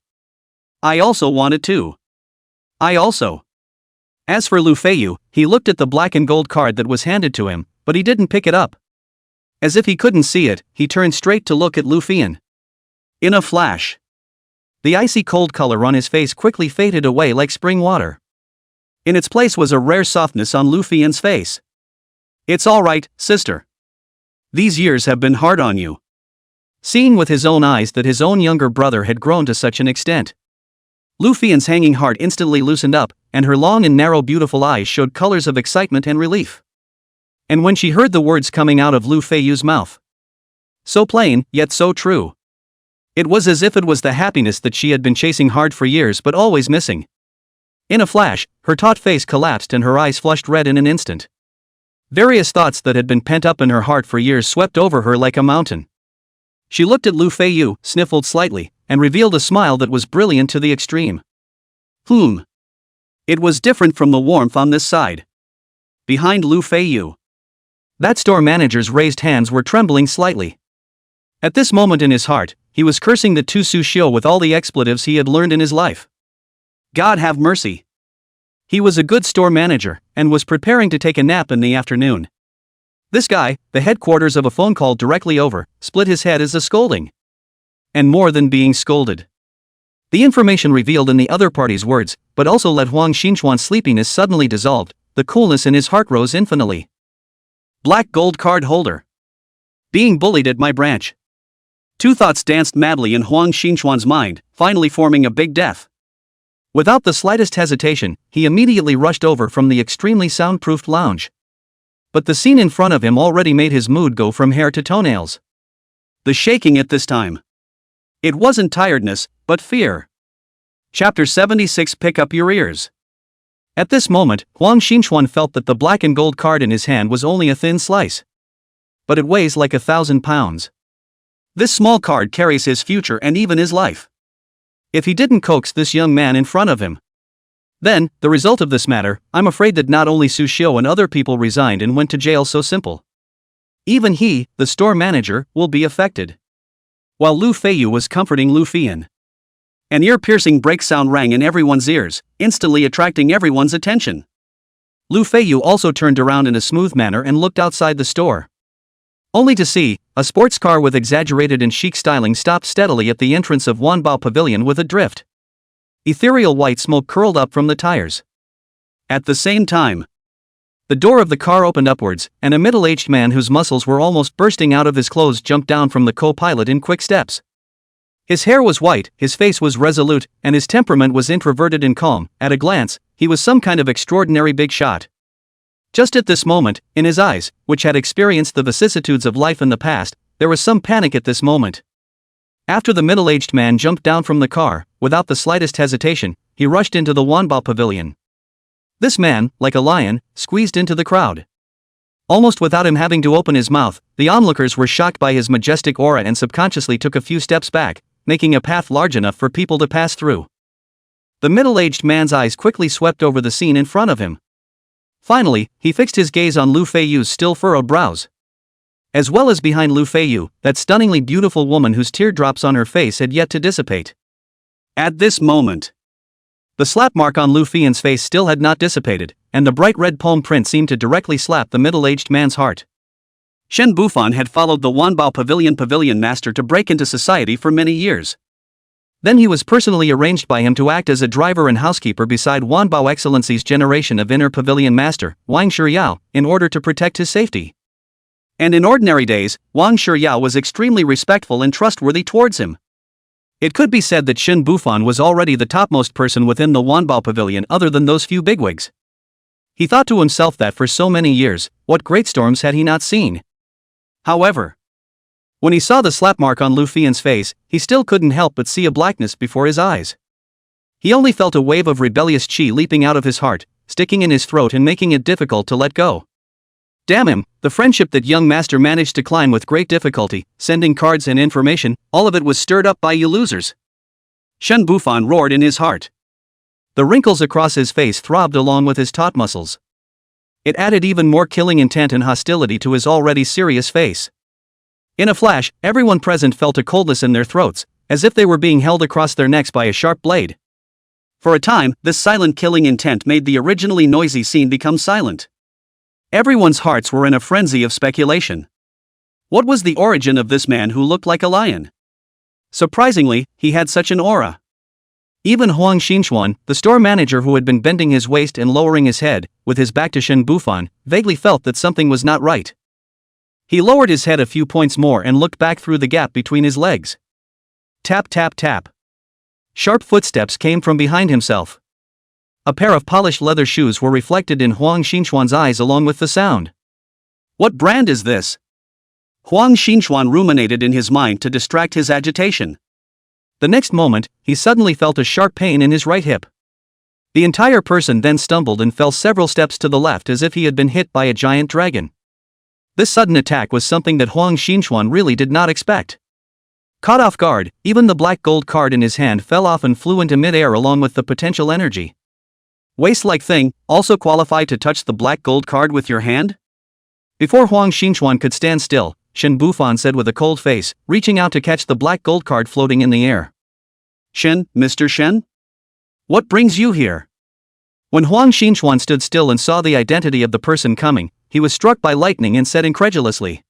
I also want it too. I also. As for Lu Feiyu, he looked at the black and gold card that was handed to him, but he didn't pick it up. As if he couldn't see it, he turned straight to look at Lu Fian. In a flash, the icy cold color on his face quickly faded away like spring water. In its place was a rare softness on Lu Fian's face. "It's all right, sister. These years have been hard on you." Seeing with his own eyes that his own younger brother had grown to such an extent, Lu Fian's hanging heart instantly loosened up, and her long and narrow beautiful eyes showed colors of excitement and relief. And when she heard the words coming out of Lu Feiyu's mouth, so plain, yet so true, it was as if it was the happiness that she had been chasing hard for years but always missing. In a flash, her taut face collapsed and her eyes flushed red in an instant. Various thoughts that had been pent up in her heart for years swept over her like a mountain. She looked at Lu Feiyu, sniffled slightly, and revealed a smile that was brilliant to the extreme. It was different from the warmth on this side. Behind Lu Feiyu, that store manager's raised hands were trembling slightly. At this moment in his heart, he was cursing the two Sushio with all the expletives he had learned in his life. God have mercy. He was a good store manager, and was preparing to take a nap in the afternoon. This guy, the headquarters of a phone call directly over, split his head as a scolding. And more than being scolded. The information revealed in the other party's words, but also let Huang Xinchuan's sleepiness suddenly dissolved, the coolness in his heart rose infinitely. Black gold card holder. Being bullied at my branch. Two thoughts danced madly in Huang Xinchuan's mind, finally forming a big death. Without the slightest hesitation, he immediately rushed over from the extremely soundproofed lounge. But the scene in front of him already made his mood go from hair to toenails. The shaking at this time. It wasn't tiredness, but fear. Chapter 76. Pick up your ears. At this moment, Huang Xinchuan felt that the black and gold card in his hand was only a thin slice. But it weighs like 1,000 pounds. This small card carries his future and even his life. If he didn't coax this young man in front of him, then, the result of this matter, I'm afraid that not only Sushio and other people resigned and went to jail so simple. Even he, the store manager, will be affected. While Lu Feiyu was comforting Lu Fian, an ear-piercing break sound rang in everyone's ears, instantly attracting everyone's attention. Lu Feiyu also turned around in a smooth manner and looked outside the store. Only to see, a sports car with exaggerated and chic styling stopped steadily at the entrance of Wanbao Pavilion with a drift. Ethereal white smoke curled up from the tires. At the same time, the door of the car opened upwards, and a middle-aged man whose muscles were almost bursting out of his clothes jumped down from the co-pilot in quick steps. His hair was white, his face was resolute, and his temperament was introverted and calm. At a glance, he was some kind of extraordinary big shot. Just at this moment, in his eyes, which had experienced the vicissitudes of life in the past, there was some panic at this moment. After the middle-aged man jumped down from the car, without the slightest hesitation, he rushed into the Wanbao Pavilion. This man, like a lion, squeezed into the crowd. Almost without him having to open his mouth, the onlookers were shocked by his majestic aura and subconsciously took a few steps back, making a path large enough for people to pass through. The middle-aged man's eyes quickly swept over the scene in front of him. Finally, he fixed his gaze on Lu Feiyu's still furrowed brows. As well as behind Lu Feiyu, that stunningly beautiful woman whose teardrops on her face had yet to dissipate. At this moment, the slap mark on Lu Fian's face still had not dissipated, and the bright red palm print seemed to directly slap the middle-aged man's heart. Shen Bufan had followed the Wanbao Pavilion master to break into society for many years. Then he was personally arranged by him to act as a driver and housekeeper beside Wanbao Excellency's generation of inner pavilion master, Wang Shiyao, in order to protect his safety. And in ordinary days, Wang Shiyao was extremely respectful and trustworthy towards him. It could be said that Shen Bufan was already the topmost person within the Wanbao Pavilion other than those few bigwigs. He thought to himself that for so many years, what great storms had he not seen? However, when he saw the slap mark on Lu Fian's face, he still couldn't help but see a blackness before his eyes. He only felt a wave of rebellious chi leaping out of his heart, sticking in his throat and making it difficult to let go. Damn him, the friendship that young master managed to climb with great difficulty, sending cards and information, all of it was stirred up by you losers. Shen Bufan roared in his heart. The wrinkles across his face throbbed along with his taut muscles. It added even more killing intent and hostility to his already serious face. In a flash, everyone present felt a coldness in their throats, as if they were being held across their necks by a sharp blade. For a time, this silent killing intent made the originally noisy scene become silent. Everyone's hearts were in a frenzy of speculation. What was the origin of this man who looked like a lion? Surprisingly, he had such an aura. Even Huang Xinchuan, the store manager who had been bending his waist and lowering his head, with his back to Shen Bufan, vaguely felt that something was not right. He lowered his head a few points more and looked back through the gap between his legs. Tap tap tap. Sharp footsteps came from behind himself. A pair of polished leather shoes were reflected in Huang Xinchuan's eyes along with the sound. What brand is this? Huang Xinchuan ruminated in his mind to distract his agitation. The next moment, he suddenly felt a sharp pain in his right hip. The entire person then stumbled and fell several steps to the left as if he had been hit by a giant dragon. This sudden attack was something that Huang Xinchuan really did not expect. Caught off guard, even the black gold card in his hand fell off and flew into mid-air along with the potential energy. Waist-like thing, also qualified to touch the black gold card with your hand? Before Huang Xinchuan could stand still, Shen Bufan said with a cold face, reaching out to catch the black gold card floating in the air. Shen, Mr. Shen? What brings you here? When Huang Xinchuan stood still and saw the identity of the person coming, he was struck by lightning and said incredulously.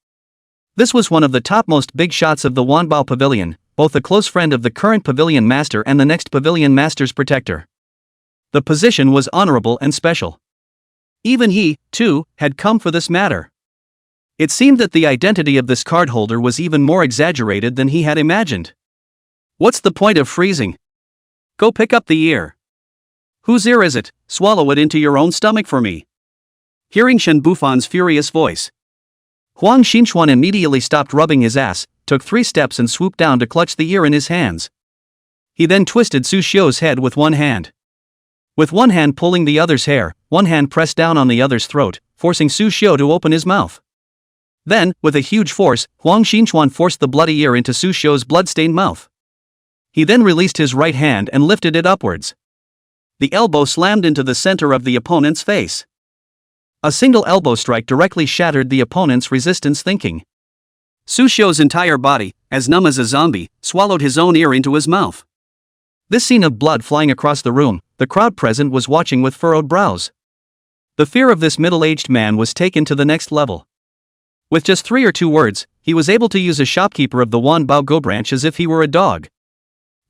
This was one of the topmost big shots of the Wanbao Pavilion, both a close friend of the current Pavilion Master and the next Pavilion Master's protector. The position was honorable and special. Even he, too, had come for this matter. It seemed that the identity of this card holder was even more exaggerated than he had imagined. What's the point of freezing? Go pick up the ear. Whose ear is it? Swallow it into your own stomach for me. Hearing Shen Bufan's furious voice, Huang Xinchuan immediately stopped rubbing his ass, took 3 steps and swooped down to clutch the ear in his hands. He then twisted Sushio's head with one hand. With one hand pulling the other's hair, one hand pressed down on the other's throat, forcing Sushio to open his mouth. Then, with a huge force, Huang Xinchuan forced the bloody ear into Sushio's blood-stained mouth. He then released his right hand and lifted it upwards. The elbow slammed into the center of the opponent's face. A single elbow strike directly shattered the opponent's resistance thinking. Sushio's entire body, as numb as a zombie, swallowed his own ear into his mouth. This scene of blood flying across the room, the crowd present was watching with furrowed brows. The fear of this middle-aged man was taken to the next level. With just 3 or 2 words, he was able to use a shopkeeper of the Wanbao Go branch as if he were a dog.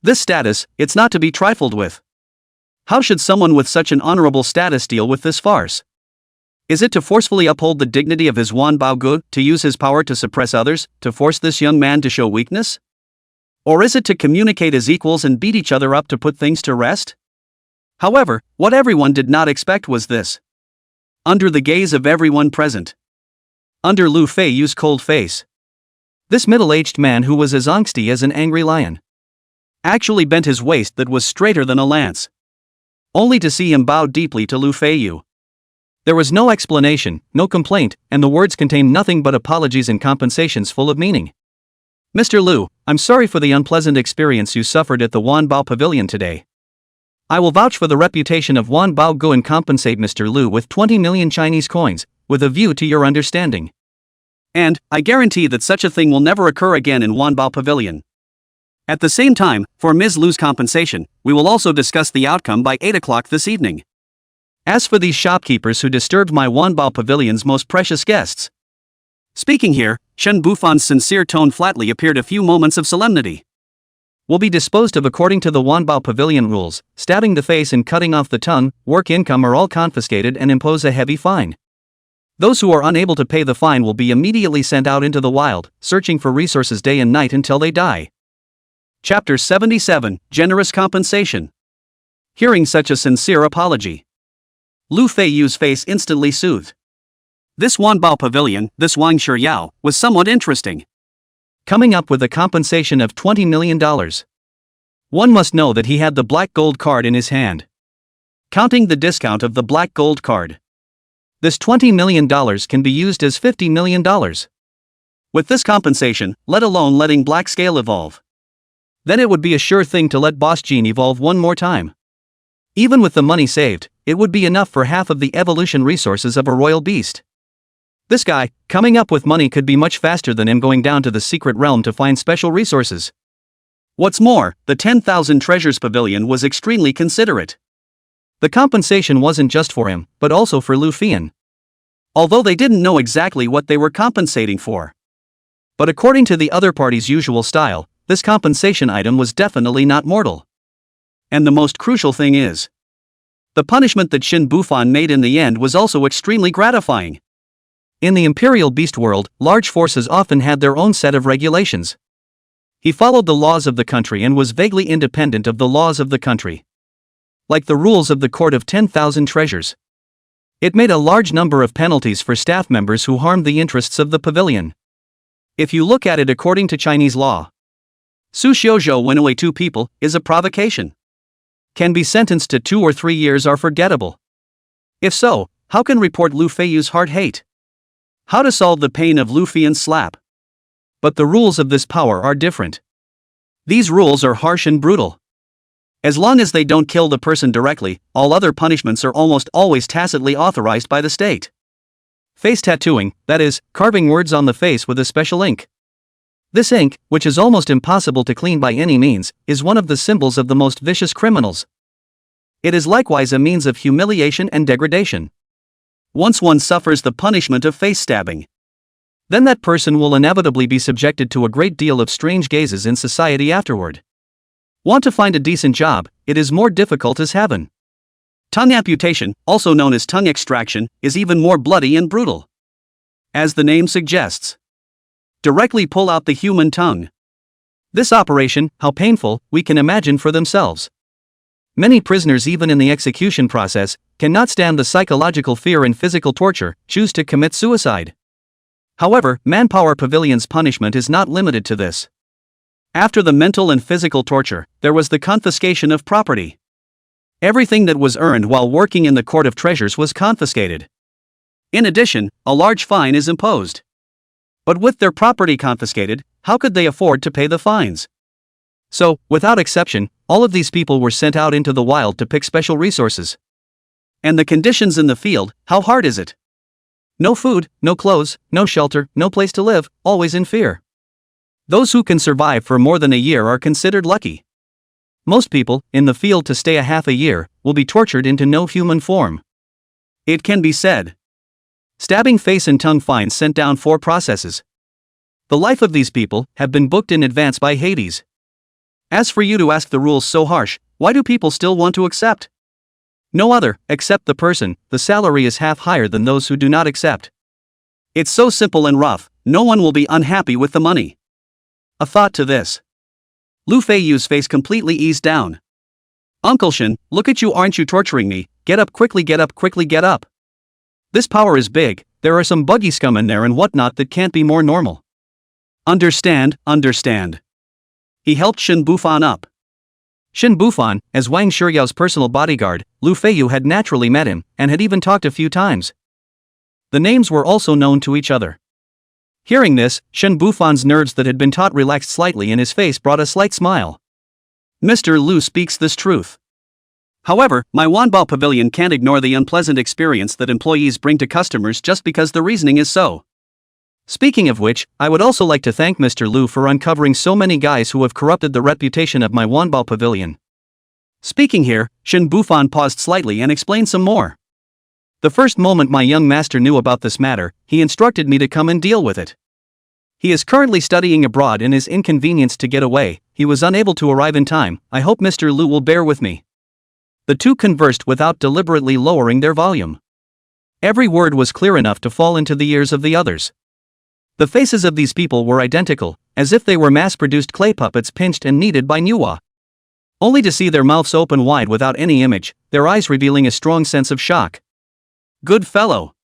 This status, it's not to be trifled with. How should someone with such an honorable status deal with this farce? Is it to forcefully uphold the dignity of his Wanbao Go, to use his power to suppress others, to force this young man to show weakness? Or is it to communicate as equals and beat each other up to put things to rest? However, what everyone did not expect was this. Under the gaze of everyone present. Under Lu Feiyu's cold face. This middle-aged man who was as angsty as an angry lion actually bent his waist that was straighter than a lance. Only to see him bow deeply to Lu Feiyu. There was no explanation, no complaint, and the words contained nothing but apologies and compensations full of meaning. Mr. Lu, I'm sorry for the unpleasant experience you suffered at the Wanbao Pavilion today. I will vouch for the reputation of Wanbao Go and compensate Mr. Lu with 20 million Chinese coins, with a view to your understanding. And, I guarantee that such a thing will never occur again in Wanbao Pavilion. At the same time, for Ms. Lu's compensation, we will also discuss the outcome by 8 o'clock this evening. As for these shopkeepers who disturbed my Wanbao Pavilion's most precious guests. Speaking here, Shen Bufan's sincere tone flatly appeared a few moments of solemnity. Will be disposed of according to the Wanbao Pavilion rules, stabbing the face and cutting off the tongue, work income are all confiscated and impose a heavy fine. Those who are unable to pay the fine will be immediately sent out into the wild, searching for resources day and night until they die. Chapter 77, Generous Compensation. Hearing such a sincere apology, Lu Feiyu's face instantly soothed. This Wanbao Pavilion, this Wang Shiyao, was somewhat interesting. Coming up with a compensation of $20 million. One must know that he had the black gold card in his hand. Counting the discount of the black gold card, this $20 million can be used as $50 million. With this compensation, let alone letting Black Scale evolve. Then it would be a sure thing to let Boss Gene evolve one more time. Even with the money saved, it would be enough for half of the evolution resources of a royal beast. This guy, coming up with money could be much faster than him going down to the secret realm to find special resources. What's more, the 10,000 Treasures Pavilion was extremely considerate. The compensation wasn't just for him, but also for Lu Fian. Although they didn't know exactly what they were compensating for. But according to the other party's usual style, this compensation item was definitely not mortal. And the most crucial thing is, the punishment that Shin Bufan made in the end was also extremely gratifying. In the Imperial Beast world, large forces often had their own set of regulations. He followed the laws of the country and was vaguely independent of the laws of the country. Like the rules of the Court of 10,000 Treasures. It made a large number of penalties for staff members who harmed the interests of the pavilion. If you look at it according to Chinese law, Sushio when away 2 people is a provocation. Can be sentenced to 2 or 3 years are forgettable. If so, how can report Lu Feiyu's heart hate? How to solve the pain of Lu Feiyan's slap? But the rules of this power are different. These rules are harsh and brutal. As long as they don't kill the person directly, all other punishments are almost always tacitly authorized by the state. Face tattooing, that is, carving words on the face with a special ink. This ink, which is almost impossible to clean by any means, is one of the symbols of the most vicious criminals. It is likewise a means of humiliation and degradation. Once one suffers the punishment of face stabbing, then that person will inevitably be subjected to a great deal of strange gazes in society afterward. Want to find a decent job, it is more difficult as heaven. Tongue amputation, also known as tongue extraction, is even more bloody and brutal. As the name suggests, directly pull out the human tongue. This operation, how painful, we can imagine for themselves. Many prisoners, even in the execution process, cannot stand the psychological fear and physical torture, choose to commit suicide. However, Manpower Pavilion's punishment is not limited to this. After the mental and physical torture, there was the confiscation of property. Everything that was earned while working in the Court of Treasures was confiscated. In addition, a large fine is imposed. But with their property confiscated, how could they afford to pay the fines? So, without exception, all of these people were sent out into the wild to pick special resources. And the conditions in the field, how hard is it? No food, no clothes, no shelter, no place to live, always in fear. Those who can survive for more than a year are considered lucky. Most people, in the field to stay a half a year, will be tortured into no human form. It can be said, stabbing face and tongue fines sent down 4 processes. The life of these people have been booked in advance by Hades. As for you to ask the rules so harsh, why do people still want to accept? No other, except the person, the salary is half higher than those who do not accept. It's so simple and rough, no one will be unhappy with the money. A thought to this. Lu Feiyu's face completely eased down. Uncle Shin, look at you, aren't you torturing me? Get up quickly, get up quickly, get up. This power is big, there are some buggy scum in there and whatnot that can't be more normal. Understand. He helped Shin Bufan up. Shin Bufan, as Wang Shiyao's personal bodyguard, Lu Feiyu had naturally met him, and had even talked a few times. The names were also known to each other. Hearing this, Shin Bufan's nerves that had been taut relaxed slightly and his face brought a slight smile. Mr. Lu speaks this truth. However, my Wanbao Pavilion can't ignore the unpleasant experience that employees bring to customers just because the reasoning is so. Speaking of which, I would also like to thank Mr. Lu for uncovering so many guys who have corrupted the reputation of my Wanbao Pavilion. Speaking here, Shin Bufan paused slightly and explained some more. The first moment my young master knew about this matter, he instructed me to come and deal with it. He is currently studying abroad and is inconvenienced to get away, he was unable to arrive in time, I hope Mr. Lu will bear with me. The two conversed without deliberately lowering their volume. Every word was clear enough to fall into the ears of the others. The faces of these people were identical, as if they were mass-produced clay puppets pinched and kneaded by Nuwa. Only to see their mouths open wide without any image, their eyes revealing a strong sense of shock. Good fellow.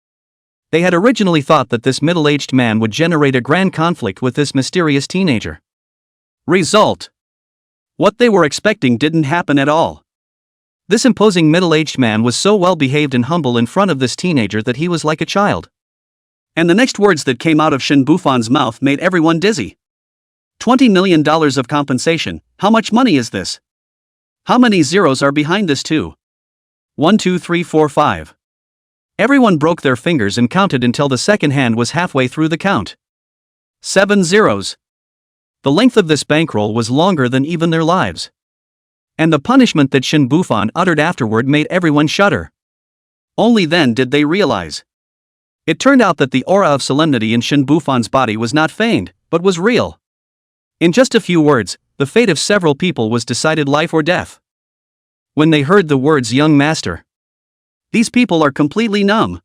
They had originally thought that this middle-aged man would generate a grand conflict with this mysterious teenager. Result: what they were expecting didn't happen at all. This imposing middle-aged man was so well-behaved and humble in front of this teenager that he was like a child. And the next words that came out of Shin Bufan's mouth made everyone dizzy. $20 million of compensation, how much money is this? How many zeros are behind this too? 1 2 3 4 5. Everyone broke their fingers and counted until the second hand was halfway through the count. 7 zeros. The length of this bankroll was longer than even their lives. And the punishment that Shin Bufan uttered afterward made everyone shudder. Only then did they realize. It turned out that the aura of solemnity in Shin Bufan's body was not feigned, but was real. In just a few words, the fate of several people was decided life or death. When they heard the words young master, these people are completely numb.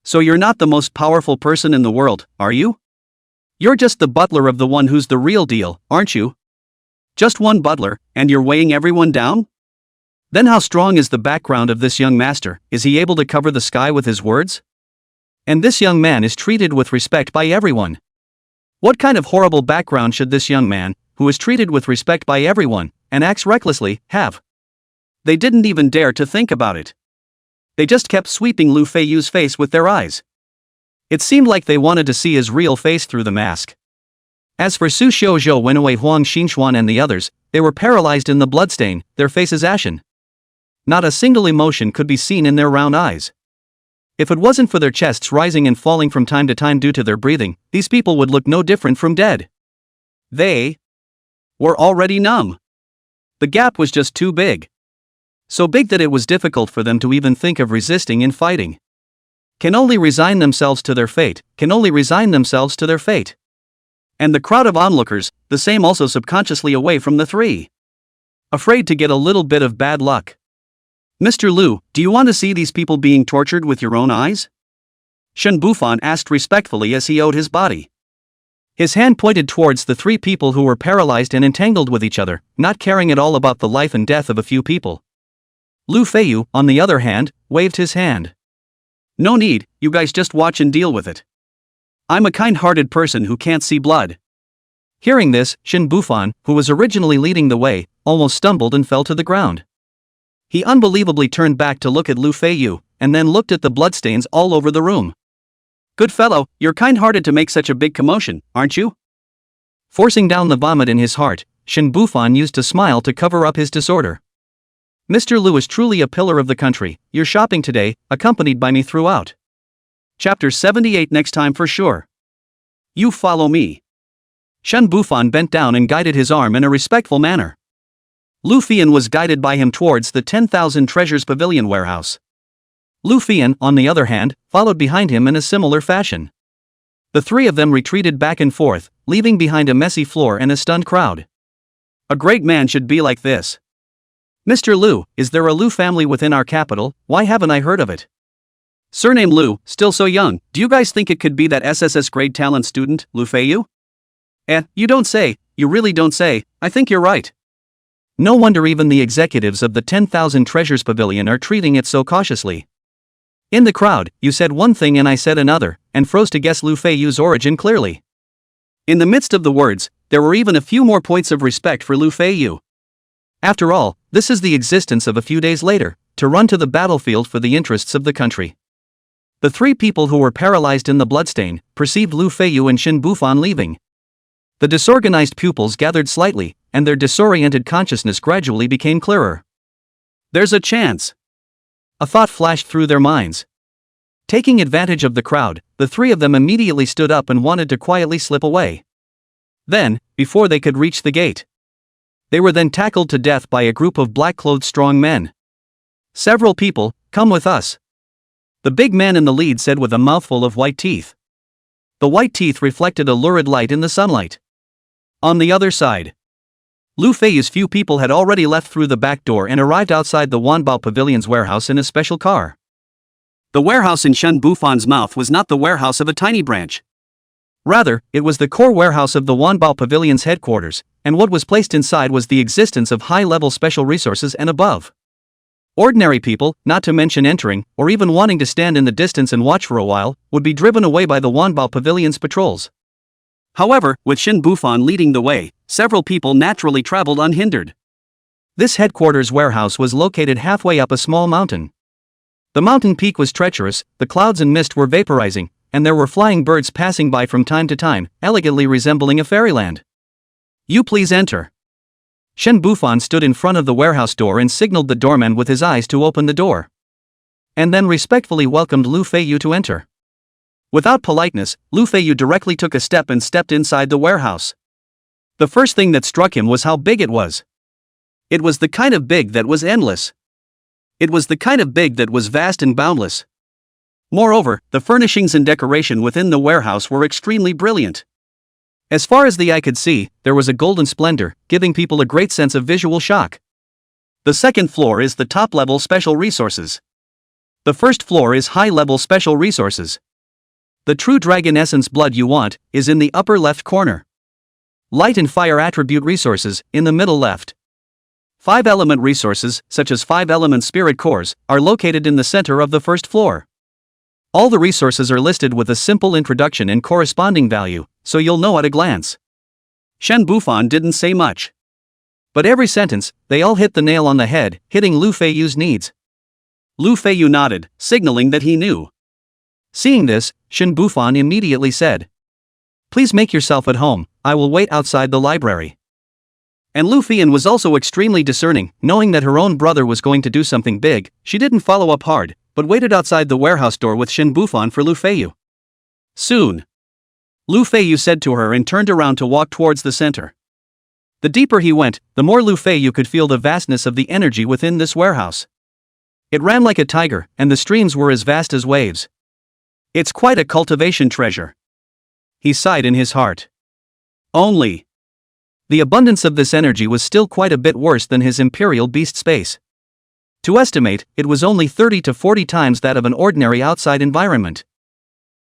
So you're not the most powerful person in the world, are you? You're just the butler of the one who's the real deal, aren't you? Just one butler, and you're weighing everyone down? Then how strong is the background of this young master? Is he able to cover the sky with his words? And this young man is treated with respect by everyone. What kind of horrible background should this young man, who is treated with respect by everyone, and acts recklessly, have? They didn't even dare to think about it. They just kept sweeping Lu Feiyu's face with their eyes. It seemed like they wanted to see his real face through the mask. As for Sushio, Zhou Wenwei, Huang Xinchuan and the others, they were paralyzed in the bloodstain, their faces ashen. Not a single emotion could be seen in their round eyes. If it wasn't for their chests rising and falling from time to time due to their breathing, these people would look no different from dead. They were already numb. The gap was just too big. So big that it was difficult for them to even think of resisting and fighting. Can only resign themselves to their fate, can only resign themselves to their fate. And the crowd of onlookers, the same also subconsciously away from the three. Afraid to get a little bit of bad luck. Mr. Lu, do you want to see these people being tortured with your own eyes? Shen Bufan asked respectfully as he owed his body. His hand pointed towards the three people who were paralyzed and entangled with each other, not caring at all about the life and death of a few people. Lu Feiyu, on the other hand, waved his hand. No need, you guys just watch and deal with it. I'm a kind-hearted person who can't see blood. Hearing this, Shen Bufan, who was originally leading the way, almost stumbled and fell to the ground. He unbelievably turned back to look at Lu Feiyu, and then looked at the bloodstains all over the room. Good fellow, you're kind-hearted to make such a big commotion, aren't you? Forcing down the vomit in his heart, Shen Bufan used a smile to cover up his disorder. Mr. Lu is truly a pillar of the country. You're shopping today, accompanied by me throughout. Chapter 78 next time for sure. You follow me. Shen Bufan bent down and guided his arm in a respectful manner. Lu Fian was guided by him towards the 10,000 Treasures Pavilion warehouse. Lu Fian, on the other hand, followed behind him in a similar fashion. The three of them retreated back and forth, leaving behind a messy floor and a stunned crowd. A great man should be like this. Mr. Lu, is there a Lu family within our capital? Why haven't I heard of it? Surname Lu, still so young, do you guys think it could be that SSS-Grade talent student, Lu Feiyu? You don't say, you really don't say, I think you're right. No wonder even the executives of the 10,000 Treasures Pavilion are treating it so cautiously. In the crowd, you said one thing and I said another, and froze to guess Lu Feiyu's origin clearly. In the midst of the words, there were even a few more points of respect for Lu Feiyu. After all, this is the existence of a few days later, to run to the battlefield for the interests of the country. The three people who were paralyzed in the bloodstain perceived Lu Feiyu and Shen Bufan leaving. The disorganized pupils gathered slightly, and their disoriented consciousness gradually became clearer. There's a chance. A thought flashed through their minds. Taking advantage of the crowd, the three of them immediately stood up and wanted to quietly slip away. Then, before they could reach the gate, they were then tackled to death by a group of black-clothed strong men. Several people, come with us. The big man in the lead said with a mouthful of white teeth. The white teeth reflected a lurid light in the sunlight. On the other side, Lu Feiyu's few people had already left through the back door and arrived outside the Wanbao Pavilion's warehouse in a special car. The warehouse in Shen Bufan's mouth was not the warehouse of a tiny branch. Rather, it was the core warehouse of the Wanbao Pavilion's headquarters, and what was placed inside was the existence of high-level special resources and above. Ordinary people, not to mention entering, or even wanting to stand in the distance and watch for a while, would be driven away by the Wanbao Pavilion's patrols. However, with Shen Bufan leading the way, several people naturally traveled unhindered. This headquarters warehouse was located halfway up a small mountain. The mountain peak was treacherous, the clouds and mist were vaporizing, and there were flying birds passing by from time to time, elegantly resembling a fairyland. You please enter. Shen Bufan stood in front of the warehouse door and signaled the doorman with his eyes to open the door. And then respectfully welcomed Lu Feiyu to enter. Without politeness, Lu Feiyu directly took a step and stepped inside the warehouse. The first thing that struck him was how big it was. It was the kind of big that was endless. It was the kind of big that was vast and boundless. Moreover, the furnishings and decoration within the warehouse were extremely brilliant. As far as the eye could see, there was a golden splendor, giving people a great sense of visual shock. The second floor is the top-level special resources. The first floor is high-level special resources. The true dragon essence blood you want is in the upper left corner. Light and fire attribute resources in the middle left. 5-element resources, such as 5-element spirit cores, are located in the center of the first floor. All the resources are listed with a simple introduction and corresponding value, so you'll know at a glance. Shen Bufan didn't say much. But every sentence, they all hit the nail on the head, hitting Lu Feiyu's needs. Lu Feiyu nodded, signaling that he knew. Seeing this, Shen Bufan immediately said, "Please make yourself at home, I will wait outside the library." And Lu Feiyan was also extremely discerning, knowing that her own brother was going to do something big. She didn't follow up hard, but waited outside the warehouse door with Shen Bufan for Lu Feiyu. Soon, Lu Feiyu said to her and turned around to walk towards the center. The deeper he went, the more Lu Feiyu could feel the vastness of the energy within this warehouse. It ran like a tiger, and the streams were as vast as waves. It's quite a cultivation treasure. He sighed in his heart. Only, the abundance of this energy was still quite a bit worse than his Imperial Beast space. To estimate, it was only 30 to 40 times that of an ordinary outside environment.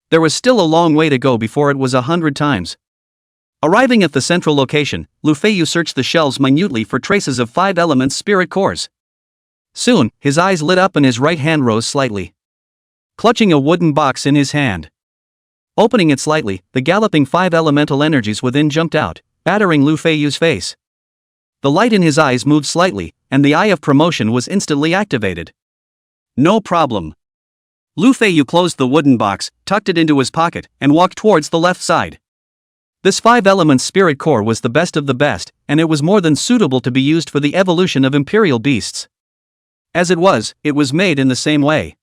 There was still a long way to go before it was 100 times. Arriving at the central location, Lu Feiyu searched the shelves minutely for traces of 5-element spirit cores. Soon, his eyes lit up and his right hand rose slightly. Clutching a wooden box in his hand. Opening it slightly, the galloping 5 elemental energies within jumped out, battering Lu Feiyu's face. The light in his eyes moved slightly, and the eye of promotion was instantly activated. No problem. Lu Feiyu closed the wooden box, tucked it into his pocket, and walked towards the left side. This 5-element spirit core was the best of the best, and it was more than suitable to be used for the evolution of Imperial beasts. As it was made in the same way.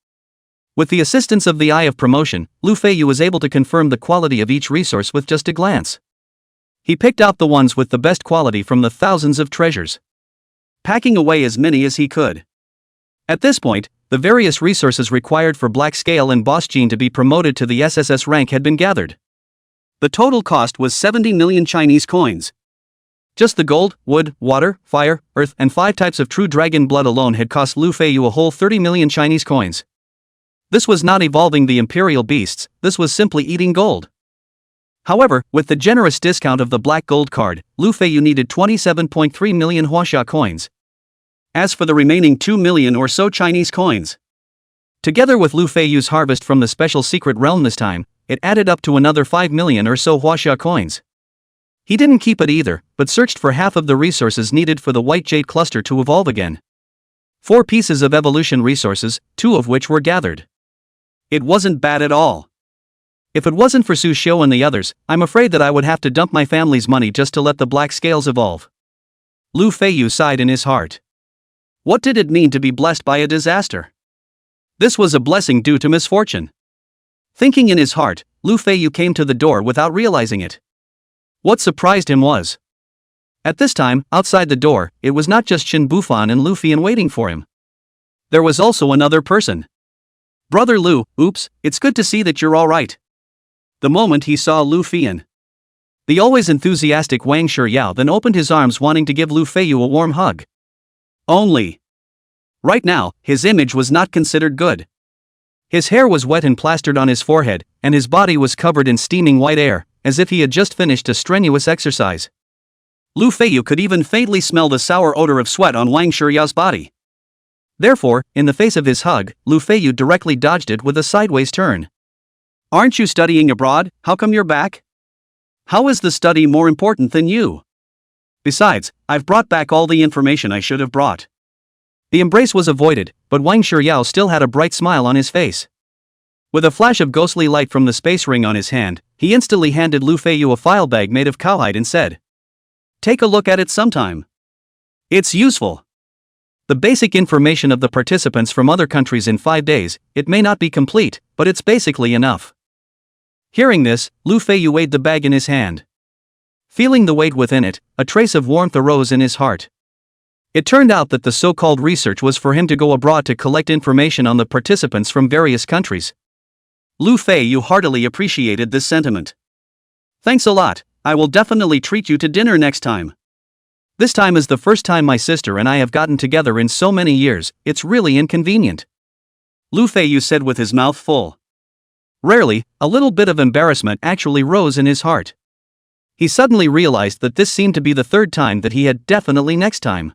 With the assistance of the Eye of Promotion, Lu Feiyu was able to confirm the quality of each resource with just a glance. He picked out the ones with the best quality from the thousands of treasures, packing away as many as he could. At this point, the various resources required for Black Scale and Boss Gene to be promoted to the SSS rank had been gathered. The total cost was 70 million Chinese coins. Just the gold, wood, water, fire, earth, and 5 types of true dragon blood alone had cost Lu Feiyu a whole 30 million Chinese coins. This was not evolving the Imperial beasts, this was simply eating gold. However, with the generous discount of the black gold card, Lu Feiyu needed 27.3 million Huaxia coins. As for the remaining 2 million or so Chinese coins, together with Lu Feiyu's harvest from the special secret realm this time, it added up to another 5 million or so Huaxia coins. He didn't keep it either, but searched for half of the resources needed for the White Jade cluster to evolve again. 4 pieces of evolution resources, 2 of which were gathered. It wasn't bad at all. If it wasn't for Sushio and the others, I'm afraid that I would have to dump my family's money just to let the black scales evolve. Lu Feiyu sighed in his heart. What did it mean to be blessed by a disaster? This was a blessing due to misfortune. Thinking in his heart, Lu Feiyu came to the door without realizing it. What surprised him was, at this time, outside the door, it was not just Shen Bufan and Lu Feiyan waiting for him. There was also another person. Brother Lu, oops, it's good to see that you're alright. The moment he saw Lu Feiyan, the always enthusiastic Wang Shiryao then opened his arms wanting to give Lu Feiyu a warm hug. Only, right now, his image was not considered good. His hair was wet and plastered on his forehead, and his body was covered in steaming white air, as if he had just finished a strenuous exercise. Lu Feiyu could even faintly smell the sour odor of sweat on Wang Shiryao's body. Therefore, in the face of his hug, Lu Feiyu directly dodged it with a sideways turn. Aren't you studying abroad? How come you're back? How is the study more important than you? Besides, I've brought back all the information I should have brought. The embrace was avoided, but Wang Shiryao still had a bright smile on his face. With a flash of ghostly light from the space ring on his hand, he instantly handed Lu Feiyu a file bag made of cowhide and said, "Take a look at it sometime. It's useful. The basic information of the participants from other countries in 5 days, it may not be complete, but it's basically enough." Hearing this, Lu Feiyu weighed the bag in his hand. Feeling the weight within it, a trace of warmth arose in his heart. It turned out that the so-called research was for him to go abroad to collect information on the participants from various countries. Lu Feiyu heartily appreciated this sentiment. "Thanks a lot, I will definitely treat you to dinner next time. This time is the first time my sister and I have gotten together in so many years, it's really inconvenient. Lu Feiyu said with his mouth full. Rarely, a little bit of embarrassment actually rose in his heart. He suddenly realized that this seemed to be the third time that he had definitely next time.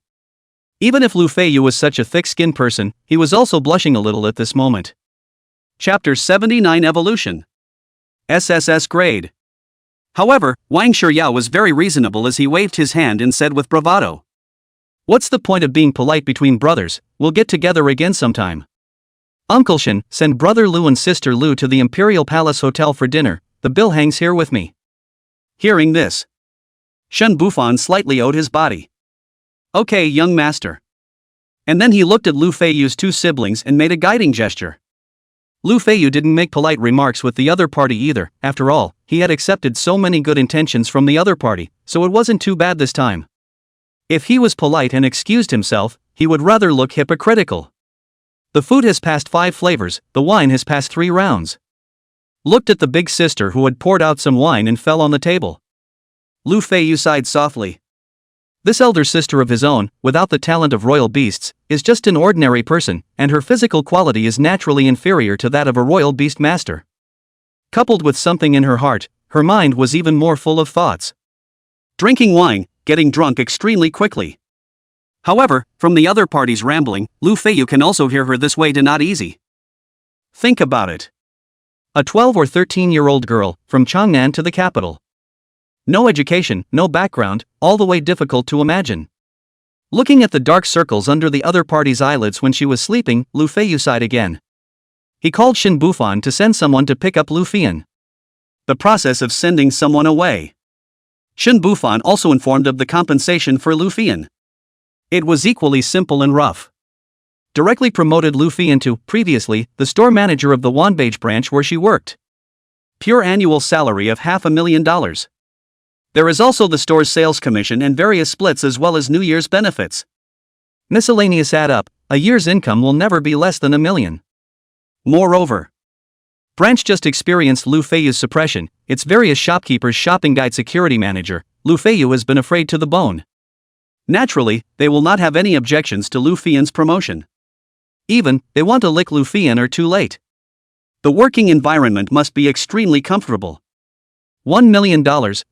Even if Lu Feiyu was such a thick-skinned person, he was also blushing a little at this moment. Chapter 79 Evolution. SSS-Grade. However, Wang Shiryao was very reasonable as he waved his hand and said with bravado. What's the point of being polite between brothers, we'll get together again sometime. Uncle Shen, send brother Lu and sister Lu to the Imperial Palace Hotel for dinner, the bill hangs here with me. Hearing this, Shen Bufan slightly owed his body. Okay, young master. And then he looked at Lu Feiyu's two siblings and made a guiding gesture. Lu Feiyu didn't make polite remarks with the other party either, after all, he had accepted so many good intentions from the other party, so it wasn't too bad this time. If he was polite and excused himself, he would rather look hypocritical. The food has passed 5 flavors, the wine has passed 3 rounds. Looked at the big sister who had poured out some wine and fell on the table. Lu Feiyu sighed softly. This elder sister of his own, without the talent of royal beasts, is just an ordinary person, and her physical quality is naturally inferior to that of a royal beast master. Coupled with something in her heart, her mind was even more full of thoughts. Drinking wine, getting drunk extremely quickly. However, from the other party's rambling, Lu Feiyu can also hear her this way to not easy. Think about it. A 12 or 13-year-old girl, from Chang'an to the capital. No education, no background, all the way difficult to imagine. Looking at the dark circles under the other party's eyelids when she was sleeping, Lu Feiyu sighed again. He called Shen Bufan to send someone to pick up Lu Fian. The process of sending someone away. Shen Bufan also informed of the compensation for Lu Fian. It was equally simple and rough. Directly promoted Lu Fian to, previously, the store manager of the Wanbage branch where she worked. Pure annual salary of $500,000. There is also the store's sales commission and various splits as well as New Year's benefits. Miscellaneous add up, a year's income will never be less than $1 million. Moreover, branch just experienced Lu Feiyu's suppression, its various shopkeepers' shopping guide security manager, Lu Feiyu has been afraid to the bone. Naturally, they will not have any objections to Lu Fian's promotion. Even, they want to lick Lu Fian or too late. The working environment must be extremely comfortable. $1 million,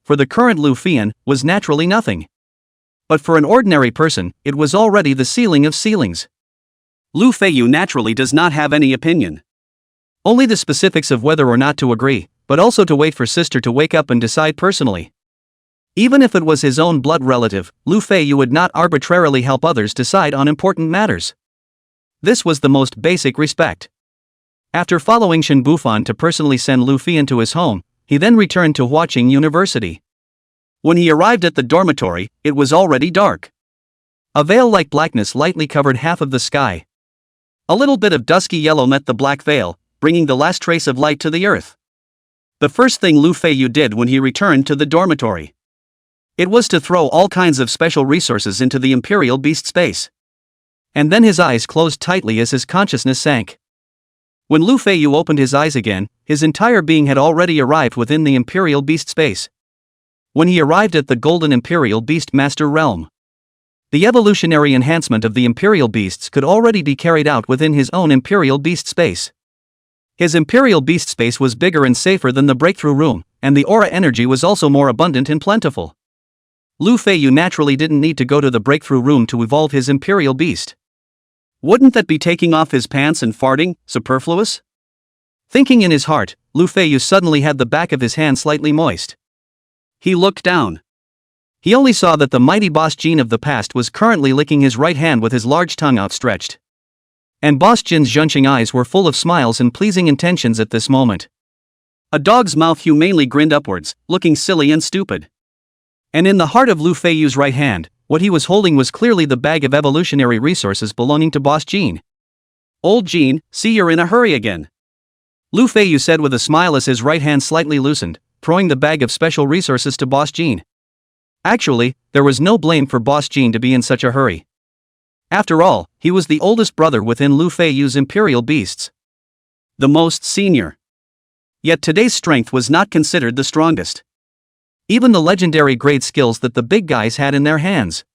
for the current Lu Fian, was naturally nothing. But for an ordinary person, it was already the ceiling of ceilings. Lu Feiyu naturally does not have any opinion. Only the specifics of whether or not to agree, but also to wait for sister to wake up and decide personally. Even if it was his own blood relative, Lu Feiyu would not arbitrarily help others decide on important matters. This was the most basic respect. After following Shen Bufan to personally send Lu Fian to his home, he then returned to Huaqing University. When he arrived at the dormitory, it was already dark. A veil-like blackness lightly covered half of the sky. A little bit of dusky yellow met the black veil, bringing the last trace of light to the earth. The first thing Lu Feiyu did when he returned to the dormitory. It was to throw all kinds of special resources into the Imperial Beast space. And then his eyes closed tightly as his consciousness sank. When Lu Feiyu opened his eyes again, his entire being had already arrived within the Imperial Beast space. When he arrived at the Golden Imperial Beast Master realm, the evolutionary enhancement of the Imperial Beasts could already be carried out within his own Imperial Beast space. His Imperial Beast space was bigger and safer than the breakthrough room, and the aura energy was also more abundant and plentiful. Lu Feiyu naturally didn't need to go to the breakthrough room to evolve his Imperial Beast. Wouldn't that be taking off his pants and farting, superfluous? Thinking in his heart, Lu Feiyu suddenly had the back of his hand slightly moist. He looked down. He only saw that the mighty Boss Jin of the past was currently licking his right hand with his large tongue outstretched. And Boss Jin's Junqing eyes were full of smiles and pleasing intentions at this moment. A dog's mouth humanely grinned upwards, looking silly and stupid. And in the heart of Lu Feiyu's right hand, what he was holding was clearly the bag of evolutionary resources belonging to Boss Jin. Old Jin, see you're in a hurry again. Lu Feiyu said with a smile as his right hand slightly loosened, throwing the bag of special resources to Boss Jin. Actually, there was no blame for Boss Jin to be in such a hurry. After all, he was the oldest brother within Lu Feiyu's Imperial Beasts. The most senior. Yet today's strength was not considered the strongest. Even the legendary grade skills that the big guys had in their hands.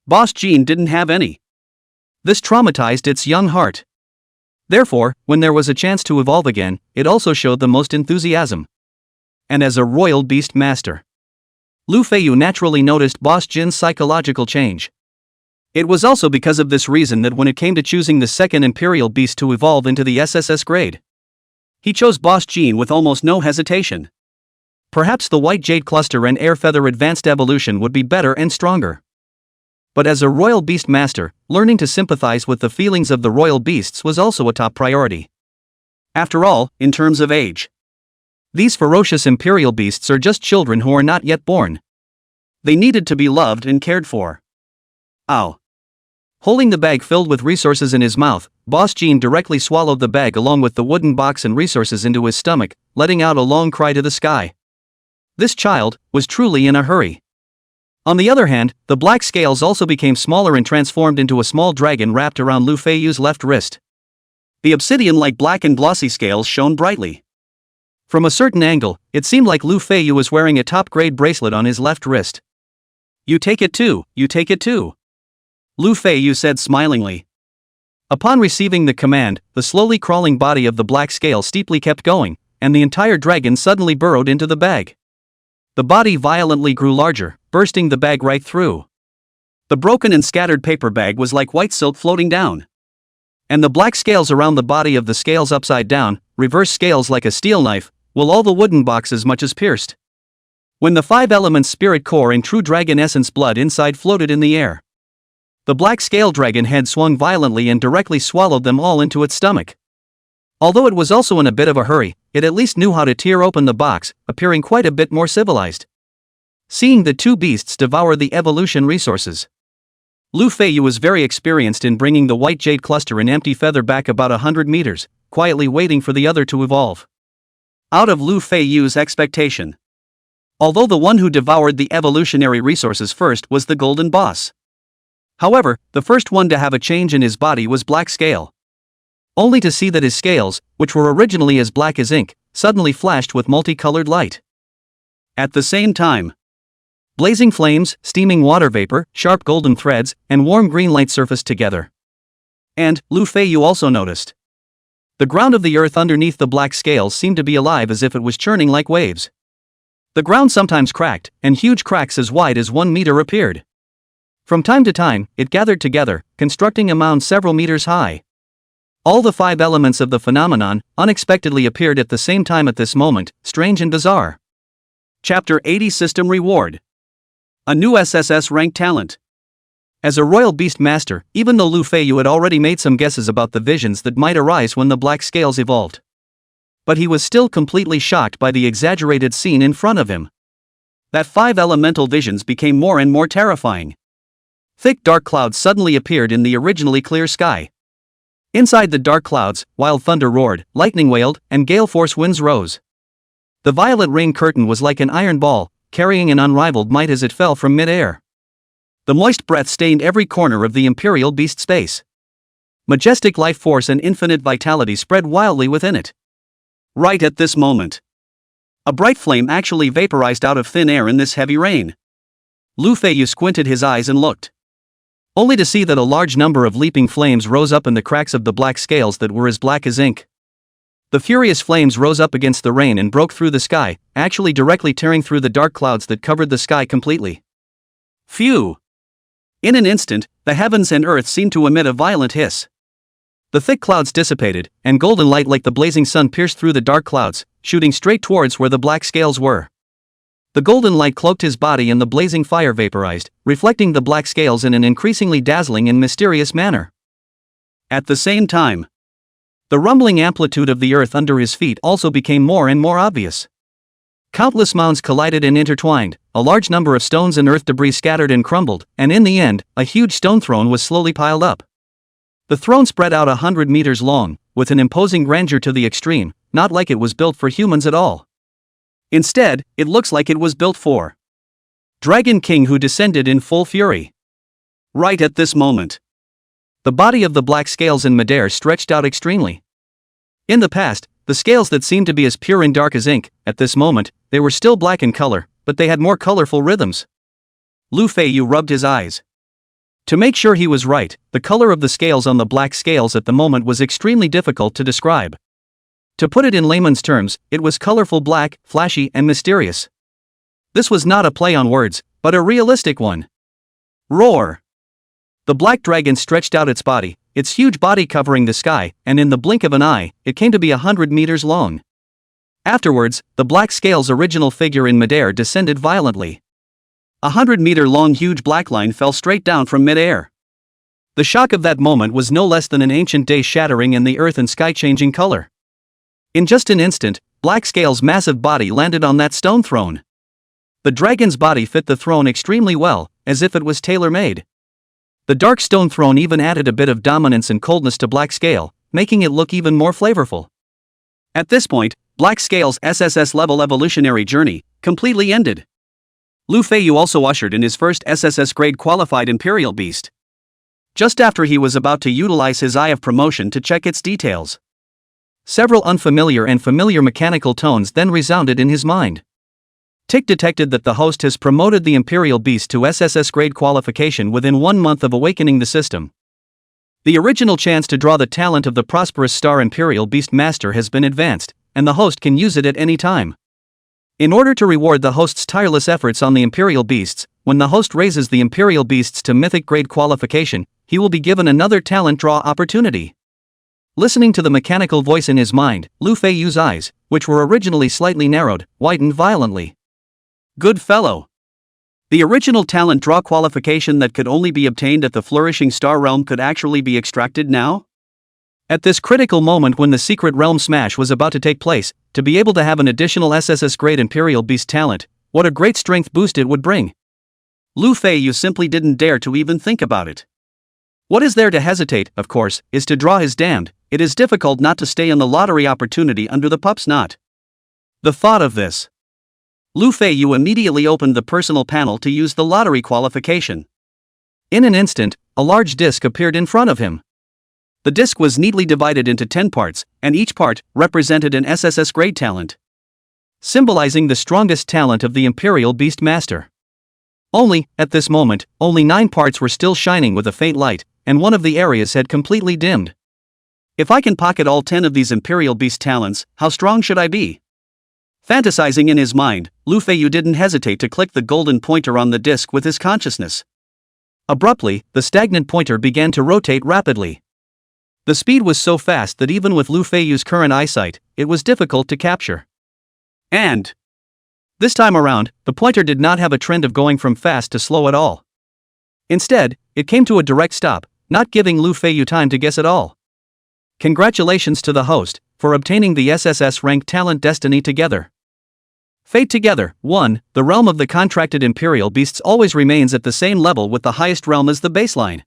Boss Jean didn't have any. This traumatized its young heart. Therefore, when there was a chance to evolve again, it also showed the most enthusiasm. And as a royal beast master, Lu Feiyu naturally noticed Boss Jin's psychological change. It was also because of this reason that when it came to choosing the second Imperial Beast to evolve into the SSS-Grade, he chose Boss Jean with almost no hesitation. Perhaps the White Jade Cluster and Air Feather Advanced Evolution would be better and stronger. But as a Royal Beast Master, learning to sympathize with the feelings of the Royal Beasts was also a top priority. After all, in terms of age, these ferocious Imperial Beasts are just children who are not yet born. They needed to be loved and cared for. Ow. Holding the bag filled with resources in his mouth, Boss Jean directly swallowed the bag along with the wooden box and resources into his stomach, letting out a long cry to the sky. This child was truly in a hurry. On the other hand, the black scales also became smaller and transformed into a small dragon wrapped around Lu Feiyu's left wrist. The obsidian-like black and glossy scales shone brightly. From a certain angle, it seemed like Lu Feiyu was wearing a top-grade bracelet on his left wrist. "You take it too, you take it too," Lu Feiyu said smilingly. Upon receiving the command, the slowly crawling body of the black scale steeply kept going, and the entire dragon suddenly burrowed into the bag. The body violently grew larger, bursting the bag right through. The broken and scattered paper bag was like white silk floating down. And the black scales around the body of the scales upside down, reverse scales like a steel knife, while all the wooden boxes much as pierced. When the 5 elements spirit core and true dragon essence blood inside floated in the air, the black scale dragon head swung violently and directly swallowed them all into its stomach. Although it was also in a bit of a hurry, it at least knew how to tear open the box, appearing quite a bit more civilized. Seeing the two beasts devour the evolution resources, Lu Feiyu was very experienced in bringing the White Jade Cluster and Empty Feather back about 100 meters, quietly waiting for the other to evolve. Out of Lu Feiyu's expectation, although the one who devoured the evolutionary resources first was the Golden Boss. However, the first one to have a change in his body was Black Scale. Only to see that his scales, which were originally as black as ink, suddenly flashed with multicolored light. At the same time, blazing flames, steaming water vapor, sharp golden threads, and warm green light surfaced together. And, Lu Feiyu also noticed, the ground of the earth underneath the black scales seemed to be alive as if it was churning like waves. The ground sometimes cracked, and huge cracks as wide as 1 meter appeared. From time to time, it gathered together, constructing a mound several meters high. All the 5 elements of the phenomenon unexpectedly appeared at the same time at this moment, strange and bizarre. Chapter 80 System Reward. A new SSS ranked talent. As a Royal Beast Master, even though Lu Feiyu had already made some guesses about the visions that might arise when the black scales evolved, but he was still completely shocked by the exaggerated scene in front of him. That 5 elemental visions became more and more terrifying. Thick dark clouds suddenly appeared in the originally clear sky. Inside the dark clouds, wild thunder roared, lightning wailed, and gale force winds rose. The violet rain curtain was like an iron ball, carrying an unrivaled might as it fell from mid-air. The moist breath stained every corner of the Imperial Beast space. Majestic life force and infinite vitality spread wildly within it. Right at this moment, a bright flame actually vaporized out of thin air in this heavy rain. Lu Feiyu squinted his eyes and looked, only to see that a large number of leaping flames rose up in the cracks of the black scales that were as black as ink. The furious flames rose up against the rain and broke through the sky, actually directly tearing through the dark clouds that covered the sky completely. Phew! In an instant, the heavens and earth seemed to emit a violent hiss. The thick clouds dissipated, and golden light like the blazing sun pierced through the dark clouds, shooting straight towards where the black scales were. The golden light cloaked his body and the blazing fire vaporized, reflecting the black scales in an increasingly dazzling and mysterious manner. At the same time, the rumbling amplitude of the earth under his feet also became more and more obvious. Countless mounds collided and intertwined, a large number of stones and earth debris scattered and crumbled, and in the end, a huge stone throne was slowly piled up. The throne spread out 100 meters long, with an imposing grandeur to the extreme, not like it was built for humans at all. Instead, it looks like it was built for Dragon King, who descended in full fury. Right at this moment, the body of the black scales in midair stretched out extremely. In the past, the scales that seemed to be as pure and dark as ink, at this moment, they were still black in color, but they had more colorful rhythms. Lu Feiyu rubbed his eyes. To make sure he was right, the color of the scales on the black scales at the moment was extremely difficult to describe. To put it in layman's terms, it was colorful black, flashy, and mysterious. This was not a play on words, but a realistic one. Roar! The black dragon stretched out its body, its huge body covering the sky, and in the blink of an eye, it came to be 100 meters long. Afterwards, the black scale's original figure in midair descended violently. 100-meter-long huge black line fell straight down from midair. The shock of that moment was no less than an ancient day shattering and the earth and sky changing color. In just an instant, Black Scale's massive body landed on that stone throne. The dragon's body fit the throne extremely well, as if it was tailor-made. The dark stone throne even added a bit of dominance and coldness to Black Scale, making it look even more flavorful. At this point, Black Scale's SSS-level evolutionary journey completely ended. Lu Feiyu also ushered in his first SSS-grade qualified Imperial Beast. Just after he was about to utilize his Eye of Promotion to check its details, several unfamiliar and familiar mechanical tones then resounded in his mind. Tick detected that the host has promoted the Imperial Beast to SSS-grade qualification within 1 month of awakening the system. The original chance to draw the talent of the prosperous star Imperial Beast Master has been advanced, and the host can use it at any time. In order to reward the host's tireless efforts on the Imperial Beasts, when the host raises the Imperial Beasts to Mythic Grade qualification, he will be given another talent draw opportunity. Listening to the mechanical voice in his mind, Lu Feiyu's eyes, which were originally slightly narrowed, widened violently. Good fellow! The original talent draw qualification that could only be obtained at the Flourishing Star Realm could actually be extracted now? At this critical moment when the Secret Realm Smash was about to take place, to be able to have an additional SSS-grade Imperial Beast talent, what a great strength boost it would bring. Lu Feiyu simply didn't dare to even think about it. What is there to hesitate, of course, is to draw his damned. It is difficult not to stay on the lottery opportunity under the pup's knot. The thought of this. Lu Feiyu immediately opened the personal panel to use the lottery qualification. In an instant, a large disc appeared in front of him. The disc was neatly divided into 10 parts, and each part represented an SSS-grade talent, symbolizing the strongest talent of the Imperial Beast Master. Only, at this moment, only 9 parts were still shining with a faint light, and one of the areas had completely dimmed. If I can pocket all 10 of these Imperial Beast talents, how strong should I be? Fantasizing in his mind, Lu Feiyu didn't hesitate to click the golden pointer on the disc with his consciousness. Abruptly, the stagnant pointer began to rotate rapidly. The speed was so fast that even with Lu Feiyu's current eyesight, it was difficult to capture. And this time around, the pointer did not have a trend of going from fast to slow at all. Instead, it came to a direct stop, not giving Lu Feiyu time to guess at all. Congratulations to the host, for obtaining the SSS rank talent Destiny Together. Fate Together. 1. The realm of the contracted Imperial Beasts always remains at the same level with the highest realm as the baseline.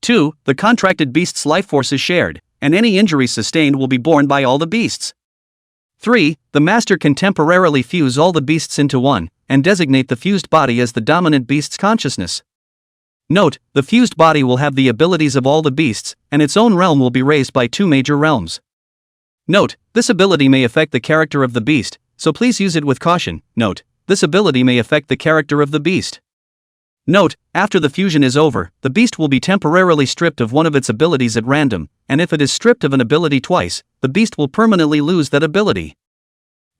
2. The contracted beast's life force is shared, and any injuries sustained will be borne by all the beasts. 3. The master can temporarily fuse all the beasts into one, and designate the fused body as the dominant beast's consciousness. Note, the fused body will have the abilities of all the beasts, and its own realm will be raised by 2 major realms. Note, this ability may affect the character of the beast, so please use it with caution. Note, this ability may affect the character of the beast. Note, after the fusion is over, the beast will be temporarily stripped of one of its abilities at random, and if it is stripped of an ability twice, the beast will permanently lose that ability.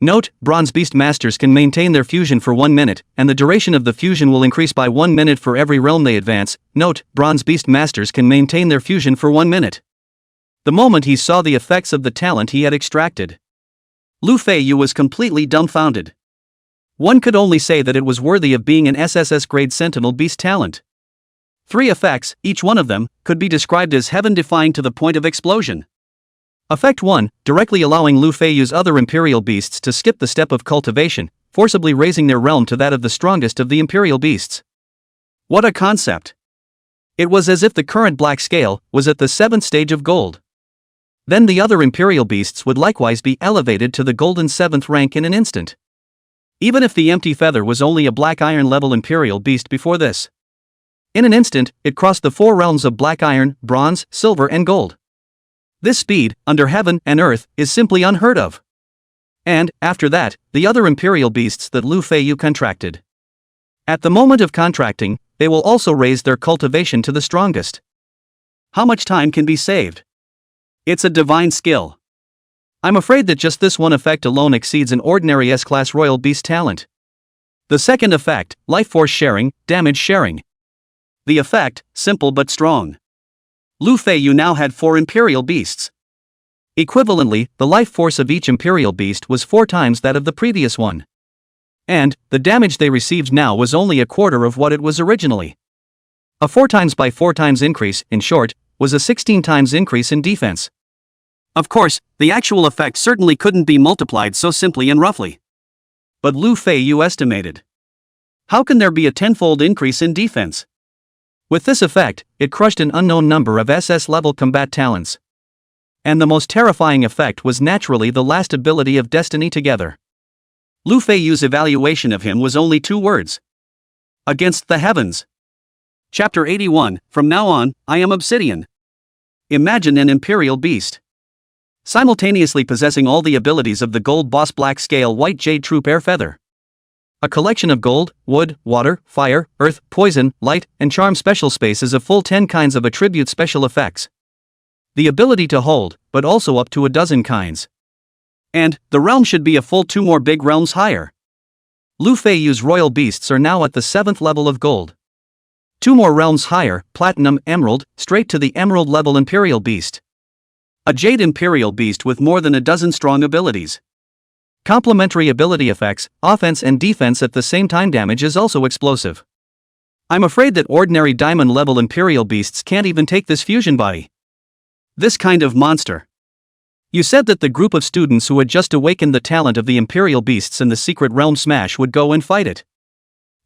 Note, Bronze Beast Masters can maintain their fusion for 1 minute, and the duration of the fusion will increase by 1 minute for every realm they advance. Note, Bronze Beast Masters can maintain their fusion for 1 minute. The moment he saw the effects of the talent he had extracted, Lu Feiyu was completely dumbfounded. One could only say that it was worthy of being an SSS-grade Sentinel Beast talent. 3 effects, each one of them, could be described as heaven-defying to the point of explosion. Effect 1, directly allowing Lu Feiyu's other Imperial Beasts to skip the step of cultivation, forcibly raising their realm to that of the strongest of the Imperial Beasts. What a concept! It was as if the current Black Scale was at the 7th stage of gold. Then the other Imperial Beasts would likewise be elevated to the golden 7th rank in an instant. Even if the Empty Feather was only a Black Iron level Imperial Beast before this. In an instant, it crossed the 4 realms of Black Iron, Bronze, Silver and Gold. This speed, under heaven and earth, is simply unheard of. And, after that, the other imperial beasts that Lu Feiyu contracted. At the moment of contracting, they will also raise their cultivation to the strongest. How much time can be saved? It's a divine skill. I'm afraid that just this one effect alone exceeds an ordinary S-class royal beast talent. The second effect, life force sharing, damage sharing. The effect, simple but strong. Lu Feiyu now had 4 imperial beasts. Equivalently, the life force of each imperial beast was 4 times that of the previous one. And, the damage they received now was only a quarter of what it was originally. A 4 times by 4 times increase, in short, was a 16 times increase in defense. Of course, the actual effect certainly couldn't be multiplied so simply and roughly. But Lu Feiyu estimated. How can there be a 10-fold increase in defense? With this effect, it crushed an unknown number of SS-level combat talents. And the most terrifying effect was naturally the last ability of Destiny Together. Lu Feiyu's evaluation of him was only 2 words. Against the heavens. Chapter 81, From now on, I am Obsidian. Imagine an imperial beast. Simultaneously possessing all the abilities of the gold boss black scale white jade troop air feather. A collection of gold, wood, water, fire, earth, poison, light, and charm special spaces of full 10 kinds of attribute special effects. The ability to hold, but also up to a dozen kinds. And, the realm should be a full 2 more big realms higher. Lu Feiyu's royal beasts are now at the 7th level of gold. 2 more realms higher, platinum, emerald, straight to the emerald level imperial beast. A jade imperial beast with more than a dozen strong abilities. Complementary ability effects, offense and defense at the same time. Damage is also explosive. I'm afraid that ordinary diamond level imperial beasts can't even take this fusion body. This kind of monster. You said that the group of students who had just awakened the talent of the imperial beasts in the secret realm smash would go and fight it.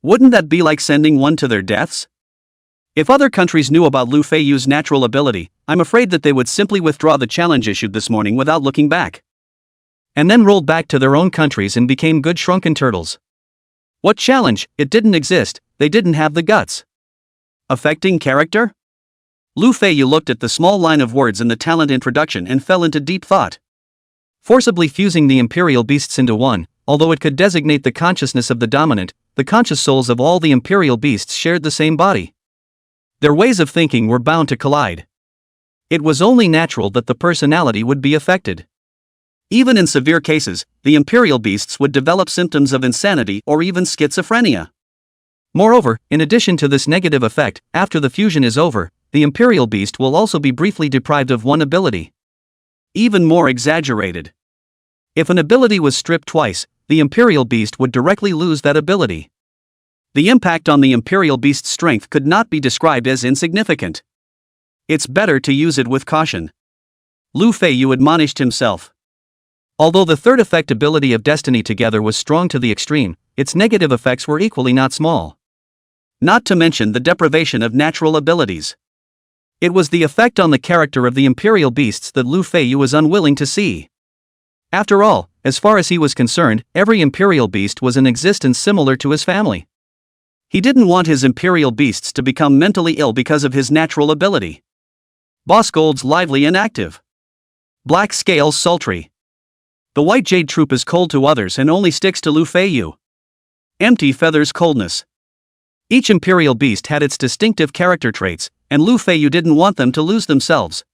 Wouldn't that be like sending one to their deaths? If other countries knew about Lu Feiyu's natural ability, I'm afraid that they would simply withdraw the challenge issued this morning without looking back. And then rolled back to their own countries and became good shrunken turtles. What challenge? It didn't exist, they didn't have the guts. Affecting character? Lu Feiyu looked at the small line of words in the talent introduction and fell into deep thought. Forcibly fusing the imperial beasts into one, although it could designate the consciousness of the dominant, the conscious souls of all the imperial beasts shared the same body. Their ways of thinking were bound to collide. It was only natural that the personality would be affected. Even in severe cases, the imperial beasts would develop symptoms of insanity or even schizophrenia. Moreover, in addition to this negative effect, after the fusion is over, the imperial beast will also be briefly deprived of one ability. Even more exaggerated. If an ability was stripped twice, the imperial beast would directly lose that ability. The impact on the imperial beast's strength could not be described as insignificant. It's better to use it with caution. Lu Feiyu admonished himself. Although the third effect ability of Destiny Together was strong to the extreme, its negative effects were equally not small. Not to mention the deprivation of natural abilities. It was the effect on the character of the imperial beasts that Lu Feiyu was unwilling to see. After all, as far as he was concerned, every imperial beast was in existence similar to his family. He didn't want his imperial beasts to become mentally ill because of his natural ability. Boss Gold's lively and active. Black Scales sultry. The white jade troop is cold to others and only sticks to Lu Feiyu. Empty Feathers coldness. Each imperial beast had its distinctive character traits, and Lu Feiyu didn't want them to lose themselves.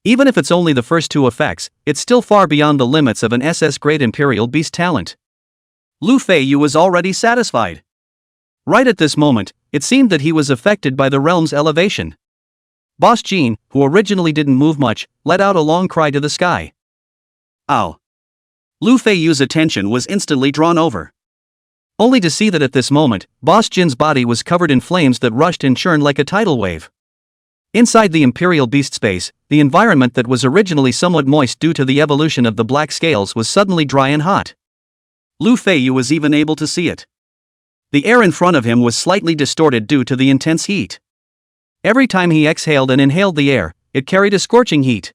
Even if it's only the first 2 effects, it's still far beyond the limits of an SS-Grade imperial beast talent. Lu Feiyu was already satisfied. Right at this moment, it seemed that he was affected by the realm's elevation. Boss Jean, who originally didn't move much, let out a long cry to the sky. Ow! Lu Feiyu's attention was instantly drawn over. Only to see that at this moment, Boss Jin's body was covered in flames that rushed and churned like a tidal wave. Inside the imperial beast space, the environment that was originally somewhat moist due to the evolution of the black scales was suddenly dry and hot. Lu Feiyu was even able to see it. The air in front of him was slightly distorted due to the intense heat. Every time he exhaled and inhaled the air, it carried a scorching heat.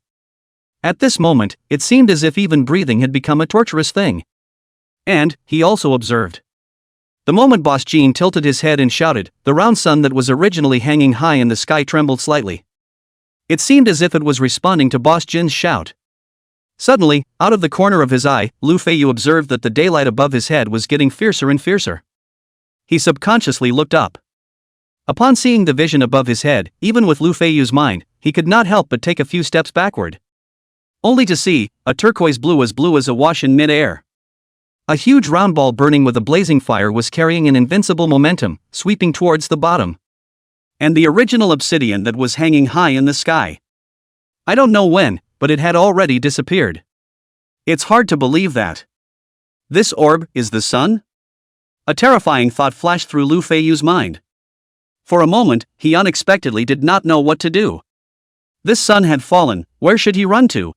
At this moment, it seemed as if even breathing had become a torturous thing. And, he also observed. The moment Boss Jean tilted his head and shouted, the round sun that was originally hanging high in the sky trembled slightly. It seemed as if it was responding to Boss Jin's shout. Suddenly, out of the corner of his eye, Feiyu observed that the daylight above his head was getting fiercer and fiercer. He subconsciously looked up. Upon seeing the vision above his head, even with Feiyu's mind, he could not help but take a few steps backward. Only to see a turquoise blue as awash in mid-air. A huge round ball burning with a blazing fire was carrying an invincible momentum, sweeping towards the bottom. And the original obsidian that was hanging high in the sky. I don't know when, but it had already disappeared. It's hard to believe that. This orb is the sun? A terrifying thought flashed through Feiyu's mind. For a moment, he unexpectedly did not know what to do. This sun had fallen, where should he run to?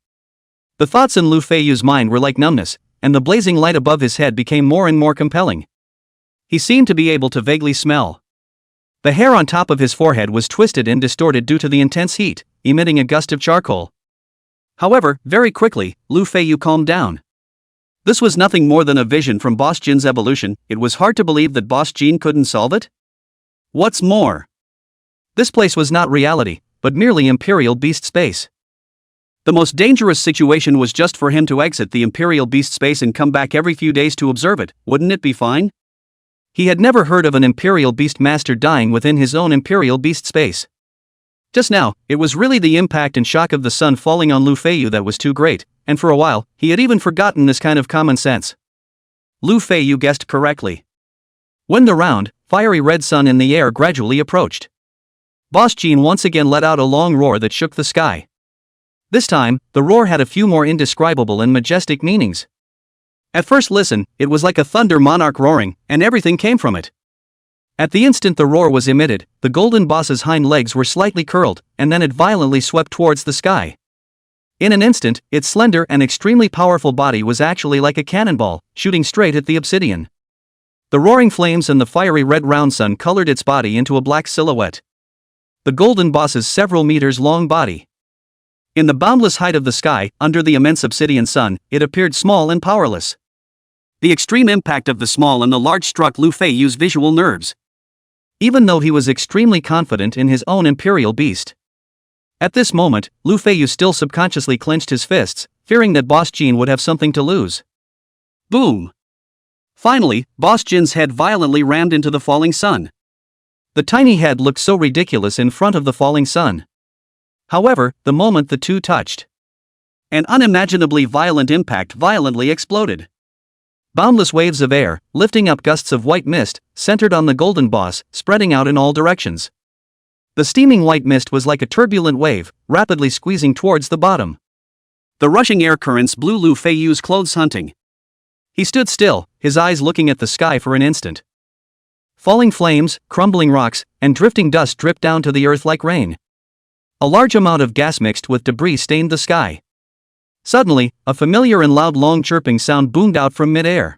The thoughts in Feiyu's mind were like numbness, and the blazing light above his head became more and more compelling. He seemed to be able to vaguely smell. The hair on top of his forehead was twisted and distorted due to the intense heat, emitting a gust of charcoal. However, very quickly, Feiyu calmed down. This was nothing more than a vision from Boss Jin's evolution. It was hard to believe that Boss Jin couldn't solve it. What's more, this place was not reality, but merely Imperial Beast Space. The most dangerous situation was just for him to exit the Imperial Beast Space and come back every few days to observe it. Wouldn't it be fine? He had never heard of an Imperial Beast Master dying within his own Imperial Beast Space. Just now, it was really the impact and shock of the sun falling on Feiyu that was too great, and for a while, he had even forgotten this kind of common sense. Feiyu guessed correctly. When the round, fiery red sun in the air gradually approached, Boss Jin once again let out a long roar that shook the sky. This time, the roar had a few more indescribable and majestic meanings. At first listen, it was like a thunder monarch roaring, and everything came from it. At the instant the roar was emitted, the golden boss's hind legs were slightly curled, and then it violently swept towards the sky. In an instant, its slender and extremely powerful body was actually like a cannonball, shooting straight at the obsidian. The roaring flames and the fiery red round sun colored its body into a black silhouette. The golden boss's several meters long body. In the boundless height of the sky, under the immense obsidian sun, it appeared small and powerless. The extreme impact of the small and the large struck Feiyu's visual nerves. Even though he was extremely confident in his own Imperial Beast. At this moment, Feiyu still subconsciously clenched his fists, fearing that Boss Jin would have something to lose. Boom! Finally, Boss Jin's head violently rammed into the falling sun. The tiny head looked so ridiculous in front of the falling sun. However, the moment the two touched, an unimaginably violent impact violently exploded. Boundless waves of air, lifting up gusts of white mist, centered on the golden boss, spreading out in all directions. The steaming white mist was like a turbulent wave, rapidly squeezing towards the bottom. The rushing air currents blew Feiyu's clothes hunting. He stood still, his eyes looking at the sky for an instant. Falling flames, crumbling rocks, and drifting dust dripped down to the earth like rain. A large amount of gas mixed with debris stained the sky. Suddenly, a familiar and loud long chirping sound boomed out from mid-air.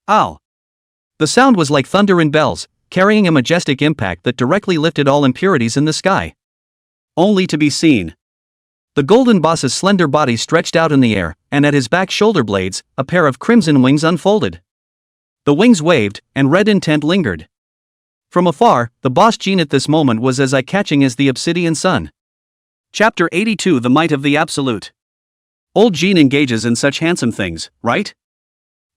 Ow! The sound was like thunder and bells, carrying a majestic impact that directly lifted all impurities in the sky. Only to be seen. The golden boss's slender body stretched out in the air, and at his back shoulder blades, a pair of crimson wings unfolded. The wings waved, and red intent lingered. From afar, the Boss Jin at this moment was as eye-catching as the obsidian sun. Chapter 82: The Might of the Absolute. Old Jin engages in such handsome things, right?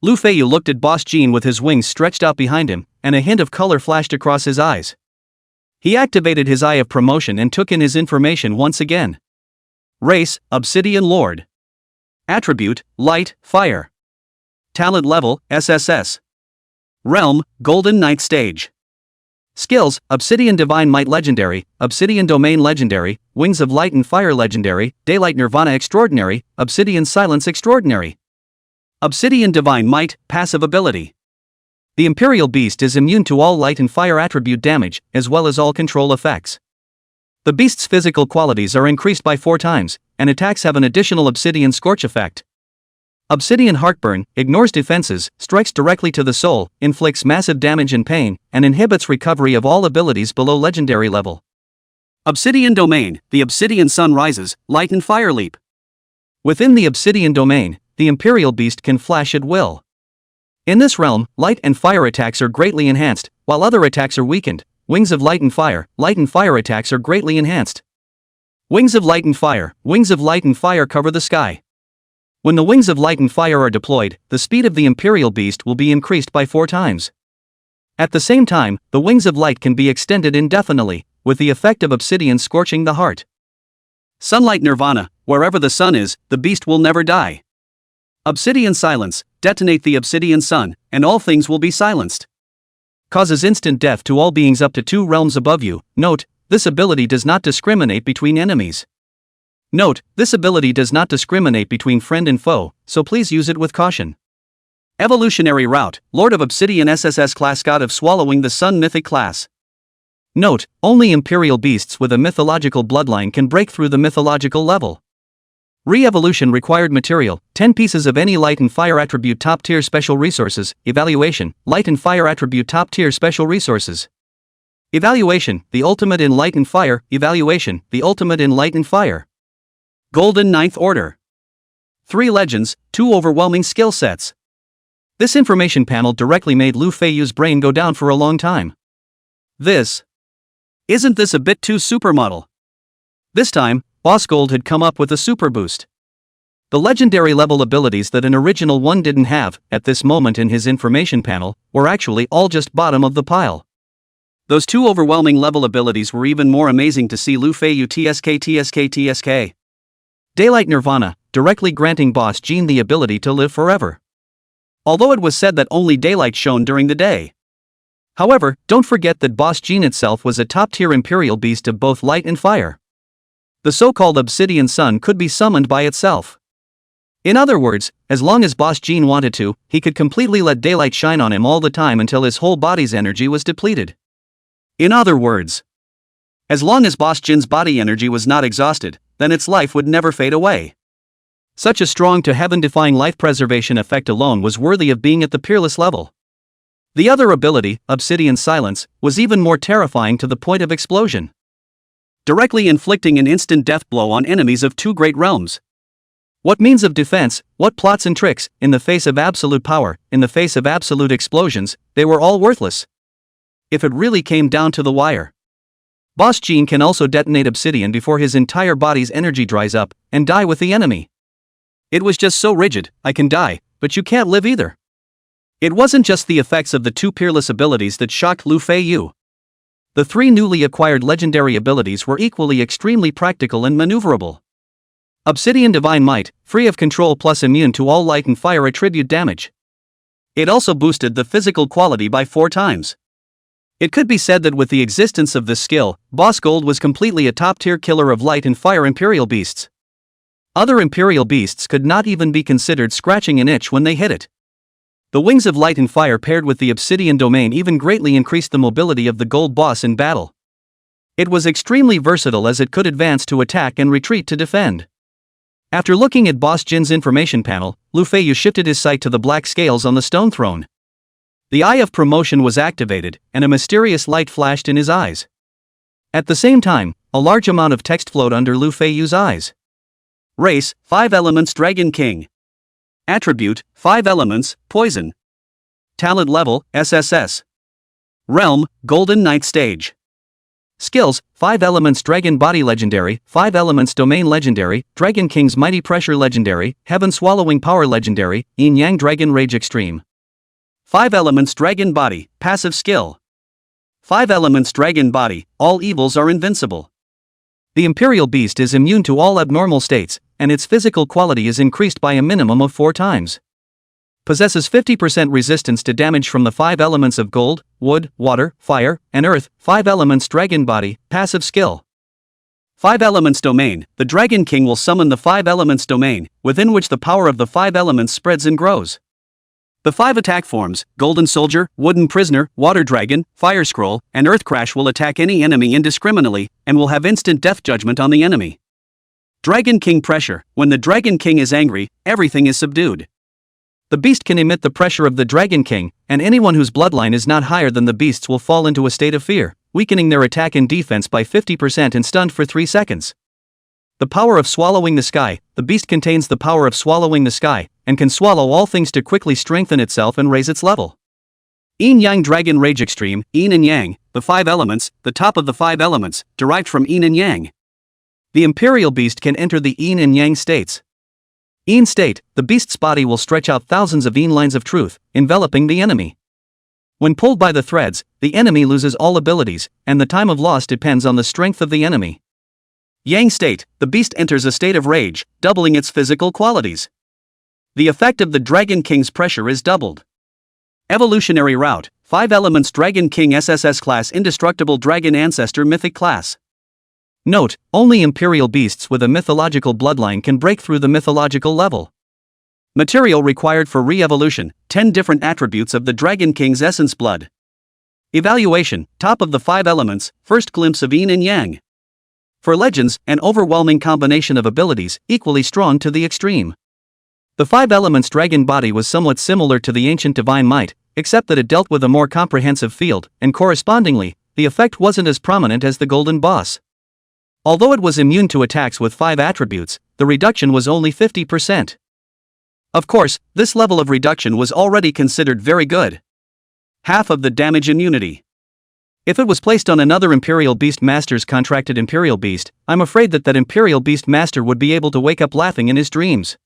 Feiyu looked at Boss Jin with his wings stretched out behind him, and a hint of color flashed across his eyes. He activated his eye of promotion and took in his information once again. Race, Obsidian Lord. Attribute, Light, Fire. Talent level, SSS. Realm, Golden Knight Stage. Skills, Obsidian Divine Might Legendary, Obsidian Domain Legendary, Wings of Light and Fire Legendary, Daylight Nirvana Extraordinary, Obsidian Silence Extraordinary. Obsidian Divine Might, Passive Ability. The Imperial Beast is immune to all light and fire attribute damage, as well as all control effects. The beast's physical qualities are increased by 4 times, and attacks have an additional Obsidian Scorch effect. Obsidian Heartburn ignores defenses, strikes directly to the soul, inflicts massive damage and pain, and inhibits recovery of all abilities below legendary level. Obsidian Domain, the Obsidian Sun rises, Light and Fire Leap. Within the Obsidian Domain, the Imperial Beast can flash at will. In this realm, light and fire attacks are greatly enhanced, while other attacks are weakened. Wings of Light and Fire attacks are greatly enhanced. Wings of Light and Fire cover the sky. When the wings of light and fire are deployed, the speed of the Imperial Beast will be increased by 4 times. At the same time, the wings of light can be extended indefinitely, with the effect of obsidian scorching the heart. Sunlight Nirvana, wherever the sun is, the beast will never die. Obsidian Silence, detonate the obsidian sun, and all things will be silenced. Causes instant death to all beings up to 2 realms above you. Note, this ability does not discriminate between enemies. Note, this ability does not discriminate between friend and foe, so please use it with caution. Evolutionary Route, Lord of Obsidian SSS class, God of Swallowing the Sun Mythic class. Note, only Imperial Beasts with a mythological bloodline can break through the mythological level. Re-evolution required material, 10 pieces of any light and fire attribute top tier special resources. Evaluation, light and fire attribute top tier special resources. Evaluation, the ultimate in light and fire. Evaluation, the ultimate in light and fire. Golden Ninth Order. 3 legends, 2 overwhelming skill sets. This information panel directly made Lu Feiyu's brain go down for a long time. Isn't this a bit too supermodel? This time, Boss Gold had come up with a super boost. The legendary level abilities that an original one didn't have, at this moment in his information panel, were actually all just bottom of the pile. Those 2 overwhelming level abilities were even more amazing to see. Lu Feiyu TSK. Daylight Nirvana, directly granting Boss Jean the ability to live forever. Although it was said that only daylight shone during the day. However, don't forget that Boss Jean itself was a top-tier Imperial Beast of both light and fire. The so-called Obsidian Sun could be summoned by itself. In other words, as long as Boss Jean wanted to, he could completely let daylight shine on him all the time until his whole body's energy was depleted. In other words, as long as Boss Jin's body energy was not exhausted, then its life would never fade away. Such a strong to heaven-defying life preservation effect alone was worthy of being at the peerless level. The other ability, Obsidian Silence, was even more terrifying to the point of explosion. Directly inflicting an instant death blow on enemies of 2 great realms. What means of defense, what plots and tricks, in the face of absolute power, in the face of absolute explosions, they were all worthless. If it really came down to the wire. Boss Jean can also detonate obsidian before his entire body's energy dries up, and die with the enemy. It was just so rigid. I can die, but you can't live either. It wasn't just the effects of the 2 peerless abilities that shocked Lu Feiyu. The 3 newly acquired legendary abilities were equally extremely practical and maneuverable. Obsidian Divine Might, free of control plus immune to all light and fire attribute damage. It also boosted the physical quality by 4 times. It could be said that with the existence of this skill, Boss Gold was completely a top-tier killer of light and fire Imperial Beasts. Other Imperial Beasts could not even be considered scratching an itch when they hit it. The wings of light and fire paired with the obsidian domain even greatly increased the mobility of the gold boss in battle. It was extremely versatile as it could advance to attack and retreat to defend. After looking at Boss Jin's information panel, Lu Feiyu shifted his sight to the black scales on the stone throne. The Eye of Promotion was activated, and a mysterious light flashed in his eyes. At the same time, a large amount of text flowed under Lu Feiyu's eyes. Race, 5 elements Dragon King. Attribute, 5 elements, Poison. Talent level, SSS. Realm, Golden Knight Stage. Skills, 5 elements Dragon Body Legendary, 5 elements Domain Legendary, Dragon King's Mighty Pressure Legendary, Heaven Swallowing Power Legendary, Yin Yang Dragon Rage Extreme. 5 elements Dragon Body, Passive Skill. 5 elements Dragon Body, all evils are invincible. The Imperial Beast is immune to all abnormal states, and its physical quality is increased by a minimum of 4 times. Possesses 50% resistance to damage from the 5 elements of gold, wood, water, fire, and earth. 5 elements Dragon Body, Passive Skill. 5 elements Domain. The Dragon King will summon the 5 elements domain, within which the power of the 5 elements spreads and grows. The 5 attack forms, Golden Soldier, Wooden Prisoner, Water Dragon, Fire Scroll, and Earth Crash will attack any enemy indiscriminately, and will have instant death judgment on the enemy. Dragon King Pressure. When the Dragon King is angry, everything is subdued. The beast can emit the pressure of the Dragon King, and anyone whose bloodline is not higher than the beast's will fall into a state of fear, weakening their attack and defense by 50% and stunned for 3 seconds. The power of Swallowing the Sky. The beast contains the power of swallowing the sky, and can swallow all things to quickly strengthen itself and raise its level. Yin Yang Dragon Rage Extreme. Yin and Yang, the 5 elements, the top of the 5 elements, derived from Yin and Yang. The Imperial Beast can enter the Yin and Yang states. Yin state, the beast's body will stretch out thousands of yin lines of truth, enveloping the enemy. When pulled by the threads, the enemy loses all abilities, and the time of loss depends on the strength of the enemy. Yang state, the beast enters a state of rage, doubling its physical qualities. The effect of the Dragon King's pressure is doubled. Evolutionary route, 5 elements Dragon King SSS class Indestructible Dragon Ancestor Mythic class. Note, only imperial beasts with a mythological bloodline can break through the mythological level. Material required for re-evolution, 10 different attributes of the Dragon King's essence blood. Evaluation, top of the 5 elements, first glimpse of yin and yang. For legends, an overwhelming combination of abilities, equally strong to the extreme. The 5 elements dragon body was somewhat similar to the ancient divine might, except that it dealt with a more comprehensive field, and correspondingly, the effect wasn't as prominent as the golden boss. Although it was immune to attacks with 5 attributes, the reduction was only 50%. Of course, this level of reduction was already considered very good. Half of the damage immunity. If it was placed on another Imperial Beast Master's contracted Imperial Beast, I'm afraid that Imperial Beast Master would be able to wake up laughing in his dreams.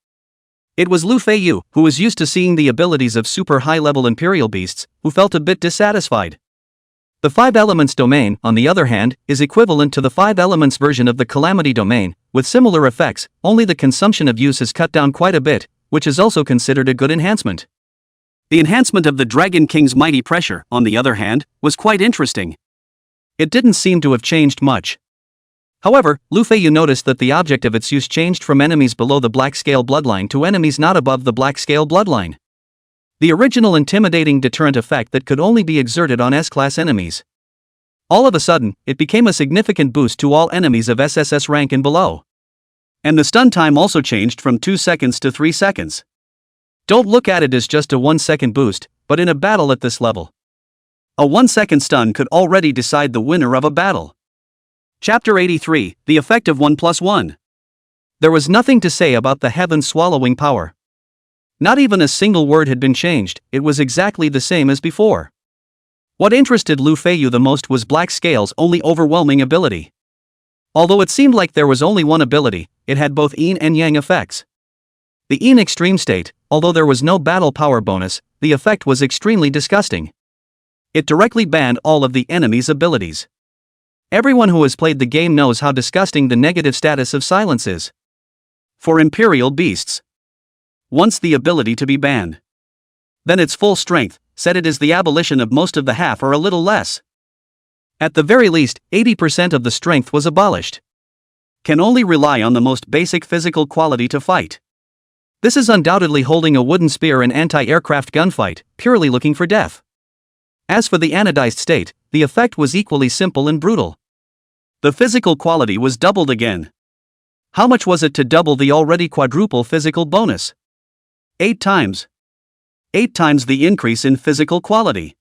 It was Feiyu, who was used to seeing the abilities of super high-level Imperial Beasts, who felt a bit dissatisfied. The 5 elements domain, on the other hand, is equivalent to the 5 elements version of the Calamity domain, with similar effects, only the consumption of use is cut down quite a bit, which is also considered a good enhancement. The enhancement of the Dragon King's mighty pressure, on the other hand, was quite interesting. It didn't seem to have changed much. However, Feiyu noticed that the object of its use changed from enemies below the Black Scale bloodline to enemies not above the Black Scale bloodline. The original intimidating deterrent effect that could only be exerted on S-class enemies. All of a sudden, it became a significant boost to all enemies of SSS rank and below. And the stun time also changed from 2 seconds to 3 seconds. Don't look at it as just a 1-second boost, but in a battle at this level, a 1-second stun could already decide the winner of a battle. Chapter 83, The Effect of 1+1. There was nothing to say about the heaven-swallowing power. Not even a single word had been changed, it was exactly the same as before. What interested Feiyu the most was Black Scale's only overwhelming ability. Although it seemed like there was only one ability, it had both yin and yang effects. The yin extreme state, although there was no battle power bonus, the effect was extremely disgusting. It directly banned all of the enemy's abilities. Everyone who has played the game knows how disgusting the negative status of silence is. For Imperial Beasts, once the ability to be banned, then its full strength, said it is the abolition of most of the half or a little less. At the very least, 80% of the strength was abolished. Can only rely on the most basic physical quality to fight. This is undoubtedly holding a wooden spear in anti-aircraft gunfight, purely looking for death. As for the anodized state, the effect was equally simple and brutal. The physical quality was doubled again. How much was it to double the already quadruple physical bonus? 8 times. 8 times the increase in physical quality.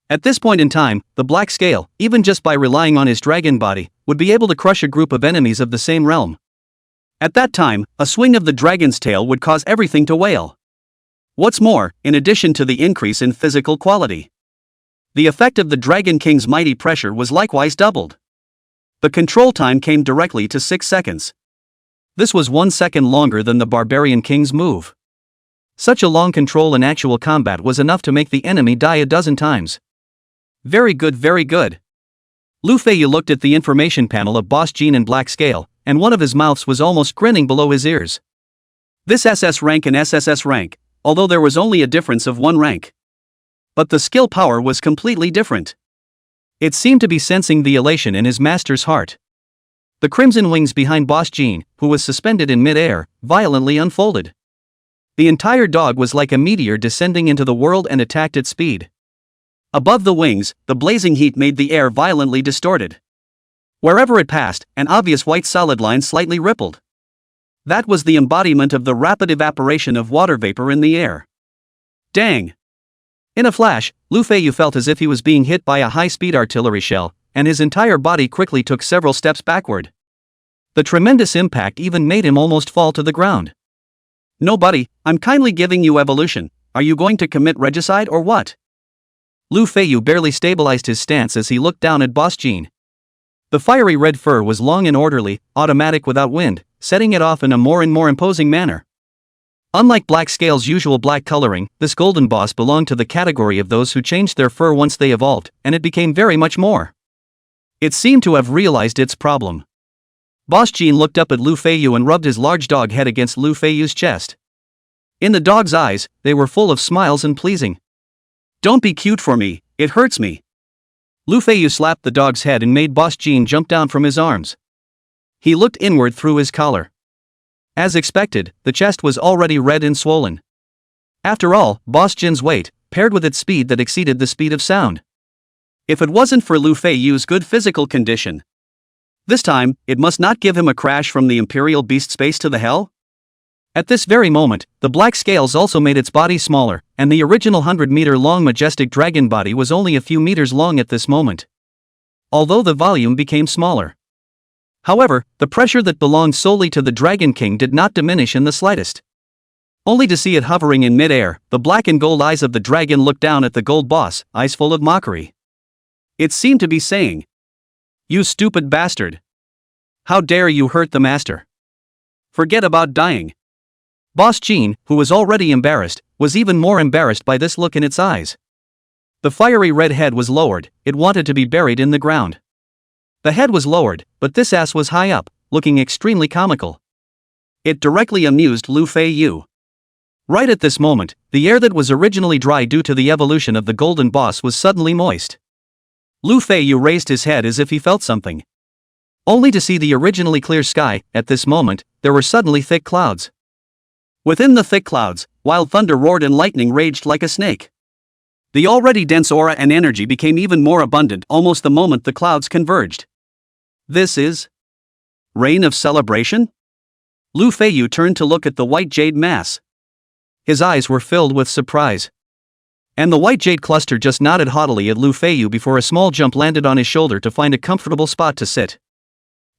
At this point in time, the Black Scale, even just by relying on his dragon body, would be able to crush a group of enemies of the same realm. At that time, a swing of the dragon's tail would cause everything to wail. What's more, in addition to the increase in physical quality, the effect of the Dragon King's mighty pressure was likewise doubled. The control time came directly to 6 seconds. This was 1 second longer than the Barbarian King's move. Such a long control in actual combat was enough to make the enemy die a dozen times. Very good, very good. Feiyu looked at the information panel of Boss Jean and Black Scale, and one of his mouths was almost grinning below his ears. This SS rank and SSS rank, although there was only a difference of 1 rank. But the skill power was completely different. It seemed to be sensing the elation in his master's heart. The crimson wings behind Boss Jean, who was suspended in mid-air, violently unfolded. The entire dog was like a meteor descending into the world and attacked at speed. Above the wings, the blazing heat made the air violently distorted. Wherever it passed, an obvious white solid line slightly rippled. That was the embodiment of the rapid evaporation of water vapor in the air. Dang! In a flash, Feiyu felt as if he was being hit by a high-speed artillery shell, and his entire body quickly took several steps backward. The tremendous impact even made him almost fall to the ground. No buddy, I'm kindly giving you evolution, are you going to commit regicide or what? Feiyu barely stabilized his stance as he looked down at Boss Jean. The fiery red fur was long and orderly, automatic without wind, setting it off in a more and more imposing manner. Unlike Black Scale's usual black coloring, this golden boss belonged to the category of those who changed their fur once they evolved, and it became very much more. It seemed to have realized its problem. Boss Jean looked up at Lu Feiyu and rubbed his large dog head against Lu Feiyu's chest. In the dog's eyes, they were full of smiles and pleasing. "Don't be cute for me, it hurts me." Lu Feiyu slapped the dog's head and made Boss Jean jump down from his arms. He looked inward through his collar. As expected, the chest was already red and swollen. After all, Boss Jin's weight, paired with its speed that exceeded the speed of sound. If it wasn't for Lu Feiyu's good physical condition, this time, it must not give him a crash from the Imperial Beast space to the hell? At this very moment, the black scales also made its body smaller, and the original 100-meter-long majestic dragon body was only a few meters long at this moment. Although the volume became smaller. However, the pressure that belonged solely to the Dragon King did not diminish in the slightest. Only to see it hovering in mid-air, the black and gold eyes of the dragon looked down at the gold boss, eyes full of mockery. It seemed to be saying, "You stupid bastard! How dare you hurt the master? Forget about dying." Boss Jean, who was already embarrassed, was even more embarrassed by this look in its eyes. The fiery red head was lowered, it wanted to be buried in the ground. The head was lowered, but this ass was high up, looking extremely comical. It directly amused Lu Feiyu. Right at this moment, the air that was originally dry due to the evolution of the golden boss was suddenly moist. Lu Feiyu raised his head as if he felt something. Only to see the originally clear sky. At this moment, there were suddenly thick clouds. Within the thick clouds, wild thunder roared and lightning raged like a snake. The already dense aura and energy became even more abundant almost the moment the clouds converged. This is Reign of Celebration? Lu Feiyu turned to look at the white jade mass. His eyes were filled with surprise. And the white jade cluster just nodded haughtily at Lu Feiyu before a small jump landed on his shoulder to find a comfortable spot to sit.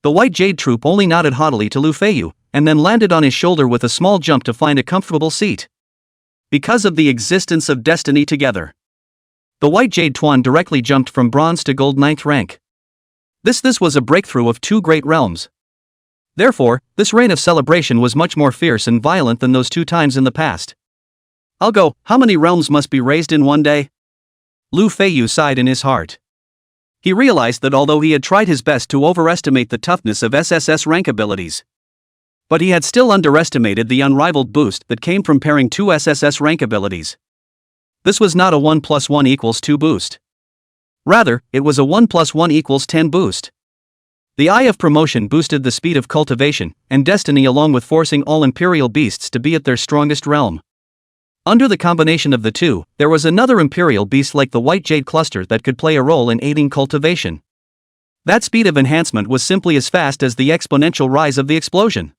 The white jade troop only nodded haughtily to Lu Feiyu, and then landed on his shoulder with a small jump to find a comfortable seat. Because of the existence of destiny together. The white jade Twan directly jumped from bronze to gold 9th rank. This was a breakthrough of two great realms. Therefore, this reign of celebration was much more fierce and violent than those 2 times in the past. I'll go, how many realms must be raised in one day? Lu Feiyu sighed in his heart. He realized that although he had tried his best to overestimate the toughness of SSS rank abilities, but he had still underestimated the unrivaled boost that came from pairing 2 SSS rank abilities. This was not a 1 + 1 = 2 boost. Rather, it was a 1 + 1 = 10 boost. The Eye of Promotion boosted the speed of cultivation and destiny along with forcing all Imperial beasts to be at their strongest realm. Under the combination of the two, there was another Imperial beast like the White Jade Cluster that could play a role in aiding cultivation. That speed of enhancement was simply as fast as the exponential rise of the explosion.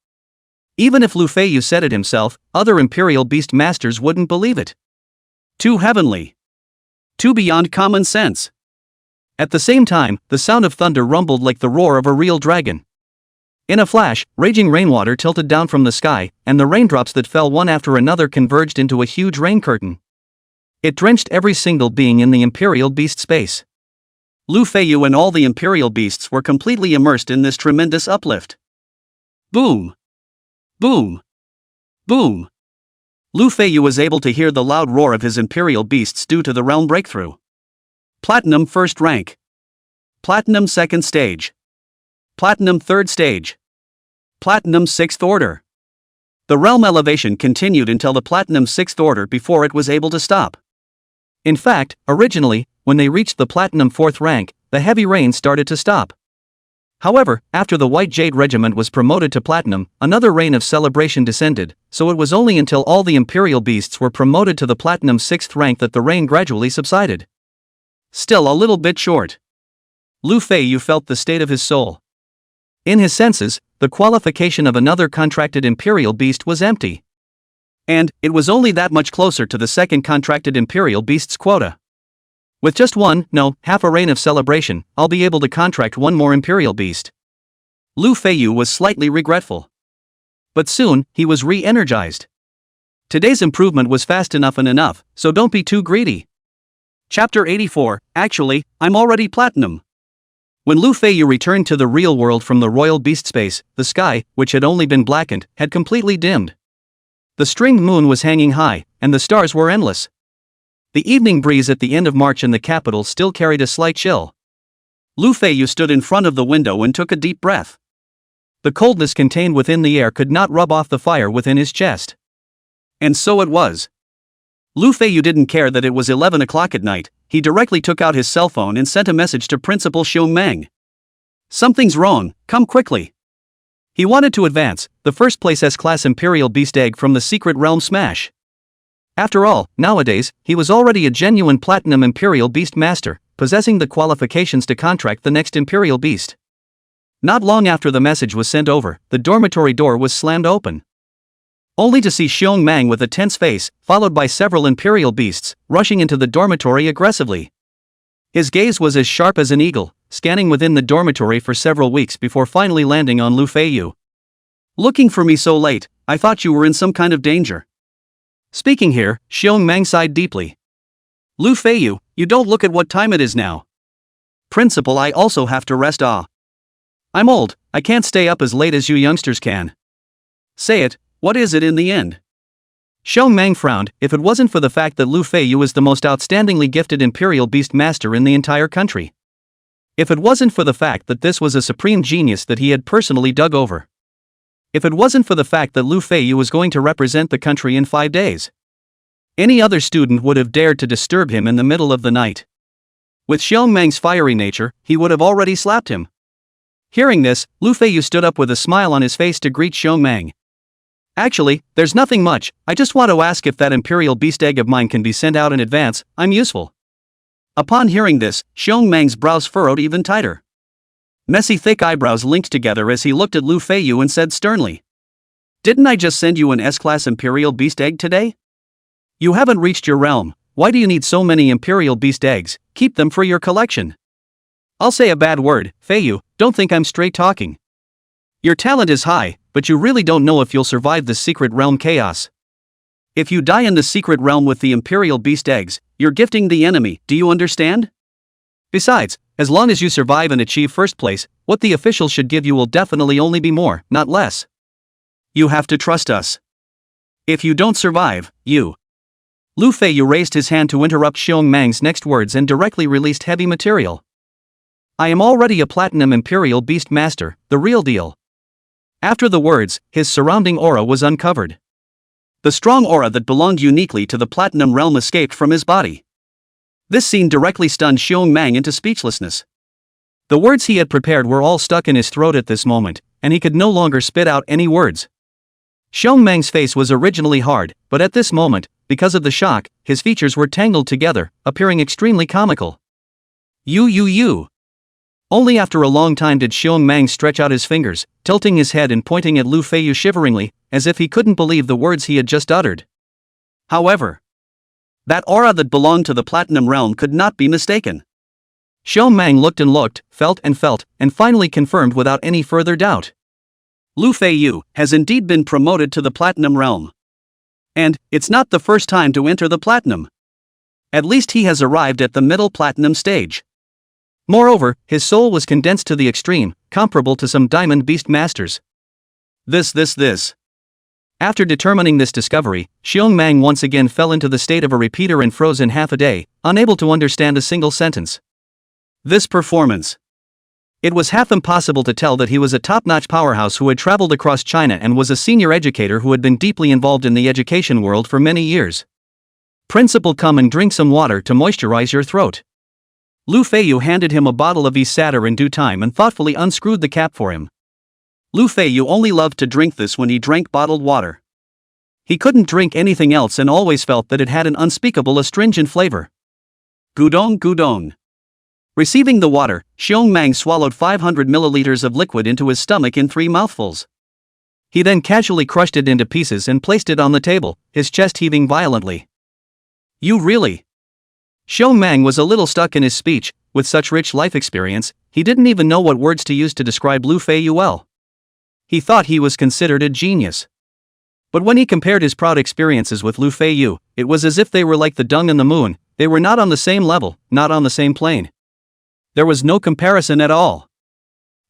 Even if Lu Feiyu said it himself, other Imperial Beast Masters wouldn't believe it. Too heavenly. Too beyond common sense. At the same time, the sound of thunder rumbled like the roar of a real dragon. In a flash, raging rainwater tilted down from the sky, and the raindrops that fell one after another converged into a huge rain curtain. It drenched every single being in the Imperial Beast space. Lu Feiyu and all the Imperial Beasts were completely immersed in this tremendous uplift. Boom! Boom! Boom! Lu Feiyu was able to hear the loud roar of his Imperial Beasts due to the realm breakthrough. Platinum 1st rank. Platinum 2nd stage. Platinum 3rd stage. Platinum 6th order. The realm elevation continued until the Platinum 6th order before it was able to stop. In fact, originally, when they reached the Platinum 4th rank, the heavy rain started to stop. However, after the White Jade Regiment was promoted to Platinum, another reign of celebration descended, so it was only until all the Imperial Beasts were promoted to the Platinum 6th rank that the rain gradually subsided. Still a little bit short. Lu Feiyu felt the state of his soul. In his senses, the qualification of another contracted Imperial Beast was empty. And, it was only that much closer to the second contracted Imperial Beast's quota. With just half a reign of celebration, I'll be able to contract one more Imperial Beast. Lu Feiyu was slightly regretful. But soon, he was re-energized. Today's improvement was fast enough, so don't be too greedy. Chapter 84, Actually, I'm already Platinum. When Lu Feiyu returned to the real world from the Royal Beast Space, the sky, which had only been blackened, had completely dimmed. The stringed moon was hanging high, and the stars were endless. The evening breeze at the end of March in the capital still carried a slight chill. Feiyu stood in front of the window and took a deep breath. The coldness contained within the air could not rub off the fire within his chest. And so it was. Feiyu didn't care that it was 11 o'clock at night. He directly took out his cell phone and sent a message to Principal Xiongmang. "Something's wrong, come quickly." He wanted to advance, the first place S-class Imperial Beast Egg from the Secret Realm Smash. After all, nowadays, he was already a genuine Platinum Imperial Beast Master, possessing the qualifications to contract the next Imperial Beast. Not long after the message was sent over, the dormitory door was slammed open. Only to see Xiongmang with a tense face, followed by several Imperial Beasts, rushing into the dormitory aggressively. His gaze was as sharp as an eagle, scanning within the dormitory for several weeks before finally landing on Feiyu. "Looking for me so late, I thought you were in some kind of danger." Speaking here, Xiongmang sighed deeply. "Feiyu, you don't look at what time it is now." "Principal, I also have to rest. I'm old, I can't stay up as late as you youngsters can." "Say it, what is it in the end?" Xiongmang frowned. If it wasn't for the fact that Feiyu is the most outstandingly gifted Imperial Beast Master in the entire country. If it wasn't for the fact that this was a supreme genius that he had personally dug over. If it wasn't for the fact that Feiyu was going to represent the country in 5 days. Any other student would have dared to disturb him in the middle of the night. With Xiongmang's fiery nature, he would have already slapped him. Hearing this, Feiyu stood up with a smile on his face to greet Xiongmang. "Actually, there's nothing much, I just want to ask if that Imperial Beast Egg of mine can be sent out in advance, I'm useful." Upon hearing this, Xiongmang's brows furrowed even tighter. Messy thick eyebrows linked together as he looked at Feiyu and said sternly. "Didn't I just send you an S-class Imperial Beast Egg today? You haven't reached your realm, why do you need so many Imperial Beast Eggs? Keep them for your collection." "I'll say a bad word, Feiyu, don't think I'm straight talking. Your talent is high, but you really don't know if you'll survive the Secret Realm chaos. If you die in the Secret Realm with the Imperial Beast Eggs, you're gifting the enemy, do you understand? Besides, as long as you survive and achieve first place, what the officials should give you will definitely only be more, not less. You have to trust us. If you don't survive, you..." Feiyu raised his hand to interrupt Xiongmang's next words and directly released heavy material. "I am already a Platinum Imperial Beast Master, the real deal." After the words, his surrounding aura was uncovered. The strong aura that belonged uniquely to the Platinum Realm escaped from his body. This scene directly stunned Xiongmang into speechlessness. The words he had prepared were all stuck in his throat at this moment, and he could no longer spit out any words. Xiongmang's face was originally hard, but at this moment, because of the shock, his features were tangled together, appearing extremely comical. You. Only after a long time did Xiongmang stretch out his fingers, tilting his head and pointing at Feiyu shiveringly, as if he couldn't believe the words he had just uttered. However, that aura that belonged to the Platinum Realm could not be mistaken. Xiongmang looked and looked, felt, and finally confirmed without any further doubt. Feiyu has indeed been promoted to the Platinum Realm. And it's not the first time to enter the Platinum. At least he has arrived at the middle Platinum stage. Moreover, his soul was condensed to the extreme, comparable to some Diamond Beast Masters. This. After determining this discovery, Xiongmang once again fell into the state of a repeater and froze in half a day, unable to understand a single sentence. This performance. It was half impossible to tell that he was a top-notch powerhouse who had traveled across China and was a senior educator who had been deeply involved in the education world for many years. "Principal, come and drink some water to moisturize your throat." Feiyu handed him a bottle of Isatter in due time and thoughtfully unscrewed the cap for him. Feiyu only loved to drink this when he drank bottled water. He couldn't drink anything else and always felt that it had an unspeakable astringent flavor. Gudong. Receiving the water, Xiongmang swallowed 500 milliliters of liquid into his stomach in 3 mouthfuls. He then casually crushed it into pieces and placed it on the table, his chest heaving violently. "You really?" Xiongmang was a little stuck in his speech. With such rich life experience, he didn't even know what words to use to describe Feiyu well. He thought he was considered a genius. But when he compared his proud experiences with Feiyu, it was as if they were like the dung and the moon. They were not on the same level, not on the same plane. There was no comparison at all.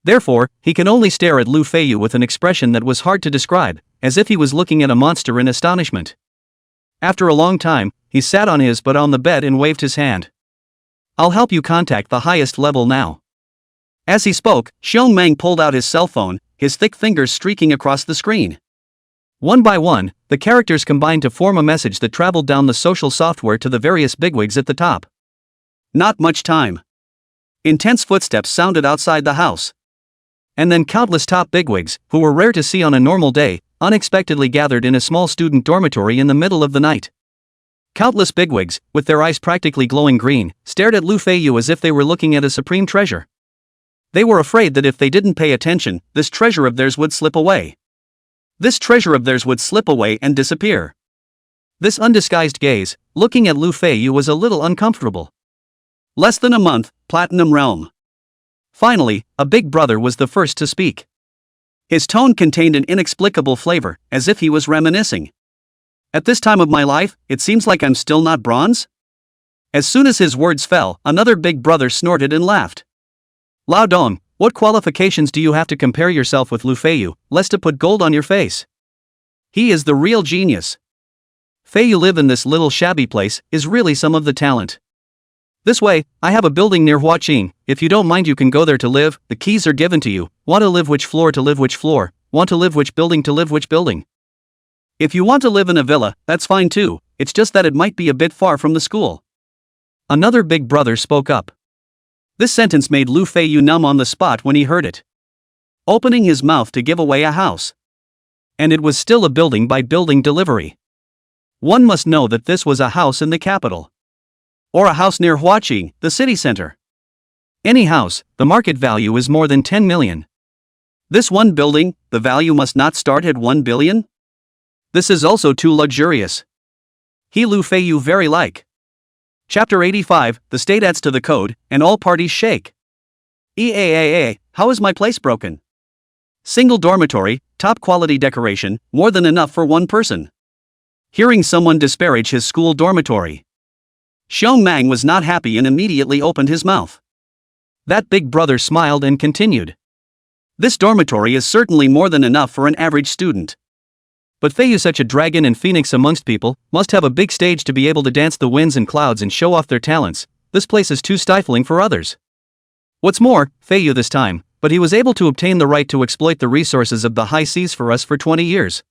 Therefore, he could only stare at Feiyu with an expression that was hard to describe, as if he was looking at a monster in astonishment. After a long time, he sat on his butt on the bed and waved his hand. "I'll help you contact the highest level now." As he spoke, Xiong Mang pulled out his cell phone, his thick fingers streaking across the screen. One by one, the characters combined to form a message that traveled down the social software to the various bigwigs at the top. Not much time. Intense footsteps sounded outside the house. And then countless top bigwigs, who were rare to see on a normal day, unexpectedly gathered in a small student dormitory in the middle of the night. Countless bigwigs, with their eyes practically glowing green, stared at Lu Feiyu as if they were looking at a supreme treasure. They were afraid that if they didn't pay attention, this treasure of theirs would slip away. This treasure of theirs would slip away and disappear. This undisguised gaze, looking at Lu Feiyu, was a little uncomfortable. Less than a month, Platinum Realm. Finally, a big brother was the first to speak. His tone contained an inexplicable flavor, as if he was reminiscing. "At this time of my life, it seems like I'm still not bronze?" As soon as his words fell, another big brother snorted and laughed. "Lao Dong, what qualifications do you have to compare yourself with Lu Feiyu, lest to put gold on your face? He is the real genius. Feiyu live in this little shabby place, is really some of the talent. This way, I have a building near Huaqing, if you don't mind you can go there to live, the keys are given to you, want to live which floor to live which floor, want to live which building to live which building. If you want to live in a villa, that's fine too, it's just that it might be a bit far from the school." Another big brother spoke up. This sentence made Lu Feiyu numb on the spot when he heard it. Opening his mouth to give away a house. And it was still a building by building delivery. One must know that this was a house in the capital. Or a house near Huaqing, the city center. Any house, the market value is more than 10 million. This one building, the value must not start at 1 billion? This is also too luxurious. He Lu Feiyu very like. Chapter 85, the state adds to the code, and all parties shake. EAAA, how is my place broken? Single dormitory, top quality decoration, more than enough for one person. Hearing someone disparage his school dormitory. Xiong Mang was not happy and immediately opened his mouth. That big brother smiled and continued. This dormitory is certainly more than enough for an average student. But Feiyu, such a dragon and phoenix amongst people, must have a big stage to be able to dance the winds and clouds and show off their talents. This place is too stifling for others. What's more, Feiyu this time, but he was able to obtain the right to exploit the resources of the high seas for us for 20 years.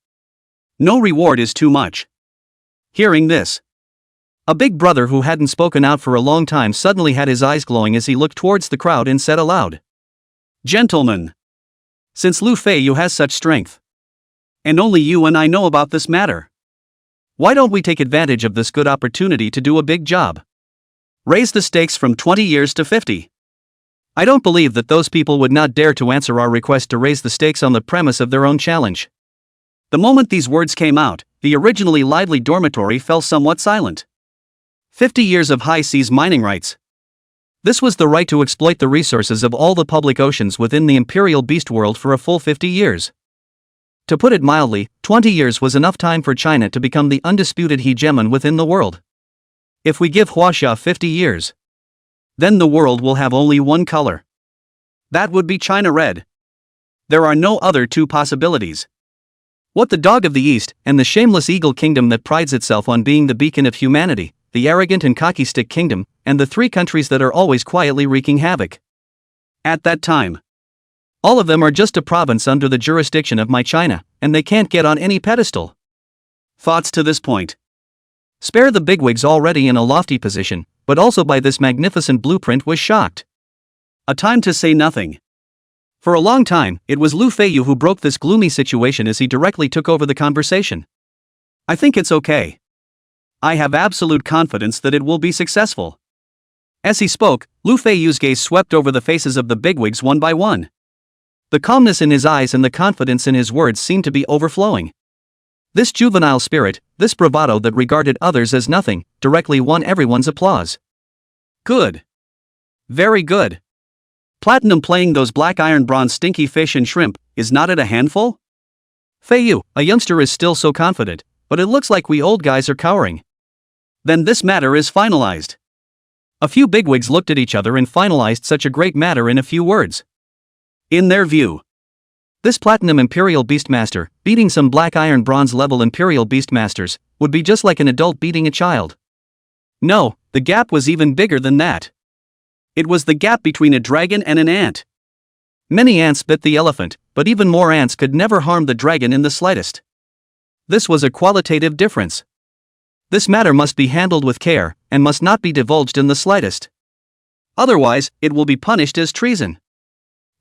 No reward is too much. Hearing this, a big brother who hadn't spoken out for a long time suddenly had his eyes glowing as he looked towards the crowd and said aloud, "Gentlemen, since Lu Feiyu has such strength, and only you and I know about this matter, why don't we take advantage of this good opportunity to do a big job? Raise the stakes from 20 years to 50. I don't believe that those people would not dare to answer our request to raise the stakes on the premise of their own challenge." The moment these words came out, the originally lively dormitory fell somewhat silent. 50 years of high seas mining rights. This was the right to exploit the resources of all the public oceans within the imperial beast world for a full 50 years. To put it mildly, 20 years was enough time for China to become the undisputed hegemon within the world. If we give Huaxia 50 years, then the world will have only one color. That would be China Red. There are no other two possibilities. What the Dog of the East, and the shameless Eagle Kingdom that prides itself on being the beacon of humanity, the arrogant and cocky Stick Kingdom, and the three countries that are always quietly wreaking havoc. At that time, all of them are just a province under the jurisdiction of my China, and they can't get on any pedestal. Thoughts to this point. Spare the bigwigs already in a lofty position, but also by this magnificent blueprint was shocked. A time to say nothing. For a long time, it was Lu Feiyu who broke this gloomy situation as he directly took over the conversation. "I think it's okay. I have absolute confidence that it will be successful." As he spoke, Lu Feiyu's gaze swept over the faces of the bigwigs one by one. The calmness in his eyes and the confidence in his words seemed to be overflowing. This juvenile spirit, this bravado that regarded others as nothing, directly won everyone's applause. "Good. Very good. Platinum playing those black iron bronze stinky fish and shrimp, is not it a handful? Feiyu, a youngster, is still so confident, but it looks like we old guys are cowering. Then this matter is finalized." A few bigwigs looked at each other and finalized such a great matter in a few words. In their view, This Platinum Imperial Beastmaster, beating some Black Iron Bronze level Imperial Beastmasters, would be just like an adult beating a child. No, the gap was even bigger than that. It was the gap between a dragon and an ant. Many ants bit the elephant, but even more ants could never harm the dragon in the slightest. This was a qualitative difference. This matter must be handled with care, and must not be divulged in the slightest. Otherwise, it will be punished as treason.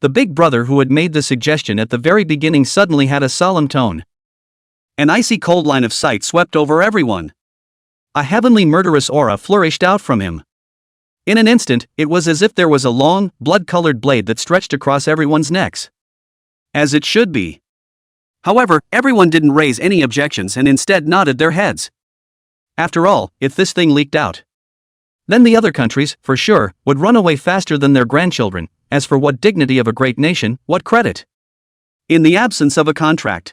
The big brother who had made the suggestion at the very beginning suddenly had a solemn tone. An icy cold line of sight swept over everyone. A heavenly murderous aura flourished out from him. In an instant, it was as if there was a long, blood-colored blade that stretched across everyone's necks. As it should be. However, everyone didn't raise any objections and instead nodded their heads. After all, if this thing leaked out, then the other countries, for sure, would run away faster than their grandchildren. As for what dignity of a great nation, what credit? In the absence of a contract,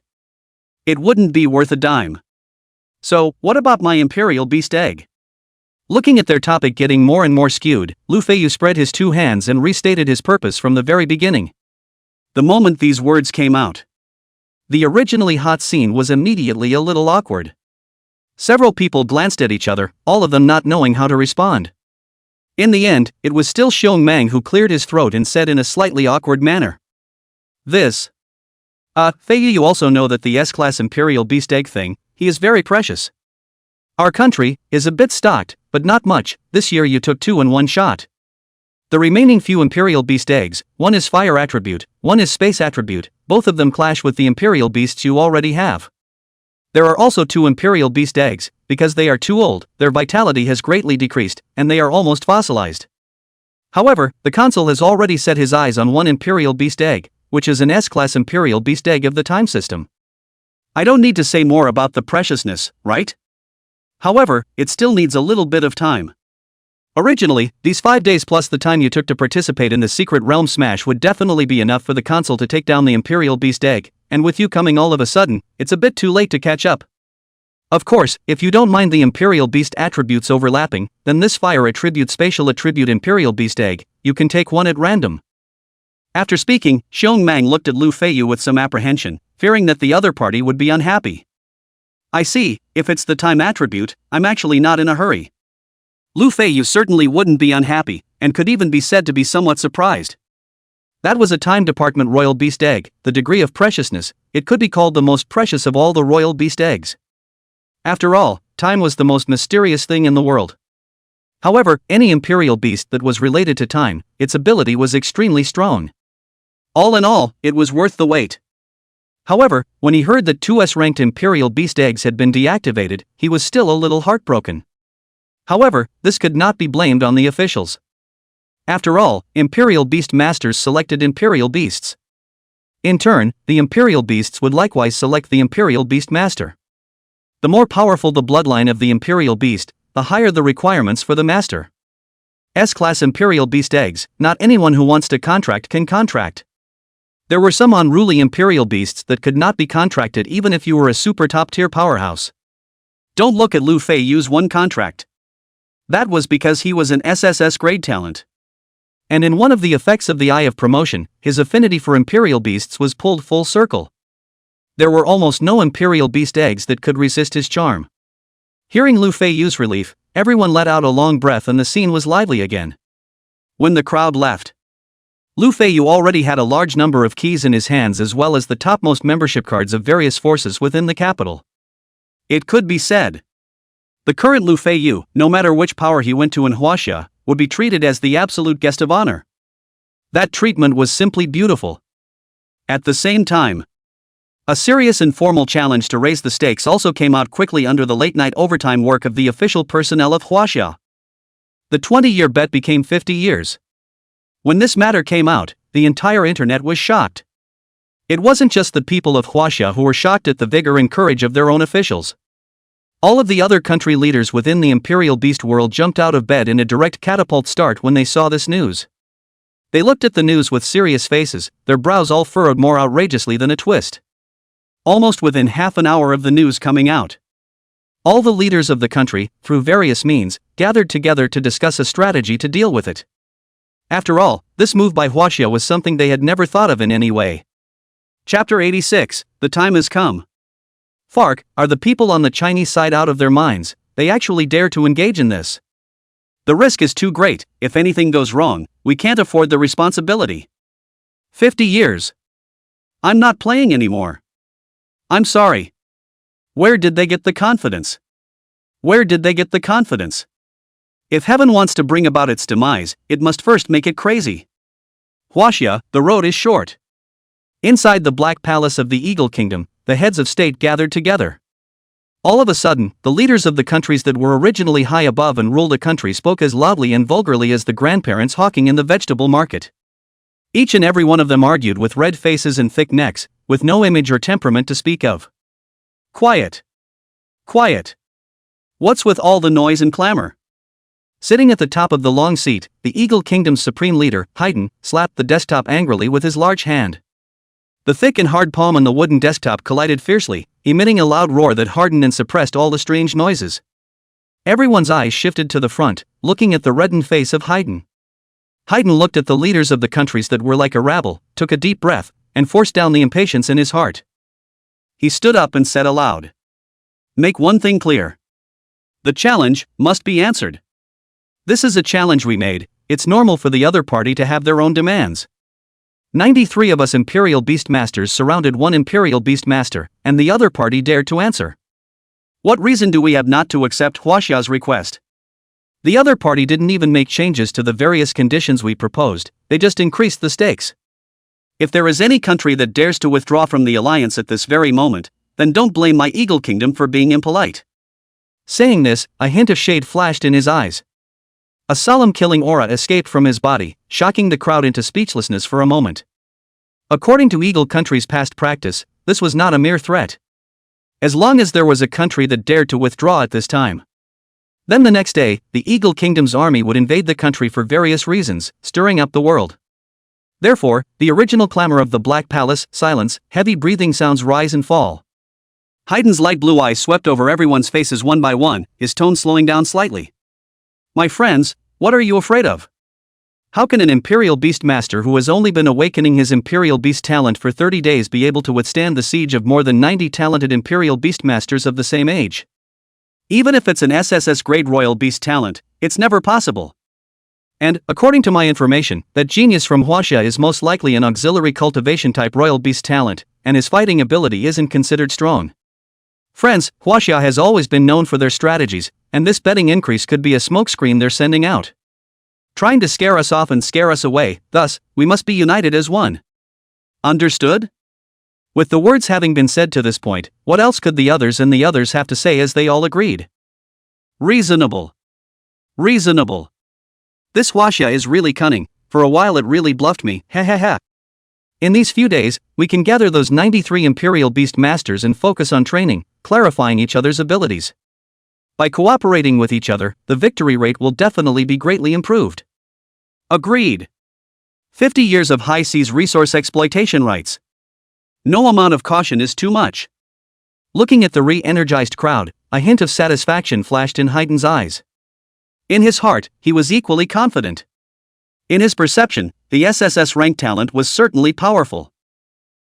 it wouldn't be worth a dime. So, what about my Imperial Beast Egg? Looking at their topic getting more and more skewed, Feiyu spread his two hands and restated his purpose from the very beginning. The moment these words came out, the originally hot scene was immediately a little awkward. Several people glanced at each other, all of them not knowing how to respond. In the end, it was still Xiong Mang who cleared his throat and said in a slightly awkward manner. Feiyu, you also know that the S-Class Imperial Beast Egg thing, he is very precious. Our country is a bit stocked, but not much. This year you took 2 in one shot. The remaining few Imperial Beast Eggs, one is Fire Attribute, one is Space Attribute, both of them clash with the Imperial Beasts you already have. There are also 2 Imperial Beast Eggs, because they are too old, their vitality has greatly decreased, and they are almost fossilized. However, the consul has already set his eyes on one Imperial Beast Egg, which is an S-Class Imperial Beast Egg of the time system. I don't need to say more about the preciousness, right? However, it still needs a little bit of time. Originally, these 5 days plus the time you took to participate in the Secret Realm Smash would definitely be enough for the consul to take down the Imperial Beast Egg, and with you coming all of a sudden, it's a bit too late to catch up. Of course, if you don't mind the Imperial Beast attributes overlapping, then this Fire Attribute Spatial Attribute Imperial Beast Egg, you can take one at random. After speaking, Xiong Mang looked at Feiyu with some apprehension, fearing that the other party would be unhappy. I see, if it's the time attribute, I'm actually not in a hurry. Feiyu certainly wouldn't be unhappy, and could even be said to be somewhat surprised. That was a Time Department Royal Beast Egg, the degree of preciousness, it could be called the most precious of all the Royal Beast Eggs. After all, time was the most mysterious thing in the world. However, any Imperial Beast that was related to time, its ability was extremely strong. All in all, it was worth the wait. However, when he heard that 2 S-ranked Imperial Beast Eggs had been deactivated, he was still a little heartbroken. However, this could not be blamed on the officials. After all, Imperial Beast Masters selected Imperial Beasts. In turn, the Imperial Beasts would likewise select the Imperial Beast Master. The more powerful the bloodline of the Imperial Beast, the higher the requirements for the Master. S-Class Imperial Beast Eggs, not anyone who wants to contract can contract. There were some unruly Imperial Beasts that could not be contracted even if you were a super top-tier powerhouse. Don't look at Feiyu's one contract. That was because he was an SSS-Grade talent. And in one of the effects of the Eye of Promotion, his affinity for Imperial Beasts was pulled full circle. There were almost no Imperial Beast Eggs that could resist his charm. Hearing Feiyu's relief, everyone let out a long breath and the scene was lively again. When the crowd left, Feiyu already had a large number of keys in his hands as well as the topmost membership cards of various forces within the capital. It could be said, the current Feiyu, no matter which power he went to in Wanjia, would be treated as the absolute guest of honor. That treatment was simply beautiful. At the same time, a serious and formal challenge to raise the stakes also came out quickly under the late-night overtime work of the official personnel of Wanjia. The 20-year bet became 50 years. When this matter came out, the entire internet was shocked. It wasn't just the people of Wanjia who were shocked at the vigor and courage of their own officials. All of the other country leaders within the Imperial Beast world jumped out of bed in a direct catapult start when they saw this news. They looked at the news with serious faces, their brows all furrowed more outrageously than a twist. Almost within half an hour of the news coming out, all the leaders of the country, through various means, gathered together to discuss a strategy to deal with it. After all, this move by Wanjia was something they had never thought of in any way. Chapter 86, The Time Has Come. Fark, are the people on the Chinese side out of their minds? They actually dare to engage in this. The risk is too great. If anything goes wrong, we can't afford the responsibility. 50 years. I'm not playing anymore. I'm sorry. Where did they get the confidence? Where did they get the confidence? If heaven wants to bring about its demise, it must first make it crazy. Wanjia, the road is short. Inside the Black Palace of the Eagle Kingdom, the heads of state gathered together. All of a sudden, the leaders of the countries that were originally high above and ruled a country spoke as loudly and vulgarly as the grandparents hawking in the vegetable market. Each and every one of them argued with red faces and thick necks, with no image or temperament to speak of. Quiet. Quiet. What's with all the noise and clamor? Sitting at the top of the long seat, the Eagle Kingdom's supreme leader, Haydn, slapped the desktop angrily with his large hand. The thick and hard palm on the wooden desktop collided fiercely, emitting a loud roar that hardened and suppressed all the strange noises. Everyone's eyes shifted to the front, looking at the reddened face of Haydn. Haydn looked at the leaders of the countries that were like a rabble, took a deep breath, and forced down the impatience in his heart. He stood up and said aloud, "Make one thing clear. The challenge must be answered. This is a challenge we made. It's normal for the other party to have their own demands. 93 of us Imperial Beastmasters surrounded one Imperial Beastmaster, and the other party dared to answer. What reason do we have not to accept Wanjia's request? The other party didn't even make changes to the various conditions we proposed, they just increased the stakes. If there is any country that dares to withdraw from the alliance at this very moment, then don't blame my Eagle Kingdom for being impolite." Saying this, a hint of shade flashed in his eyes. A solemn killing aura escaped from his body, shocking the crowd into speechlessness for a moment. According to Eagle Country's past practice, this was not a mere threat. As long as there was a country that dared to withdraw at this time, then the next day, the Eagle Kingdom's army would invade the country for various reasons, stirring up the world. Therefore, the original clamor of the Black Palace, silence, heavy breathing sounds rise and fall. Haydn's light blue eyes swept over everyone's faces one by one, his tone slowing down slightly. "My friends, what are you afraid of? How can an Imperial Beastmaster who has only been awakening his Imperial Beast talent for 30 days be able to withstand the siege of more than 90 talented Imperial Beastmasters of the same age? Even if it's an SSS-Grade Royal Beast talent, it's never possible. And, according to my information, that genius from Wanjia is most likely an auxiliary cultivation type Royal Beast talent, and his fighting ability isn't considered strong. Friends, Wanjia has always been known for their strategies, and this betting increase could be a smokescreen they're sending out. Trying to scare us off and scare us away, thus, we must be united as one. Understood?" With the words having been said to this point, what else could the others and the others have to say as they all agreed? Reasonable. Reasonable. This Wanjia is really cunning, for a while it really bluffed me, ha ha ha. In these few days, we can gather those 93 Imperial Beast Masters and focus on training, clarifying each other's abilities. By cooperating with each other, the victory rate will definitely be greatly improved. Agreed. 50 years of high seas resource exploitation rights. No amount of caution is too much. Looking at the re-energized crowd, a hint of satisfaction flashed in Haydn's eyes. In his heart, he was equally confident. In his perception, the SSS rank talent was certainly powerful.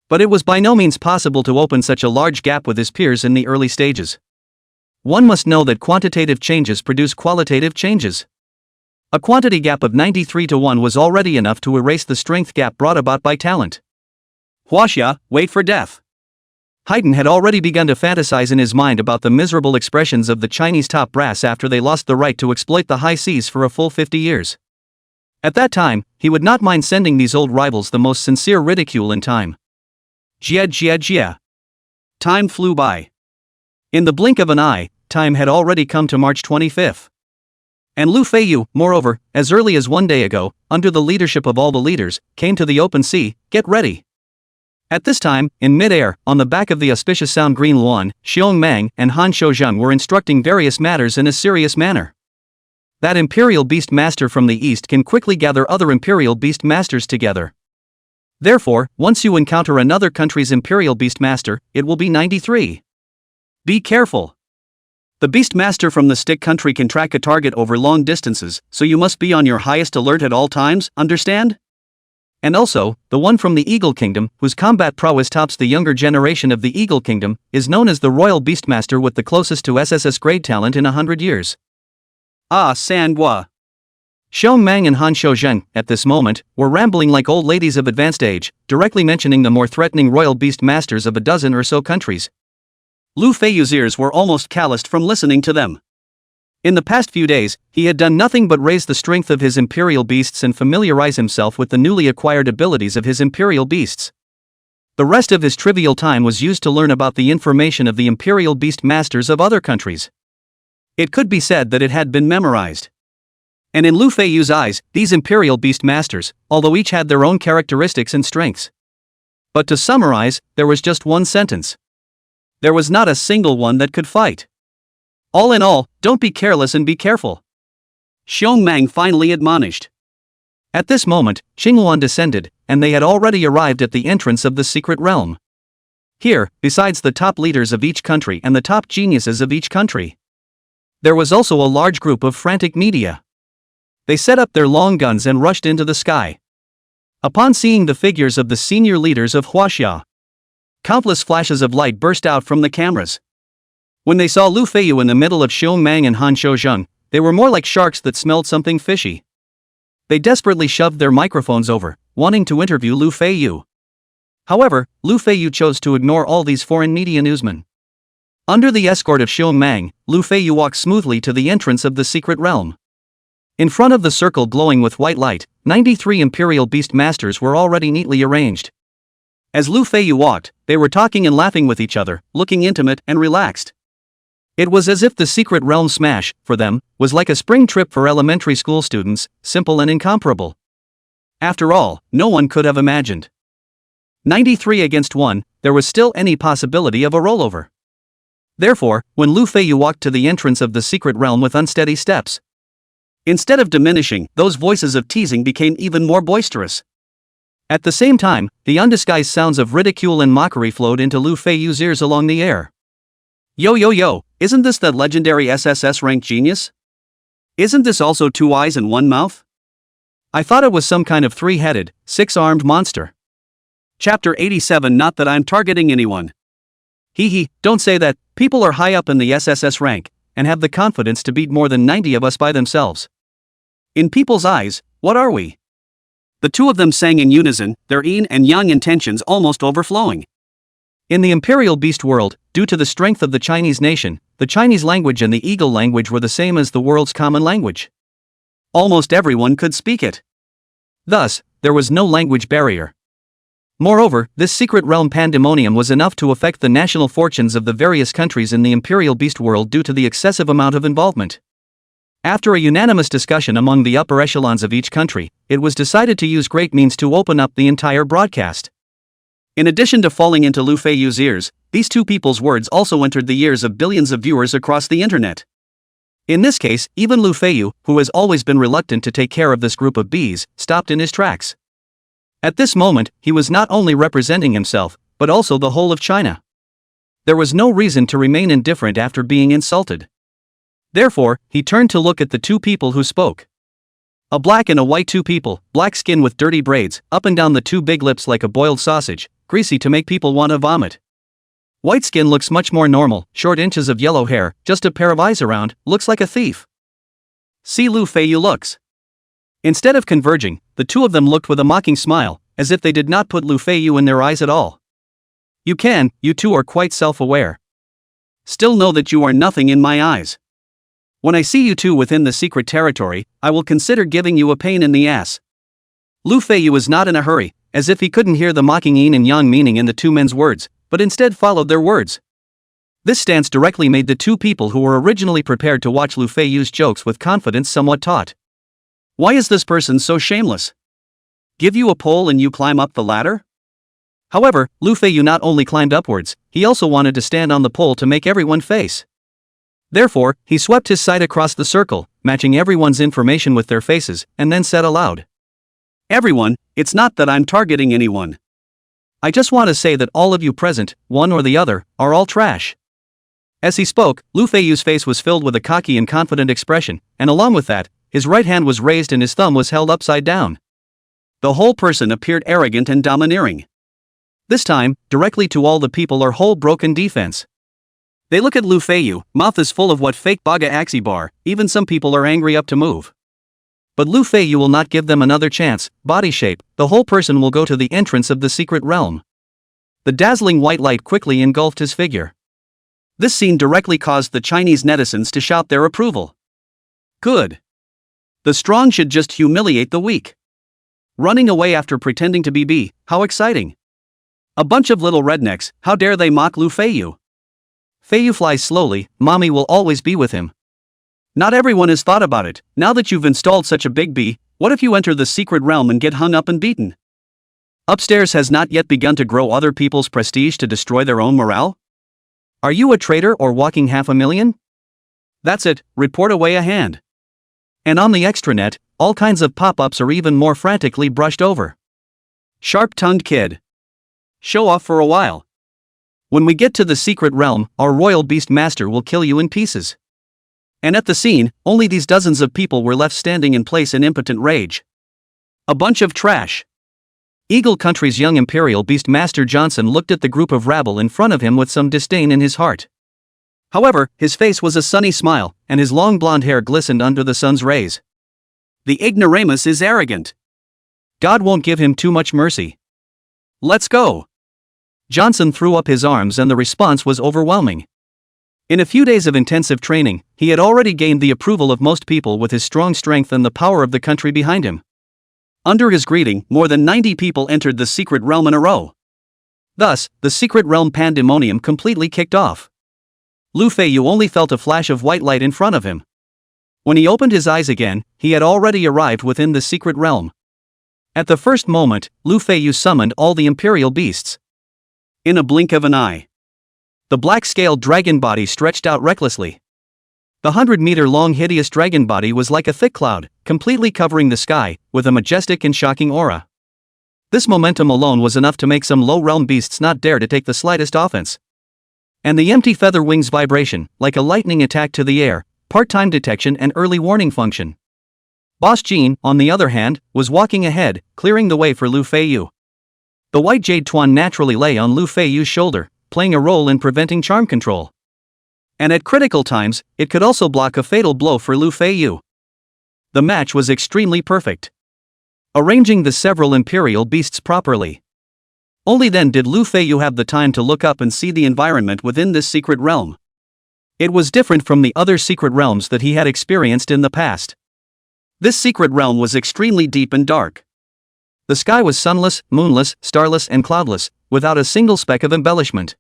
But it was by no means possible to open such a large gap with his peers in the early stages. One must know that quantitative changes produce qualitative changes. A quantity gap of 93 to 1 was already enough to erase the strength gap brought about by talent. Wanjia, wait for death. Haydn had already begun to fantasize in his mind about the miserable expressions of the Chinese top brass after they lost the right to exploit the high seas for a full 50 years. At that time, he would not mind sending these old rivals the most sincere ridicule in time. Jia. Time flew by. In the blink of an eye, time had already come to March 25th. And Feiyu, moreover, as early as one day ago, under the leadership of all the leaders, came to the open sea, get ready. At this time, in mid-air, on the back of the auspicious Sound Green Luan, Xiong Mang and Han Shouzheng were instructing various matters in a serious manner. That Imperial Beast Master from the east can quickly gather other Imperial Beast Masters together. Therefore, once you encounter another country's Imperial Beast Master, it will be 93. Be careful. The Beast Master from the stick country can track a target over long distances, so you must be on your highest alert at all times, understand? And also, the one from the Eagle Kingdom, whose combat prowess tops the younger generation of the Eagle Kingdom, is known as the Royal Beastmaster with the closest to SSS-Grade talent in 100 years. Ah, Sangua. Xiong Mang and Han Shouzheng, at this moment, were rambling like old ladies of advanced age, directly mentioning the more threatening royal beast masters of a dozen or so countries. Lu Feiyu's ears were almost calloused from listening to them. In the past few days, he had done nothing but raise the strength of his imperial beasts and familiarize himself with the newly acquired abilities of his imperial beasts. The rest of his trivial time was used to learn about the information of the imperial beast masters of other countries. It could be said that it had been memorized. And in Lu Feiyu's eyes, these imperial beast masters, although each had their own characteristics and strengths. But to summarize, there was just one sentence. There was not a single one that could fight. All in all, don't be careless and be careful. Xiong Mang finally admonished. At this moment, Xingluan descended, and they had already arrived at the entrance of the secret realm. Here, besides the top leaders of each country and the top geniuses of each country, there was also a large group of frantic media. They set up their long guns and rushed into the sky. Upon seeing the figures of the senior leaders of Huaxia, countless flashes of light burst out from the cameras. When they saw Lu Feiyu in the middle of Xiong Mang and Han Shouzheng, they were more like sharks that smelled something fishy. They desperately shoved their microphones over, wanting to interview Lu Feiyu. However, Lu Feiyu chose to ignore all these foreign media newsmen. Under the escort of Xiong Mang, Lu Feiyu walked smoothly to the entrance of the secret realm. In front of the circle glowing with white light, 93 Imperial Beast Masters were already neatly arranged. As Lu Feiyu walked, they were talking and laughing with each other, looking intimate and relaxed. It was as if the secret realm smash, for them, was like a spring trip for elementary school students, simple and incomparable. After all, no one could have imagined 93 against 1, there was still any possibility of a rollover. Therefore, when Lu Feiyu walked to the entrance of the secret realm with unsteady steps, instead of diminishing, those voices of teasing became even more boisterous. At the same time, the undisguised sounds of ridicule and mockery flowed into Lu Feiyu's ears along the air. Yo, isn't this that legendary SSS rank genius? Isn't this also 2 eyes and 1 mouth? I thought it was some kind of 3-headed, 6-armed monster. Chapter 87. Not that I'm targeting anyone. Don't say that. People are high up in the SSS rank, and have the confidence to beat more than 90 of us by themselves. In people's eyes, what are we? The two of them sang in unison, their yin and yang intentions almost overflowing. In the Imperial Beast world, due to the strength of the Chinese nation, the Chinese language and the Eagle language were the same as the world's common language. Almost everyone could speak it. Thus, there was no language barrier. Moreover, this secret realm pandemonium was enough to affect the national fortunes of the various countries in the Imperial Beast world due to the excessive amount of involvement. After a unanimous discussion among the upper echelons of each country, it was decided to use great means to open up the entire broadcast. In addition to falling into Lu Feiyu's ears, these two people's words also entered the ears of billions of viewers across the internet. In this case, even Lu Feiyu, who has always been reluctant to take care of this group of bees, stopped in his tracks. At this moment, he was not only representing himself, but also the whole of China. There was no reason to remain indifferent after being insulted. Therefore, he turned to look at the two people who spoke. A black and a white two people, black skin with dirty braids, up and down the two big lips like a boiled sausage, greasy to make people want to vomit. White skin looks much more normal, short inches of yellow hair, just a pair of eyes around, looks like a thief. See Lu Feiyu looks. Instead of converging, the two of them looked with a mocking smile, as if they did not put Lu Feiyu in their eyes at all. You two are quite self-aware. Still know that you are nothing in my eyes. When I see you two within the secret territory, I will consider giving you a pain in the ass. Lu Feiyu was not in a hurry, as if he couldn't hear the mocking yin and yang meaning in the two men's words, but instead followed their words. This stance directly made the two people who were originally prepared to watch Lu Feiyu's jokes with confidence somewhat taut. Why is this person so shameless? Give you a pole and you climb up the ladder? However, Lu Feiyu not only climbed upwards, he also wanted to stand on the pole to make everyone face. Therefore, he swept his sight across the circle, matching everyone's information with their faces, and then said aloud. Everyone, it's not that I'm targeting anyone. I just want to say that all of you present, one or the other, are all trash. As he spoke, Lu Feiyu's face was filled with a cocky and confident expression, and along with that, his right hand was raised and his thumb was held upside down. The whole person appeared arrogant and domineering. This time, directly to all the people are whole broken defense. They look at Lu Feiyu, mouth is full of what fake baga axi bar, even some people are angry up to move. But Lu Feiyu will not give them another chance, body shape, the whole person will go to the entrance of the secret realm. The dazzling white light quickly engulfed his figure. This scene directly caused the Chinese netizens to shout their approval. Good. The strong should just humiliate the weak. Running away after pretending to be B, how exciting. A bunch of little rednecks, how dare they mock Lu Feiyu. Feiyu flies slowly, mommy will always be with him. Not everyone has thought about it, now that you've installed such a big B, what if you enter the secret realm and get hung up and beaten? Upstairs has not yet begun to grow other people's prestige to destroy their own morale? Are you a traitor or walking 500,000? That's it, report away a hand. And on the extranet, all kinds of pop-ups are even more frantically brushed over. Sharp-tongued kid. Show off for a while. When we get to the secret realm, our royal beast master will kill you in pieces. And at the scene, only these dozens of people were left standing in place in impotent rage. A bunch of trash. Eagle Country's young imperial beast master Johnson looked at the group of rabble in front of him with some disdain in his heart. However, his face was a sunny smile, and his long blonde hair glistened under the sun's rays. The ignoramus is arrogant. God won't give him too much mercy. Let's go. Johnson threw up his arms and the response was overwhelming. In a few days of intensive training, he had already gained the approval of most people with his strong strength and the power of the country behind him. Under his greeting, more than 90 people entered the secret realm in a row. Thus, the secret realm pandemonium completely kicked off. Lu Feiyu only felt a flash of white light in front of him. When he opened his eyes again, he had already arrived within the secret realm. At the first moment, Lu Feiyu summoned all the imperial beasts. In a blink of an eye, the black-scaled dragon body stretched out recklessly. The 100-meter-long hideous dragon body was like a thick cloud, completely covering the sky, with a majestic and shocking aura. This momentum alone was enough to make some low-realm beasts not dare to take the slightest offense. And the empty feather wings vibration, like a lightning attack to the air, part-time detection and early warning function. Boss Jean, on the other hand, was walking ahead, clearing the way for Lu Feiyu. The white Jade Twan naturally lay on Lu Feiyu's shoulder, playing a role in preventing charm control. And at critical times, it could also block a fatal blow for Lu Feiyu. The match was extremely perfect. Arranging the several imperial beasts properly. Only then did Lu Feiyu have the time to look up and see the environment within this secret realm. It was different from the other secret realms that he had experienced in the past. This secret realm was extremely deep and dark. The sky was sunless, moonless, starless and cloudless, without a single speck of embellishment.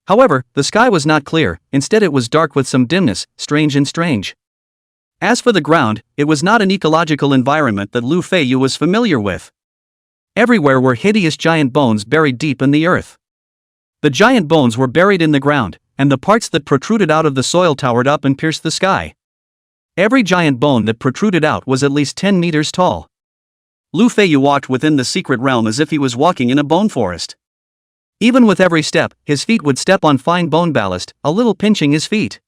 However, the sky was not clear, instead it was dark with some dimness, strange. As for the ground, it was not an ecological environment that Lu Feiyu was familiar with. Everywhere were hideous giant bones buried deep in the earth. The giant bones were buried in the ground, and the parts that protruded out of the soil towered up and pierced the sky. Every giant bone that protruded out was at least 10 meters tall. Lu Feiyu walked within the secret realm as if he was walking in a bone forest. Even with every step, his feet would step on fine bone ballast, a little pinching his feet.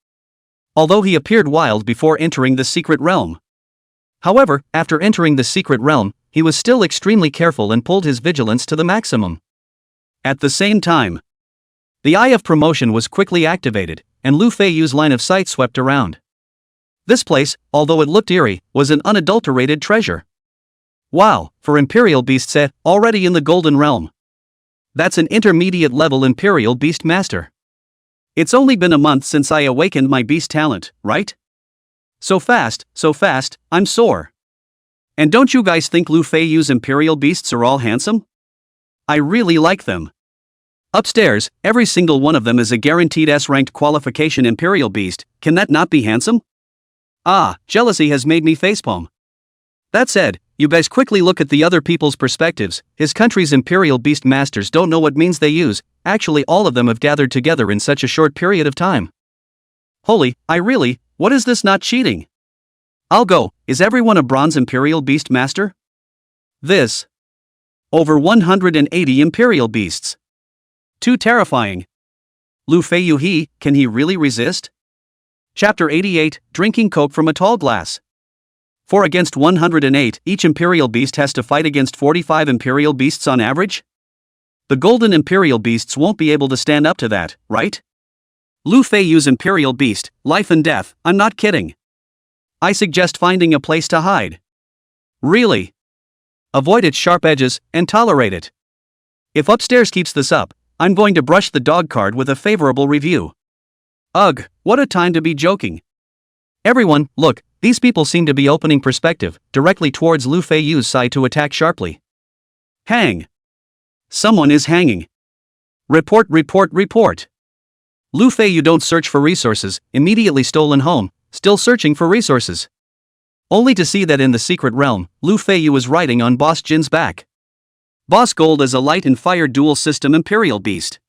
Although he appeared wild before entering the secret realm. However, after entering the secret realm, he was still extremely careful and pulled his vigilance to the maximum. At the same time, the Eye of Promotion was quickly activated, and Lu Feiyu's line of sight swept around. This place, although it looked eerie, was an unadulterated treasure. Wow, for Imperial Beast set, already in the Golden Realm. That's an intermediate-level Imperial Beast Master. It's only been a month since I awakened my beast talent, right? So fast, I'm sore. And don't you guys think Lu Feiyu's Imperial Beasts are all handsome? I really like them. Upstairs, every single one of them is a guaranteed S-ranked qualification Imperial Beast, can that not be handsome? Ah, jealousy has made me facepalm. That said, you guys quickly look at the other people's perspectives. His country's Imperial Beast Masters don't know what means they use, actually all of them have gathered together in such a short period of time. Holy, what is this not cheating? I'll go, is everyone a bronze Imperial Beast Master? This. Over 180 Imperial Beasts. Too terrifying. Lu Feiyu can he really resist? Chapter 88, Drinking Coke from a Tall Glass. 4 against 108, each Imperial Beast has to fight against 45 Imperial Beasts on average? The Golden Imperial Beasts won't be able to stand up to that, right? Lu Feiyu's Imperial Beast, life and death, I'm not kidding. I suggest finding a place to hide. Really? Avoid its sharp edges, and tolerate it. If upstairs keeps this up, I'm going to brush the dog card with a favorable review. Ugh, what a time to be joking. Everyone, look, these people seem to be opening perspective, directly towards Lu Feiyu's side to attack sharply. Hang. Someone is hanging. Report, report, report. Lu Feiyu don't search for resources, immediately stolen home, still searching for resources. Only to see that in the secret realm, Lu Feiyu is riding on Boss Jin's back. Boss Gold is a light and fire dual system Imperial Beast.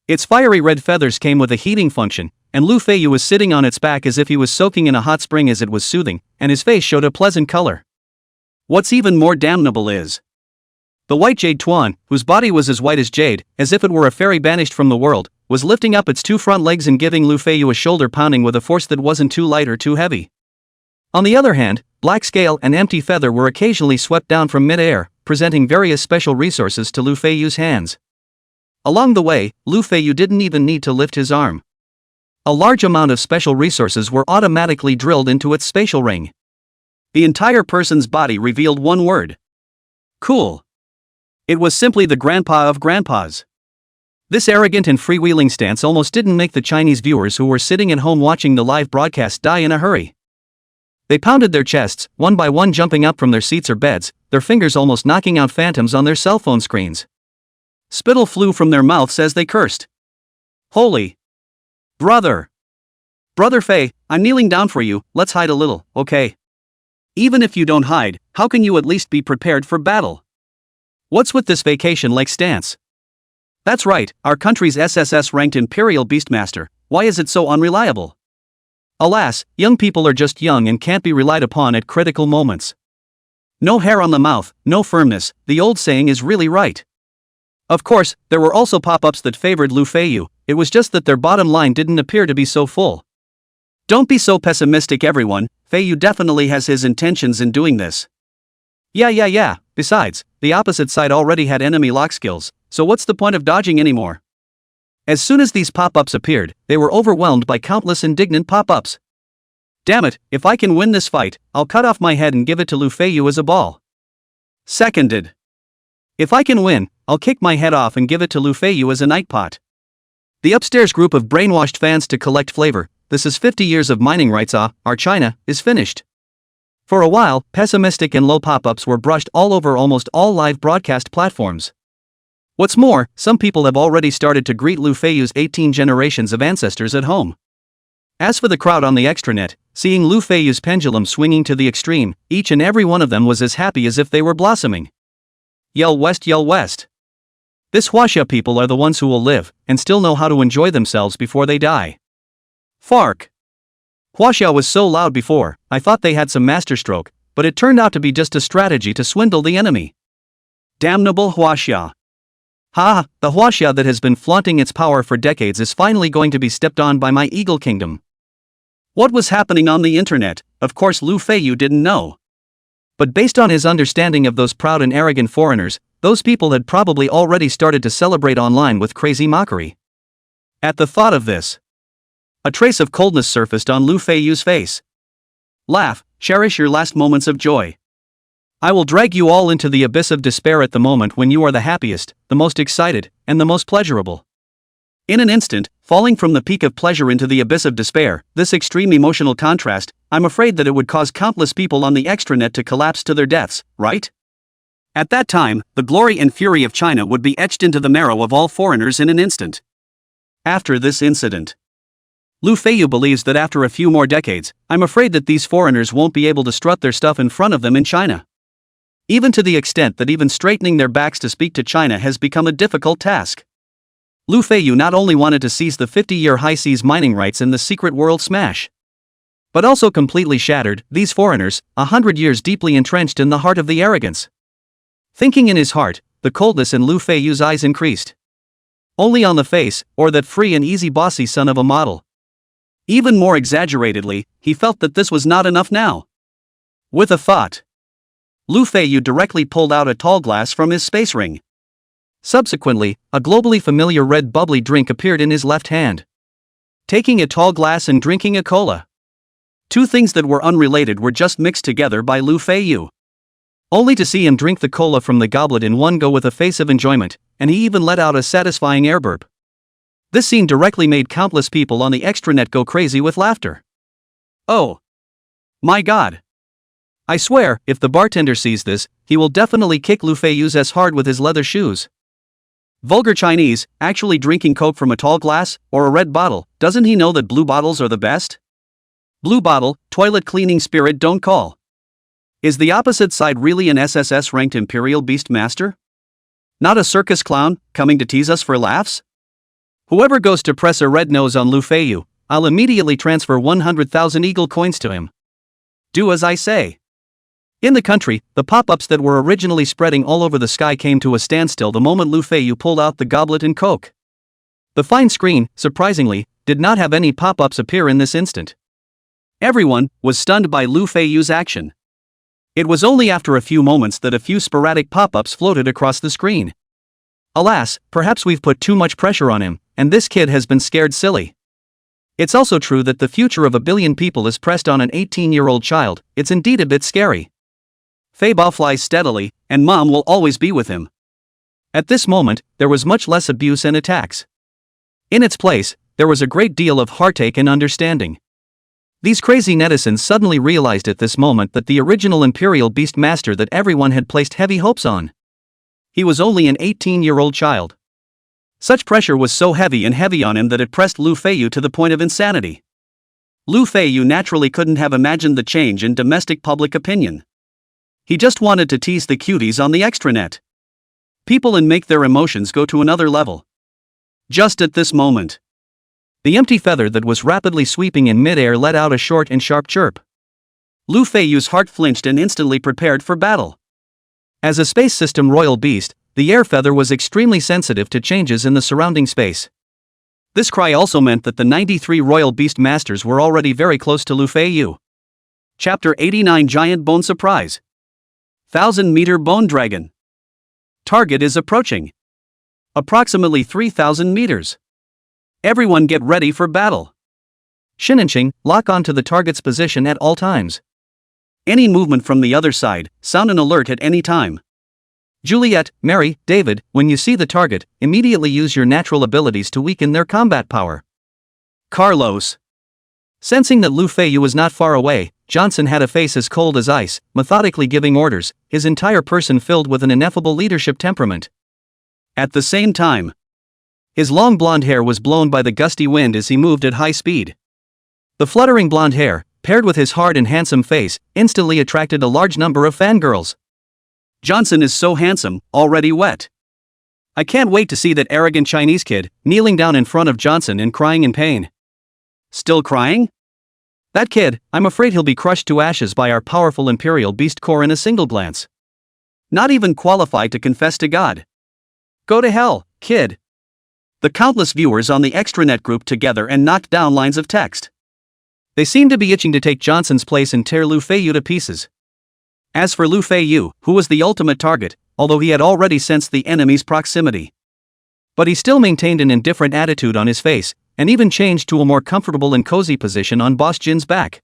Its fiery red feathers came with a heating function, and Lu Feiyu was sitting on its back as if he was soaking in a hot spring as it was soothing, and his face showed a pleasant color. What's even more damnable is the white Jade Twan, whose body was as white as jade, as if it were a fairy banished from the world, was lifting up its two front legs and giving Lu Feiyu a shoulder pounding with a force that wasn't too light or too heavy. On the other hand, Black Scale and Empty Feather were occasionally swept down from mid-air, presenting various special resources to Lu Feiyu's hands. Along the way, Lu Feiyu didn't even need to lift his arm. A large amount of special resources were automatically drilled into its spatial ring. The entire person's body revealed one word. Cool. It was simply the grandpa of grandpas. This arrogant and freewheeling stance almost didn't make the Chinese viewers who were sitting at home watching the live broadcast die in a hurry. They pounded their chests, one by one jumping up from their seats or beds, their fingers almost knocking out phantoms on their cell phone screens. Spittle flew from their mouths as they cursed. Holy brother! Brother Fei, I'm kneeling down for you, let's hide a little, okay? Even if you don't hide, how can you at least be prepared for battle? What's with this vacation-like stance? That's right, our country's SSS-ranked Imperial Beastmaster, why is it so unreliable? Alas, young people are just young and can't be relied upon at critical moments. No hair on the mouth, no firmness, the old saying is really right. Of course, there were also pop-ups that favored Lu Feiyu, it was just that their bottom line didn't appear to be so full. Don't be so pessimistic everyone, Feiyu definitely has his intentions in doing this. Yeah, besides, the opposite side already had enemy lock skills, so what's the point of dodging anymore? As soon as these pop-ups appeared, they were overwhelmed by countless indignant pop-ups. Damn it, if I can win this fight, I'll cut off my head and give it to Lu Feiyu as a ball. Seconded. If I can win, I'll kick my head off and give it to Lu Feiyu as a night pot. The upstairs group of brainwashed fans to collect flavor, this is 50 years of mining rights our China, is finished. For a while, pessimistic and low pop-ups were brushed all over almost all live broadcast platforms. What's more, some people have already started to greet Lu Feiyu's 18 generations of ancestors at home. As for the crowd on the extranet, seeing Lu Feiyu's pendulum swinging to the extreme, each and every one of them was as happy as if they were blossoming. Yell west, yell west. This Wanjia people are the ones who will live, and still know how to enjoy themselves before they die. Fark. Wanjia was so loud before, I thought they had some masterstroke, but it turned out to be just a strategy to swindle the enemy. Damnable Wanjia. Ha, the Wanjia that has been flaunting its power for decades is finally going to be stepped on by my Eagle Kingdom. What was happening on the internet, of course Lu Feiyu didn't know. But based on his understanding of those proud and arrogant foreigners, those people had probably already started to celebrate online with crazy mockery. At the thought of this, a trace of coldness surfaced on Lu Feiyu's face. Laugh, cherish your last moments of joy. I will drag you all into the abyss of despair at the moment when you are the happiest, the most excited, and the most pleasurable. In an instant, falling from the peak of pleasure into the abyss of despair, this extreme emotional contrast, I'm afraid that it would cause countless people on the extranet to collapse to their deaths, right? At that time, the glory and fury of China would be etched into the marrow of all foreigners in an instant. After this incident, Lu Feiyu believes that after a few more decades, I'm afraid that these foreigners won't be able to strut their stuff in front of them in China. Even to the extent that even straightening their backs to speak to China has become a difficult task. Lu Feiyu not only wanted to seize the 50-year high seas mining rights in the secret world smash, but also completely shattered these foreigners, 100 years deeply entrenched in the heart of the arrogance. Thinking in his heart, the coldness in Lu Feiyu's eyes increased. Only on the face, or that free and easy bossy son of a model. Even more exaggeratedly, he felt that this was not enough now. With a thought, Lu Feiyu directly pulled out a tall glass from his space ring. Subsequently, a globally familiar red bubbly drink appeared in his left hand. Taking a tall glass and drinking a cola. Two things that were unrelated were just mixed together by Lu Feiyu. Only to see him drink the cola from the goblet in one go with a face of enjoyment, and he even let out a satisfying air burp. This scene directly made countless people on the extranet go crazy with laughter. Oh my god. I swear, if the bartender sees this, he will definitely kick Lu Feiyu's ass hard with his leather shoes. Vulgar Chinese, actually drinking Coke from a tall glass, or a red bottle, doesn't he know that blue bottles are the best? Blue bottle, toilet cleaning spirit don't call. Is the opposite side really an SSS ranked Imperial Beast Master? Not a circus clown, coming to tease us for laughs? Whoever goes to press a red nose on Lu Feiyu, I'll immediately transfer 100,000 eagle coins to him. Do as I say. In the country, the pop-ups that were originally spreading all over the sky came to a standstill the moment Lu Feiyu pulled out the goblet and Coke. The fine screen, surprisingly, did not have any pop-ups appear in this instant. Everyone was stunned by Lu Feiyu's action. It was only after a few moments that a few sporadic pop-ups floated across the screen. Alas, perhaps we've put too much pressure on him, and this kid has been scared silly. It's also true that the future of a billion people is pressed on an 18-year-old child. It's indeed a bit scary. Feiba flies steadily, and mom will always be with him. At this moment, there was much less abuse and attacks. In its place, there was a great deal of heartache and understanding. These crazy netizens suddenly realized at this moment that the original Imperial Beast Master that everyone had placed heavy hopes on, he was only an 18-year-old child. Such pressure was so heavy on him that it pressed Lu Feiyu to the point of insanity. Lu Feiyu naturally couldn't have imagined the change in domestic public opinion. He just wanted to tease the cuties on the extranet. People and make their emotions go to another level. Just at this moment, the empty feather that was rapidly sweeping in midair let out a short and sharp chirp. Lu Feiyu's heart flinched and instantly prepared for battle. As a space system royal beast, the air feather was extremely sensitive to changes in the surrounding space. This cry also meant that the 93 royal beast masters were already very close to Lu Feiyu. Chapter 89 Giant Bone Surprise. 1,000-meter Bone Dragon. Target is approaching. Approximately 3,000 meters. Everyone get ready for battle. Shinanqing, lock on to the target's position at all times. Any movement from the other side, sound an alert at any time. Juliet, Mary, David, when you see the target, immediately use your natural abilities to weaken their combat power. Carlos. Sensing that Lu Feiyu was not far away, Johnson had a face as cold as ice, methodically giving orders, his entire person filled with an ineffable leadership temperament. At the same time, his long blonde hair was blown by the gusty wind as he moved at high speed. The fluttering blonde hair, paired with his hard and handsome face, instantly attracted a large number of fangirls. Johnson is so handsome, already wet. I can't wait to see that arrogant Chinese kid, kneeling down in front of Johnson and crying in pain. Still crying? That kid, I'm afraid he'll be crushed to ashes by our powerful Imperial Beast Core in a single glance. Not even qualified to confess to God. Go to hell, kid. The countless viewers on the extranet grouped together and knocked down lines of text. They seemed to be itching to take Johnson's place and tear Lu Feiyu to pieces. As for Lu Feiyu, who was the ultimate target, although he had already sensed the enemy's proximity, but he still maintained an indifferent attitude on his face, and even changed to a more comfortable and cozy position on Boss Jin's back.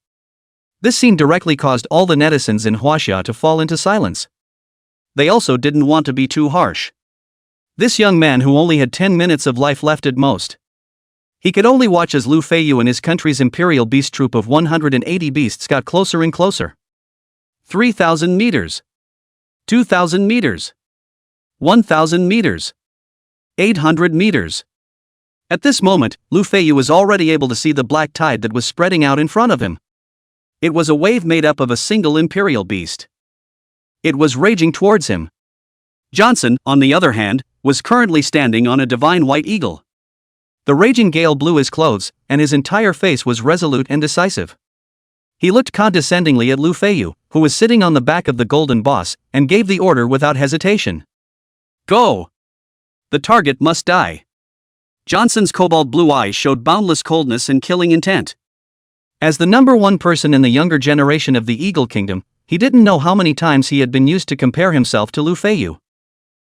This scene directly caused all the netizens in Wanjia to fall into silence. They also didn't want to be too harsh. This young man who only had 10 minutes of life left at most. He could only watch as Lu Feiyu and his country's Imperial Beast troop of 180 beasts got closer and closer. 3,000 meters. 2,000 meters. 1,000 meters. 800 meters. At this moment, Lu Feiyu was already able to see the black tide that was spreading out in front of him. It was a wave made up of a single Imperial Beast. It was raging towards him. Johnson, on the other hand, was currently standing on a divine white eagle. The raging gale blew his clothes, and his entire face was resolute and decisive. He looked condescendingly at Lu Feiyu, who was sitting on the back of the golden boss, and gave the order without hesitation. Go! The target must die. Johnson's cobalt blue eyes showed boundless coldness and killing intent. As the #1 person in the younger generation of the Eagle Kingdom, he didn't know how many times he had been used to compare himself to Feiyu.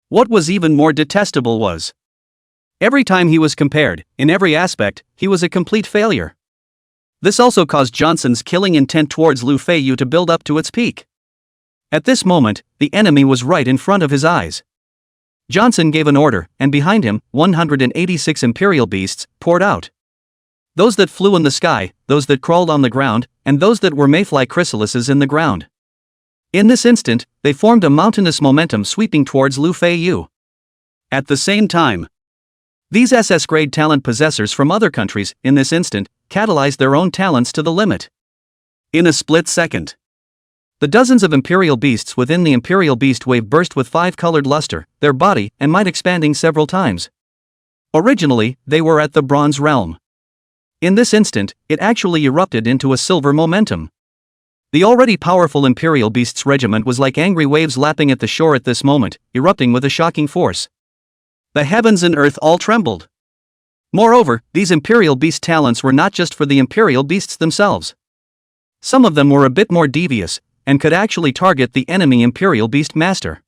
What was even more detestable was, every time he was compared, in every aspect, he was a complete failure. This also caused Johnson's killing intent towards Feiyu to build up to its peak. At this moment, the enemy was right in front of his eyes. Johnson gave an order, and behind him, 186 Imperial beasts poured out. Those that flew in the sky, those that crawled on the ground, and those that were mayfly chrysalises in the ground. In this instant, they formed a mountainous momentum sweeping towards Feiyu. At the same time, these SS-grade talent possessors from other countries, in this instant, catalyzed their own talents to the limit. In a split second, the dozens of Imperial beasts within the Imperial Beast Wave burst with five-colored luster, their body and might expanding several times. Originally, they were at the Bronze Realm. In this instant, it actually erupted into a silver momentum. The already powerful Imperial Beasts regiment was like angry waves lapping at the shore at this moment, erupting with a shocking force. The heavens and earth all trembled. Moreover, these Imperial Beast talents were not just for the Imperial Beasts themselves. Some of them were a bit more devious, and could actually target the enemy Imperial Beast Master.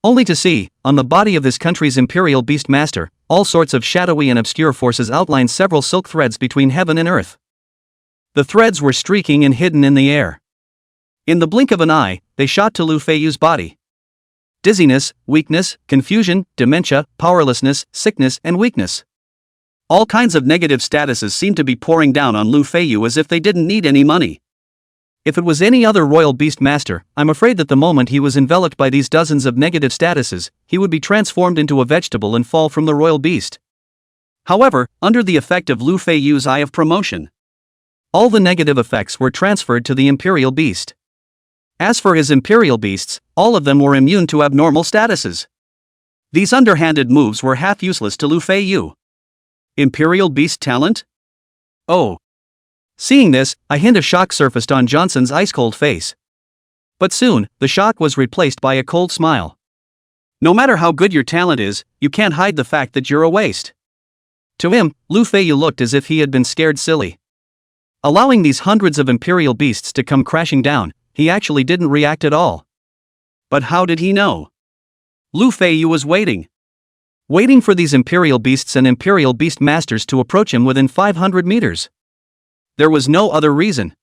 Only to see, on the body of this country's Imperial Beast Master, all sorts of shadowy and obscure forces outlined several silk threads between heaven and earth. The threads were streaking and hidden in the air. In the blink of an eye, they shot to Feiyu's body. Dizziness, weakness, confusion, dementia, powerlessness, sickness and weakness. All kinds of negative statuses seemed to be pouring down on Feiyu as if they didn't need any money. If it was any other royal beast master, I'm afraid that the moment he was enveloped by these dozens of negative statuses, he would be transformed into a vegetable and fall from the royal beast. However, under the effect of Feiyu's eye of promotion, all the negative effects were transferred to the imperial beast. As for his imperial beasts, all of them were immune to abnormal statuses. These underhanded moves were half useless to Feiyu. Imperial beast talent? Oh. Seeing this, a hint of shock surfaced on Johnson's ice-cold face. But soon, the shock was replaced by a cold smile. No matter how good your talent is, you can't hide the fact that you're a waste. To him, Feiyu looked as if he had been scared silly. Allowing these hundreds of imperial beasts to come crashing down, he actually didn't react at all. But how did he know? Feiyu was waiting. Waiting for these imperial beasts and imperial beast masters to approach him within 500 meters. There was no other reason.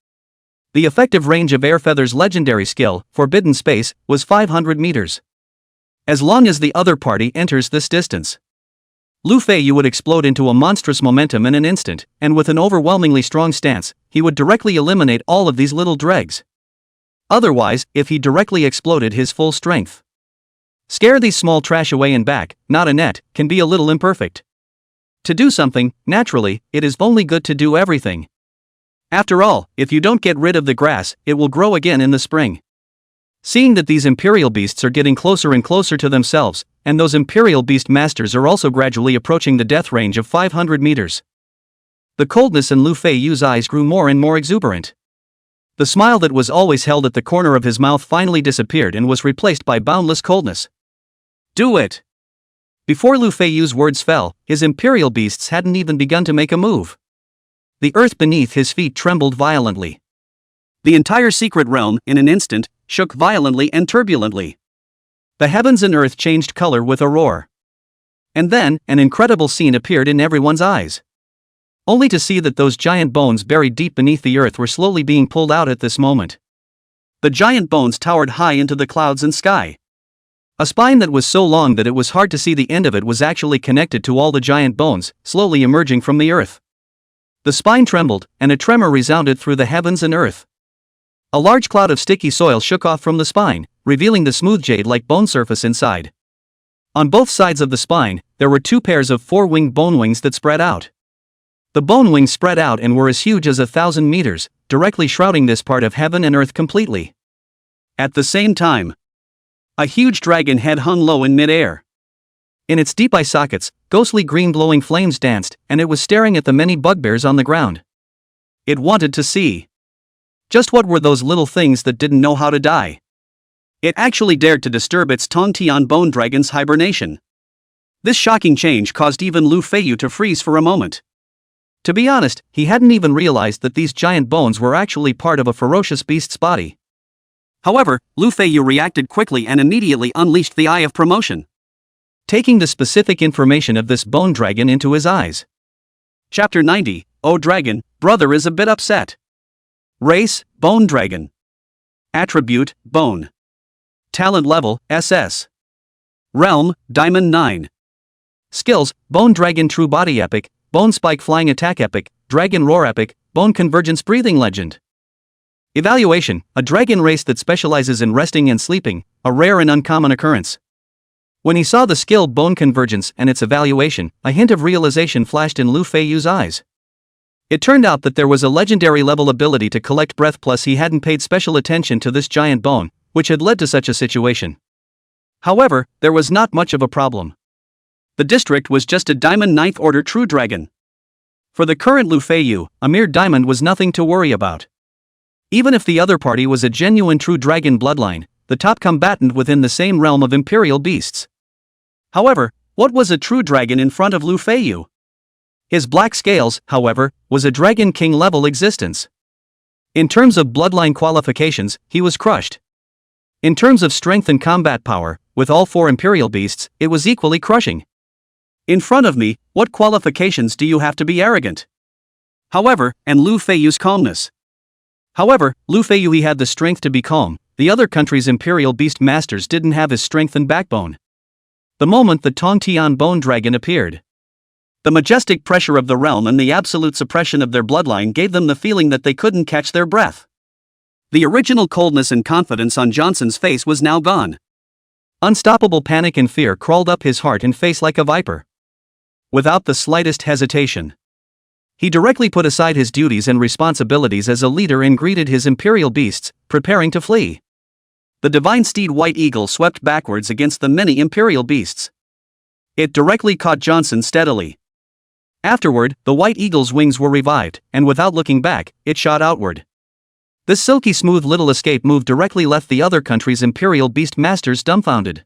The effective range of Airfeather's legendary skill, Forbidden Space, was 500 meters. As long as the other party enters this distance, Feiyu would explode into a monstrous momentum in an instant, and with an overwhelmingly strong stance, he would directly eliminate all of these little dregs. Otherwise, if he directly exploded his full strength, scare these small trash away and back, not a net, can be a little imperfect. To do something, naturally, it is only good to do everything. After all, if you don't get rid of the grass, it will grow again in the spring. Seeing that these imperial beasts are getting closer and closer to themselves, and those imperial beast masters are also gradually approaching the death range of 500 meters. The coldness in Feiyu's eyes grew more and more exuberant. The smile that was always held at the corner of his mouth finally disappeared and was replaced by boundless coldness. Do it! Before Feiyu's words fell, his imperial beasts hadn't even begun to make a move. The earth beneath his feet trembled violently. The entire secret realm, in an instant, shook violently and turbulently. The heavens and earth changed color with a roar. And then, an incredible scene appeared in everyone's eyes. Only to see that those giant bones buried deep beneath the earth were slowly being pulled out at this moment. The giant bones towered high into the clouds and sky. A spine that was so long that it was hard to see the end of it was actually connected to all the giant bones, slowly emerging from the earth. The spine trembled, and a tremor resounded through the heavens and earth. A large cloud of sticky soil shook off from the spine, revealing the smooth jade-like bone surface inside. On both sides of the spine, there were two pairs of four-winged bone wings that spread out. The bone wings spread out and were as huge as 1,000 meters, directly shrouding this part of heaven and earth completely. At the same time, a huge dragon head hung low in mid-air. In its deep eye sockets, ghostly green glowing flames danced, and it was staring at the many bugbears on the ground. It wanted to see. Just what were those little things that didn't know how to die? It actually dared to disturb its Tongtian bone dragon's hibernation. This shocking change caused even Feiyu to freeze for a moment. To be honest, he hadn't even realized that these giant bones were actually part of a ferocious beast's body. However, Lu Feiyu reacted quickly and immediately unleashed the Eye of Promotion, taking the specific information of this bone dragon into his eyes. Chapter 90, Oh Dragon, Brother is a bit upset. Race, Bone Dragon. Attribute, Bone. Talent level, SS. Realm, Diamond 9. Skills, Bone Dragon True Body Epic, Bone Spike Flying Attack Epic, Dragon Roar Epic, Bone Convergence Breathing Legend. Evaluation, a dragon race that specializes in resting and sleeping, a rare and uncommon occurrence. When he saw the skill Bone Convergence and its evaluation, a hint of realization flashed in Lu Feiyu's eyes. It turned out that there was a legendary level ability to collect breath, plus he hadn't paid special attention to this giant bone, which had led to such a situation. However, there was not much of a problem. The district was just a Diamond 9th Order True Dragon. For the current Lu Feiyu, a mere diamond was nothing to worry about. Even if the other party was a genuine True Dragon bloodline, the top combatant within the same realm of Imperial Beasts. However, what was a true dragon in front of Lu Feiyu? His black scales, however, was a Dragon King level existence. In terms of bloodline qualifications, he was crushed. In terms of strength and combat power, with all 4 Imperial Beasts, it was equally crushing. In front of me, what qualifications do you have to be arrogant? However, and Lu Feiyu's calmness. However, Lu Feiyu, he had the strength to be calm. The other country's Imperial Beast Masters didn't have his strength and backbone. The moment the Tongtian Bone Dragon appeared, the majestic pressure of the realm and the absolute suppression of their bloodline gave them the feeling that they couldn't catch their breath. The original coldness and confidence on Johnson's face was now gone. Unstoppable panic and fear crawled up his heart and face like a viper. Without the slightest hesitation, he directly put aside his duties and responsibilities as a leader and greeted his Imperial Beasts, preparing to flee. The divine steed White Eagle swept backwards against the many Imperial Beasts. It directly caught Johnson steadily. Afterward, the White Eagle's wings were revived, and without looking back, it shot outward. This silky smooth little escape move directly left the other country's Imperial Beast Masters dumbfounded.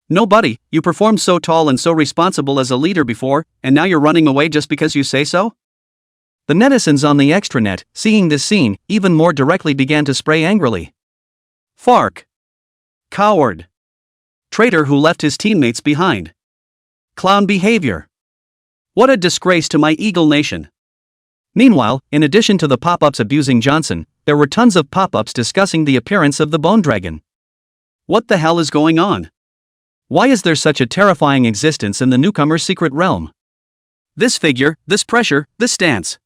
Nobody, you performed so tall and so responsible as a leader before, and now you're running away just because you say so? The netizens on the extranet, seeing this scene, even more directly began to spray angrily. Fark. Coward. Traitor who left his teammates behind. Clown behavior. What a disgrace to my Eagle Nation. Meanwhile, in addition to the pop-ups abusing Johnson, there were tons of pop-ups discussing the appearance of the Bone Dragon. What the hell is going on? Why is there such a terrifying existence in the newcomer's secret realm? This figure, this pressure, this stance.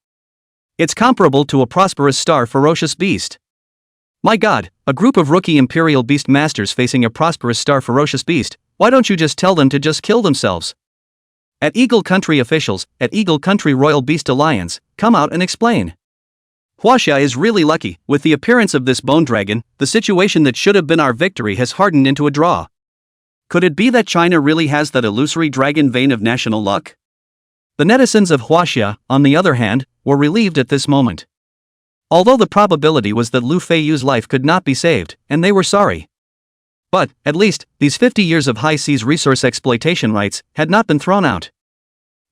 It's comparable to a prosperous star ferocious beast. My god, a group of rookie Imperial Beast Masters facing a prosperous star ferocious beast, why don't you just tell them to just kill themselves? At Eagle Country officials, at Eagle Country Royal Beast Alliance, come out and explain. Wanjia is really lucky. With the appearance of this bone dragon, the situation that should have been our victory has hardened into a draw. Could it be that China really has that illusory dragon vein of national luck? The netizens of Wanjia, on the other hand, were relieved at this moment. Although the probability was that Lu Feiyu's life could not be saved, and they were sorry. But, at least, these 50 years of high seas resource exploitation rights had not been thrown out.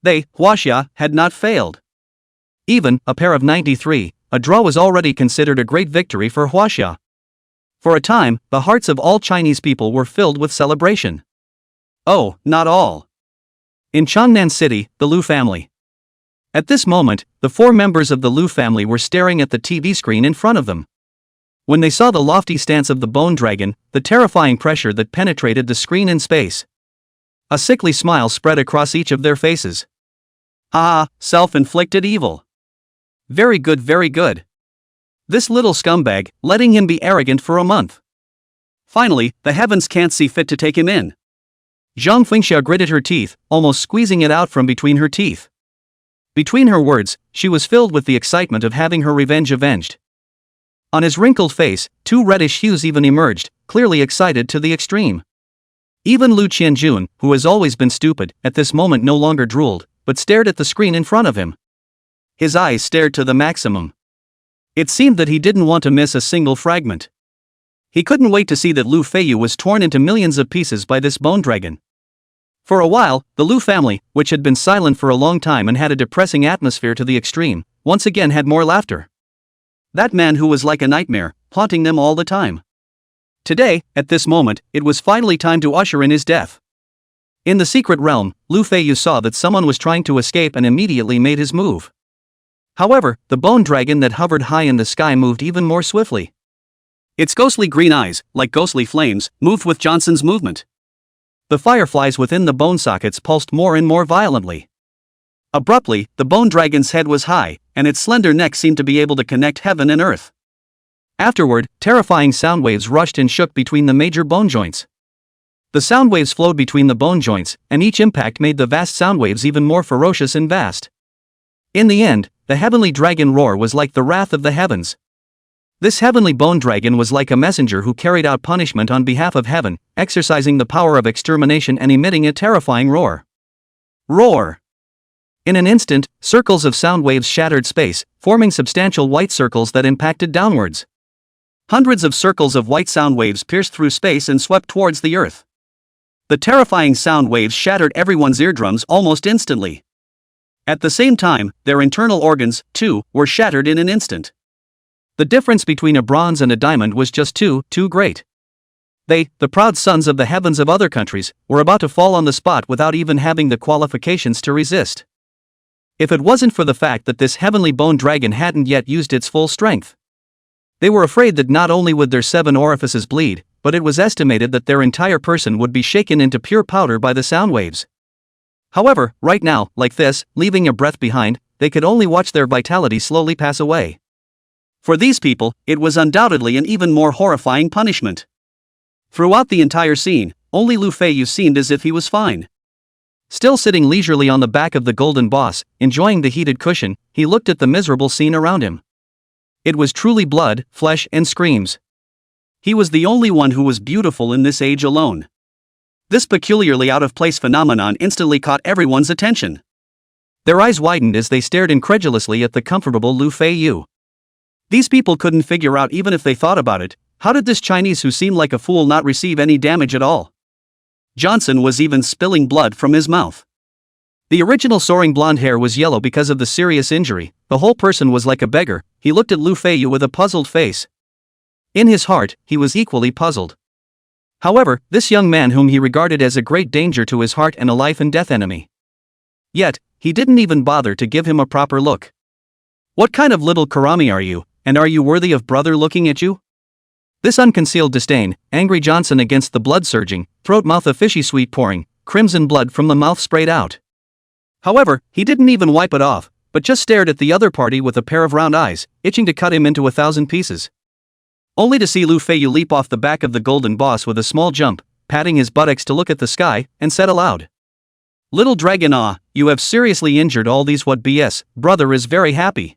They, Wanjia, had not failed. Even, a pair of 93, a draw was already considered a great victory for Wanjia. For a time, the hearts of all Chinese people were filled with celebration. Oh, not all. In Changnan City, the Lu family. At this moment, the 4 members of the Lu family were staring at the TV screen in front of them. When they saw the lofty stance of the bone dragon, the terrifying pressure that penetrated the screen in space, a sickly smile spread across each of their faces. Ah, self-inflicted evil. Very good, very good. This little scumbag, letting him be arrogant for a month. Finally, the heavens can't see fit to take him in. Zhang Fengxia gritted her teeth, almost squeezing it out from between her teeth. Between her words, she was filled with the excitement of having her revenge avenged. On his wrinkled face, 2 reddish hues even emerged, clearly excited to the extreme. Even Lu Qianjun, who has always been stupid, at this moment no longer drooled, but stared at the screen in front of him. His eyes stared to the maximum. It seemed that he didn't want to miss a single fragment. He couldn't wait to see that Lu Feiyu was torn into millions of pieces by this bone dragon. For a while, the Lu family, which had been silent for a long time and had a depressing atmosphere to the extreme, once again had more laughter. That man who was like a nightmare, haunting them all the time. Today, at this moment, it was finally time to usher in his death. In the secret realm, Feiyu saw that someone was trying to escape and immediately made his move. However, the bone dragon that hovered high in the sky moved even more swiftly. Its ghostly green eyes, like ghostly flames, moved with Johnson's movement. The fireflies within the bone sockets pulsed more and more violently. Abruptly, the bone dragon's head was high, and its slender neck seemed to be able to connect heaven and earth. Afterward, terrifying sound waves rushed and shook between the major bone joints. The sound waves flowed between the bone joints, and each impact made the vast sound waves even more ferocious and vast. In the end, the heavenly dragon roar was like the wrath of the heavens. This heavenly bone dragon was like a messenger who carried out punishment on behalf of heaven, exercising the power of extermination and emitting a terrifying roar. Roar! In an instant, circles of sound waves shattered space, forming substantial white circles that impacted downwards. Hundreds of circles of white sound waves pierced through space and swept towards the earth. The terrifying sound waves shattered everyone's eardrums almost instantly. At the same time, their internal organs, too, were shattered in an instant. The difference between a bronze and a diamond was just too great. They, the proud sons of the heavens of other countries, were about to fall on the spot without even having the qualifications to resist. If it wasn't for the fact that this heavenly bone dragon hadn't yet used its full strength. They were afraid that not only would their 7 orifices bleed, but it was estimated that their entire person would be shaken into pure powder by the sound waves. However, right now, like this, leaving a breath behind, they could only watch their vitality slowly pass away. For these people, it was undoubtedly an even more horrifying punishment. Throughout the entire scene, only Feiyu seemed as if he was fine. Still sitting leisurely on the back of the golden boss, enjoying the heated cushion, he looked at the miserable scene around him. It was truly blood, flesh, and screams. He was the only one who was beautiful in this age alone. This peculiarly out-of-place phenomenon instantly caught everyone's attention. Their eyes widened as they stared incredulously at the comfortable Feiyu. These people couldn't figure out, even if they thought about it, how did this Chinese who seemed like a fool not receive any damage at all? Johnson was even spilling blood from his mouth. The original soaring blonde hair was yellow because of the serious injury. The whole person was like a beggar. He looked at Feiyu with a puzzled face. In his heart, he was equally puzzled. However, this young man whom he regarded as a great danger to his heart and a life and death enemy. Yet, he didn't even bother to give him a proper look. What kind of little Karami are you, and are you worthy of brother looking at you? This unconcealed disdain, angry Johnson against the blood surging, throat mouth of fishy sweet pouring, crimson blood from the mouth sprayed out. However, he didn't even wipe it off, but just stared at the other party with a pair of round eyes, itching to cut him into 1,000 pieces. Only to see Feiyu leap off the back of the golden boss with a small jump, patting his buttocks to look at the sky, and said aloud. Little dragon, you have seriously injured all these. What BS, brother is very happy.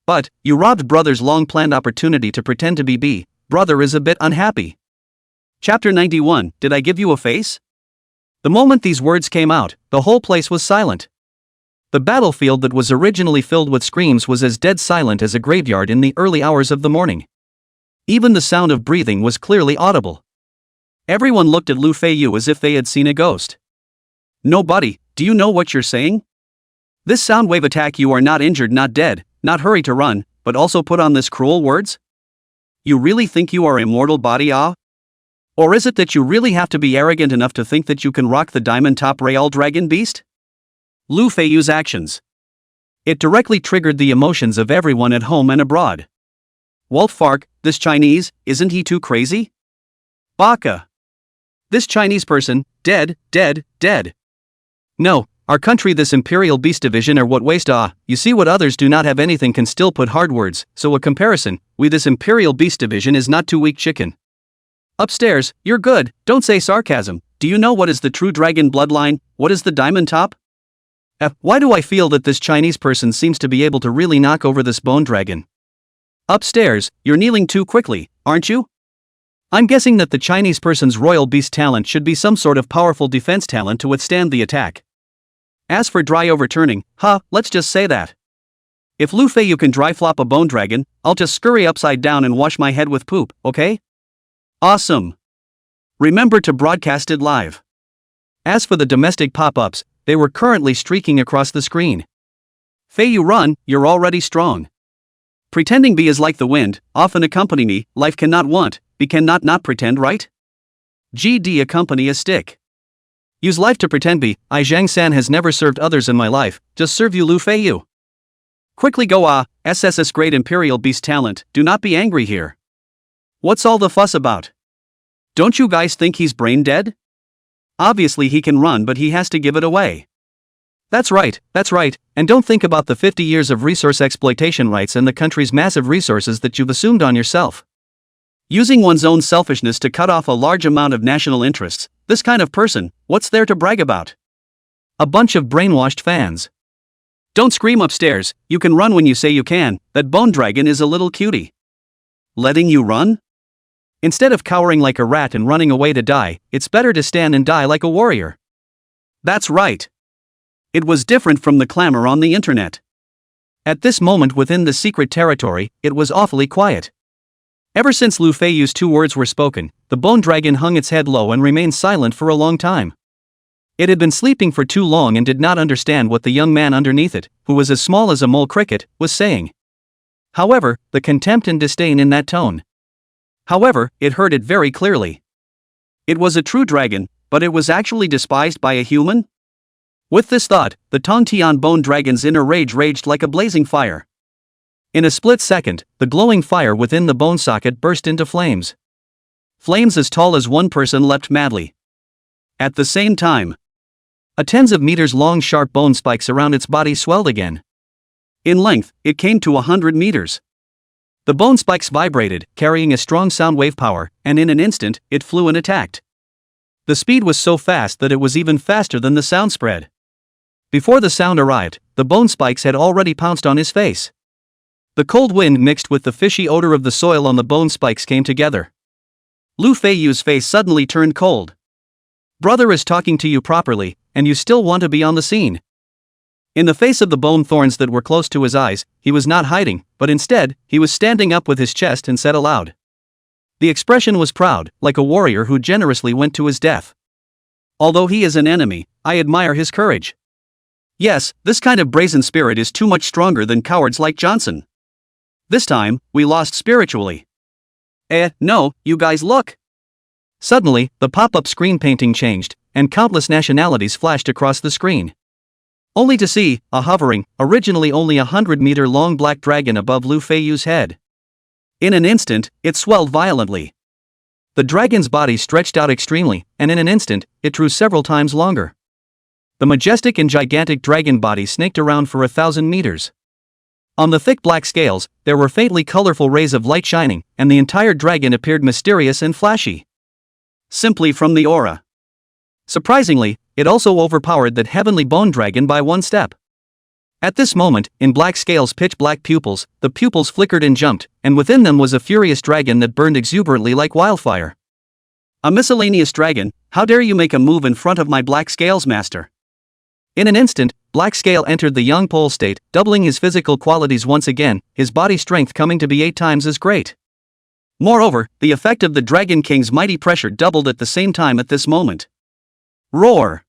But, you robbed brother's long-planned opportunity to pretend to be brother is a bit unhappy. Chapter 91, Did I give you a face? The moment these words came out, the whole place was silent. The battlefield that was originally filled with screams was as dead silent as a graveyard in the early hours of the morning. Even the sound of breathing was clearly audible. Everyone looked at Feiyu as if they had seen a ghost. Nobody, do you know what you're saying? This sound wave attack, you are not injured, not dead, not hurry to run, but also put on this cruel words? You really think you are immortal body, Or is it that you really have to be arrogant enough to think that you can rock the diamond top Real Dragon Beast? Feiyu's actions. It directly triggered the emotions of everyone at home and abroad. Walt Fark, this Chinese, isn't he too crazy? Baka. This Chinese person, dead. No, our country, this Imperial Beast Division are what waste. You see what others do not have anything can still put hard words, so a comparison, we this Imperial Beast Division is not too weak chicken. Upstairs, you're good, don't say sarcasm, do you know what is the true dragon bloodline, what is the diamond top? Why do I feel that this Chinese person seems to be able to really knock over this bone dragon? Upstairs, you're kneeling too quickly, aren't you? I'm guessing that the Chinese person's royal beast talent should be some sort of powerful defense talent to withstand the attack. As for dry overturning, let's just say that. If Feiyu can dry flop a bone dragon, I'll just scurry upside down and wash my head with poop, okay? Awesome. Remember to broadcast it live. As for the domestic pop-ups, they were currently streaking across the screen. Feiyu, run, you're already strong. Pretending B is like the wind, often accompany me, life cannot want, he cannot not pretend, right? GD accompany a stick. Use life to pretend be, I Zhang-san has never served others in my life, just serve you Lu Feiyu. Quickly go SSS-Grade Imperial Beast talent, do not be angry here. What's all the fuss about? Don't you guys think he's brain dead? Obviously he can run, but he has to give it away. That's right, and don't think about the 50 years of resource exploitation rights and the country's massive resources that you've assumed on yourself. Using one's own selfishness to cut off a large amount of national interests, this kind of person, what's there to brag about? A bunch of brainwashed fans. Don't scream upstairs, you can run when you say you can, that bone dragon is a little cutie. Letting you run? Instead of cowering like a rat and running away to die, it's better to stand and die like a warrior. That's right. It was different from the clamor on the internet. At this moment within the secret territory, it was awfully quiet. Ever since Lu Feiyu's 2 words were spoken, the bone dragon hung its head low and remained silent for a long time. It had been sleeping for too long and did not understand what the young man underneath it, who was as small as a mole cricket, was saying. However, the contempt and disdain in that tone. However, it heard it very clearly. It was a true dragon, but it was actually despised by a human? With this thought, the Tongtian bone dragon's inner rage raged like a blazing fire. In a split second, the glowing fire within the bone socket burst into flames. Flames as tall as one person leapt madly. At the same time, a tens of meters long sharp bone spikes around its body swelled again. In length, it came to 100 meters. The bone spikes vibrated, carrying a strong sound wave power, and in an instant, it flew and attacked. The speed was so fast that it was even faster than the sound spread. Before the sound arrived, the bone spikes had already pounced on his face. The cold wind mixed with the fishy odor of the soil on the bone spikes came together. Lu Feiyu's face suddenly turned cold. Brother is talking to you properly, and you still want to be on the scene. In the face of the bone thorns that were close to his eyes, he was not hiding, but instead, he was standing up with his chest and said aloud. The expression was proud, like a warrior who generously went to his death. Although he is an enemy, I admire his courage. Yes, this kind of brazen spirit is too much stronger than cowards like Johnson. This time, we lost spiritually. No, you guys look. Suddenly, the pop-up screen painting changed, and countless nationalities flashed across the screen. Only to see, a hovering, originally only 100-meter long black dragon above Lu Feiyu's head. In an instant, it swelled violently. The dragon's body stretched out extremely, and in an instant, it grew several times longer. The majestic and gigantic dragon body snaked around for 1,000 meters. On the thick black scales, there were faintly colorful rays of light shining, and the entire dragon appeared mysterious and flashy. Simply from the aura. Surprisingly, it also overpowered that heavenly bone dragon by one step. At this moment, in black scales' pitch-black pupils, the pupils flickered and jumped, and within them was a furious dragon that burned exuberantly like wildfire. A miscellaneous dragon, how dare you make a move in front of my black scales master? In an instant, Black Scale entered the young pole state, doubling his physical qualities once again, his body strength coming to be 8 times as great. Moreover, the effect of the Dragon King's mighty pressure doubled at the same time at this moment. Roar!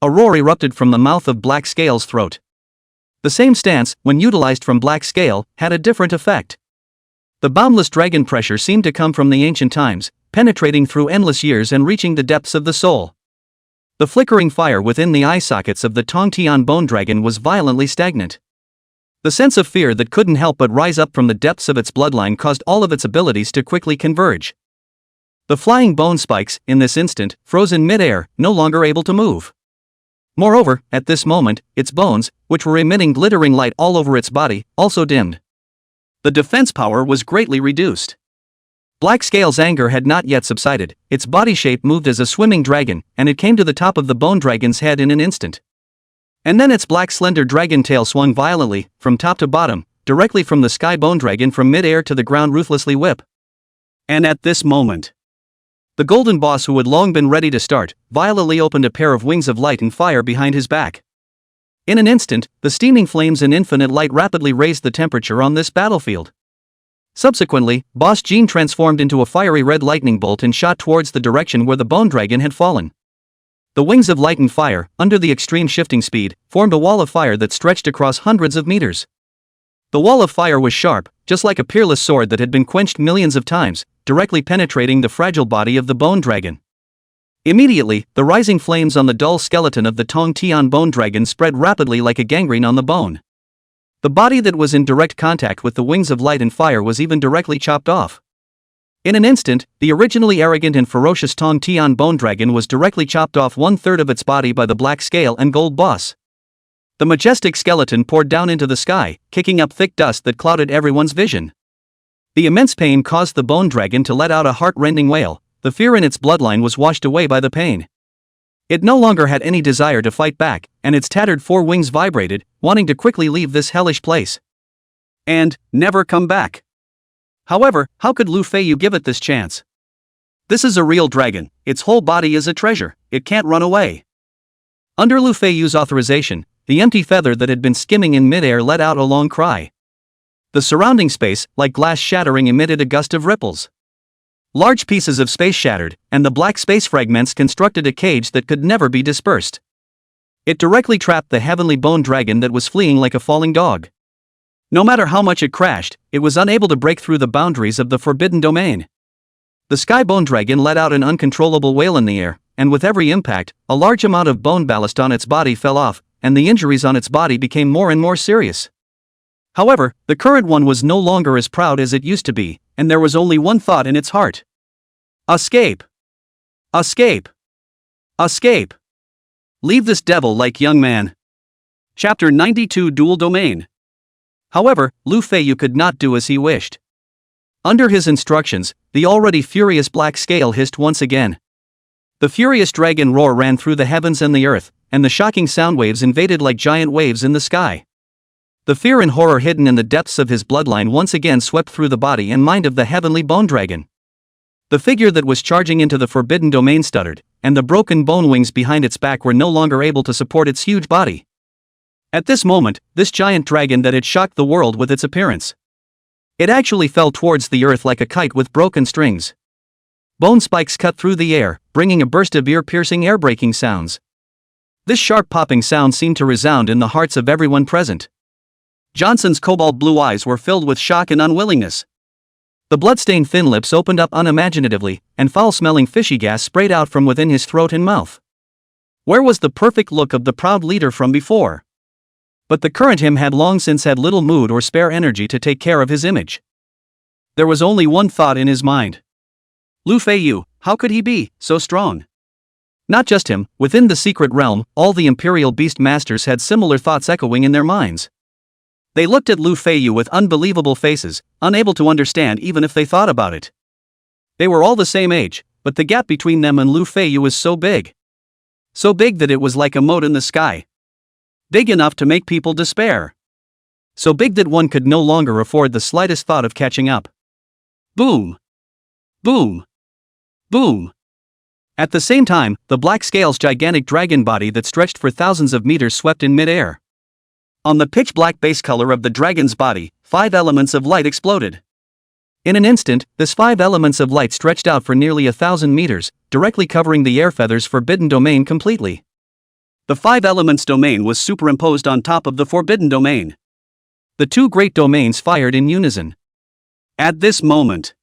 A roar erupted from the mouth of Black Scale's throat. The same stance, when utilized from Black Scale, had a different effect. The boundless dragon pressure seemed to come from the ancient times, penetrating through endless years and reaching the depths of the soul. The flickering fire within the eye sockets of the Tongtian bone dragon was violently stagnant. The sense of fear that couldn't help but rise up from the depths of its bloodline caused all of its abilities to quickly converge. The flying bone spikes, in this instant, froze in mid-air, no longer able to move. Moreover, at this moment, its bones, which were emitting glittering light all over its body, also dimmed. The defense power was greatly reduced. Black Scale's anger had not yet subsided, its body shape moved as a swimming dragon, and it came to the top of the bone dragon's head in an instant. And then its black slender dragon tail swung violently, from top to bottom, directly from the sky bone dragon from mid-air to the ground ruthlessly whip. And at this moment, the golden boss who had long been ready to start, violently opened a pair of wings of light and fire behind his back. In an instant, the steaming flames and infinite light rapidly raised the temperature on this battlefield. Subsequently, Boss Jean transformed into a fiery red lightning bolt and shot towards the direction where the bone dragon had fallen. The wings of light and fire, under the extreme shifting speed, formed a wall of fire that stretched across hundreds of meters. The wall of fire was sharp, just like a peerless sword that had been quenched millions of times, directly penetrating the fragile body of the bone dragon. Immediately, the rising flames on the dull skeleton of the Tongtian bone dragon spread rapidly like a gangrene on the bone. The body that was in direct contact with the wings of light and fire was even directly chopped off. In an instant, the originally arrogant and ferocious Tongtian bone dragon was directly chopped off 1/3 of its body by the black scale and gold boss. The majestic skeleton poured down into the sky, kicking up thick dust that clouded everyone's vision. The immense pain caused the bone dragon to let out a heart-rending wail. The fear in its bloodline was washed away by the pain. It no longer had any desire to fight back, and its tattered four wings vibrated, wanting to quickly leave this hellish place. And never come back. However, how could Lu Feiyu give it this chance? This is a real dragon, its whole body is a treasure, it can't run away. Under Lu Feiyu's authorization, the empty feather that had been skimming in midair let out a long cry. The surrounding space, like glass shattering, emitted a gust of ripples. Large pieces of space shattered, and the black space fragments constructed a cage that could never be dispersed. It directly trapped the heavenly bone dragon that was fleeing like a falling dog. No matter how much it crashed, it was unable to break through the boundaries of the forbidden domain. The sky bone dragon let out an uncontrollable wail in the air, and with every impact, a large amount of bone ballast on its body fell off, and the injuries on its body became more and more serious. However, the current one was no longer as proud as it used to be, and there was only one thought in its heart. Escape! Escape! Escape! Leave this devil-like young man. Chapter 92 Dual Domain. However, Lu Feiyu could not do as he wished. Under his instructions, the already furious black scale hissed once again. The furious dragon roar ran through the heavens and the earth, and the shocking sound waves invaded like giant waves in the sky. The fear and horror hidden in the depths of his bloodline once again swept through the body and mind of the heavenly bone dragon. The figure that was charging into the forbidden domain stuttered, and the broken bone wings behind its back were no longer able to support its huge body. At this moment, this giant dragon that had shocked the world with its appearance. It actually fell towards the earth like a kite with broken strings. Bone spikes cut through the air, bringing a burst of ear-piercing air-breaking sounds. This sharp popping sound seemed to resound in the hearts of everyone present. Johnson's cobalt blue eyes were filled with shock and unwillingness. The blood-stained thin lips opened up unimaginatively, and foul-smelling fishy gas sprayed out from within his throat and mouth. Where was the perfect look of the proud leader from before? But the current him had long since had little mood or spare energy to take care of his image. There was only one thought in his mind. Lu Feiyu, how could he be so strong? Not just him, within the secret realm, all the Imperial Beast Masters had similar thoughts echoing in their minds. They looked at Lu Feiyu with unbelievable faces, unable to understand even if they thought about it. They were all the same age, but the gap between them and Lu Feiyu was so big. So big that it was like a mote in the sky. Big enough to make people despair. So big that one could no longer afford the slightest thought of catching up. Boom! Boom! Boom! At the same time, the black scale's gigantic dragon body that stretched for thousands of meters swept in midair. On the pitch-black base color of the dragon's body, 5 elements of light exploded. In an instant, this 5 elements of light stretched out for nearly 1,000 meters, directly covering the air feather's forbidden domain completely. The 5 elements domain was superimposed on top of the forbidden domain. The two great domains fired in unison. At this moment,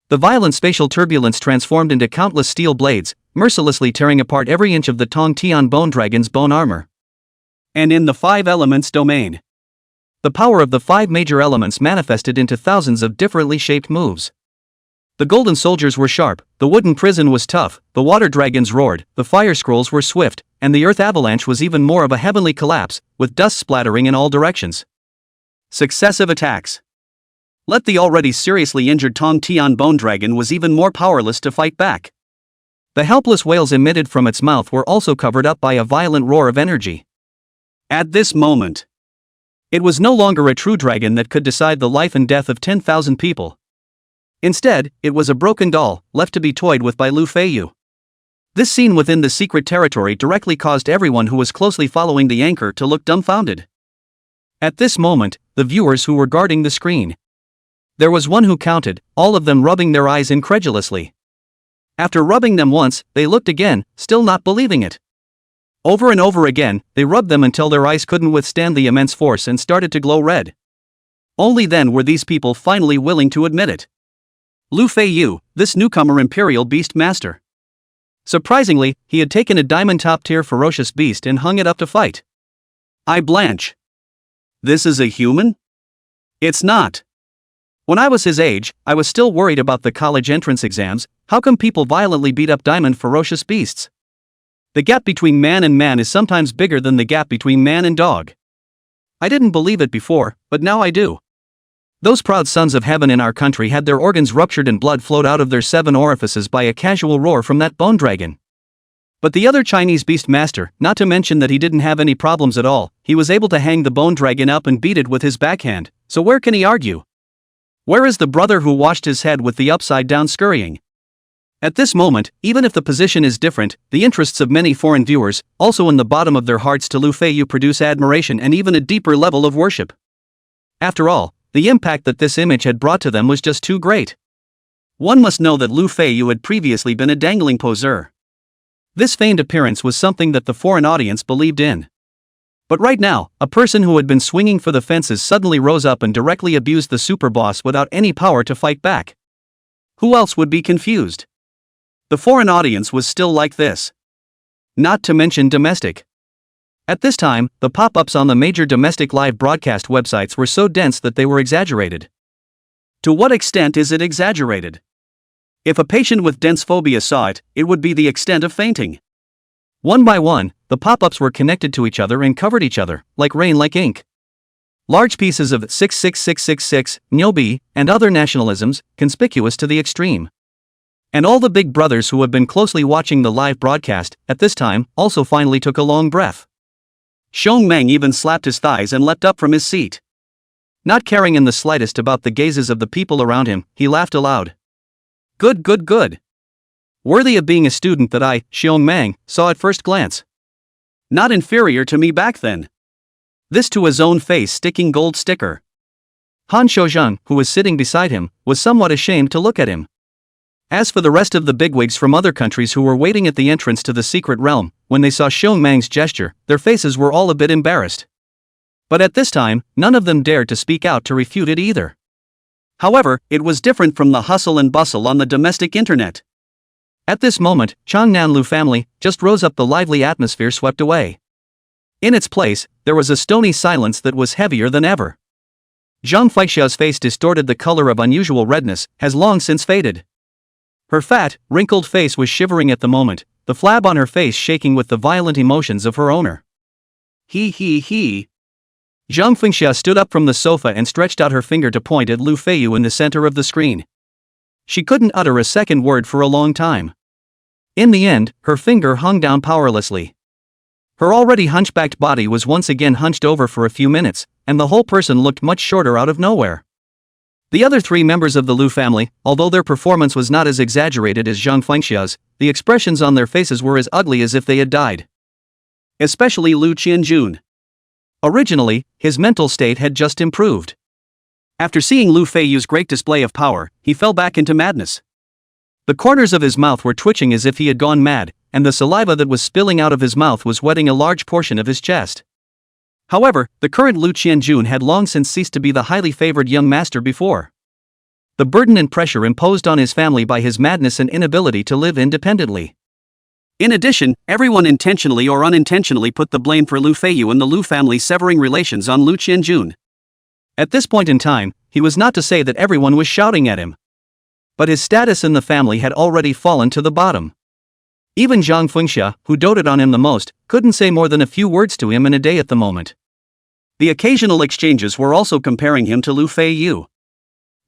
the violent spatial turbulence transformed into countless steel blades, mercilessly tearing apart every inch of the Tongtian bone dragon's bone armor. And in the 5 elements domain, the power of the 5 major elements manifested into thousands of differently shaped moves. The golden soldiers were sharp, the wooden prison was tough, the water dragons roared, the fire scrolls were swift, and the earth avalanche was even more of a heavenly collapse, with dust splattering in all directions. Successive attacks. Let the already seriously injured Tongtian bone dragon was even more powerless to fight back. The helpless wails emitted from its mouth were also covered up by a violent roar of energy. At this moment, it was no longer a true dragon that could decide the life and death of 10,000 people. Instead, it was a broken doll, left to be toyed with by Lu Feiyu. This scene within the secret territory directly caused everyone who was closely following the anchor to look dumbfounded. At this moment, the viewers who were guarding the screen. There was one who counted, all of them rubbing their eyes incredulously. After rubbing them once, they looked again, still not believing it. Over and over again, they rubbed them until their eyes couldn't withstand the immense force and started to glow red. Only then were these people finally willing to admit it. Lu Feiyu, this newcomer Imperial Beast Master. Surprisingly, he had taken a diamond top-tier ferocious beast and hung it up to fight. I blanch. This is a human? It's not. When I was his age, I was still worried about the college entrance exams. How come people violently beat up diamond ferocious beasts? The gap between man and man is sometimes bigger than the gap between man and dog. I didn't believe it before, but now I do. Those proud sons of heaven in our country had their organs ruptured and blood flowed out of their 7 orifices by a casual roar from that bone dragon. But the other Chinese beast master, not to mention that he didn't have any problems at all, he was able to hang the bone dragon up and beat it with his backhand, so where can he argue? Where is the brother who washed his head with the upside down scurrying? At this moment, even if the position is different, the interests of many foreign viewers, also in the bottom of their hearts to Lu Feiyu, produce admiration and even a deeper level of worship. After all, the impact that this image had brought to them was just too great. One must know that Lu Feiyu had previously been a dangling poseur. This feigned appearance was something that the foreign audience believed in. But right now, a person who had been swinging for the fences suddenly rose up and directly abused the super boss without any power to fight back. Who else would be confused? The foreign audience was still like this. Not to mention domestic. At this time, the pop-ups on the major domestic live broadcast websites were so dense that they were exaggerated. To what extent is it exaggerated? If a patient with dense phobia saw it, it would be the extent of fainting. One by one, the pop-ups were connected to each other and covered each other, like rain like ink. Large pieces of 66666, Nyobi, and other nationalisms, conspicuous to the extreme. And all the big brothers who have been closely watching the live broadcast, at this time, also finally took a long breath. Xiong Meng even slapped his thighs and leapt up from his seat. Not caring in the slightest about the gazes of the people around him, he laughed aloud. Good, good, good. Worthy of being a student that I, Xiong Meng, saw at first glance. Not inferior to me back then. This to his own face sticking gold sticker. Han Shouzheng, who was sitting beside him, was somewhat ashamed to look at him. As for the rest of the bigwigs from other countries who were waiting at the entrance to the secret realm, when they saw Xiong Meng's gesture, their faces were all a bit embarrassed. But at this time, none of them dared to speak out to refute it either. However, it was different from the hustle and bustle on the domestic internet. At this moment, Changnan Lu family just rose up, the lively atmosphere swept away. In its place, there was a stony silence that was heavier than ever. Zhang Feixiao's face, distorted the color of unusual redness, has long since faded. Her fat, wrinkled face was shivering at the moment, the flab on her face shaking with the violent emotions of her owner. He. Zhang Fengxia stood up from the sofa and stretched out her finger to point at Lu Feiyu in the center of the screen. She couldn't utter a second word for a long time. In the end, her finger hung down powerlessly. Her already hunchbacked body was once again hunched over for a few minutes, and the whole person looked much shorter out of nowhere. The other 3 members of the Lu family, although their performance was not as exaggerated as Zhang Fengxia's, the expressions on their faces were as ugly as if they had died. Especially Lu Qianjun. Originally, his mental state had just improved. After seeing Lu Feiyu's great display of power, he fell back into madness. The corners of his mouth were twitching as if he had gone mad, and the saliva that was spilling out of his mouth was wetting a large portion of his chest. However, the current Lu Qianjun had long since ceased to be the highly favored young master before. The burden and pressure imposed on his family by his madness and inability to live independently. In addition, everyone intentionally or unintentionally put the blame for Lu Feiyu and the Lu family severing relations on Lu Qianjun. At this point in time, he was not to say that everyone was shouting at him. But his status in the family had already fallen to the bottom. Even Zhang Fengxia, who doted on him the most, couldn't say more than a few words to him in a day at the moment. The occasional exchanges were also comparing him to Lu Feiyu.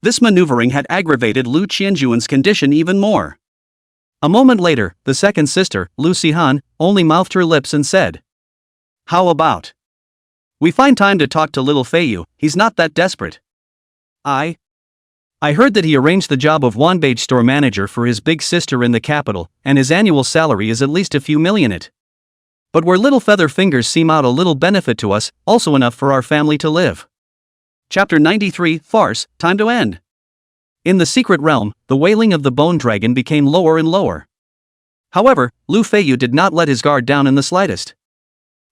This maneuvering had aggravated Lu Qianjun's condition even more. A moment later, the second sister, Lu Sihan, only mouthed her lips and said, "How about? We find time to talk to little Feiyu, he's not that desperate." I heard that he arranged the job of Wanbage store manager for his big sister in the capital, and his annual salary is at least a few million it. But where little feather fingers seem out a little benefit to us, also enough for our family to live. Chapter 93, Farce, Time to End. In the secret realm, the wailing of the bone dragon became lower and lower. However, Lu Feiyu did not let his guard down in the slightest.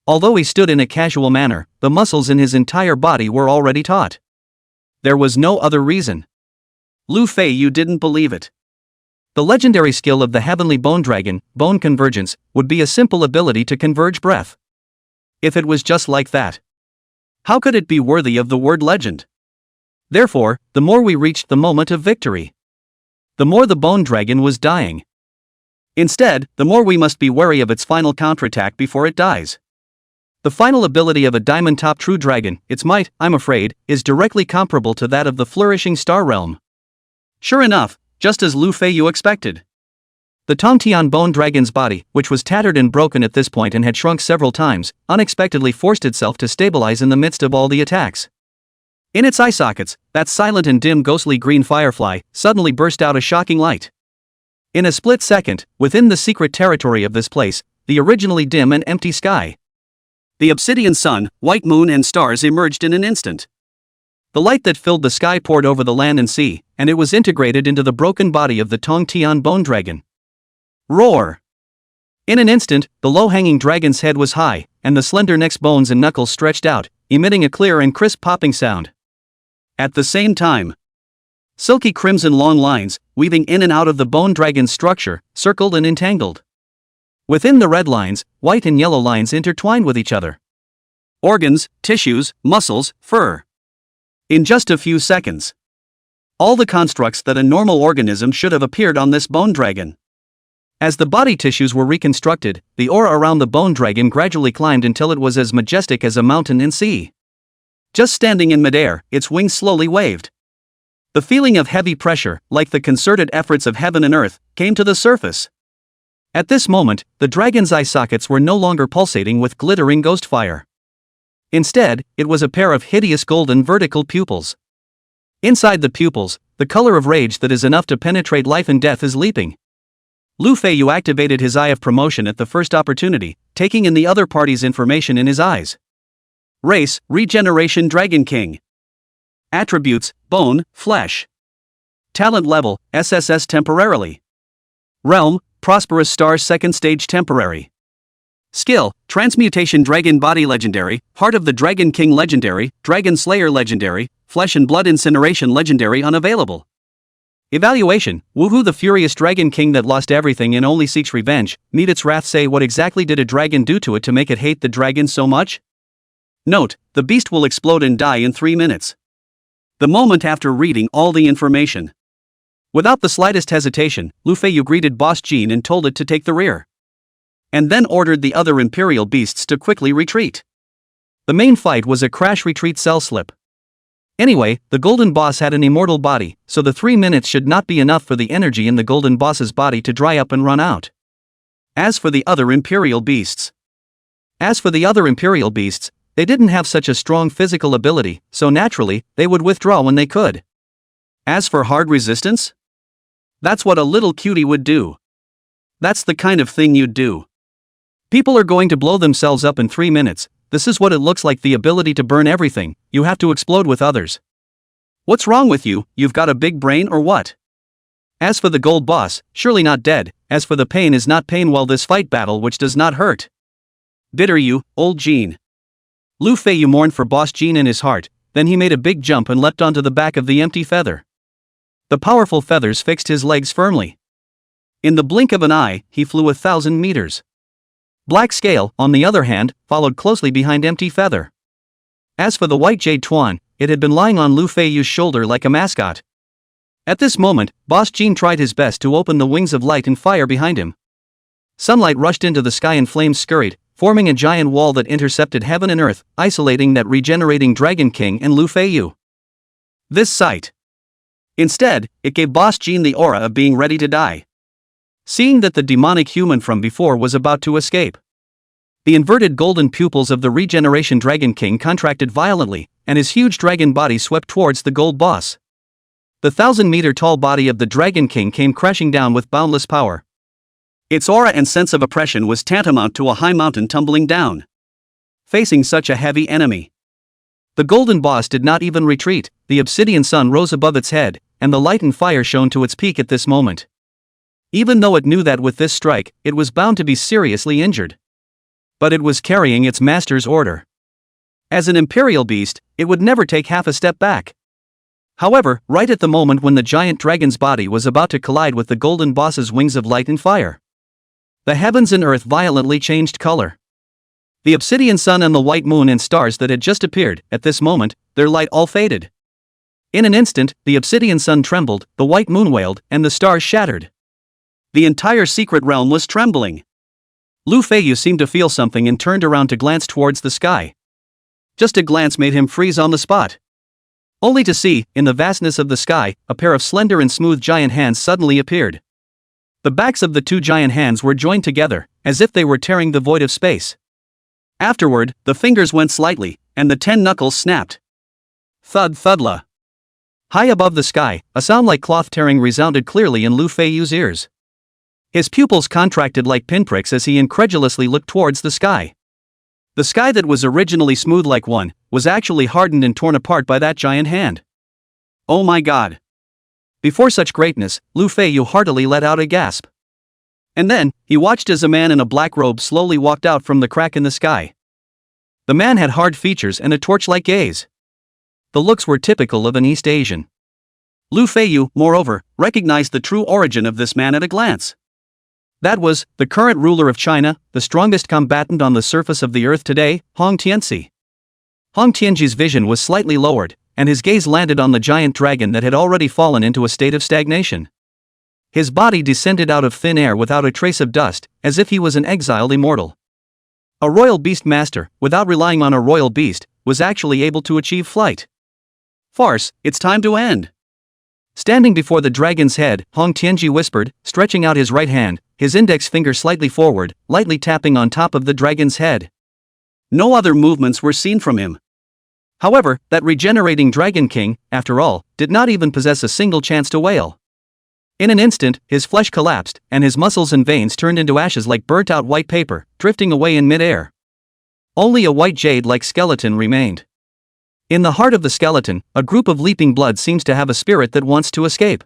Although he stood in a casual manner, the muscles in his entire body were already taut. There was no other reason. Feiyu didn't believe it. The legendary skill of the heavenly bone dragon, bone convergence, would be a simple ability to converge breath. If it was just like that, how could it be worthy of the word legend? Therefore, the more we reached the moment of victory, the more the bone dragon was dying. Instead, the more we must be wary of its final counterattack before it dies. The final ability of a diamond-top true dragon, its might, I'm afraid, is directly comparable to that of the flourishing star realm. Sure enough, just as Feiyu expected, the Tongtian bone dragon's body, which was tattered and broken at this point and had shrunk several times, unexpectedly forced itself to stabilize in the midst of all the attacks. In its eye sockets, that silent and dim ghostly green firefly suddenly burst out a shocking light. In a split second, within the secret territory of this place, the originally dim and empty sky, the obsidian sun, white moon and stars emerged in an instant. The light that filled the sky poured over the land and sea, and it was integrated into the broken body of the Tongtian bone dragon. Roar! In an instant, the low-hanging dragon's head was high, and the slender neck's bones and knuckles stretched out, emitting a clear and crisp popping sound. At the same time, silky crimson long lines, weaving in and out of the bone dragon's structure, circled and entangled. Within the red lines, white and yellow lines intertwined with each other. Organs, tissues, muscles, fur. In just a few seconds, all the constructs that a normal organism should have appeared on this bone dragon. As the body tissues were reconstructed, the aura around the bone dragon gradually climbed until it was as majestic as a mountain in sea. Just standing in midair, its wings slowly waved. The feeling of heavy pressure, like the concerted efforts of heaven and earth, came to the surface. At this moment, the dragon's eye sockets were no longer pulsating with glittering ghost fire. Instead, it was a pair of hideous golden vertical pupils. Inside the pupils, the color of rage that is enough to penetrate life and death is leaping. Feiyu activated his eye of promotion at the first opportunity, taking in the other party's information in his eyes. Race, Regeneration Dragon King. Attributes, Bone, Flesh. Talent level, SSS temporarily. Realm, Prosperous Star 2nd Stage temporary. Skill, Transmutation Dragon Body Legendary, Heart of the Dragon King Legendary, Dragon Slayer Legendary, Flesh and Blood Incineration Legendary unavailable. Evaluation, Woohoo, the furious Dragon King that lost everything and only seeks revenge, need its wrath. Say, what exactly did a dragon do to it to make it hate the dragon so much? Note, the beast will explode and die in 3 minutes. The moment after reading all the information. Without the slightest hesitation, Feiyu greeted Boss Jean and told it to take the rear. And then ordered the other Imperial beasts to quickly retreat. The main fight was a crash retreat cell slip. Anyway, the Golden Boss had an immortal body, so the 3 minutes should not be enough for the energy in the Golden Boss's body to dry up and run out. As for the other Imperial beasts, they didn't have such a strong physical ability, so naturally, they would withdraw when they could. As for hard resistance, that's what a little cutie would do. That's the kind of thing you'd do. People are going to blow themselves up in 3 minutes. This is what it looks like, the ability to burn everything. You have to explode with others. What's wrong with you? You've got a big brain or what? As for the Gold Boss, surely not dead. As for the pain is not pain, well, this fight battle which does not hurt. Bitter you, old Jean. Feiyu mourned for Boss Jean in his heart, then he made a big jump and leapt onto the back of the empty feather. The powerful feathers fixed his legs firmly. In the blink of an eye, he flew 1,000 meters. Black Scale, on the other hand, followed closely behind Empty Feather. As for the white Jade Twan, it had been lying on Feiyu's shoulder like a mascot. At this moment, Boss Jean tried his best to open the wings of light and fire behind him. Sunlight rushed into the sky and flames scurried, forming a giant wall that intercepted heaven and earth, isolating that regenerating Dragon King and Feiyu. This sight. Instead, it gave Boss Jean the aura of being ready to die. Seeing that the demonic human from before was about to escape, the inverted golden pupils of the regeneration Dragon King contracted violently, and his huge dragon body swept towards the Gold Boss. The 1,000-meter-tall body of the Dragon King came crashing down with boundless power. Its aura and sense of oppression was tantamount to a high mountain tumbling down, facing such a heavy enemy. The Golden Boss did not even retreat. The obsidian sun rose above its head, and the light and fire shone to its peak at this moment. Even though it knew that with this strike, it was bound to be seriously injured. But it was carrying its master's order. As an imperial beast, it would never take half a step back. However, right at the moment when the giant dragon's body was about to collide with the golden boss's wings of light and fire, the heavens and earth violently changed color. The obsidian sun and the white moon and stars that had just appeared, at this moment, their light all faded. In an instant, the obsidian sun trembled, the white moon wailed, and the stars shattered. The entire secret realm was trembling. Lu Feiyu seemed to feel something and turned around to glance towards the sky. Just a glance made him freeze on the spot. Only to see, in the vastness of the sky, a pair of slender and smooth giant hands suddenly appeared. The backs of the two giant hands were joined together, as if they were tearing the void of space. Afterward, the fingers went slightly, and the 10 knuckles snapped. Thud thudla. High above the sky, a sound like cloth tearing resounded clearly in Lu Feiyu's ears. His pupils contracted like pinpricks as he incredulously looked towards the sky. The sky that was originally smooth like one, was actually hardened and torn apart by that giant hand. Oh my god. Before such greatness, Lu Feiyu heartily let out a gasp. And then, he watched as a man in a black robe slowly walked out from the crack in the sky. The man had hard features and a torch-like gaze. The looks were typical of an East Asian. Lu Feiyu, moreover, recognized the true origin of this man at a glance. That was, the current ruler of China, the strongest combatant on the surface of the earth today, Hong Tianzi. Hong Tianzi's vision was slightly lowered, and his gaze landed on the giant dragon that had already fallen into a state of stagnation. His body descended out of thin air without a trace of dust, as if he was an exiled immortal. A royal beast master, without relying on a royal beast, was actually able to achieve flight. Farce, it's time to end. Standing before the dragon's head, Hong Tianzi whispered, stretching out his right hand, his index finger slightly forward, lightly tapping on top of the dragon's head. No other movements were seen from him. However, that regenerating Dragon King, after all, did not even possess a single chance to wail. In an instant, his flesh collapsed, and his muscles and veins turned into ashes like burnt-out white paper, drifting away in mid-air. Only a white jade-like skeleton remained. In the heart of the skeleton, a group of leaping blood seems to have a spirit that wants to escape.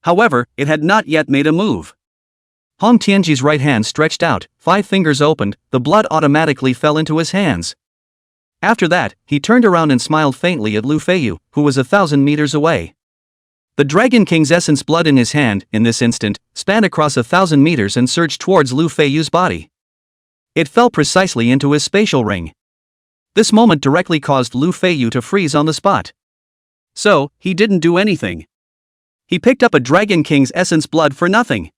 However, it had not yet made a move. Hong Tianzi's right hand stretched out, 5 fingers opened, the blood automatically fell into his hands. After that, he turned around and smiled faintly at Lu Feiyu, who was 1,000 meters away. The Dragon King's essence blood in his hand, in this instant, spanned across 1,000 meters and surged towards Lu Feiyu's body. It fell precisely into his spatial ring. This moment directly caused Lu Feiyu to freeze on the spot. So, he didn't do anything. He picked up a Dragon King's essence blood for nothing.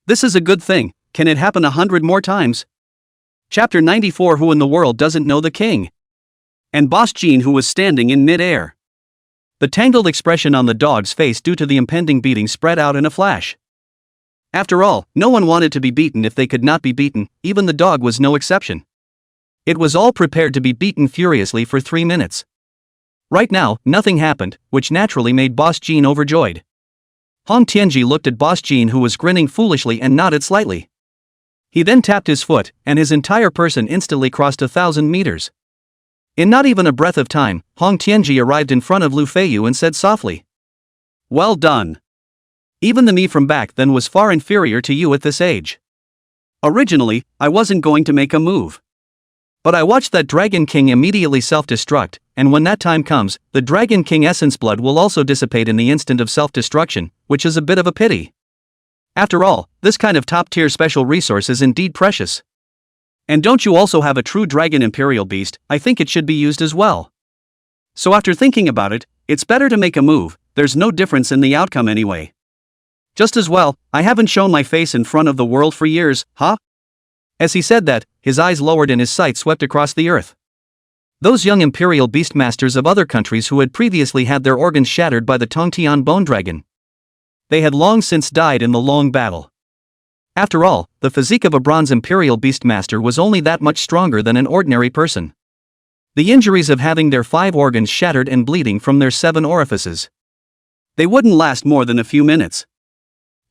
This is a good thing. Can it happen 100 more times? Chapter 94. Who in the world doesn't know the king? And Boss Jean, who was standing in mid-air. The tangled expression on the dog's face due to the impending beating spread out in a flash. After all, no one wanted to be beaten if they could not be beaten, even the dog was no exception. It was all prepared to be beaten furiously for 3 minutes. Right now, nothing happened, which naturally made Boss Jean overjoyed. Hong Tianzi looked at Boss Jean, who was grinning foolishly, and nodded slightly. He then tapped his foot, and his entire person instantly crossed 1,000 meters. In not even a breath of time, Hong Tianzi arrived in front of Lu Feiyu and said softly, "Well done. Even the me from back then was far inferior to you at this age. Originally, I wasn't going to make a move. But I watched that Dragon King immediately self-destruct, and when that time comes, the Dragon King essence blood will also dissipate in the instant of self-destruction, which is a bit of a pity. After all, this kind of top-tier special resource is indeed precious. And don't you also have a true Dragon Imperial Beast? I think it should be used as well. So after thinking about it, it's better to make a move, there's no difference in the outcome anyway. Just as well, I haven't shown my face in front of the world for years, huh?" As he said that, his eyes lowered and his sight swept across the earth. Those young Imperial Beastmasters of other countries who had previously had their organs shattered by the Tongtian Bone Dragon. They had long since died in the long battle. After all, the physique of a bronze Imperial Beastmaster was only that much stronger than an ordinary person. The injuries of having their 5 organs shattered and bleeding from their 7 orifices. They wouldn't last more than a few minutes.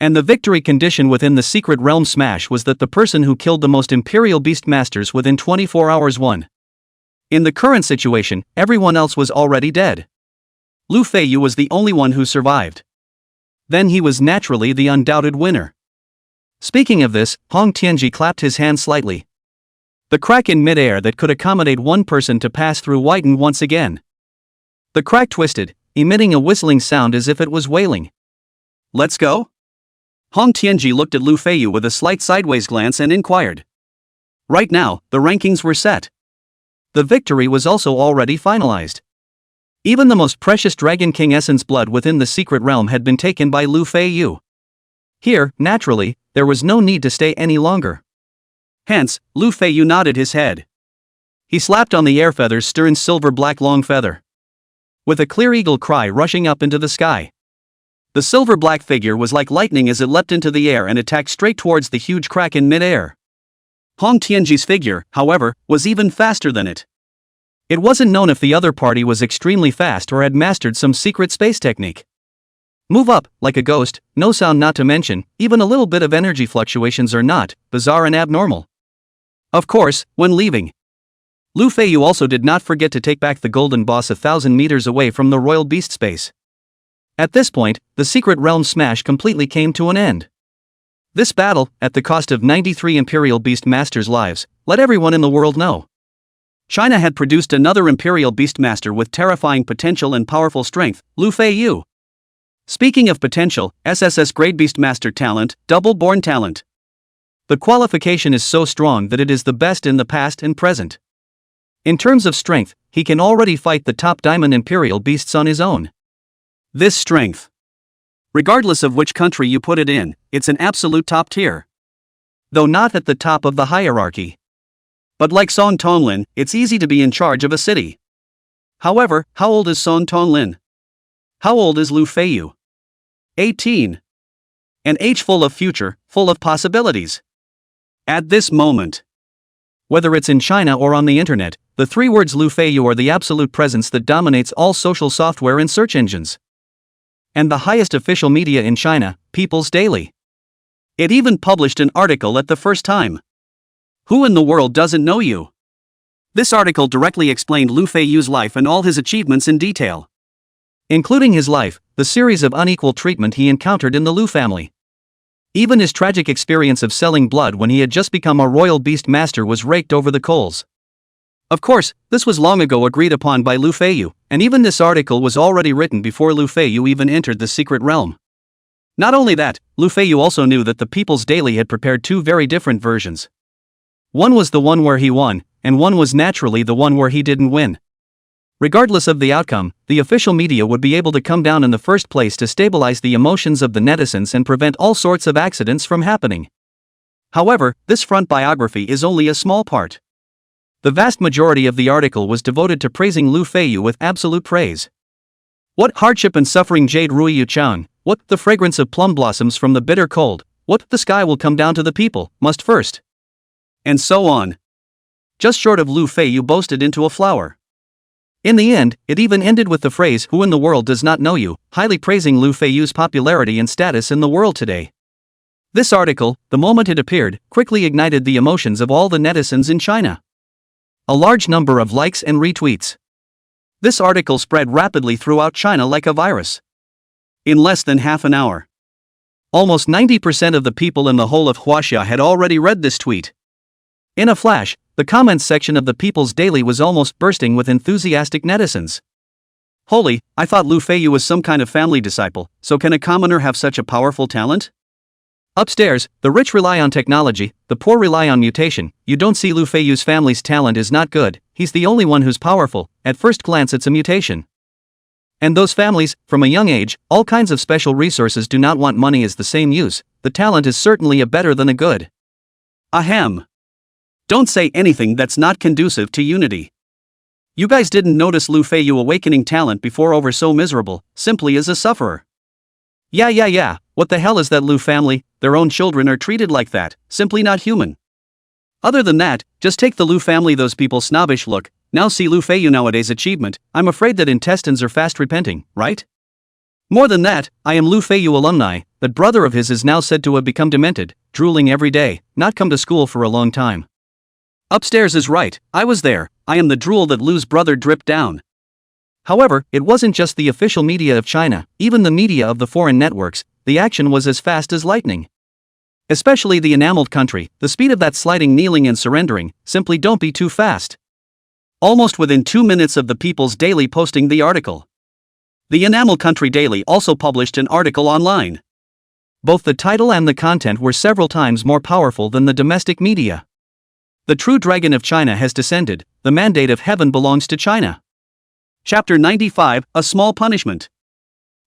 And the victory condition within the Secret Realm Smash was that the person who killed the most Imperial Beastmasters within 24 hours won. In the current situation, everyone else was already dead. Lu Feiyu was the only one who survived. Then he was naturally the undoubted winner. Speaking of this, Hong Tianzi clapped his hands slightly. The crack in mid-air that could accommodate one person to pass through widened once again. The crack twisted, emitting a whistling sound as if it was wailing. Let's go? Hong Tianji looked at Lu Feiyu with a slight sideways glance and inquired. Right now, the rankings were set. The victory was also already finalized. Even the most precious Dragon King essence blood within the secret realm had been taken by Lu Feiyu. Here, naturally, there was no need to stay any longer. Hence, Lu Feiyu nodded his head. He slapped on the air feather's stern silver-black long feather. With a clear eagle cry rushing up into the sky. The silver-black figure was like lightning as it leapt into the air and attacked straight towards the huge crack in mid-air. Hong Tianji's figure, however, was even faster than it. It wasn't known if the other party was extremely fast or had mastered some secret space technique. Move up, like a ghost, no sound not to mention, even a little bit of energy fluctuations are not bizarre and abnormal. Of course, when leaving, Lu Feiyu also did not forget to take back the golden boss 1,000 meters away from the royal beast space. At this point, the secret realm smash completely came to an end. This battle, at the cost of 93 Imperial Beast Masters' lives, let everyone in the world know. China had produced another Imperial Beastmaster with terrifying potential and powerful strength, Lu Feiyu. Speaking of potential, SSS-Grade Beastmaster talent, double-born talent. The qualification is so strong that it is the best in the past and present. In terms of strength, he can already fight the top Diamond Imperial Beasts on his own. This strength, regardless of which country you put it in, it's an absolute top tier. Though not at the top of the hierarchy. But like Song Tonglin, it's easy to be in charge of a city. However, how old is Song Tonglin? How old is Lu Feiyu? 18. An age full of future, full of possibilities. At this moment, whether it's in China or on the internet, the three words Lu Feiyu are the absolute presence that dominates all social software and search engines. And the highest official media in China, People's Daily. It even published an article at the first time. Who in the world doesn't know you? This article directly explained Lu Feiyu's life and all his achievements in detail. Including his life, the series of unequal treatment he encountered in the Lu family. Even his tragic experience of selling blood when he had just become a royal beast master was raked over the coals. Of course, this was long ago agreed upon by Lu Feiyu, and even this article was already written before Lu Feiyu even entered the secret realm. Not only that, Lu Feiyu also knew that the People's Daily had prepared two very different versions. One was the one where he won, and one was naturally the one where he didn't win. Regardless of the outcome, the official media would be able to come down in the first place to stabilize the emotions of the netizens and prevent all sorts of accidents from happening. However, this front biography is only a small part. The vast majority of the article was devoted to praising Lu Feiyu with absolute praise. What hardship and suffering Jade Ruiyu Chan, what the fragrance of plum blossoms from the bitter cold, what the sky will come down to the people, must first. And so on. Just short of Lu Feiyu boasted into a flower. In the end, it even ended with the phrase "Who in the world does not know you," highly praising Lu Feiyu's popularity and status in the world today. This article, the moment it appeared, quickly ignited the emotions of all the netizens in China. A large number of likes and retweets. This article spread rapidly throughout China like a virus. In less than half an hour, almost 90% of the people in the whole of Wanjia had already read this tweet. In a flash, the comments section of the People's Daily was almost bursting with enthusiastic netizens. Holy, I thought Lu Feiyu was some kind of family disciple, so can a commoner have such a powerful talent? Upstairs, the rich rely on technology, the poor rely on mutation. You don't see Lu Feiyu's family's talent is not good, he's the only one who's powerful. At first glance it's a mutation. And those families, from a young age, all kinds of special resources do not want money as the same use. The talent is certainly a better than a good. Ahem. Don't say anything that's not conducive to unity. You guys didn't notice Lu Feiyu awakening talent before over so miserable, simply as a sufferer. Yeah, what the hell is that Lu family? Their own children are treated like that, simply not human. Other than that, just take the Lu family, those people snobbish look. Now see Lu Feiyu nowadays achievement. I'm afraid that intestines are fast repenting, right? More than that, I am Lu Feiyu alumni. That brother of his is now said to have become demented, drooling every day, not come to school for a long time. Upstairs is right, I was there. I am the drool that Lu's brother dripped down. However, it wasn't just the official media of China, even the media of the foreign networks, the action was as fast as lightning. Especially the enameled country, the speed of that sliding, kneeling and surrendering, simply don't be too fast. Almost within 2 minutes of the People's Daily posting the article, The Enamel Country Daily also published an article online. Both the title and the content were several times more powerful than the domestic media. The true dragon of China has descended, the mandate of heaven belongs to China. Chapter 95, A Small Punishment.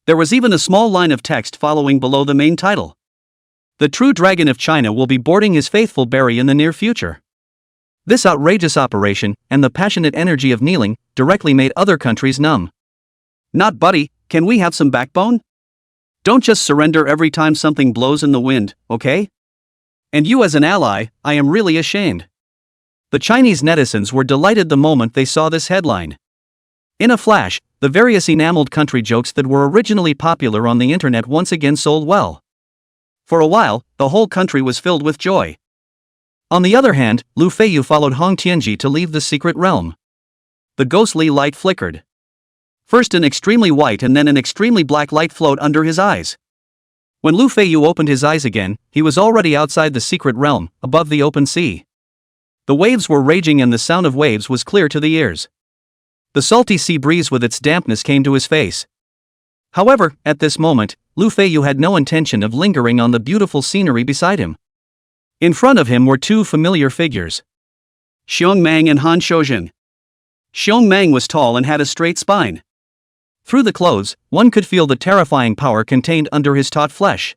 There was even a small line of text following below the main title. The true dragon of China will be boarding his faithful berry in the near future. This outrageous operation, and the passionate energy of kneeling, directly made other countries numb. Not buddy, can we have some backbone? Don't just surrender every time something blows in the wind, okay? And you as an ally, I am really ashamed. The Chinese netizens were delighted the moment they saw this headline. In a flash, the various enameled country jokes that were originally popular on the internet once again sold well. For a while, the whole country was filled with joy. On the other hand, Lu Feiyu followed Hong Tianji to leave the secret realm. The ghostly light flickered. First an extremely white and then an extremely black light flowed under his eyes. When Lu Feiyu opened his eyes again, he was already outside the secret realm, above the open sea. The waves were raging and the sound of waves was clear to the ears. The salty sea breeze with its dampness came to his face. However, at this moment, Lu Feiyu had no intention of lingering on the beautiful scenery beside him. In front of him were two familiar figures. Xiong Mang and Han Shoujing. Xiong Mang was tall and had a straight spine. Through the clothes, one could feel the terrifying power contained under his taut flesh.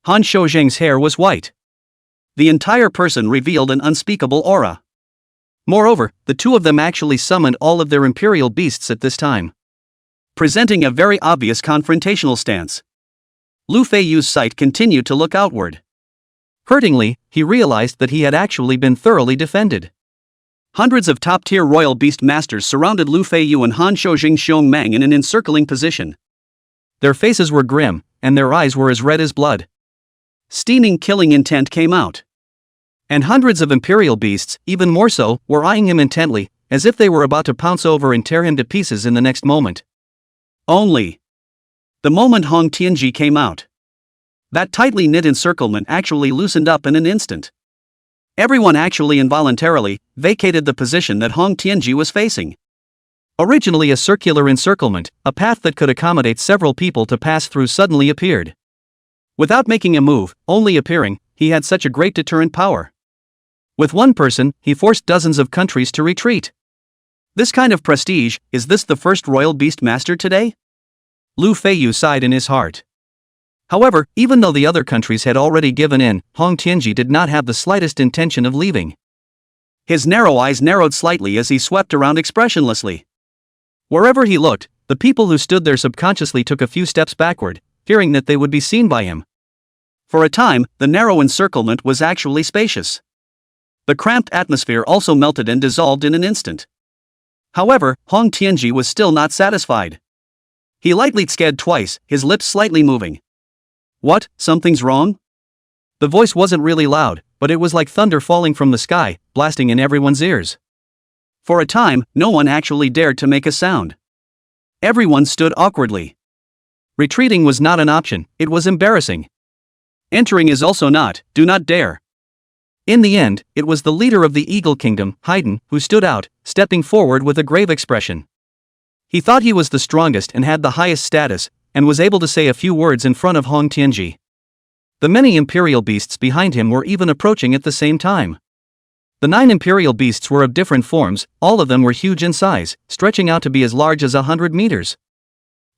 Han Shoujing's hair was white. The entire person revealed an unspeakable aura. Moreover, the two of them actually summoned all of their imperial beasts at this time, presenting a very obvious confrontational stance. Lu Feiyu's sight continued to look outward. Hurtingly, he realized that he had actually been thoroughly defended. Hundreds of top-tier royal beast masters surrounded Lu Feiyu and Han Shoujing Xiong Mang in an encircling position. Their faces were grim, and their eyes were as red as blood. Steaming killing intent came out. And hundreds of imperial beasts, even more so, were eyeing him intently, as if they were about to pounce over and tear him to pieces in the next moment. Only the moment Hong Tianji came out, that tightly knit encirclement actually loosened up in an instant. Everyone actually involuntarily vacated the position that Hong Tianji was facing. Originally a circular encirclement, a path that could accommodate several people to pass through suddenly appeared. Without making a move, only appearing, he had such a great deterrent power. With one person, he forced dozens of countries to retreat. This kind of prestige, is this the first royal beast master today? Lu Feiyu sighed in his heart. However, even though the other countries had already given in, Hong Tianji did not have the slightest intention of leaving. His narrow eyes narrowed slightly as he swept around expressionlessly. Wherever he looked, the people who stood there subconsciously took a few steps backward, fearing that they would be seen by him. For a time, the narrow encirclement was actually spacious. The cramped atmosphere also melted and dissolved in an instant. However, Hong Tianji was still not satisfied. He lightly sked twice, his lips slightly moving. What, something's wrong? The voice wasn't really loud, but it was like thunder falling from the sky, blasting in everyone's ears. For a time, no one actually dared to make a sound. Everyone stood awkwardly. Retreating was not an option, it was embarrassing. Entering is also not, do not dare. In the end, it was the leader of the Eagle Kingdom, Haydn, who stood out, stepping forward with a grave expression. He thought he was the strongest and had the highest status, and was able to say a few words in front of Hong Tianji. The many imperial beasts behind him were even approaching at the same time. The 9 imperial beasts were of different forms, all of them were huge in size, stretching out to be as large as 100 meters.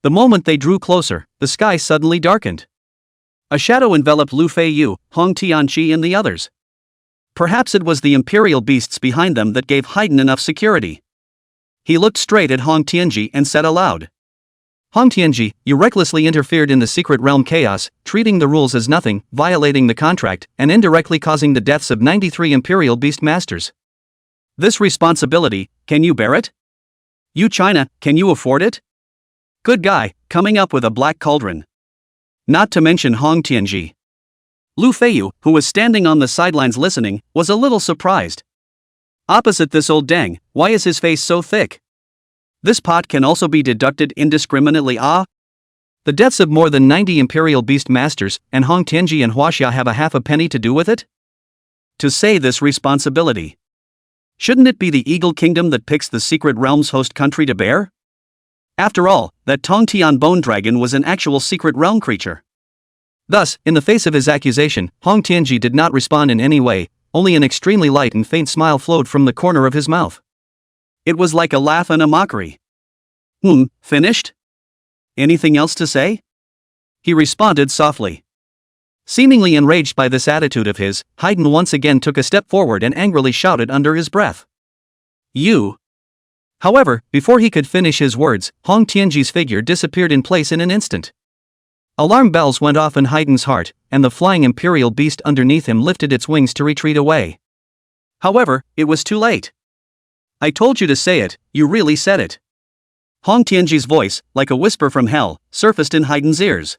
The moment they drew closer, the sky suddenly darkened. A shadow enveloped Lu Feiyu, Hong Tianji and the others. Perhaps it was the imperial beasts behind them that gave Haydn enough security. He looked straight at Hong Tianji and said aloud, Hong Tianji, you recklessly interfered in the secret realm chaos, treating the rules as nothing, violating the contract, and indirectly causing the deaths of 93 imperial beast masters. This responsibility, can you bear it? You China, can you afford it? Good guy, coming up with a black cauldron. Not to mention Hong Tianji. Lu Feiyu, who was standing on the sidelines listening, was a little surprised. Opposite this old dang, why is his face so thick? This pot can also be deducted indiscriminately. The deaths of more than 90 imperial beast masters, and Hong Tianji and Wanjia have a half a penny to do with it? To say this responsibility. Shouldn't it be the Eagle Kingdom that picks the secret realm's host country to bear? After all, that Tongtian bone dragon was an actual secret realm creature. Thus, in the face of his accusation, Hong Tianji did not respond in any way, only an extremely light and faint smile flowed from the corner of his mouth. It was like a laugh and a mockery. Finished? Anything else to say? He responded softly. Seemingly enraged by this attitude of his, Haydn once again took a step forward and angrily shouted under his breath. You! However, before he could finish his words, Hong Tianji's figure disappeared in place in an instant. Alarm bells went off in Haydn's heart, and the flying imperial beast underneath him lifted its wings to retreat away. However, it was too late. I told you to say it, you really said it. Hong Tianji's voice, like a whisper from hell, surfaced in Haydn's ears.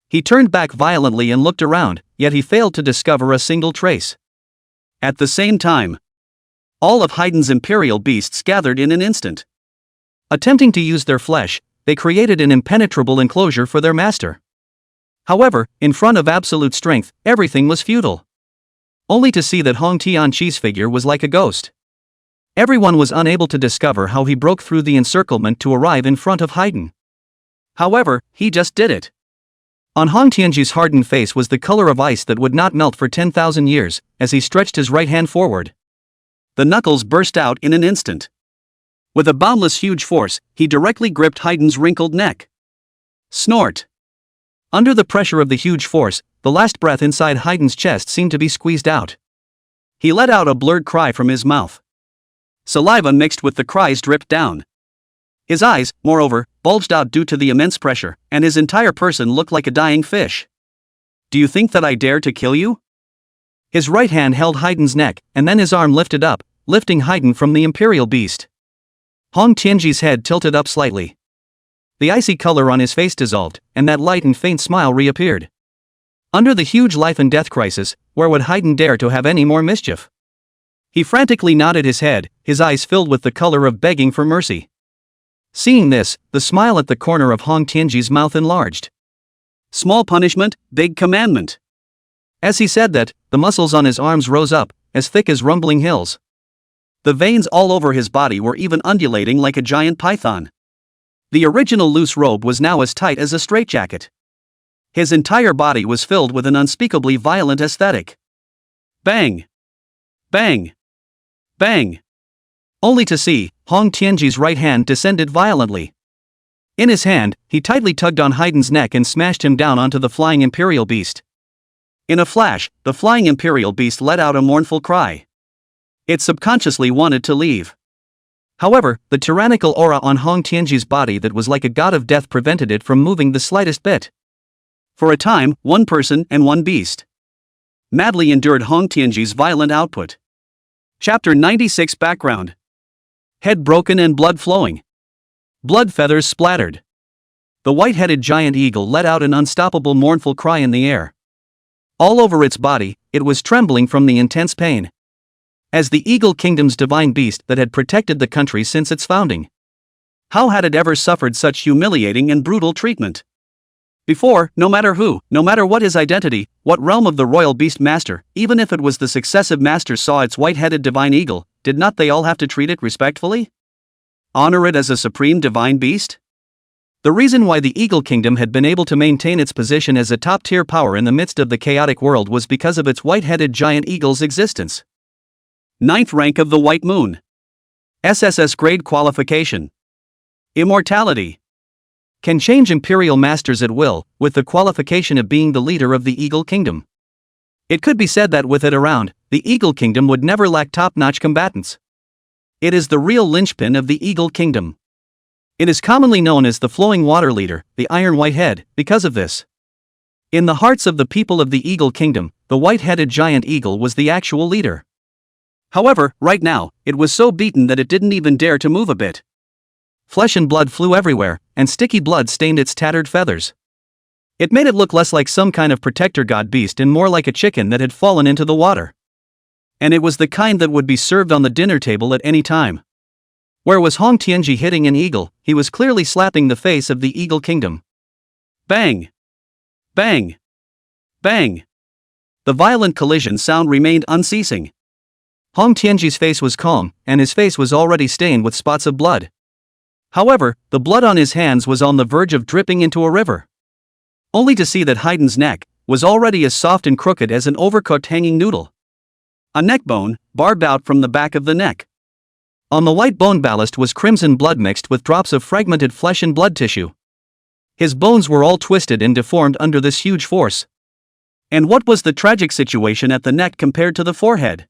He turned back violently and looked around, yet he failed to discover a single trace. At the same time, all of Haydn's imperial beasts gathered in an instant. Attempting to use their flesh, they created an impenetrable enclosure for their master. However, in front of absolute strength, everything was futile. Only to see that Hong Tianji's figure was like a ghost. Everyone was unable to discover how he broke through the encirclement to arrive in front of Haydn. However, he just did it. On Hong Tianji's hardened face was the color of ice that would not melt for 10,000 years, as he stretched his right hand forward. The knuckles burst out in an instant. With a boundless huge force, he directly gripped Haydn's wrinkled neck. Snort! Under the pressure of the huge force, the last breath inside Haydn's chest seemed to be squeezed out. He let out a blurred cry from his mouth. Saliva mixed with the cries dripped down. His eyes, moreover, bulged out due to the immense pressure, and his entire person looked like a dying fish. Do you think that I dare to kill you? His right hand held Haydn's neck, and then his arm lifted up, lifting Haydn from the imperial beast. Hong Tianji's head tilted up slightly. The icy color on his face dissolved, and that light and faint smile reappeared. Under the huge life and death crisis, where would Haydn dare to have any more mischief? He frantically nodded his head, his eyes filled with the color of begging for mercy. Seeing this, the smile at the corner of Hong Tianji's mouth enlarged. Small punishment, big commandment. As he said that, the muscles on his arms rose up, as thick as rumbling hills. The veins all over his body were even undulating like a giant python. The original loose robe was now as tight as a straitjacket. His entire body was filled with an unspeakably violent aesthetic. Bang! Bang! Bang! Only to see, Hong Tianji's right hand descended violently. In his hand, he tightly tugged on Haydn's neck and smashed him down onto the flying imperial beast. In a flash, the flying imperial beast let out a mournful cry. It subconsciously wanted to leave. However, the tyrannical aura on Hong Tianji's body that was like a god of death prevented it from moving the slightest bit. For a time, one person and one beast madly endured Hong Tianji's violent output. Chapter 96 Background. Head broken and blood flowing. Blood feathers splattered. The white-headed giant eagle let out an unstoppable mournful cry in the air. All over its body, it was trembling from the intense pain. As the Eagle Kingdom's divine beast that had protected the country since its founding. How had it ever suffered such humiliating and brutal treatment? Before, no matter who, no matter what his identity, what realm of the royal beast master, even if it was the successive masters saw its white-headed divine eagle, did not they all have to treat it respectfully? Honor it as a supreme divine beast? The reason why the Eagle Kingdom had been able to maintain its position as a top-tier power in the midst of the chaotic world was because of its white-headed giant eagle's existence. 9th rank of the White Moon. SSS-Grade qualification. Immortality. Can change imperial masters at will, with the qualification of being the leader of the Eagle Kingdom. It could be said that with it around, the Eagle Kingdom would never lack top-notch combatants. It is the real linchpin of the Eagle Kingdom. It is commonly known as the Flowing Water Leader, the Iron White Head, because of this. In the hearts of the people of the Eagle Kingdom, the white-headed giant eagle was the actual leader. However, right now, it was so beaten that it didn't even dare to move a bit. Flesh and blood flew everywhere, and sticky blood stained its tattered feathers. It made it look less like some kind of protector god beast and more like a chicken that had fallen into the water. And it was the kind that would be served on the dinner table at any time. Where was Hong Tianji hitting an eagle? He was clearly slapping the face of the Eagle Kingdom. Bang! Bang! Bang! The violent collision sound remained unceasing. Hong Tianji's face was calm, and his face was already stained with spots of blood. However, the blood on his hands was on the verge of dripping into a river. Only to see that Haiden's neck was already as soft and crooked as an overcooked hanging noodle. A neck bone barbed out from the back of the neck. On the white bone ballast was crimson blood mixed with drops of fragmented flesh and blood tissue. His bones were all twisted and deformed under this huge force. And what was the tragic situation at the neck compared to the forehead?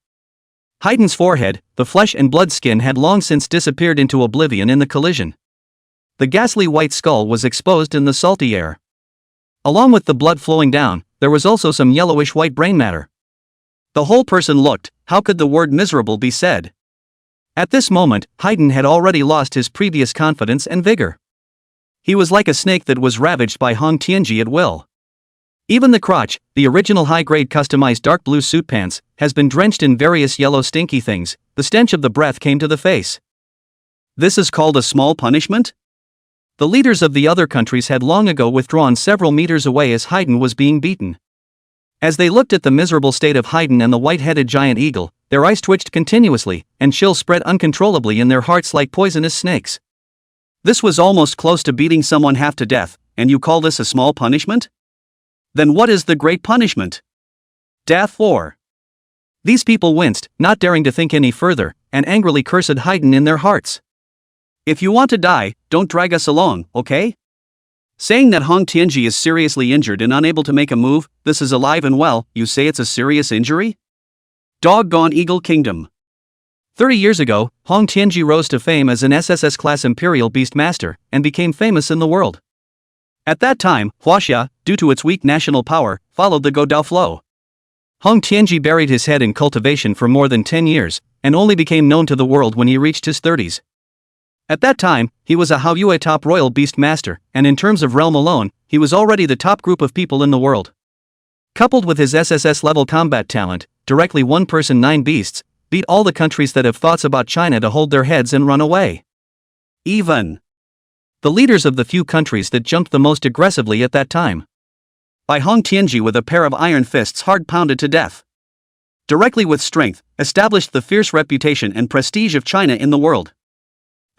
Haiden's forehead, the flesh and blood skin had long since disappeared into oblivion in the collision. The ghastly white skull was exposed in the salty air. Along with the blood flowing down, there was also some yellowish white brain matter. The whole person looked, how could the word miserable be said? At this moment, Haiden had already lost his previous confidence and vigor. He was like a snake that was ravaged by Hong Tianji at will. Even the crotch, the original high-grade customized dark blue suit pants, has been drenched in various yellow stinky things. The stench of the breath came to the face. This is called a small punishment? The leaders of the other countries had long ago withdrawn several meters away as Haiden was being beaten. As they looked at the miserable state of Haiden and the white-headed giant eagle, their eyes twitched continuously, and chills spread uncontrollably in their hearts like poisonous snakes. This was almost close to beating someone half to death, and you call this a small punishment? Then what is the great punishment? Death or? These people winced, not daring to think any further, and angrily cursed Haiden in their hearts. If you want to die, don't drag us along, okay? Saying that Hong Tianji is seriously injured and unable to make a move, this is alive and well, you say it's a serious injury? Doggone Eagle Kingdom. 30 years ago, Hong Tianji rose to fame as an SSS-class Imperial Beast Master, and became famous in the world. At that time, Wanjia, due to its weak national power, followed the Godao flow. Hong Tianji buried his head in cultivation for more than 10 years, and only became known to the world when he reached his 30s. At that time, he was a Haoyue top royal beast master, and in terms of realm alone, he was already the top group of people in the world. Coupled with his SSS-level combat talent, directly one person 9 beasts, beat all the countries that have thoughts about China to hold their heads and run away. Even the leaders of the few countries that jumped the most aggressively at that time. By Hong Tianji with a pair of iron fists hard pounded to death. Directly with strength, established the fierce reputation and prestige of China in the world.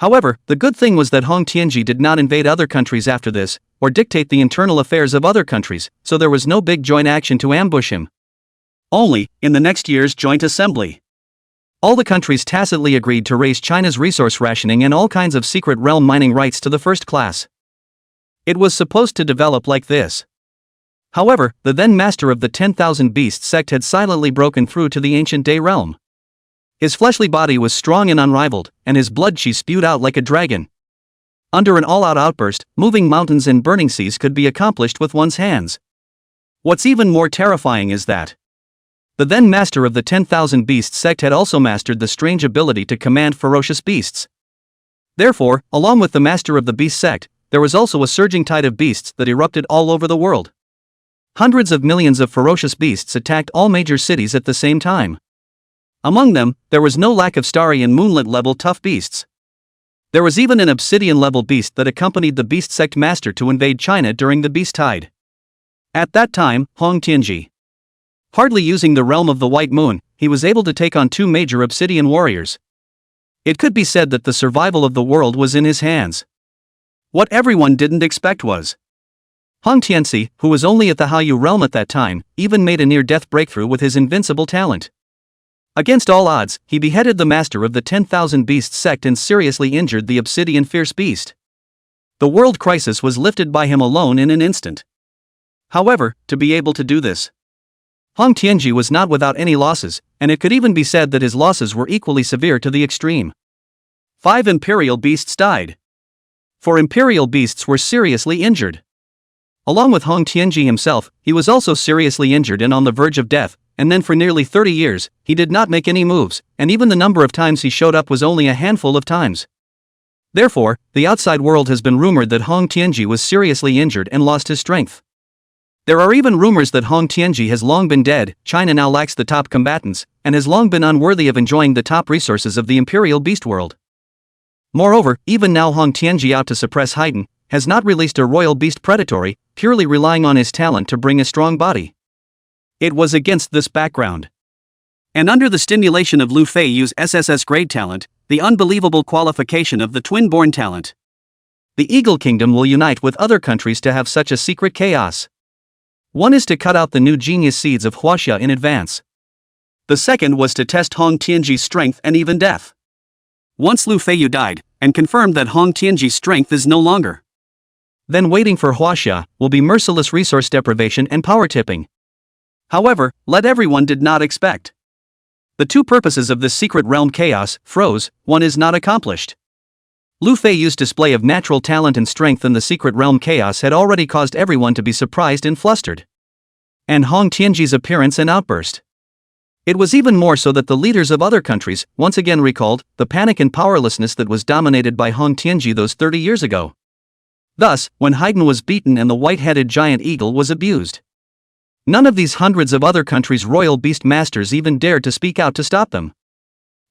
However, the good thing was that Hong Tianji did not invade other countries after this, or dictate the internal affairs of other countries, so there was no big joint action to ambush him. Only, in the next year's joint assembly, all the countries tacitly agreed to raise China's resource rationing and all kinds of secret realm mining rights to the first class. It was supposed to develop like this. However, the then master of the 10,000 Beasts sect had silently broken through to the ancient Day realm. His fleshly body was strong and unrivaled, and his blood chi spewed out like a dragon. Under an all-out outburst, moving mountains and burning seas could be accomplished with one's hands. What's even more terrifying is that the then master of the 10,000 Beasts sect had also mastered the strange ability to command ferocious beasts. Therefore, along with the master of the beast sect, there was also a surging tide of beasts that erupted all over the world. Hundreds of millions of ferocious beasts attacked all major cities at the same time. Among them, there was no lack of starry and moonlit-level tough beasts. There was even an obsidian-level beast that accompanied the beast sect master to invade China during the beast tide. At that time, Hong Tianji, hardly using the realm of the White Moon, he was able to take on 2 major obsidian warriors. It could be said that the survival of the world was in his hands. What everyone didn't expect was Hong Tianji, who was only at the Haiyu realm at that time, even made a near-death breakthrough with his invincible talent. Against all odds, he beheaded the master of the 10,000 Beasts sect and seriously injured the obsidian fierce beast. The world crisis was lifted by him alone in an instant. However, to be able to do this, Hong Tianji was not without any losses, and it could even be said that his losses were equally severe to the extreme. 5 imperial beasts died. 4 imperial beasts were seriously injured. Along with Hong Tianji himself, he was also seriously injured and on the verge of death, and then for nearly 30 years, he did not make any moves, and even the number of times he showed up was only a handful of times. Therefore, the outside world has been rumored that Hong Tianji was seriously injured and lost his strength. There are even rumors that Hong Tianji has long been dead. China now lacks the top combatants, and has long been unworthy of enjoying the top resources of the Imperial Beast world. Moreover, even now Hong Tianji, out to suppress Haiden, has not released a royal beast predatory, purely relying on his talent to bring a strong body. It was against this background, and under the stimulation of Lu Feiyu's SSS-Grade talent, the unbelievable qualification of the twin-born talent, the Eagle Kingdom will unite with other countries to have such a secret chaos. One is to cut out the new genius seeds of Huaxia in advance. The second was to test Hong Tianji's strength and even death. Once Lu Feiyu died, and confirmed that Hong Tianji's strength is no longer, then waiting for Huaxia will be merciless resource deprivation and power tipping. However, let everyone did not expect. The two purposes of this secret realm chaos froze, one is not accomplished. Lu Feiyu's display of natural talent and strength in the secret realm chaos had already caused everyone to be surprised and flustered. And Hong Tianji's appearance and outburst. It was even more so that the leaders of other countries once again recalled the panic and powerlessness that was dominated by Hong Tianji those 30 years ago. Thus, when Haydn was beaten and the white-headed giant eagle was abused, none of these hundreds of other countries' royal beast masters even dared to speak out to stop them.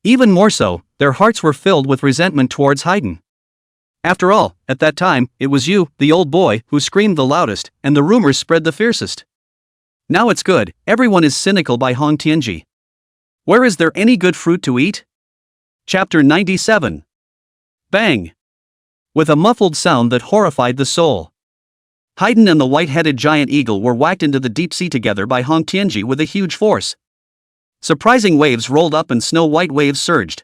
Even more so, their hearts were filled with resentment towards Haydn. After all, at that time, it was you, the old boy, who screamed the loudest, and the rumors spread the fiercest. Now it's good, everyone is cynical by Hong Tianji. Where is there any good fruit to eat? Chapter 97. Bang! With a muffled sound that horrified the soul, Haydn and the white-headed giant eagle were whacked into the deep sea together by Hong Tianji with a huge force. Surprising waves rolled up and snow-white waves surged.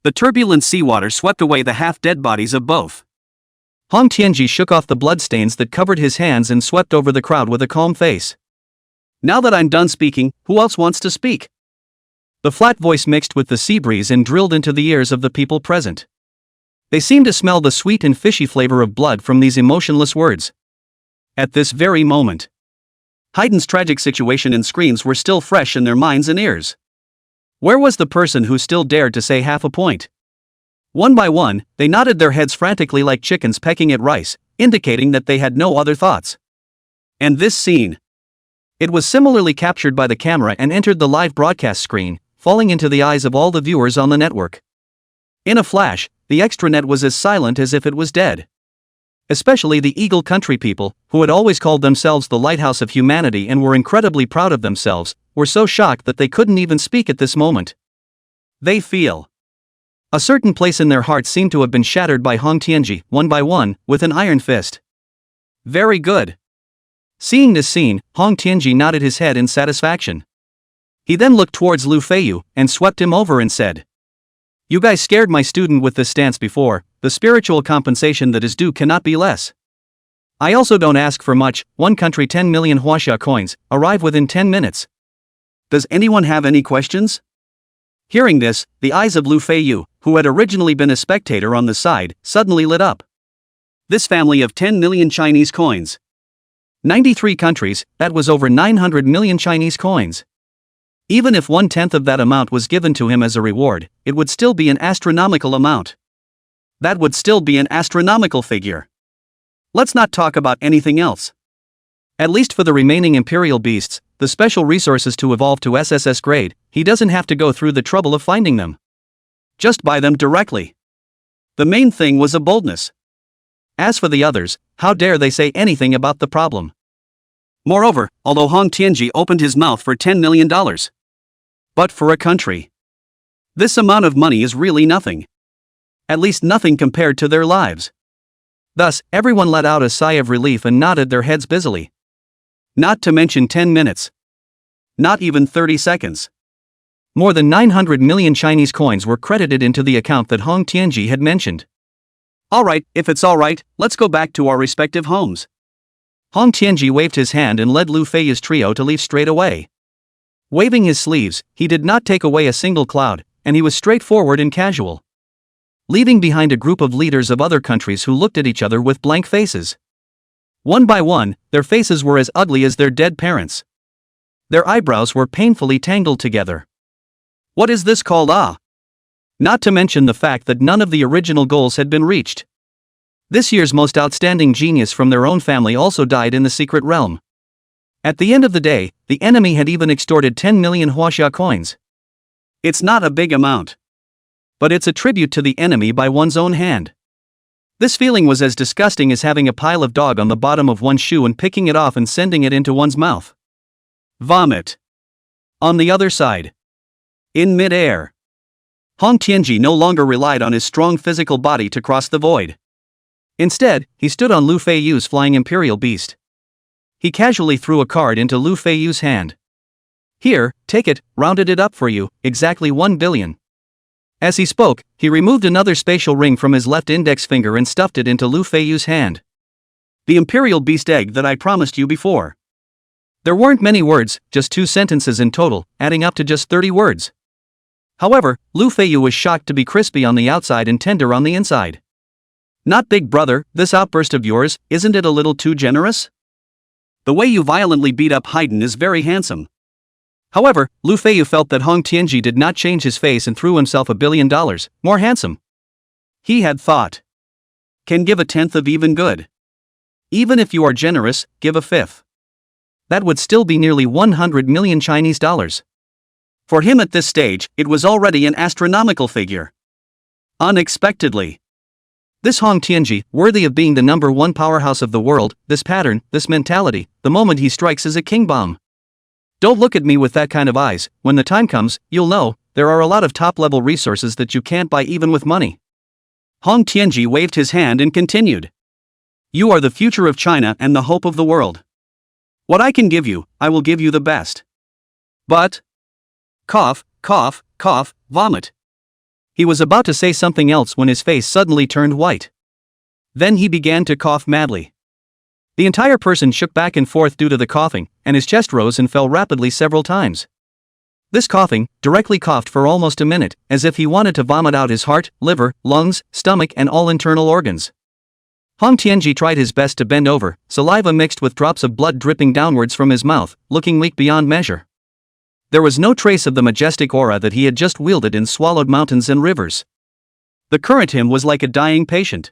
The turbulent seawater swept away the half-dead bodies of both. Hong Tianji shook off the bloodstains that covered his hands and swept over the crowd with a calm face. Now that I'm done speaking, who else wants to speak? The flat voice mixed with the sea breeze and drilled into the ears of the people present. They seemed to smell the sweet and fishy flavor of blood from these emotionless words. At this very moment, Haydn's tragic situation and screams were still fresh in their minds and ears. Where was the person who still dared to say half a point? One by one, they nodded their heads frantically like chickens pecking at rice, indicating that they had no other thoughts. And this scene. It was similarly captured by the camera and entered the live broadcast screen, falling into the eyes of all the viewers on the network. In a flash, the extranet was as silent as if it was dead. Especially the Eagle Country people, who had always called themselves the lighthouse of humanity and were incredibly proud of themselves, were so shocked that they couldn't even speak at this moment. They feel. A certain place in their hearts seemed to have been shattered by Hong Tianji, one by one, with an iron fist. Very good. Seeing this scene, Hong Tianji nodded his head in satisfaction. He then looked towards Lu Feiyu, and swept him over and said, "You guys scared my student with this stance before, the spiritual compensation that is due cannot be less. I also don't ask for much, one country 10 million Huaxia coins, arrive within 10 minutes. Does anyone have any questions?" Hearing this, the eyes of Lu Feiyu, who had originally been a spectator on the side, suddenly lit up. This family of 10 million Chinese coins. 93 countries, that was over 900 million Chinese coins. Even if 1/10 of that amount was given to him as a reward, it would still be an astronomical amount. That would still be an astronomical figure. Let's not talk about anything else. At least for the remaining Imperial beasts, the special resources to evolve to SSS-Grade, he doesn't have to go through the trouble of finding them. Just buy them directly. The main thing was a boldness. As for the others, how dare they say anything about the problem? Moreover, although Hong Tianji opened his mouth for $10 million. But for a country, this amount of money is really nothing. At least nothing compared to their lives. Thus, everyone let out a sigh of relief and nodded their heads busily. Not to mention 10 minutes. Not even 30 seconds. More than 900 million Chinese coins were credited into the account that Hong Tianji had mentioned. Alright, if it's alright, let's go back to our respective homes. Hong Tianji waved his hand and led Lu Feiyu's trio to leave straight away. Waving his sleeves, he did not take away a single cloud, and he was straightforward and casual. Leaving behind a group of leaders of other countries who looked at each other with blank faces. One by one, their faces were as ugly as their dead parents. Their eyebrows were painfully tangled together. What is this called? Not to mention the fact that none of the original goals had been reached. This year's most outstanding genius from their own family also died in the secret realm. At the end of the day, the enemy had even extorted 10 million Huaxia coins. It's not a big amount. But it's a tribute to the enemy by one's own hand. This feeling was as disgusting as having a pile of dog on the bottom of one's shoe and picking it off and sending it into one's mouth. Vomit. On the other side. In mid-air. Hong Tianji no longer relied on his strong physical body to cross the void. Instead, he stood on Lu Feiyu's flying Imperial Beast. He casually threw a card into Lu Feiyu's hand. Here, take it, rounded it up for you, exactly 1 billion. As he spoke, he removed another spatial ring from his left index finger and stuffed it into Lu Feiyu's hand. The Imperial Beast egg that I promised you before. There weren't many words, just 2 sentences in total, adding up to just 30 words. However, Lu Feiyu was shocked to be crispy on the outside and tender on the inside. Not big brother, this outburst of yours, isn't it a little too generous? The way you violently beat up Haydn is very handsome. However, Lu Feiyu felt that Hong Tianji did not change his face and threw himself $1 billion, more handsome. He had thought. Can give 1/10 of even good. Even if you are generous, give 1/5. That would still be nearly 100 million Chinese dollars. For him at this stage, it was already an astronomical figure. Unexpectedly. This Hong Tianji, worthy of being the #1 powerhouse of the world, this pattern, this mentality, the moment he strikes is a king bomb. Don't look at me with that kind of eyes, when the time comes, you'll know, there are a lot of top-level resources that you can't buy even with money. Hong Tianji waved his hand and continued. You are the future of China and the hope of the world. What I can give you, I will give you the best. But... Cough, cough, cough, vomit. He was about to say something else when his face suddenly turned white. Then he began to cough madly. The entire person shook back and forth due to the coughing, and his chest rose and fell rapidly several times. This coughing, directly coughed for almost a minute, as if he wanted to vomit out his heart, liver, lungs, stomach and all internal organs. Hong Tianji tried his best to bend over, saliva mixed with drops of blood dripping downwards from his mouth, looking weak beyond measure. There was no trace of the majestic aura that he had just wielded in swallowed mountains and rivers. The current him was like a dying patient.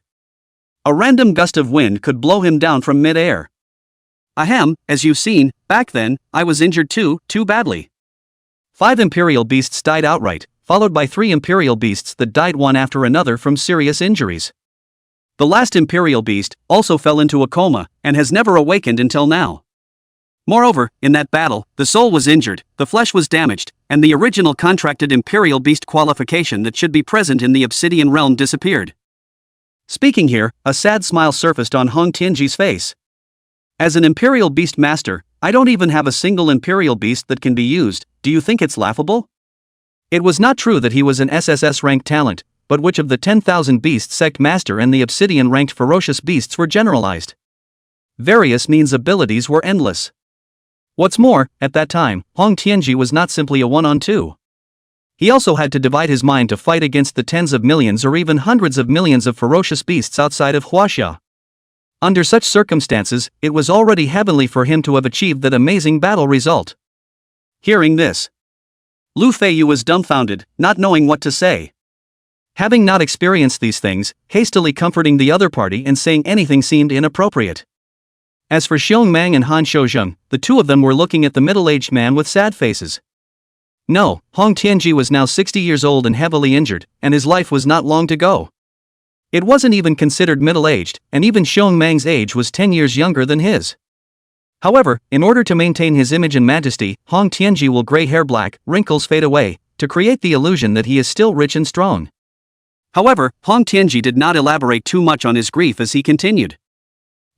A random gust of wind could blow him down from mid-air. Ahem, as you've seen, back then, I was injured too badly. 5 Imperial Beasts died outright, followed by 3 Imperial Beasts that died one after another from serious injuries. The last Imperial Beast also fell into a coma, and has never awakened until now. Moreover, in that battle, the soul was injured, the flesh was damaged, and the original contracted Imperial Beast qualification that should be present in the Obsidian Realm disappeared. Speaking here, a sad smile surfaced on Hong Tianji's face. As an Imperial Beast Master, I don't even have a single Imperial Beast that can be used, do you think it's laughable? It was not true that he was an SSS-ranked talent, but which of the 10,000 Beast Sect Master and the Obsidian-ranked Ferocious Beasts were generalized? Various means abilities were endless. What's more, at that time, Hong Tianji was not simply a 1-on-2. He also had to divide his mind to fight against the tens of millions or even hundreds of millions of ferocious beasts outside of Huaxia. Under such circumstances, it was already heavenly for him to have achieved that amazing battle result. Hearing this, Lu Feiyu was dumbfounded, not knowing what to say. Having not experienced these things, hastily comforting the other party and saying anything seemed inappropriate. As for Xiong Mang and Han Shouzheng, the two of them were looking at the middle-aged man with sad faces. No, Hong Tianji was now 60 years old and heavily injured, and his life was not long to go. It wasn't even considered middle-aged, and even Xiong Mang's age was 10 years younger than his. However, in order to maintain his image and majesty, Hong Tianji will gray hair black, wrinkles fade away, to create the illusion that he is still rich and strong. However, Hong Tianji did not elaborate too much on his grief as he continued.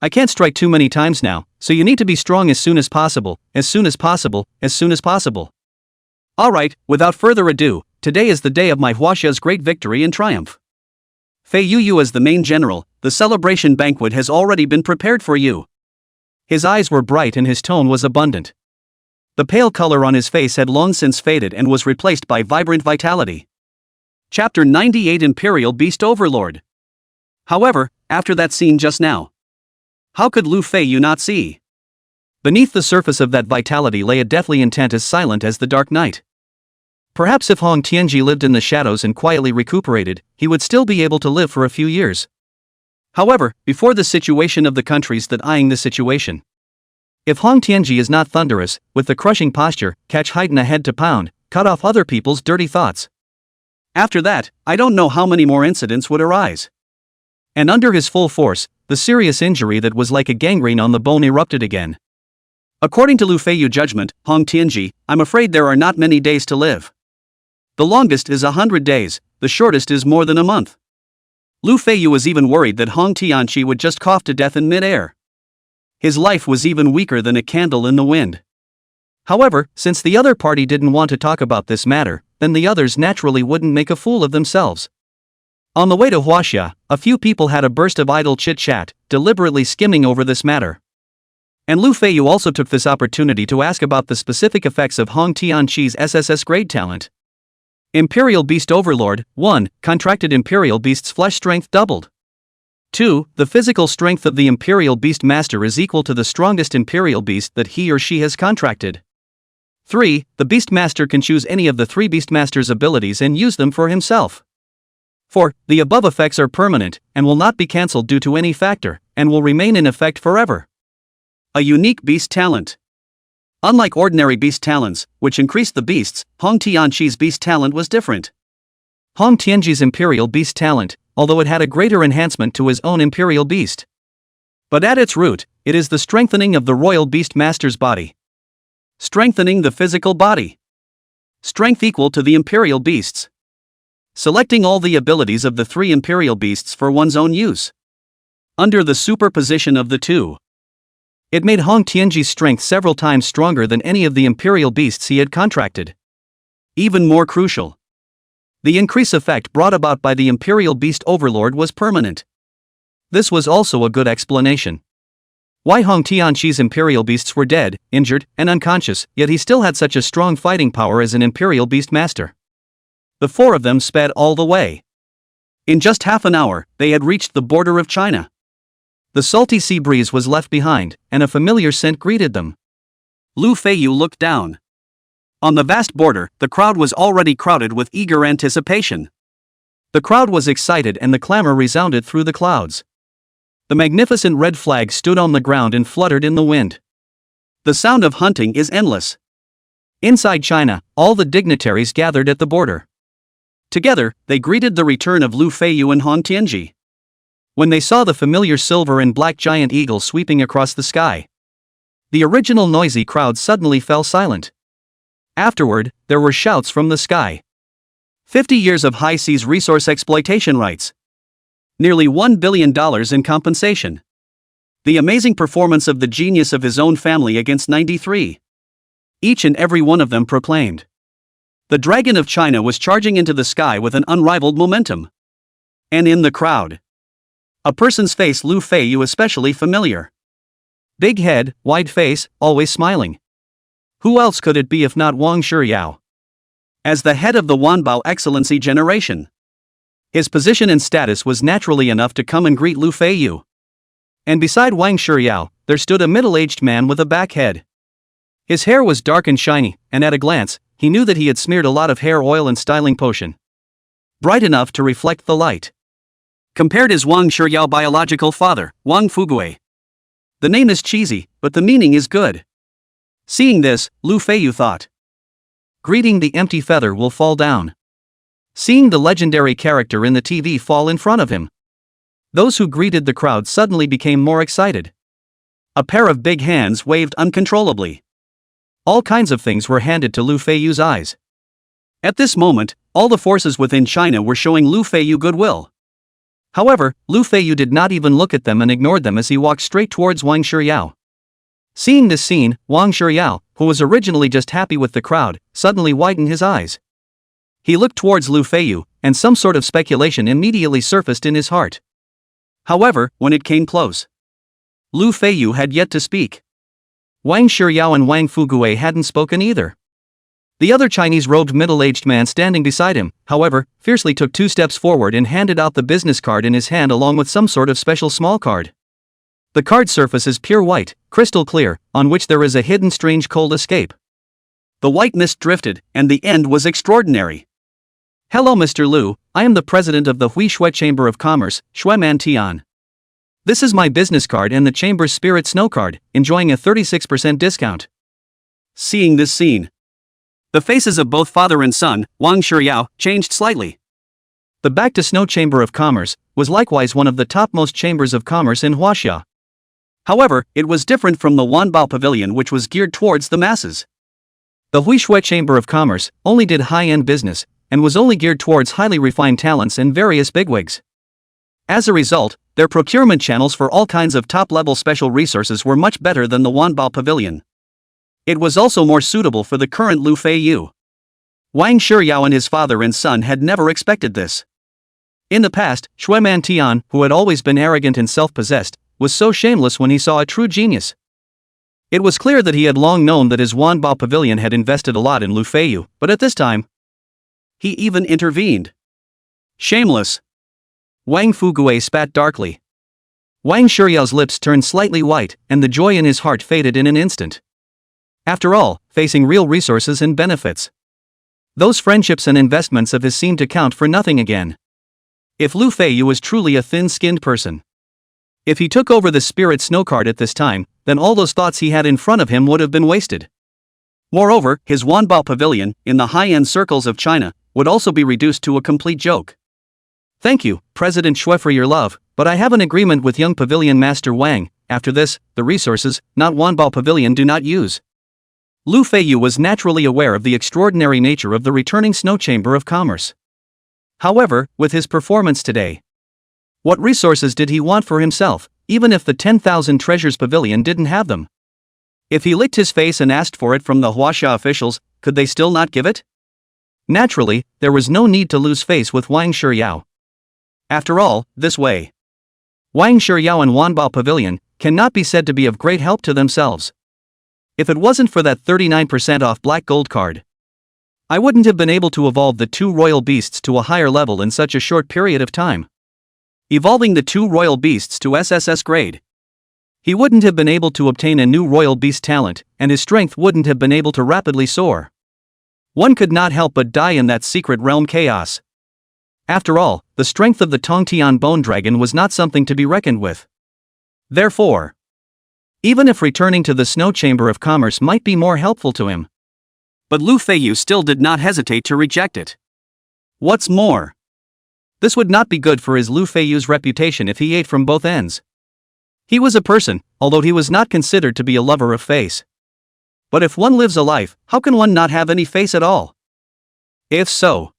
I can't strike too many times now, so you need to be strong as soon as possible, as soon as possible, as soon as possible. Alright, without further ado, today is the day of my Huaxia's great victory and triumph. Feiyu as the main general, the celebration banquet has already been prepared for you. His eyes were bright and his tone was abundant. The pale color on his face had long since faded and was replaced by vibrant vitality. Chapter 98 Imperial Beast Overlord. However, after that scene just now, how could Lu Feiyu not see? Beneath the surface of that vitality lay a deathly intent as silent as the dark night. Perhaps if Hong Tianji lived in the shadows and quietly recuperated, he would still be able to live for a few years. However, before the situation of the countries that eyeing the situation. If Hong Tianji is not thunderous, with the crushing posture, catch Haydn a head to pound, cut off other people's dirty thoughts. After that, I don't know how many more incidents would arise. And under his full force, the serious injury that was like a gangrene on the bone erupted again. According to Lu Feiyu judgment, Hong Tianji, I'm afraid there are not many days to live. The longest is 100 days, the shortest is more than a month. Lu Feiyu was even worried that Hong Tianqi would just cough to death in mid-air. His life was even weaker than a candle in the wind. However, since the other party didn't want to talk about this matter, then the others naturally wouldn't make a fool of themselves. On the way to Wanjia, a few people had a burst of idle chit-chat, deliberately skimming over this matter. And Lu Feiyu also took this opportunity to ask about the specific effects of Hong Tianqi's SSS-Grade talent. Imperial Beast Overlord. 1. Contracted Imperial Beast's flesh strength doubled. 2. The physical strength of the Imperial Beast Master is equal to the strongest Imperial Beast that he or she has contracted. 3. The Beast Master can choose any of the 3 Beast Master's abilities and use them for himself. 4. The above effects are permanent, and will not be cancelled due to any factor, and will remain in effect forever. A unique beast talent. Unlike ordinary beast talents, which increased the beasts, Hong Tianqi's beast talent was different. Hong Tianqi's Imperial Beast talent, although it had a greater enhancement to his own Imperial Beast. But at its root, it is the strengthening of the Royal Beast Master's body. Strengthening the physical body. Strength equal to the Imperial Beasts. Selecting all the abilities of the 3 Imperial Beasts for one's own use. Under the superposition of the 2. It made Hong Tianqi's strength several times stronger than any of the Imperial Beasts he had contracted. Even more crucial. The increase effect brought about by the Imperial Beast Overlord was permanent. This was also a good explanation. Why Hong Tianqi's Imperial Beasts were dead, injured, and unconscious, yet he still had such a strong fighting power as an Imperial Beast Master. The 4 of them sped all the way. In just half an hour, they had reached the border of China. The salty sea breeze was left behind, and a familiar scent greeted them. Lu Feiyu looked down. On the vast border, the crowd was already crowded with eager anticipation. The crowd was excited and the clamor resounded through the clouds. The magnificent red flag stood on the ground and fluttered in the wind. The sound of hunting is endless. Inside China, all the dignitaries gathered at the border. Together, they greeted the return of Lu Feiyu and Hong Tianqi. When they saw the familiar silver and black giant eagle sweeping across the sky, the original noisy crowd suddenly fell silent. Afterward, there were shouts from the sky. 50 years of high seas resource exploitation rights. Nearly $1 billion in compensation. The amazing performance of the genius of his own family against 93. Each and every one of them proclaimed. The Dragon of China was charging into the sky with an unrivaled momentum. And in the crowd, a person's face Lu Feiyu especially familiar. Big head, wide face, always smiling. Who else could it be if not Wang Shuyao? As the head of the Wanbao Excellency generation, his position and status was naturally enough to come and greet Lu Feiyu. And beside Wang Shuyao, there stood a middle-aged man with a back head. His hair was dark and shiny, and at a glance, he knew that he had smeared a lot of hair oil and styling potion. Bright enough to reflect the light. Compared his Wang Shuyao biological father, Wang Fugue. The name is cheesy, but the meaning is good. Seeing this, Lu Feiyu thought. Greeting the empty feather will fall down. Seeing the legendary character in the TV fall in front of him. Those who greeted the crowd suddenly became more excited. A pair of big hands waved uncontrollably. All kinds of things were handed to Lu Feiyu's eyes. At this moment, all the forces within China were showing Lu Feiyu goodwill. However, Lu Feiyu did not even look at them and ignored them as he walked straight towards Wang Shuyao. Seeing this scene, Wang Shuyao, who was originally just happy with the crowd, suddenly widened his eyes. He looked towards Lu Feiyu, and some sort of speculation immediately surfaced in his heart. However, when it came close, Lu Feiyu had yet to speak. Wang Shuyao and Wang Fugue hadn't spoken either. The other Chinese-robed middle-aged man standing beside him, however, fiercely took 2 steps forward and handed out the business card in his hand along with some sort of special small card. The card surface is pure white, crystal clear, on which there is a hidden strange cold escape. The white mist drifted, and the end was extraordinary. Hello Mr. Lu, I am the president of the Hui Shui Chamber of Commerce, Shueman Tian. This is my business card and the Chamber's Spirit Snow card, enjoying a 36% discount. Seeing this scene, the faces of both father and son, Wang Shuyao, changed slightly. The Back to Snow Chamber of Commerce was likewise one of the topmost chambers of commerce in Wanjia. However, it was different from the Wanbao Pavilion, which was geared towards the masses. The Hui Shui Chamber of Commerce only did high-end business, and was only geared towards highly refined talents and various bigwigs. As a result, their procurement channels for all kinds of top-level special resources were much better than the Wanbao Pavilion. It was also more suitable for the current Lu Feiyu. Wang Shiyao and his father and son had never expected this. In the past, Xueman Tian, who had always been arrogant and self-possessed, was so shameless when he saw a true genius. It was clear that he had long known that his Wanbao Pavilion had invested a lot in Lu Feiyu, but at this time, he even intervened. Shameless. Wang Fugue spat darkly. Wang Shiyao's lips turned slightly white, and the joy in his heart faded in an instant. After all, facing real resources and benefits, those friendships and investments of his seemed to count for nothing again. If Lu Feiyu was truly a thin-skinned person, if he took over the spirit snow card at this time, then all those thoughts he had in front of him would have been wasted. Moreover, his Wanbao Pavilion, in the high-end circles of China, would also be reduced to a complete joke. Thank you, President Xue, for your love, but I have an agreement with young Pavilion Master Wang. After this, the resources, not Wanbao Pavilion, do not use. Lu Feiyu was naturally aware of the extraordinary nature of the returning Snow Chamber of Commerce. However, with his performance today, what resources did he want for himself, even if the 10,000 Treasures Pavilion didn't have them? If he licked his face and asked for it from the Huaxia officials, could they still not give it? Naturally, there was no need to lose face with Wang Shiyao. After all, this way, Wang Shiyao and Wanbao Pavilion cannot be said to be of great help to themselves. If it wasn't for that 39% off black gold card, I wouldn't have been able to evolve the 2 royal beasts to a higher level in such a short period of time. Evolving the 2 royal beasts to SSS-Grade, he wouldn't have been able to obtain a new royal beast talent, and his strength wouldn't have been able to rapidly soar. One could not help but die in that secret realm chaos. After all, the strength of the Tongtian Bone Dragon was not something to be reckoned with. Therefore, even if returning to the Snow Chamber of Commerce might be more helpful to him, but Lu Feiyu still did not hesitate to reject it. What's more, this would not be good for his Lu Feiyu's reputation if he ate from both ends. He was a person, although he was not considered to be a lover of face. But if one lives a life, how can one not have any face at all? If so,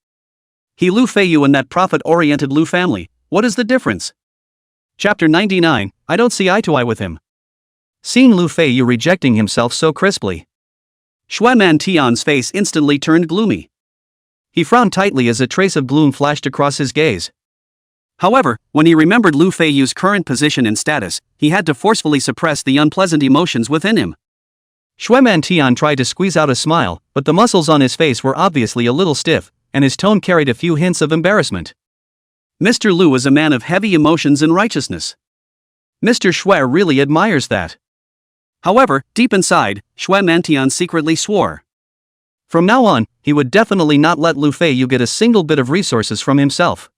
he Lu Feiyu and that profit-oriented Lu family, what is the difference? Chapter 99, I don't see eye to eye with him. Seeing Lu Feiyu rejecting himself so crisply, Xueman Tian's face instantly turned gloomy. He frowned tightly as a trace of gloom flashed across his gaze. However, when he remembered Lu Feiyu's current position and status, he had to forcefully suppress the unpleasant emotions within him. Xueman Tian tried to squeeze out a smile, but the muscles on his face were obviously a little stiff, and his tone carried a few hints of embarrassment. Mr. Lu is a man of heavy emotions and righteousness. Mr. Xue really admires that. However, deep inside, Xueman Tian secretly swore. From now on, he would definitely not let Lu Feiyu get a single bit of resources from himself.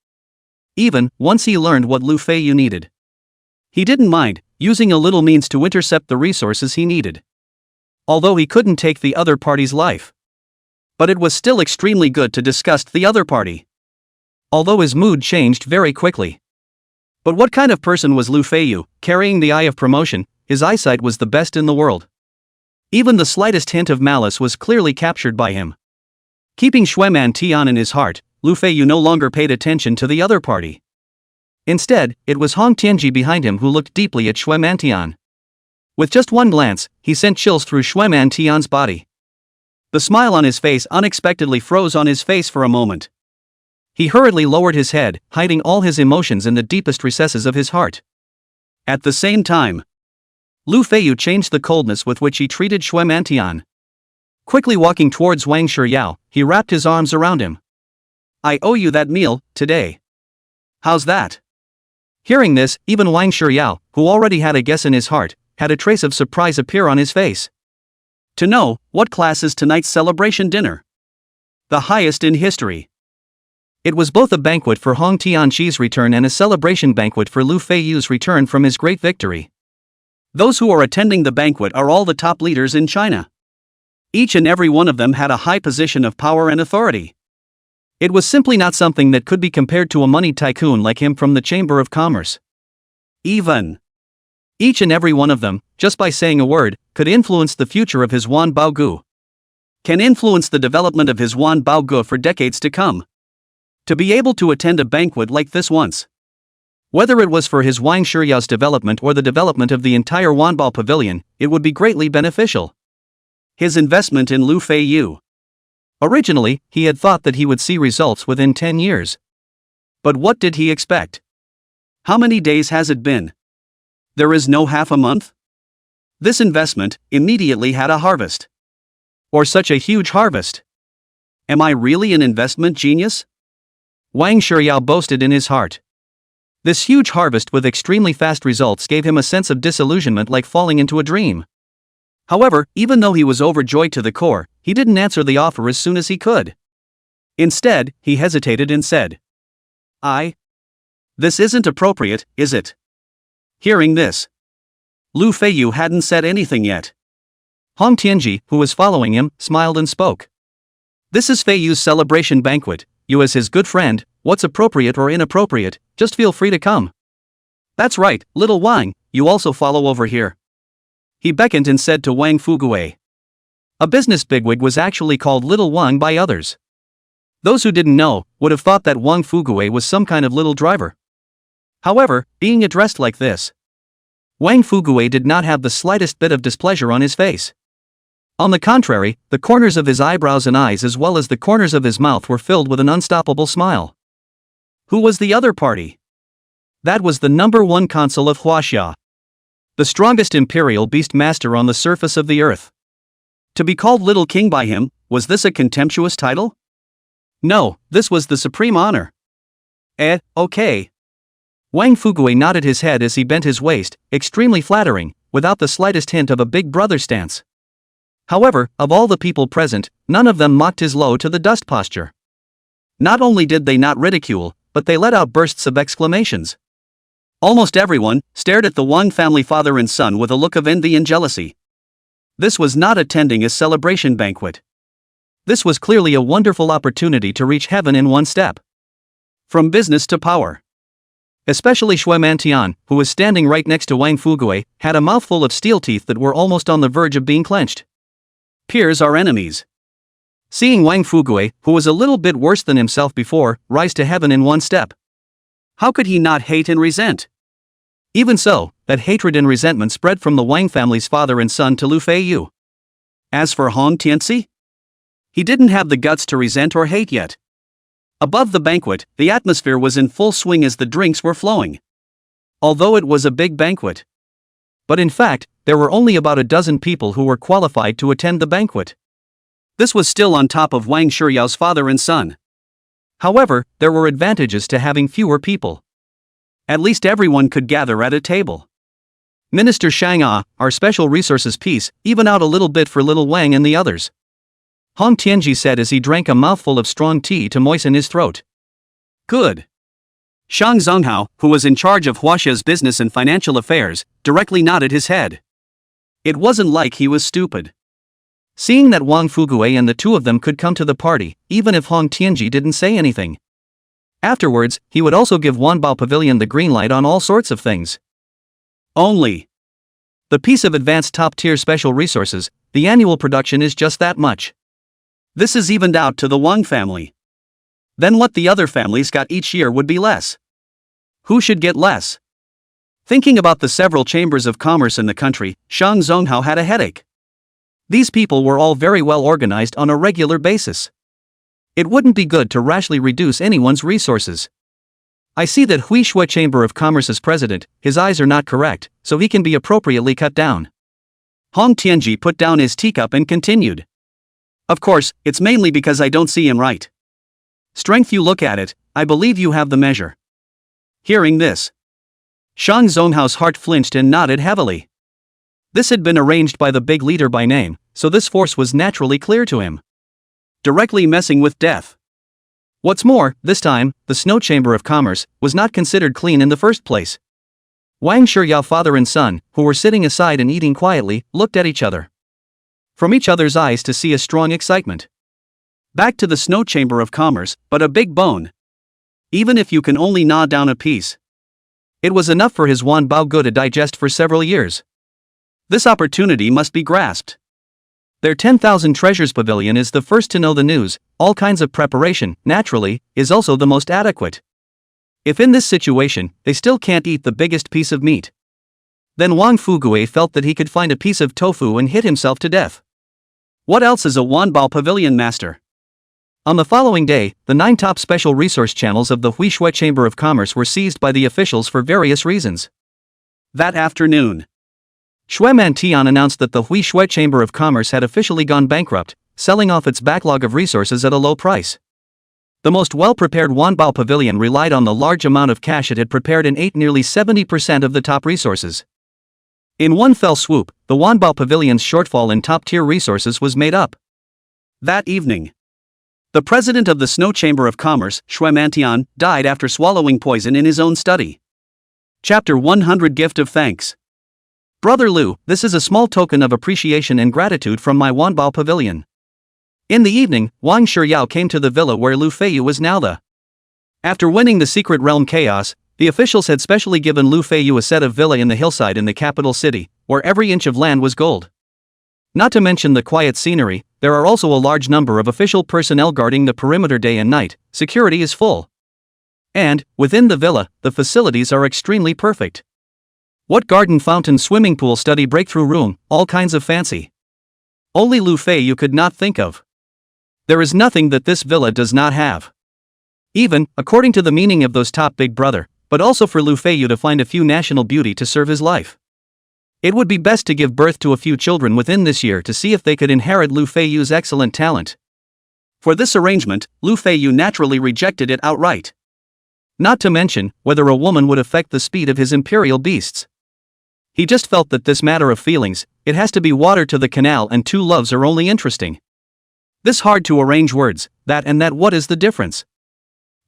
Even once he learned what Lu Feiyu needed, he didn't mind using a little means to intercept the resources he needed. Although he couldn't take the other party's life, but it was still extremely good to disgust the other party. Although his mood changed very quickly. But what kind of person was Lu Feiyu? Carrying the eye of promotion, his eyesight was the best in the world. Even the slightest hint of malice was clearly captured by him. Keeping Xueman Tian in his heart, Lu Feiyu no longer paid attention to the other party. Instead, it was Hong Tianji behind him who looked deeply at Xueman Tian. With just one glance, he sent chills through Xueman Tian's body. The smile on his face unexpectedly froze on his face for a moment. He hurriedly lowered his head, hiding all his emotions in the deepest recesses of his heart. At the same time, Lu Feiyu changed the coldness with which he treated Xueman Tian. Quickly walking towards Wang Shiyao, he wrapped his arms around him. I owe you that meal, today. How's that? Hearing this, even Wang Shiyao, who already had a guess in his heart, had a trace of surprise appear on his face. To know, what class is tonight's celebration dinner? The highest in history. It was both a banquet for Hong Tianji's return and a celebration banquet for Lu Feiyu's return from his great victory. Those who are attending the banquet are all the top leaders in China. Each and every one of them had a high position of power and authority. It was simply not something that could be compared to a moneyed tycoon like him from the Chamber of Commerce. Even each and every one of them, just by saying a word, could influence the future of his Wan Baogu. Can influence the development of his Wan Baogu for decades to come. To be able to attend a banquet like this once Whether it was for his Wang Shiyao's development or the development of the entire Wanbao Pavilion, it would be greatly beneficial. His investment in Lu Feiyu. Originally, he had thought that he would see results within 10 years. But what did he expect? How many days has it been? There is no half a month? This investment immediately had a harvest. Or such a huge harvest. Am I really an investment genius? Wang Shiya boasted in his heart. This huge harvest with extremely fast results gave him a sense of disillusionment like falling into a dream. However, even though he was overjoyed to the core, he didn't answer the offer as soon as he could. Instead, he hesitated and said, This isn't appropriate, is it? Hearing this, Lu Feiyu hadn't said anything yet. Hong Tianji, who was following him, smiled and spoke. This is Feiyu's celebration banquet, you as his good friend, what's appropriate or inappropriate, just feel free to come. That's right, little Wang, you also follow over here. He beckoned and said to Wang Fuguei. A business bigwig was actually called Little Wang by others. Those who didn't know would have thought that Wang Fuguei was some kind of little driver. However, being addressed like this, Wang Fuguei did not have the slightest bit of displeasure on his face. On the contrary, the corners of his eyebrows and eyes as well as the corners of his mouth were filled with an unstoppable smile. Who was the other party? That was the #1 consul of Huaxia. The strongest imperial beast master on the surface of the earth. To be called Little King by him, was this a contemptuous title? No, this was the supreme honor. Okay. Wang Fuguei nodded his head as he bent his waist, extremely flattering, without the slightest hint of a big brother stance. However, of all the people present, none of them mocked his low to the dust posture. Not only did they not ridicule, but they let out bursts of exclamations. Almost everyone stared at the Wang family father and son with a look of envy and jealousy. This was not attending a celebration banquet. This was clearly a wonderful opportunity to reach heaven in one step. From business to power. Especially Shui Mantian, who was standing right next to Wang Fuguei, had a mouthful of steel teeth that were almost on the verge of being clenched. Peers are enemies. Seeing Wang Fuguei, who was a little bit worse than himself before, rise to heaven in one step. How could he not hate and resent? Even so, that hatred and resentment spread from the Wang family's father and son to Lu Feiyu. As for Hong Tianzi, he didn't have the guts to resent or hate yet. Above the banquet, the atmosphere was in full swing as the drinks were flowing. Although it was a big banquet. But in fact, there were only about a dozen people who were qualified to attend the banquet. This was still on top of Wang Shiyao's father and son. However, there were advantages to having fewer people. At least everyone could gather at a table. Minister Shang our special resources piece, even out a little bit for little Wang and the others. Hong Tianji said as he drank a mouthful of strong tea to moisten his throat. Good. Shang Zonghao, who was in charge of Huaxia's business and financial affairs, directly nodded his head. It wasn't like he was stupid. Seeing that Wang Fuguei and the two of them could come to the party, even if Hong Tianji didn't say anything. Afterwards, he would also give Wanbao Pavilion the green light on all sorts of things. Only. The piece of advanced top-tier special resources, the annual production is just that much. This is evened out to the Wang family. Then what the other families got each year would be less. Who should get less? Thinking about the several chambers of commerce in the country, Shang Zonghao had a headache. These people were all very well organized on a regular basis. It wouldn't be good to rashly reduce anyone's resources. I see that Hui Shui Chamber of Commerce's president, his eyes are not correct, so he can be appropriately cut down. Hong Tianji put down his teacup and continued. Of course, it's mainly because I don't see him right. Strength, you look at it, I believe you have the measure. Hearing this, Shang Zonghao's heart flinched and nodded heavily. This had been arranged by the big leader by name, so this force was naturally clear to him. Directly messing with death. What's more, this time, the Snow Chamber of Commerce was not considered clean in the first place. Wang Shiya father and son, who were sitting aside and eating quietly, looked at each other. From each other's eyes to see a strong excitement. Back to the Snow Chamber of Commerce, but a big bone. Even if you can only gnaw down a piece. It was enough for his Wanbao Gu to digest for several years. This opportunity must be grasped. Their 10,000 Treasures Pavilion is the first to know the news, all kinds of preparation, naturally, is also the most adequate. If in this situation, they still can't eat the biggest piece of meat, then Wang Fugue felt that he could find a piece of tofu and hit himself to death. What else is a Wanbao Pavilion master? On the following day, the 9 top special resource channels of the Huishui Chamber of Commerce were seized by the officials for various reasons. That afternoon, Xueman Tian announced that the Huishui Chamber of Commerce had officially gone bankrupt, selling off its backlog of resources at a low price. The most well-prepared Wanbao Pavilion relied on the large amount of cash it had prepared and ate nearly 70% of the top resources. In one fell swoop, the Wanbao Pavilion's shortfall in top-tier resources was made up. That evening, the president of the Snow Chamber of Commerce, Xueman Tian, died after swallowing poison in his own study. Chapter 100 Gift of Thanks. Brother Liu, this is a small token of appreciation and gratitude from my Wanbao Pavilion. In the evening, Wang Shiyao came to the villa where Lu Feiyu was now the. After winning the Secret Realm Chaos, the officials had specially given Lu Feiyu a set of villa in the hillside in the capital city, where every inch of land was gold. Not to mention the quiet scenery, there are also a large number of official personnel guarding the perimeter day and night. Security is full. And, within the villa, the facilities are extremely perfect. What garden, fountain, swimming pool, study, breakthrough room, all kinds of fancy. Only Lu Feiyu could not think of. There is nothing that this villa does not have. Even, according to the meaning of those top big brother, but also for Lu Feiyu to find a few national beauty to serve his life. It would be best to give birth to a few children within this year to see if they could inherit Lu Feiyu's excellent talent. For this arrangement, Lu Feiyu naturally rejected it outright. Not to mention, whether a woman would affect the speed of his imperial beasts. He just felt that this matter of feelings, it has to be water to the canal and 2 loves are only interesting. This hard to arrange words, that and that, what is the difference?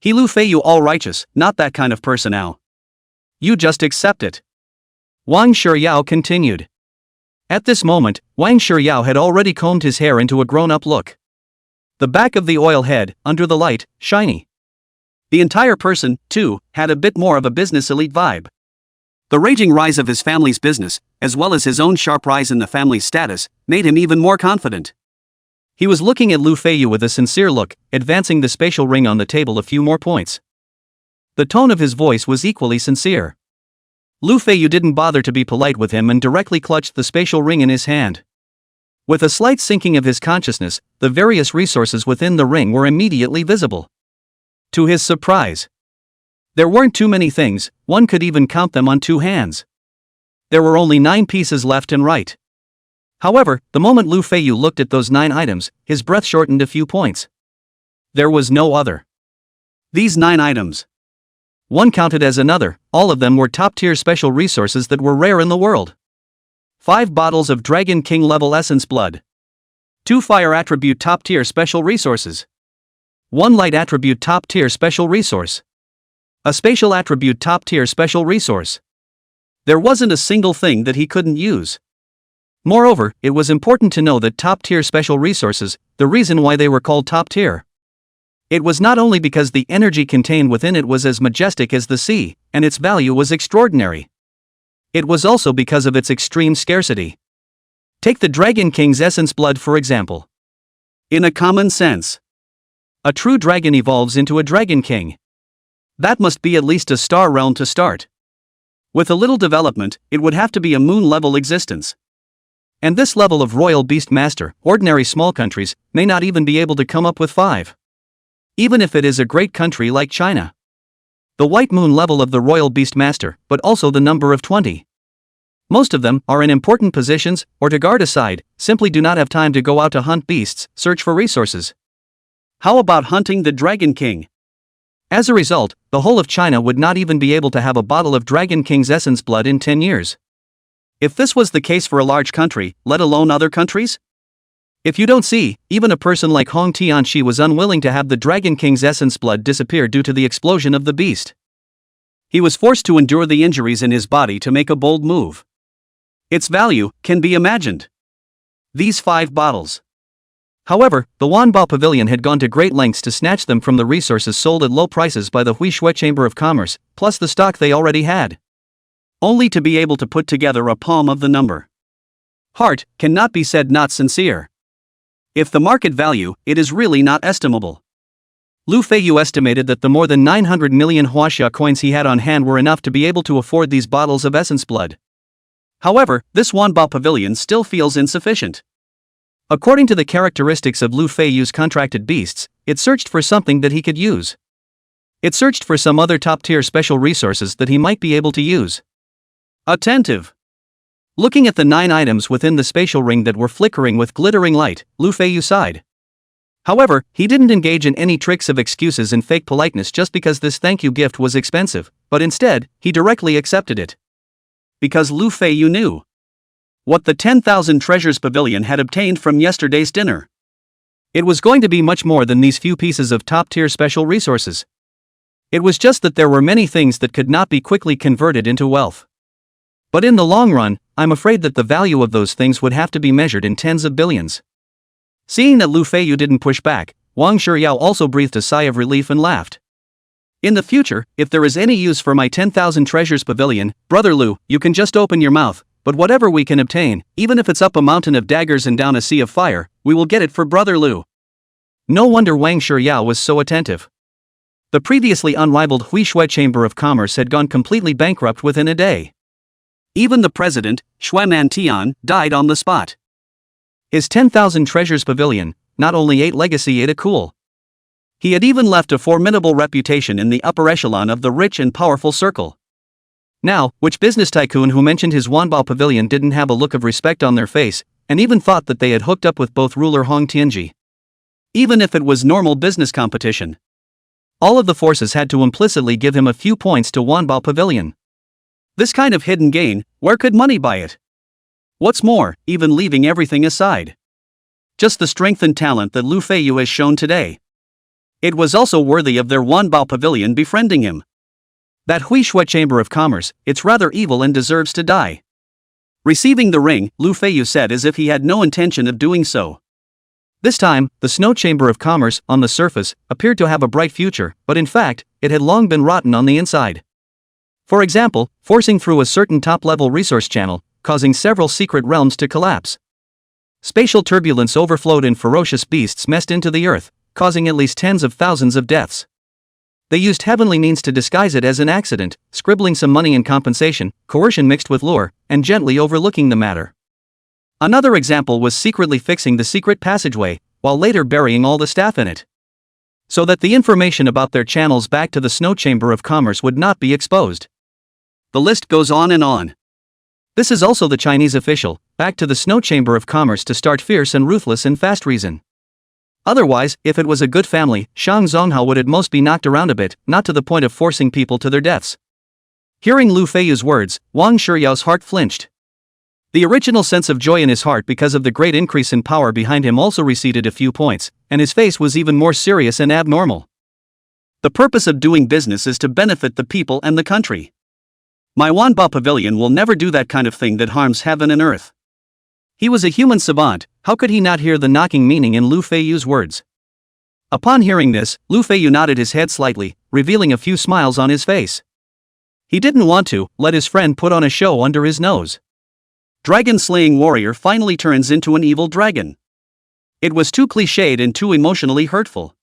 He Lu Feiyu all righteous, not that kind of person now. You just accept it. Wang Shiyao continued. At this moment, Wang Shiyao had already combed his hair into a grown-up look. The back of the oil head, under the light, shiny. The entire person, too, had a bit more of a business elite vibe. The raging rise of his family's business, as well as his own sharp rise in the family's status, made him even more confident. He was looking at Lu Feiyu with a sincere look, advancing the spatial ring on the table a few more points. The tone of his voice was equally sincere. Lu Feiyu didn't bother to be polite with him and directly clutched the spatial ring in his hand. With a slight sinking of his consciousness, the various resources within the ring were immediately visible. To his surprise, there weren't too many things, one could even count them on 2 hands. There were only 9 pieces left and right. However, the moment Lu Feiyu looked at those 9 items, his breath shortened a few points. There was no other. These 9 items. One counted as another, all of them were top-tier special resources that were rare in the world. 5 bottles of Dragon King level essence blood. 2 fire attribute top-tier special resources. 1 light attribute top-tier special resource. A spatial attribute top-tier special resource. There wasn't a single thing that he couldn't use. Moreover, it was important to know that top-tier special resources, the reason why they were called top-tier. It was not only because the energy contained within it was as majestic as the sea, and its value was extraordinary. It was also because of its extreme scarcity. Take the Dragon King's essence blood for example. In a common sense, a true dragon evolves into a Dragon King. That must be at least a star realm to start. With a little development, it would have to be a moon-level existence. And this level of royal beast master, ordinary small countries, may not even be able to come up with 5. Even if it is a great country like China. The white moon level of the royal beast master, but also the number of 20. Most of them are in important positions, or to guard a side, simply do not have time to go out to hunt beasts, search for resources. How about hunting the Dragon King? As a result, the whole of China would not even be able to have a bottle of Dragon King's essence blood in 10 years. If this was the case for a large country, let alone other countries? If you don't see, even a person like Hong Tianxi was unwilling to have the Dragon King's essence blood disappear due to the explosion of the beast. He was forced to endure the injuries in his body to make a bold move. Its value can be imagined. These 5 bottles. However, the Wanbao Pavilion had gone to great lengths to snatch them from the resources sold at low prices by the Huishui Chamber of Commerce, plus the stock they already had. Only to be able to put together a palm of the number. Heart cannot be said not sincere. If the market value, it is really not estimable. Lu Feiyu estimated that the more than 900 million Huaxia coins he had on hand were enough to be able to afford these bottles of essence blood. However, this Wanbao pavilion still feels insufficient. According to the characteristics of Lu Feiyu's contracted beasts, it searched for something that he could use. It searched for some other top-tier special resources that he might be able to use. Attentive. Looking at the 9 items within the spatial ring that were flickering with glittering light, Lu Feiyu sighed. However, he didn't engage in any tricks of excuses and fake politeness just because this thank you gift was expensive, but instead, he directly accepted it. Because Lu Feiyu knew what the 10,000 treasures pavilion had obtained from yesterday's dinner. It was going to be much more than these few pieces of top-tier special resources. It was just that there were many things that could not be quickly converted into wealth. But in the long run, I'm afraid that the value of those things would have to be measured in tens of billions. Seeing that Lu Feiyu didn't push back, Wang Shiryao also breathed a sigh of relief and laughed. In the future, if there is any use for my 10,000 treasures pavilion, Brother Lu, you can just open your mouth, but whatever we can obtain, even if it's up a mountain of daggers and down a sea of fire, we will get it for Brother Lu. No wonder Wang Shiryao was so attentive. The previously unrivaled Huishui Chamber of Commerce had gone completely bankrupt within a day. Even the president, Xueman Tian, died on the spot. His 10,000 treasures pavilion not only ate legacy, ate a cool. He had even left a formidable reputation in the upper echelon of the rich and powerful circle. Now, which business tycoon who mentioned his Wanbao pavilion didn't have a look of respect on their face, and even thought that they had hooked up with both ruler Hong Tianji? Even if it was normal business competition. All of the forces had to implicitly give him a few points to Wanbao pavilion. This kind of hidden gain, where could money buy it? What's more, even leaving everything aside, just the strength and talent that Lu Feiyu has shown today, it was also worthy of their Wanbao pavilion befriending him. That Huishui Chamber of Commerce, it's rather evil and deserves to die. Receiving the ring, Lu Feiyu said as if he had no intention of doing so. This time, the Snow Chamber of Commerce, on the surface, appeared to have a bright future, but in fact, it had long been rotten on the inside. For example, forcing through a certain top-level resource channel, causing several secret realms to collapse. Spatial turbulence overflowed and ferocious beasts messed into the earth, causing at least tens of thousands of deaths. They used heavenly means to disguise it as an accident, scribbling some money in compensation, coercion mixed with lure, and gently overlooking the matter. Another example was secretly fixing the secret passageway, while later burying all the staff in it, so that the information about their channels back to the Snow Chamber of Commerce would not be exposed. The list goes on and on. This is also the Chinese official, back to the Snow Chamber of Commerce to start fierce and ruthless and fast reason. Otherwise, if it was a good family, Shang Zonghao would at most be knocked around a bit, not to the point of forcing people to their deaths. Hearing Lu Feiyu's words, Wang Shiryao's heart flinched. The original sense of joy in his heart because of the great increase in power behind him also receded a few points, and his face was even more serious and abnormal. The purpose of doing business is to benefit the people and the country. My Wanbao pavilion will never do that kind of thing that harms heaven and earth. He was a human savant, how could he not hear the knocking meaning in Lu Feiyu's words? Upon hearing this, Lu Feiyu nodded his head slightly, revealing a few smiles on his face. He didn't want to let his friend put on a show under his nose. Dragon-slaying warrior finally turns into an evil dragon. It was too cliched and too emotionally hurtful.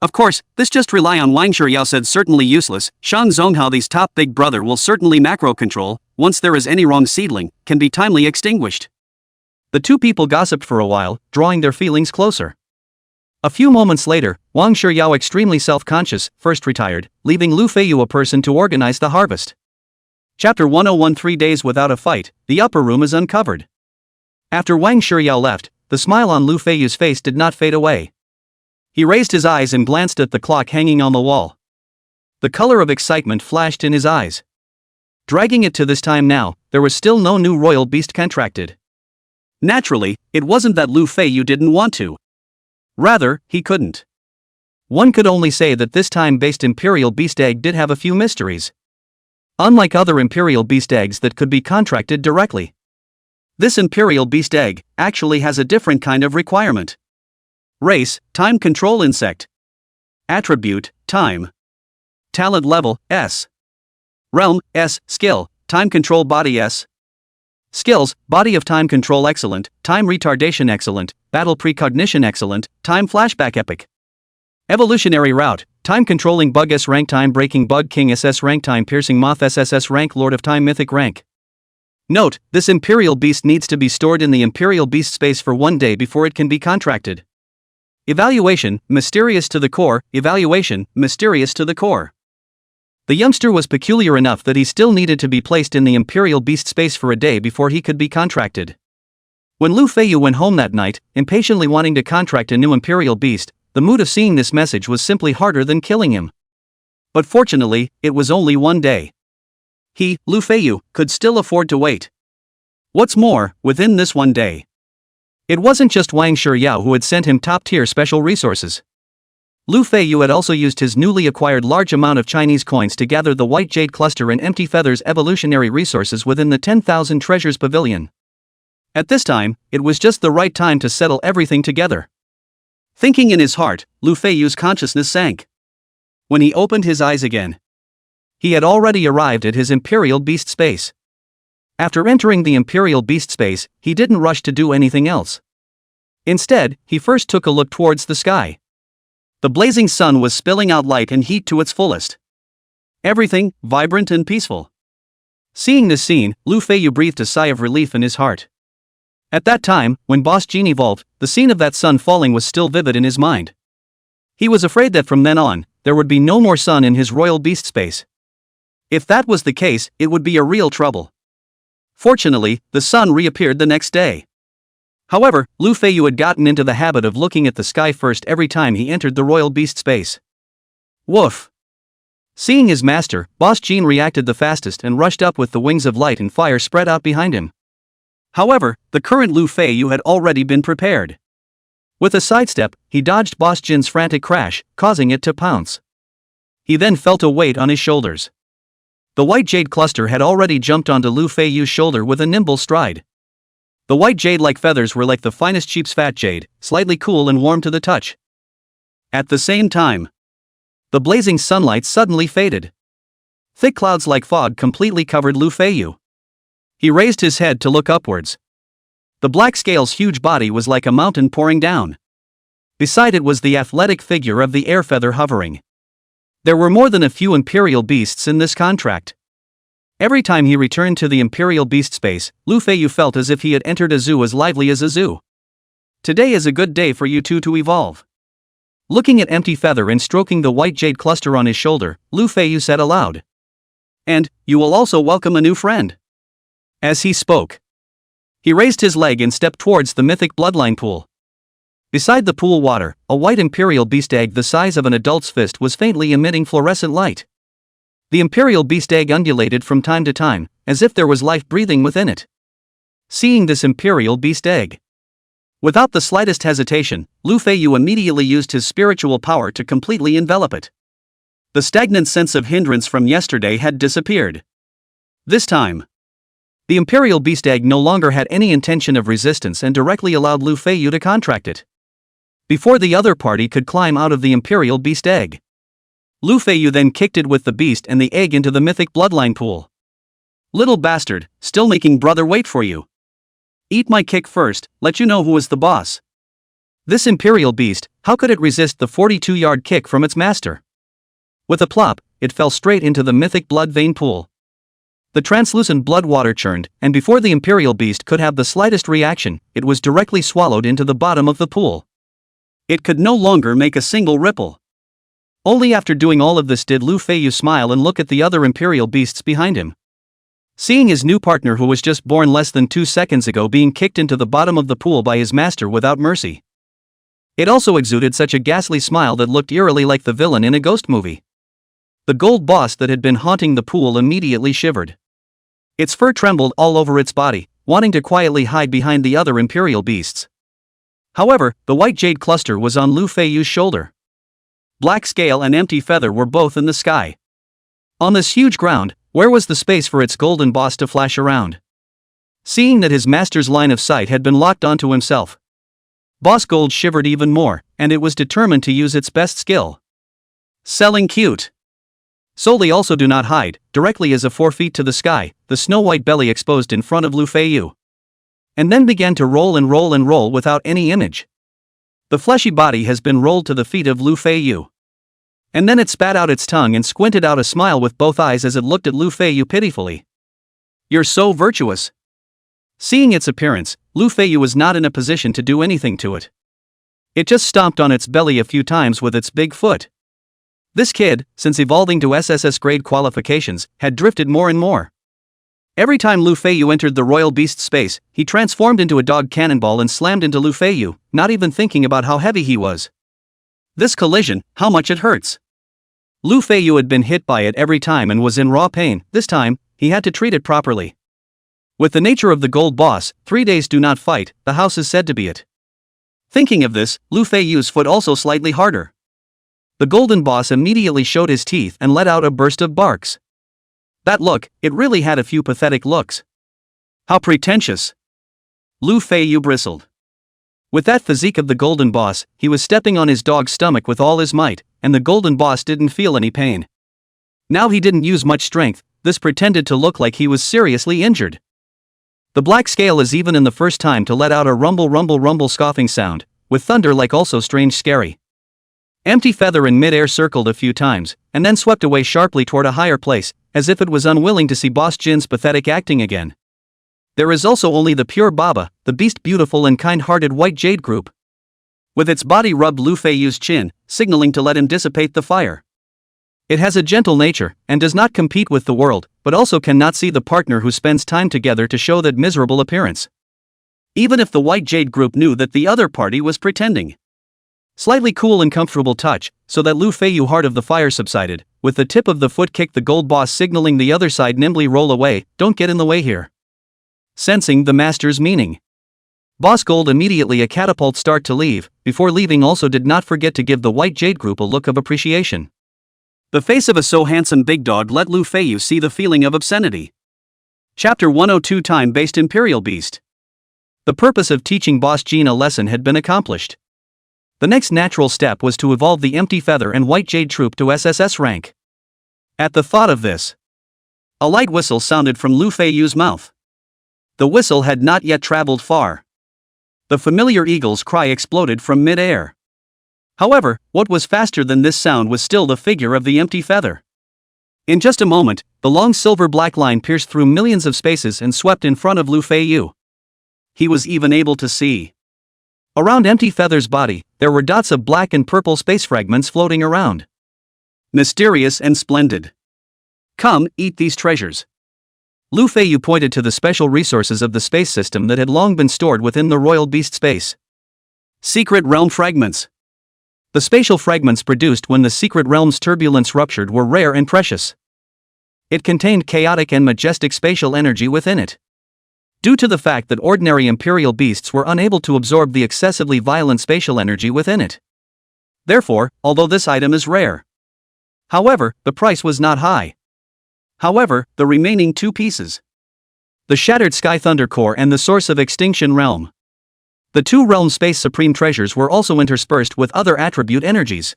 Of course, this just rely on Wang Shiryao said certainly useless. Shang Zonghao's top big brother will certainly macro control, once there is any wrong seedling, can be timely extinguished. The two people gossiped for a while, drawing their feelings closer. A few moments later, Wang Shiryao, extremely self-conscious, first retired, leaving Lu Feiyu a person to organize the harvest. Chapter 101 3 days without a fight, the upper room is uncovered. After Wang Shiryao left, the smile on Lu Feiyu's face did not fade away. He raised his eyes and glanced at the clock hanging on the wall. The color of excitement flashed in his eyes. Dragging it to this time now, there was still no new royal beast contracted. Naturally, it wasn't that Lu Feiyu didn't want to. Rather, he couldn't. One could only say that this time-based imperial beast egg did have a few mysteries. Unlike other imperial beast eggs that could be contracted directly, this imperial beast egg actually has a different kind of requirement. Race, time control insect. Attribute, time. Talent level, S. Realm, S. Skill, time control body S. Skills, body of time control excellent, time retardation excellent, battle precognition excellent, time flashback epic. Evolutionary Route, Time Controlling Bug S Rank Time Breaking Bug King SS Rank Time Piercing Moth SSS Rank Lord of Time Mythic Rank. Note, this Imperial Beast needs to be stored in the Imperial Beast space for 1 day before it can be contracted. Evaluation, Mysterious to the Core. Evaluation, Mysterious to the Core. The youngster was peculiar enough that he still needed to be placed in the Imperial Beast space for a day before he could be contracted. When Feiyu went home that night, impatiently wanting to contract a new Imperial Beast, the mood of seeing this message was simply harder than killing him. But fortunately, it was only 1 day. He, Feiyu, could still afford to wait. What's more, within this 1 day, it wasn't just Wang Shiryao who had sent him top-tier special resources. Feiyu had also used his newly acquired large amount of Chinese coins to gather the White Jade Cluster and Empty Feather's evolutionary resources within the 10,000 Treasures Pavilion. At this time, it was just the right time to settle everything together. Thinking in his heart, Feiyu's consciousness sank. When he opened his eyes again, he had already arrived at his Imperial Beast space. After entering the Imperial Beast space, he didn't rush to do anything else. Instead, he first took a look towards the sky. The blazing sun was spilling out light and heat to its fullest. Everything, vibrant and peaceful. Seeing this scene, Feiyu breathed a sigh of relief in his heart. At that time, when Boss Jean evolved, the scene of that sun falling was still vivid in his mind. He was afraid that from then on, there would be no more sun in his royal beast space. If that was the case, it would be a real trouble. Fortunately, the sun reappeared the next day. However, Feiyu had gotten into the habit of looking at the sky first every time he entered the royal beast space. Woof! Seeing his master, Boss Jean reacted the fastest and rushed up with the wings of light and fire spread out behind him. However, the current Feiyu had already been prepared. With a sidestep, he dodged Boss Jin's frantic crash, causing it to pounce. He then felt a weight on his shoulders. The White Jade Cluster had already jumped onto Feiyu's shoulder with a nimble stride. The white jade-like feathers were like the finest sheep's fat jade, slightly cool and warm to the touch. At the same time, the blazing sunlight suddenly faded. Thick clouds like fog completely covered Feiyu. He raised his head to look upwards. The black scale's huge body was like a mountain pouring down. Beside it was the athletic figure of the air feather hovering. There were more than a few Imperial beasts in this contract. Every time he returned to the Imperial Beast space, Feiyu felt as if he had entered a zoo as lively as a zoo. Today is a good day for you two to evolve. Looking at Empty Feather and stroking the White Jade Cluster on his shoulder, Feiyu said aloud. And, you will also welcome a new friend. As he spoke, he raised his leg and stepped towards the mythic bloodline pool. Beside the pool water, a white Imperial Beast egg the size of an adult's fist was faintly emitting fluorescent light. The Imperial Beast egg undulated from time to time, as if there was life breathing within it. Seeing this Imperial Beast egg, without the slightest hesitation, Feiyu immediately used his spiritual power to completely envelop it. The stagnant sense of hindrance from yesterday had disappeared. This time, the Imperial Beast egg no longer had any intention of resistance and directly allowed Feiyu to contract it. Before the other party could climb out of the Imperial Beast egg, Feiyu then kicked it with the beast and the egg into the mythic bloodline pool. Little bastard, still making brother wait for you. Eat my kick first, let you know who is the boss. This Imperial Beast, how could it resist the 42-yard kick from its master? With a plop, it fell straight into the mythic blood vein pool. The translucent blood water churned, and before the Imperial Beast could have the slightest reaction, it was directly swallowed into the bottom of the pool. It could no longer make a single ripple. Only after doing all of this did Feiyu smile and look at the other Imperial Beasts behind him. Seeing his new partner who was just born less than 2 seconds ago being kicked into the bottom of the pool by his master without mercy, it also exuded such a ghastly smile that looked eerily like the villain in a ghost movie. The gold boss that had been haunting the pool immediately shivered. Its fur trembled all over its body, wanting to quietly hide behind the other Imperial Beasts. However, the White Jade Cluster was on Feiyu's shoulder. Black Scale and Empty Feather were both in the sky. On this huge ground, where was the space for its golden boss to flash around? Seeing that his master's line of sight had been locked onto himself, Boss Gold shivered even more, and it was determined to use its best skill. Selling cute. Solely also do not hide, directly as a 4 feet to the sky, the snow-white belly exposed in front of Feiyu. And then began to roll and roll and roll without any image. The fleshy body has been rolled to the feet of Lu Feiyu. And then it spat out its tongue and squinted out a smile with both eyes as it looked at Lu Feiyu pitifully. "You're so virtuous." Seeing its appearance, Lu Feiyu was not in a position to do anything to it. It just stomped on its belly a few times with its big foot. This kid, since evolving to SSS-Grade qualifications, had drifted more and more. Every time Lu Feiyu entered the royal beast space, he transformed into a dog cannonball and slammed into Lu Feiyu, not even thinking about how heavy he was. This collision, how much it hurts. Lu Feiyu had been hit by it every time and was in raw pain. This time, he had to treat it properly. With the nature of the gold boss, 3 days do not fight, the house is said to be it. Thinking of this, Lu Feiyu's foot also slightly harder. The golden boss immediately showed his teeth and let out a burst of barks. That look, it really had a few pathetic looks. How pretentious. Lu Feiyu bristled. With that physique of the golden boss, he was stepping on his dog's stomach with all his might, and the golden boss didn't feel any pain. Now he didn't use much strength, this pretended to look like he was seriously injured. The black scale is even in the first time to let out a rumble rumble rumble scoffing sound, with thunder like also strange scary. Empty feather in mid-air circled a few times, and then swept away sharply toward a higher place, as if it was unwilling to see Boss Jin's pathetic acting again. There is also only the pure Baba, the beast beautiful and kind-hearted white jade group. With its body rubbed Lu Feiyu's chin, signaling to let him dissipate the fire. It has a gentle nature, and does not compete with the world, but also cannot see the partner who spends time together to show that miserable appearance. Even if the white jade group knew that the other party was pretending. Slightly cool and comfortable touch, so that Lu Feiyu heart of the fire subsided, with the tip of the foot kick the gold boss signaling the other side nimbly roll away, don't get in the way here. Sensing the master's meaning. Boss Gold immediately a catapult start to leave, before leaving also did not forget to give the white jade group a look of appreciation. The face of a so handsome big dog let Lu Feiyu see the feeling of obscenity. Chapter 102 Time-based Imperial Beast. The purpose of teaching Boss Jin a lesson had been accomplished. The next natural step was to evolve the empty feather and white jade troop to SSS rank. At the thought of this, a light whistle sounded from Lu Feiyu's mouth. The whistle had not yet traveled far. The familiar eagle's cry exploded from mid-air. However, what was faster than this sound was still the figure of the empty feather. In just a moment, the long silver-black line pierced through millions of spaces and swept in front of Lu Feiyu. He was even able to see. Around empty feather's body, there were dots of black and purple space fragments floating around. Mysterious and splendid. Come, eat these treasures. Lu Feiyu pointed to the special resources of the space system that had long been stored within the royal beast space. Secret realm fragments. The spatial fragments produced when the secret realm's turbulence ruptured were rare and precious. It contained chaotic and majestic spatial energy within it. Due to the fact that ordinary imperial beasts were unable to absorb the excessively violent spatial energy within it. Therefore, although this item is rare. However, the price was not high. However, the remaining two pieces. The Shattered Sky Thunder Core and the Source of Extinction Realm. The two realm space supreme treasures were also interspersed with other attribute energies.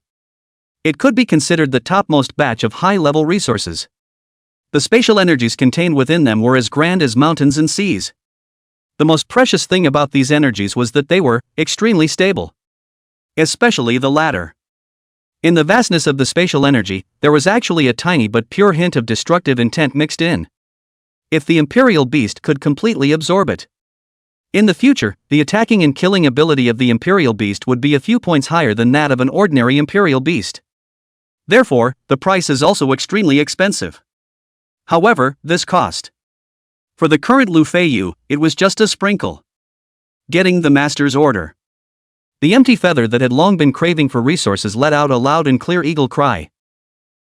It could be considered the topmost batch of high-level resources. The spatial energies contained within them were as grand as mountains and seas. The most precious thing about these energies was that they were extremely stable. Especially the latter. In the vastness of the spatial energy, there was actually a tiny but pure hint of destructive intent mixed in. If the imperial beast could completely absorb it. In the future, the attacking and killing ability of the imperial beast would be a few points higher than that of an ordinary imperial beast. Therefore, the price is also extremely expensive. However, this cost. For the current Lu Feiyu, it was just a sprinkle. Getting the master's order. The empty feather that had long been craving for resources let out a loud and clear eagle cry.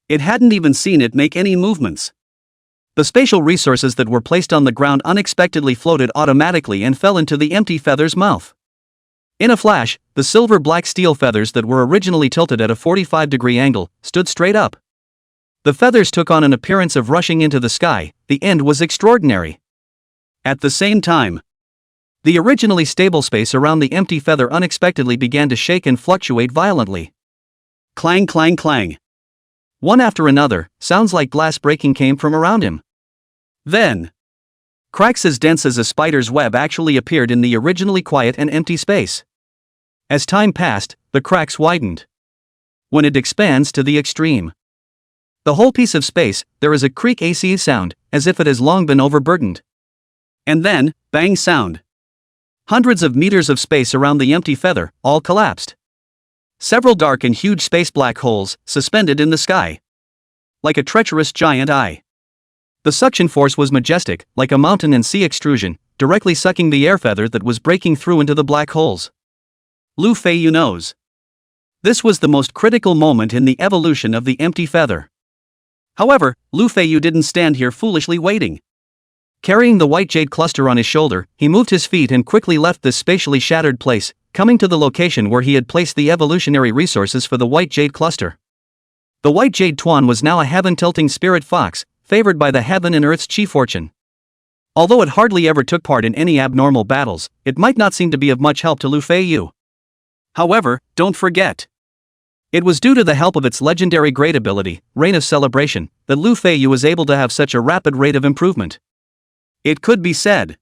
It hadn't even seen it make any movements. The spatial resources that were placed on the ground unexpectedly floated automatically and fell into the empty feather's mouth. In a flash, the silver-black steel feathers that were originally tilted at a 45-degree angle stood straight up. The feathers took on an appearance of rushing into the sky. The end was extraordinary. At the same time, the originally stable space around the empty feather unexpectedly began to shake and fluctuate violently. Clang, clang, clang. One after another, sounds like glass breaking came from around him. Then, cracks as dense as a spider's web actually appeared in the originally quiet and empty space. As time passed, the cracks widened. When it expands to the extreme, the whole piece of space, there is a creak AC sound, as if it has long been overburdened. And then, bang sound. Hundreds of meters of space around the empty feather, all collapsed. Several dark and huge space black holes, suspended in the sky. Like a treacherous giant eye. The suction force was majestic, like a mountain and sea extrusion, directly sucking the air feather that was breaking through into the black holes. Lu Feiyu knows. This was the most critical moment in the evolution of the empty feather. However, Lu Feiyu didn't stand here foolishly waiting. Carrying the white jade cluster on his shoulder, he moved his feet and quickly left this spatially shattered place, coming to the location where he had placed the evolutionary resources for the white jade cluster. The white jade Twan was now a heaven-tilting spirit fox, favored by the heaven and earth's chi fortune. Although it hardly ever took part in any abnormal battles, it might not seem to be of much help to Lu Feiyu. However, don't forget. It was due to the help of its legendary grade ability, Reign of Celebration, that Lu Feiyu was able to have such a rapid rate of improvement. It could be said.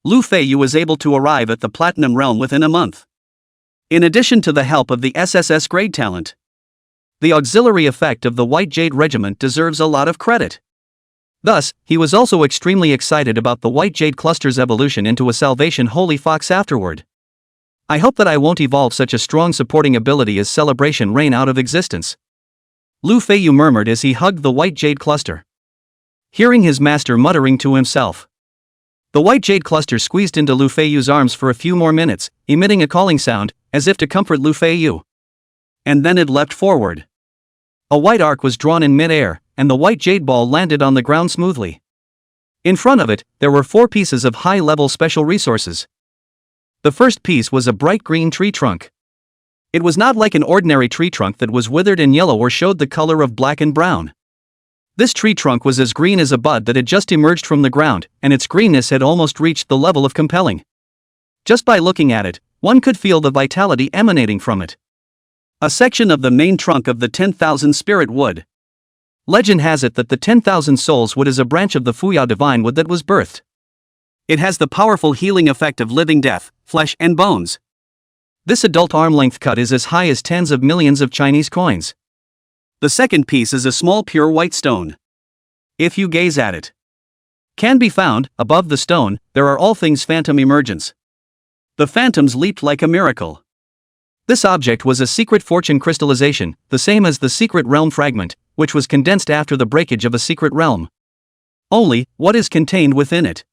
Lu Feiyu was able to arrive at the Platinum Realm within a month. In addition to the help of the SSS-Grade talent. The auxiliary effect of the White Jade Regiment deserves a lot of credit. Thus, he was also extremely excited about the White Jade Cluster's evolution into a Salvation Holy Fox afterward. I hope that I won't evolve such a strong supporting ability as Celebration Reign out of existence. Lu Feiyu murmured as he hugged the White Jade Cluster. Hearing his master muttering to himself. The White Jade Cluster squeezed into Lu Feiyu's arms for a few more minutes, emitting a calling sound, as if to comfort Lu Feiyu. And then it leapt forward. A white arc was drawn in mid-air, and the white jade ball landed on the ground smoothly. In front of it, there were 4 pieces of high-level special resources. The first piece was a bright green tree trunk. It was not like an ordinary tree trunk that was withered and yellow or showed the color of black and brown. This tree trunk was as green as a bud that had just emerged from the ground, and its greenness had almost reached the level of compelling. Just by looking at it, one could feel the vitality emanating from it. A section of the main trunk of the 10,000 spirit wood. Legend has it that the 10,000 souls wood is a branch of the Fuyao divine wood that was birthed. It has the powerful healing effect of living death, flesh and bones. This adult arm-length cut is as high as tens of millions of Chinese coins. The second piece is a small pure white stone. If you gaze at it, can be found, above the stone, there are all things phantom emergence. The phantoms leaped like a miracle. This object was a secret fortune crystallization, the same as the secret realm fragment, which was condensed after the breakage of a secret realm. Only, what is contained within it?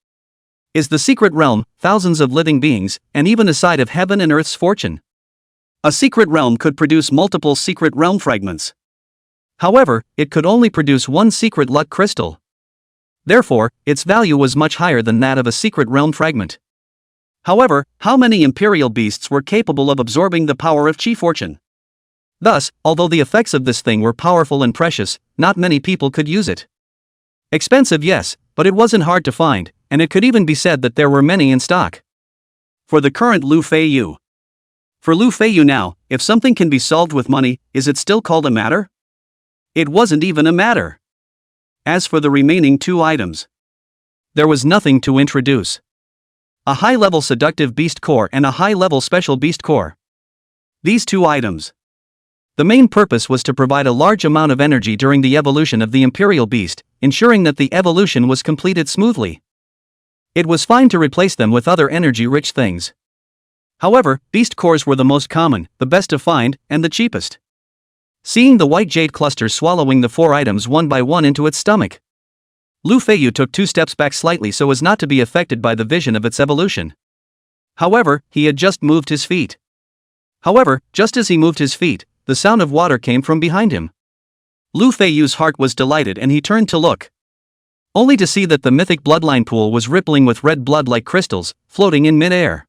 Is the secret realm, thousands of living beings, and even a side of heaven and earth's fortune. A secret realm could produce multiple secret realm fragments. However, it could only produce one secret luck crystal. Therefore, its value was much higher than that of a secret realm fragment. However, how many imperial beasts were capable of absorbing the power of chi fortune? Thus, although the effects of this thing were powerful and precious, not many people could use it. Expensive, yes, but it wasn't hard to find, and it could even be said that there were many in stock. For the current Lu Feiyu. For Lu Feiyu now, if something can be solved with money, is it still called a matter? It wasn't even a matter. As for the remaining 2 items, there was nothing to introduce. A high-level seductive beast core and a high-level special beast core. These 2 items. The main purpose was to provide a large amount of energy during the evolution of the imperial beast, ensuring that the evolution was completed smoothly. It was fine to replace them with other energy-rich things. However, beast cores were the most common, the best to find, and the cheapest. Seeing the white jade cluster swallowing the 4 items one by one into its stomach, Lu Feiyu took 2 steps back slightly so as not to be affected by the vision of its evolution. However, he had just moved his feet. However, just as he moved his feet, the sound of water came from behind him. Lu Feiyu's heart was delighted and he turned to look. Only to see that the mythic bloodline pool was rippling with red blood like crystals, floating in mid-air.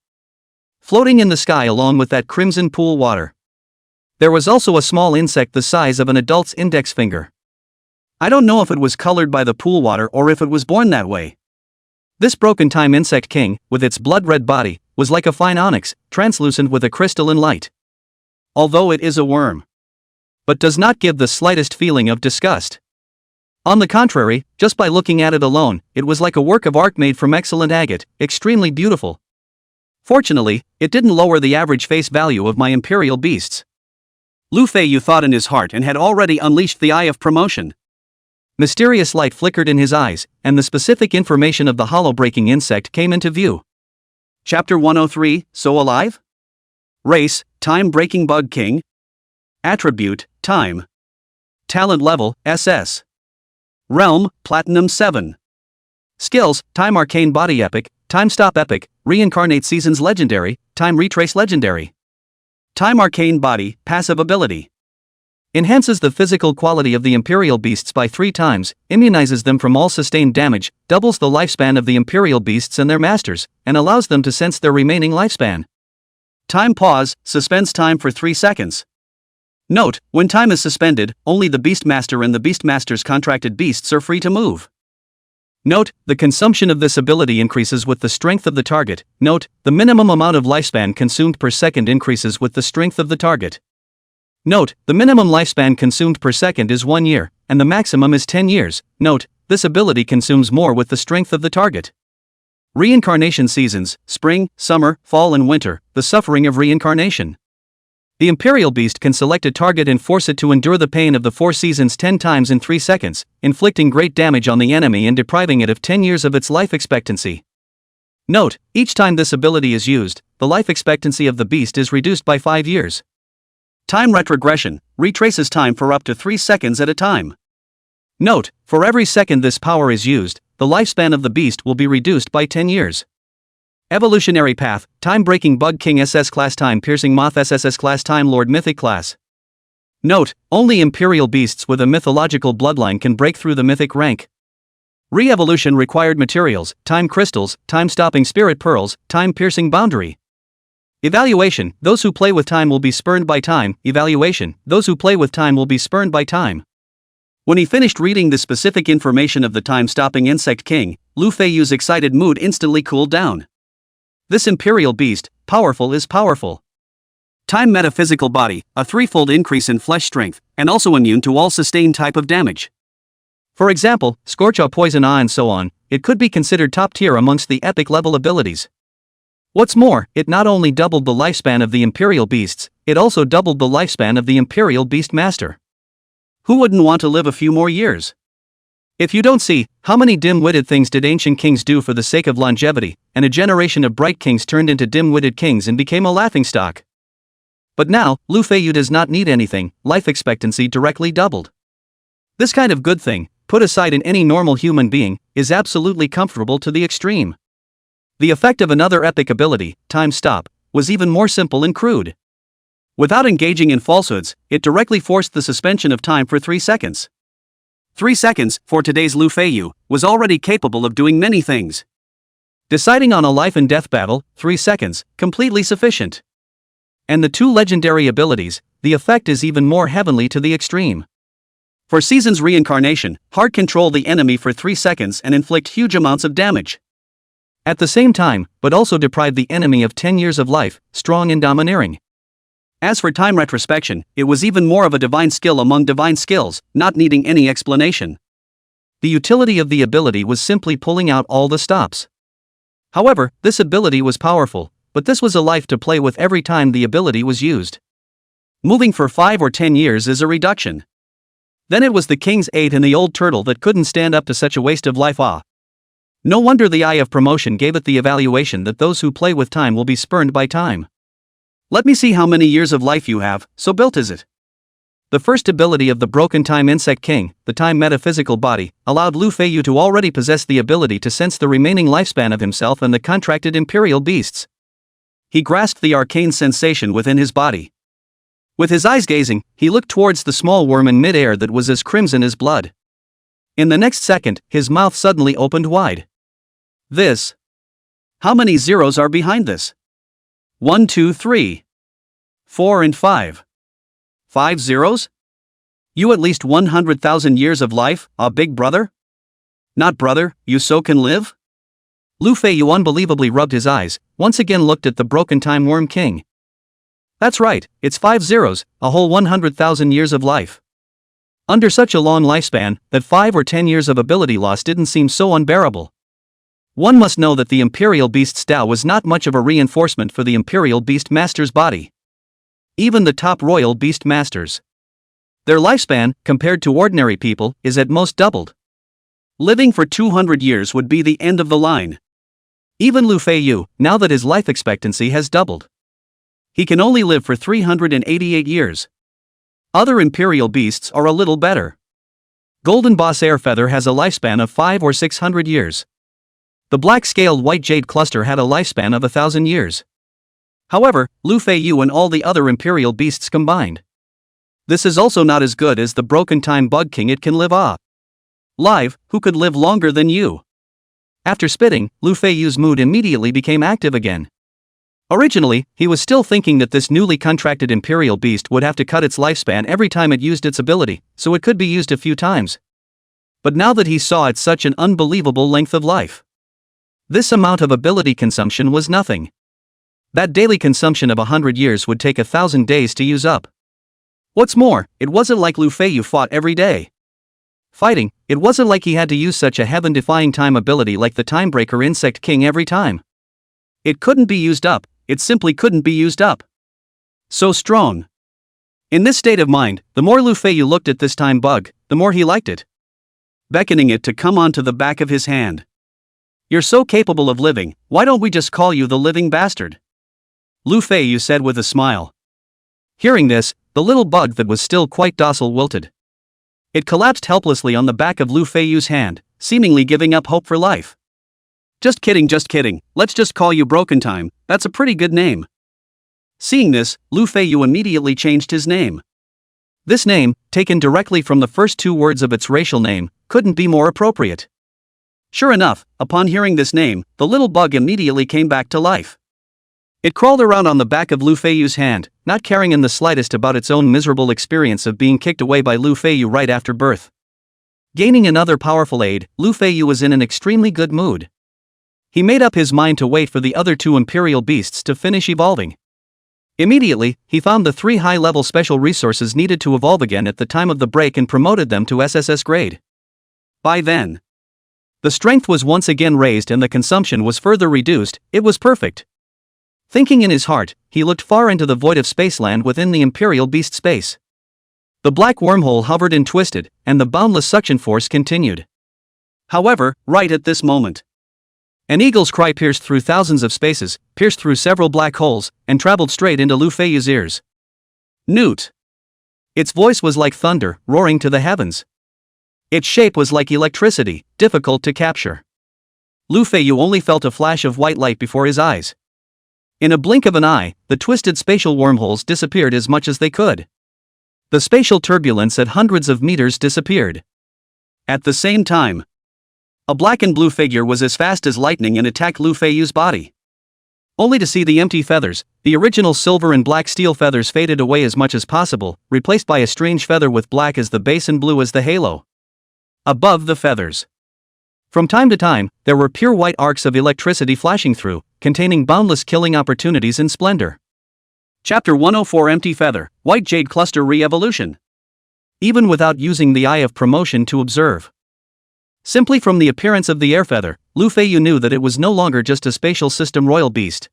Floating in the sky along with that crimson pool water. There was also a small insect the size of an adult's index finger. I don't know if it was colored by the pool water or if it was born that way. This broken time insect king, with its blood-red body, was like a fine onyx, translucent with a crystalline light. Although it is a worm, but does not give the slightest feeling of disgust. On the contrary, just by looking at it alone, it was like a work of art made from excellent agate, extremely beautiful. Fortunately, it didn't lower the average face value of my Imperial Beasts. Lu Feiyu thought in his heart and had already unleashed the Eye of Promotion. Mysterious light flickered in his eyes, and the specific information of the hollow-breaking insect came into view. Chapter 103, So Alive? Race, Time-Breaking Bug King. Attribute, Time. Talent level, SS. Realm, Platinum 7. Skills, Time Arcane Body Epic, Time Stop Epic, Reincarnate Seasons Legendary, Time Retrace Legendary. Time Arcane Body, Passive Ability. Enhances the physical quality of the Imperial Beasts by 3 times, immunizes them from all sustained damage, doubles the lifespan of the Imperial Beasts and their masters, and allows them to sense their remaining lifespan. Time Pause, suspends time for 3 seconds. Note, when time is suspended, only the Beastmaster and the Beastmaster's contracted beasts are free to move. Note, the consumption of this ability increases with the strength of the target. Note, the minimum amount of lifespan consumed per second increases with the strength of the target. Note, the minimum lifespan consumed per second is 1 year, and the maximum is 10 years. Note, this ability consumes more with the strength of the target. Reincarnation Seasons, Spring, Summer, Fall and Winter, the suffering of reincarnation. The Imperial Beast can select a target and force it to endure the pain of the 4 seasons 10 times in 3 seconds, inflicting great damage on the enemy and depriving it of 10 years of its life expectancy. Note, each time this ability is used, the life expectancy of the beast is reduced by 5 years. Time Retrogression, retraces time for up to 3 seconds at a time. Note, for every second this power is used, the lifespan of the beast will be reduced by 10 years. Evolutionary Path, Time-Breaking Bug King SS Class Time-Piercing Moth SSS Class Time Lord Mythic Class. Note, only Imperial Beasts with a mythological bloodline can break through the Mythic rank. Re-evolution required materials, Time Crystals, Time-Stopping Spirit Pearls, Time-Piercing Boundary. Evaluation, those who play with time will be spurned by time. Evaluation, those who play with time will be spurned by time. When he finished reading the specific information of the time-stopping Insect King, Lu Feiyu's excited mood instantly cooled down. This Imperial Beast, powerful is powerful. Time Metaphysical Body, a 3-fold increase in flesh strength, and also immune to all sustained type of damage. For example, Scorchaw Poison Eye and so on, it could be considered top tier amongst the epic level abilities. What's more, it not only doubled the lifespan of the Imperial Beasts, it also doubled the lifespan of the Imperial Beast Master. Who wouldn't want to live a few more years? If you don't see, how many dim-witted things did ancient kings do for the sake of longevity, and a generation of bright kings turned into dim-witted kings and became a laughingstock. But now, Lu Feiyu does not need anything, life expectancy directly doubled. This kind of good thing, put aside in any normal human being, is absolutely comfortable to the extreme. The effect of another epic ability, Time Stop, was even more simple and crude. Without engaging in falsehoods, it directly forced the suspension of time for 3 seconds. 3 seconds, for today's Lu Feiyu, was already capable of doing many things. Deciding on a life and death battle, 3 seconds, completely sufficient. And the 2 legendary abilities, the effect is even more heavenly to the extreme. For Season's Reincarnation, hard control the enemy for 3 seconds and inflict huge amounts of damage. At the same time, but also deprive the enemy of 10 years of life, strong and domineering. As for Time Retrospection, it was even more of a divine skill among divine skills, not needing any explanation. The utility of the ability was simply pulling out all the stops. However, this ability was powerful, but this was a life to play with every time the ability was used. Moving for 5 or 10 years is a reduction. Then it was the King's 8 and the old turtle that couldn't stand up to such a waste of life. No wonder the Eye of Promotion gave it the evaluation that those who play with time will be spurned by time. Let me see how many years of life you have, so built is it. The first ability of the Broken Time Insect King, the Time Metaphysical Body, allowed Lu Feiyu to already possess the ability to sense the remaining lifespan of himself and the contracted Imperial Beasts. He grasped the arcane sensation within his body. With his eyes gazing, he looked towards the small worm in mid-air that was as crimson as blood. In the next second, his mouth suddenly opened wide. This. How many zeros are behind this? 1, 2, 3. 4 and 5. 5 zeros? You at least 100,000 years of life, big brother? Not brother, you so can live? Lu Feiyu unbelievably rubbed his eyes, once again looked at the Broken Time Worm King. That's right, it's 5 zeros, a whole 100,000 years of life. Under such a long lifespan, that 5 or 10 years of ability loss didn't seem so unbearable. One must know that the Imperial Beast's Tao was not much of a reinforcement for the Imperial Beast Master's body. Even the top Royal Beast Masters, their lifespan, compared to ordinary people, is at most doubled. Living for 200 years would be the end of the line. Even Lu Feiyu, now that his life expectancy has doubled, he can only live for 388 years. Other Imperial Beasts are a little better. Golden Boss Airfeather has a lifespan of 500 or 600 years. The black-scaled white jade cluster had a lifespan of 1,000 years. However, Lu Feiyu and all the other Imperial Beasts combined, this is also not as good as the Broken Time Bug King. It can live live, who could live longer than you? After spitting, Lu Feiyu's mood immediately became active again. Originally, he was still thinking that this newly contracted Imperial Beast would have to cut its lifespan every time it used its ability, so it could be used a few times. But now that he saw it's such an unbelievable length of life, this amount of ability consumption was nothing. That daily consumption of 100 years would take 1,000 days to use up. What's more, it wasn't like Lu Feiyu fought every day. Fighting, it wasn't like he had to use such a heaven-defying time ability like the Timebreaker Insect King every time. It couldn't be used up, it simply couldn't be used up. So strong. In this state of mind, the more Lu Feiyu looked at this time bug, the more he liked it, beckoning it to come onto the back of his hand. You're so capable of living, why don't we just call you the living bastard? Lu Feiyu said with a smile. Hearing this, the little bug that was still quite docile wilted. It collapsed helplessly on the back of Lu Feiyu's hand, seemingly giving up hope for life. Just kidding, let's just call you Broken Time, that's a pretty good name. Seeing this, Lu Feiyu immediately changed his name. This name, taken directly from the first two words of its racial name, couldn't be more appropriate. Sure enough, upon hearing this name, the little bug immediately came back to life. It crawled around on the back of Lu Feiyu's hand, not caring in the slightest about its own miserable experience of being kicked away by Lu Feiyu right after birth. Gaining another powerful aid, Lu Feiyu was in an extremely good mood. He made up his mind to wait for the other two Imperial Beasts to finish evolving. Immediately, he found the 3 high-level special resources needed to evolve again at the time of the break and promoted them to SSS-Grade. By then, the strength was once again raised and the consumption was further reduced. It was perfect. Thinking in his heart, he looked far into the void of spaceland within the Imperial Beast space. The black wormhole hovered and twisted, and the boundless suction force continued. However, right at this moment, an eagle's cry pierced through thousands of spaces, pierced through several black holes, and traveled straight into Lu Feiyu's ears. Newt. Its voice was like thunder, roaring to the heavens. Its shape was like electricity, difficult to capture. Lu Feiyu only felt a flash of white light before his eyes. In a blink of an eye, the twisted spatial wormholes disappeared as much as they could. The spatial turbulence at hundreds of meters disappeared. At the same time, a black and blue figure was as fast as lightning and attacked Lu Feiyu's body. Only to see the empty feathers, the original silver and black steel feathers faded away as much as possible, replaced by a strange feather with black as the base and blue as the halo. Above the feathers, from time to time, there were pure white arcs of electricity flashing through, containing boundless killing opportunities and splendor. Chapter 104 Empty Feather, White Jade Cluster Re-Evolution. Even without using the Eye of Promotion to observe, simply from the appearance of the airfeather, Lu Feiyu knew that it was no longer just a spatial system royal beast.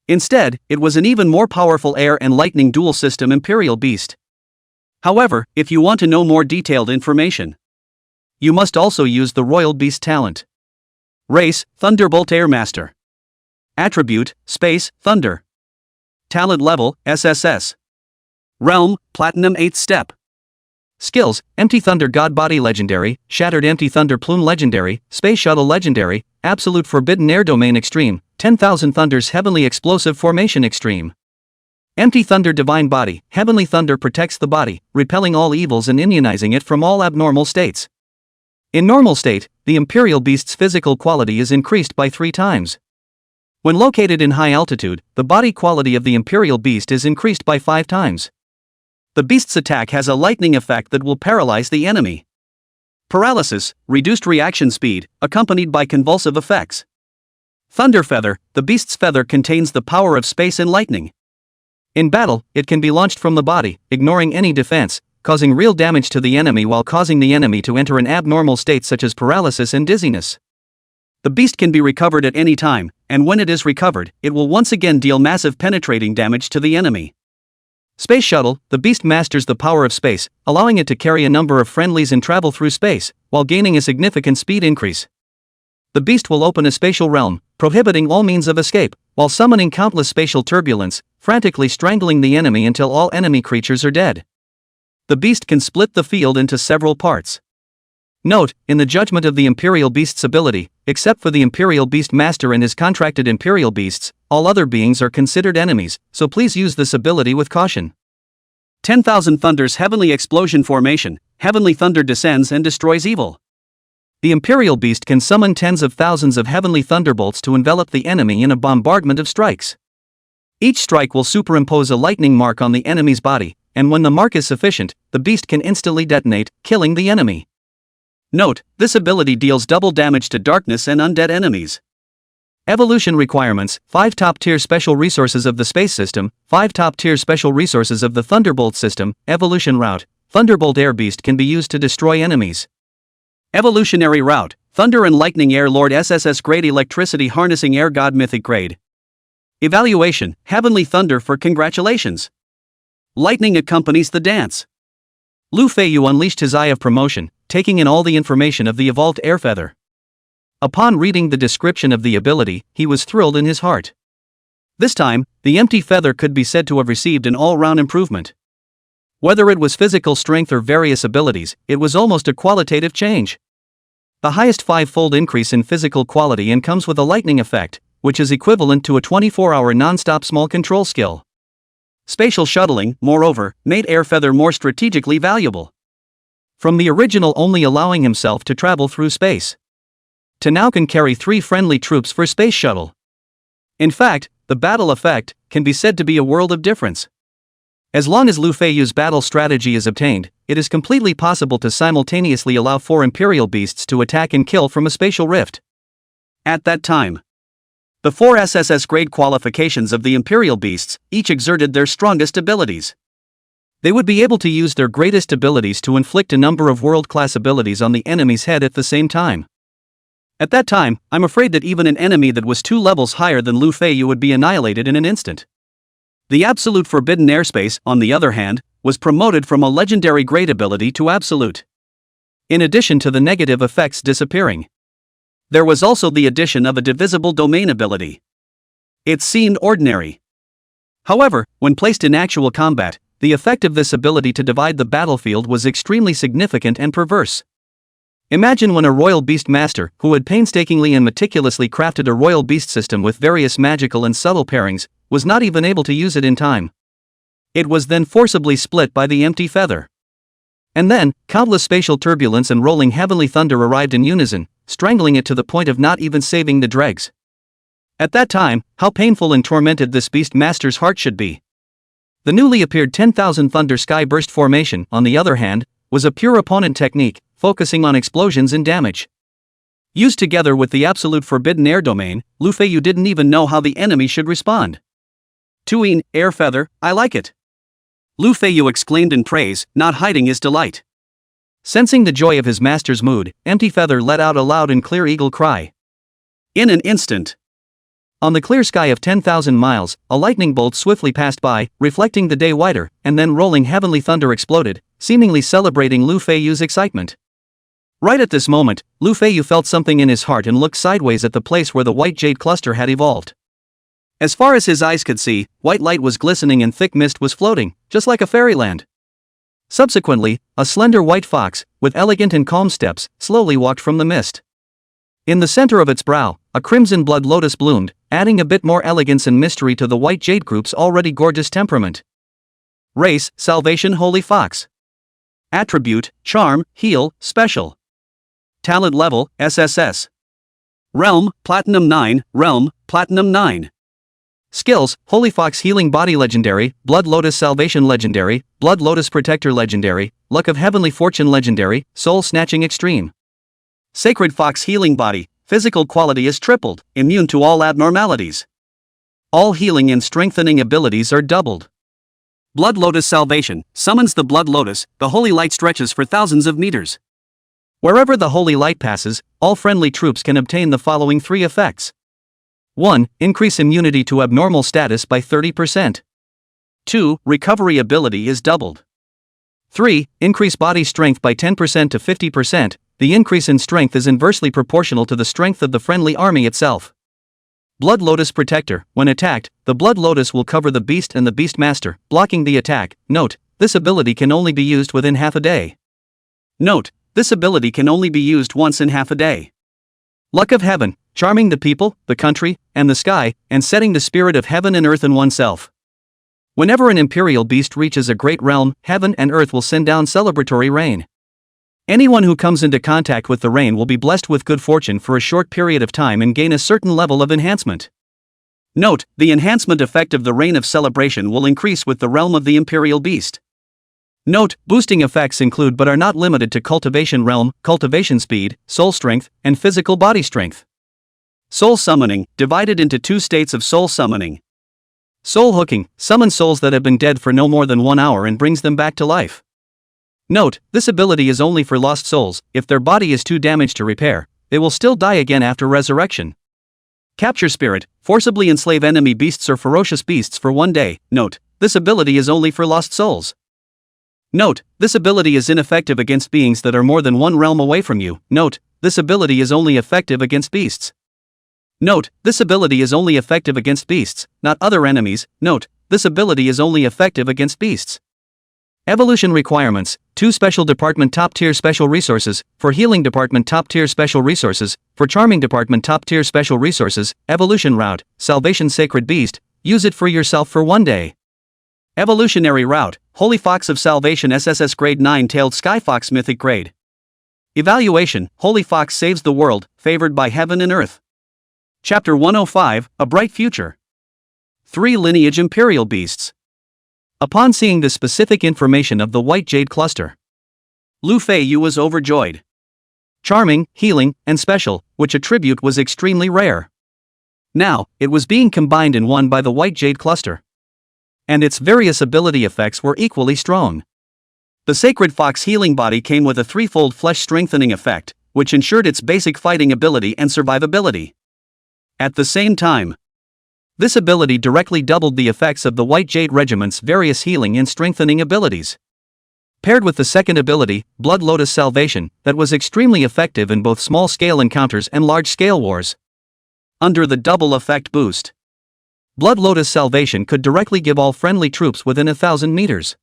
Instead, it was an even more powerful air and lightning dual system imperial beast. However, if you want to know more detailed information, you must also use the royal beast talent. Race, Thunderbolt Airmaster. Attribute, Space, Thunder. Talent level, SSS. Realm, Platinum 8th step. Skills, Empty Thunder God Body Legendary, Shattered Empty Thunder Plume Legendary, Space Shuttle Legendary, Absolute Forbidden Air Domain Extreme, 10,000 Thunders Heavenly Explosive Formation Extreme. Empty Thunder Divine Body, Heavenly Thunder protects the body, repelling all evils and immunizing it from all abnormal states. In normal state, the Imperial Beast's physical quality is increased by 3 times. When located in high altitude, the body quality of the Imperial Beast is increased by 5 times. The beast's attack has a lightning effect that will paralyze the enemy. Paralysis, reduced reaction speed, accompanied by convulsive effects. Thunder Feather, the beast's feather contains the power of space and lightning. In battle, it can be launched from the body, ignoring any defense, causing real damage to the enemy while causing the enemy to enter an abnormal state such as paralysis and dizziness. The beast can be recovered at any time, and when it is recovered, it will once again deal massive penetrating damage to the enemy. Space Shuttle, the beast masters the power of space, allowing it to carry a number of friendlies and travel through space, while gaining a significant speed increase. The beast will open a spatial realm, prohibiting all means of escape, while summoning countless spatial turbulence, frantically strangling the enemy until all enemy creatures are dead. The beast can split the field into several parts. Note, in the judgment of the Imperial Beast's ability, except for the Imperial Beast Master and his contracted Imperial Beasts, all other beings are considered enemies, so please use this ability with caution. 10,000 Thunder's Heavenly Explosion Formation. Heavenly Thunder descends and destroys evil. The Imperial Beast can summon tens of thousands of heavenly thunderbolts to envelop the enemy in a bombardment of strikes. Each strike will superimpose a lightning mark on the enemy's body, and when the mark is sufficient, the beast can instantly detonate, killing the enemy. Note, this ability deals double damage to darkness and undead enemies. Evolution requirements: 5 top-tier special resources of the space system, 5 top-tier special resources of the Thunderbolt system. Evolution route: Thunderbolt Air Beast can be used to destroy enemies. Evolutionary route: Thunder and Lightning Air Lord SSS-Grade Electricity Harnessing Air God Mythic Grade. Evaluation: Heavenly Thunder for congratulations. Lightning accompanies the dance. Feiyu unleashed his Eye of Promotion, taking in all the information of the evolved air feather. Upon reading the description of the ability, he was thrilled in his heart. This time, the empty feather could be said to have received an all-round improvement. Whether it was physical strength or various abilities, it was almost a qualitative change. The highest 5-fold increase in physical quality and comes with a lightning effect, which is equivalent to a 24-hour non-stop small control skill. Spatial shuttling, moreover, made air feather more strategically valuable. From the original only allowing himself to travel through space, to now can carry 3 friendly troops for space shuttle. In fact, the battle effect can be said to be a world of difference. As long as Feiyu's battle strategy is obtained, it is completely possible to simultaneously allow 4 Imperial Beasts to attack and kill from a spatial rift. At that time, the 4 SSS-grade qualifications of the Imperial Beasts each exerted their strongest abilities. They would be able to use their greatest abilities to inflict a number of world-class abilities on the enemy's head at the same time. At that time, I'm afraid that even an enemy that was 2 levels higher than Feiyu would be annihilated in an instant. The Absolute Forbidden Airspace, on the other hand, was promoted from a legendary grade ability to Absolute. In addition to the negative effects disappearing, there was also the addition of a divisible domain ability. It seemed ordinary. However, when placed in actual combat, the effect of this ability to divide the battlefield was extremely significant and perverse. Imagine when a royal beast master, who had painstakingly and meticulously crafted a royal beast system with various magical and subtle pairings, was not even able to use it in time. It was then forcibly split by the empty feather. And then, countless spatial turbulence and rolling heavenly thunder arrived in unison, strangling it to the point of not even saving the dregs. At that time, how painful and tormented this beast master's heart should be. The newly appeared 10,000 Thunder Sky Burst Formation, on the other hand, was a pure opponent technique, focusing on explosions and damage. Used together with the Absolute Forbidden Air Domain, Feiyu didn't even know how the enemy should respond. Twan, Air Feather, I like it. Feiyu exclaimed in praise, not hiding his delight. Sensing the joy of his master's mood, Empty Feather let out a loud and clear eagle cry. In an instant, on the clear sky of 10,000 miles, a lightning bolt swiftly passed by, reflecting the day whiter, and then rolling heavenly thunder exploded, seemingly celebrating Feiyu's excitement. Right at this moment, Feiyu felt something in his heart and looked sideways at the place where the white jade cluster had evolved. As far as his eyes could see, white light was glistening and thick mist was floating, just like a fairyland. Subsequently, a slender white fox, with elegant and calm steps, slowly walked from the mist. In the center of its brow, a crimson blood lotus bloomed, adding a bit more elegance and mystery to the white jade group's already gorgeous temperament. Race: Salvation Holy Fox. Attribute: Charm, Heal, Special. Talent level: SSS. Realm: Platinum 9, Realm: Platinum 9. Skills: Holy Fox Healing Body Legendary, Blood Lotus Salvation Legendary, Blood Lotus Protector Legendary, Luck of Heavenly Fortune Legendary, Soul Snatching Extreme. Sacred Fox Healing Body, physical quality is tripled, immune to all abnormalities. All healing and strengthening abilities are doubled. Blood Lotus Salvation, summons the Blood Lotus, the holy light stretches for thousands of meters. Wherever the holy light passes, all friendly troops can obtain the following 3 effects. 1. Increase immunity to abnormal status by 30%. 2. Recovery ability is doubled. 3. Increase body strength by 10% to 50%. The increase in strength is inversely proportional to the strength of the friendly army itself. Blood Lotus Protector. When attacked, the Blood Lotus will cover the beast and the Beast Master, blocking the attack. Note, this ability can only be used within half a day. Note, this ability can only be used once in half a day. Luck of Heaven. Charming the people, the country, and the sky, and setting the spirit of heaven and earth in oneself. Whenever an imperial beast reaches a great realm, heaven and earth will send down celebratory rain. Anyone who comes into contact with the rain will be blessed with good fortune for a short period of time and gain a certain level of enhancement. Note, the enhancement effect of the rain of celebration will increase with the realm of the imperial beast. Note, boosting effects include but are not limited to cultivation realm, cultivation speed, soul strength, and physical body strength. Soul summoning, divided into 2 states of soul summoning. Soul hooking, summons souls that have been dead for no more than 1 hour and brings them back to life. Note, this ability is only for lost souls. If their body is too damaged to repair, they will still die again after resurrection. Capture Spirit, forcibly enslave enemy beasts or ferocious beasts for 1 day. Note, this ability is only for lost souls. Note, this ability is ineffective against beings that are more than 1 realm away from you. Note, this ability is only effective against beasts. Note, this ability is only effective against beasts, not other enemies. Note, this ability is only effective against beasts. Evolution Requirements. 2 Special Department Top Tier Special Resources. For Healing Department Top Tier Special Resources. For Charming Department Top Tier Special Resources. Evolution Route. Salvation Sacred Beast. Use it for yourself for 1 day. Evolutionary Route. Holy Fox of Salvation SSS-Grade 9-Tailed Sky Fox Mythic Grade. Evaluation. Holy Fox saves the world, favored by heaven and earth. Chapter 105, A Bright Future. 3 Lineage Imperial Beasts. Upon seeing the specific information of the White Jade Cluster, Lu Feiyu was overjoyed. Charming, healing, and special, which attribute was extremely rare. Now, it was being combined in one by the White Jade Cluster. And its various ability effects were equally strong. The Sacred Fox healing body came with a 3-fold flesh strengthening effect, which ensured its basic fighting ability and survivability. At the same time, this ability directly doubled the effects of the White Jade Regiment's various healing and strengthening abilities. Paired with the second ability, Blood Lotus Salvation, that was extremely effective in both small-scale encounters and large-scale wars. Under the double effect boost, Blood Lotus Salvation could directly give all friendly troops within 1,000 meters.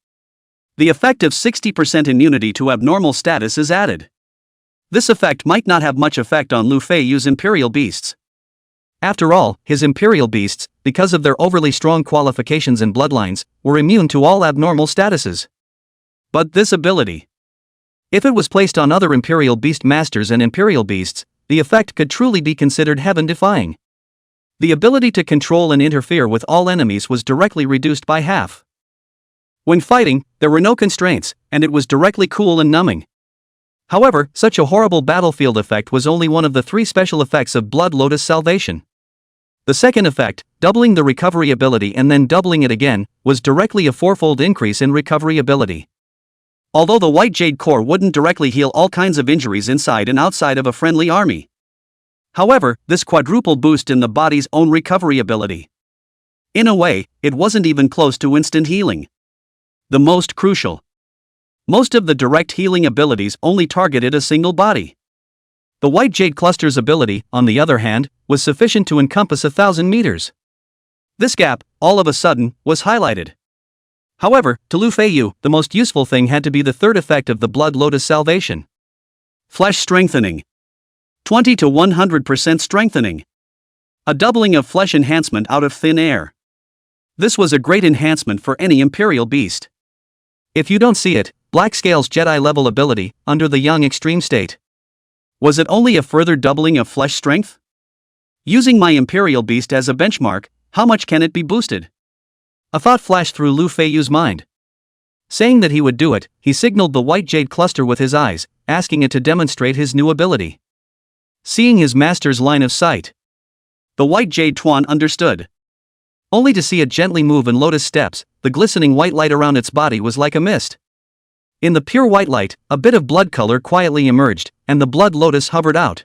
The effect of 60% immunity to abnormal status is added. This effect might not have much effect on Lu Feiyu's Imperial Beasts. After all, his Imperial Beasts, because of their overly strong qualifications and bloodlines, were immune to all abnormal statuses. But this ability, if it was placed on other Imperial Beast Masters and Imperial Beasts, the effect could truly be considered heaven-defying. The ability to control and interfere with all enemies was directly reduced by half. When fighting, there were no constraints, and it was directly cool and numbing. However, such a horrible battlefield effect was only one of the 3 special effects of Blood Lotus Salvation. The second effect, doubling the recovery ability and then doubling it again, was directly a 4-fold increase in recovery ability. Although the White Jade Core wouldn't directly heal all kinds of injuries inside and outside of a friendly army. However, this quadrupled boost in the body's own recovery ability. In a way, it wasn't even close to instant healing. The most crucial. Most of the direct healing abilities only targeted a single body. The White Jade Cluster's ability, on the other hand, was sufficient to encompass 1,000 meters. This gap, all of a sudden, was highlighted. However, to Lu Feiyu, the most useful thing had to be the third effect of the Blood Lotus Salvation. Flesh Strengthening. 20 to 100% strengthening. A doubling of flesh enhancement out of thin air. This was a great enhancement for any Imperial Beast. If you don't see it, Black Scale's Jedi level ability, under the young extreme state. Was it only a further doubling of flesh strength? Using my Imperial Beast as a benchmark, how much can it be boosted? A thought flashed through Lu Feiyu's mind. Saying that he would do it, he signaled the White Jade Cluster with his eyes, asking it to demonstrate his new ability. Seeing his master's line of sight, the White Jade Twan understood. Only to see it gently move in lotus steps, the glistening white light around its body was like a mist. In the pure white light, a bit of blood color quietly emerged, and the blood lotus hovered out.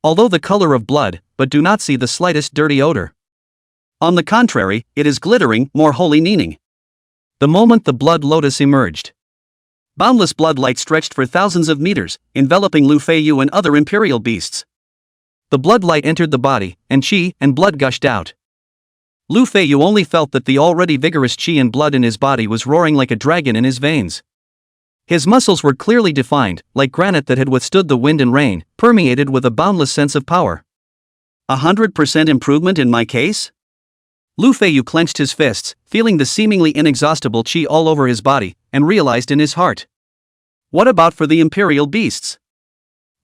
Although the color of blood, but do not see the slightest dirty odor. On the contrary, it is glittering, more holy meaning. The moment the blood lotus emerged, boundless blood light stretched for thousands of meters, enveloping Feiyu and other imperial beasts. The blood light entered the body, and chi and blood gushed out. Feiyu only felt that the already vigorous chi and blood in his body was roaring like a dragon in his veins. His muscles were clearly defined, like granite that had withstood the wind and rain, permeated with a boundless sense of power. 100% improvement in my case? Feiyu clenched his fists, feeling the seemingly inexhaustible chi all over his body, and realized in his heart. What about for the imperial beasts?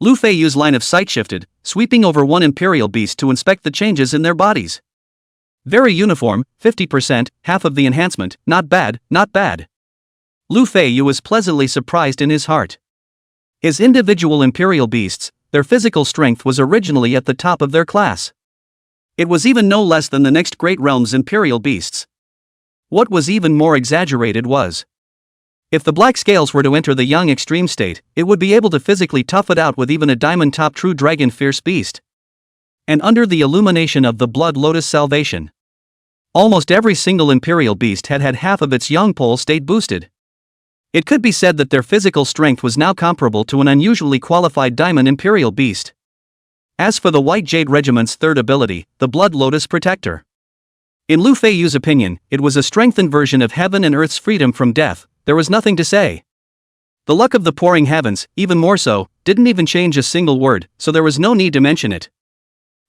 Feiyu's line of sight shifted, sweeping over one imperial beast to inspect the changes in their bodies. Very uniform, 50%, half of the enhancement, not bad, not bad. Feiyu was pleasantly surprised in his heart. His individual imperial beasts, their physical strength was originally at the top of their class. It was even no less than the next great realm's imperial beasts. What was even more exaggerated was, if the black scales were to enter the young extreme state, it would be able to physically tough it out with even a diamond top true dragon fierce beast. And under the illumination of the blood lotus salvation, almost every single imperial beast had half of its young pole state boosted. It could be said that their physical strength was now comparable to an unusually qualified diamond imperial beast. As for the White Jade Regiment's third ability, the Blood Lotus Protector. In Feiyu's opinion, it was a strengthened version of heaven and earth's freedom from death. There was nothing to say. The luck of the pouring heavens, even more so, didn't even change a single word, so there was no need to mention it.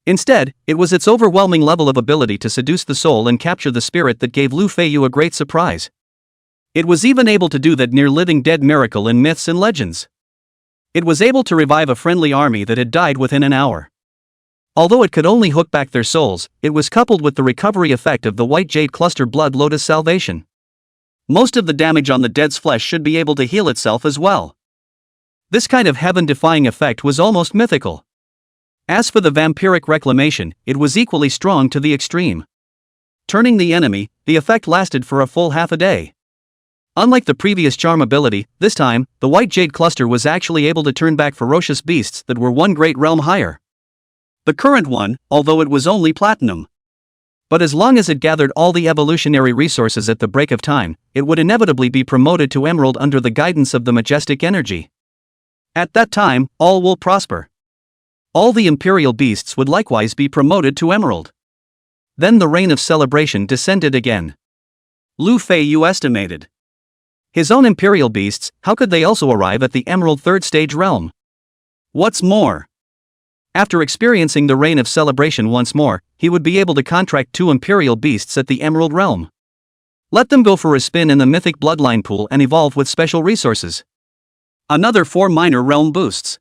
Instead, it was its overwhelming level of ability to seduce the soul and capture the spirit that gave Feiyu a great surprise. It was even able to do that near living dead miracle in myths and legends. It was able to revive a friendly army that had died within an hour. Although it could only hook back their souls, it was coupled with the recovery effect of the White Jade Cluster Blood Lotus Salvation. Most of the damage on the dead's flesh should be able to heal itself as well. This kind of heaven-defying effect was almost mythical. As for the vampiric reclamation, it was equally strong to the extreme. Turning the enemy, the effect lasted for a full half a day. Unlike the previous charm ability, this time, the White Jade Cluster was actually able to turn back ferocious beasts that were one great realm higher. The current one, although it was only platinum. But as long as it gathered all the evolutionary resources at the break of time, it would inevitably be promoted to emerald under the guidance of the majestic energy. At that time, all will prosper. All the imperial beasts would likewise be promoted to emerald. Then the reign of celebration descended again. Feiyu estimated. His own imperial beasts, how could they also arrive at the emerald third stage realm? What's more, after experiencing the reign of celebration once more, he would be able to contract 2 imperial beasts at the emerald realm. Let them go for a spin in the mythic bloodline pool and evolve with special resources. Another 4 minor realm boosts.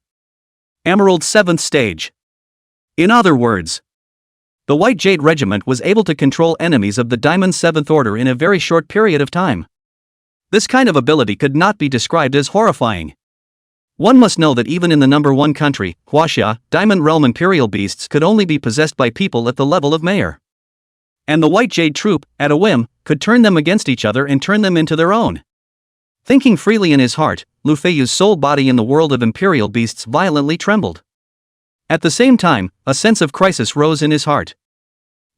Emerald 7th stage. In other words, the White Jade Regiment was able to control enemies of the Diamond 7th Order in a very short period of time. This kind of ability could not be described as horrifying. One must know that even in the number 1 country, Wanjia, Diamond Realm imperial beasts could only be possessed by people at the level of mayor. And the White Jade troop, at a whim, could turn them against each other and turn them into their own. Thinking freely in his heart, Feiyu's soul body in the world of imperial beasts violently trembled. At the same time, a sense of crisis rose in his heart.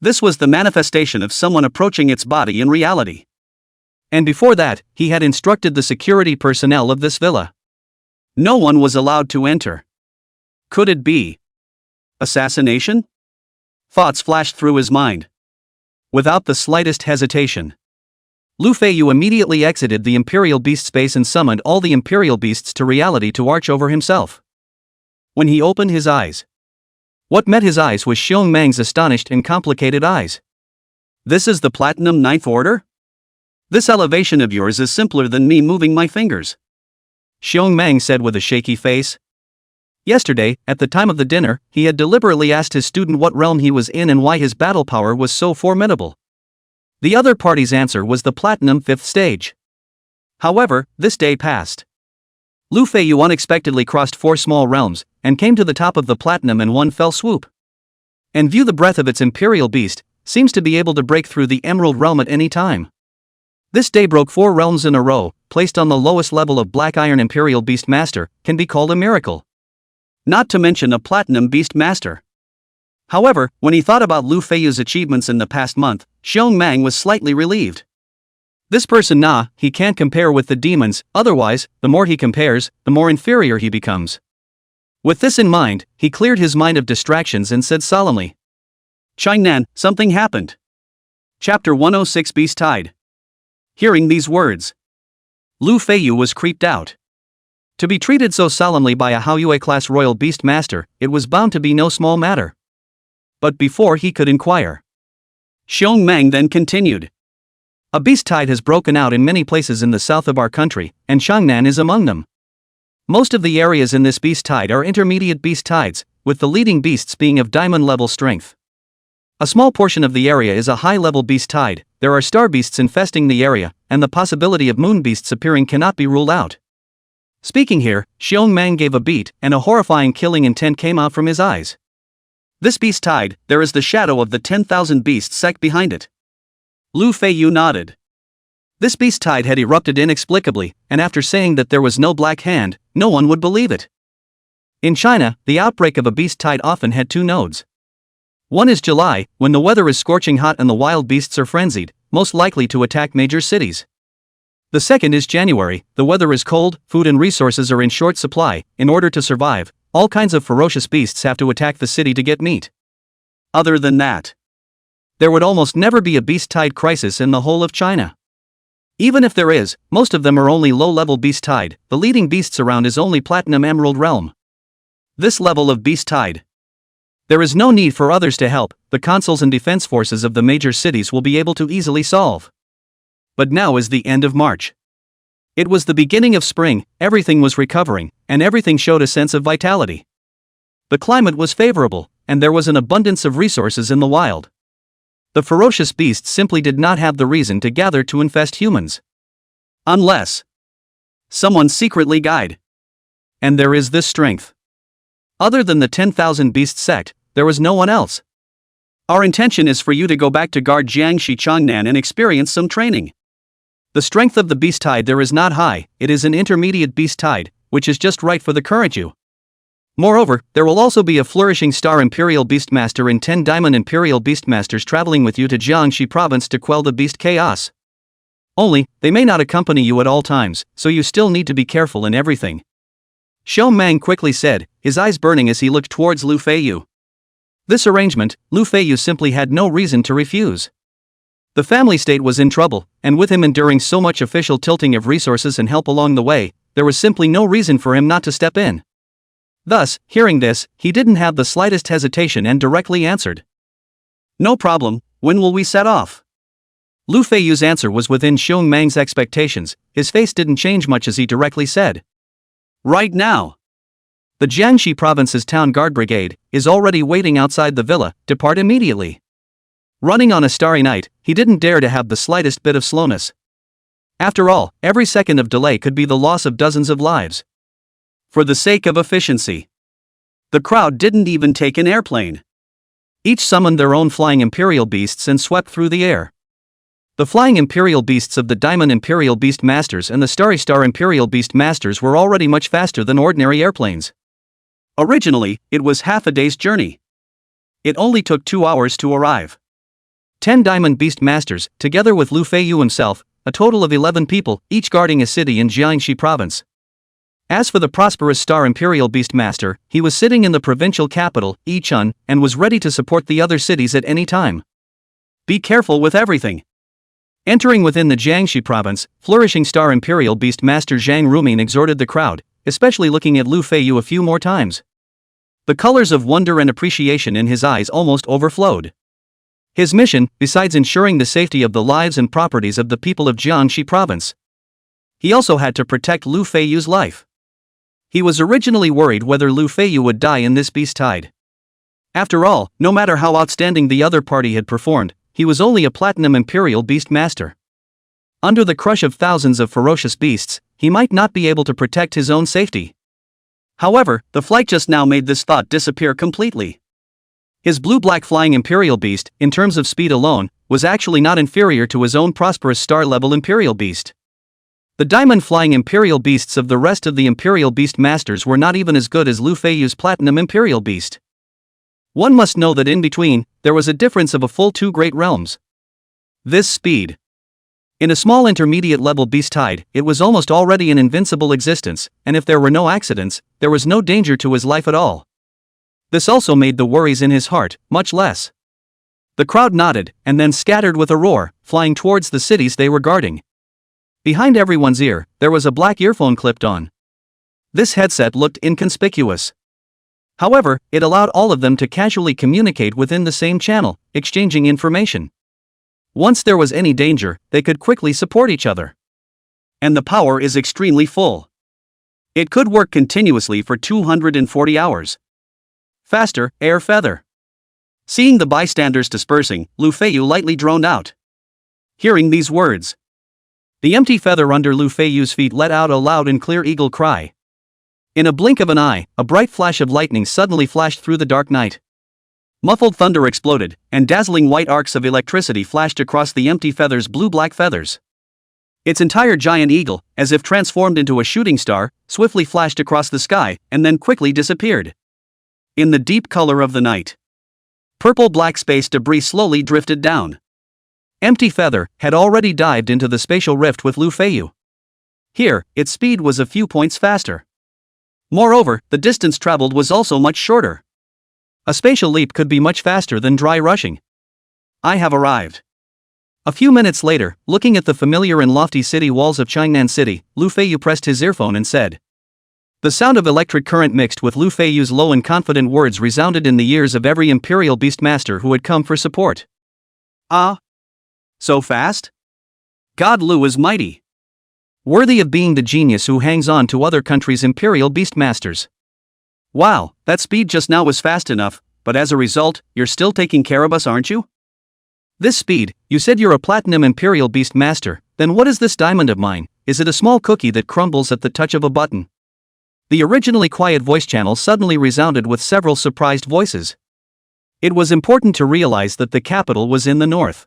This was the manifestation of someone approaching its body in reality. And before that, he had instructed the security personnel of this villa. No one was allowed to enter. Could it be assassination? Thoughts flashed through his mind. Without the slightest hesitation, Feiyu immediately exited the Imperial Beast space and summoned all the Imperial Beasts to reality to watch over himself. When he opened his eyes, what met his eyes was Xiong Mang's astonished and complicated eyes. This is the Platinum Ninth Order? This elevation of yours is simpler than me moving my fingers. Xiong Mang said with a shaky face. Yesterday, at the time of the dinner, he had deliberately asked his student what realm he was in and why his battle power was so formidable. The other party's answer was the Platinum 5th stage. However, this day passed. Feiyu unexpectedly crossed 4 small realms, and came to the top of the Platinum in one fell swoop. And view the breath of its Imperial Beast, seems to be able to break through the Emerald realm at any time. This day broke 4 realms in a row, placed on the lowest level of Black Iron Imperial Beast Master, can be called a miracle. Not to mention a Platinum Beast Master. However, when he thought about Lu Feiyu's achievements in the past month, Xiong Mang was slightly relieved. This person he can't compare with the demons, otherwise, the more he compares, the more inferior he becomes. With this in mind, he cleared his mind of distractions and said solemnly, "Changnan, something happened." Chapter 106 Beast Tide. Hearing these words, Lu Feiyu was creeped out. To be treated so solemnly by a Haoyue class royal beast master, it was bound to be no small matter. But before he could inquire, Xiong Mang then continued. A beast tide has broken out in many places in the south of our country, and Changnan is among them. Most of the areas in this beast tide are intermediate beast tides, with the leading beasts being of diamond level strength. A small portion of the area is a high level beast tide, there are star beasts infesting the area, and the possibility of moon beasts appearing cannot be ruled out. Speaking here, Xiong Mang gave a beat, and a horrifying killing intent came out from his eyes. This beast tide, there is the shadow of the 10,000 beast sect behind it. Lu Feiyu nodded. This beast tide had erupted inexplicably, and after saying that there was no black hand, no one would believe it. In China, the outbreak of a beast tide often had 2 nodes. One is July, when the weather is scorching hot and the wild beasts are frenzied, most likely to attack major cities. The second is January, the weather is cold, food and resources are in short supply, in order to survive, all kinds of ferocious beasts have to attack the city to get meat. Other than that, there would almost never be a beast tide crisis in the whole of China. Even if there is, most of them are only low-level beast tide, the leading beasts around is only Platinum Emerald realm. This level of beast tide, there is no need for others to help, the consuls and defense forces of the major cities will be able to easily solve. But now is the end of March. It was the beginning of spring, everything was recovering, and everything showed a sense of vitality. The climate was favorable, and there was an abundance of resources in the wild. The ferocious beasts simply did not have the reason to gather to infest humans. Unless someone secretly guide. And there is this strength. Other than the 10,000 beast sect, there was no one else. Our intention is for you to go back to guard Jiangxi Changnan and experience some training. The strength of the beast tide there is not high, it is an intermediate beast tide, which is just right for the current you. Moreover, there will also be a flourishing star Imperial Beastmaster and 10 Diamond Imperial Beastmasters traveling with you to Jiangxi province to quell the beast chaos. Only, they may not accompany you at all times, so you still need to be careful in everything. Xiong Mang quickly said, his eyes burning as he looked towards Lu Feiyu. This arrangement, Lu Feiyu simply had no reason to refuse. The family state was in trouble, and with him enduring so much official tilting of resources and help along the way, there was simply no reason for him not to step in. Thus, hearing this, he didn't have the slightest hesitation and directly answered. No problem, when will we set off? Lu Feiyu's answer was within Xiong Mang's expectations, his face didn't change much as he directly said. Right now. The Jiangxi province's town guard brigade is already waiting outside the villa, depart immediately. Running on a starry night, he didn't dare to have the slightest bit of slowness. After all, every second of delay could be the loss of dozens of lives. For the sake of efficiency, the crowd didn't even take an airplane. Each summoned their own flying imperial beasts and swept through the air. The flying imperial beasts of the Diamond Imperial Beast Masters and the Starry Star Imperial Beast Masters were already much faster than ordinary airplanes. Originally, it was half a day's journey. It only took 2 hours to arrive. 10 Diamond Beast Masters, together with Lu Feiyu himself, a total of 11 people, each guarding a city in Jiangxi province. As for the prosperous Star Imperial Beast Master, he was sitting in the provincial capital, Yichun, and was ready to support the other cities at any time. Be careful with everything. Entering within the Jiangxi province, flourishing Star Imperial Beast Master Zhang Rumin exhorted the crowd, especially looking at Lu Feiyu a few more times. The colors of wonder and appreciation in his eyes almost overflowed. His mission, besides ensuring the safety of the lives and properties of the people of Jiangxi province, he also had to protect Lu Feiyu's life. He was originally worried whether Lu Feiyu would die in this beast tide. After all, no matter how outstanding the other party had performed, he was only a Platinum Imperial Beast Master. Under the crush of thousands of ferocious beasts, he might not be able to protect his own safety. However, the flight just now made this thought disappear completely. His blue-black flying Imperial Beast, in terms of speed alone, was actually not inferior to his own prosperous star-level Imperial Beast. The diamond-flying Imperial Beasts of the rest of the Imperial Beast Masters were not even as good as Lu Feiyu's Platinum Imperial Beast. One must know that in between, there was a difference of a full 2 great realms. This speed. In a small intermediate-level beast tide, it was almost already an invincible existence, and if there were no accidents, there was no danger to his life at all. This also made the worries in his heart much less. The crowd nodded, and then scattered with a roar, flying towards the cities they were guarding. Behind everyone's ear, there was a black earphone clipped on. This headset looked inconspicuous. However, it allowed all of them to casually communicate within the same channel, exchanging information. Once there was any danger, they could quickly support each other. And the power is extremely full. It could work continuously for 240 hours. Faster, air feather. Seeing the bystanders dispersing, Lu Feiyu lightly droned out. Hearing these words, the empty feather under Lu Feiyu's feet let out a loud and clear eagle cry. In a blink of an eye, a bright flash of lightning suddenly flashed through the dark night. Muffled thunder exploded, and dazzling white arcs of electricity flashed across the empty feather's blue-black feathers. Its entire giant eagle, as if transformed into a shooting star, swiftly flashed across the sky, and then quickly disappeared. In the deep color of the night, purple-black space debris slowly drifted down. Empty Feather had already dived into the spatial rift with Lu Feiyu. Here, its speed was a few points faster. Moreover, the distance traveled was also much shorter. A spatial leap could be much faster than dry rushing. I have arrived. A few minutes later, looking at the familiar and lofty city walls of Changnan City, Lu Feiyu pressed his earphone and said. The sound of electric current mixed with Lu Feiyu's low and confident words resounded in the ears of every Imperial Beast Master who had come for support. Ah! So fast? God, Lu is mighty. Worthy of being the genius who hangs on to other countries' Imperial Beast Masters. Wow, that speed just now was fast enough, but as a result, you're still taking care of us, aren't you? This speed, you said you're a Platinum Imperial Beast Master, then what is this diamond of mine? Is it a small cookie that crumbles at the touch of a button? The originally quiet voice channel suddenly resounded with several surprised voices. It was important to realize that the capital was in the north.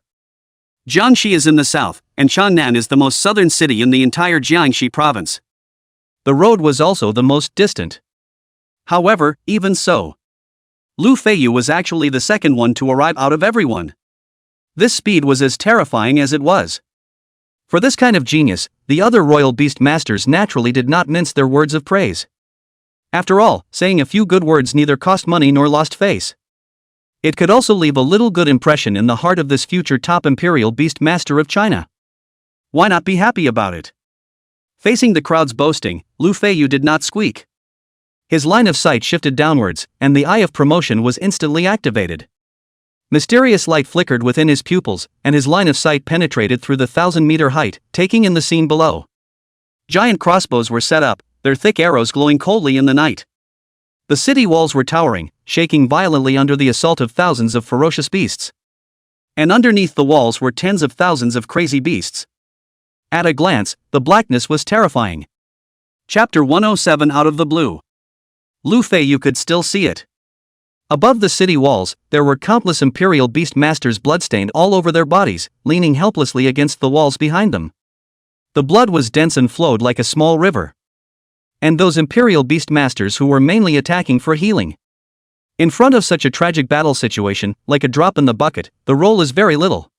Jiangxi is in the south, and Changnan is the most southern city in the entire Jiangxi province. The road was also the most distant. However, even so, Lu Feiyu was actually the second one to arrive out of everyone. This speed was as terrifying as it was. For this kind of genius, the other royal beast masters naturally did not mince their words of praise. After all, saying a few good words neither cost money nor lost face. It could also leave a little good impression in the heart of this future top Imperial Beast Master of China. Why not be happy about it? Facing the crowd's boasting, Lu Feiyu did not squeak. His line of sight shifted downwards, and the eye of promotion was instantly activated. Mysterious light flickered within his pupils, and his line of sight penetrated through the 1,000-meter height, taking in the scene below. Giant crossbows were set up, their thick arrows glowing coldly in the night. The city walls were towering, shaking violently under the assault of thousands of ferocious beasts. And underneath the walls were tens of thousands of crazy beasts. At a glance, the blackness was terrifying. Chapter 107 Out of the Blue. Lu Feiyu could still see it. Above the city walls, there were countless Imperial Beast Masters bloodstained all over their bodies, leaning helplessly against the walls behind them. The blood was dense and flowed like a small river. And those Imperial Beast Masters who were mainly attacking for healing. In front of such a tragic battle situation, like a drop in the bucket, the role is very little.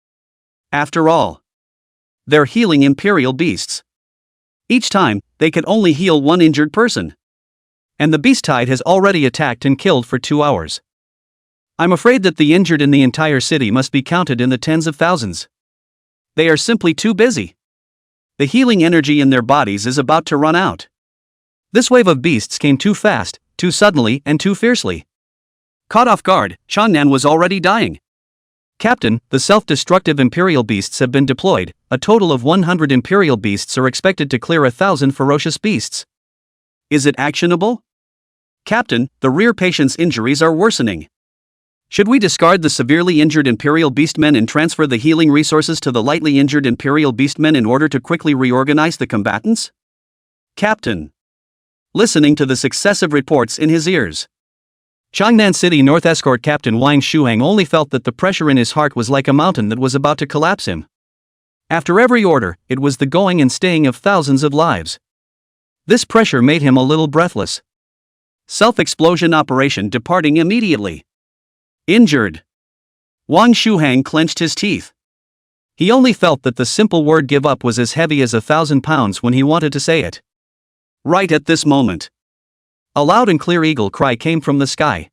After all, they're healing Imperial Beasts. Each time, they could only heal one injured person. And the beast tide has already attacked and killed for 2 hours. I'm afraid that the injured in the entire city must be counted in the tens of thousands. They are simply too busy. The healing energy in their bodies is about to run out. This wave of beasts came too fast, too suddenly, and too fiercely. Caught off guard, Changnan was already dying. Captain, the self-destructive Imperial Beasts have been deployed. A total of 100 Imperial Beasts are expected to clear 1,000 ferocious beasts. Is it actionable? Captain, the rear patient's injuries are worsening. Should we discard the severely injured Imperial Beastmen and transfer the healing resources to the lightly injured Imperial Beastmen in order to quickly reorganize the combatants? Captain. Listening to the successive reports in his ears. Changnan City North Escort Captain Wang Shuhang only felt that the pressure in his heart was like a mountain that was about to collapse him. After every order, it was the going and staying of thousands of lives. This pressure made him a little breathless. Self-explosion operation departing immediately. Injured. Wang Shuhang clenched his teeth. He only felt that the simple word give up was as heavy as 1,000 pounds when he wanted to say it. Right at this moment. A loud and clear eagle cry came from the sky.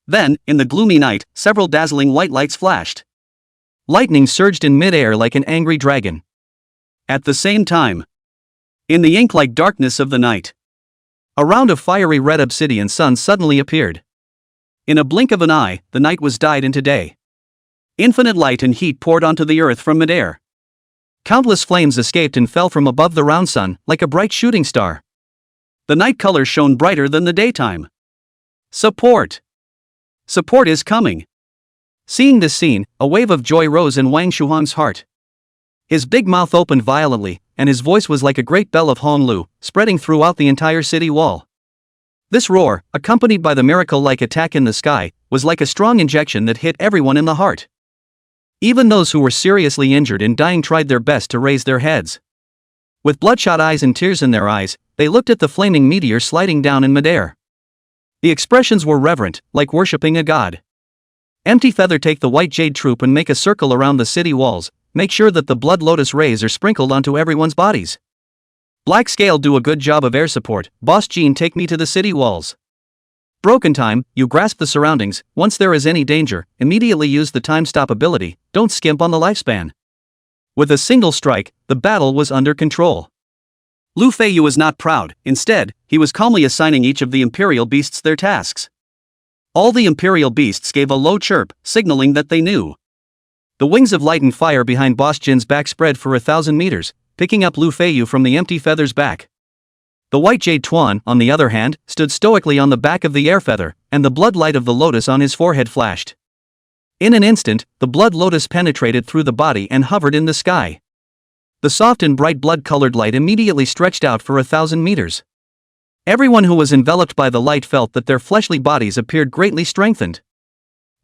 Then, in the gloomy night, several dazzling white lights flashed. Lightning surged in mid-air like an angry dragon. At the same time, in the ink-like darkness of the night, a round of fiery red obsidian suns suddenly appeared. In a blink of an eye, the night was dyed into day. Infinite light and heat poured onto the earth from mid-air. Countless flames escaped and fell from above the round sun, like a bright shooting star. The night colors shone brighter than the daytime. Support! Support is coming! Seeing this scene, a wave of joy rose in Wang Shuhang's heart. His big mouth opened violently, and his voice was like a great bell of Honglu, spreading throughout the entire city wall. This roar, accompanied by the miracle-like attack in the sky, was like a strong injection that hit everyone in the heart. Even those who were seriously injured and dying tried their best to raise their heads. With bloodshot eyes and tears in their eyes, they looked at the flaming meteor sliding down in midair. The expressions were reverent, like worshipping a god. Empty Feather, take the white jade troop and make a circle around the city walls. Make sure that the blood lotus rays are sprinkled onto everyone's bodies. Black Scale, do a good job of air support. Boss Jean, take me to the city walls. Broken Time, you grasp the surroundings. Once there is any danger, immediately use the time stop ability. Don't skimp on the lifespan. With a single strike, the battle was under control. Lu Feiyu was not proud. Instead, he was calmly assigning each of the Imperial Beasts their tasks. All the Imperial Beasts gave a low chirp, signaling that they knew. The wings of light and fire behind Boss Jin's back spread for 1,000 meters, picking up Lu Feiyu from the Empty Feather's back. The white jade Twan, on the other hand, stood stoically on the back of the air feather, and the blood light of the lotus on his forehead flashed. In an instant, the blood lotus penetrated through the body and hovered in the sky. The soft and bright blood-colored light immediately stretched out for 1,000 meters. Everyone who was enveloped by the light felt that their fleshly bodies appeared greatly strengthened.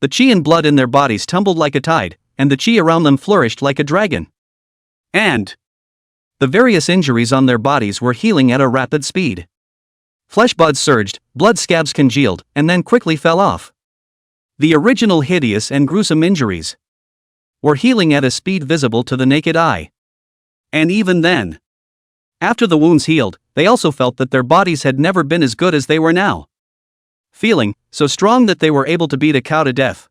The chi and blood in their bodies tumbled like a tide, and the chi around them flourished like a dragon. And the various injuries on their bodies were healing at a rapid speed. Flesh buds surged, blood scabs congealed, and then quickly fell off. The original hideous and gruesome injuries were healing at a speed visible to the naked eye. And even then, after the wounds healed, they also felt that their bodies had never been as good as they were now. Feeling so strong that they were able to beat a cow to death.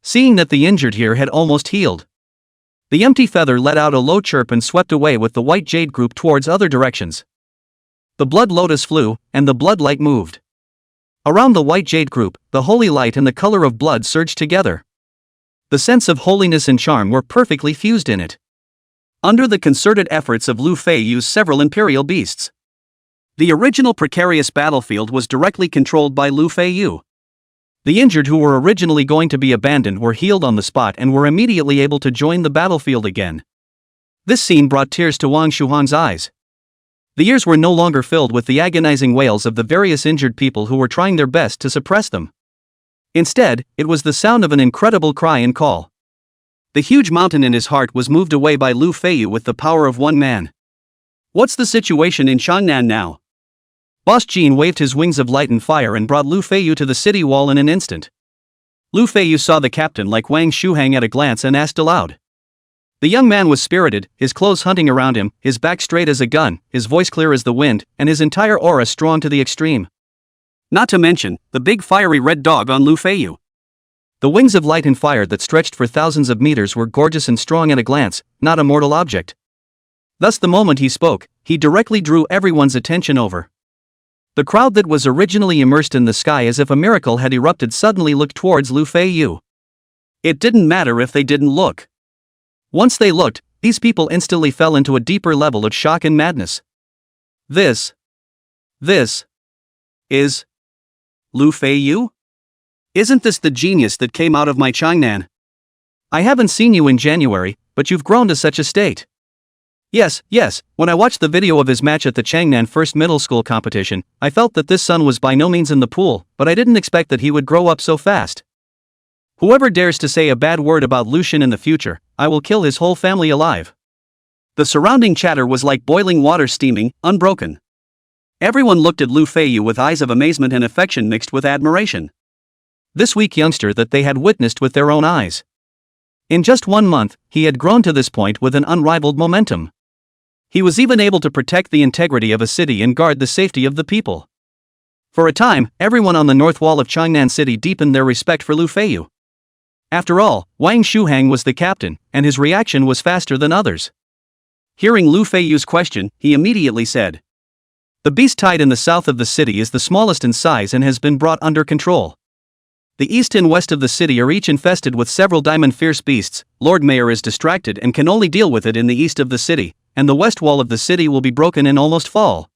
Seeing that the injured here had almost healed, the Empty Feather let out a low chirp and swept away with the white jade group towards other directions. The blood lotus flew, and the blood light moved. Around the white jade group, the holy light and the color of blood surged together. The sense of holiness and charm were perfectly fused in it. Under the concerted efforts of Lu Feiyu's several imperial beasts, the original precarious battlefield was directly controlled by Lu Feiyu. The injured who were originally going to be abandoned were healed on the spot and were immediately able to join the battlefield again. This scene brought tears to Wang Shuhang's eyes. The ears were no longer filled with the agonizing wails of the various injured people who were trying their best to suppress them. Instead, it was the sound of an incredible cry and call. The huge mountain in his heart was moved away by Lu Feiyu with the power of one man. What's the situation in Changnan now? Boss Jean waved his wings of light and fire and brought Lu Feiyu to the city wall in an instant. Lu Feiyu saw the captain like Wang Shuhang at a glance and asked aloud. The young man was spirited, his clothes hunting around him, his back straight as a gun, his voice clear as the wind, and his entire aura strong to the extreme. Not to mention, the big fiery red dog on Lu Feiyu. The wings of light and fire that stretched for thousands of meters were gorgeous and strong at a glance, not a mortal object. Thus the moment he spoke, he directly drew everyone's attention over. The crowd that was originally immersed in the sky as if a miracle had erupted suddenly looked towards Lu Feiyu. It didn't matter if they didn't look. Once they looked, these people instantly fell into a deeper level of shock and madness. This is Lu Feiyu? Isn't this the genius that came out of my Changnan? I haven't seen you in January, but you've grown to such a state. Yes, when I watched the video of his match at the Changnan First Middle School competition, I felt that this son was by no means in the pool, but I didn't expect that he would grow up so fast. Whoever dares to say a bad word about Lucian in the future, I will kill his whole family alive. The surrounding chatter was like boiling water steaming, unbroken. Everyone looked at Lu Feiyu with eyes of amazement and affection mixed with admiration. This weak youngster that they had witnessed with their own eyes. In just 1 month, he had grown to this point with an unrivaled momentum. He was even able to protect the integrity of a city and guard the safety of the people. For a time, everyone on the north wall of Changnan City deepened their respect for Lu Feiyu. After all, Wang Shuhang was the captain, and his reaction was faster than others. Hearing Lu Feiyu's question, he immediately said, "The beast tied in the south of the city is the smallest in size and has been brought under control. The east and west of the city are each infested with several diamond fierce beasts. Lord Mayor is distracted and can only deal with it in the east of the city, and the west wall of the city will be broken and almost fall."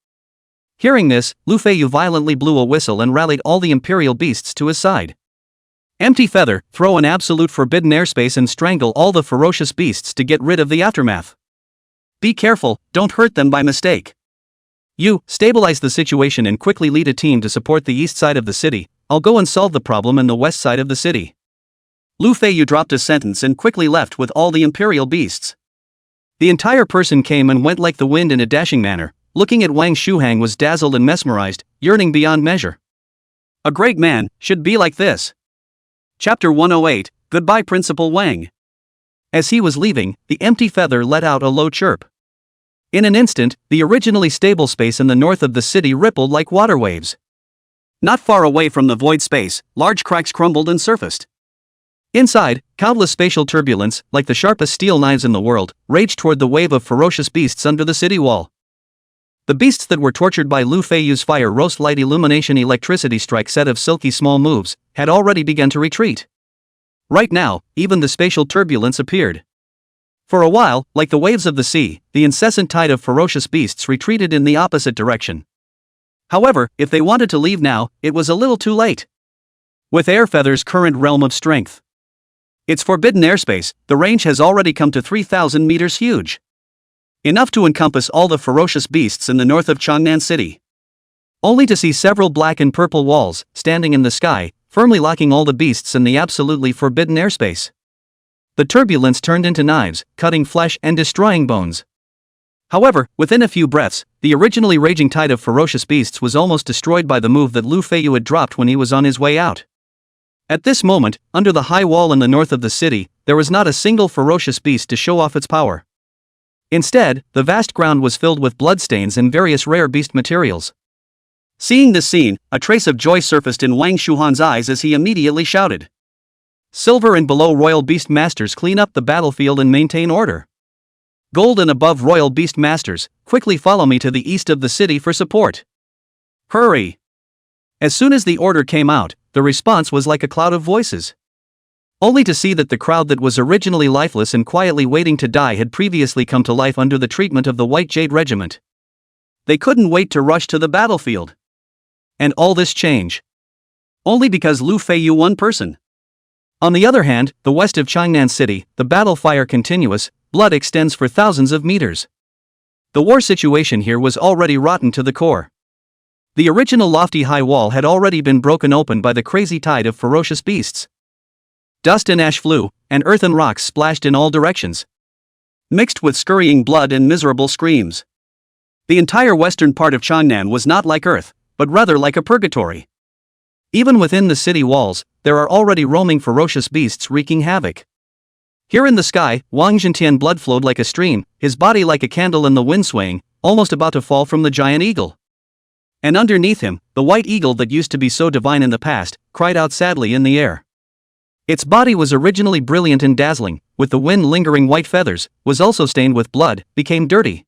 Hearing this, Lu Feiyu violently blew a whistle and rallied all the imperial beasts to his side. "Empty feather, throw an absolute forbidden airspace and strangle all the ferocious beasts to get rid of the aftermath. Be careful, don't hurt them by mistake. You, stabilize the situation and quickly lead a team to support the east side of the city. I'll go and solve the problem in the west side of the city." Lu Feiyu dropped a sentence and quickly left with all the imperial beasts. The entire person came and went like the wind in a dashing manner. Looking at Wang Shuhang was dazzled and mesmerized, yearning beyond measure. A great man should be like this. Chapter 108, Goodbye Principal Wang. As he was leaving, the empty feather let out a low chirp. In an instant, the originally stable space in the north of the city rippled like water waves. Not far away from the void space, large cracks crumbled and surfaced. Inside, countless spatial turbulence, like the sharpest steel knives in the world, raged toward the wave of ferocious beasts under the city wall. The beasts that were tortured by Lu Feiyu's fire roast light illumination electricity strike set of silky small moves, had already begun to retreat. Right now, even the spatial turbulence appeared. For a while, like the waves of the sea, the incessant tide of ferocious beasts retreated in the opposite direction. However, if they wanted to leave now, it was a little too late. With Airfeather's current realm of strength, its forbidden airspace, the range has already come to 3,000 meters huge. Enough to encompass all the ferocious beasts in the north of Changnan City. Only to see several black and purple walls, standing in the sky, firmly locking all the beasts in the absolutely forbidden airspace. The turbulence turned into knives, cutting flesh and destroying bones. However, within a few breaths, the originally raging tide of ferocious beasts was almost destroyed by the move that Lu Feiyu had dropped when he was on his way out. At this moment, under the high wall in the north of the city, there was not a single ferocious beast to show off its power. Instead, the vast ground was filled with bloodstains and various rare beast materials. Seeing this scene, a trace of joy surfaced in Wang Shuhan's eyes as he immediately shouted, "Silver and below royal beast masters, clean up the battlefield and maintain order. Gold and above royal beast masters, quickly follow me to the east of the city for support. Hurry!" As soon as the order came out, the response was like a cloud of voices. Only to see that the crowd that was originally lifeless and quietly waiting to die had previously come to life under the treatment of the White Jade Regiment. They couldn't wait to rush to the battlefield. And all this change only because Lu Feiyu one person. On the other hand, the west of Changnan City, the battle fire continuous, blood extends for thousands of meters. The war situation here was already rotten to the core. The original lofty high wall had already been broken open by the crazy tide of ferocious beasts. Dust and ash flew, and earth and rocks splashed in all directions, mixed with scurrying blood and miserable screams. The entire western part of Changnan was not like Earth, but rather like a purgatory. Even within the city walls, there are already roaming ferocious beasts wreaking havoc. Here in the sky, Wang Zhentian blood flowed like a stream, his body like a candle in the wind swaying, almost about to fall from the giant eagle. And underneath him, the white eagle that used to be so divine in the past, cried out sadly in the air. Its body was originally brilliant and dazzling, with the wind lingering white feathers, was also stained with blood, became dirty.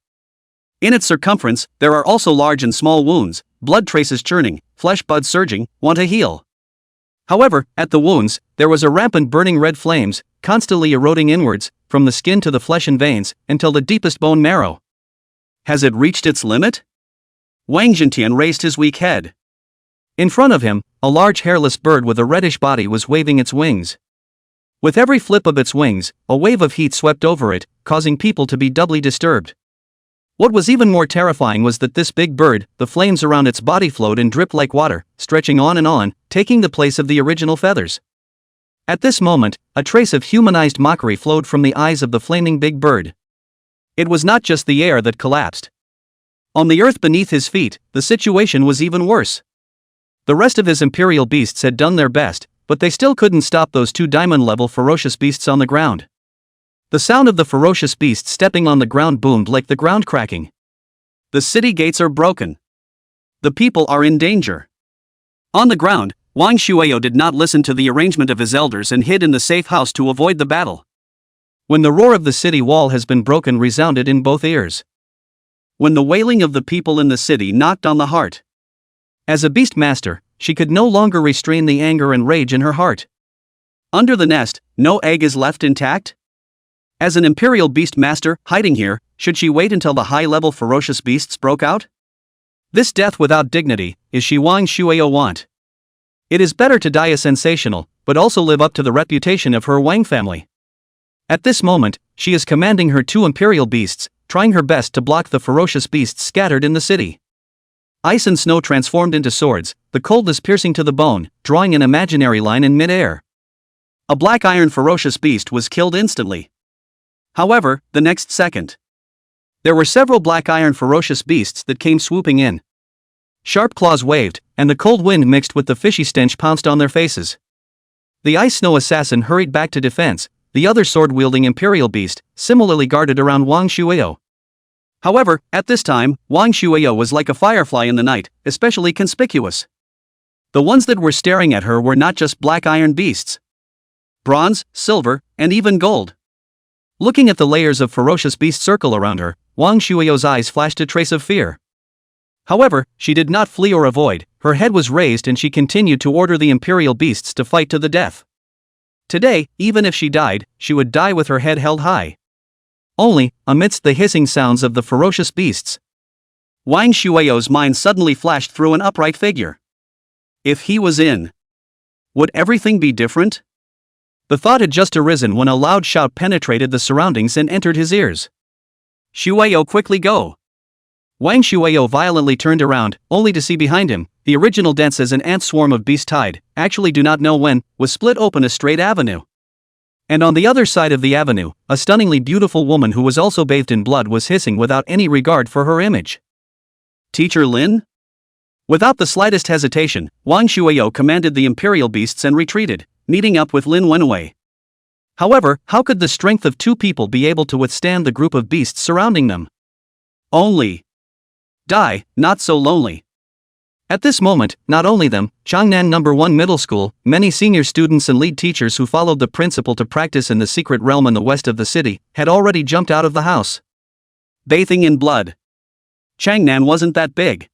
In its circumference, there are also large and small wounds, blood traces churning, flesh buds surging, want to heal. However, at the wounds, there was a rampant burning red flames, constantly eroding inwards, from the skin to the flesh and veins, until the deepest bone marrow. Has it reached its limit? Wang Zhentian raised his weak head. In front of him, a large hairless bird with a reddish body was waving its wings. With every flip of its wings, a wave of heat swept over it, causing people to be doubly disturbed. What was even more terrifying was that this big bird, the flames around its body flowed and dripped like water, stretching on, taking the place of the original feathers. At this moment, a trace of humanized mockery flowed from the eyes of the flaming big bird. It was not just the air that collapsed. On the earth beneath his feet, the situation was even worse. The rest of his imperial beasts had done their best, but they still couldn't stop those two diamond-level ferocious beasts on the ground. The sound of the ferocious beasts stepping on the ground boomed like the ground cracking. The city gates are broken. The people are in danger. On the ground, Wang Shueyo did not listen to the arrangement of his elders and hid in the safe house to avoid the battle. When the roar of the city wall has been broken resounded in both ears. When the wailing of the people in the city knocked on the heart. As a beast master, she could no longer restrain the anger and rage in her heart. Under the nest, no egg is left intact? As an imperial beast master, hiding here, should she wait until the high-level ferocious beasts broke out? This death without dignity, is she Wang Shueyo want? It is better to die a sensational, but also live up to the reputation of her Wang family. At this moment, she is commanding her two imperial beasts, trying her best to block the ferocious beasts scattered in the city. Ice and snow transformed into swords, the coldness piercing to the bone, drawing an imaginary line in mid-air. A black iron ferocious beast was killed instantly. However, the next second, there were several black iron ferocious beasts that came swooping in. Sharp claws waved, and the cold wind mixed with the fishy stench pounced on their faces. The ice snow assassin hurried back to defense, the other sword-wielding imperial beast, similarly guarded around Wang Shueyo. However, at this time, Wang Shueyo was like a firefly in the night, especially conspicuous. The ones that were staring at her were not just black iron beasts. Bronze, silver, and even gold. Looking at the layers of ferocious beast circle around her, Wang Shueyo's eyes flashed a trace of fear. However, she did not flee or avoid, her head was raised and she continued to order the imperial beasts to fight to the death. Today, even if she died, she would die with her head held high. Only, amidst the hissing sounds of the ferocious beasts, Wang Shueyo's mind suddenly flashed through an upright figure. If he was in, would everything be different? The thought had just arisen when a loud shout penetrated the surroundings and entered his ears. Shueyo, quickly go! Wang Shueyo violently turned around, only to see behind him, the original dense as an ant swarm of beast tide, actually do not know when, was split open a straight avenue. And on the other side of the avenue, a stunningly beautiful woman who was also bathed in blood was hissing without any regard for her image. Teacher Lin? Without the slightest hesitation, Wang Shueyo commanded the imperial beasts and retreated, meeting up with Lin Wenwei. However, how could the strength of two people be able to withstand the group of beasts surrounding them? Only die, not so lonely. At this moment, not only them, Changnan No. 1 Middle School, many senior students and lead teachers who followed the principal to practice in the secret realm in the west of the city, had already jumped out of the house. Bathing in blood. Changnan wasn't that big.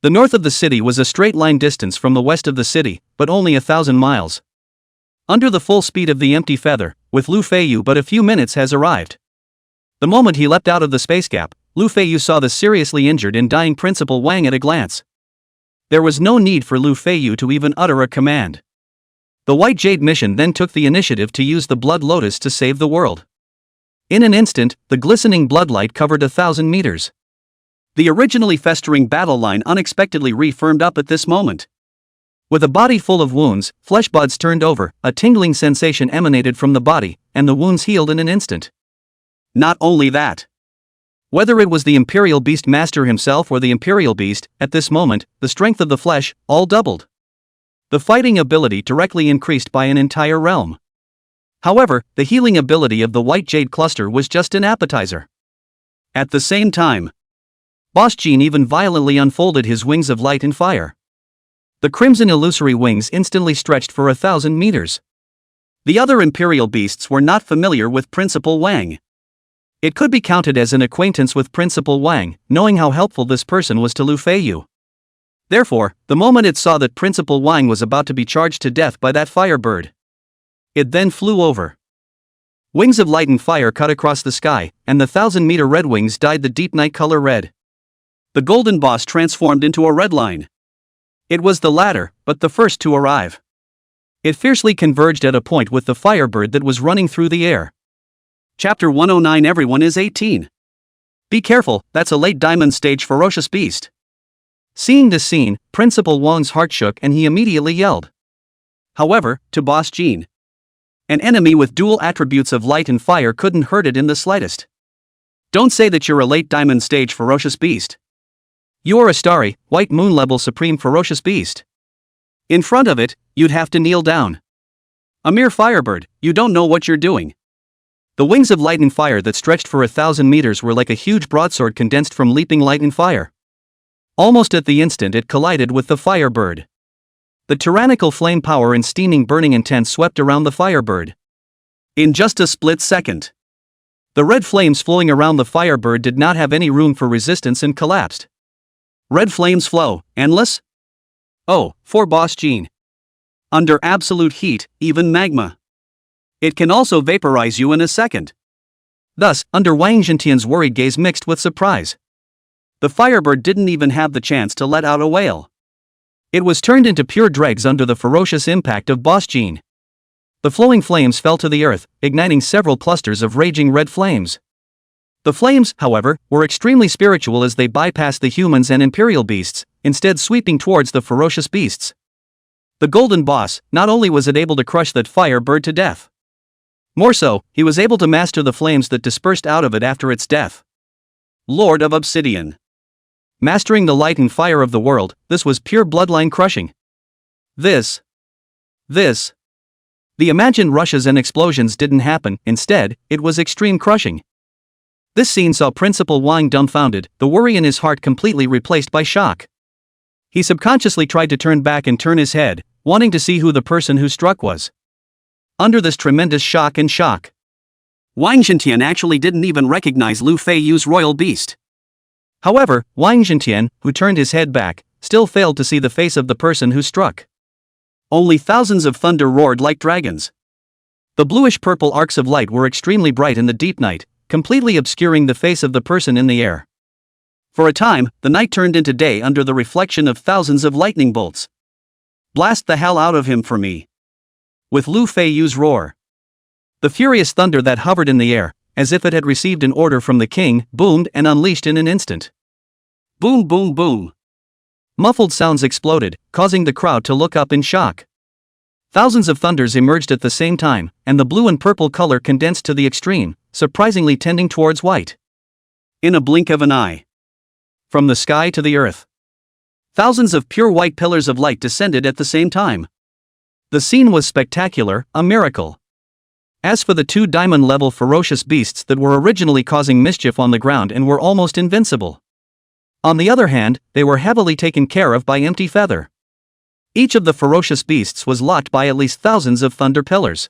The north of the city was a straight line distance from the west of the city, but only 1,000 miles. Under the full speed of the empty feather, with Lu Feiyu but a few minutes has arrived. The moment he leapt out of the space gap, Lu Feiyu saw the seriously injured and dying Principal Wang at a glance. There was no need for Lu Feiyu to even utter a command. The White Jade mission then took the initiative to use the Blood Lotus to save the world. In an instant, the glistening bloodlight covered 1,000 meters. The originally festering battle line unexpectedly reformed up at this moment. With a body full of wounds, flesh buds turned over, a tingling sensation emanated from the body, and the wounds healed in an instant. Not only that. Whether it was the Imperial Beast Master himself or the Imperial Beast, at this moment, the strength of the flesh, all doubled. The fighting ability directly increased by an entire realm. However, the healing ability of the White Jade Cluster was just an appetizer. At the same time, Boss Jean even violently unfolded his wings of light and fire. The crimson illusory wings instantly stretched for 1,000 meters. The other Imperial Beasts were not familiar with Principal Wang. It could be counted as an acquaintance with Principal Wang, knowing how helpful this person was to Lu Feiyu. Therefore, the moment it saw that Principal Wang was about to be charged to death by that firebird, it then flew over. Wings of light and fire cut across the sky, and the 1,000-meter red wings dyed the deep night color red. The golden boss transformed into a red line. It was the latter, but the first to arrive. It fiercely converged at a point with the firebird that was running through the air. Chapter 109 Everyone is 18. Be careful, that's a late diamond stage ferocious beast. Seeing this scene, Principal Wang's heart shook and he immediately yelled. However, to Boss Jean, an enemy with dual attributes of light and fire couldn't hurt it in the slightest. Don't say that you're a late diamond stage ferocious beast. You're a starry, white moon level supreme ferocious beast. In front of it, you'd have to kneel down. A mere firebird, you don't know what you're doing. The wings of light and fire that stretched for 1,000 meters were like a huge broadsword condensed from leaping light and fire. Almost at the instant it collided with the firebird. The tyrannical flame power and steaming burning intent swept around the firebird. In just a split second, the red flames flowing around the firebird did not have any room for resistance and collapsed. Red flames flow, endless? Oh, for Boss Jean. Under absolute heat, even magma. It can also vaporize you in a second. Thus, under Wang Zhentian's worried gaze mixed with surprise, the firebird didn't even have the chance to let out a wail. It was turned into pure dregs under the ferocious impact of Boss Jean. The flowing flames fell to the earth, igniting several clusters of raging red flames. The flames, however, were extremely spiritual as they bypassed the humans and imperial beasts, instead sweeping towards the ferocious beasts. The golden boss, not only was it able to crush that firebird to death, more so, he was able to master the flames that dispersed out of it after its death. Lord of Obsidian. Mastering the light and fire of the world, this was pure bloodline crushing. This. The imagined rushes and explosions didn't happen, instead, it was extreme crushing. This scene saw Principal Wang dumbfounded, the worry in his heart completely replaced by shock. He subconsciously tried to turn back and turn his head, wanting to see who the person who struck was. Under this tremendous shock, Wang Zhentian actually didn't even recognize Lu Feiyu's royal beast. However, Wang Zhentian, who turned his head back, still failed to see the face of the person who struck. Only thousands of thunder roared like dragons. The bluish-purple arcs of light were extremely bright in the deep night, completely obscuring the face of the person in the air. For a time, the night turned into day under the reflection of thousands of lightning bolts. Blast the hell out of him for me. With Lu Feiyu's roar. The furious thunder that hovered in the air, as if it had received an order from the king, boomed and unleashed in an instant. Boom, boom, boom. Muffled sounds exploded, causing the crowd to look up in shock. Thousands of thunders emerged at the same time, and the blue and purple color condensed to the extreme, surprisingly tending towards white. In a blink of an eye. From the sky to the earth, thousands of pure white pillars of light descended at the same time. The scene was spectacular, a miracle. As for the two diamond-level ferocious beasts that were originally causing mischief on the ground and were almost invincible, on the other hand, they were heavily taken care of by Empty Feather. Each of the ferocious beasts was locked by at least thousands of thunder pillars.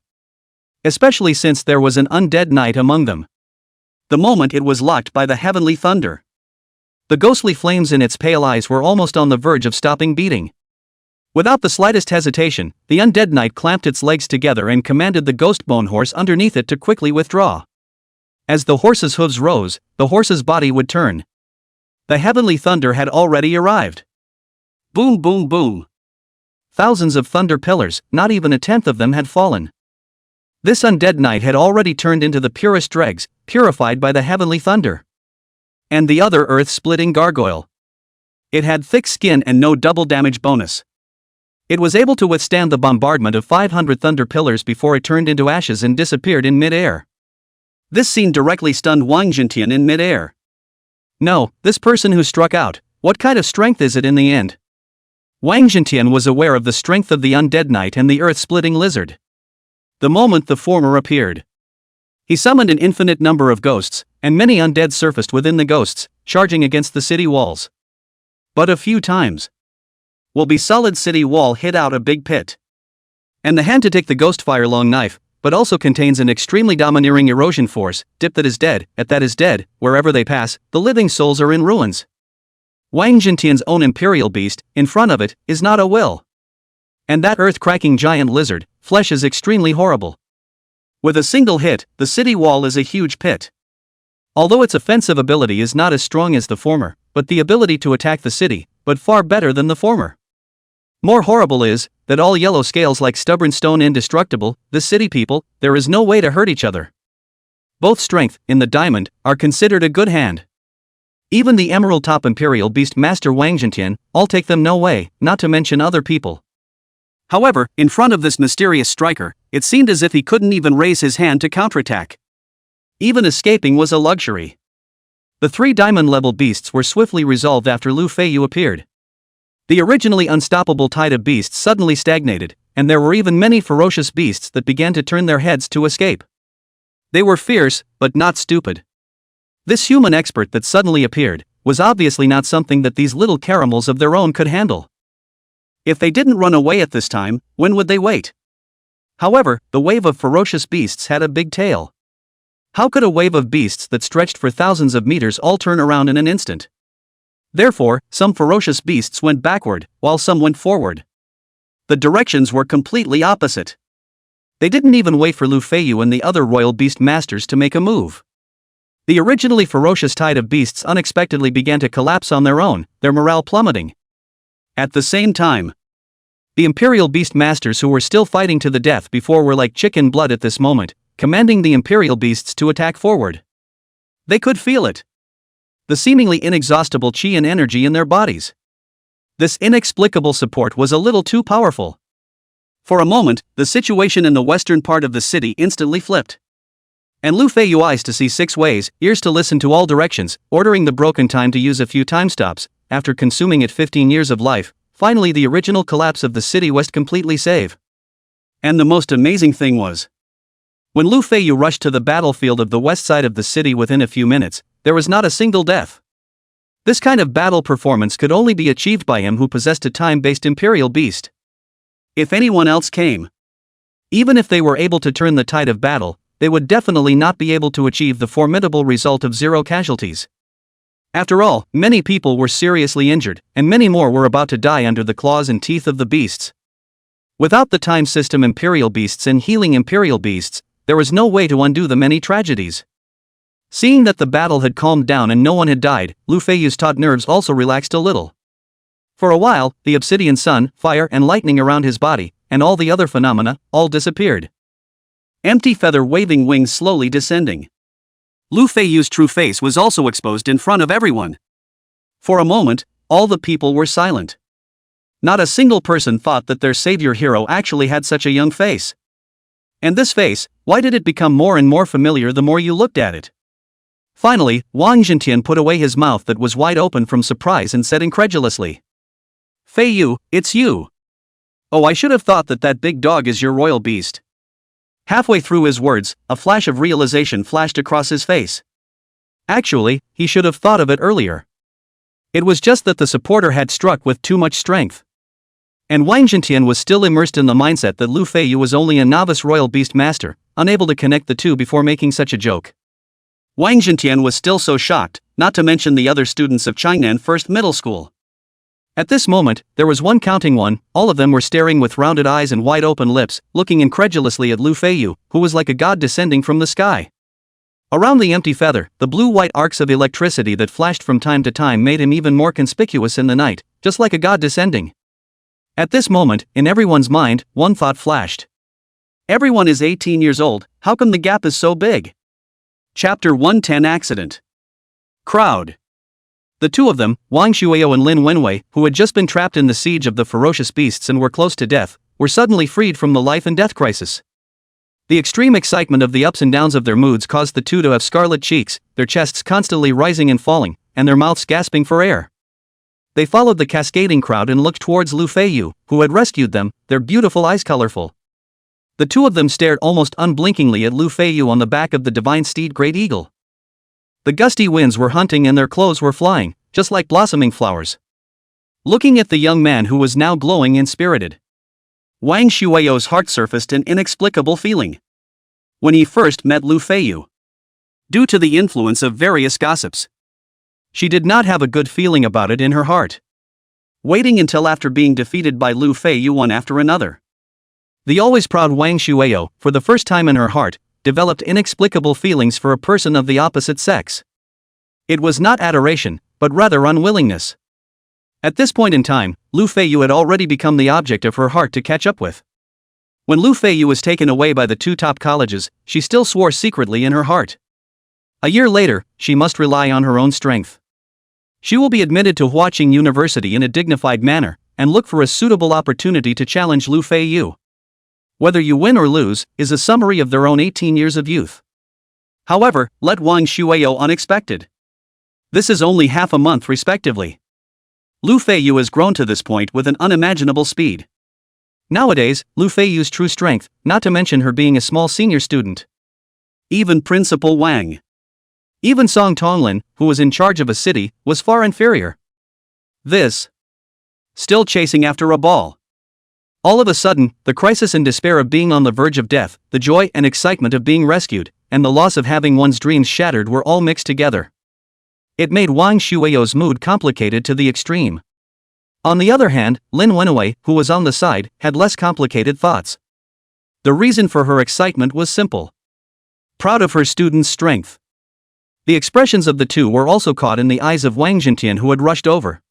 Especially since there was an undead knight among them. The moment it was locked by the heavenly thunder, the ghostly flames in its pale eyes were almost on the verge of stopping beating. Without the slightest hesitation, the undead knight clamped its legs together and commanded the ghost bone horse underneath it to quickly withdraw. As the horse's hooves rose, the horse's body would turn. The heavenly thunder had already arrived. Boom, boom, boom. Thousands of thunder pillars, not even a tenth of them had fallen. This undead knight had already turned into the purest dregs, purified by the heavenly thunder. And the other earth-splitting gargoyle. It had thick skin and no double damage bonus. It was able to withstand the bombardment of 500 thunder pillars before it turned into ashes and disappeared in mid-air. This scene directly stunned Wang Zhentian in mid-air. No, this person who struck out, what kind of strength is it in the end? Wang Zhentian was aware of the strength of the undead knight and the earth-splitting lizard. The moment the former appeared, he summoned an infinite number of ghosts, and many undead surfaced within the ghosts, charging against the city walls. But a few times, will be solid city wall hit out a big pit. And the hand to take the ghost fire long knife, but also contains an extremely domineering erosion force, dip that is dead, at that is dead, wherever they pass, the living souls are in ruins. Wang Zhentian's own imperial beast, in front of it, is not a will. And that earth-cracking giant lizard, flesh is extremely horrible. With a single hit, the city wall is a huge pit. Although its offensive ability is not as strong as the former, but the ability to attack the city, but far better than the former. More horrible is, that all yellow scales like stubborn stone indestructible, the city people, there is no way to hurt each other. Both strength, in the diamond, are considered a good hand. Even the Emerald Top Imperial Beast Master Wang Jintian, I'll take them no way, not to mention other people. However, in front of this mysterious striker, it seemed as if he couldn't even raise his hand to counterattack. Even escaping was a luxury. The 3 diamond-level beasts were swiftly resolved after Lu Feiyu appeared. The originally unstoppable tide of beasts suddenly stagnated, and there were even many ferocious beasts that began to turn their heads to escape. They were fierce, but not stupid. This human expert that suddenly appeared was obviously not something that these little caramels of their own could handle. If they didn't run away at this time, when would they wait? However, the wave of ferocious beasts had a big tail. How could a wave of beasts that stretched for thousands of meters all turn around in an instant? Therefore, some ferocious beasts went backward, while some went forward. The directions were completely opposite. They didn't even wait for Lu Feiyu and the other royal beast masters to make a move. The originally ferocious tide of beasts unexpectedly began to collapse on their own, their morale plummeting. At the same time, the Imperial Beast Masters who were still fighting to the death before were like chicken blood at this moment, commanding the Imperial Beasts to attack forward. They could feel it. The seemingly inexhaustible chi and energy in their bodies. This inexplicable support was a little too powerful. For a moment, the situation in the western part of the city instantly flipped. And Lu Feiyu eyes to see 6 ways, ears to listen to all directions, ordering the broken time to use a few time stops. After consuming it 15 years of life, finally the original collapse of the city west completely save. And the most amazing thing was, when Lu Feiyu rushed to the battlefield of the west side of the city within a few minutes, there was not a single death. This kind of battle performance could only be achieved by him who possessed a time-based Imperial Beast. If anyone else came, even if they were able to turn the tide of battle, they would definitely not be able to achieve the formidable result of 0 casualties. After all, many people were seriously injured, and many more were about to die under the claws and teeth of the beasts. Without the time system Imperial Beasts and healing Imperial Beasts, there was no way to undo the many tragedies. Seeing that the battle had calmed down and no one had died, Lu Feiyu's taut nerves also relaxed a little. For a while, the obsidian sun, fire and lightning around his body, and all the other phenomena, all disappeared. Empty feather-waving wings slowly descending. Lu Feiyu's true face was also exposed in front of everyone. For a moment, all the people were silent. Not a single person thought that their savior hero actually had such a young face. And this face, why did it become more and more familiar the more you looked at it? Finally, Wang Jintian put away his mouth that was wide open from surprise and said incredulously, "Feiyu, it's you. Oh, I should have thought that that big dog is your royal beast." Halfway through his words, a flash of realization flashed across his face. Actually, he should have thought of it earlier. It was just that the supporter had struck with too much strength. And Wang Jintian was still immersed in the mindset that Lu Feiyu was only a novice royal beast master, unable to connect the two before making such a joke. Wang Jintian was still so shocked, not to mention the other students of Changnan First Middle School. At this moment, there was one counting one, all of them were staring with rounded eyes and wide open lips, looking incredulously at Lu Feiyu, who was like a god descending from the sky. Around the empty feather, the blue-white arcs of electricity that flashed from time to time made him even more conspicuous in the night, just like a god descending. At this moment, in everyone's mind, one thought flashed. Everyone is 18 years old, how come the gap is so big? Chapter 110 Accident. Crowd. The two of them, Wang Shuio and Lin Wenwei, who had just been trapped in the siege of the ferocious beasts and were close to death, were suddenly freed from the life and death crisis. The extreme excitement of the ups and downs of their moods caused the two to have scarlet cheeks, their chests constantly rising and falling, and their mouths gasping for air. They followed the cascading crowd and looked towards Lu Feiyu, who had rescued them, their beautiful eyes colorful. The two of them stared almost unblinkingly at Lu Feiyu on the back of the divine steed Great Eagle. The gusty winds were hunting and their clothes were flying, just like blossoming flowers. Looking at the young man who was now glowing and spirited, Wang Shuio's heart surfaced an inexplicable feeling. When he first met Lu Feiyu, due to the influence of various gossips, she did not have a good feeling about it in her heart. Waiting until after being defeated by Lu Feiyu one after another, the always proud Wang Shuio, for the first time in her heart, developed inexplicable feelings for a person of the opposite sex. It was not adoration, but rather unwillingness. At this point in time, Lu Feiyu had already become the object of her heart to catch up with. When Lu Feiyu was taken away by the two top colleges, she still swore secretly in her heart. A year later, she must rely on her own strength. She will be admitted to Huaqing University in a dignified manner, and look for a suitable opportunity to challenge Lu Feiyu. Whether you win or lose, is a summary of their own 18 years of youth. However, let Wang Shueyo unexpected. This is only half a month respectively. Lu Feiyu has grown to this point with an unimaginable speed. Nowadays, Lu Feiyu's true strength, not to mention her being a small senior student. Even Principal Wang. Even Song Tonglin, who was in charge of a city, was far inferior. This. Still chasing after a ball. All of a sudden, the crisis and despair of being on the verge of death, the joy and excitement of being rescued, and the loss of having one's dreams shattered were all mixed together. It made Wang Shueyo's mood complicated to the extreme. On the other hand, Lin Wenwei, who was on the side, had less complicated thoughts. The reason for her excitement was simple. Proud of her student's strength. The expressions of the two were also caught in the eyes of Wang Jintian, who had rushed over.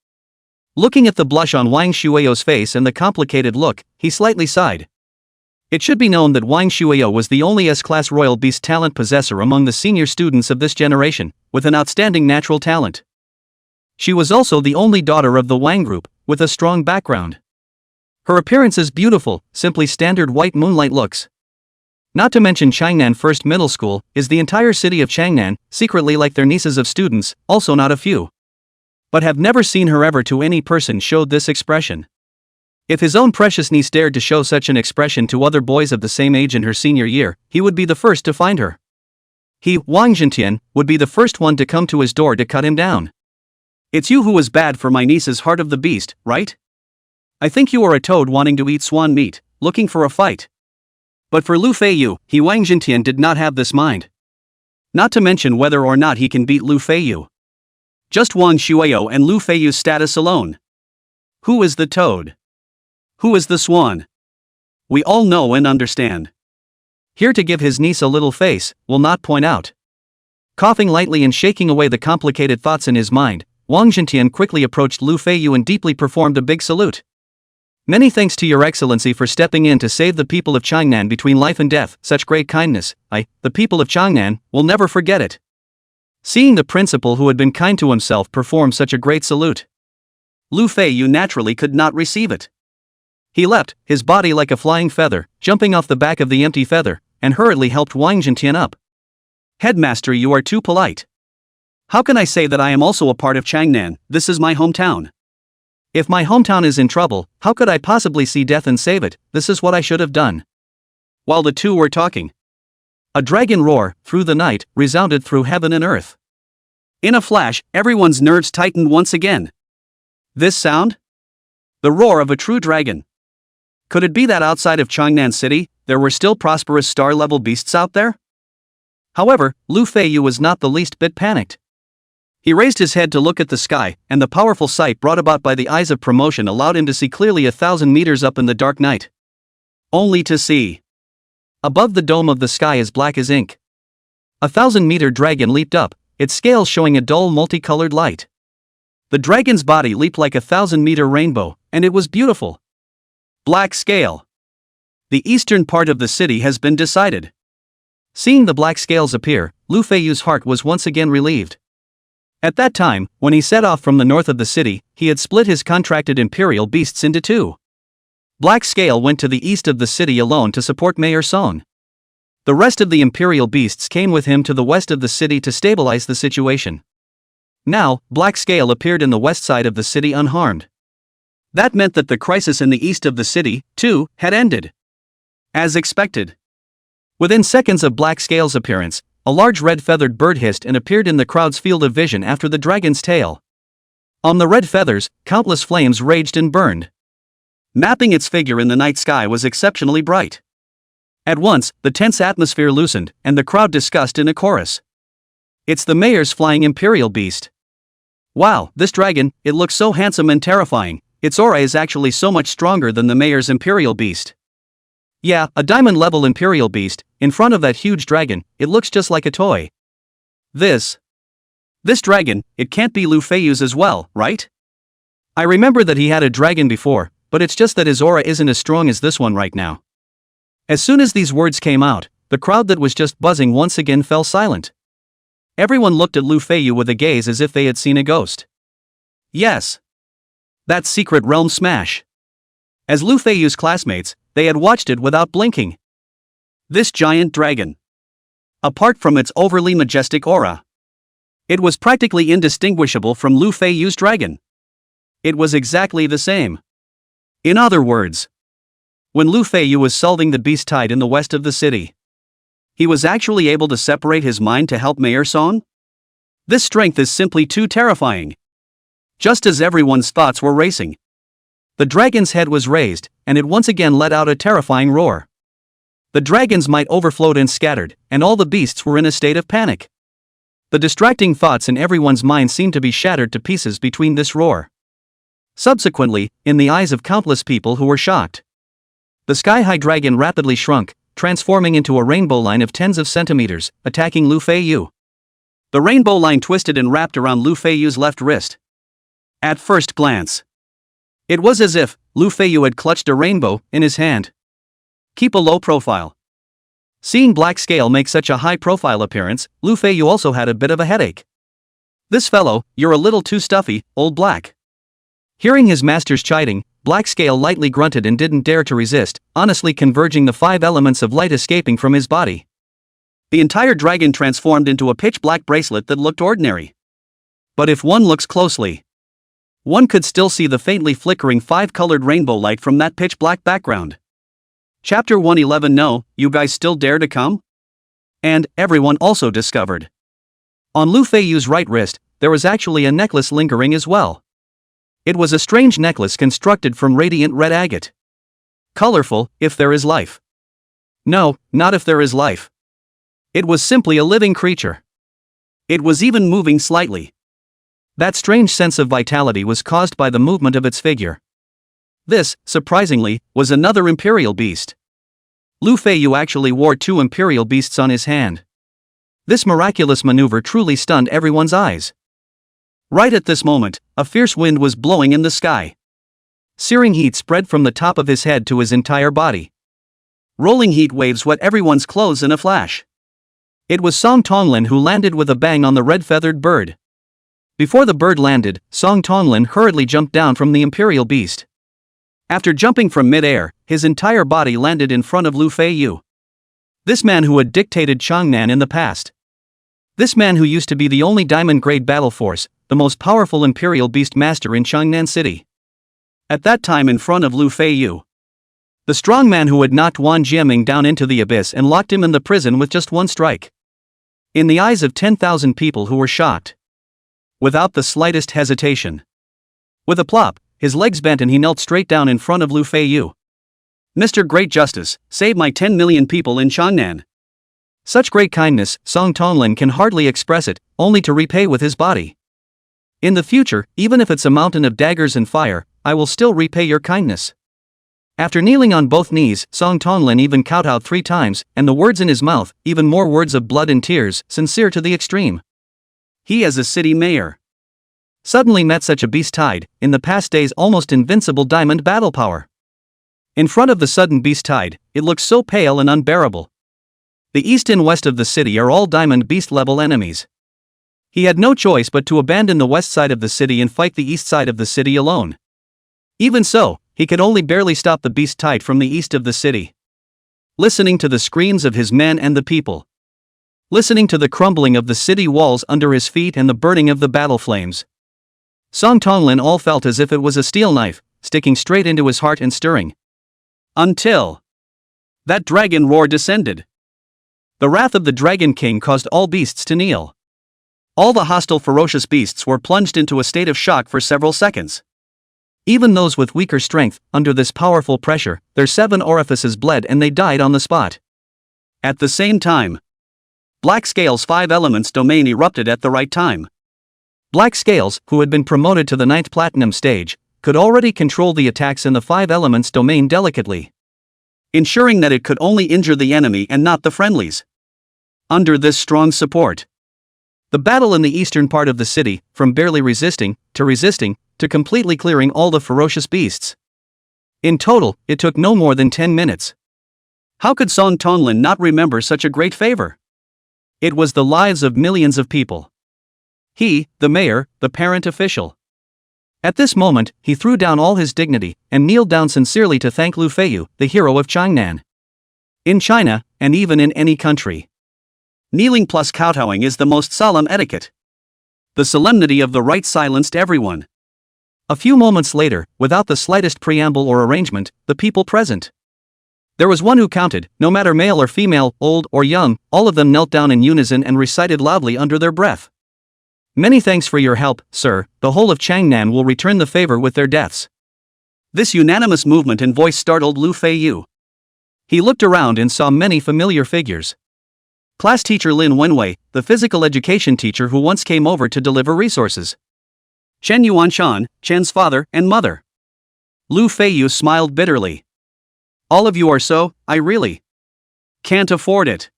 Looking at the blush on Wang Shueyo's face and the complicated look, he slightly sighed. It should be known that Wang Shueyo was the only S-class royal beast talent possessor among the senior students of this generation, with an outstanding natural talent. She was also the only daughter of the Wang group, with a strong background. Her appearance is beautiful, simply standard white moonlight looks. Not to mention Changnan First Middle School, is the entire city of Changnan, secretly like their nieces of students, also not a few. But have never seen her ever to any person showed this expression. If his own precious niece dared to show such an expression to other boys of the same age in her senior year, he would be the first to find her. He, Wang Jintian, would be the first one to come to his door to cut him down. It's you who was bad for my niece's heart of the beast, right? I think you are a toad wanting to eat swan meat, looking for a fight. But for Lu Feiyu, he Wang Jintian did not have this mind. Not to mention whether or not he can beat Lu Feiyu. Just Wang Shueyo and Lu Feiyu's status alone. Who is the toad? Who is the swan? We all know and understand. Here to give his niece a little face, will not point out. Coughing lightly and shaking away the complicated thoughts in his mind, Wang Jintian quickly approached Lu Feiyu and deeply performed a big salute. Many thanks to your excellency for stepping in to save the people of Changnan between life and death. Such great kindness, the people of Changnan, will never forget it. Seeing the principal who had been kind to himself perform such a great salute, Lu Feiyu naturally could not receive it. He leapt, his body like a flying feather, jumping off the back of the empty feather, and hurriedly helped Wang Jintian up. Headmaster, you are too polite. How can I say that I am also a part of Changnan? This is my hometown. If my hometown is in trouble, how could I possibly see death and save it? This is what I should have done. While the two were talking, a dragon roar, through the night, resounded through heaven and earth. In a flash, everyone's nerves tightened once again. This sound? The roar of a true dragon. Could it be that outside of Changnan City, there were still prosperous star-level beasts out there? However, Lu Feiyu was not the least bit panicked. He raised his head to look at the sky, and the powerful sight brought about by the eyes of promotion allowed him to see clearly 1,000 meters up in the dark night. Only to see. Above the dome of the sky as black as ink. A 1,000-meter dragon leaped up, its scales showing a dull multicolored light. The dragon's body leaped like a 1,000-meter rainbow, and it was beautiful. Black scale. The eastern part of the city has been decided. Seeing the black scales appear, Lu Feiyu's heart was once again relieved. At that time, when he set off from the north of the city, he had split his contracted imperial beasts into two. Black Scale went to the east of the city alone to support Mayor Song. The rest of the imperial beasts came with him to the west of the city to stabilize the situation. Now, Black Scale appeared in the west side of the city unharmed. That meant that the crisis in the east of the city, too, had ended. As expected. Within seconds of Black Scale's appearance, a large red-feathered bird hissed and appeared in the crowd's field of vision after the dragon's tail. On the red feathers, countless flames raged and burned. Mapping its figure in the night sky was exceptionally bright. At once, the tense atmosphere loosened, and the crowd discussed in a chorus. It's the mayor's flying imperial beast. Wow, this dragon, it looks so handsome and terrifying. Its aura is actually so much stronger than the mayor's imperial beast. Yeah, a diamond-level imperial beast, in front of that huge dragon, it looks just like a toy. This dragon, it can't be Lu Feiyu's as well, right? I remember that he had a dragon before, but it's just that his aura isn't as strong as this one right now. As soon as these words came out, the crowd that was just buzzing once again fell silent. Everyone looked at Lu Feiyu with a gaze as if they had seen a ghost. Yes. That secret realm smash. As Lu Feiyu's classmates, they had watched it without blinking. This giant dragon. Apart from its overly majestic aura, it was practically indistinguishable from Lu Feiyu's dragon. It was exactly the same. In other words, when Lu Feiyu was solving the beast tide in the west of the city, he was actually able to separate his mind to help Mayor Song? This strength is simply too terrifying. Just as everyone's thoughts were racing, the dragon's head was raised, and it once again let out a terrifying roar. The dragon's might overflowed and scattered, and all the beasts were in a state of panic. The distracting thoughts in everyone's mind seemed to be shattered to pieces between this roar. Subsequently, in the eyes of countless people who were shocked, the sky-high dragon rapidly shrunk, transforming into a rainbow line of tens of centimeters, attacking Lu Feiyu. The rainbow line twisted and wrapped around Lu Feiyu's left wrist. At first glance, it was as if Lu Feiyu had clutched a rainbow in his hand. Keep a low profile. Seeing Black Scale make such a high-profile appearance, Lu Feiyu also had a bit of a headache. This fellow, you're a little too stuffy, old Black. Hearing his master's chiding, Black Scale lightly grunted and didn't dare to resist, honestly converging the 5 elements of light escaping from his body. The entire dragon transformed into a pitch-black bracelet that looked ordinary. But if one looks closely, one could still see the faintly flickering 5-colored rainbow light from that pitch-black background. Chapter 111. No, you guys still dare to come? And everyone also discovered, on Lu Feiyu's right wrist, there was actually a necklace lingering as well. It was a strange necklace constructed from radiant red agate. Colorful, if there is life. No, not if there is life. It was simply a living creature. It was even moving slightly. That strange sense of vitality was caused by the movement of its figure. This, surprisingly, was another imperial beast. Lu Feiyu actually wore 2 imperial beasts on his hand. This miraculous maneuver truly stunned everyone's eyes. Right at this moment, a fierce wind was blowing in the sky. Searing heat spread from the top of his head to his entire body. Rolling heat waves wet everyone's clothes in a flash. It was Song Tonglin who landed with a bang on the red-feathered bird. Before the bird landed, Song Tonglin hurriedly jumped down from the imperial beast. After jumping from mid-air, his entire body landed in front of Lu Feiyu. This man who had dictated Changnan in the past. This man who used to be the only diamond-grade battle force, the most powerful imperial beast master in Changnan City. At that time in front of Lu Feiyu. The strong man who had knocked Wanjia down into the abyss and locked him in the prison with just one strike. In the eyes of 10,000 people who were shocked. Without the slightest hesitation. With a plop, his legs bent and he knelt straight down in front of Lu Feiyu. Mr. Great Justice, save my 10 million people in Changnan. Such great kindness, Song Tonglin can hardly express it, only to repay with his body. In the future, even if it's a mountain of daggers and fire, I will still repay your kindness. After kneeling on both knees, Song Tonglin even kowtowed 3 times, and the words in his mouth, even more words of blood and tears, sincere to the extreme. He as a city mayor suddenly met such a beast tide, in the past days almost invincible diamond battle power. In front of the sudden beast tide, it looks so pale and unbearable. The east and west of the city are all diamond beast level enemies. He had no choice but to abandon the west side of the city and fight the east side of the city alone. Even so, he could only barely stop the beast tide from the east of the city. Listening to the screams of his men and the people. Listening to the crumbling of the city walls under his feet and the burning of the battle flames. Song Tonglin all felt as if it was a steel knife, sticking straight into his heart and stirring. Until that dragon roar descended. The wrath of the Dragon King caused all beasts to kneel. All the hostile ferocious beasts were plunged into a state of shock for several seconds. Even those with weaker strength, under this powerful pressure, their 7 orifices bled and they died on the spot. At the same time, Black Scale's 5 elements domain erupted at the right time. Black Scales, who had been promoted to the 9th Platinum stage, could already control the attacks in the 5 elements domain delicately, ensuring that it could only injure the enemy and not the friendlies. Under this strong support, the battle in the eastern part of the city, from barely resisting, to completely clearing all the ferocious beasts. In total, it took no more than 10 minutes. How could Song Tonglin not remember such a great favor? It was the lives of millions of people. He, the mayor, the parent official. At this moment, he threw down all his dignity and kneeled down sincerely to thank Lu Feiyu, the hero of Changnan. In China, and even in any country, kneeling plus kowtowing is the most solemn etiquette. The solemnity of the rite silenced everyone. A few moments later, without the slightest preamble or arrangement, the people present. There was one who counted, no matter male or female, old or young, all of them knelt down in unison and recited loudly under their breath. Many thanks for your help, sir, the whole of Changnan will return the favor with their deaths. This unanimous movement and voice startled Lu Feiyu. He looked around and saw many familiar figures. Class teacher Lin Wenwei, the physical education teacher who once came over to deliver resources. Chen Yuanshan, Chen's father and mother. Lu Feiyu smiled bitterly. All of you are so, I really can't afford it.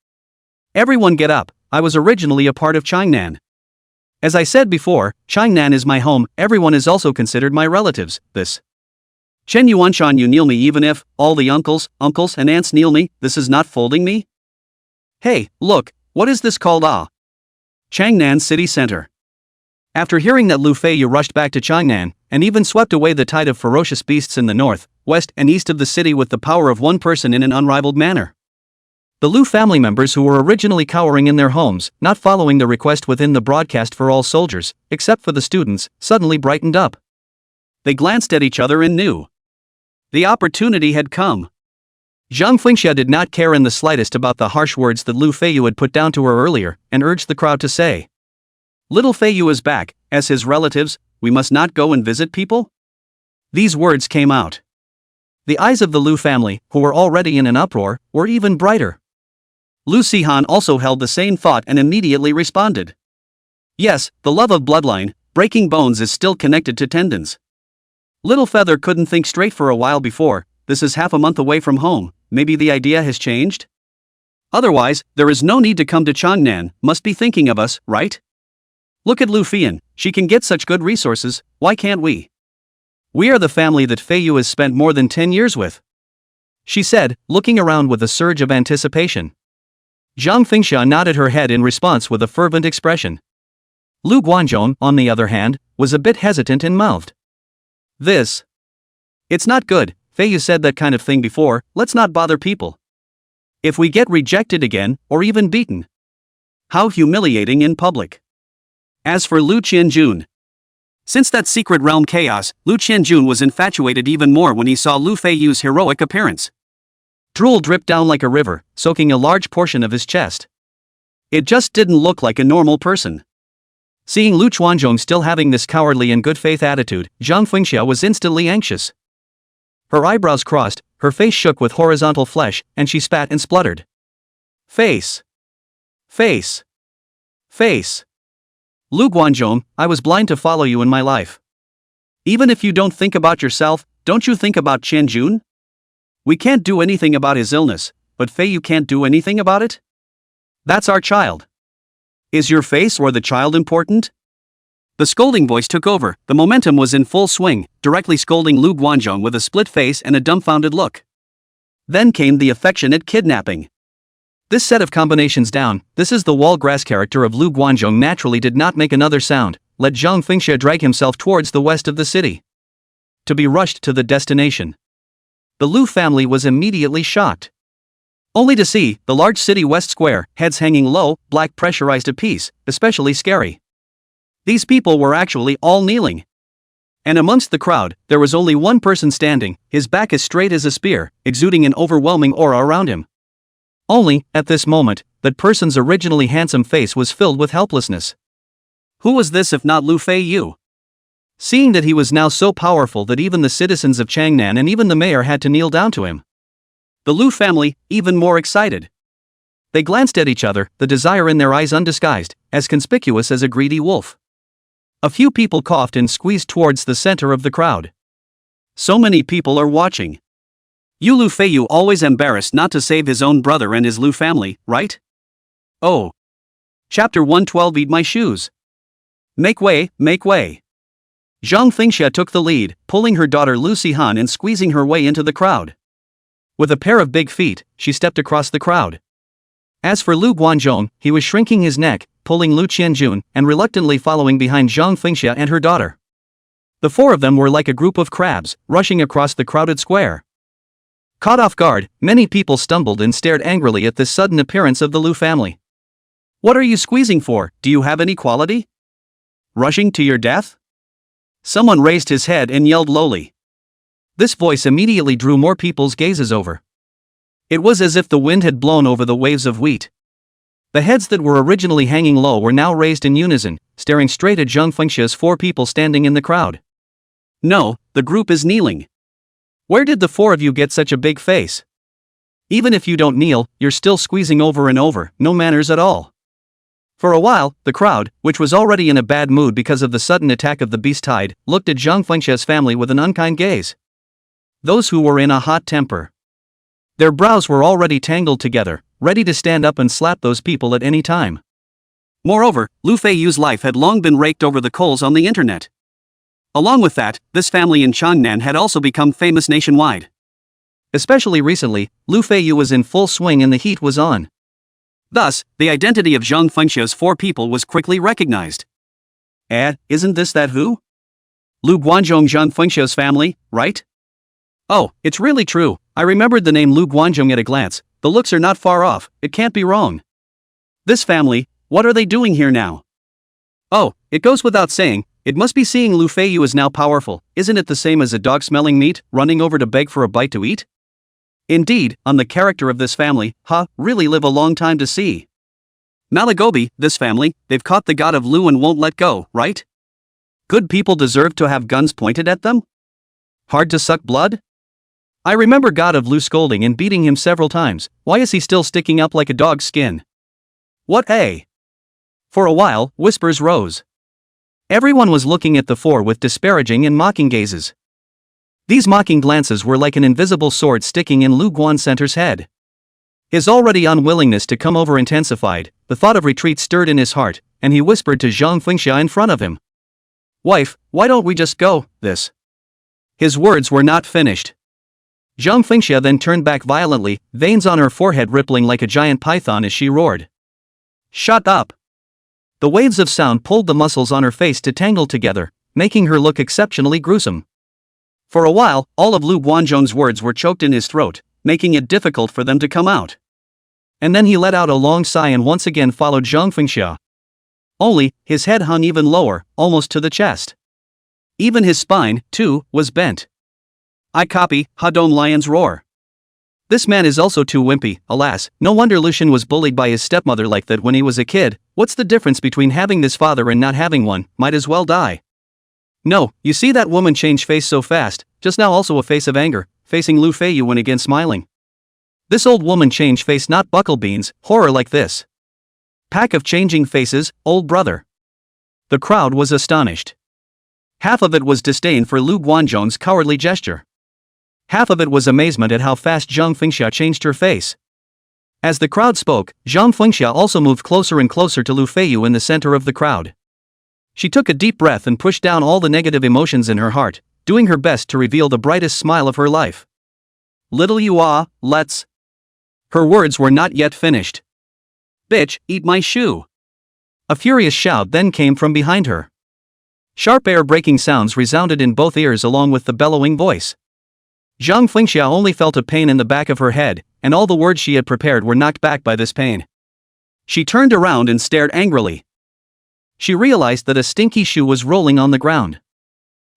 Everyone get up, I was originally a part of Changnan. As I said before, Changnan is my home, everyone is also considered my relatives, this. Chen Yuanshan, you kneel me even if all the uncles and aunts kneel me, this is not folding me? Hey, look, what is this called Changnan City Center. After hearing that Lu Feiyu rushed back to Changnan, and even swept away the tide of ferocious beasts in the north, west and east of the city with the power of one person in an unrivaled manner. The Lu family members who were originally cowering in their homes, not following the request within the broadcast for all soldiers, except for the students, suddenly brightened up. They glanced at each other and knew. The opportunity had come. Zhang Fengxia did not care in the slightest about the harsh words that Lu Feiyu had put down to her earlier, and urged the crowd to say, "Little Feiyu is back, as his relatives, we must not go and visit people?" These words came out. The eyes of the Lu family, who were already in an uproar, were even brighter. Lu Sihan also held the same thought and immediately responded. Yes, the love of bloodline, breaking bones is still connected to tendons. Little Feather couldn't think straight for a while before, this is half a month away from home, maybe the idea has changed? Otherwise, there is no need to come to Changnan, must be thinking of us, right? Look at Lu Fian, she can get such good resources, why can't we? We are the family that Feiyu has spent more than 10 years with. She said, looking around with a surge of anticipation. Zhang Fengxia nodded her head in response with a fervent expression. Lu Guanzhong, on the other hand, was a bit hesitant and mouthed. It's not good, Feiyu said that kind of thing before, let's not bother people. If we get rejected again, or even beaten. How humiliating in public. As for Lu Qianjun. Since that secret realm chaos, Lu Qianjun was infatuated even more when he saw Lu Feiyu's heroic appearance. Drool dripped down like a river, soaking a large portion of his chest. It just didn't look like a normal person. Seeing Lu Chuanzhong still having this cowardly and good faith attitude, Zhang Fengxia was instantly anxious. Her eyebrows crossed, her face shook with horizontal flesh, and she spat and spluttered. Face. Lu Guanzhong, I was blind to follow you in my life. Even if you don't think about yourself, don't you think about Qianjun? We can't do anything about his illness, but Feiyu can't do anything about it? That's our child. Is your face or the child important? The scolding voice took over, the momentum was in full swing, directly scolding Lu Guanzhong with a split face and a dumbfounded look. Then came the affectionate kidnapping. This set of combinations down, this is the wall grass character of Lu Guanzhong naturally did not make another sound, let Zhang Fengxia drag himself towards the west of the city. To be rushed to the destination. The Lu family was immediately shocked. Only to see the large city west square, heads hanging low, black pressurized apiece, especially scary. These people were actually all kneeling. And amongst the crowd, there was only one person standing, his back as straight as a spear, exuding an overwhelming aura around him. Only, at this moment, that person's originally handsome face was filled with helplessness. Who was this if not Lu Feiyu? Seeing that he was now so powerful that even the citizens of Changnan and even the mayor had to kneel down to him. The Lu family, even more excited. They glanced at each other, the desire in their eyes undisguised, as conspicuous as a greedy wolf. A few people coughed and squeezed towards the center of the crowd. So many people are watching. You Lu Feiyu always embarrassed not to save his own brother and his Lu family, right? Oh. Chapter 112 Eat my shoes. Make way, make way. Zhang Fengxia took the lead, pulling her daughter Lu Sihan and squeezing her way into the crowd. With a pair of big feet, she stepped across the crowd. As for Lu Guanzhong, he was shrinking his neck, pulling Lu Qianjun, and reluctantly following behind Zhang Fengxia and her daughter. The four of them were like a group of crabs, rushing across the crowded square. Caught off guard, many people stumbled and stared angrily at this sudden appearance of the Lu family. What are you squeezing for? Do you have any quality? Rushing to your death? Someone raised his head and yelled lowly. This voice immediately drew more people's gazes over. It was as if the wind had blown over the waves of wheat. The heads that were originally hanging low were now raised in unison, staring straight at Zhang Fengxia's four people standing in the crowd. No, the group is kneeling. Where did the four of you get such a big face? Even if you don't kneel, you're still squeezing over and over, no manners at all. For a while, the crowd, which was already in a bad mood because of the sudden attack of the beast tide, looked at Zhang Fengxia's family with an unkind gaze. Those who were in a hot temper. Their brows were already tangled together, ready to stand up and slap those people at any time. Moreover, Lu Feiyu's life had long been raked over the coals on the internet. Along with that, this family in Changnan had also become famous nationwide. Especially recently, Lu Feiyu was in full swing and the heat was on. Thus, the identity of Zhang Fengxia's four people was quickly recognized. Isn't this that who? Lu Guanzhong Zhang Fengxia's family, right? Oh, it's really true, I remembered the name Lu Guanzhong at a glance, the looks are not far off, it can't be wrong. This family, what are they doing here now? Oh, it goes without saying, it must be seeing Lu Feiyu is now powerful, isn't it the same as a dog smelling meat, running over to beg for a bite to eat? Indeed, on the character of this family, really live a long time to see. Malagobi, this family, they've caught the god of Lu and won't let go, right? Good people deserve to have guns pointed at them? Hard to suck blood? I remember god of Lu scolding and beating him several times, why is he still sticking up like a dog's skin? What For a while, whispers rose. Everyone was looking at the four with disparaging and mocking gazes. These mocking glances were like an invisible sword sticking in Lu Guancenter's head. His already unwillingness to come over intensified, the thought of retreat stirred in his heart, and he whispered to Zhang Fengxia in front of him. Wife, why don't we just go, this? His words were not finished. Zhang Fengxia then turned back violently, veins on her forehead rippling like a giant python as she roared. Shut up! The waves of sound pulled the muscles on her face to tangle together, making her look exceptionally gruesome. For a while, all of Lu Guanzhong's words were choked in his throat, making it difficult for them to come out. And then he let out a long sigh and once again followed Zhang Fengxia. Only, his head hung even lower, almost to the chest. Even his spine, too, was bent. I copy, Hadong Lion's roar. This man is also too wimpy, alas, no wonder Lucian was bullied by his stepmother like that when he was a kid. What's the difference between having this father and not having one? Might as well die. No, you see that woman change face so fast, just now also a face of anger, facing Lu Feiyu when again smiling. This old woman change face not buckle beans, horror like this. Pack of changing faces, old brother. The crowd was astonished. Half of it was disdain for Lu Guanzhong's cowardly gesture. Half of it was amazement at how fast Zhang Fengxia changed her face. As the crowd spoke, Zhang Fengxia also moved closer and closer to Lu Feiyu in the center of the crowd. She took a deep breath and pushed down all the negative emotions in her heart, doing her best to reveal the brightest smile of her life. Little you let's. Her words were not yet finished. Bitch, eat my shoe. A furious shout then came from behind her. Sharp air-breaking sounds resounded in both ears along with the bellowing voice. Zhang Fengxia only felt a pain in the back of her head, and all the words she had prepared were knocked back by this pain. She turned around and stared angrily. She realized that a stinky shoe was rolling on the ground.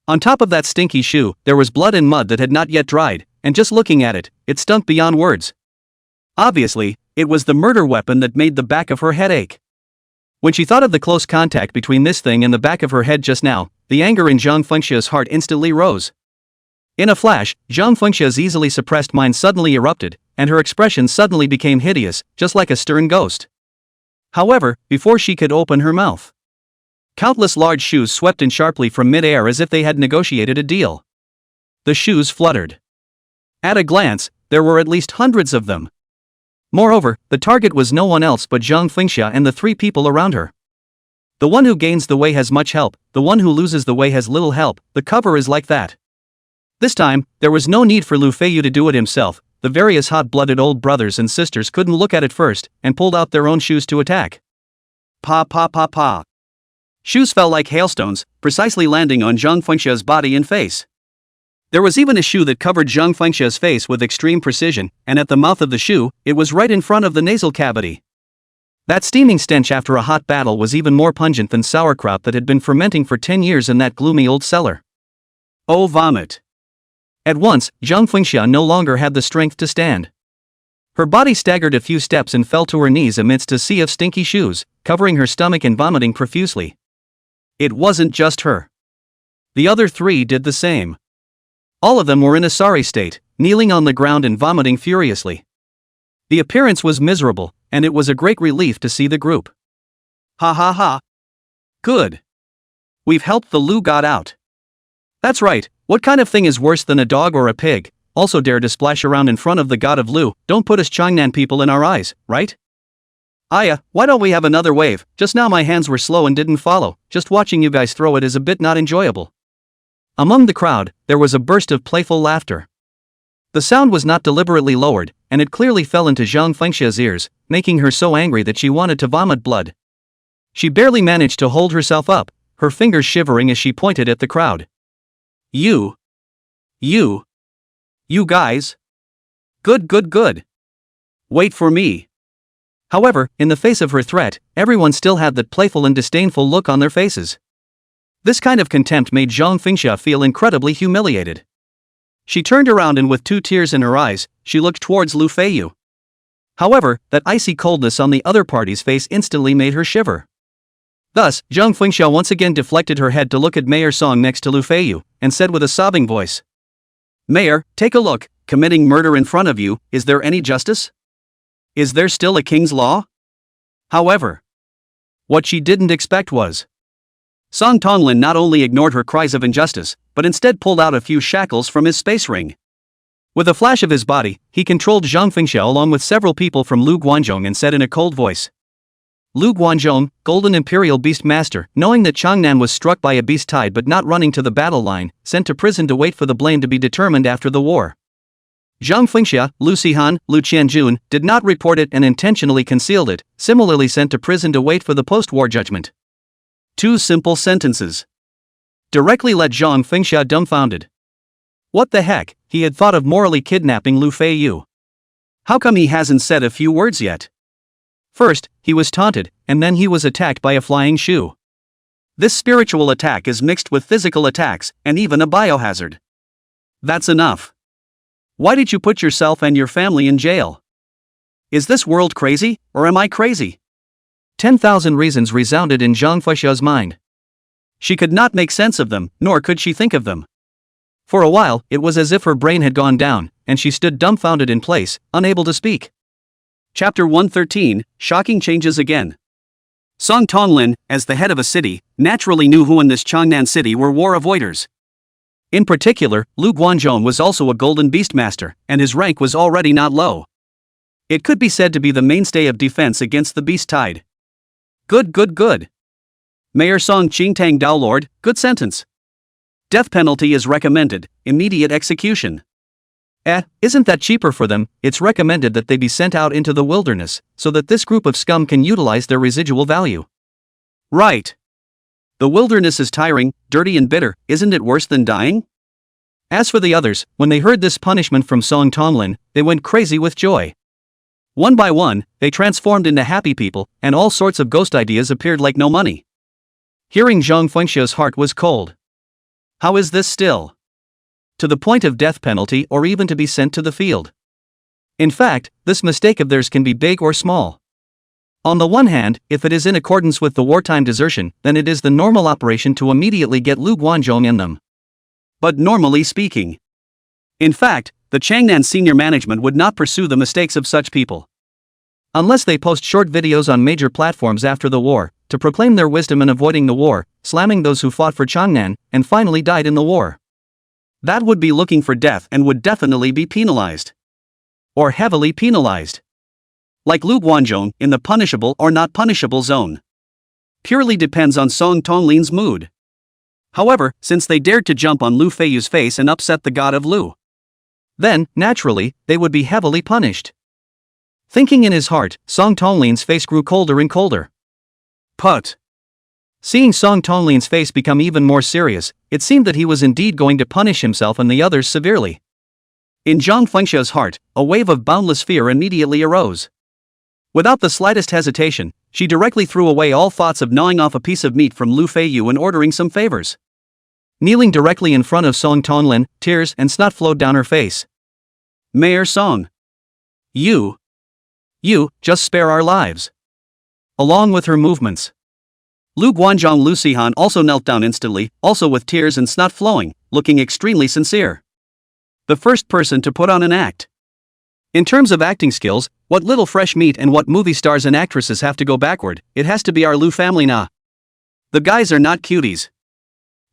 On top of that stinky shoe, there was blood and mud that had not yet dried, and just looking at it, it stunk beyond words. Obviously, it was the murder weapon that made the back of her head ache. When she thought of the close contact between this thing and the back of her head just now, the anger in Zhang Fengxia's heart instantly rose. In a flash, Zhang Fengxia's easily suppressed mind suddenly erupted, and her expression suddenly became hideous, just like a stern ghost. However, before she could open her mouth, countless large shoes swept in sharply from mid-air as if they had negotiated a deal. The shoes fluttered. At a glance, there were at least hundreds of them. Moreover, the target was no one else but Zhang Fengxia and the three people around her. The one who gains the way has much help, the one who loses the way has little help, the cover is like that. This time, there was no need for Lu Feiyu to do it himself. The various hot-blooded old brothers and sisters couldn't look at it first, and pulled out their own shoes to attack. Pa pa pa pa. Shoes fell like hailstones, precisely landing on Zhang Fengxia's body and face. There was even a shoe that covered Zhang Fengxia's face with extreme precision, and at the mouth of the shoe, it was right in front of the nasal cavity. That steaming stench after a hot battle was even more pungent than sauerkraut that had been fermenting for 10 years in that gloomy old cellar. Oh, vomit. At once, Zhang Fengxia no longer had the strength to stand. Her body staggered a few steps and fell to her knees amidst a sea of stinky shoes, covering her stomach and vomiting profusely. It wasn't just her. The other three did the same. All of them were in a sorry state, kneeling on the ground and vomiting furiously. The appearance was miserable, and it was a great relief to see the group. Ha ha ha. Good. We've helped the Lu God out. That's right, what kind of thing is worse than a dog or a pig, also dare to splash around in front of the god of Lu? Don't put us Changnan people in our eyes, right? Aya, why don't we have another wave? Just now my hands were slow and didn't follow, just watching you guys throw it is a bit not enjoyable. Among the crowd, there was a burst of playful laughter. The sound was not deliberately lowered, and it clearly fell into Zhang Fengxia's ears, making her so angry that she wanted to vomit blood. She barely managed to hold herself up, her fingers shivering as she pointed at the crowd. You guys. Good. Wait for me. However, in the face of her threat, everyone still had that playful and disdainful look on their faces. This kind of contempt made Zhang Fengxia feel incredibly humiliated. She turned around and with 2 tears in her eyes, she looked towards Lu Feiyu. However, that icy coldness on the other party's face instantly made her shiver. Thus, Zhang Fengxia once again deflected her head to look at Mayor Song next to Lu Feiyu, and said with a sobbing voice, "Mayor, take a look, committing murder in front of you, is there any justice? Is there still a king's law?" However, what she didn't expect was Song Tonglin not only ignored her cries of injustice, but instead pulled out a few shackles from his space ring. With a flash of his body, he controlled Zhang Fengxia along with several people from Lu Guanzhong and said in a cold voice, "Lu Guanzhong, Golden Imperial Beast Master, knowing that Changnan was struck by a beast tide but not running to the battle line, sent to prison to wait for the blame to be determined after the war. Zhang Fengxia, Lu Sihan, Lu Qianjun, did not report it and intentionally concealed it, similarly sent to prison to wait for the post-war judgment." 2 simple sentences directly let Zhang Fengxia dumbfounded. What the heck, he had thought of morally kidnapping Lu Feiyu. How come he hasn't said a few words yet? First, he was taunted, and then he was attacked by a flying shoe. This spiritual attack is mixed with physical attacks, and even a biohazard. That's enough. Why did you put yourself and your family in jail? Is this world crazy, or am I crazy? 10,000 reasons resounded in Zhang Fengxia's mind. She could not make sense of them, nor could she think of them. For a while, it was as if her brain had gone down, and she stood dumbfounded in place, unable to speak. Chapter 113, Shocking Changes Again. Song Tonglin, as the head of a city, naturally knew who in this Changnan city were war avoiders. In particular, Lu Guanzhong was also a Golden Beast Master, and his rank was already not low. It could be said to be the mainstay of defense against the beast tide. Good. Mayor Song Qingtang Dao Lord, good sentence. Death penalty is recommended, immediate execution. Isn't that cheaper for them? It's recommended that they be sent out into the wilderness, so that this group of scum can utilize their residual value. Right. The wilderness is tiring, dirty and bitter, isn't it worse than dying? As for the others, when they heard this punishment from Song Tonglin, they went crazy with joy. One by one, they transformed into happy people, and all sorts of ghost ideas appeared like no money. Hearing Zhang Fengxia's heart was cold. How is this still? To the point of death penalty or even to be sent to the field. In fact, this mistake of theirs can be big or small. On the one hand, if it is in accordance with the wartime desertion, then it is the normal operation to immediately get Lu Guanzhong in them. But normally speaking. In fact, the Changnan senior management would not pursue the mistakes of such people. Unless they post short videos on major platforms after the war, to proclaim their wisdom in avoiding the war, slamming those who fought for Changnan, and finally died in the war. That would be looking for death and would definitely be penalized. Or heavily penalized. Like Lu Guanzhong, in the punishable or not punishable zone. Purely depends on Song Tonglin's mood. However, since they dared to jump on Lu Feiyu's face and upset the god of Lu, then, naturally, they would be heavily punished. Thinking in his heart, Song Tonglin's face grew colder and colder. Put. Seeing Song Tonglin's face become even more serious, it seemed that he was indeed going to punish himself and the others severely. In Zhang Fengxia's heart, a wave of boundless fear immediately arose. Without the slightest hesitation, she directly threw away all thoughts of gnawing off a piece of meat from Lu Feiyu and ordering some favors. Kneeling directly in front of Song Tonglin, tears and snot flowed down her face. "Mayor Song. You just spare our lives." Along with her movements, Lu Guanzhong Lu Sihan also knelt down instantly, also with tears and snot flowing, looking extremely sincere. The first person to put on an act. In terms of acting skills, what little fresh meat and what movie stars and actresses have to go backward, it has to be our Lu family na. The guys are not cuties.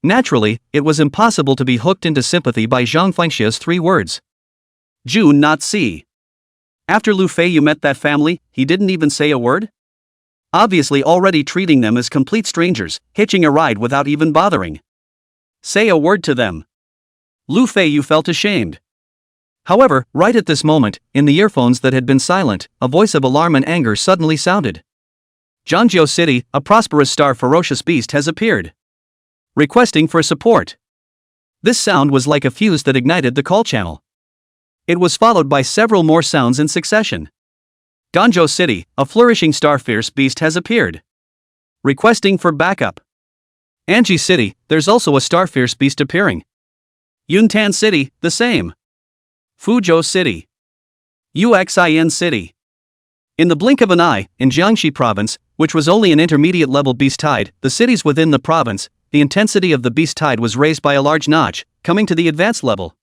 Naturally, it was impossible to be hooked into sympathy by Zhang Fengxia's 3 words. June not see. After Lu Feiyu met that family, he didn't even say a word? Obviously already treating them as complete strangers, hitching a ride without even bothering. Say a word to them. Lu Feiyu felt ashamed. However, right at this moment, in the earphones that had been silent, a voice of alarm and anger suddenly sounded. Zhangjiu City, a prosperous star ferocious beast has appeared. Requesting for support. This sound was like a fuse that ignited the call channel. It was followed by several more sounds in succession. Ganzhou City, a flourishing star fierce beast has appeared. Requesting for backup. Anji City, there's also a star fierce beast appearing. Yuntan City, the same. Fuzhou City. Uxin City. In the blink of an eye, in Jiangxi province, which was only an intermediate level beast tide, the cities within the province, the intensity of the beast tide was raised by a large notch, coming to the advanced level.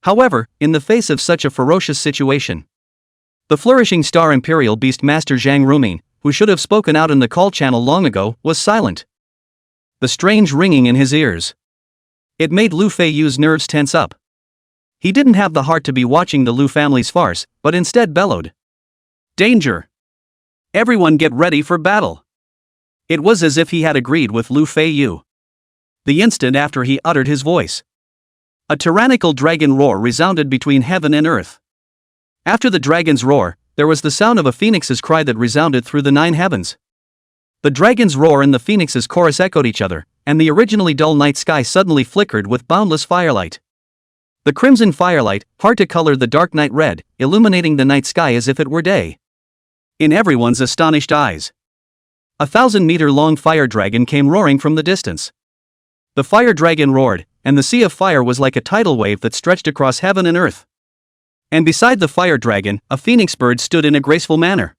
However, in the face of such a ferocious situation, the flourishing star imperial beast master Zhang Rumin, who should have spoken out in the call channel long ago, was silent. The strange ringing in his ears. It made Lu Feiyu's nerves tense up. He didn't have the heart to be watching the Lu family's farce, but instead bellowed. Danger! Everyone get ready for battle! It was as if he had agreed with Lu Feiyu. The instant after he uttered his voice, a tyrannical dragon roar resounded between heaven and earth. After the dragon's roar, there was the sound of a phoenix's cry that resounded through the 9 heavens. The dragon's roar and the phoenix's chorus echoed each other, and the originally dull night sky suddenly flickered with boundless firelight. The crimson firelight, hard to color the dark night red, illuminating the night sky as if it were day. In everyone's astonished eyes, a 1,000-meter-long fire dragon came roaring from the distance. The fire dragon roared, and the sea of fire was like a tidal wave that stretched across heaven and earth. And beside the fire dragon, a phoenix bird stood in a graceful manner.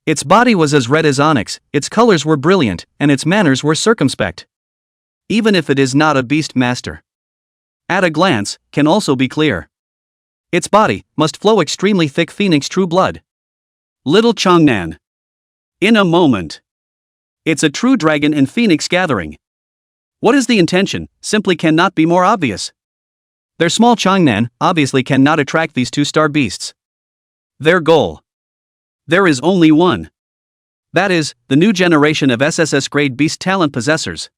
Its body was as red as onyx, its colors were brilliant, and its manners were circumspect. Even if it is not a beast master, at a glance, can also be clear. Its body must flow extremely thick phoenix true blood. Little Changnan. In a moment. It's a true dragon and phoenix gathering. What is the intention, simply cannot be more obvious. Their small Changnan obviously cannot attract these 2-star beasts. Their goal. There is only one. That is, the new generation of SSS-Grade beast talent possessors.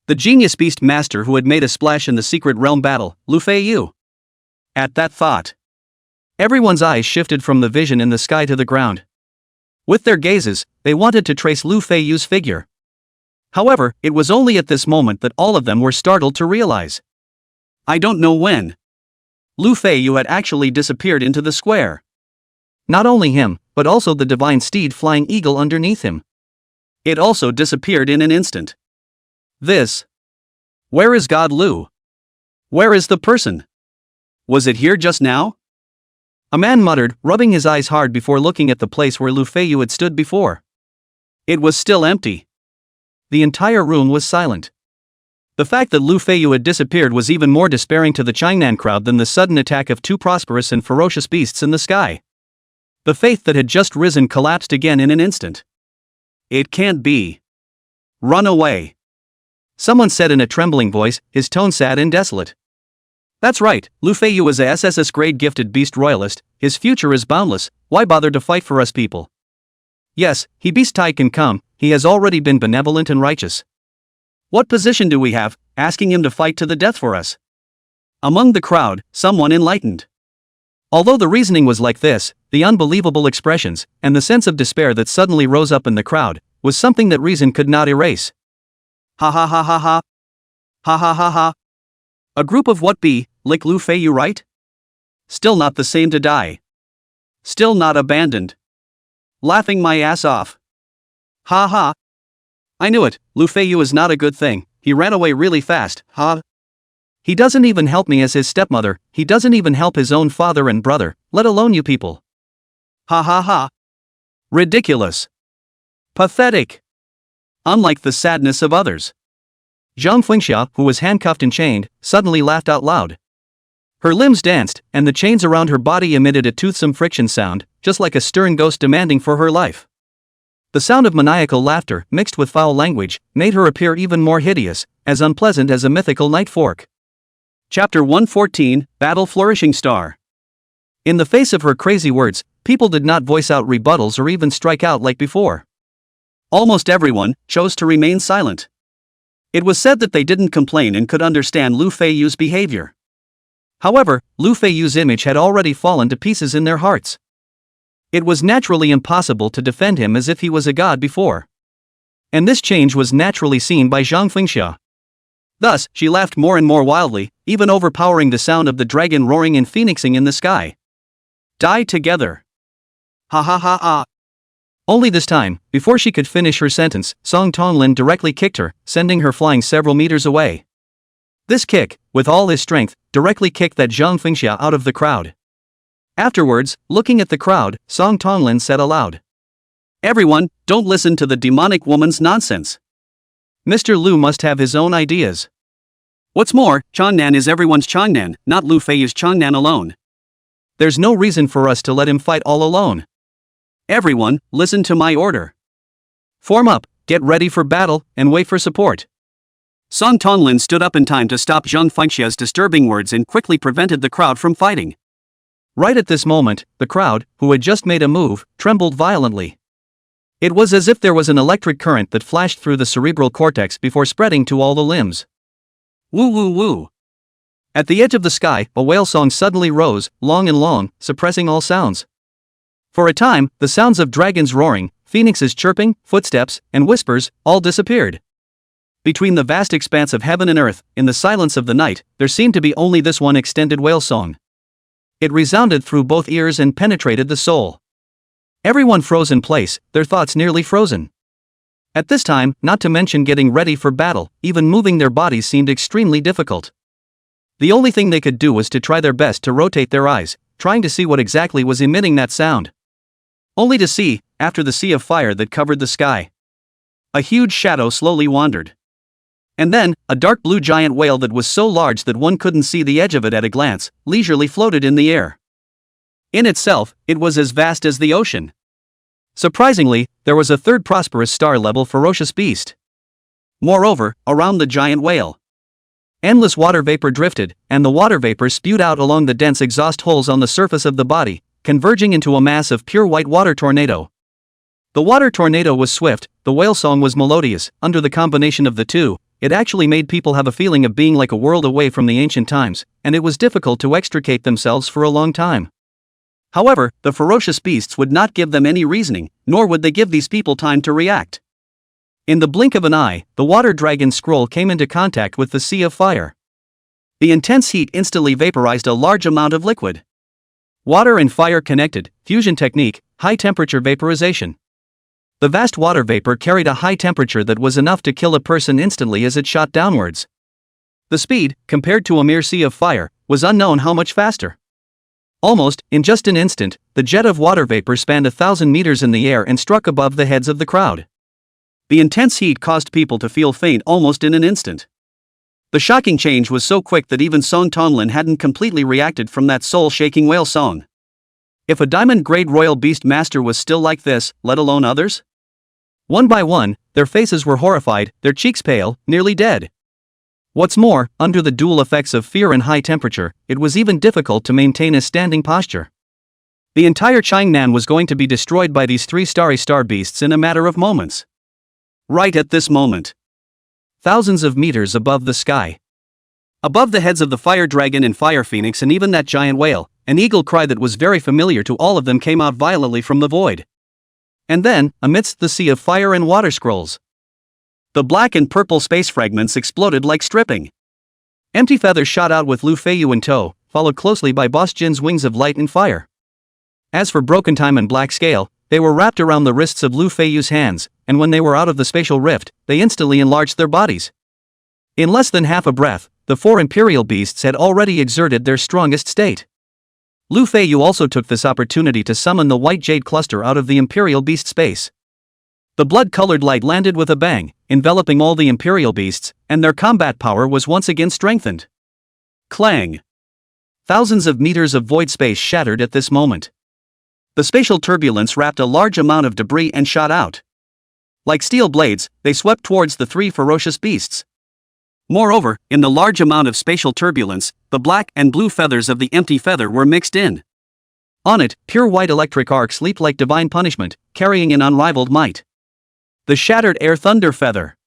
The genius beast master who had made a splash in the secret realm battle, Lu Feiyu. At that thought, everyone's eyes shifted from the vision in the sky to the ground. With their gazes, they wanted to trace Lu Feiyu's figure. However, it was only at this moment that all of them were startled to realize. I don't know when. Lu Feiyu had actually disappeared into the square. Not only him, but also the divine steed flying eagle underneath him. It also disappeared in an instant. Where is God Lu? Where is the person? Was it here just now? A man muttered, rubbing his eyes hard before looking at the place where Lu Feiyu had stood before. It was still empty. The entire room was silent. The fact that Lu Feiyu had disappeared was even more despairing to the Changnan crowd than the sudden attack of 2 prosperous and ferocious beasts in the sky. The faith that had just risen collapsed again in an instant. It can't be. Run away. Someone said in a trembling voice, his tone sad and desolate. That's right, Lu Feiyu is a SSS-Grade gifted beast royalist, his future is boundless, why bother to fight for us people? Yes, he beast tide can come, he has already been benevolent and righteous. What position do we have, asking him to fight to the death for us? Among the crowd, someone enlightened. Although the reasoning was like this, the unbelievable expressions, and the sense of despair that suddenly rose up in the crowd, was something that reason could not erase. Ha ha ha ha ha. Ha ha ha ha. A group of what be, like Lu Feiyu, right? Still not the same to die. Still not abandoned. Laughing my ass off. Ha ha. I knew it, Lu Feiyu is not a good thing, he ran away really fast, huh? He doesn't even help me as his stepmother, he doesn't even help his own father and brother, let alone you people. Ha ha ha. Ridiculous. Pathetic. Unlike the sadness of others. Zhang Fengxia, who was handcuffed and chained, suddenly laughed out loud. Her limbs danced, and the chains around her body emitted a toothsome friction sound, just like a stern ghost demanding for her life. The sound of maniacal laughter, mixed with foul language, made her appear even more hideous, as unpleasant as a mythical night fork. Chapter 114, Battle Flourishing Star. In the face of her crazy words, people did not voice out rebuttals or even strike out like before. Almost everyone chose to remain silent. It was said that they didn't complain and could understand Lu Feiyu's behavior. However, Lu Feiyu's image had already fallen to pieces in their hearts. It was naturally impossible to defend him as if he was a god before. And this change was naturally seen by Zhang Fengxia. Thus, she laughed more and more wildly, even overpowering the sound of the dragon roaring and phoenixing in the sky. Die together. Ha ha ha ha. Only this time, before she could finish her sentence, Song Tonglin directly kicked her, sending her flying several meters away. This kick, with all his strength, directly kicked that Zhang Fengxia out of the crowd. Afterwards, looking at the crowd, Song Tonglin said aloud. Everyone, don't listen to the demonic woman's nonsense. Mr. Lu must have his own ideas. What's more, Changnan is everyone's Changnan, not Lu Feiyu's Changnan alone. There's no reason for us to let him fight all alone. Everyone, listen to my order. Form up, get ready for battle, and wait for support. Song Tonglin stood up in time to stop Zhang Fengxia's disturbing words and quickly prevented the crowd from fighting. Right at this moment, the crowd, who had just made a move, trembled violently. It was as if there was an electric current that flashed through the cerebral cortex before spreading to all the limbs. Woo woo woo. At the edge of the sky, a whale song suddenly rose, long and long, suppressing all sounds. For a time, the sounds of dragons roaring, phoenixes chirping, footsteps, and whispers, all disappeared. Between the vast expanse of heaven and earth, in the silence of the night, there seemed to be only this one extended whale song. It resounded through both ears and penetrated the soul. Everyone froze in place, their thoughts nearly frozen. At this time, not to mention getting ready for battle, even moving their bodies seemed extremely difficult. The only thing they could do was to try their best to rotate their eyes, trying to see what exactly was emitting that sound. Only to see, after the sea of fire that covered the sky, a huge shadow slowly wandered. And then, a dark blue giant whale that was so large that one couldn't see the edge of it at a glance, leisurely floated in the air. In itself, it was as vast as the ocean. Surprisingly, there was a third prosperous star-level ferocious beast. Moreover, around the giant whale, endless water vapor drifted, and the water vapor spewed out along the dense exhaust holes on the surface of the body, converging into a mass of pure white water tornado. The water tornado was swift, the whale song was melodious. Under the combination of the two, it actually made people have a feeling of being like a world away from the ancient times, and it was difficult to extricate themselves for a long time. However, the ferocious beasts would not give them any reasoning, nor would they give these people time to react. In the blink of an eye, the water dragon scroll came into contact with the sea of fire. The intense heat instantly vaporized a large amount of liquid. Water and fire connected, fusion technique, high temperature vaporization. The vast water vapor carried a high temperature that was enough to kill a person instantly as it shot downwards. The speed, compared to a mere sea of fire, was unknown how much faster. Almost, in just an instant, the jet of water vapor spanned 1,000 meters in the air and struck above the heads of the crowd. The intense heat caused people to feel faint almost in an instant. The shocking change was so quick that even Song Tonglin hadn't completely reacted from that soul-shaking whale song. If a diamond-grade royal beast master was still like this, let alone others? One by one, their faces were horrified, their cheeks pale, nearly dead. What's more, under the dual effects of fear and high temperature, it was even difficult to maintain a standing posture. The entire Changnan was going to be destroyed by these three starry star beasts in a matter of moments. Right at this moment. Thousands of meters above the sky. Above the heads of the fire dragon and fire phoenix and even that giant whale, an eagle cry that was very familiar to all of them came out violently from the void. And then, amidst the sea of fire and water scrolls, The black and purple space fragments exploded like stripping. Empty feathers shot out with Lu Feiyu in tow, followed closely by Boss Jin's wings of light and fire. As for Broken Time and Black Scale, they were wrapped around the wrists of Lu Feiyu's hands, and when they were out of the spatial rift, they instantly enlarged their bodies. In less than half a breath, the 4 Imperial Beasts had already exerted their strongest state. Lu Feiyu also took this opportunity to summon the white Jade cluster out of the Imperial Beast space. The blood-colored light landed with a bang, enveloping all the Imperial Beasts, and their combat power was once again strengthened. Clang! Thousands of meters of void space shattered at this moment. The spatial turbulence wrapped a large amount of debris and shot out. Like steel blades, they swept towards the 3 ferocious beasts. Moreover, in the large amount of spatial turbulence, the black and blue feathers of the empty feather were mixed in. On it, pure white electric arcs leaped like divine punishment, carrying an unrivaled might. The shattered air thunder feather.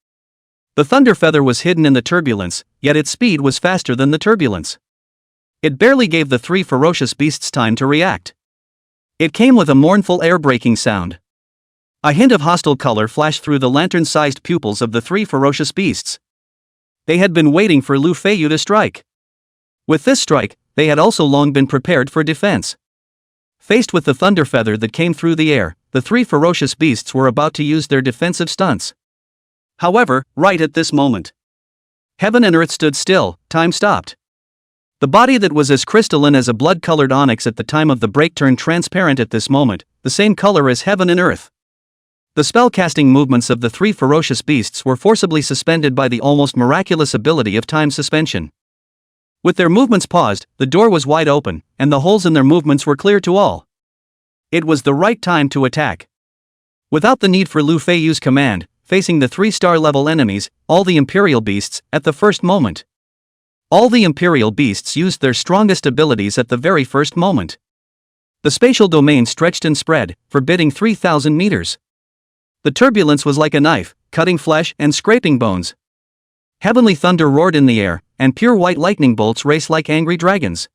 The thunder feather was hidden in the turbulence, yet its speed was faster than the turbulence. It barely gave the 3 ferocious beasts time to react. It came with a mournful air-breaking sound. A hint of hostile color flashed through the lantern-sized pupils of the 3 ferocious beasts. They had been waiting for Lu Feiyu to strike. With this strike, they had also long been prepared for defense. Faced with the thunder feather that came through the air, the 3 ferocious beasts were about to use their defensive stunts. However, right at this moment, heaven and earth stood still, time stopped. The body that was as crystalline as a blood-colored onyx at the time of the break turned transparent at this moment, the same color as heaven and earth. The spell-casting movements of the 3 ferocious beasts were forcibly suspended by the almost miraculous ability of time suspension. With their movements paused, the door was wide open, and the holes in their movements were clear to all. It was the right time to attack. Without the need for Lu Feiyu's command, facing the 3-star level enemies, all the Imperial Beasts, at the first moment. All the Imperial Beasts used their strongest abilities at the very first moment. The spatial domain stretched and spread, forbidding 3,000 meters. The turbulence was like a knife, cutting flesh and scraping bones. Heavenly thunder roared in the air, and pure white lightning bolts raced like angry dragons.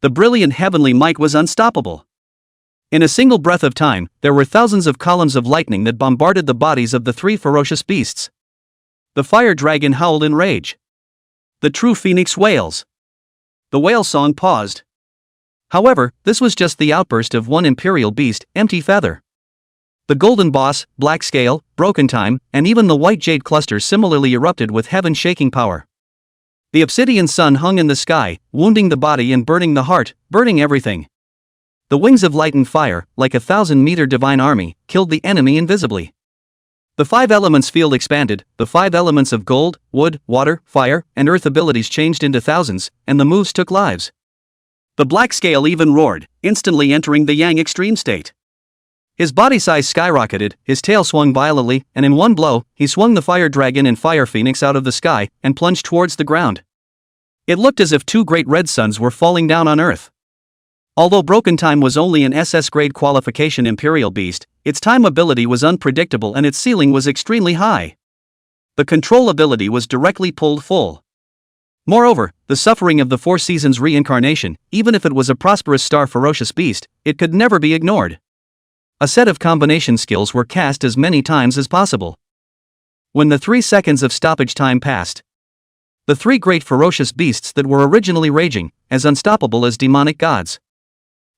The brilliant heavenly might was unstoppable. In a single breath of time, there were thousands of columns of lightning that bombarded the bodies of the 3 ferocious beasts. The fire dragon howled in rage. The true phoenix wails. The whale song paused. However, this was just the outburst of one Imperial Beast, Empty Feather. The Golden Boss, Black Scale, Broken Time, and even the White Jade cluster similarly erupted with heaven-shaking power. The obsidian sun hung in the sky, wounding the body and burning the heart, burning everything. The wings of light and fire, like a 1,000-meter divine army, killed the enemy invisibly. The 5 elements field expanded, the 5 elements of gold, wood, water, fire, and earth abilities changed into thousands, and the moves took lives. The Black Scale even roared, instantly entering the Yang extreme state. His body size skyrocketed, his tail swung violently, and in one blow, he swung the fire dragon and fire phoenix out of the sky, and plunged towards the ground. It looked as if 2 great red suns were falling down on Earth. Although Broken Time was only an SS-grade qualification Imperial Beast, its time ability was unpredictable and its ceiling was extremely high. The control ability was directly pulled full. Moreover, the suffering of the 4 seasons reincarnation, even if it was a prosperous star ferocious beast, it could never be ignored. A set of combination skills were cast as many times as possible. When the 3 seconds of stoppage time passed, the 3 great ferocious beasts that were originally raging, as unstoppable as demonic gods.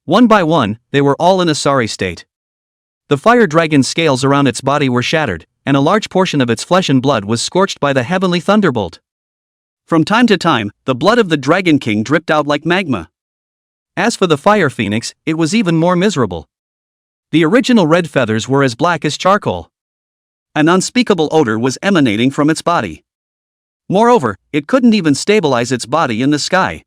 One by one, they were all in a sorry state. The fire dragon's scales around its body were shattered, and a large portion of its flesh and blood was scorched by the heavenly thunderbolt. From time to time, the blood of the Dragon King dripped out like magma. As for the fire phoenix, it was even more miserable. The original red feathers were as black as charcoal. An unspeakable odor was emanating from its body. Moreover, it couldn't even stabilize its body in the sky.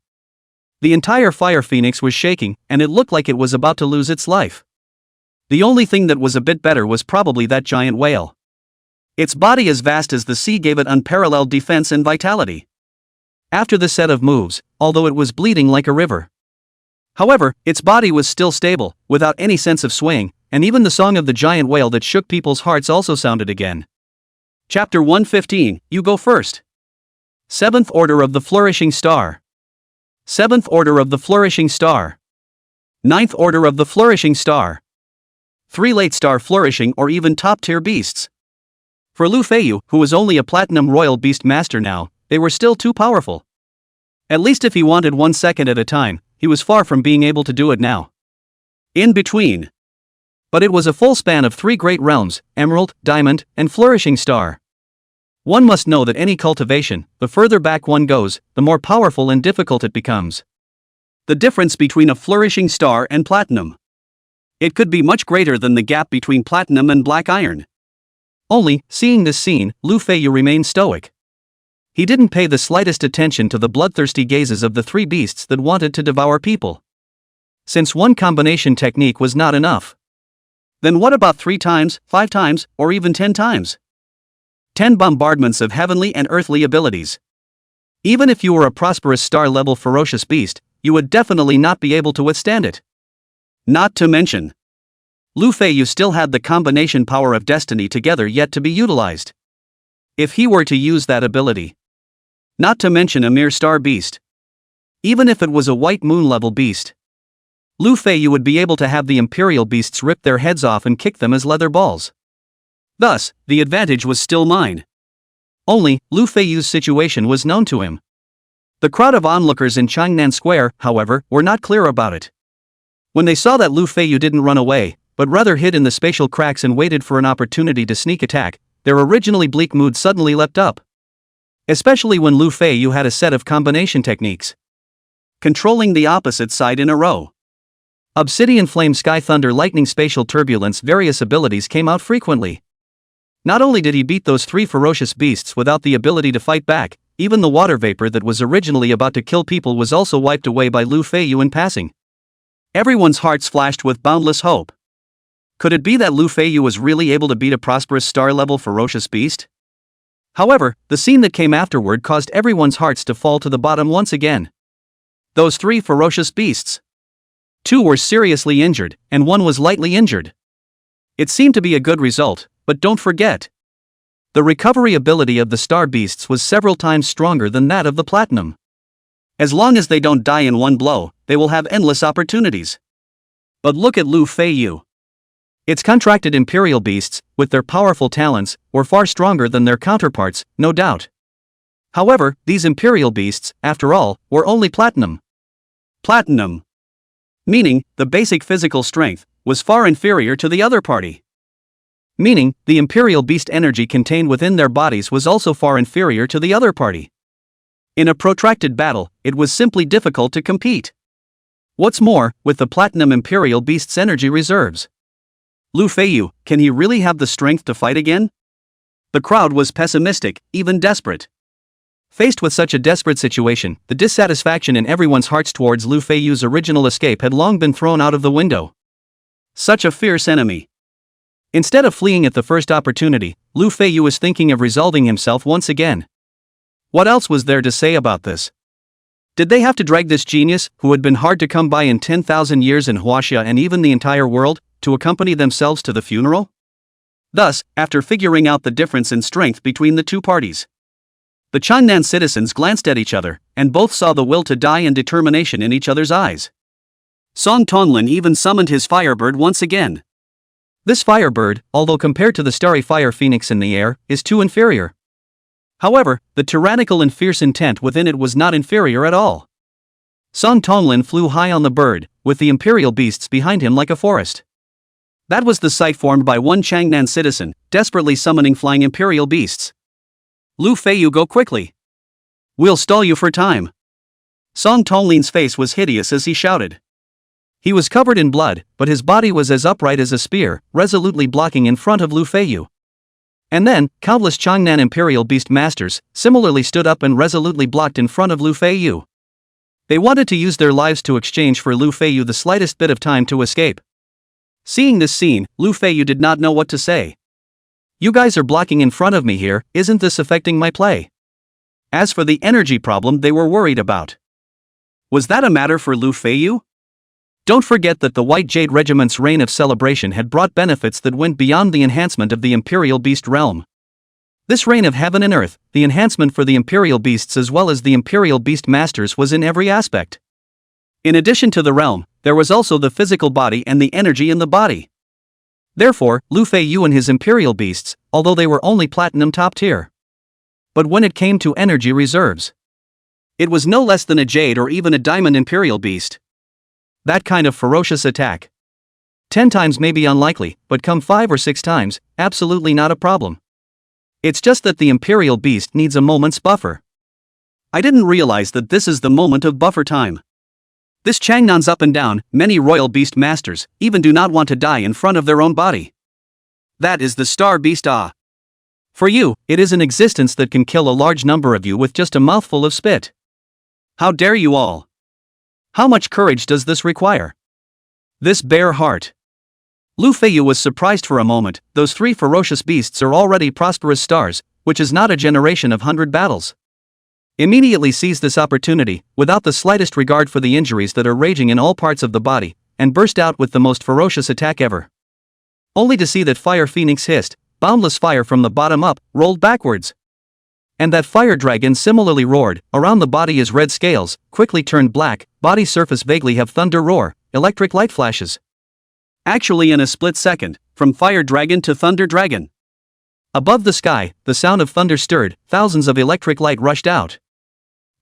The entire fire phoenix was shaking, and it looked like it was about to lose its life. The only thing that was a bit better was probably that giant whale. Its body as vast as the sea gave it unparalleled defense and vitality. After the set of moves, although it was bleeding like a river. However, its body was still stable, without any sense of swaying, and even the song of the giant whale that shook people's hearts also sounded again. Chapter 115, You Go First. 7th Order of the Flourishing Star. 7th Order of the Flourishing Star. 9th Order of the Flourishing Star. 3 late star flourishing or even top-tier beasts. For Lu Feiyu, who was only a Platinum Royal Beast Master now, they were still too powerful. At least if he wanted 1 second at a time, he was far from being able to do it now. In between. But it was a full span of 3 great realms, Emerald, Diamond, and Flourishing Star. One must know that any cultivation, the further back one goes, the more powerful and difficult it becomes. The difference between a Flourishing Star and Platinum. It could be much greater than the gap between Platinum and Black Iron. Only, seeing this scene, Lu Feiyu remained stoic. He didn't pay the slightest attention to the bloodthirsty gazes of the 3 beasts that wanted to devour people. Since one combination technique was not enough. Then what about 3 times, 5 times, or even 10 times? 10 bombardments of heavenly and earthly abilities. Even if you were a prosperous star-level ferocious beast, you would definitely not be able to withstand it. Not to mention, Lu Feiyu still had the combination power of destiny together yet to be utilized. If he were to use that ability. Not to mention a mere star beast. Even if it was a white moon-level beast. Lu Feiyu would be able to have the Imperial beasts rip their heads off and kick them as leather balls. Thus, the advantage was still mine. Only, Lu Feiyu's situation was known to him. The crowd of onlookers in Changnan Square, however, were not clear about it. When they saw that Lu Feiyu didn't run away, but rather hid in the spatial cracks and waited for an opportunity to sneak attack, their originally bleak mood suddenly leapt up. Especially when Lu Feiyu had a set of combination techniques. Controlling the opposite side in a row. Obsidian Flame, Sky Thunder, Lightning, Spatial Turbulence, various abilities came out frequently. Not only did he beat those 3 ferocious beasts without the ability to fight back, even the water vapor that was originally about to kill people was also wiped away by Lu Feiyu in passing. Everyone's hearts flashed with boundless hope. Could it be that Lu Feiyu was really able to beat a prosperous star-level ferocious beast? However, the scene that came afterward caused everyone's hearts to fall to the bottom once again. Those 3 ferocious beasts. 2 were seriously injured, and 1 was lightly injured. It seemed to be a good result, but don't forget. The recovery ability of the star beasts was several times stronger than that of the platinum. As long as they don't die in one blow, they will have endless opportunities. But look at Lu Feiyu. Its contracted Imperial beasts, with their powerful talents, were far stronger than their counterparts, no doubt. However, these Imperial beasts, after all, were only platinum. Platinum. Meaning, the basic physical strength was far inferior to the other party. Meaning, the Imperial beast energy contained within their bodies was also far inferior to the other party. In a protracted battle, it was simply difficult to compete. What's more, with the Platinum Imperial Beast's energy reserves. Lu Feiyu, can he really have the strength to fight again? The crowd was pessimistic, even desperate. Faced with such a desperate situation, the dissatisfaction in everyone's hearts towards Lu Feiyu's original escape had long been thrown out of the window. Such a fierce enemy. Instead of fleeing at the first opportunity, Lu Feiyu was thinking of resolving himself once again. What else was there to say about this? Did they have to drag this genius, who had been hard to come by in 10,000 years in Wanjia and even the entire world, to accompany themselves to the funeral? Thus, after figuring out the difference in strength between the 2 parties, the Changnan citizens glanced at each other, and both saw the will to die and determination in each other's eyes. Song Tonlin even summoned his Firebird once again. This Firebird, although compared to the starry fire phoenix in the air, is too inferior. However, the tyrannical and fierce intent within it was not inferior at all. Song Tonlin flew high on the bird, with the Imperial beasts behind him like a forest. That was the sight formed by one Changnan citizen, desperately summoning flying Imperial beasts. Lu Feiyu, go quickly. We'll stall you for time. Song Tonlin's face was hideous as he shouted. He was covered in blood, but his body was as upright as a spear, resolutely blocking in front of Lu Feiyu. And then, countless Changnan Imperial Beast Masters similarly stood up and resolutely blocked in front of Lu Feiyu. They wanted to use their lives to exchange for Lu Feiyu the slightest bit of time to escape. Seeing this scene, Lu Feiyu did not know what to say. You guys are blocking in front of me here, isn't this affecting my play? As for the energy problem they were worried about, was that a matter for Lu Feiyu? Don't forget that the White Jade Regiment's reign of celebration had brought benefits that went beyond the enhancement of the Imperial Beast realm. This reign of heaven and earth, the enhancement for the Imperial Beasts as well as the Imperial Beast Masters was in every aspect. In addition to the realm, there was also the physical body and the energy in the body. Therefore, Lu Feiyu and his Imperial Beasts, although they were only Platinum top tier. But when it came to energy reserves, it was no less than a Jade or even a Diamond Imperial Beast. That kind of ferocious attack. 10 times may be unlikely, but come 5 or 6 times, absolutely not a problem. It's just that the Imperial Beast needs a moment's buffer. I didn't realize that this is the moment of buffer time. This Changnan's up and down, many Royal Beast Masters even do not want to die in front of their own body. That is the Star Beast For you, it is an existence that can kill a large number of you with just a mouthful of spit. How dare you all? How much courage does this require? This bare heart. Lu Feiyu was surprised for a moment. Those 3 ferocious beasts are already prosperous stars, which is not a generation of 100 battles. Immediately seized this opportunity, without the slightest regard for the injuries that are raging in all parts of the body, and burst out with the most ferocious attack ever. Only to see that Fire Phoenix hissed, boundless fire from the bottom up, rolled backwards. And that Fire Dragon similarly roared. Around the body is red scales, quickly turned black, body surface vaguely have thunder roar, electric light flashes. Actually in a split second, from Fire Dragon to Thunder Dragon. Above the sky, the sound of thunder stirred, thousands of electric light rushed out.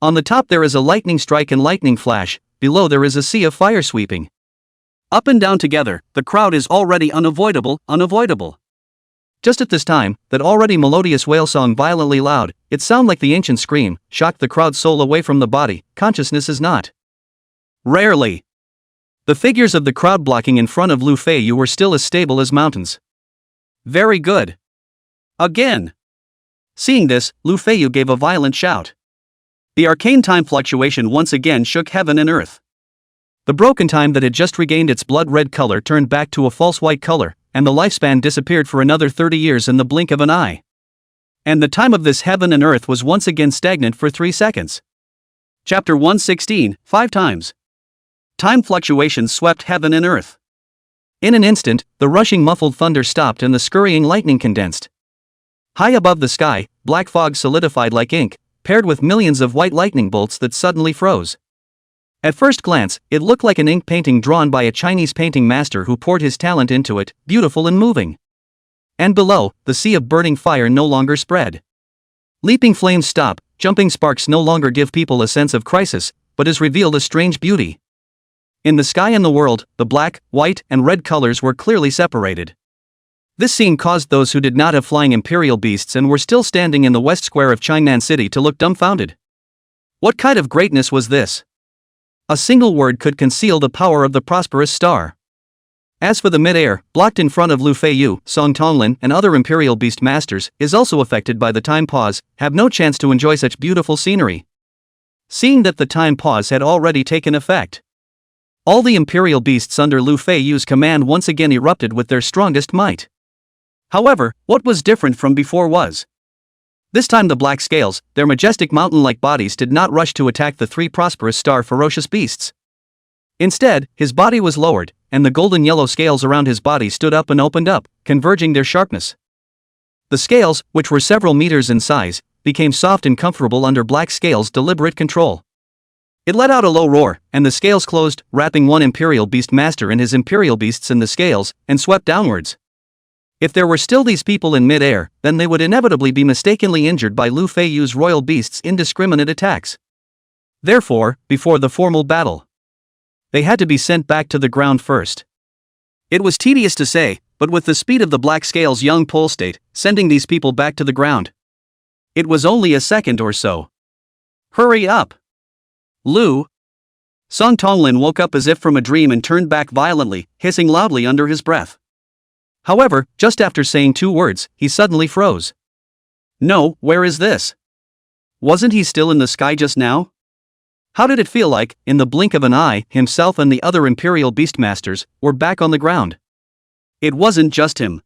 On the top there is a lightning strike and lightning flash, below there is a sea of fire sweeping. Up and down together, the crowd is already unavoidable. Just at this time, that already melodious whale song violently loud, it sound like the ancient scream, shocked the crowd's soul away from the body. Consciousness is not. Rarely. The figures of the crowd blocking in front of Lu Feiyu were still as stable as mountains. Very good. Again. Seeing this, Lu Feiyu gave a violent shout. The arcane time fluctuation once again shook heaven and earth. The broken time that had just regained its blood-red color turned back to a false white color, and the lifespan disappeared for another 30 years in the blink of an eye. And the time of this heaven and earth was once again stagnant for 3 seconds. Chapter 116, 5 times. Time fluctuations swept heaven and earth. In an instant, the rushing muffled thunder stopped and the scurrying lightning condensed. High above the sky, black fog solidified like ink, paired with millions of white lightning bolts that suddenly froze. At first glance, it looked like an ink painting drawn by a Chinese painting master who poured his talent into it, beautiful and moving. And below, the sea of burning fire no longer spread. Leaping flames stop, jumping sparks no longer give people a sense of crisis, but has revealed a strange beauty. In the sky and the world, the black, white, and red colors were clearly separated. This scene caused those who did not have flying imperial beasts and were still standing in the west square of Changnan City to look dumbfounded. What kind of greatness was this? A single word could conceal the power of the prosperous star. As for the mid-air, blocked in front of Lu Feiyu, Song Tonglin, and other imperial beast masters, is also affected by the time pause, have no chance to enjoy such beautiful scenery. Seeing that the time pause had already taken effect, all the imperial beasts under Lu Feiyu's command once again erupted with their strongest might. However, what was different from before was, this time the black scales, their majestic mountain-like bodies, did not rush to attack the 3 prosperous star ferocious beasts. Instead, his body was lowered, and the golden yellow scales around his body stood up and opened up, converging their sharpness. The scales, which were several meters in size, became soft and comfortable under black scales' deliberate control. It let out a low roar, and the scales closed, wrapping one imperial beast master and his imperial beasts in the scales, and swept downwards. If there were still these people in mid-air, then they would inevitably be mistakenly injured by Lu Feiyu's royal beasts' indiscriminate attacks. Therefore, before the formal battle, they had to be sent back to the ground first. It was tedious to say, but with the speed of the black scales' young pole state, sending these people back to the ground, it was only a second or so. Hurry up! Lu! Song Tonglin woke up as if from a dream and turned back violently, hissing loudly under his breath. However, just after saying 2 words, he suddenly froze. No, where is this? Wasn't he still in the sky just now? How did it feel like, in the blink of an eye, himself and the other Imperial Beastmasters were back on the ground? It wasn't just him.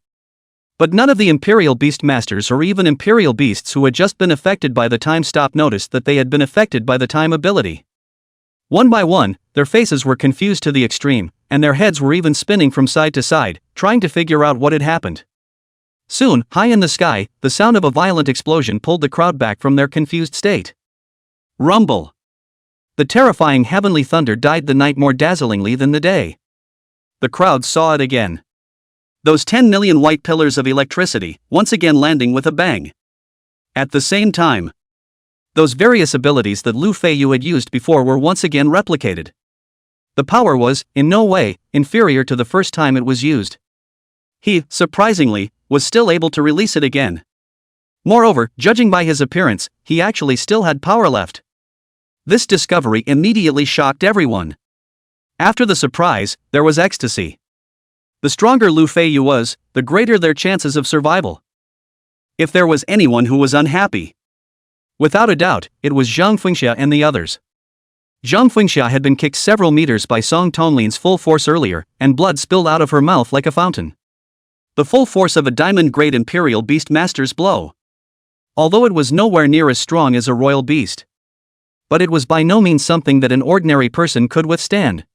But none of the Imperial Beastmasters or even Imperial Beasts who had just been affected by the time stop noticed that they had been affected by the time ability. One by one, their faces were confused to the extreme, and their heads were even spinning from side to side, trying to figure out what had happened. Soon, high in the sky, the sound of a violent explosion pulled the crowd back from their confused state. Rumble! The terrifying heavenly thunder dyed the night more dazzlingly than the day. The crowd saw it again. Those 10 million white pillars of electricity, once again landing with a bang. At the same time, those various abilities that Lu Feiyu had used before were once again replicated. The power was, in no way, inferior to the first time it was used. He, surprisingly, was still able to release it again. Moreover, judging by his appearance, he actually still had power left. This discovery immediately shocked everyone. After the surprise, there was ecstasy. The stronger Lu Feiyu was, the greater their chances of survival. If there was anyone who was unhappy, without a doubt, it was Zhang Fengxia and the others. Zhang Fengxia had been kicked several meters by Song Tonlin's full force earlier, and blood spilled out of her mouth like a fountain. The full force of a diamond-grade Imperial Beast Master's blow. Although it was nowhere near as strong as a royal beast. But it was by no means something that an ordinary person could withstand.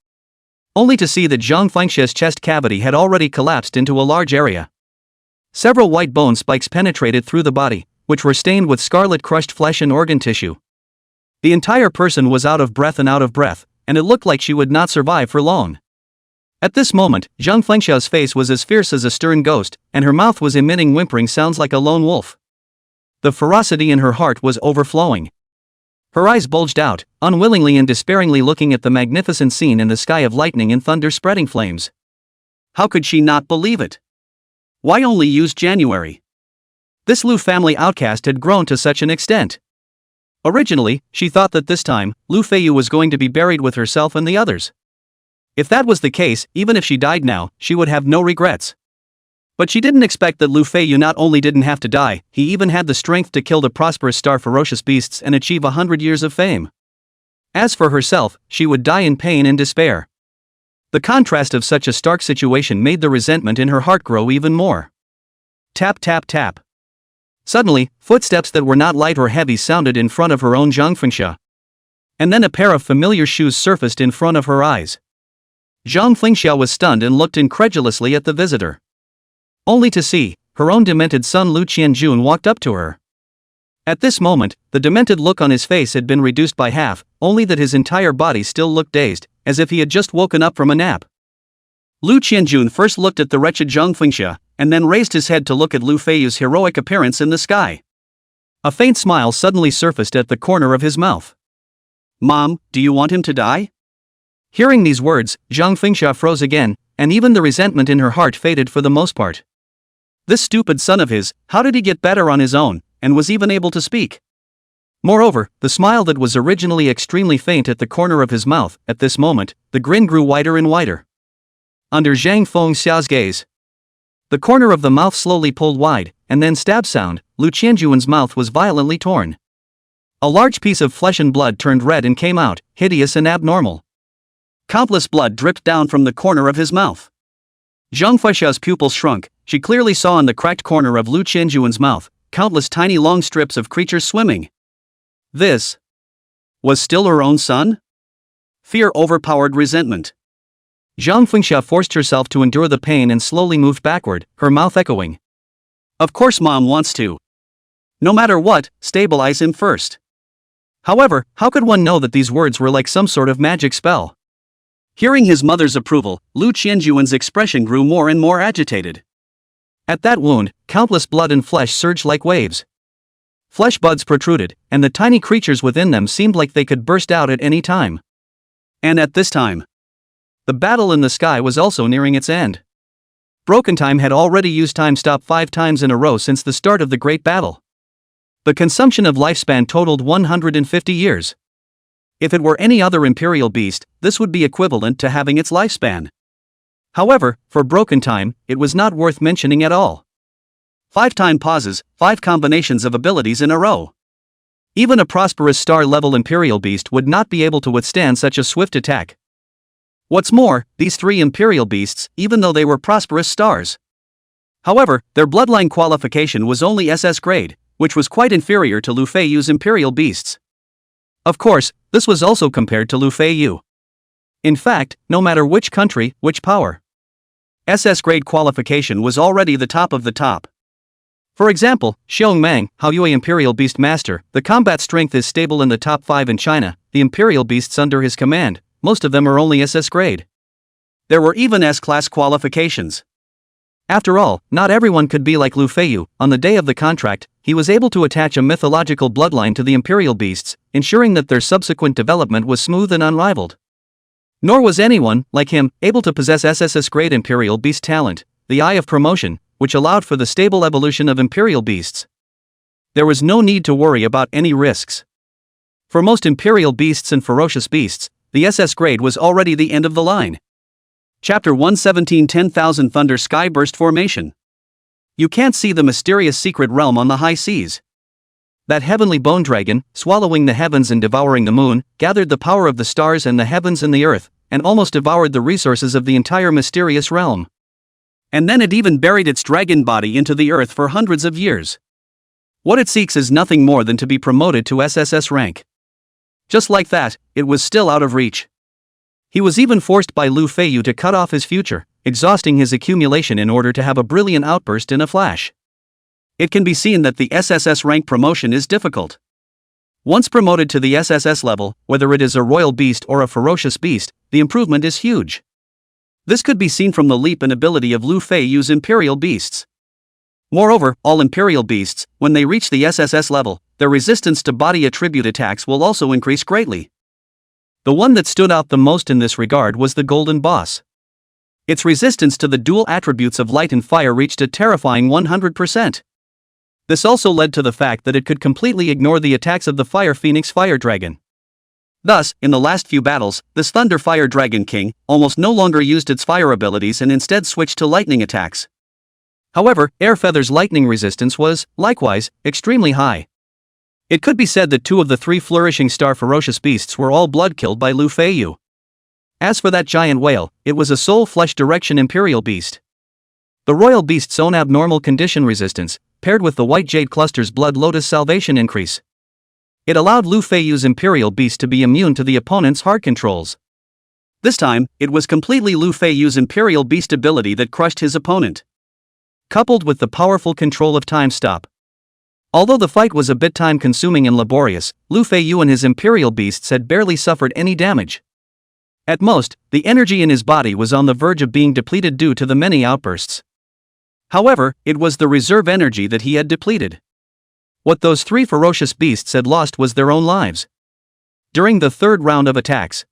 Only to see that Zhang Fengxia's chest cavity had already collapsed into a large area. Several white bone spikes penetrated through the body, which were stained with scarlet crushed flesh and organ tissue. The entire person was out of breath, and it looked like she would not survive for long. At this moment, Zhang Fengxia's face was as fierce as a stern ghost, and her mouth was emitting whimpering sounds like a lone wolf. The ferocity in her heart was overflowing. Her eyes bulged out, unwillingly and despairingly looking at the magnificent scene in the sky of lightning and thunder spreading flames. How could she not believe it? Why only use January? This Lu family outcast had grown to such an extent. Originally, she thought that this time, Lu Feiyu was going to be buried with herself and the others. If that was the case, even if she died now, she would have no regrets. But she didn't expect that Lu Feiyu not only didn't have to die, he even had the strength to kill the prosperous star ferocious beasts and achieve 100 years of fame. As for herself, she would die in pain and despair. The contrast of such a stark situation made the resentment in her heart grow even more. Tap tap tap. Suddenly, footsteps that were not light or heavy sounded in front of her own Zhang Fengxia. And then a pair of familiar shoes surfaced in front of her eyes. Zhang Fengxia was stunned and looked incredulously at the visitor. Only to see, her own demented son Lu Qianjun walked up to her. At this moment, the demented look on his face had been reduced by half, only that his entire body still looked dazed, as if he had just woken up from a nap. Lu Qianjun first looked at the wretched Zhang Fengxia, and then raised his head to look at Lu Feiyu's heroic appearance in the sky. A faint smile suddenly surfaced at the corner of his mouth. "Mom, do you want him to die?" Hearing these words, Zhang Fengxia froze again, and even the resentment in her heart faded for the most part. This stupid son of his, how did he get better on his own, and was even able to speak? Moreover, the smile that was originally extremely faint at the corner of his mouth, at this moment, the grin grew wider and wider. Under Zhang Fengxia's gaze, the corner of the mouth slowly pulled wide, and then stab sound, Lu Qianjuan's mouth was violently torn. A large piece of flesh and blood turned red and came out, hideous and abnormal. Countless blood dripped down from the corner of his mouth. Zhang Fengxia's pupils shrunk. She clearly saw in the cracked corner of Lu Qianjuan's mouth, countless tiny long strips of creatures swimming. This was still her own son? Fear overpowered resentment. Zhang Fengxia forced herself to endure the pain and slowly moved backward, her mouth echoing. Of course Mom wants to. No matter what, stabilize him first. However, how could one know that these words were like some sort of magic spell? Hearing his mother's approval, Lu Qianjuan's expression grew more and more agitated. At that wound, countless blood and flesh surged like waves. Flesh buds protruded, and the tiny creatures within them seemed like they could burst out at any time. And at this time, the battle in the sky was also nearing its end. Broken Time had already used Time Stop 5 times in a row since the start of the Great Battle. The consumption of lifespan totaled 150 years. If it were any other Imperial beast, this would be equivalent to having its lifespan. However, for Broken Time, it was not worth mentioning at all. 5 time pauses, 5 combinations of abilities in a row. Even a prosperous star-level Imperial beast would not be able to withstand such a swift attack. What's more, these 3 Imperial beasts, even though they were prosperous stars. However, their bloodline qualification was only SS-Grade, which was quite inferior to Lu Feiyu's Imperial beasts. Of course, this was also compared to Lu Feiyu. In fact, no matter which country, which power, SS-Grade qualification was already the top of the top. For example, Xiong Mang, Haoyue Imperial Beast Master, the combat strength is stable in the top 5 in China, the Imperial beasts under his command, most of them are only SS-Grade. There were even S-class qualifications. After all, not everyone could be like Feiyu. On the day of the contract, he was able to attach a mythological bloodline to the Imperial Beasts, ensuring that their subsequent development was smooth and unrivaled. Nor was anyone, like him, able to possess SSS-Grade Imperial Beast talent, the Eye of Promotion, which allowed for the stable evolution of Imperial Beasts. There was no need to worry about any risks. For most Imperial Beasts and Ferocious Beasts, the SS-Grade was already the end of the line. Chapter 117 10,000 Thunder Sky Burst Formation. You can't see the mysterious secret realm on the high seas. That heavenly bone dragon, swallowing the heavens and devouring the moon, gathered the power of the stars and the heavens and the earth, and almost devoured the resources of the entire mysterious realm. And then it even buried its dragon body into the earth for hundreds of years. What it seeks is nothing more than to be promoted to SSS rank. Just like that, it was still out of reach. He was even forced by Feiyu to cut off his future, exhausting his accumulation in order to have a brilliant outburst in a flash. It can be seen that the SSS rank promotion is difficult. Once promoted to the SSS level, whether it is a royal beast or a ferocious beast, the improvement is huge. This could be seen from the leap in ability of Feiyu's Imperial Beasts. Moreover, all Imperial Beasts, when they reach the SSS level, their resistance to body attribute attacks will also increase greatly. The one that stood out the most in this regard was the Golden Boss. Its resistance to the dual attributes of light and fire reached a terrifying 100%. This also led to the fact that it could completely ignore the attacks of the Fire Phoenix Fire Dragon. Thus, in the last few battles, this Thunder Fire Dragon King almost no longer used its fire abilities and instead switched to lightning attacks. However, Air Feather's lightning resistance was, likewise, extremely high. It could be said that 2 of the 3 flourishing star ferocious beasts were all blood-killed by Feiyu. As for that giant whale, it was a soul flesh direction Imperial Beast. The royal beast's own abnormal condition resistance, paired with the white Jade cluster's blood lotus salvation increase. It allowed Feiyu's Imperial Beast to be immune to the opponent's hard controls. This time, it was completely Feiyu's Imperial Beast ability that crushed his opponent. Coupled with the powerful control of Time Stop. Although the fight was a bit time-consuming and laborious, Feiyu and his Imperial Beasts had barely suffered any damage. At most, the energy in his body was on the verge of being depleted due to the many outbursts. However, it was the reserve energy that he had depleted. What those 3 ferocious beasts had lost was their own lives. During the 3rd round of attacks,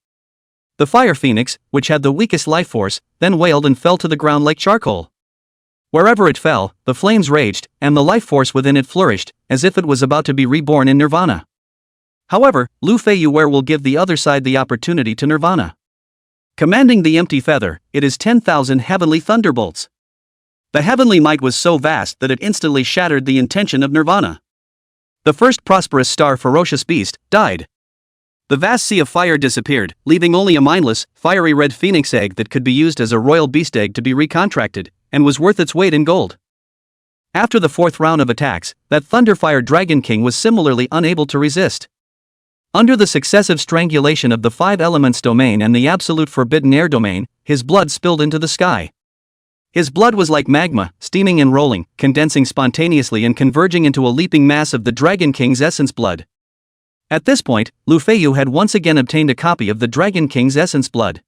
the Fire Phoenix, which had the weakest life force, then wailed and fell to the ground like charcoal. Wherever it fell, the flames raged, and the life force within it flourished, as if it was about to be reborn in nirvana. However, Feiyu will give the other side the opportunity to nirvana. Commanding the empty feather, it is 10,000 heavenly thunderbolts. The heavenly might was so vast that it instantly shattered the intention of nirvana. The first prosperous star ferocious beast died. The vast sea of fire disappeared, leaving only a mindless, fiery red phoenix egg that could be used as a royal beast egg to be recontracted, and was worth its weight in gold. After the 4th round of attacks, that Thunderfire Dragon King was similarly unable to resist. Under the successive strangulation of the 5 elements domain and the absolute forbidden air domain, his blood spilled into the sky. His blood was like magma, steaming and rolling, condensing spontaneously and converging into a leaping mass of the Dragon King's essence blood. At this point, Feiyu had once again obtained a copy of the Dragon King's essence blood.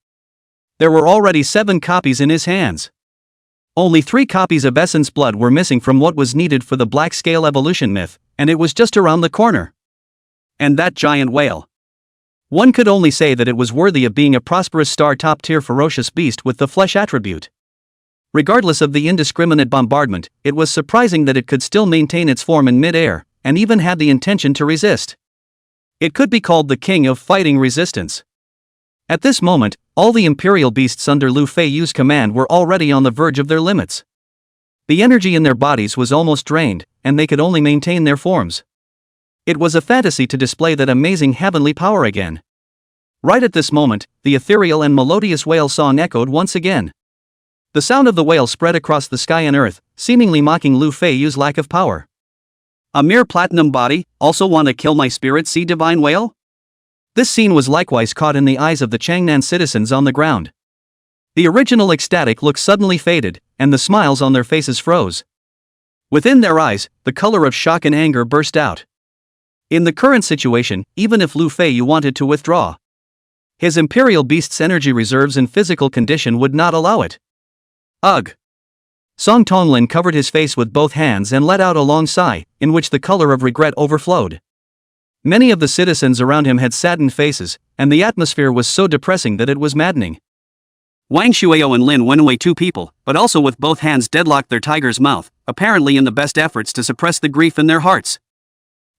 There were already 7 copies in his hands. Only 3 copies of essence blood were missing from what was needed for the Black Scale evolution myth, and it was just around the corner. And that giant whale. One could only say that it was worthy of being a prosperous star top-tier ferocious beast with the flesh attribute. Regardless of the indiscriminate bombardment, it was surprising that it could still maintain its form in mid-air, and even had the intention to resist. It could be called the king of fighting resistance. At this moment, all the Imperial Beasts under Feiyu's command were already on the verge of their limits. The energy in their bodies was almost drained, and they could only maintain their forms. It was a fantasy to display that amazing heavenly power again. Right at this moment, the ethereal and melodious whale song echoed once again. The sound of the whale spread across the sky and earth, seemingly mocking Feiyu's lack of power. A mere platinum body, also want to kill my spirit, sea divine whale? This scene was likewise caught in the eyes of the Changnan citizens on the ground. The original ecstatic look suddenly faded, and the smiles on their faces froze. Within their eyes, the color of shock and anger burst out. In the current situation, even if Feiyu wanted to withdraw, his Imperial Beast's energy reserves and physical condition would not allow it. Ugh! Song Tonglin covered his face with both hands and let out a long sigh, in which the color of regret overflowed. Many of the citizens around him had saddened faces, and the atmosphere was so depressing that it was maddening. Wang Shuio and Lin Wenwei, two people, but also with both hands deadlocked their tiger's mouth, apparently in the best efforts to suppress the grief in their hearts.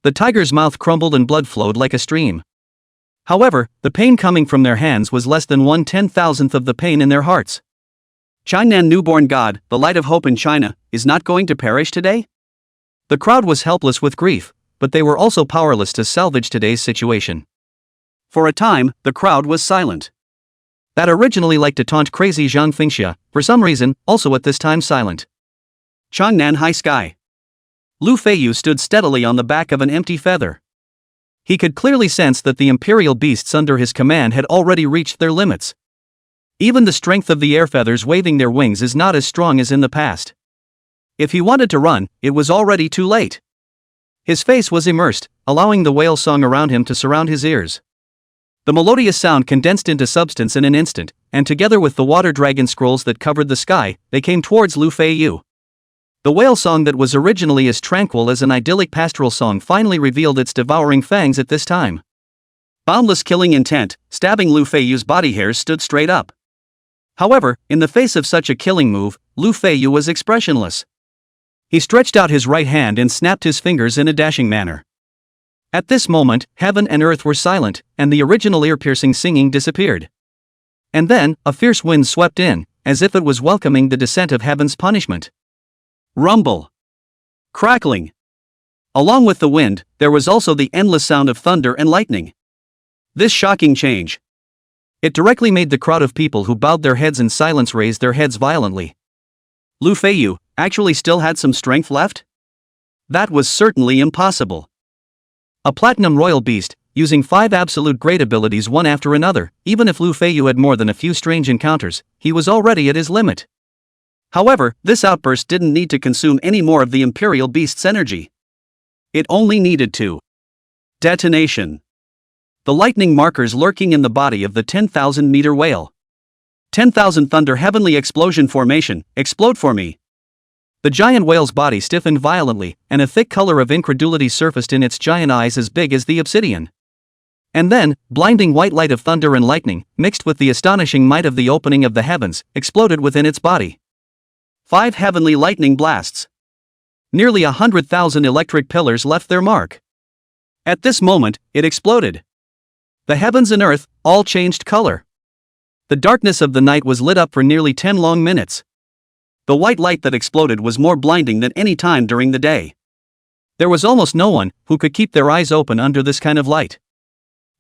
The tiger's mouth crumbled and blood flowed like a stream. However, the pain coming from their hands was less than 1/10,000th of the pain in their hearts. Changnan, newborn god, the light of hope in China, is not going to perish today? The crowd was helpless with grief, but they were also powerless to salvage today's situation. For a time, the crowd was silent. That originally liked to taunt crazy Zhang Fingxia, for some reason, also at this time silent. Changnan high sky. Lu Feiyu stood steadily on the back of an empty feather. He could clearly sense that the imperial beasts under his command had already reached their limits. Even the strength of the air feathers waving their wings is not as strong as in the past. If he wanted to run, it was already too late. His face was immersed, allowing the whale song around him to surround his ears. The melodious sound condensed into substance in an instant, and together with the water dragon scrolls that covered the sky, they came towards Lu Feiyu. The whale song that was originally as tranquil as an idyllic pastoral song finally revealed its devouring fangs at this time. Boundless killing intent, stabbing Lu Feiyu's body hairs stood straight up. However, in the face of such a killing move, Lu Feiyu was expressionless. He stretched out his right hand and snapped his fingers in a dashing manner. At this moment, heaven and earth were silent, and the original ear-piercing singing disappeared. And then, a fierce wind swept in, as if it was welcoming the descent of heaven's punishment. Rumble. Crackling. Along with the wind, there was also the endless sound of thunder and lightning. This shocking change. It directly made the crowd of people who bowed their heads in silence raise their heads violently. Lu Feiyu actually still had some strength left? That was certainly impossible. A platinum royal beast, using 5 absolute great abilities one after another, even if Lu Feiyu had more than a few strange encounters, he was already at his limit. However, this outburst didn't need to consume any more of the Imperial Beast's energy. It only needed to. Detonation. The lightning markers lurking in the body of the 10,000-meter whale. 10,000 thunder heavenly explosion formation, explode for me. The giant whale's body stiffened violently, and a thick color of incredulity surfaced in its giant eyes as big as the obsidian. And then, blinding white light of thunder and lightning, mixed with the astonishing might of the opening of the heavens, exploded within its body. 5 heavenly lightning blasts. Nearly 100,000 electric pillars left their mark. At this moment, it exploded. The heavens and earth, all changed color. The darkness of the night was lit up for nearly 10 long minutes. The white light that exploded was more blinding than any time during the day. There was almost no one who could keep their eyes open under this kind of light.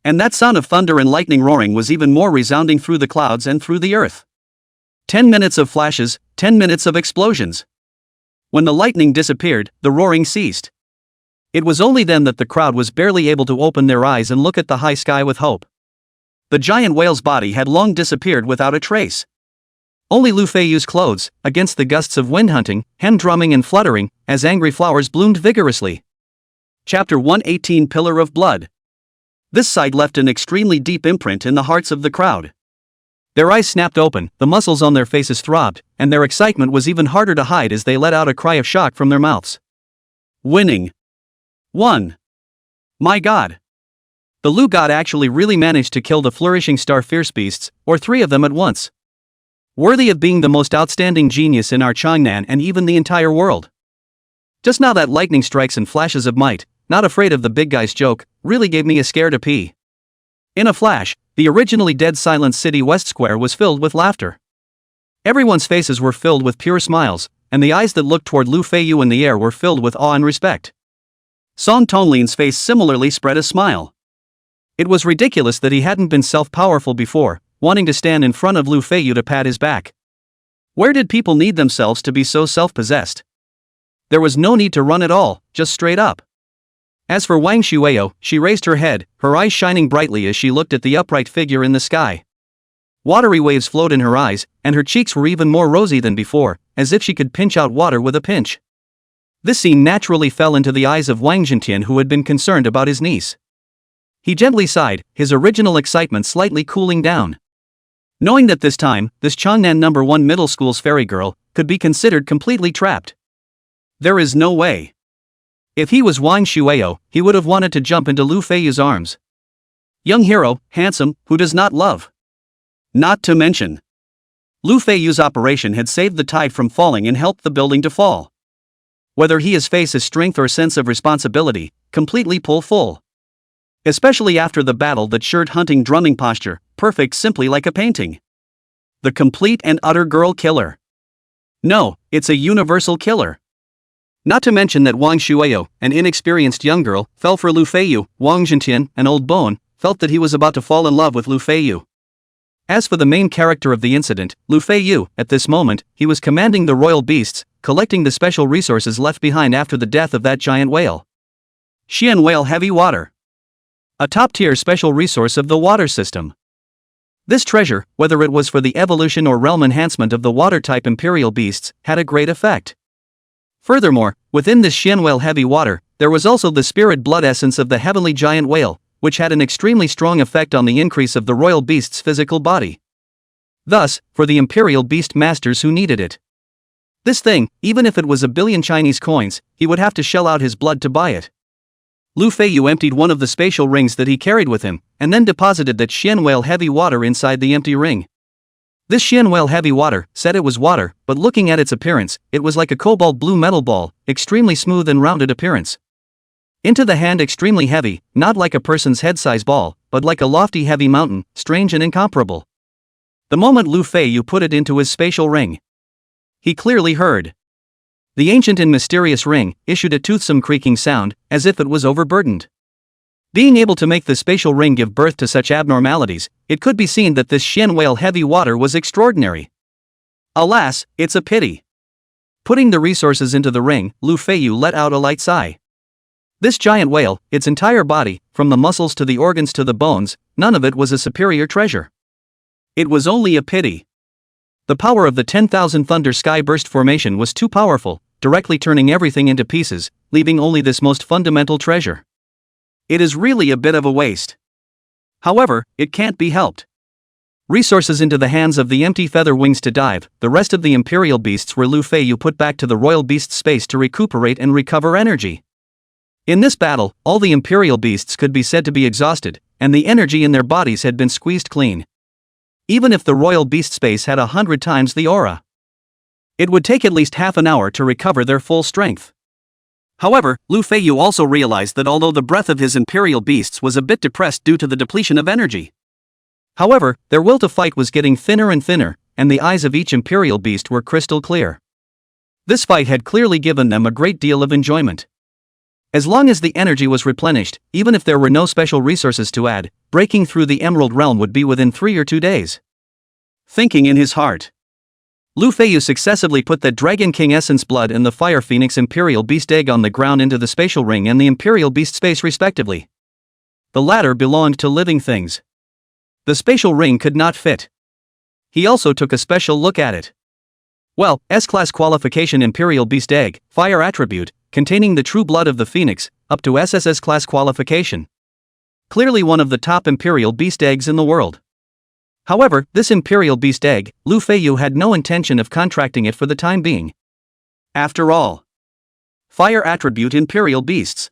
And that sound of thunder and lightning roaring was even more resounding through the clouds and through the earth. 10 minutes of flashes, 10 minutes of explosions. When the lightning disappeared, the roaring ceased. It was only then that the crowd was barely able to open their eyes and look at the high sky with hope. The giant whale's body had long disappeared without a trace. Only Lu Feiyu's clothes, against the gusts of wind hunting, hem drumming and fluttering, as angry flowers bloomed vigorously. Chapter 118 Pillar of Blood. This sight left an extremely deep imprint in the hearts of the crowd. Their eyes snapped open, the muscles on their faces throbbed, and their excitement was even harder to hide as they let out a cry of shock from their mouths. Winning. 1. My god. The Lu god actually really managed to kill the flourishing star fierce beasts, or 3 of them at once. Worthy of being the most outstanding genius in our Changnan and even the entire world. Just now that lightning strikes and flashes of might, not afraid of the big guy's joke, really gave me a scare to pee. In a flash, the originally dead silent city West Square was filled with laughter. Everyone's faces were filled with pure smiles, and the eyes that looked toward Lu Feiyu in the air were filled with awe and respect. Song Tonlin's face similarly spread a smile. It was ridiculous that he hadn't been self-powerful before, wanting to stand in front of Lu Feiyu to pat his back. Where did people need themselves to be so self-possessed? There was no need to run at all, just straight up. As for Wang Shuio, she raised her head, her eyes shining brightly as she looked at the upright figure in the sky. Watery waves flowed in her eyes, and her cheeks were even more rosy than before, as if she could pinch out water with a pinch. This scene naturally fell into the eyes of Wang Zhentian, who had been concerned about his niece. He gently sighed, his original excitement slightly cooling down. Knowing that this time, this Changnan No. 1 middle school's fairy girl could be considered completely trapped. There is no way. If he was Wang Shueyo, he would have wanted to jump into Lu Feiyu's arms. Young hero, handsome, who does not love? Not to mention, Lu Feiyu's operation had saved the tide from falling and helped the building to fall. Whether he has face his strength or sense of responsibility, completely pull full. Especially after the battle, that shirt hunting drumming posture, perfect, simply like a painting. The complete and utter girl killer. No, it's a universal killer. Not to mention that Wang Shueyo, an inexperienced young girl, fell for Lu Feiyu. Wang Zhentian, an old bone, felt that he was about to fall in love with Lu Feiyu. As for the main character of the incident, Lu Feiyu, at this moment, he was commanding the royal beasts, collecting the special resources left behind after the death of that giant whale. Xian whale heavy water. A top-tier special resource of the water system. This treasure, whether it was for the evolution or realm enhancement of the water-type imperial beasts, had a great effect. Furthermore, within this Xian whale heavy water, there was also the spirit blood essence of the heavenly giant whale, which had an extremely strong effect on the increase of the royal beast's physical body. Thus, for the imperial beast masters who needed it. This thing, even if it was 1 billion Chinese coins, he would have to shell out his blood to buy it. Lu Feiyu emptied one of the spatial rings that he carried with him, and then deposited that Xian whale heavy water inside the empty ring. This Xian whale heavy water said it was water, but looking at its appearance, it was like a cobalt blue metal ball, extremely smooth and rounded appearance. Into the hand extremely heavy, not like a person's head-size ball, but like a lofty heavy mountain, strange and incomparable. The moment Lu Feiyu put it into his spatial ring, he clearly heard. The ancient and mysterious ring issued a toothsome creaking sound, as if it was overburdened. Being able to make the spatial ring give birth to such abnormalities, it could be seen that this Xian whale heavy water was extraordinary. Alas, it's a pity. Putting the resources into the ring, Lu Feiyu let out a light sigh. This giant whale, its entire body, from the muscles to the organs to the bones, none of it was a superior treasure. It was only a pity. The power of the 10,000 Thunder Sky Burst formation was too powerful, directly turning everything into pieces, leaving only this most fundamental treasure. It is really a bit of a waste. However, it can't be helped. Resources into the hands of the empty feather wings to dive, the rest of the imperial beasts were Lu Feiyu put back to the royal beast space to recuperate and recover energy. In this battle, all the imperial beasts could be said to be exhausted, and the energy in their bodies had been squeezed clean. Even if the royal beast space had 100 times the aura, it would take at least half an hour to recover their full strength. However, Lu Feiyu also realized that although the breath of his imperial beasts was a bit depressed due to the depletion of energy, however, their will to fight was getting thinner and thinner, and the eyes of each imperial beast were crystal clear. This fight had clearly given them a great deal of enjoyment. As long as the energy was replenished, even if there were no special resources to add, breaking through the Emerald Realm would be within 3 or 2 days. Thinking in his heart, Lu Feiyu successively put the Dragon King Essence Blood and the Fire Phoenix Imperial Beast Egg on the ground into the spatial ring and the Imperial Beast Space respectively. The latter belonged to living things. The spatial ring could not fit. He also took a special look at it. Well, S-Class Qualification Imperial Beast Egg, Fire Attribute, containing the true blood of the Phoenix, up to SSS Class Qualification. Clearly one of the top Imperial Beast Eggs in the world. However, this Imperial Beast Egg, Lu Feiyu had no intention of contracting it for the time being. After all, Fire Attribute Imperial Beasts.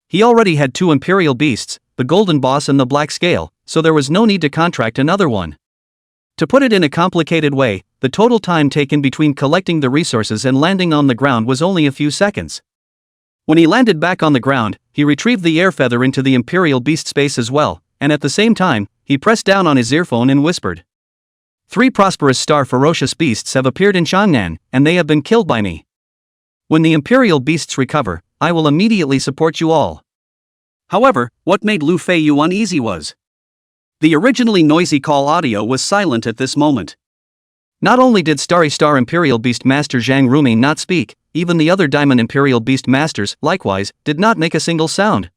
He already had 2 Imperial Beasts, the Golden Boss and the Black Scale, so there was no need to contract another one. To put it in a complicated way, the total time taken between collecting the resources and landing on the ground was only a few seconds. When he landed back on the ground, he retrieved the air feather into the Imperial Beast space as well, and at the same time, he pressed down on his earphone and whispered. 3 prosperous star ferocious beasts have appeared in Changnan, and they have been killed by me. When the Imperial beasts recover, I will immediately support you all. However, what made Lu Feiyu uneasy was the originally noisy call audio was silent at this moment. Not only did Starry Star Imperial Beast Master Zhang Rumi not speak, even the other Diamond Imperial Beast Masters, likewise, did not make a single sound.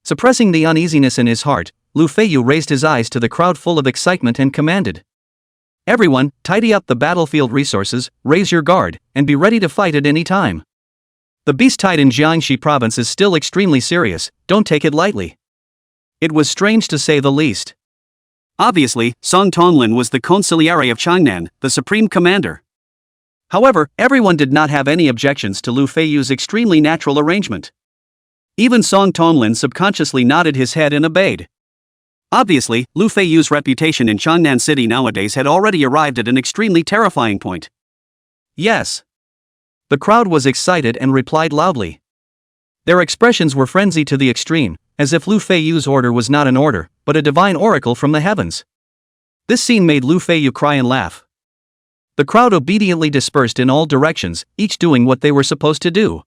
Suppressing the uneasiness in his heart, Lu Feiyu raised his eyes to the crowd full of excitement and commanded. Everyone, tidy up the battlefield resources, raise your guard, and be ready to fight at any time. The beast tide in Jiangxi province is still extremely serious, don't take it lightly. It was strange to say the least. Obviously, Song Tonglin was the consigliere of Changnan, the supreme commander. However, everyone did not have any objections to Lu Feiyu's extremely natural arrangement. Even Song Tonglin subconsciously nodded his head and obeyed. Obviously, Lu Feiyu's reputation in Changnan City nowadays had already arrived at an extremely terrifying point. Yes. The crowd was excited and replied loudly. Their expressions were frenzied to the extreme, as if Lu Feiyu's order was not an order, but a divine oracle from the heavens. This scene made Lu Feiyu cry and laugh. The crowd obediently dispersed in all directions, each doing what they were supposed to do.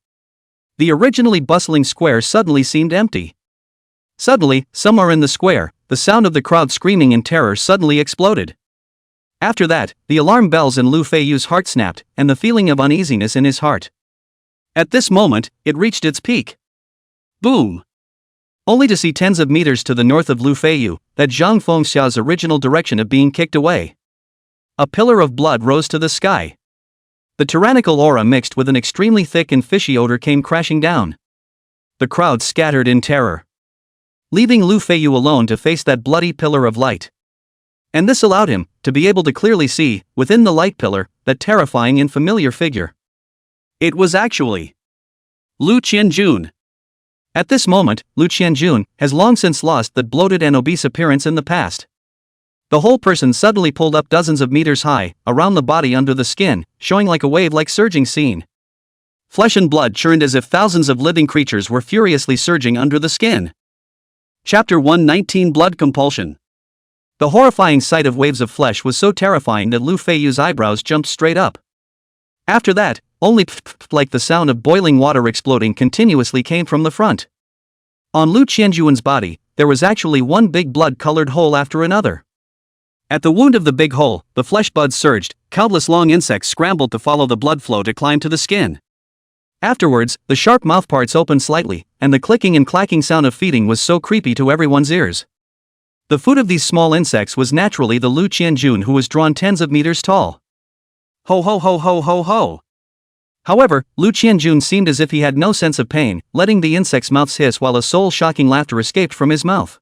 The originally bustling square suddenly seemed empty. Suddenly, somewhere in the square, the sound of the crowd screaming in terror suddenly exploded. After that, the alarm bells in Lu Feiyu's heart snapped, and the feeling of uneasiness in his heart. At this moment, it reached its peak. Boom! Only to see tens of meters to the north of Lu Feiyu, that Zhang Fengxia's original direction of being kicked away. A pillar of blood rose to the sky. The tyrannical aura mixed with an extremely thick and fishy odor came crashing down. The crowd scattered in terror, leaving Lu Feiyu alone to face that bloody pillar of light. And this allowed him to be able to clearly see, within the light pillar, that terrifying and familiar figure. It was actually Lu Qianjun. At this moment, Lu Qianjun has long since lost that bloated and obese appearance in the past. The whole person suddenly pulled up dozens of meters high, around the body under the skin, showing like a wave-like surging scene. Flesh and blood churned as if thousands of living creatures were furiously surging under the skin. Chapter 119 Blood Compulsion. The horrifying sight of waves of flesh was so terrifying that Lu Feiyu's eyebrows jumped straight up. After that, only like the sound of boiling water exploding continuously came from the front. On Lu Qianjun's body, there was actually one big blood-colored hole after another. At the wound of the big hole, the flesh buds surged, countless long insects scrambled to follow the blood flow to climb to the skin. Afterwards, the sharp mouthparts opened slightly, and the clicking and clacking sound of feeding was so creepy to everyone's ears. The food of these small insects was naturally the Lu Qianjun, who was drawn tens of meters tall. Ho ho ho ho ho ho! However, Lu Qianjun seemed as if he had no sense of pain, letting the insects' mouths hiss while a soul-shocking laughter escaped from his mouth.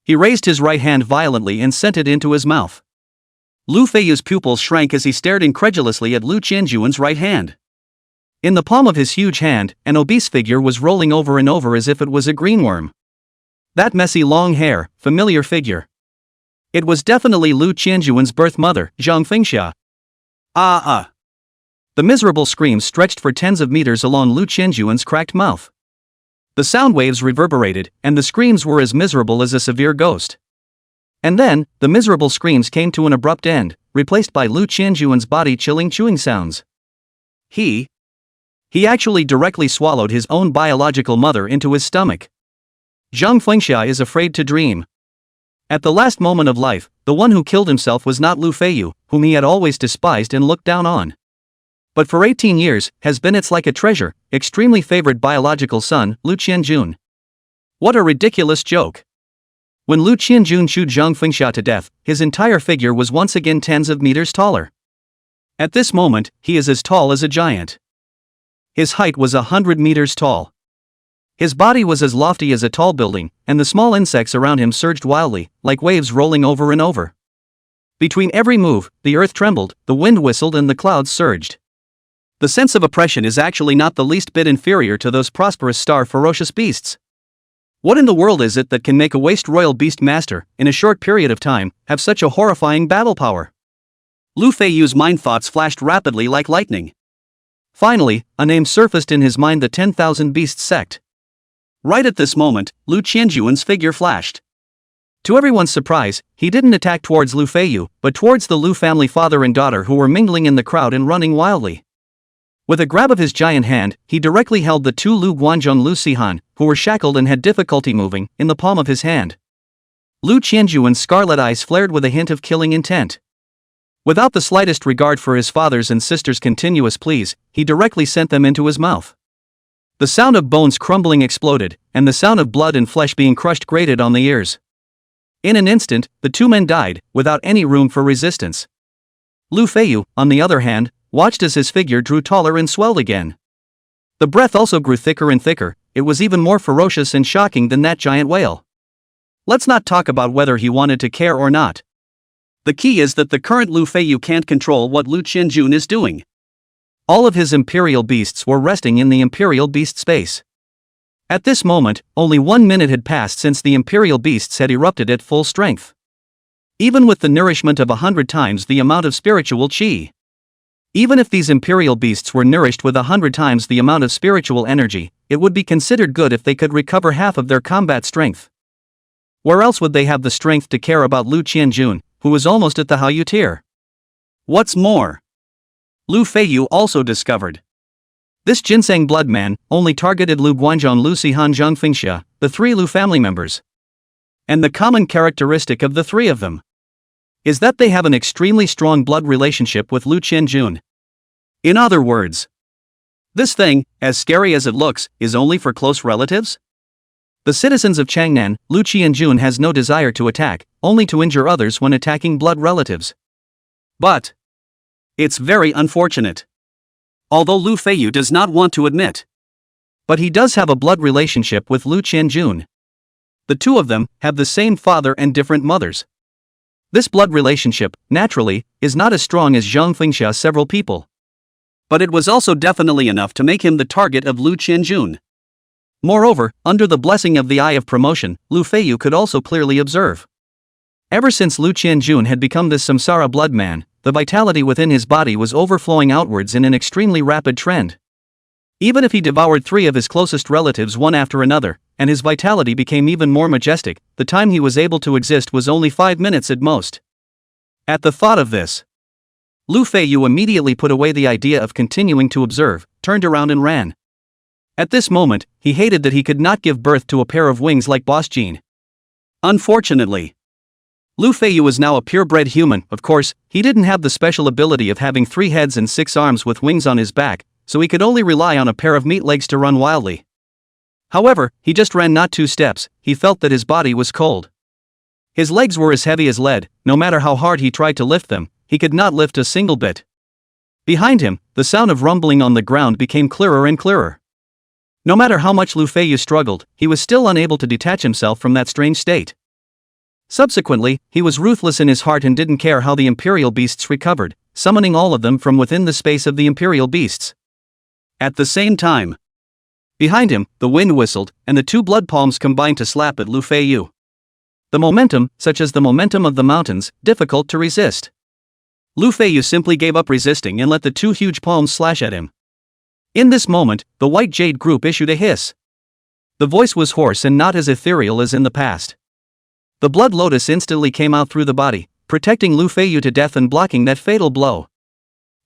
He raised his right hand violently and sent it into his mouth. Lu Feiyu's pupils shrank as he stared incredulously at Lu Qianjun's right hand. In the palm of his huge hand, an obese figure was rolling over and over as if it was a greenworm. That messy long hair, familiar figure. It was definitely Lu Qianjun's birth mother, Zhang Fengxia. The miserable screams stretched for tens of meters along Lu Qianjun's cracked mouth. The sound waves reverberated, and the screams were as miserable as a severe ghost. And then, the miserable screams came to an abrupt end, replaced by Lu Qianjun's body-chilling chewing sounds. He actually directly swallowed his own biological mother into his stomach. Zhang Fengxia is afraid to dream. At the last moment of life, the one who killed himself was not Lu Feiyu, whom he had always despised and looked down on. But for 18 years, has been its like a treasure, extremely favored biological son, Lu Qianjun. What a ridiculous joke. When Lu Qianjun chewed Zhang Fengxia to death, his entire figure was once again tens of meters taller. At this moment, he is as tall as a giant. His height was 100 meters tall. His body was as lofty as a tall building, and the small insects around him surged wildly, like waves rolling over and over. Between every move, the earth trembled, the wind whistled and the clouds surged. The sense of oppression is actually not the least bit inferior to those prosperous ferocious beasts. What in the world is it that can make a waste royal beast master, in a short period of time, have such a horrifying battle power? Lu Feiyu's mind thoughts flashed rapidly like lightning. Finally, a name surfaced in his mind: the 10,000 Beasts sect. Right at this moment, Lu Qianjun's figure flashed. To everyone's surprise, he didn't attack towards Lu Feiyu, but towards the Lu family father and daughter who were mingling in the crowd and running wildly. With a grab of his giant hand, he directly held the two Lu Guanzhong Lu Sihan, who were shackled and had difficulty moving, in the palm of his hand. Lu Qianjun's scarlet eyes flared with a hint of killing intent. Without the slightest regard for his father's and sister's continuous pleas, he directly sent them into his mouth. The sound of bones crumbling exploded, and the sound of blood and flesh being crushed grated on the ears. In an instant, the two men died, without any room for resistance. Lu Feiyu, on the other hand, watched as his figure drew taller and swelled again. The breath also grew thicker and thicker. It was even more ferocious and shocking than that giant whale. Let's not talk about whether he wanted to care or not. The key is that the current Lu Feiyu can't control what Lu Qianjun is doing. All of his Imperial Beasts were resting in the Imperial Beast space. At this moment, only 1 minute had passed since the Imperial Beasts had erupted at full strength. Even with the nourishment of 100 times the amount of spiritual chi. Even if these Imperial Beasts were nourished with 100 times the amount of spiritual energy, it would be considered good if they could recover half of their combat strength. Where else would they have the strength to care about Lu Qianjun, who was almost at the Feiyu tier? What's more, Lu Feiyu also discovered. This ginseng bloodman only targeted Lu Guanzhong, Lu Sihan, Zhang Fingxia, the 3 Lu family members. And the common characteristic of the 3 of them is that they have an extremely strong blood relationship with Lu Qianjun. In other words, this thing, as scary as it looks, is only for close relatives? The citizens of Changnan, Lu Qianjun has no desire to attack, only to injure others when attacking blood relatives. But it's very unfortunate. Although Lu Feiyu does not want to admit, but he does have a blood relationship with Lu Qianjun. The 2 of them have the same father and different mothers. This blood relationship, naturally, is not as strong as Zhang Fingxia's several people. But it was also definitely enough to make him the target of Lu Qianjun. Moreover, under the blessing of the Eye of Promotion, Lu Feiyu could also clearly observe. Ever since Lu Qianjun had become this samsara blood man, the vitality within his body was overflowing outwards in an extremely rapid trend. Even if he devoured 3 of his closest relatives one after another, and his vitality became even more majestic, the time he was able to exist was only 5 minutes at most. At the thought of this, Lu Feiyu immediately put away the idea of continuing to observe, turned around and ran. At this moment, he hated that he could not give birth to a pair of wings like Boss Jean. Unfortunately, Lu Feiyu was now a purebred human. Of course, he didn't have the special ability of having 3 heads and 6 arms with wings on his back, so he could only rely on a pair of meat legs to run wildly. However, he just ran not 2 steps, he felt that his body was cold. His legs were as heavy as lead, no matter how hard he tried to lift them, he could not lift a single bit. Behind him, the sound of rumbling on the ground became clearer and clearer. No matter how much Lu Feiyu struggled, he was still unable to detach himself from that strange state. Subsequently, he was ruthless in his heart and didn't care how the Imperial Beasts recovered, summoning all of them from within the space of the Imperial Beasts. At the same time, behind him, the wind whistled, and the 2 blood palms combined to slap at Lu Feiyu. The momentum, such as the momentum of the mountains, difficult to resist. Lu Feiyu simply gave up resisting and let the 2 huge palms slash at him. In this moment, the White Jade group issued a hiss. The voice was hoarse and not as ethereal as in the past. The Blood Lotus instantly came out through the body, protecting Lu Feiyu to death and blocking that fatal blow.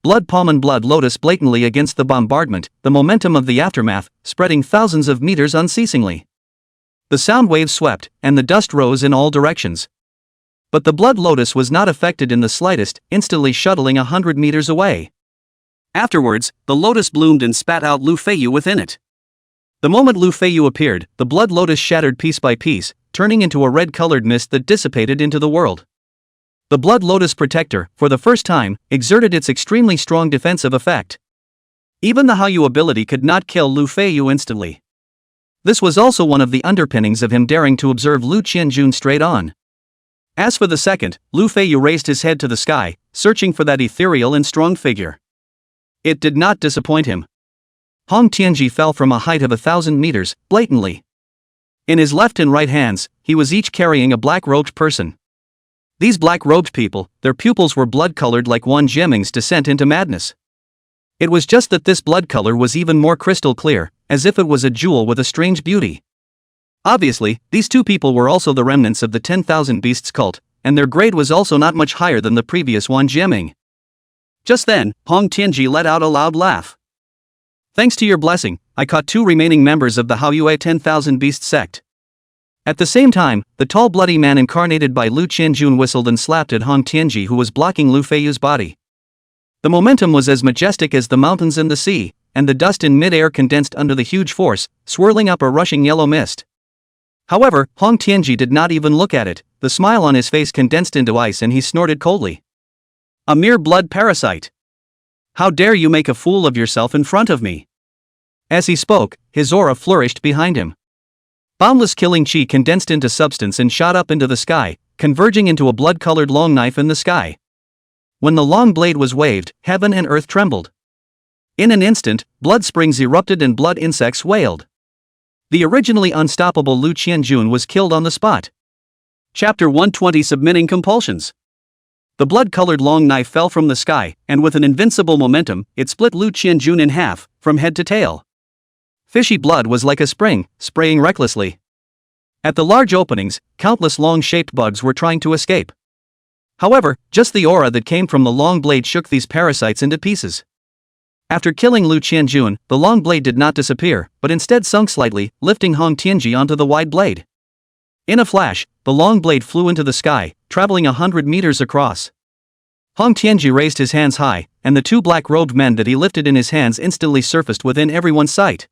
Blood Palm and Blood Lotus blatantly against the bombardment, the momentum of the aftermath, spreading thousands of meters unceasingly. The sound waves swept, and the dust rose in all directions. But the Blood Lotus was not affected in the slightest, instantly shuttling 100 meters away. Afterwards, the lotus bloomed and spat out Lu Feiyu within it. The moment Lu Feiyu appeared, the Blood Lotus shattered piece by piece, turning into a red-colored mist that dissipated into the world. The Blood Lotus Protector, for the first time, exerted its extremely strong defensive effect. Even the Feiyu ability could not kill Lu Feiyu instantly. This was also one of the underpinnings of him daring to observe Lu Qianjun straight on. As for the second, Lu Feiyu raised his head to the sky, searching for that ethereal and strong figure. It did not disappoint him. Hong Tianji fell from a height of 1,000 meters, blatantly. In his left and right hands, he was each carrying a black-robed person. These black-robed people, their pupils were blood-colored like Wanjia's descent into madness. It was just that this blood color was even more crystal clear, as if it was a jewel with a strange beauty. Obviously, these 2 people were also the remnants of the 10,000 Beasts cult, and their grade was also not much higher than the previous Wanjia. Just then, Hong Tianji let out a loud laugh. Thanks to your blessing, I caught 2 remaining members of the Feiyu 10,000 Beast sect. At the same time, the tall bloody man incarnated by Lu Qianjun whistled and slapped at Hong Tianji, who was blocking Lu Feiyu's body. The momentum was as majestic as the mountains and the sea, and the dust in mid-air condensed under the huge force, swirling up a rushing yellow mist. However, Hong Tianji did not even look at it, the smile on his face condensed into ice and he snorted coldly. A mere blood parasite. How dare you make a fool of yourself in front of me? As he spoke, his aura flourished behind him. Boundless killing chi condensed into substance and shot up into the sky, converging into a blood-colored long knife in the sky. When the long blade was waved, heaven and earth trembled. In an instant, blood springs erupted and blood insects wailed. The originally unstoppable Lu Qianjun was killed on the spot. Chapter 120 Submitting Compulsions. The blood-colored long knife fell from the sky, and with an invincible momentum, it split Lu Qianjun in half, from head to tail. Fishy blood was like a spring, spraying recklessly. At the large openings, countless long-shaped bugs were trying to escape. However, just the aura that came from the long blade shook these parasites into pieces. After killing Lu Qianjun, the long blade did not disappear, but instead sunk slightly, lifting Hong Tianji onto the wide blade. In a flash, the long blade flew into the sky, traveling 100 meters across. Hong Tianji raised his hands high, and the two black-robed men that he lifted in his hands instantly surfaced within everyone's sight.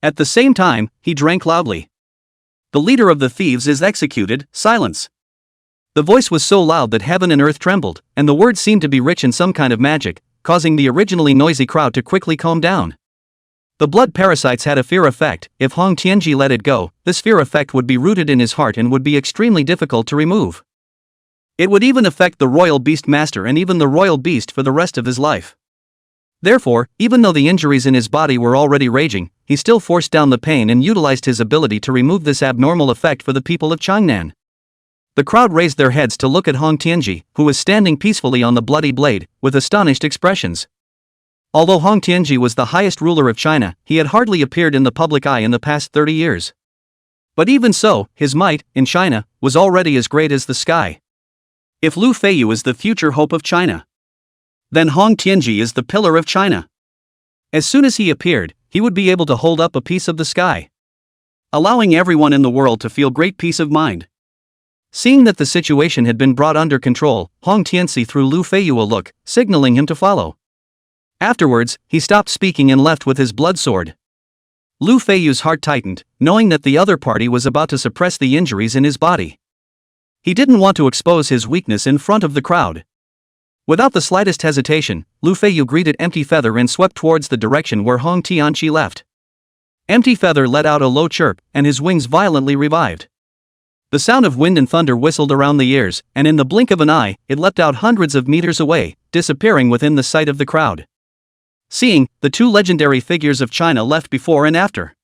At the same time, he drank loudly. The leader of the thieves is executed, silence. The voice was so loud that heaven and earth trembled, and the words seemed to be rich in some kind of magic, causing the originally noisy crowd to quickly calm down. The blood parasites had a fear effect. If Hong Tianji let it go, this fear effect would be rooted in his heart and would be extremely difficult to remove. It would even affect the royal beast master and even the royal beast for the rest of his life. Therefore, even though the injuries in his body were already raging, he still forced down the pain and utilized his ability to remove this abnormal effect for the people of Changnan. The crowd raised their heads to look at Hong Tianji, who was standing peacefully on the bloody blade, with astonished expressions. Although Hong Tianji was the highest ruler of China, he had hardly appeared in the public eye in the past 30 years. But even so, his might, in China, was already as great as the sky. If Lu Feiyu is the future hope of China, then Hong Tianji is the pillar of China. As soon as he appeared, he would be able to hold up a piece of the sky, allowing everyone in the world to feel great peace of mind. Seeing that the situation had been brought under control, Hong Tianji threw Lu Feiyu a look, signaling him to follow. Afterwards, he stopped speaking and left with his blood sword. Lu Feiyu's heart tightened, knowing that the other party was about to suppress the injuries in his body. He didn't want to expose his weakness in front of the crowd. Without the slightest hesitation, Lu Feiyu greeted Empty Feather and swept towards the direction where Hong Tianji left. Empty Feather let out a low chirp, and his wings violently revived. The sound of wind and thunder whistled around the ears, and in the blink of an eye, it leapt out hundreds of meters away, disappearing within the sight of the crowd. Seeing, the two legendary figures of China left before and after.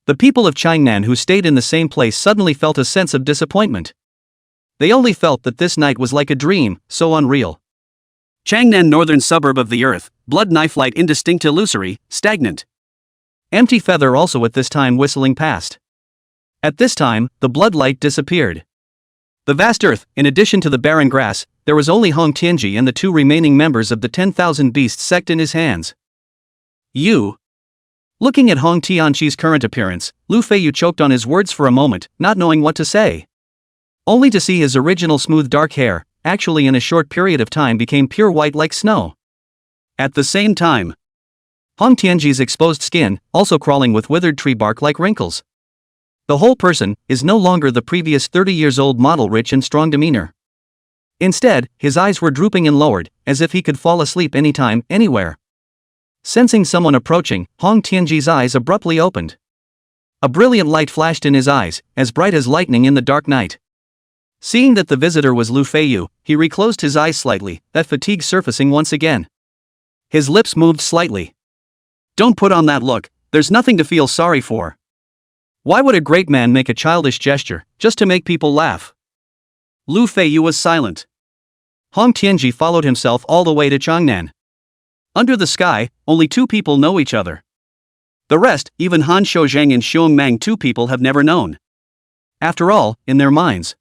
The people of Changnan who stayed in the same place suddenly felt a sense of disappointment. They only felt that this night was like a dream, so unreal. Changnan, northern suburb of the earth, blood knife light indistinct, illusory, stagnant. Empty Feather also at this time whistling past. At this time, the blood light disappeared. The vast earth, in addition to the barren grass, there was only Hong Tianji and the two remaining members of the 10,000 Beasts sect in his hands. You. Looking at Hong Tianji's current appearance, Lu Feiyu choked on his words for a moment, not knowing what to say. Only to see his original smooth dark hair, actually in a short period of time became pure white like snow. At the same time, Hong Tianji's exposed skin, also crawling with withered tree bark like wrinkles. The whole person is no longer the previous 30 years old model rich and strong demeanor. Instead, his eyes were drooping and lowered, as if he could fall asleep anytime, anywhere. Sensing someone approaching, Hong Tianji's eyes abruptly opened. A brilliant light flashed in his eyes, as bright as lightning in the dark night. Seeing that the visitor was Lu Feiyu, he reclosed his eyes slightly, that fatigue surfacing once again. His lips moved slightly. Don't put on that look, there's nothing to feel sorry for. Why would a great man make a childish gesture, just to make people laugh? Lu Feiyu was silent. Hong Tianji followed himself all the way to Changnan. Under the sky, only two people know each other. The rest, even Han Shouzhang and Xiong Mang, two people have never known. After all, in their minds.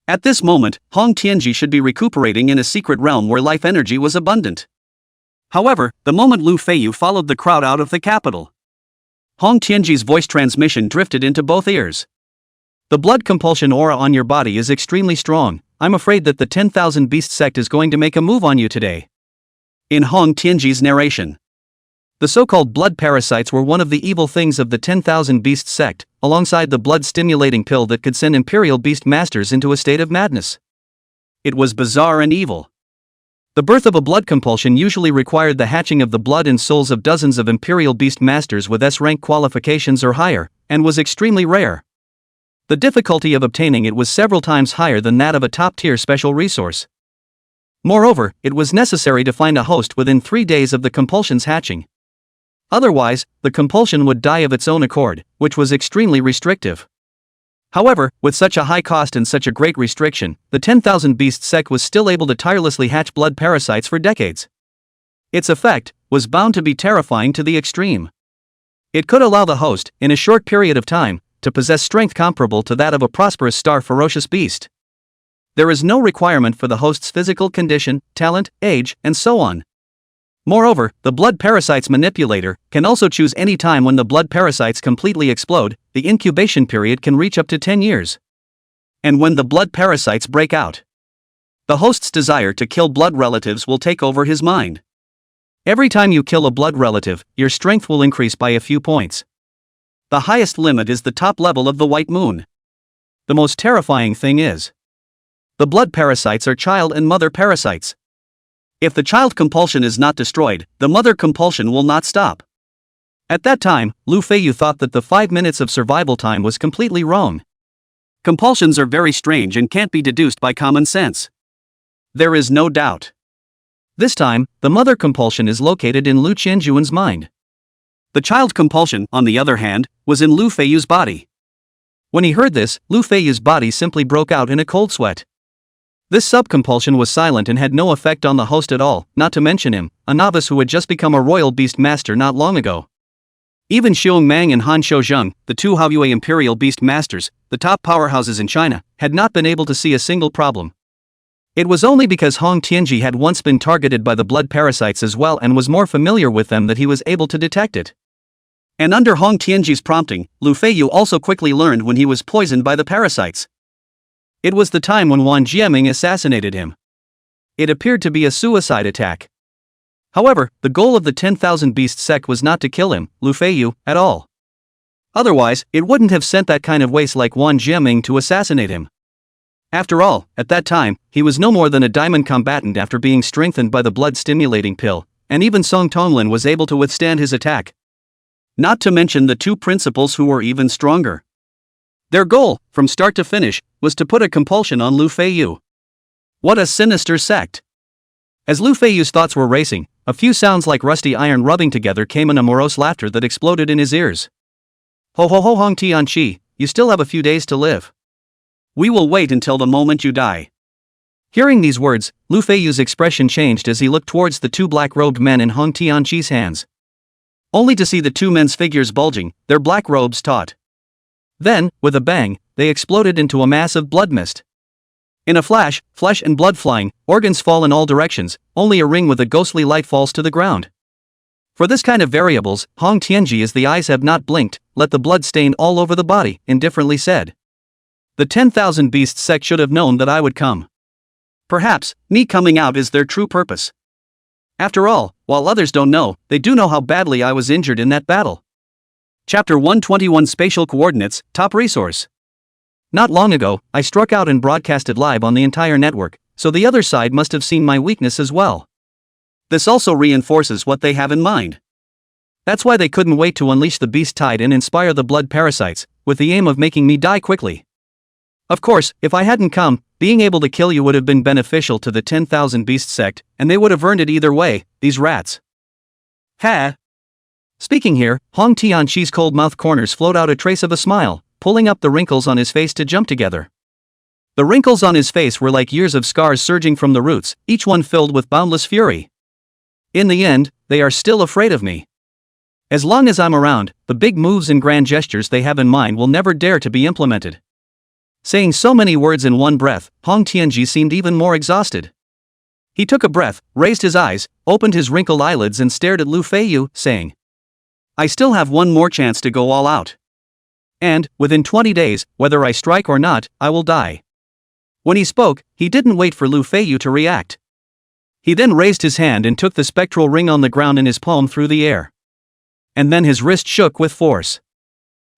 At this moment, Hong Tianji should be recuperating in a secret realm where life energy was abundant. However, the moment Lu Feiyu followed the crowd out of the capital, Hong Tianji's voice transmission drifted into both ears. The blood compulsion aura on your body is extremely strong. I'm afraid that the 10,000 Beast sect is going to make a move on you today. In Hong Tianji's narration, the so-called blood parasites were one of the evil things of the 10,000 Beast sect, alongside the blood-stimulating pill that could send Imperial Beast Masters into a state of madness. It was bizarre and evil. The birth of a blood compulsion usually required the hatching of the blood and souls of dozens of Imperial Beast Masters with S-rank qualifications or higher, and was extremely rare. The difficulty of obtaining it was several times higher than that of a top-tier special resource. Moreover, it was necessary to find a host within 3 days of the compulsion's hatching. Otherwise, the compulsion would die of its own accord, which was extremely restrictive. However, with such a high cost and such a great restriction, the 10,000 Beast sect was still able to tirelessly hatch blood parasites for decades. Its effect was bound to be terrifying to the extreme. It could allow the host, in a short period of time, to possess strength comparable to that of a prosperous star ferocious beast. There is no requirement for the host's physical condition, talent, age, and so on. Moreover, the blood parasite's manipulator can also choose any time when the blood parasites completely explode. The incubation period can reach up to 10 years. And when the blood parasites break out, the host's desire to kill blood relatives will take over his mind. Every time you kill a blood relative, your strength will increase by a few points. The highest limit is the top level of the White Moon. The most terrifying thing is, the blood parasites are child and mother parasites. If the child compulsion is not destroyed, the mother compulsion will not stop. At that time, Feiyu thought that the 5 minutes of survival time was completely wrong. Compulsions are very strange and can't be deduced by common sense. There is no doubt. This time, the mother compulsion is located in Lu Qianjuan's mind. The child compulsion, on the other hand, was in Lu Feiyu's body. When he heard this, Lu Feiyu's body simply broke out in a cold sweat. This subcompulsion was silent and had no effect on the host at all, not to mention him, a novice who had just become a royal beast master not long ago. Even Xiong Mang and Han Shouzheng, the two Haoyue imperial beast masters, the top powerhouses in China, had not been able to see a single problem. It was only because Hong Tianji had once been targeted by the blood parasites as well and was more familiar with them that he was able to detect it. And under Hong Tianji's prompting, Lu Feiyu also quickly learned when he was poisoned by the parasites. It was the time when Wanjia assassinated him. It appeared to be a suicide attack. However, the goal of the 10,000 Beast sect was not to kill him, Lu Feiyu, at all. Otherwise, it wouldn't have sent that kind of waste like Wanjia to assassinate him. After all, at that time, he was no more than a diamond combatant after being strengthened by the blood-stimulating pill, and even Song Tonglin was able to withstand his attack. Not to mention the two principals who were even stronger. Their goal, from start to finish, was to put a compulsion on Lu Feiyu. What a sinister sect! As Lu Feiyu's thoughts were racing, a few sounds like rusty iron rubbing together came in a morose laughter that exploded in his ears. Ho ho ho Hong Tianqi, you still have a few days to live. We will wait until the moment you die. Hearing these words, Lu Feiyu's expression changed as he looked towards the two black-robed men in Hong Tianqi's hands. Only to see the two men's figures bulging, their black robes taut. Then, with a bang, they exploded into a mass of blood mist. In a flash, flesh and blood flying, organs fall in all directions, only a ring with a ghostly light falls to the ground. For this kind of variables, Hong Tianji as the eyes have not blinked, let the blood stain all over the body, indifferently said. The 10,000 Beast sect should have known that I would come. Perhaps, me coming out is their true purpose. After all, while others don't know, they do know how badly I was injured in that battle. Chapter 121 Spatial Coordinates, Top Resource. Not long ago, I struck out and broadcasted live on the entire network, so the other side must have seen my weakness as well. This also reinforces what they have in mind. That's why they couldn't wait to unleash the beast tide and inspire the blood parasites, with the aim of making me die quickly. Of course, if I hadn't come, being able to kill you would have been beneficial to the 10,000 Beast sect, and they would have earned it either way, these rats. Ha! Speaking here, Hong Tianqi's cold mouth corners flowed out a trace of a smile, pulling up the wrinkles on his face to jump together. The wrinkles on his face were like years of scars surging from the roots, each one filled with boundless fury. In the end, they are still afraid of me. As long as I'm around, the big moves and grand gestures they have in mind will never dare to be implemented. Saying so many words in one breath, Hong Tianji seemed even more exhausted. He took a breath, raised his eyes, opened his wrinkled eyelids and stared at Lu Feiyu, saying, I still have one more chance to go all out. And, within 20 days, whether I strike or not, I will die. When he spoke, he didn't wait for Lu Feiyu to react. He then raised his hand and took the spectral ring on the ground in his palm through the air. And then his wrist shook with force.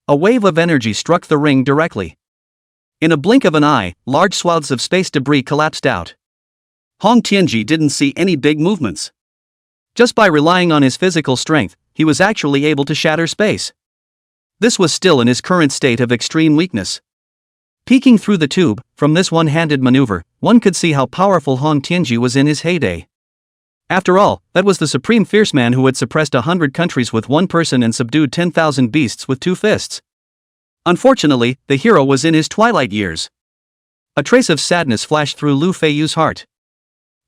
A wave of energy struck the ring directly. In a blink of an eye, large swaths of space debris collapsed out. Hong Tianji didn't see any big movements. Just by relying on his physical strength, he was actually able to shatter space. This was still in his current state of extreme weakness. Peeking through the tube, from this one-handed maneuver, one could see how powerful Hong Tianji was in his heyday. After all, that was the supreme fierce man who had suppressed 100 countries with one person and subdued 10,000 beasts with 2 fists. Unfortunately, the hero was in his twilight years. A trace of sadness flashed through Lu Feiyu's heart.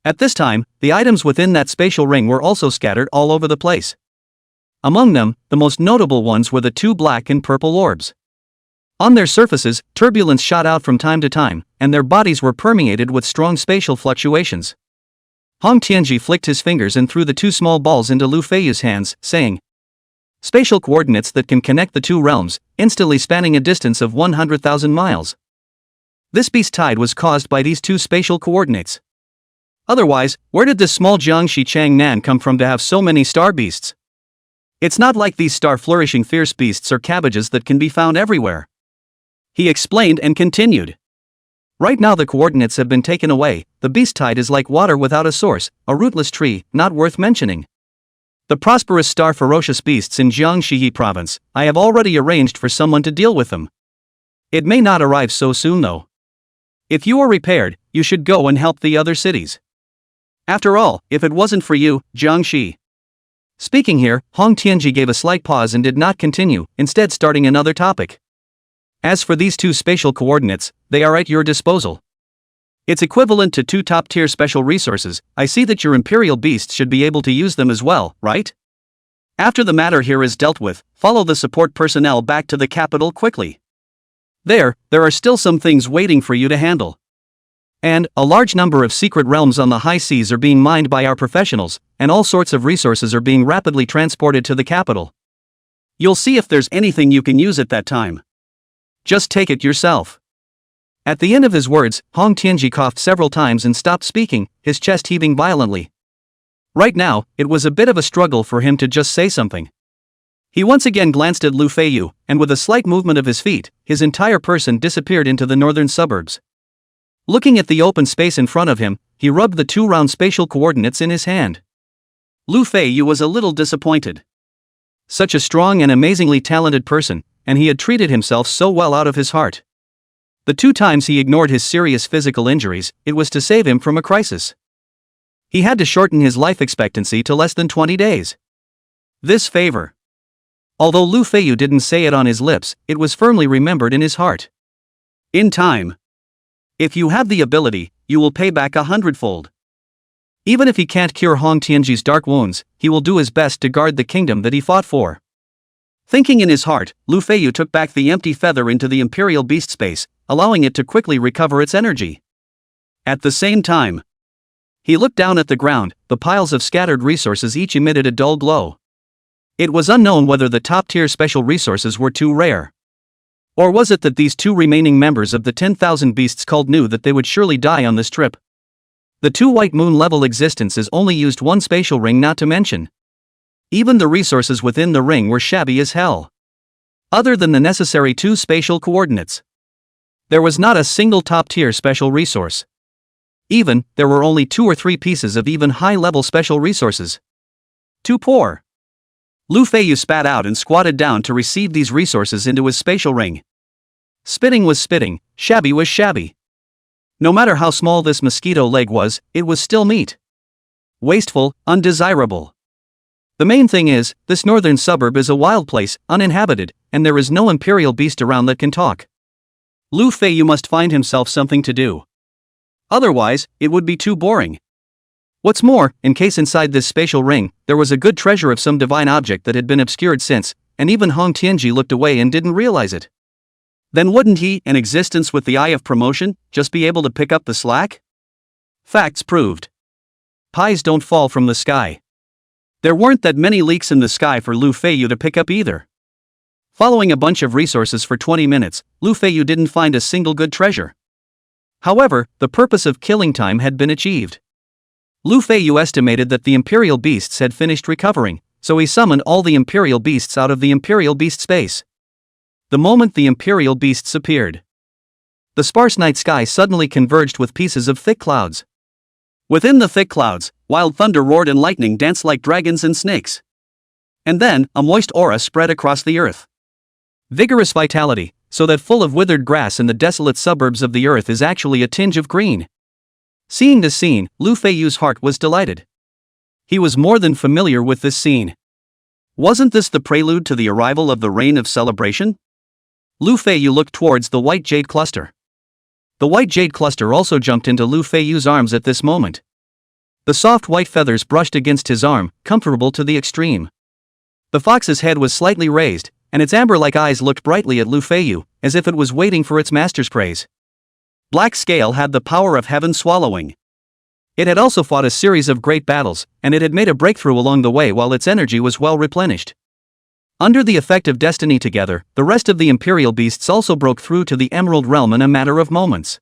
At this time, the items within that spatial ring were also scattered all over the place. Among them, the most notable ones were the 2 black and purple orbs. On their surfaces, turbulence shot out from time to time, and their bodies were permeated with strong spatial fluctuations. Hong Tianji flicked his fingers and threw the 2 small balls into Lu Feiyu's hands, saying, "Spatial coordinates that can connect the 2 realms, instantly spanning a distance of 100,000 miles. This beast tide was caused by these 2 spatial coordinates. Otherwise, where did this small Jiangxi Chang Nan come from to have so many star beasts? It's not like these star-flourishing fierce beasts or cabbages that can be found everywhere." He explained and continued. "Right now the coordinates have been taken away. The beast tide is like water without a source, a rootless tree, not worth mentioning. The prosperous star-ferocious beasts in Jiangxi province, I have already arranged for someone to deal with them. It may not arrive so soon though. If you are repaired, you should go and help the other cities. After all, if it wasn't for you, Jiangxi." Speaking here, Hong Tianji gave a slight pause and did not continue, instead starting another topic. "As for these 2 spatial coordinates, they are at your disposal. It's equivalent to 2 top-tier special resources. I see that your imperial beasts should be able to use them as well, right? After the matter here is dealt with, follow the support personnel back to the capital quickly. There are still some things waiting for you to handle. And, a large number of secret realms on the high seas are being mined by our professionals, and all sorts of resources are being rapidly transported to the capital. You'll see if there's anything you can use at that time. Just take it yourself." At the end of his words, Hong Tianji coughed several times and stopped speaking, his chest heaving violently. Right now, it was a bit of a struggle for him to just say something. He once again glanced at Lu Feiyu, and with a slight movement of his feet, his entire person disappeared into the northern suburbs. Looking at the open space in front of him, he rubbed the 2 round spatial coordinates in his hand. Lu Feiyu was a little disappointed. Such a strong and amazingly talented person, and he had treated himself so well out of his heart. The 2 times he ignored his serious physical injuries, it was to save him from a crisis. He had to shorten his life expectancy to less than 20 days. This favor. Although Lu Feiyu didn't say it on his lips, it was firmly remembered in his heart. In time. If you have the ability, you will pay back 100-fold. Even if he can't cure Hong Tianji's dark wounds, he will do his best to guard the kingdom that he fought for. Thinking in his heart, Lu Feiyu took back the empty feather into the imperial beast space, allowing it to quickly recover its energy. At the same time, he looked down at the ground. The piles of scattered resources each emitted a dull glow. It was unknown whether the top-tier special resources were too rare. Or was it that these 2 remaining members of the 10,000 beasts cult knew that they would surely die on this trip? The 2 white moon-level existences only used 1 spatial ring, not to mention. Even the resources within the ring were shabby as hell. Other than the necessary 2 spatial coordinates, there was not a single top-tier special resource. Even, there were only 2 or 3 pieces of even high-level special resources. Too poor. Lu Feiyu spat out and squatted down to receive these resources into his spatial ring. Spitting was spitting, shabby was shabby. No matter how small this mosquito leg was, it was still meat. Wasteful, undesirable. The main thing is, this northern suburb is a wild place, uninhabited, and there is no imperial beast around that can talk. Lu Feiyu must find himself something to do. Otherwise, it would be too boring. What's more, in case inside this spatial ring, there was a good treasure of some divine object that had been obscured since, and even Hong Tianji looked away and didn't realize it. Then wouldn't he, in existence with the eye of promotion, just be able to pick up the slack? Facts proved. Pies don't fall from the sky. There weren't that many leaks in the sky for Lu Feiyu to pick up either. Following a bunch of resources for 20 minutes, Lu Feiyu didn't find a single good treasure. However, the purpose of killing time had been achieved. Lu Feiyu estimated that the imperial beasts had finished recovering, so he summoned all the imperial beasts out of the imperial beast space. The moment the imperial beasts appeared, the sparse night sky suddenly converged with pieces of thick clouds. Within the thick clouds, wild thunder roared and lightning danced like dragons and snakes. And then, a moist aura spread across the earth. Vigorous vitality, so that full of withered grass in the desolate suburbs of the earth is actually a tinge of green. Seeing this scene, Lu Feiyu's heart was delighted. He was more than familiar with this scene. Wasn't this the prelude to the arrival of the Reign of Celebration? Lu Feiyu looked towards the white jade cluster. The white jade cluster also jumped into Lu Feiyu's arms at this moment. The soft white feathers brushed against his arm, comfortable to the extreme. The fox's head was slightly raised, and its amber-like eyes looked brightly at Lu Feiyu, as if it was waiting for its master's praise. Black Scale had the power of heaven swallowing. It had also fought a series of great battles, and it had made a breakthrough along the way while its energy was well replenished. Under the effect of destiny together, the rest of the Imperial Beasts also broke through to the Emerald Realm in a matter of moments.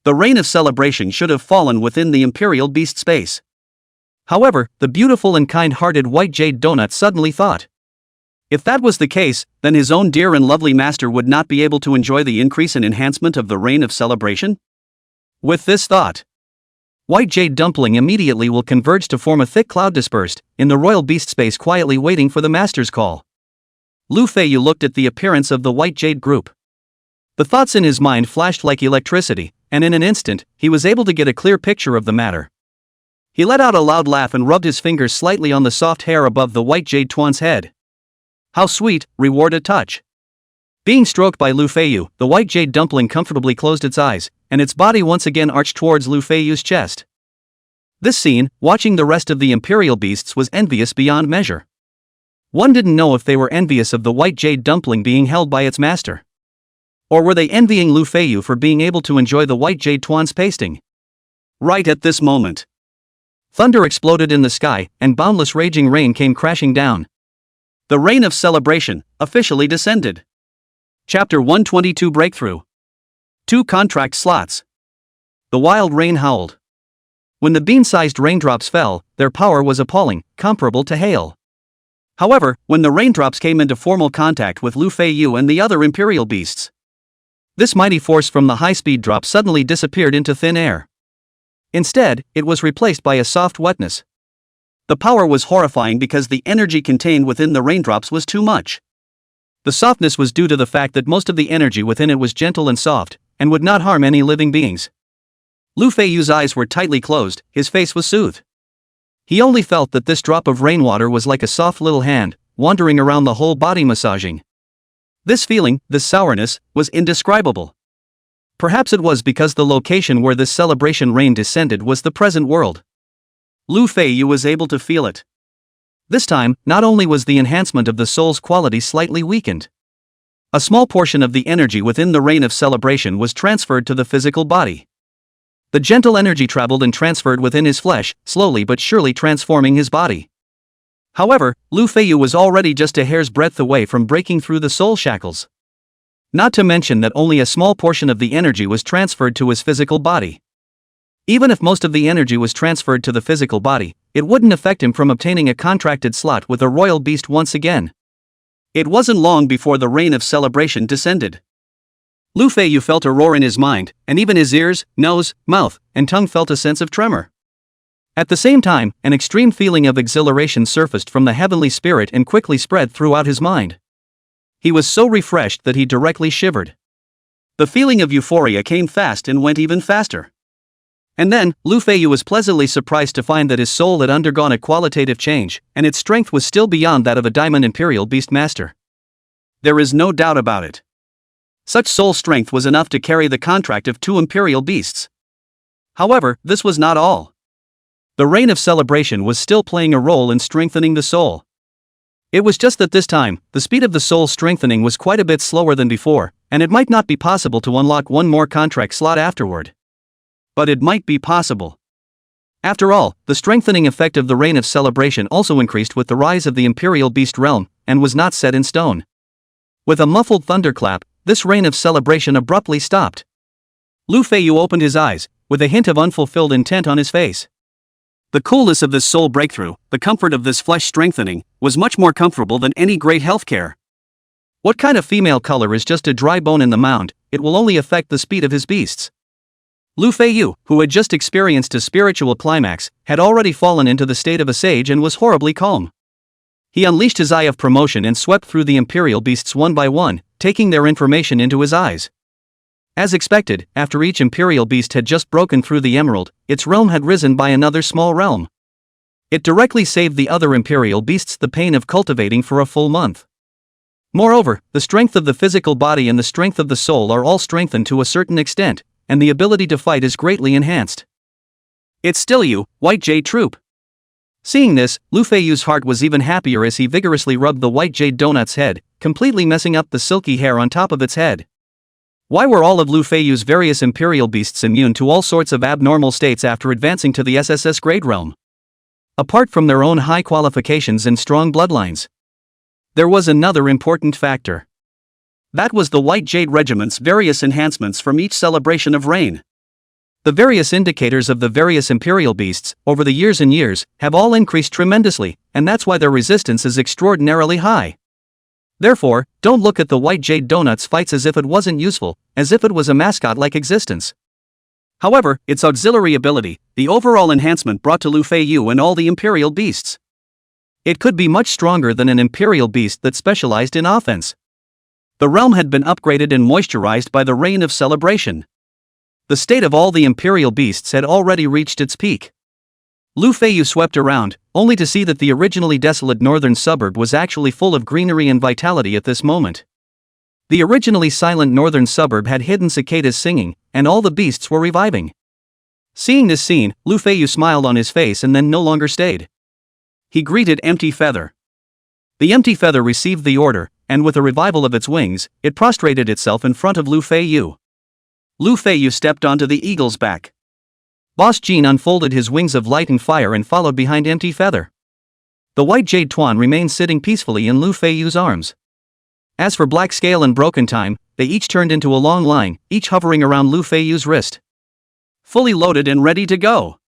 The Reign of Celebration should have fallen within the Imperial Beast space. However, the beautiful and kind-hearted White Jade Donut suddenly thought. If that was the case, then his own dear and lovely master would not be able to enjoy the increase and enhancement of the Reign of Celebration? With this thought, White Jade Dumpling immediately will converge to form a thick cloud dispersed, in the royal beast space quietly waiting for the master's call. Lu Feiyu looked at the appearance of the White Jade group. The thoughts in his mind flashed like electricity, and in an instant, he was able to get a clear picture of the matter. He let out a loud laugh and rubbed his fingers slightly on the soft hair above the White Jade Twan's head. How sweet, rewarded touch. Being stroked by Lu Feiyu, the White Jade Dumpling comfortably closed its eyes, and its body once again arched towards Lu Feiyu's chest. This scene, watching the rest of the Imperial Beasts, was envious beyond measure. One didn't know if they were envious of the White Jade Dumpling being held by its master. Or were they envying Lu Feiyu for being able to enjoy the White Jade Twan's pasting? Right at this moment, thunder exploded in the sky, and boundless raging rain came crashing down. The Reign of Celebration officially descended. Chapter 122 Breakthrough. 2 contract slots. The wild rain howled. When the bean-sized raindrops fell, their power was appalling, comparable to hail. However, when the raindrops came into formal contact with Lu Feiyu and the other Imperial Beasts, this mighty force from the high-speed drop suddenly disappeared into thin air. Instead, it was replaced by a soft wetness. The power was horrifying because the energy contained within the raindrops was too much. The softness was due to the fact that most of the energy within it was gentle and soft, and would not harm any living beings. Lu Feiyu's eyes were tightly closed, his face was soothed. He only felt that this drop of rainwater was like a soft little hand, wandering around the whole body massaging. This feeling, this sourness, was indescribable. Perhaps it was because the location where this celebration rain descended was the present world. Lu Feiyu was able to feel it. This time, not only was the enhancement of the soul's quality slightly weakened. A small portion of the energy within the Reign of Celebration was transferred to the physical body. The gentle energy traveled and transferred within his flesh, slowly but surely transforming his body. However, Lu Feiyu was already just a hair's breadth away from breaking through the soul shackles. Not to mention that only a small portion of the energy was transferred to his physical body. Even if most of the energy was transferred to the physical body, it wouldn't affect him from obtaining a contracted slot with a royal beast once again. It wasn't long before the Reign of Celebration descended. Lu Feiyu felt a roar in his mind, and even his ears, nose, mouth, and tongue felt a sense of tremor. At the same time, an extreme feeling of exhilaration surfaced from the heavenly spirit and quickly spread throughout his mind. He was so refreshed that he directly shivered. The feeling of euphoria came fast and went even faster. And then, Lu Feiyu was pleasantly surprised to find that his soul had undergone a qualitative change, and its strength was still beyond that of a Diamond Imperial Beast Master. There is no doubt about it. Such soul strength was enough to carry the contract of 2 Imperial Beasts. However, this was not all. The Reign of Celebration was still playing a role in strengthening the soul. It was just that this time, the speed of the soul strengthening was quite a bit slower than before, and it might not be possible to unlock one more contract slot afterward. But it might be possible. After all, the strengthening effect of the Reign of Celebration also increased with the rise of the Imperial Beast Realm, and was not set in stone. With a muffled thunderclap, this Reign of Celebration abruptly stopped. Lu Feiyu opened his eyes, with a hint of unfulfilled intent on his face. The coolness of this soul breakthrough, the comfort of this flesh strengthening, was much more comfortable than any great healthcare. What kind of female color is just a dry bone in the mound? It will only affect the speed of his beasts. Lu Feiyu, who had just experienced a spiritual climax, had already fallen into the state of a sage and was horribly calm. He unleashed his eye of promotion and swept through the Imperial Beasts one by one, taking their information into his eyes. As expected, after each imperial beast had just broken through the emerald, its realm had risen by another small realm. It directly saved the other imperial beasts the pain of cultivating for a full month. Moreover, the strength of the physical body and the strength of the soul are all strengthened to a certain extent, and the ability to fight is greatly enhanced. It's still you, White Jade Troop. Seeing this, Lu Feiyu's heart was even happier as he vigorously rubbed the White Jade Donut's head, completely messing up the silky hair on top of its head. Why were all of Lu Feiyu's various imperial beasts immune to all sorts of abnormal states after advancing to the SSS-Grade realm? Apart from their own high qualifications and strong bloodlines, there was another important factor. That was the White Jade Regiment's various enhancements from each celebration of reign. The various indicators of the various imperial beasts, over the years and years, have all increased tremendously, and that's why their resistance is extraordinarily high. Therefore, don't look at the White Jade Donut's fights as if it wasn't useful, as if it was a mascot-like existence. However, its auxiliary ability, the overall enhancement brought to Lu Feiyu and all the imperial beasts. It could be much stronger than an imperial beast that specialized in offense. The realm had been upgraded and moisturized by the reign of celebration. The state of all the imperial beasts had already reached its peak. Lu Feiyu swept around, only to see that the originally desolate northern suburb was actually full of greenery and vitality at this moment. The originally silent northern suburb had hidden cicadas singing, and all the beasts were reviving. Seeing this scene, Lu Feiyu smiled on his face and then no longer stayed. He greeted Empty Feather. The Empty Feather received the order, and with a revival of its wings, it prostrated itself in front of Lu Feiyu. Lu Feiyu stepped onto the eagle's back. Boss Jean unfolded his wings of light and fire and followed behind Empty Feather. The White Jade Twan remained sitting peacefully in Lu Feiyu's arms. As for Black Scale and Broken Time, they each turned into a long line, each hovering around Lu Feiyu's wrist. Fully loaded and ready to go.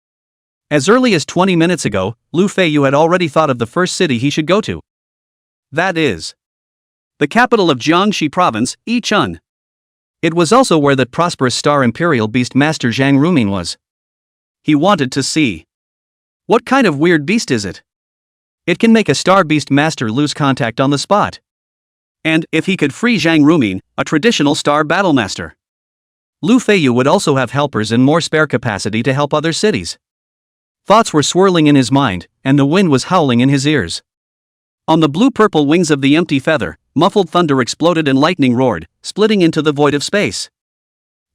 As early as 20 minutes ago, Lu Feiyu had already thought of the first city he should go to. That is the capital of Jiangxi Province, Yichun. It was also where that prosperous star imperial beast master Zhang Rumin was. He wanted to see. What kind of weird beast is it? It can make a star beast master lose contact on the spot. And, if he could free Zhang Rumin, a traditional star battle master, Lu Feiyu would also have helpers and more spare capacity to help other cities. Thoughts were swirling in his mind, and the wind was howling in his ears. On the blue-purple wings of the Empty Feather, muffled thunder exploded and lightning roared, splitting into the void of space.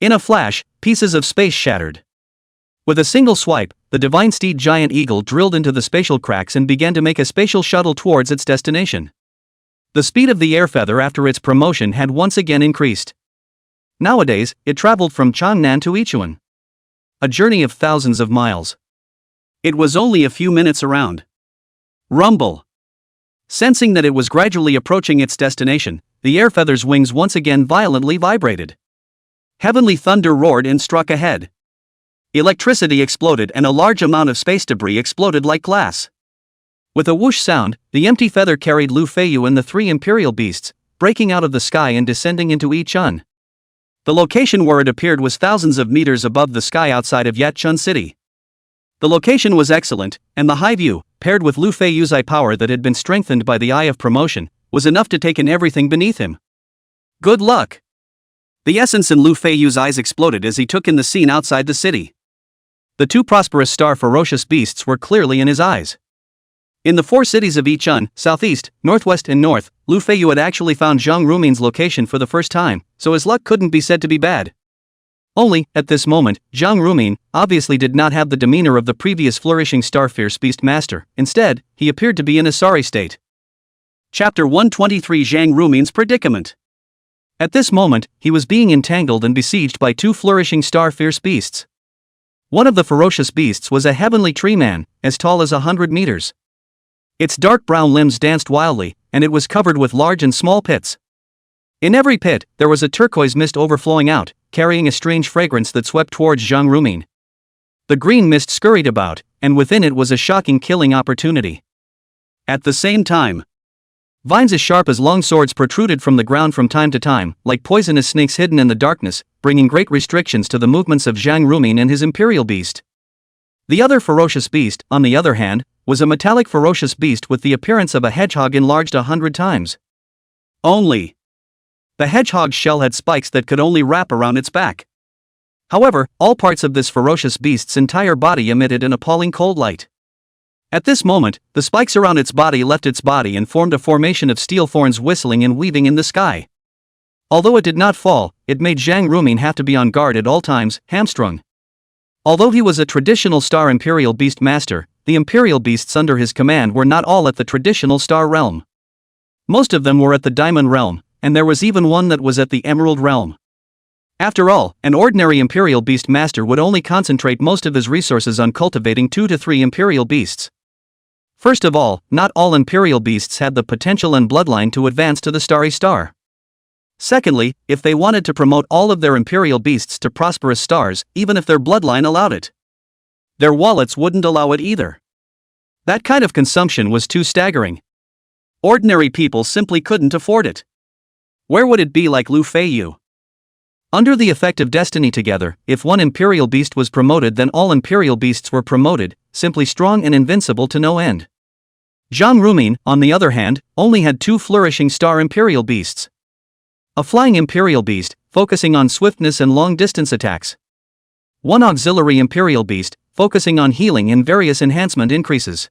In a flash, pieces of space shattered. With a single swipe, the divine steed giant eagle drilled into the spatial cracks and began to make a spatial shuttle towards its destination. The speed of the air feather after its promotion had once again increased. Nowadays, it traveled from Changnan to Yichun. A journey of thousands of miles. It was only a few minutes around. Rumble. Sensing that it was gradually approaching its destination, the air feather's wings once again violently vibrated. Heavenly thunder roared and struck ahead. Electricity exploded and a large amount of space debris exploded like glass. With a whoosh sound, the Empty Feather carried Lu Feiyu and the three imperial beasts, breaking out of the sky and descending into Yichun. The location where it appeared was thousands of meters above the sky outside of Yichun City. The location was excellent, and the high view, paired with Lu Feiyu's eye power that had been strengthened by the Eye of Promotion, was enough to take in everything beneath him. Good luck! The essence in Lu Feiyu's eyes exploded as he took in the scene outside the city. The two prosperous star ferocious beasts were clearly in his eyes. In the four cities of Yichun, southeast, northwest and north, Lu Feiyu had actually found Zhang Rumin's location for the first time, so his luck couldn't be said to be bad. Only, at this moment, Zhang Rumin obviously did not have the demeanor of the previous flourishing star-fierce beast master. Instead, he appeared to be in a sorry state. Chapter 123 Zhang Rumin's Predicament. At this moment, he was being entangled and besieged by two flourishing star-fierce beasts. One of the ferocious beasts was a heavenly tree man, as tall as 100 meters. Its dark brown limbs danced wildly, and it was covered with large and small pits. In every pit, there was a turquoise mist overflowing out, carrying a strange fragrance that swept towards Zhang Rumin. The green mist scurried about, and within it was a shocking killing opportunity. At the same time, vines as sharp as long swords protruded from the ground from time to time, like poisonous snakes hidden in the darkness, bringing great restrictions to the movements of Zhang Rumin and his imperial beast. The other ferocious beast, on the other hand, was a metallic ferocious beast with the appearance of a hedgehog enlarged 100 times. Only, The hedgehog's shell had spikes that could only wrap around its back. However, all parts of this ferocious beast's entire body emitted an appalling cold light. At this moment, the spikes around its body left its body and formed a formation of steel thorns whistling and weaving in the sky. Although it did not fall, it made Zhang Rumin have to be on guard at all times, hamstrung. Although he was a traditional Star Imperial Beast Master, the Imperial Beasts under his command were not all at the traditional Star Realm. Most of them were at the Diamond Realm, and there was even one that was at the Emerald Realm. After all, an ordinary Imperial Beast Master would only concentrate most of his resources on cultivating 2 to 3 Imperial Beasts. First of all, not all Imperial Beasts had the potential and bloodline to advance to the Starry Star. Secondly, if they wanted to promote all of their Imperial Beasts to prosperous stars, even if their bloodline allowed it, their wallets wouldn't allow it either. That kind of consumption was too staggering. Ordinary people simply couldn't afford it. Where would it be like Lu Feiyu? Under the effect of destiny together, if one Imperial Beast was promoted, then all Imperial Beasts were promoted, simply strong and invincible to no end. Zhang Rumin, on the other hand, only had 2 flourishing Star Imperial Beasts. A flying Imperial Beast, focusing on swiftness and long-distance attacks. One auxiliary Imperial Beast, focusing on healing and various enhancement increases.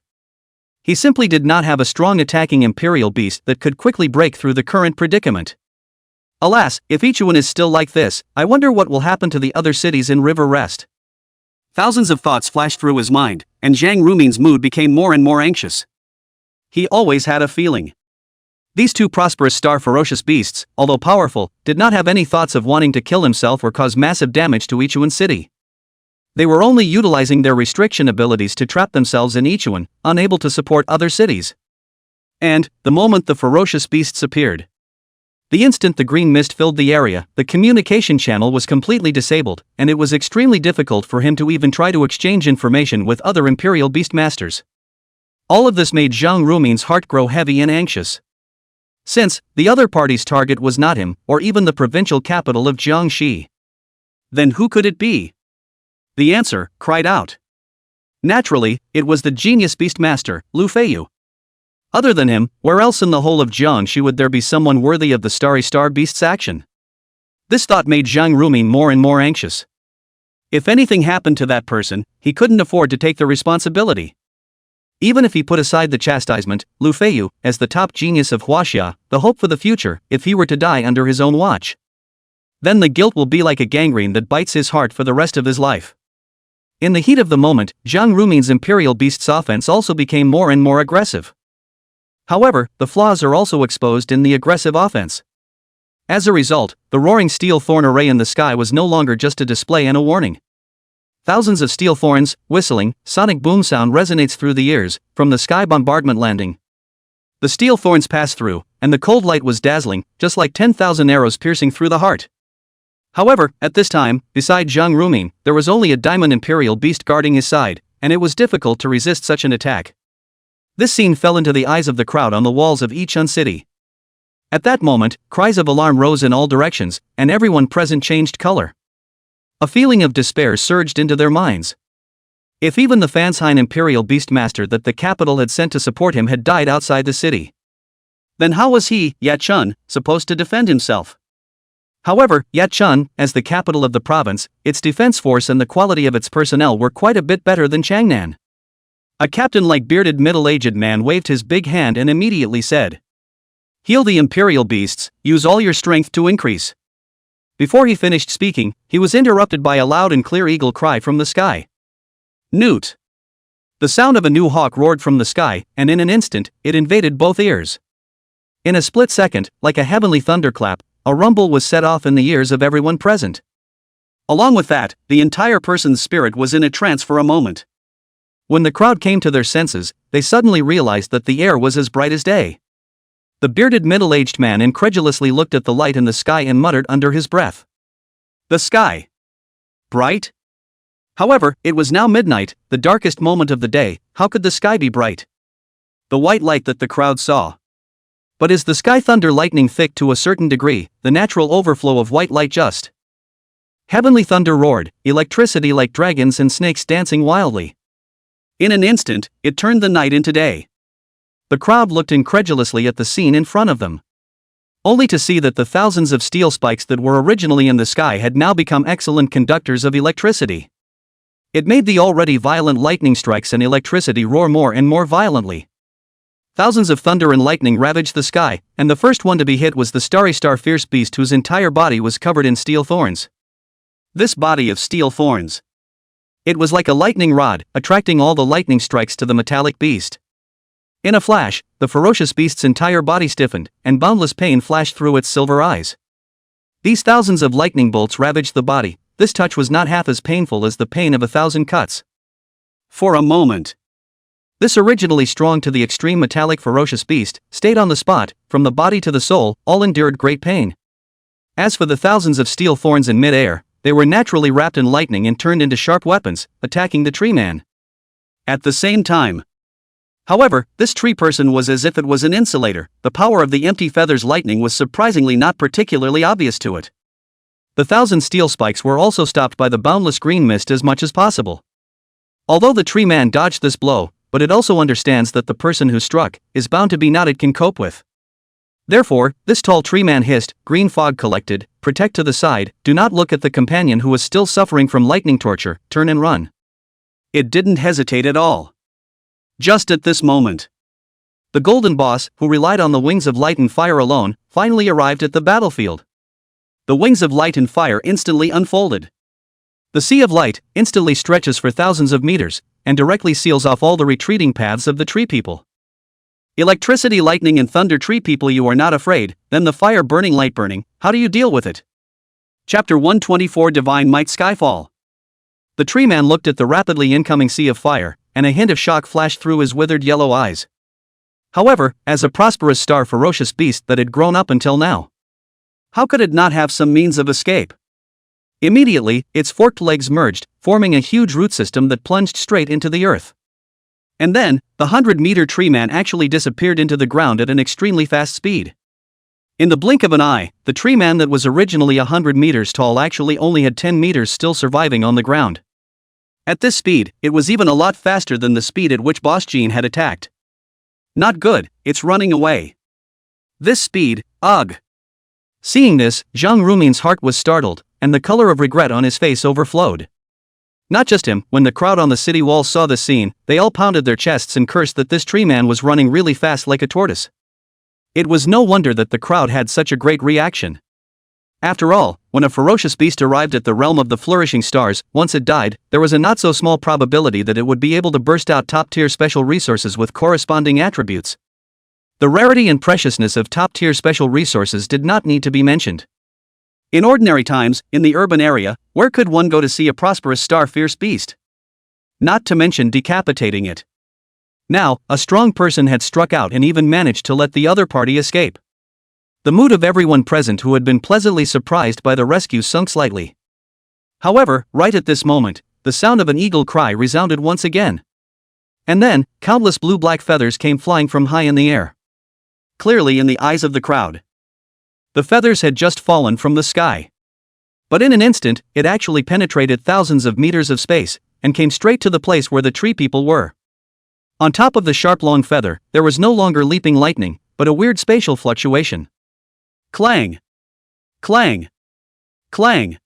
He simply did not have a strong attacking Imperial Beast that could quickly break through the current predicament. Alas, if Ichiwan is still like this, I wonder what will happen to the other cities in River Rest. Thousands of thoughts flashed through his mind, and Zhang Rumin's mood became more and more anxious. He always had a feeling. These 2 prosperous star ferocious beasts, although powerful, did not have any thoughts of wanting to kill himself or cause massive damage to Ichiwan City. They were only utilizing their restriction abilities to trap themselves in Ichiwan, unable to support other cities. And, the moment the ferocious beasts appeared, the instant the green mist filled the area, the communication channel was completely disabled, and it was extremely difficult for him to even try to exchange information with other Imperial Beast Masters. All of this made Zhang Rumin's heart grow heavy and anxious. Since, the other party's target was not him, or even the provincial capital of Jiangxi. Then who could it be? The answer cried out. Naturally, it was the genius Beast Master, Lu Feiyu. Other than him, where else in the whole of Jiangxi would there be someone worthy of the Starry Star Beast's action? This thought made Zhang Rumin more and more anxious. If anything happened to that person, he couldn't afford to take the responsibility. Even if he put aside the chastisement, Lu Feiyu, as the top genius of Wanjia, the hope for the future, if he were to die under his own watch, then the guilt will be like a gangrene that bites his heart for the rest of his life. In the heat of the moment, Zhang Rumin's Imperial Beast's offense also became more and more aggressive. However, the flaws are also exposed in the aggressive offense. As a result, the roaring steel thorn array in the sky was no longer just a display and a warning. Thousands of steel thorns, whistling, sonic boom sound resonates through the ears, from the sky bombardment landing. The steel thorns passed through, and the cold light was dazzling, just like 10,000 arrows piercing through the heart. However, at this time, beside Zhang Rumin, there was only a Diamond Imperial Beast guarding his side, and it was difficult to resist such an attack. This scene fell into the eyes of the crowd on the walls of Yichun City. At that moment, cries of alarm rose in all directions, and everyone present changed color. A feeling of despair surged into their minds. If even the Fanshain Imperial Beastmaster that the capital had sent to support him had died outside the city, then how was he, Yachun, supposed to defend himself? However, Yachun, as the capital of the province, its defense force and the quality of its personnel were quite a bit better than Changnan. A captain-like bearded middle-aged man waved his big hand and immediately said, "Heal the Imperial Beasts, use all your strength to increase." Before he finished speaking, he was interrupted by a loud and clear eagle cry from the sky. Newt! The sound of a new hawk roared from the sky, and in an instant, it invaded both ears. In a split second, like a heavenly thunderclap, a rumble was set off in the ears of everyone present. Along with that, the entire person's spirit was in a trance for a moment. When the crowd came to their senses, they suddenly realized that the air was as bright as day. The bearded middle-aged man incredulously looked at the light in the sky and muttered under his breath. The sky. Bright? However, it was now midnight, the darkest moment of the day. How could the sky be bright? The white light that the crowd saw. But is the sky thunder lightning thick to a certain degree, the natural overflow of white light just? Heavenly thunder roared, electricity like dragons and snakes dancing wildly. In an instant, it turned the night into day. The crowd looked incredulously at the scene in front of them. only to see that the thousands of steel spikes that were originally in the sky had now become excellent conductors of electricity. It made the already violent lightning strikes and electricity roar more and more violently. Thousands of thunder and lightning ravaged the sky, and the first one to be hit was the starry star fierce beast whose entire body was covered in steel thorns. This body of steel thorns. It was like a lightning rod, attracting all the lightning strikes to the metallic beast. In a flash, the ferocious beast's entire body stiffened, and boundless pain flashed through its silver eyes. These thousands of lightning bolts ravaged the body. This touch was not half as painful as the pain of 1,000 cuts. For a moment, this originally strong to the extreme metallic ferocious beast stayed on the spot. From the body to the soul, all endured great pain. As for the thousands of steel thorns in mid-air, they were naturally wrapped in lightning and turned into sharp weapons, attacking the tree man. At the same time, however, this tree person was as if it was an insulator. The power of the empty feather's lightning was surprisingly not particularly obvious to it. The 1,000 steel spikes were also stopped by the boundless green mist as much as possible. Although the tree man dodged this blow, but it also understands that the person who struck is bound to be not it can cope with. Therefore, this tall tree man hissed, "Green fog collected, protect to the side, do not look at the companion who was still suffering from lightning torture, turn and run." It didn't hesitate at all. Just at this moment, the golden boss, who relied on the wings of light and fire alone, finally arrived at the battlefield. The wings of light and fire instantly unfolded. The sea of light instantly stretches for thousands of meters, and directly seals off all the retreating paths of the tree people. Electricity, lightning and thunder tree people, you are not afraid, then the fire burning, light burning, how do you deal with it? Chapter 124 Divine Might Skyfall. The tree man looked at the rapidly incoming sea of fire, and a hint of shock flashed through his withered yellow eyes. However, as a prosperous star ferocious beast that had grown up until now, how could it not have some means of escape? Immediately, its forked legs merged, forming a huge root system that plunged straight into the earth. And then, the 100-meter tree man actually disappeared into the ground at an extremely fast speed. In the blink of an eye, the tree man that was originally 100 meters tall actually only had 10 meters still surviving on the ground. At this speed, it was even a lot faster than the speed at which Boss Jean had attacked. Not good, it's running away. This speed, ugh. Seeing this, Zhang Rumin's heart was startled, and the color of regret on his face overflowed. Not just him, when the crowd on the city walls saw this scene, they all pounded their chests and cursed that this tree man was running really fast like a tortoise. It was no wonder that the crowd had such a great reaction. After all, when a ferocious beast arrived at the realm of the flourishing stars, once it died, there was a not so small probability that it would be able to burst out top-tier special resources with corresponding attributes. The rarity and preciousness of top-tier special resources did not need to be mentioned. In ordinary times, in the urban area, where could one go to see a prosperous star fierce beast? Not to mention decapitating it. Now, a strong person had struck out and even managed to let the other party escape. The mood of everyone present who had been pleasantly surprised by the rescue sunk slightly. However, right at this moment, the sound of an eagle cry resounded once again. And then, countless blue-black feathers came flying from high in the air. Clearly in the eyes of the crowd, the feathers had just fallen from the sky. But in an instant, it actually penetrated thousands of meters of space, and came straight to the place where the tree people were. On top of the sharp long feather, there was no longer leaping lightning, but a weird spatial fluctuation. Clang! Clang! Clang!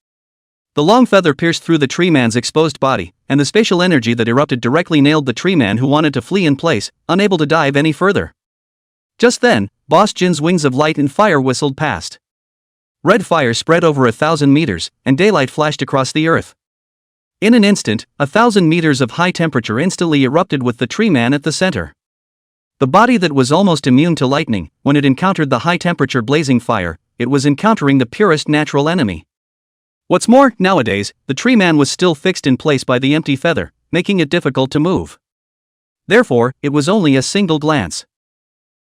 The long feather pierced through the tree man's exposed body, and the spatial energy that erupted directly nailed the tree man, who wanted to flee in place, unable to dive any further. Just then, Boss Jin's wings of light and fire whistled past. Red fire spread over 1,000 meters, and daylight flashed across the earth. In an instant, 1,000 meters of high temperature instantly erupted with the tree man at the center. The body that was almost immune to lightning, when it encountered the high temperature blazing fire, it was encountering the purest natural enemy. What's more, nowadays, the tree man was still fixed in place by the empty feather, making it difficult to move. Therefore, it was only a single glance.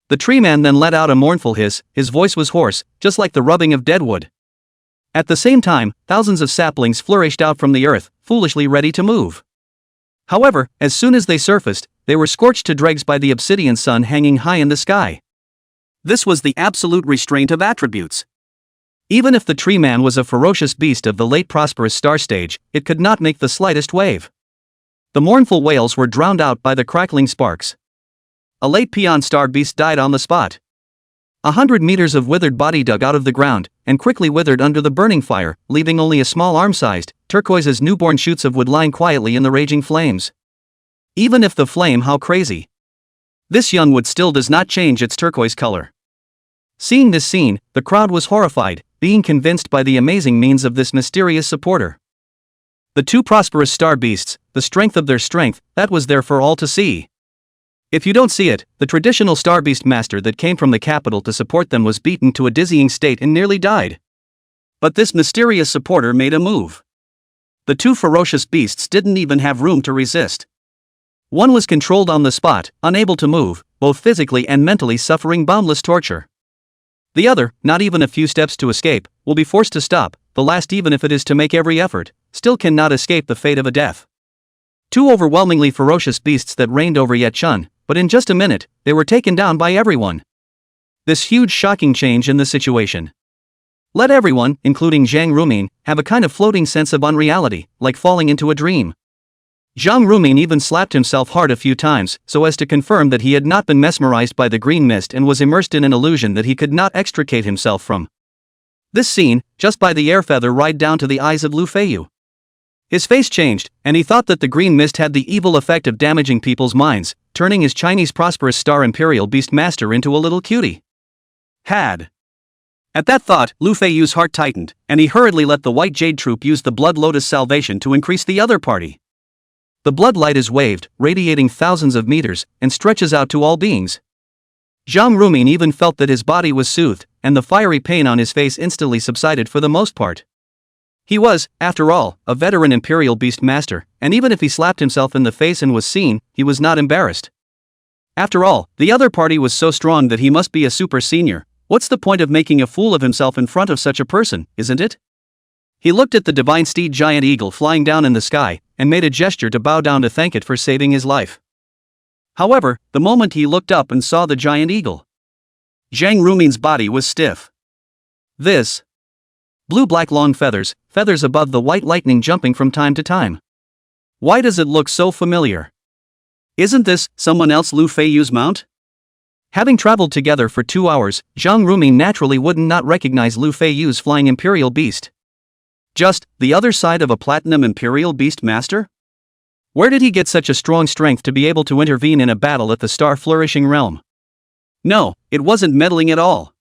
The tree man then let out a mournful hiss, his voice was hoarse, just like the rubbing of dead wood. At the same time, thousands of saplings flourished out from the earth, foolishly ready to move. However, as soon as they surfaced, they were scorched to dregs by the obsidian sun hanging high in the sky. This was the absolute restraint of attributes. Even if the tree man was a ferocious beast of the late prosperous star stage, it could not make the slightest wave. The mournful wails were drowned out by the crackling sparks. A late peon star beast died on the spot. 100 meters of withered body dug out of the ground, and quickly withered under the burning fire, leaving only a small arm-sized, turquoise's newborn shoots of wood lying quietly in the raging flames. Even if the flame how crazy. This young wood still does not change its turquoise color. Seeing this scene, the crowd was horrified, being convinced by the amazing means of this mysterious supporter. The two prosperous star beasts, the strength of their strength, that was there for all to see. If you don't see it, the traditional star beast master that came from the capital to support them was beaten to a dizzying state and nearly died. But this mysterious supporter made a move. The two ferocious beasts didn't even have room to resist. One was controlled on the spot, unable to move, both physically and mentally suffering boundless torture. The other, not even a few steps to escape, will be forced to stop, the last even if it is to make every effort, still cannot escape the fate of a death. Two overwhelmingly ferocious beasts that reigned over Yat-chun, but in just a minute, they were taken down by everyone. This huge shocking change in the situation let everyone, including Zhang Rumin, have a kind of floating sense of unreality, like falling into a dream. Zhang Rumin even slapped himself hard a few times, so as to confirm that he had not been mesmerized by the green mist and was immersed in an illusion that he could not extricate himself from. This scene, just by the air feather right down to the eyes of Lu Feiyu. His face changed, and he thought that the green mist had the evil effect of damaging people's minds, turning his Chinese prosperous star imperial beast master into a little cutie. At that thought, Lu Feiyu's heart tightened, and he hurriedly let the White Jade troop use the Blood Lotus salvation to increase the other party. The blood light is waved, radiating thousands of meters, and stretches out to all beings. Zhang Rumin even felt that his body was soothed, and the fiery pain on his face instantly subsided for the most part. He was, after all, a veteran imperial beast master, and even if he slapped himself in the face and was seen, he was not embarrassed. After all, the other party was so strong that he must be a super senior. What's the point of making a fool of himself in front of such a person, isn't it? He looked at the divine steed giant eagle flying down in the sky, and made a gesture to bow down to thank it for saving his life. However, the moment he looked up and saw the giant eagle, Zhang Rumin's body was stiff. This blue-black long feathers above the white lightning jumping from time to time. Why does it look so familiar? Isn't this someone else Lu Feiyu's mount? Having traveled together for 2 hours, Zhang Rumin naturally wouldn't not recognize Lu Feiyu's flying imperial beast. Just the other side of a platinum imperial beast master? Where did he get such a strong strength to be able to intervene in a battle at the star-flourishing realm? No, it wasn't meddling at all.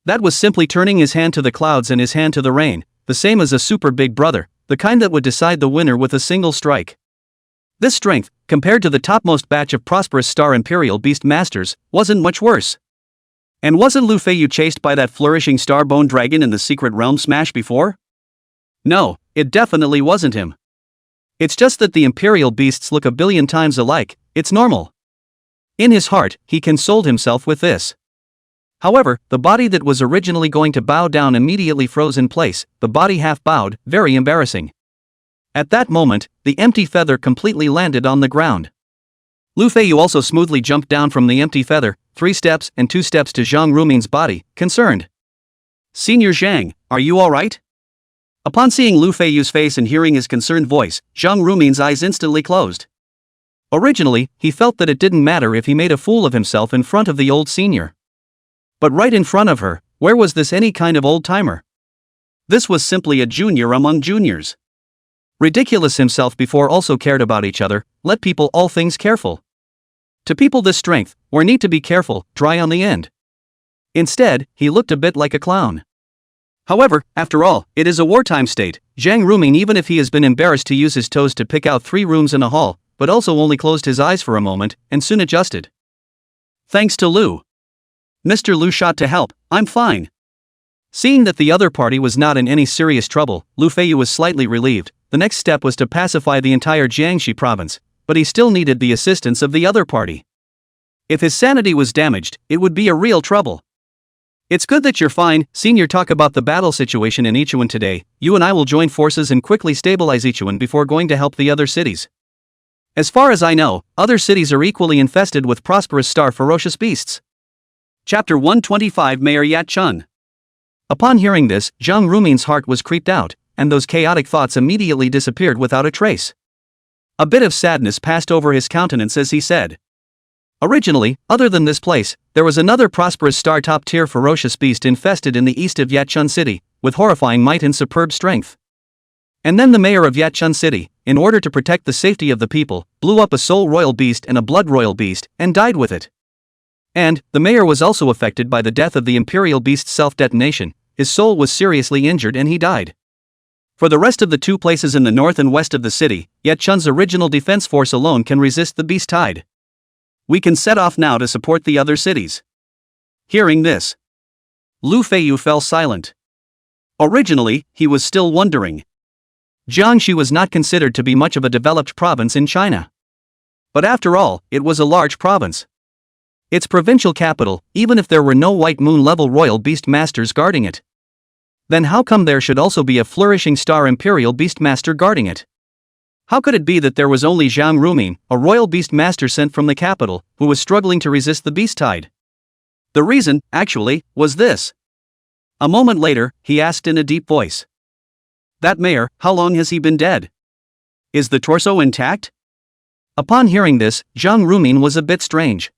That was simply turning his hand to the clouds and his hand to the rain, the same as a super big brother, the kind that would decide the winner with a single strike. This strength, compared to the topmost batch of prosperous star imperial beast masters, wasn't much worse. And wasn't Lu Feiyu chased by that flourishing star-bone dragon in the secret realm smash before? No, it definitely wasn't him. It's just that the imperial beasts look a billion times alike, it's normal. In his heart, he consoled himself with this. However, the body that was originally going to bow down immediately froze in place, the body half bowed, very embarrassing. At that moment, the empty feather completely landed on the ground. Lu Feiyu also smoothly jumped down from the empty feather, 3 steps and 2 steps to Zhang Rumin's body, concerned. "Senior Zhang, are you alright?" Upon seeing Lu Feiyu's face and hearing his concerned voice, Zhang Rumin's eyes instantly closed. Originally, he felt that it didn't matter if he made a fool of himself in front of the old senior. But right in front of her, where was this any kind of old-timer? This was simply a junior among juniors. Ridiculous himself before also cared about each other, let people all things careful. To people this strength, or need to be careful, dry on the end. Instead, he looked a bit like a clown. However, after all, it is a wartime state. Zhang Rumin, even if he has been embarrassed to use his toes to pick out 3 rooms in a hall, but also only closed his eyes for a moment, and soon adjusted. Thanks to Lu. Mr. Lu shot to help, I'm fine. Seeing that the other party was not in any serious trouble, Lu Feiyu was slightly relieved. The next step was to pacify the entire Jiangxi province, but he still needed the assistance of the other party. If his sanity was damaged, it would be a real trouble. It's good that you're fine, Senior. Talk about the battle situation in Ichuan today. You and I will join forces and quickly stabilize Ichuan before going to help the other cities. As far as I know, other cities are equally infested with prosperous star ferocious beasts. Chapter 125 Mayor Yat-chun. Upon hearing this, Zhang Rumin's heart was creeped out, and those chaotic thoughts immediately disappeared without a trace. A bit of sadness passed over his countenance as he said, Originally, other than this place, there was another prosperous star top-tier ferocious beast infested in the east of Yatchun City, with horrifying might and superb strength. And then the mayor of Yatchun City, in order to protect the safety of the people, blew up a soul royal beast and a blood royal beast, and died with it. And, the mayor was also affected by the death of the imperial beast's self-detonation. His soul was seriously injured and he died. For the rest of the 2 places in the north and west of the city, Yatchun's original defense force alone can resist the beast tide. We can set off now to support the other cities. Hearing this, Lu Feiyu fell silent. Originally, he was still wondering. Jiangxi was not considered to be much of a developed province in China. But after all, it was a large province. Its provincial capital, even if there were no White Moon-level royal beast masters guarding it. Then how come there should also be a flourishing star imperial beast master guarding it? How could it be that there was only Zhang Rumin, a royal beast master sent from the capital, who was struggling to resist the beast tide? The reason, actually, was this. A moment later, he asked in a deep voice. That mayor, how long has he been dead? Is the torso intact? Upon hearing this, Zhang Rumin was a bit strange.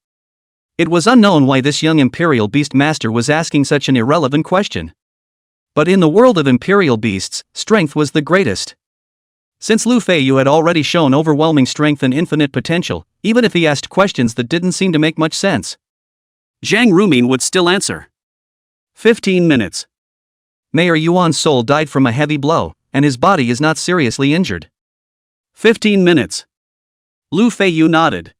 It was unknown why this young imperial beast master was asking such an irrelevant question. But in the world of imperial beasts, strength was the greatest. Since Lu Feiyu had already shown overwhelming strength and infinite potential, even if he asked questions that didn't seem to make much sense, Zhang Rumin would still answer. 15 minutes. Mayor Yuan's soul died from a heavy blow, and his body is not seriously injured. 15 minutes. Lu Feiyu nodded.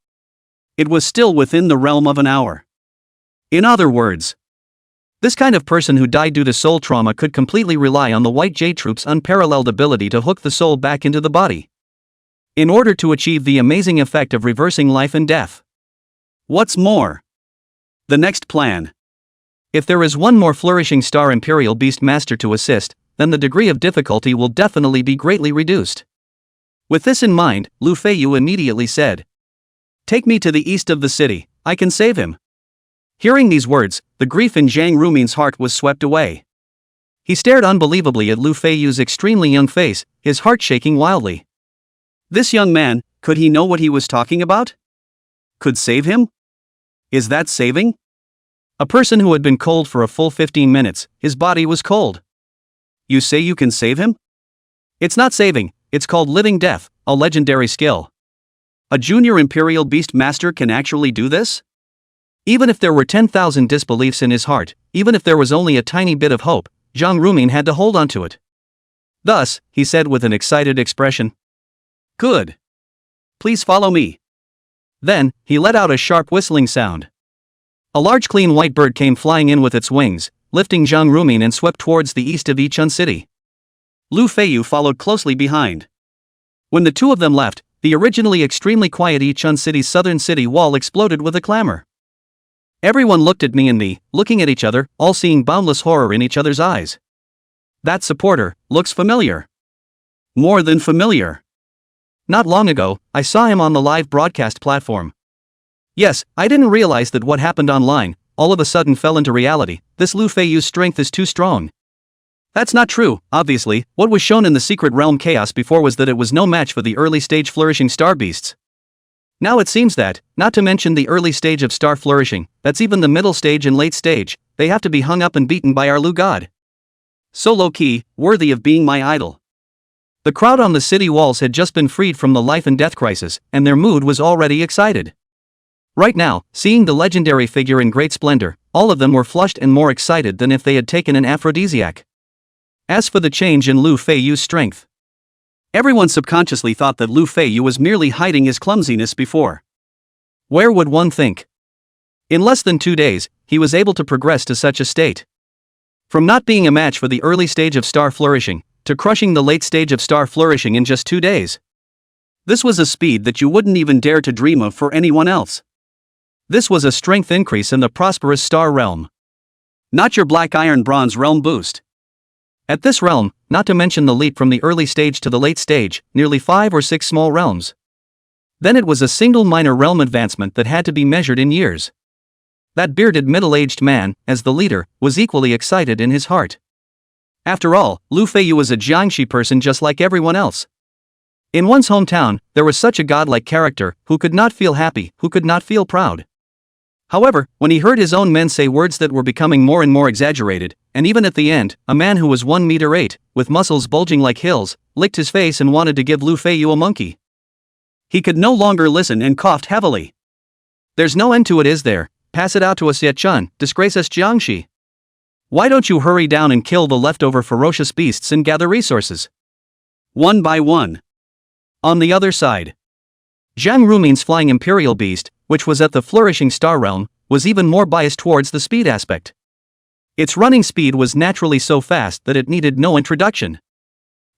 It was still within the realm of an hour. In other words, this kind of person who died due to soul trauma could completely rely on the White Jade Troop's unparalleled ability to hook the soul back into the body, in order to achieve the amazing effect of reversing life and death. What's more, the next plan. If there is one more flourishing star imperial beast master to assist, then the degree of difficulty will definitely be greatly reduced. With this in mind, Lu Feiyu immediately said, "Take me to the east of the city, I can save him." Hearing these words, the grief in Zhang Rumin's heart was swept away. He stared unbelievably at Lu Feiyu's extremely young face, his heart shaking wildly. This young man, could he know what he was talking about? Could save him? Is that saving? A person who had been cold for a full 15 minutes, his body was cold. You say you can save him? It's not saving, it's called living death, a legendary skill. A junior imperial beast master can actually do this? Even if there were 10,000 disbeliefs in his heart, even if there was only a tiny bit of hope, Zhang Rumin had to hold on to it. Thus, he said with an excited expression. Good. Please follow me. Then, he let out a sharp whistling sound. A large clean white bird came flying in with its wings, lifting Zhang Rumin and swept towards the east of Yichun City. Lu Feiyu followed closely behind. When the two of them left, the originally extremely quiet Yichun City's southern city wall exploded with a clamor. Everyone looked at me and me, looking at each other, all seeing boundless horror in each other's eyes. That supporter looks familiar. More than familiar. Not long ago, I saw him on the live broadcast platform. Yes, I didn't realize that what happened online, all of a sudden fell into reality. This Lu Feiyu's strength is too strong. That's not true, obviously. What was shown in the Secret Realm Chaos before was that it was no match for the early stage flourishing star beasts. Now it seems that, not to mention the early stage of star flourishing, that's even the middle stage and late stage, they have to be hung up and beaten by our Lu God. So low-key, worthy of being my idol. The crowd on the city walls had just been freed from the life and death crisis, and their mood was already excited. Right now, seeing the legendary figure in great splendor, all of them were flushed and more excited than if they had taken an aphrodisiac. As for the change in Lu Feiyu's strength, everyone subconsciously thought that Lu Feiyu was merely hiding his clumsiness before. Where would one think? In less than 2 days, he was able to progress to such a state. From not being a match for the early stage of star flourishing, to crushing the late stage of star flourishing in just 2 days. This was a speed that you wouldn't even dare to dream of for anyone else. This was a strength increase in the prosperous star realm. Not your black iron bronze realm boost. At this realm, not to mention the leap from the early stage to the late stage, nearly 5 or 6 small realms. Then it was a single minor realm advancement that had to be measured in years. That bearded middle-aged man, as the leader, was equally excited in his heart. After all, Lu Feiyu was a Jiangxi person just like everyone else. In one's hometown, there was such a godlike character, who could not feel happy, who could not feel proud. However, when he heard his own men say words that were becoming more and more exaggerated, and even at the end, a man who was 1 meter 8, with muscles bulging like hills, licked his face and wanted to give Lu Feiyu a monkey. He could no longer listen and coughed heavily. There's no end to it, is there? Pass it out to us, Ye-chun, disgrace us, Jiangxi. Why don't you hurry down and kill the leftover ferocious beasts and gather resources? One by one. On the other side, Jiang Rumin's flying imperial beast, which was at the flourishing star realm, was even more biased towards the speed aspect. Its running speed was naturally so fast that it needed no introduction.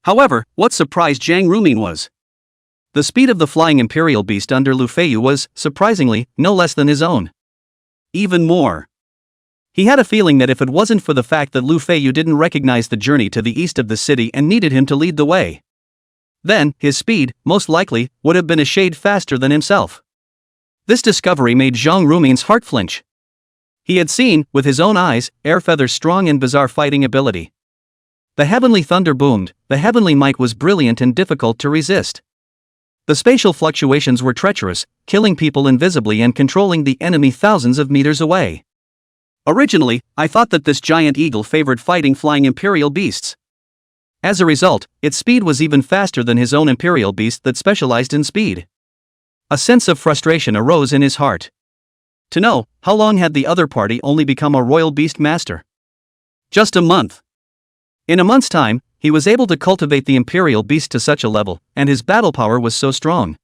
However, what surprised Jiang Rumin was the speed of the flying imperial beast under Lu Feiyu was, surprisingly, no less than his own. Even more. He had a feeling that if it wasn't for the fact that Lu Feiyu didn't recognize the journey to the east of the city and needed him to lead the way, then, his speed, most likely, would have been a shade faster than himself. This discovery made Jiang Rumin's heart flinch. He had seen, with his own eyes, Airfeather's strong and bizarre fighting ability. The heavenly thunder boomed, the heavenly might was brilliant and difficult to resist. The spatial fluctuations were treacherous, killing people invisibly and controlling the enemy thousands of meters away. Originally, I thought that this giant eagle favored fighting flying imperial beasts. As a result, its speed was even faster than his own imperial beast that specialized in speed. A sense of frustration arose in his heart. To know, how long had the other party only become a royal beast master? Just a month. In a month's time, he was able to cultivate the imperial beast to such a level, and his battle power was so strong.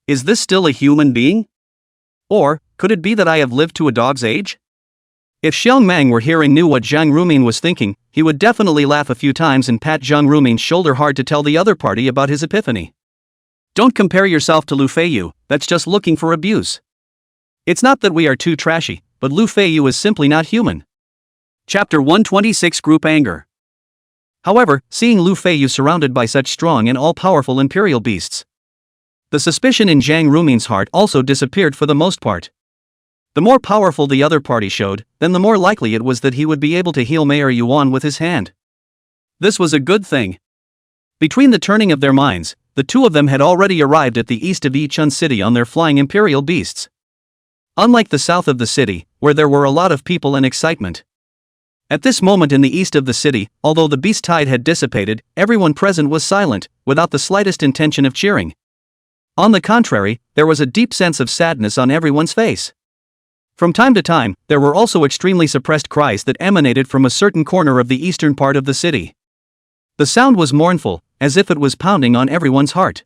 Is this still a human being? Or, could it be that I have lived to a dog's age? If Xiang Mang were here and knew what Jiang Rumin was thinking, he would definitely laugh a few times and pat Jiang Rumin's shoulder hard to tell the other party about his epiphany. Don't compare yourself to Lu Feiyu, that's just looking for abuse. It's not that we are too trashy, but Lu Feiyu is simply not human. Chapter 126 Group Anger. However, seeing Lu Feiyu surrounded by such strong and all-powerful imperial beasts, the suspicion in Jiang Rumin's heart also disappeared for the most part. The more powerful the other party showed, then the more likely it was that he would be able to heal Mayor Yuan with his hand. This was a good thing. Between the turning of their minds, the two of them had already arrived at the east of Yichun City on their flying imperial beasts. Unlike the south of the city, where there were a lot of people and excitement. At this moment in the east of the city, although the beast tide had dissipated, everyone present was silent, without the slightest intention of cheering. On the contrary, there was a deep sense of sadness on everyone's face. From time to time, there were also extremely suppressed cries that emanated from a certain corner of the eastern part of the city. The sound was mournful, as if it was pounding on everyone's heart.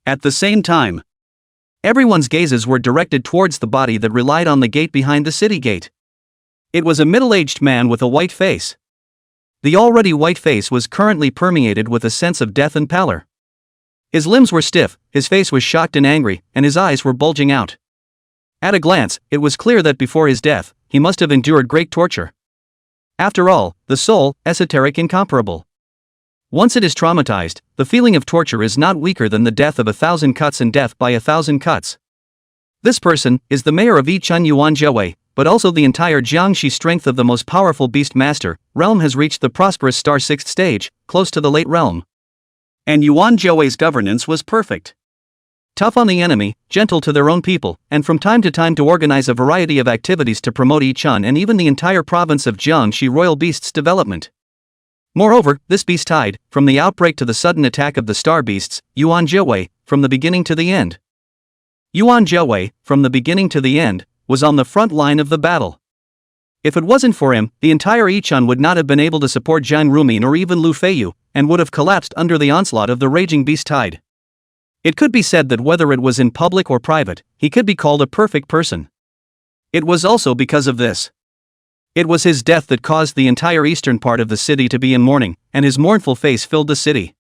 At the same time, everyone's gazes were directed towards the body that relied on the gate behind the city gate. It was a middle-aged man with a white face. The already white face was currently permeated with a sense of death and pallor. His limbs were stiff, his face was shocked and angry, and his eyes were bulging out. At a glance, it was clear that before his death, he must have endured great torture. After all, the soul, esoteric incomparable. Once it is traumatized, the feeling of torture is not weaker than the death of 1,000 cuts and death by 1,000 cuts. This person is the mayor of Yichun Wanjia, but also the entire Jiangxi strength of the most powerful beast master. Realm has reached the prosperous star 6th stage, close to the late realm. And Wanjia's governance was perfect. Tough on the enemy, gentle to their own people, and from time to time to organize a variety of activities to promote Yichun and even the entire province of Jiangxi royal beasts' development. Moreover, this beast tide, from the outbreak to the sudden attack of the star beasts, Wanjia, from the beginning to the end. Wanjia, from the beginning to the end, was on the front line of the battle. If it wasn't for him, the entire Yichun would not have been able to support Jiang Rumin or even Lu Feiyu, and would have collapsed under the onslaught of the raging beast tide. It could be said that whether it was in public or private, he could be called a perfect person. It was also because of this. It was his death that caused the entire eastern part of the city to be in mourning, and his mournful face filled the city.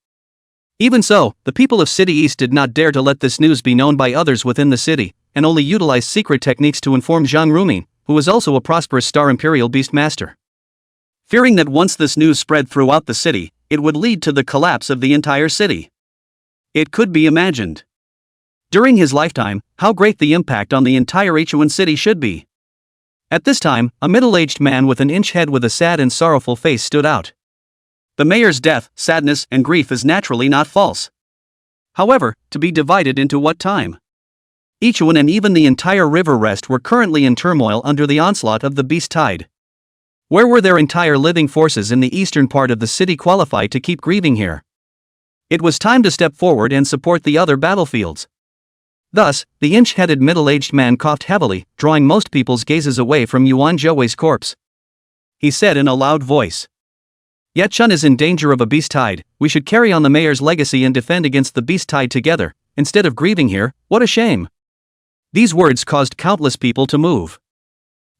Even so, the people of City East did not dare to let this news be known by others within the city, and only utilized secret techniques to inform Jiang Rumin, who was also a prosperous star imperial beast master. Fearing that once this news spread throughout the city, it would lead to the collapse of the entire city. It could be imagined. During his lifetime, how great the impact on the entire Yichun city should be. At this time, a middle-aged man with an inch head with a sad and sorrowful face stood out. The mayor's death, sadness, and grief is naturally not false. However, to be divided into what time? Ichiwan and even the entire river rest were currently in turmoil under the onslaught of the beast tide. Where were their entire living forces in the eastern part of the city qualified to keep grieving here? It was time to step forward and support the other battlefields. Thus, the inch-headed middle-aged man coughed heavily, drawing most people's gazes away from Yuan Zhouwei's corpse. He said in a loud voice, "Yat-chun is in danger of a beast tide. We should carry on the mayor's legacy and defend against the beast tide together, instead of grieving here. What a shame." These words caused countless people to move.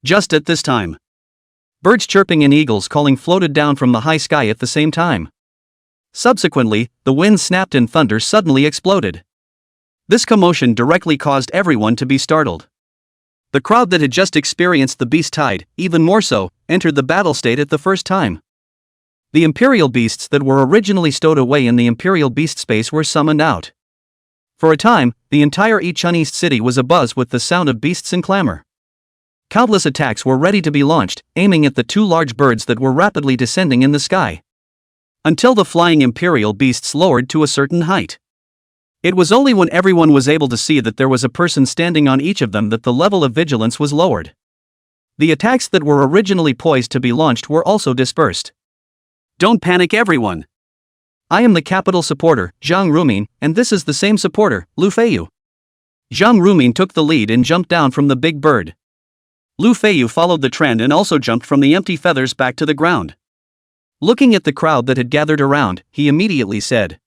Just at this time, birds chirping and eagles calling floated down from the high sky at the same time. Subsequently, the wind snapped and thunder suddenly exploded. This commotion directly caused everyone to be startled. The crowd that had just experienced the beast tide, even more so, entered the battle state at the first time. The imperial beasts that were originally stowed away in the imperial beast space were summoned out. For a time, the entire Ichun East City was abuzz with the sound of beasts and clamor. Countless attacks were ready to be launched, aiming at the two large birds that were rapidly descending in the sky. Until the flying imperial beasts lowered to a certain height. It was only when everyone was able to see that there was a person standing on each of them that the level of vigilance was lowered. The attacks that were originally poised to be launched were also dispersed. Don't panic, everyone. I am the capital supporter, Zhang Rumin, and this is the same supporter, Lu Feiyu. Zhang Rumin took the lead and jumped down from the big bird. Lu Feiyu followed the trend and also jumped from the empty feathers back to the ground. Looking at the crowd that had gathered around, he immediately said,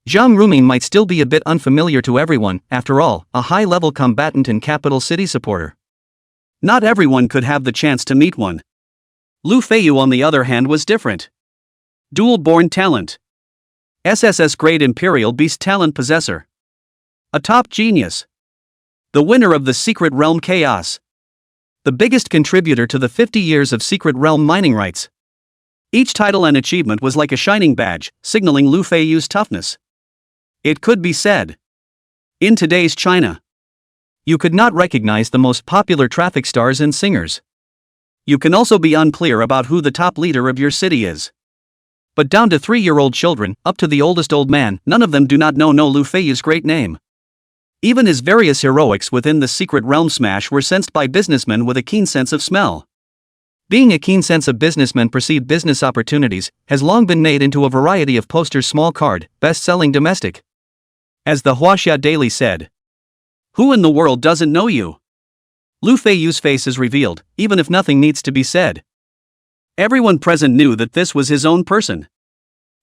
"Zhang Rumin might still be a bit unfamiliar to everyone, after all, a high-level combatant and capital city supporter. Not everyone could have the chance to meet one." Lu Feiyu on the other hand was different. Dual-born talent. SSS-Grade Imperial Beast Talent Possessor. A top genius. The winner of the Secret Realm Chaos. The biggest contributor to the 50 years of Secret Realm mining rights. Each title and achievement was like a shining badge, signaling Lu Feiyu's toughness. It could be said, in today's China, you could not recognize the most popular traffic stars and singers. You can also be unclear about who the top leader of your city is. But down to 3-year-old children, up to the oldest old man, none of them do not know Lu Feiyu's great name. Even his various heroics within the Secret Realm smash were sensed by businessmen with a keen sense of smell. Being a keen sense of businessmen perceived business opportunities has long been made into a variety of posters, small card, best-selling domestic. As the Huaxia Daily said, "Who in the world doesn't know you?" Lu Feiyu's face is revealed, even if nothing needs to be said. Everyone present knew that this was his own person.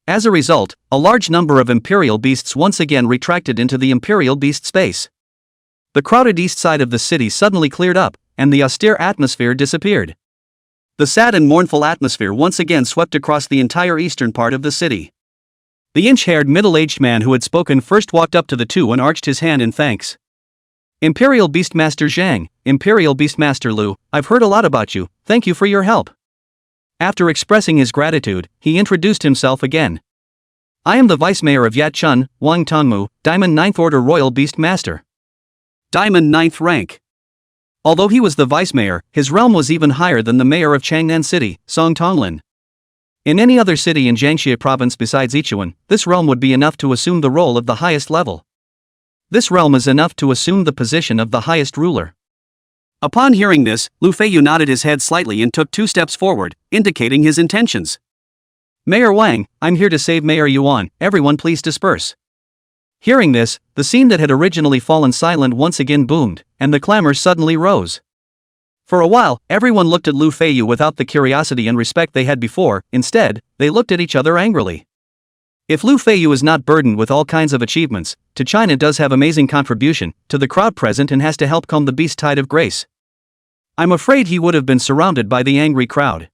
As a result, a large number of imperial beasts once again retracted into the imperial beast space. The crowded east side of the city suddenly cleared up, and the austere atmosphere disappeared. The sad and mournful atmosphere once again swept across the entire eastern part of the city. The inch-haired middle-aged man who had spoken first walked up to the two and arched his hand in thanks. "Imperial Beastmaster Zhang, Imperial Beastmaster Lu, I've heard a lot about you, thank you for your help." After expressing his gratitude, he introduced himself again. "I am the Vice Mayor of Yat-chun, Wang Tongmu, Diamond 9th Order Royal Beast Master." Diamond 9th rank. Although he was the Vice Mayor, his realm was even higher than the Mayor of Changnan City, Song Tonglin. In any other city in Jiangxia Province besides Ichun, this realm would be enough to assume the role of the highest level. This realm is enough to assume the position of the highest ruler. Upon hearing this, Lu Feiyu nodded his head slightly and took 2 steps forward, indicating his intentions. "Mayor Wang, I'm here to save Mayor Yuan, everyone please disperse." Hearing this, the scene that had originally fallen silent once again boomed, and the clamor suddenly rose. For a while, everyone looked at Lu Feiyu without the curiosity and respect they had before. Instead, they looked at each other angrily. If Lu Feiyu is not burdened with all kinds of achievements, to China does have amazing contribution to the crowd present and has to help calm the beast tide of grace, I'm afraid he would have been surrounded by the angry crowd.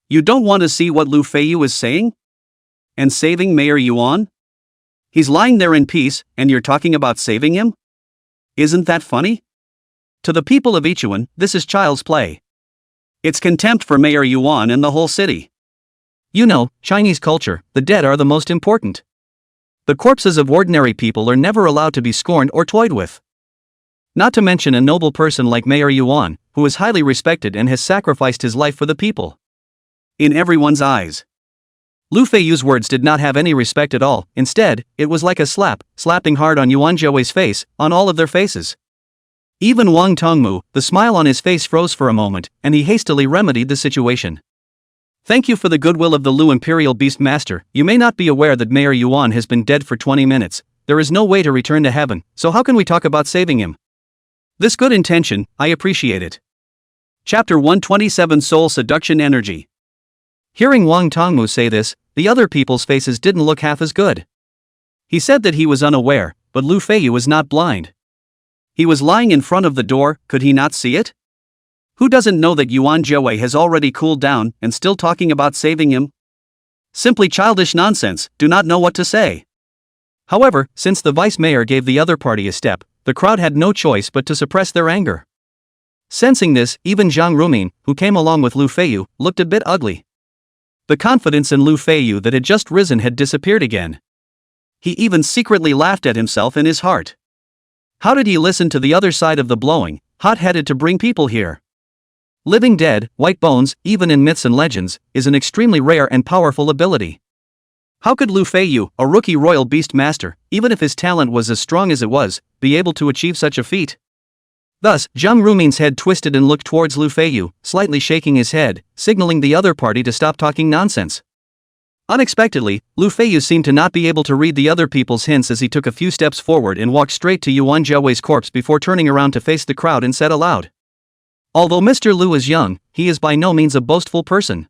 You don't want to see what Lu Feiyu is saying? And saving Mayor Yuan? He's lying there in peace, and you're talking about saving him? Isn't that funny? To the people of Ichun, this is child's play. It's contempt for Mayor Yuan and the whole city. You know, Chinese culture, the dead are the most important. The corpses of ordinary people are never allowed to be scorned or toyed with. Not to mention a noble person like Mayor Yuan, who is highly respected and has sacrificed his life for the people. In everyone's eyes, Lu Feiyu's words did not have any respect at all. Instead, it was like a slapping hard on Yuan Jiawei's face, on all of their faces. Even Wang Tongmu, the smile on his face froze for a moment, and he hastily remedied the situation. Thank you for the goodwill of the Lu Imperial Beast Master. You may not be aware that Mayor Yuan has been dead for 20 minutes. There is no way to return to heaven, so how can we talk about saving him? This good intention, I appreciate it. Chapter 127 Soul Seduction Energy. Hearing Wang Tongmu say this, the other people's faces didn't look half as good. He said that he was unaware, but Lu Feiyu was not blind. He was lying in front of the door, could he not see it? Who doesn't know that Yuan Jiawei has already cooled down and still talking about saving him? Simply childish nonsense, do not know what to say. However, since the vice mayor gave the other party a step, the crowd had no choice but to suppress their anger. Sensing this, even Zhang Rumin, who came along with Lu Feiyu, looked a bit ugly. The confidence in Lu Feiyu that had just risen had disappeared again. He even secretly laughed at himself in his heart. How did he listen to the other side of the blowing, hot-headed to bring people here? Living dead, white bones, even in myths and legends, is an extremely rare and powerful ability. How could Lu Feiyu, a rookie royal beast master, even if his talent was as strong as it was, be able to achieve such a feat? Thus, Zhang Rumin's head twisted and looked towards Lu Feiyu, slightly shaking his head, signaling the other party to stop talking nonsense. Unexpectedly, Lu Feiyu seemed to not be able to read the other people's hints as he took a few steps forward and walked straight to Yuan Jiawei's corpse before turning around to face the crowd and said aloud. Although Mr. Lu is young, he is by no means a boastful person.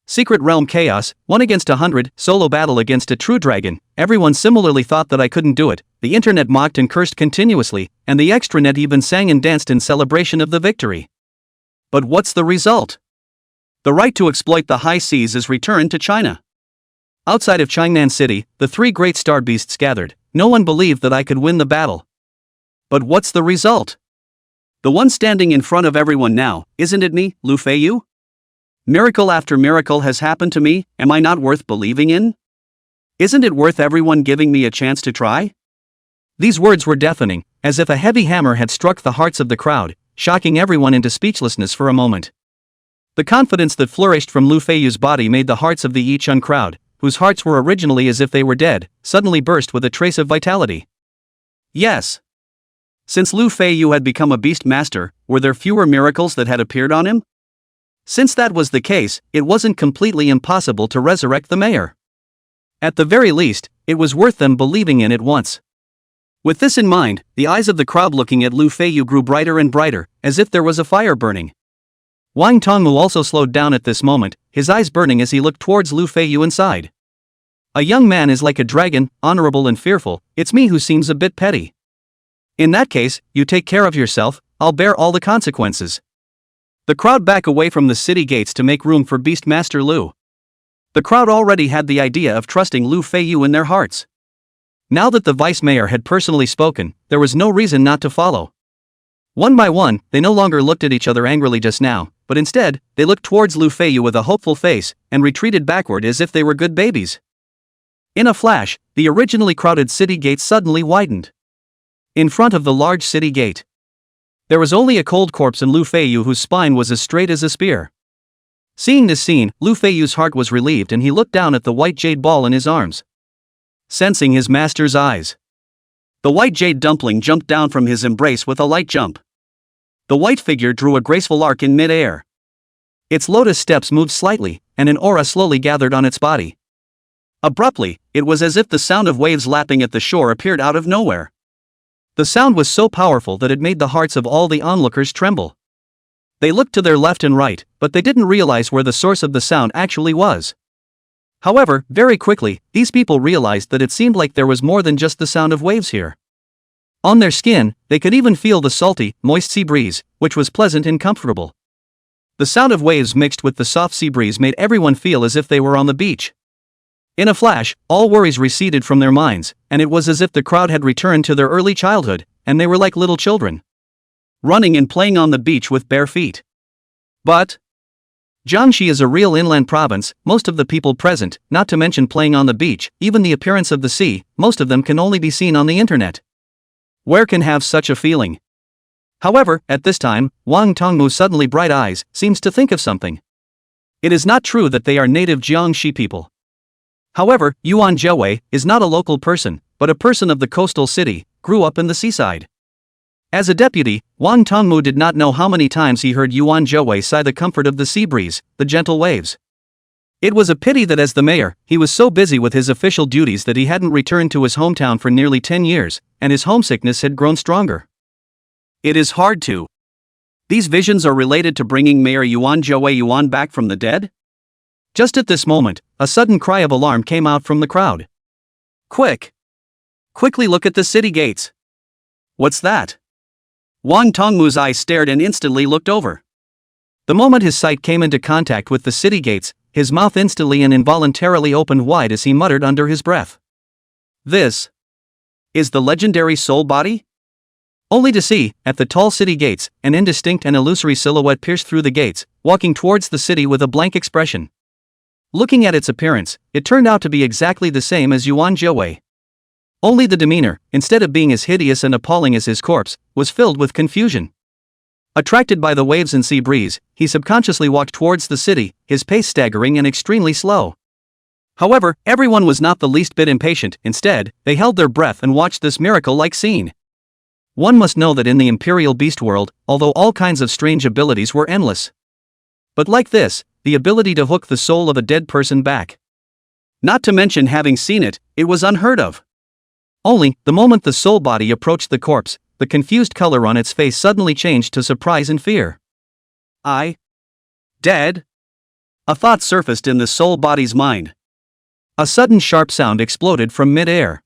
Secret Realm Chaos, 1 against 100, solo battle against a true dragon, everyone similarly thought that I couldn't do it, the internet mocked and cursed continuously, and the extranet even sang and danced in celebration of the victory. But what's the result? The right to exploit the high seas is returned to China. Outside of Changnan City, the 3 great star beasts gathered. No one believed that I could win the battle. But what's the result? The one standing in front of everyone now, isn't it me, Lu Feiyu? Miracle after miracle has happened to me, am I not worth believing in? Isn't it worth everyone giving me a chance to try? These words were deafening, as if a heavy hammer had struck the hearts of the crowd, shocking everyone into speechlessness for a moment. The confidence that flourished from Lu Feiyu's body made the hearts of the Yichun crowd, whose hearts were originally as if they were dead, suddenly burst with a trace of vitality. Yes. Since Lu Feiyu had become a beast master, were there fewer miracles that had appeared on him? Since that was the case, it wasn't completely impossible to resurrect the mayor. At the very least, it was worth them believing in it once. With this in mind, the eyes of the crowd looking at Lu Feiyu grew brighter and brighter, as if there was a fire burning. Wang Tongmu also slowed down at this moment, his eyes burning as he looked towards Lu Feiyu and sighed. A young man is like a dragon, honorable and fearful, it's me who seems a bit petty. In that case, you take care of yourself, I'll bear all the consequences. The crowd back away from the city gates to make room for Beastmaster Lu. The crowd already had the idea of trusting Lu Feiyu in their hearts. Now that the vice mayor had personally spoken, there was no reason not to follow. One by one, they no longer looked at each other angrily just now, but instead, they looked towards Lu Feiyu with a hopeful face, and retreated backward as if they were good babies. In a flash, the originally crowded city gates suddenly widened. In front of the large city gate, there was only a cold corpse and Lu Feiyu whose spine was as straight as a spear. Seeing this scene, Lu Feiyu's heart was relieved and he looked down at the white jade ball in his arms. Sensing his master's eyes, the white jade dumpling jumped down from his embrace with a light jump. The white figure drew a graceful arc in mid-air. Its lotus steps moved slightly, and an aura slowly gathered on its body. Abruptly, it was as if the sound of waves lapping at the shore appeared out of nowhere. The sound was so powerful that it made the hearts of all the onlookers tremble. They looked to their left and right, but they didn't realize where the source of the sound actually was. However, very quickly, these people realized that it seemed like there was more than just the sound of waves here. On their skin, they could even feel the salty, moist sea breeze, which was pleasant and comfortable. The sound of waves mixed with the soft sea breeze made everyone feel as if they were on the beach. In a flash, all worries receded from their minds, and it was as if the crowd had returned to their early childhood, and they were like little children, running and playing on the beach with bare feet. But Jiangxi is a real inland province, most of the people present, not to mention playing on the beach, even the appearance of the sea, most of them can only be seen on the internet. Where can have such a feeling? However, at this time, Wang Tongmu's suddenly bright eyes seems to think of something. It is not true that they are native Jiangxi people. However, Yuan Jiawei is not a local person, but a person of the coastal city, grew up in the seaside. As a deputy, Wang Tongmu did not know how many times he heard Yuan Jiawei sigh the comfort of the sea breeze, the gentle waves. It was a pity that as the mayor, he was so busy with his official duties that he hadn't returned to his hometown for nearly 10 years, and his homesickness had grown stronger. It is hard to. These visions are related to bringing Mayor Yuan Jiawei back from the dead? Just at this moment, a sudden cry of alarm came out from the crowd. Quick! Quickly look at the city gates. What's that? Wang Tongmu's eyes stared and instantly looked over. The moment his sight came into contact with the city gates, his mouth instantly and involuntarily opened wide as he muttered under his breath. This is the legendary soul body? Only to see, at the tall city gates, an indistinct and illusory silhouette pierced through the gates, walking towards the city with a blank expression. Looking at its appearance, it turned out to be exactly the same as Yuan Jiawei. Only the demeanor, instead of being as hideous and appalling as his corpse, was filled with confusion. Attracted by the waves and sea breeze, he subconsciously walked towards the city, his pace staggering and extremely slow. However, everyone was not the least bit impatient. Instead, they held their breath and watched this miracle-like scene. One must know that in the Imperial Beast world, although all kinds of strange abilities were endless. But like this, the ability to hook the soul of a dead person back. Not to mention having seen it, it was unheard of. Only, the moment the soul body approached the corpse, the confused color on its face suddenly changed to surprise and fear. Dead? A thought surfaced in the soul body's mind. A sudden sharp sound exploded from mid-air.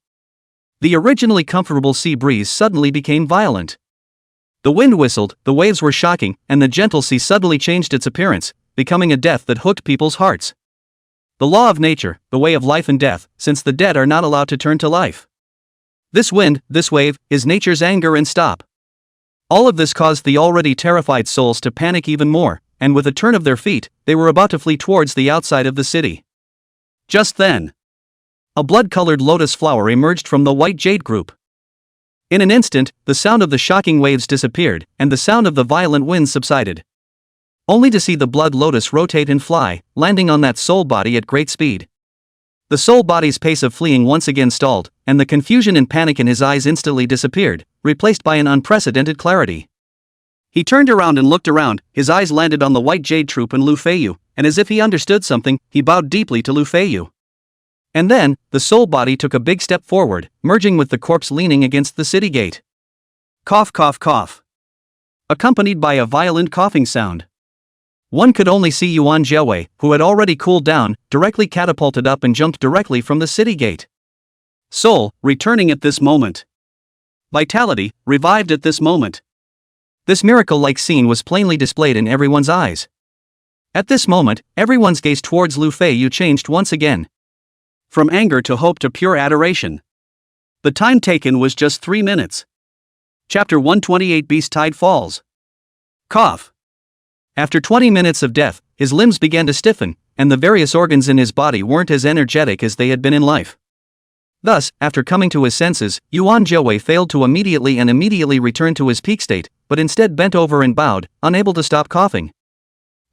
The originally comfortable sea breeze suddenly became violent. The wind whistled, the waves were shocking, and the gentle sea suddenly changed its appearance, becoming a death that hooked people's hearts. The law of nature, the way of life and death, since the dead are not allowed to turn to life. This wind, this wave, is nature's anger and stop. All of this caused the already terrified souls to panic even more, and with a turn of their feet, they were about to flee towards the outside of the city. Just then, a blood-colored lotus flower emerged from the white jade group. In an instant, the sound of the shocking waves disappeared, and the sound of the violent winds subsided. Only to see the blood lotus rotate and fly, landing on that soul body at great speed. The soul body's pace of fleeing once again stalled, and the confusion and panic in his eyes instantly disappeared, replaced by an unprecedented clarity. He turned around and looked around, his eyes landed on the white jade troop and Lu Feiyu, and as if he understood something, he bowed deeply to Lu Feiyu. And then, the soul body took a big step forward, merging with the corpse leaning against the city gate. Cough cough cough. Accompanied by a violent coughing sound. One could only see Yuan Jiawei, who had already cooled down, directly catapulted up and jumped directly from the city gate. Soul, returning at this moment. Vitality, revived at this moment. This miracle-like scene was plainly displayed in everyone's eyes. At this moment, everyone's gaze towards Lu Feiyu changed once again. From anger to hope to pure adoration. The time taken was just 3 minutes. Chapter 128 Beast Tide Falls. Cough. After 20 minutes of death, his limbs began to stiffen, and the various organs in his body weren't as energetic as they had been in life. Thus, after coming to his senses, Yuan Jiawei failed to immediately return to his peak state, but instead bent over and bowed, unable to stop coughing.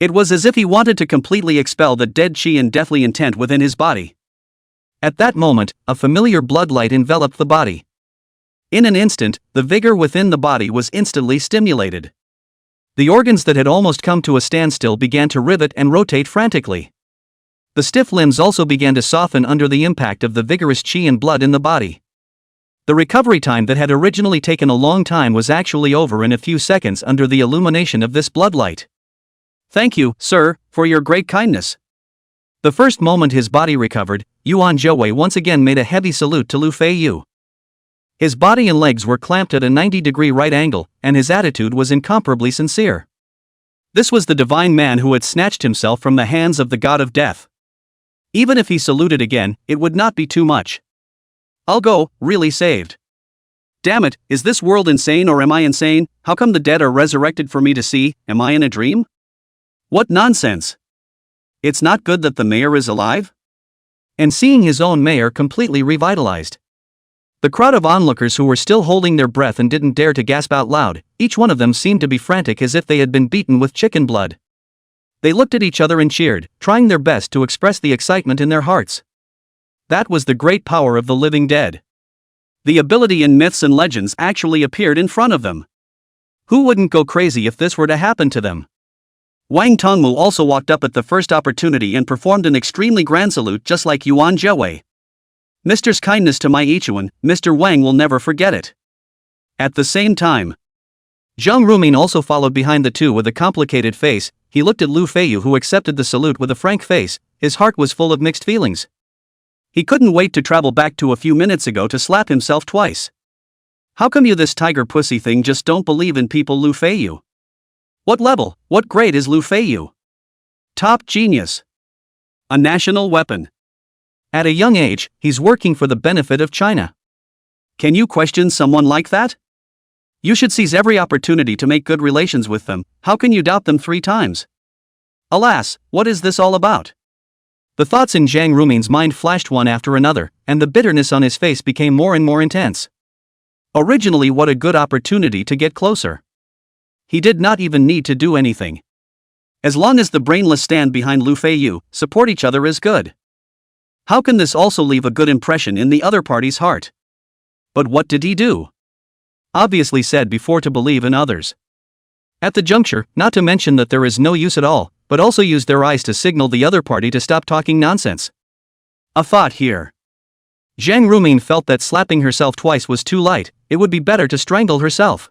It was as if he wanted to completely expel the dead chi and deathly intent within his body. At that moment, a familiar bloodlight enveloped the body. In an instant, the vigor within the body was instantly stimulated. The organs that had almost come to a standstill began to rivet and rotate frantically. The stiff limbs also began to soften under the impact of the vigorous chi and blood in the body. The recovery time that had originally taken a long time was actually over in a few seconds under the illumination of this bloodlight. Thank you, sir, for your great kindness. The first moment his body recovered, Yuan Jiawei once again made a heavy salute to Lu Feiyu. His body and legs were clamped at a 90-degree right angle, and his attitude was incomparably sincere. This was the divine man who had snatched himself from the hands of the god of death. Even if he saluted again, it would not be too much. I'll go, really saved. Damn it, is this world insane or am I insane? How come the dead are resurrected for me to see? Am I in a dream? What nonsense! It's not good that the mayor is alive? And seeing his own mayor completely revitalized. The crowd of onlookers who were still holding their breath and didn't dare to gasp out loud, each one of them seemed to be frantic as if they had been beaten with chicken blood. They looked at each other and cheered, trying their best to express the excitement in their hearts. That was the great power of the living dead. The ability in myths and legends actually appeared in front of them. Who wouldn't go crazy if this were to happen to them? Wang Tongmu also walked up at the first opportunity and performed an extremely grand salute just like Yuan Jiawei. Mr.'s kindness to my Ichuan, Mr. Wang will never forget it. At the same time, Zhang Rumin also followed behind the two with a complicated face. He looked at Lu Feiyu, who accepted the salute with a frank face. His heart was full of mixed feelings. He couldn't wait to travel back to a few minutes ago to slap himself twice. How come you this tiger pussy thing just don't believe in people, Lu Feiyu? What level, what grade is Lu Feiyu? Top genius. A national weapon. At a young age, he's working for the benefit of China. Can you question someone like that? You should seize every opportunity to make good relations with them. How can you doubt them 3 times? Alas, what is this all about? The thoughts in Zhang Rumin's mind flashed one after another, and the bitterness on his face became more and more intense. Originally, what a good opportunity to get closer. He did not even need to do anything. As long as the brainless stand behind Lu Feiyu, support each other is good. How can this also leave a good impression in the other party's heart? But what did he do? Obviously said before to believe in others. At the juncture, not to mention that there is no use at all, but also used their eyes to signal the other party to stop talking nonsense. A thought here. Zhang Rumin felt that slapping herself twice was too light. It would be better to strangle herself.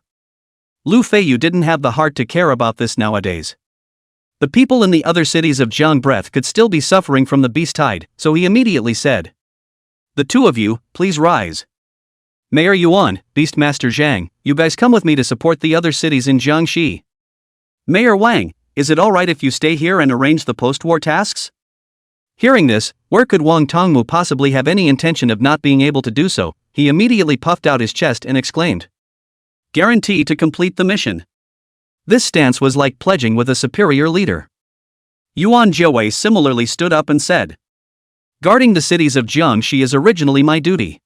Lu Feiyu didn't have the heart to care about this nowadays. The people in the other cities of Jiangbreath could still be suffering from the beast tide, so he immediately said, "The two of you, please rise. Mayor Yuan, Beastmaster Zhang, you guys come with me to support the other cities in Jiangxi. Mayor Wang, is it alright if you stay here and arrange the post-war tasks?" Hearing this, where could Wang Tongmu possibly have any intention of not being able to do so? He immediately puffed out his chest and exclaimed, "Guarantee to complete the mission." This stance was like pledging with a superior leader. Yuan Jiawei similarly stood up and said, "Guarding the cities of Jiangxi is originally my duty."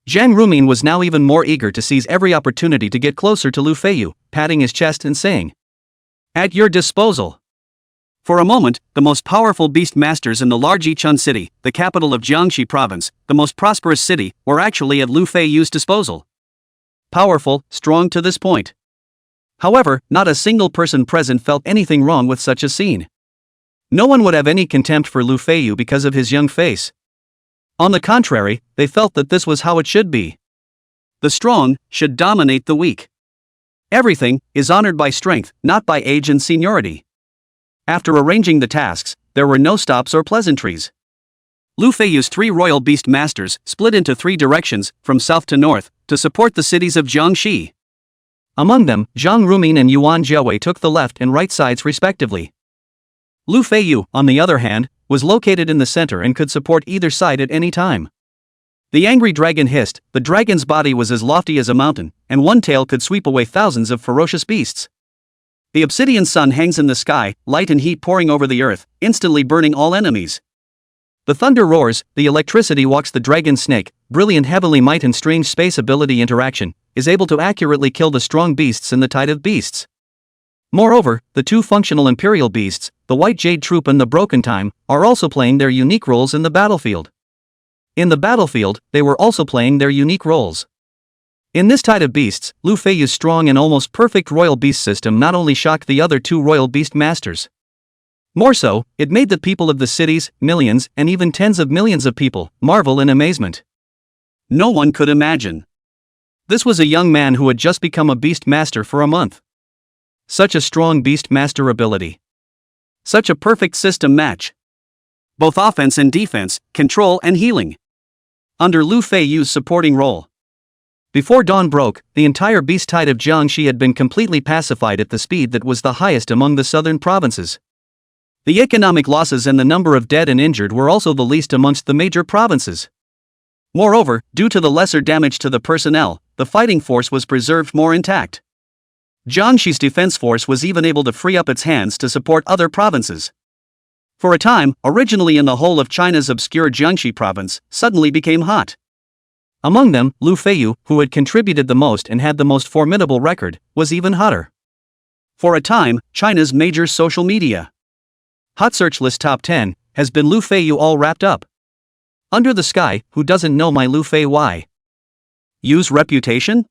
Zhang Rumin was now even more eager to seize every opportunity to get closer to Lu Feiyu, patting his chest and saying, "At your disposal." For a moment, the most powerful beast masters in the large Yichun city, the capital of Jiangxi province, the most prosperous city, were actually at Lu Feiyu's disposal. Powerful, strong to this point. However, not a single person present felt anything wrong with such a scene. No one would have any contempt for Lu Feiyu because of his young face. On the contrary, they felt that this was how it should be. The strong should dominate the weak. Everything is honored by strength, not by age and seniority. After arranging the tasks, there were no stops or pleasantries. Lu Feiyu's 3 royal beast masters split into 3 directions, from south to north, to support the cities of Jiangxi. Among them, Zhang Rumin and Yuan Jiawei took the left and right sides respectively. Lu Feiyu, on the other hand, was located in the center and could support either side at any time. The angry dragon hissed. The dragon's body was as lofty as a mountain, and one tail could sweep away thousands of ferocious beasts. The obsidian sun hangs in the sky, light and heat pouring over the earth, instantly burning all enemies. The thunder roars, the electricity walks. The dragon snake, brilliant heavenly might and strange space ability interaction, is able to accurately kill the strong beasts in the tide of beasts. Moreover, the 2 functional imperial beasts, the White Jade Troop and the Broken Time, are also playing their unique roles in the battlefield. In the battlefield, they were also playing their unique roles. In this tide of beasts, Lu Feiyu's strong and almost perfect royal beast system not only shocked the other 2 royal beast masters. More so, it made the people of the cities, millions, and even tens of millions of people, marvel in amazement. No one could imagine. This was a young man who had just become a beast master for a month. Such a strong beast master ability. Such a perfect system match. Both offense and defense, control and healing. Under Lu Feiyu's supporting role. Before dawn broke, the entire beast tide of Jiangxi had been completely pacified at the speed that was the highest among the southern provinces. The economic losses and the number of dead and injured were also the least amongst the major provinces. Moreover, due to the lesser damage to the personnel, the fighting force was preserved more intact. Jiangxi's defense force was even able to free up its hands to support other provinces. For a time, originally in the whole of China's obscure Jiangxi province, suddenly became hot. Among them, Lu Feiyu, who had contributed the most and had the most formidable record, was even hotter. For a time, China's major social media Hot Search List Top 10 has been Lu Feiyu all wrapped up. Under the sky, who doesn't know my Lu Fei Y? Use reputation?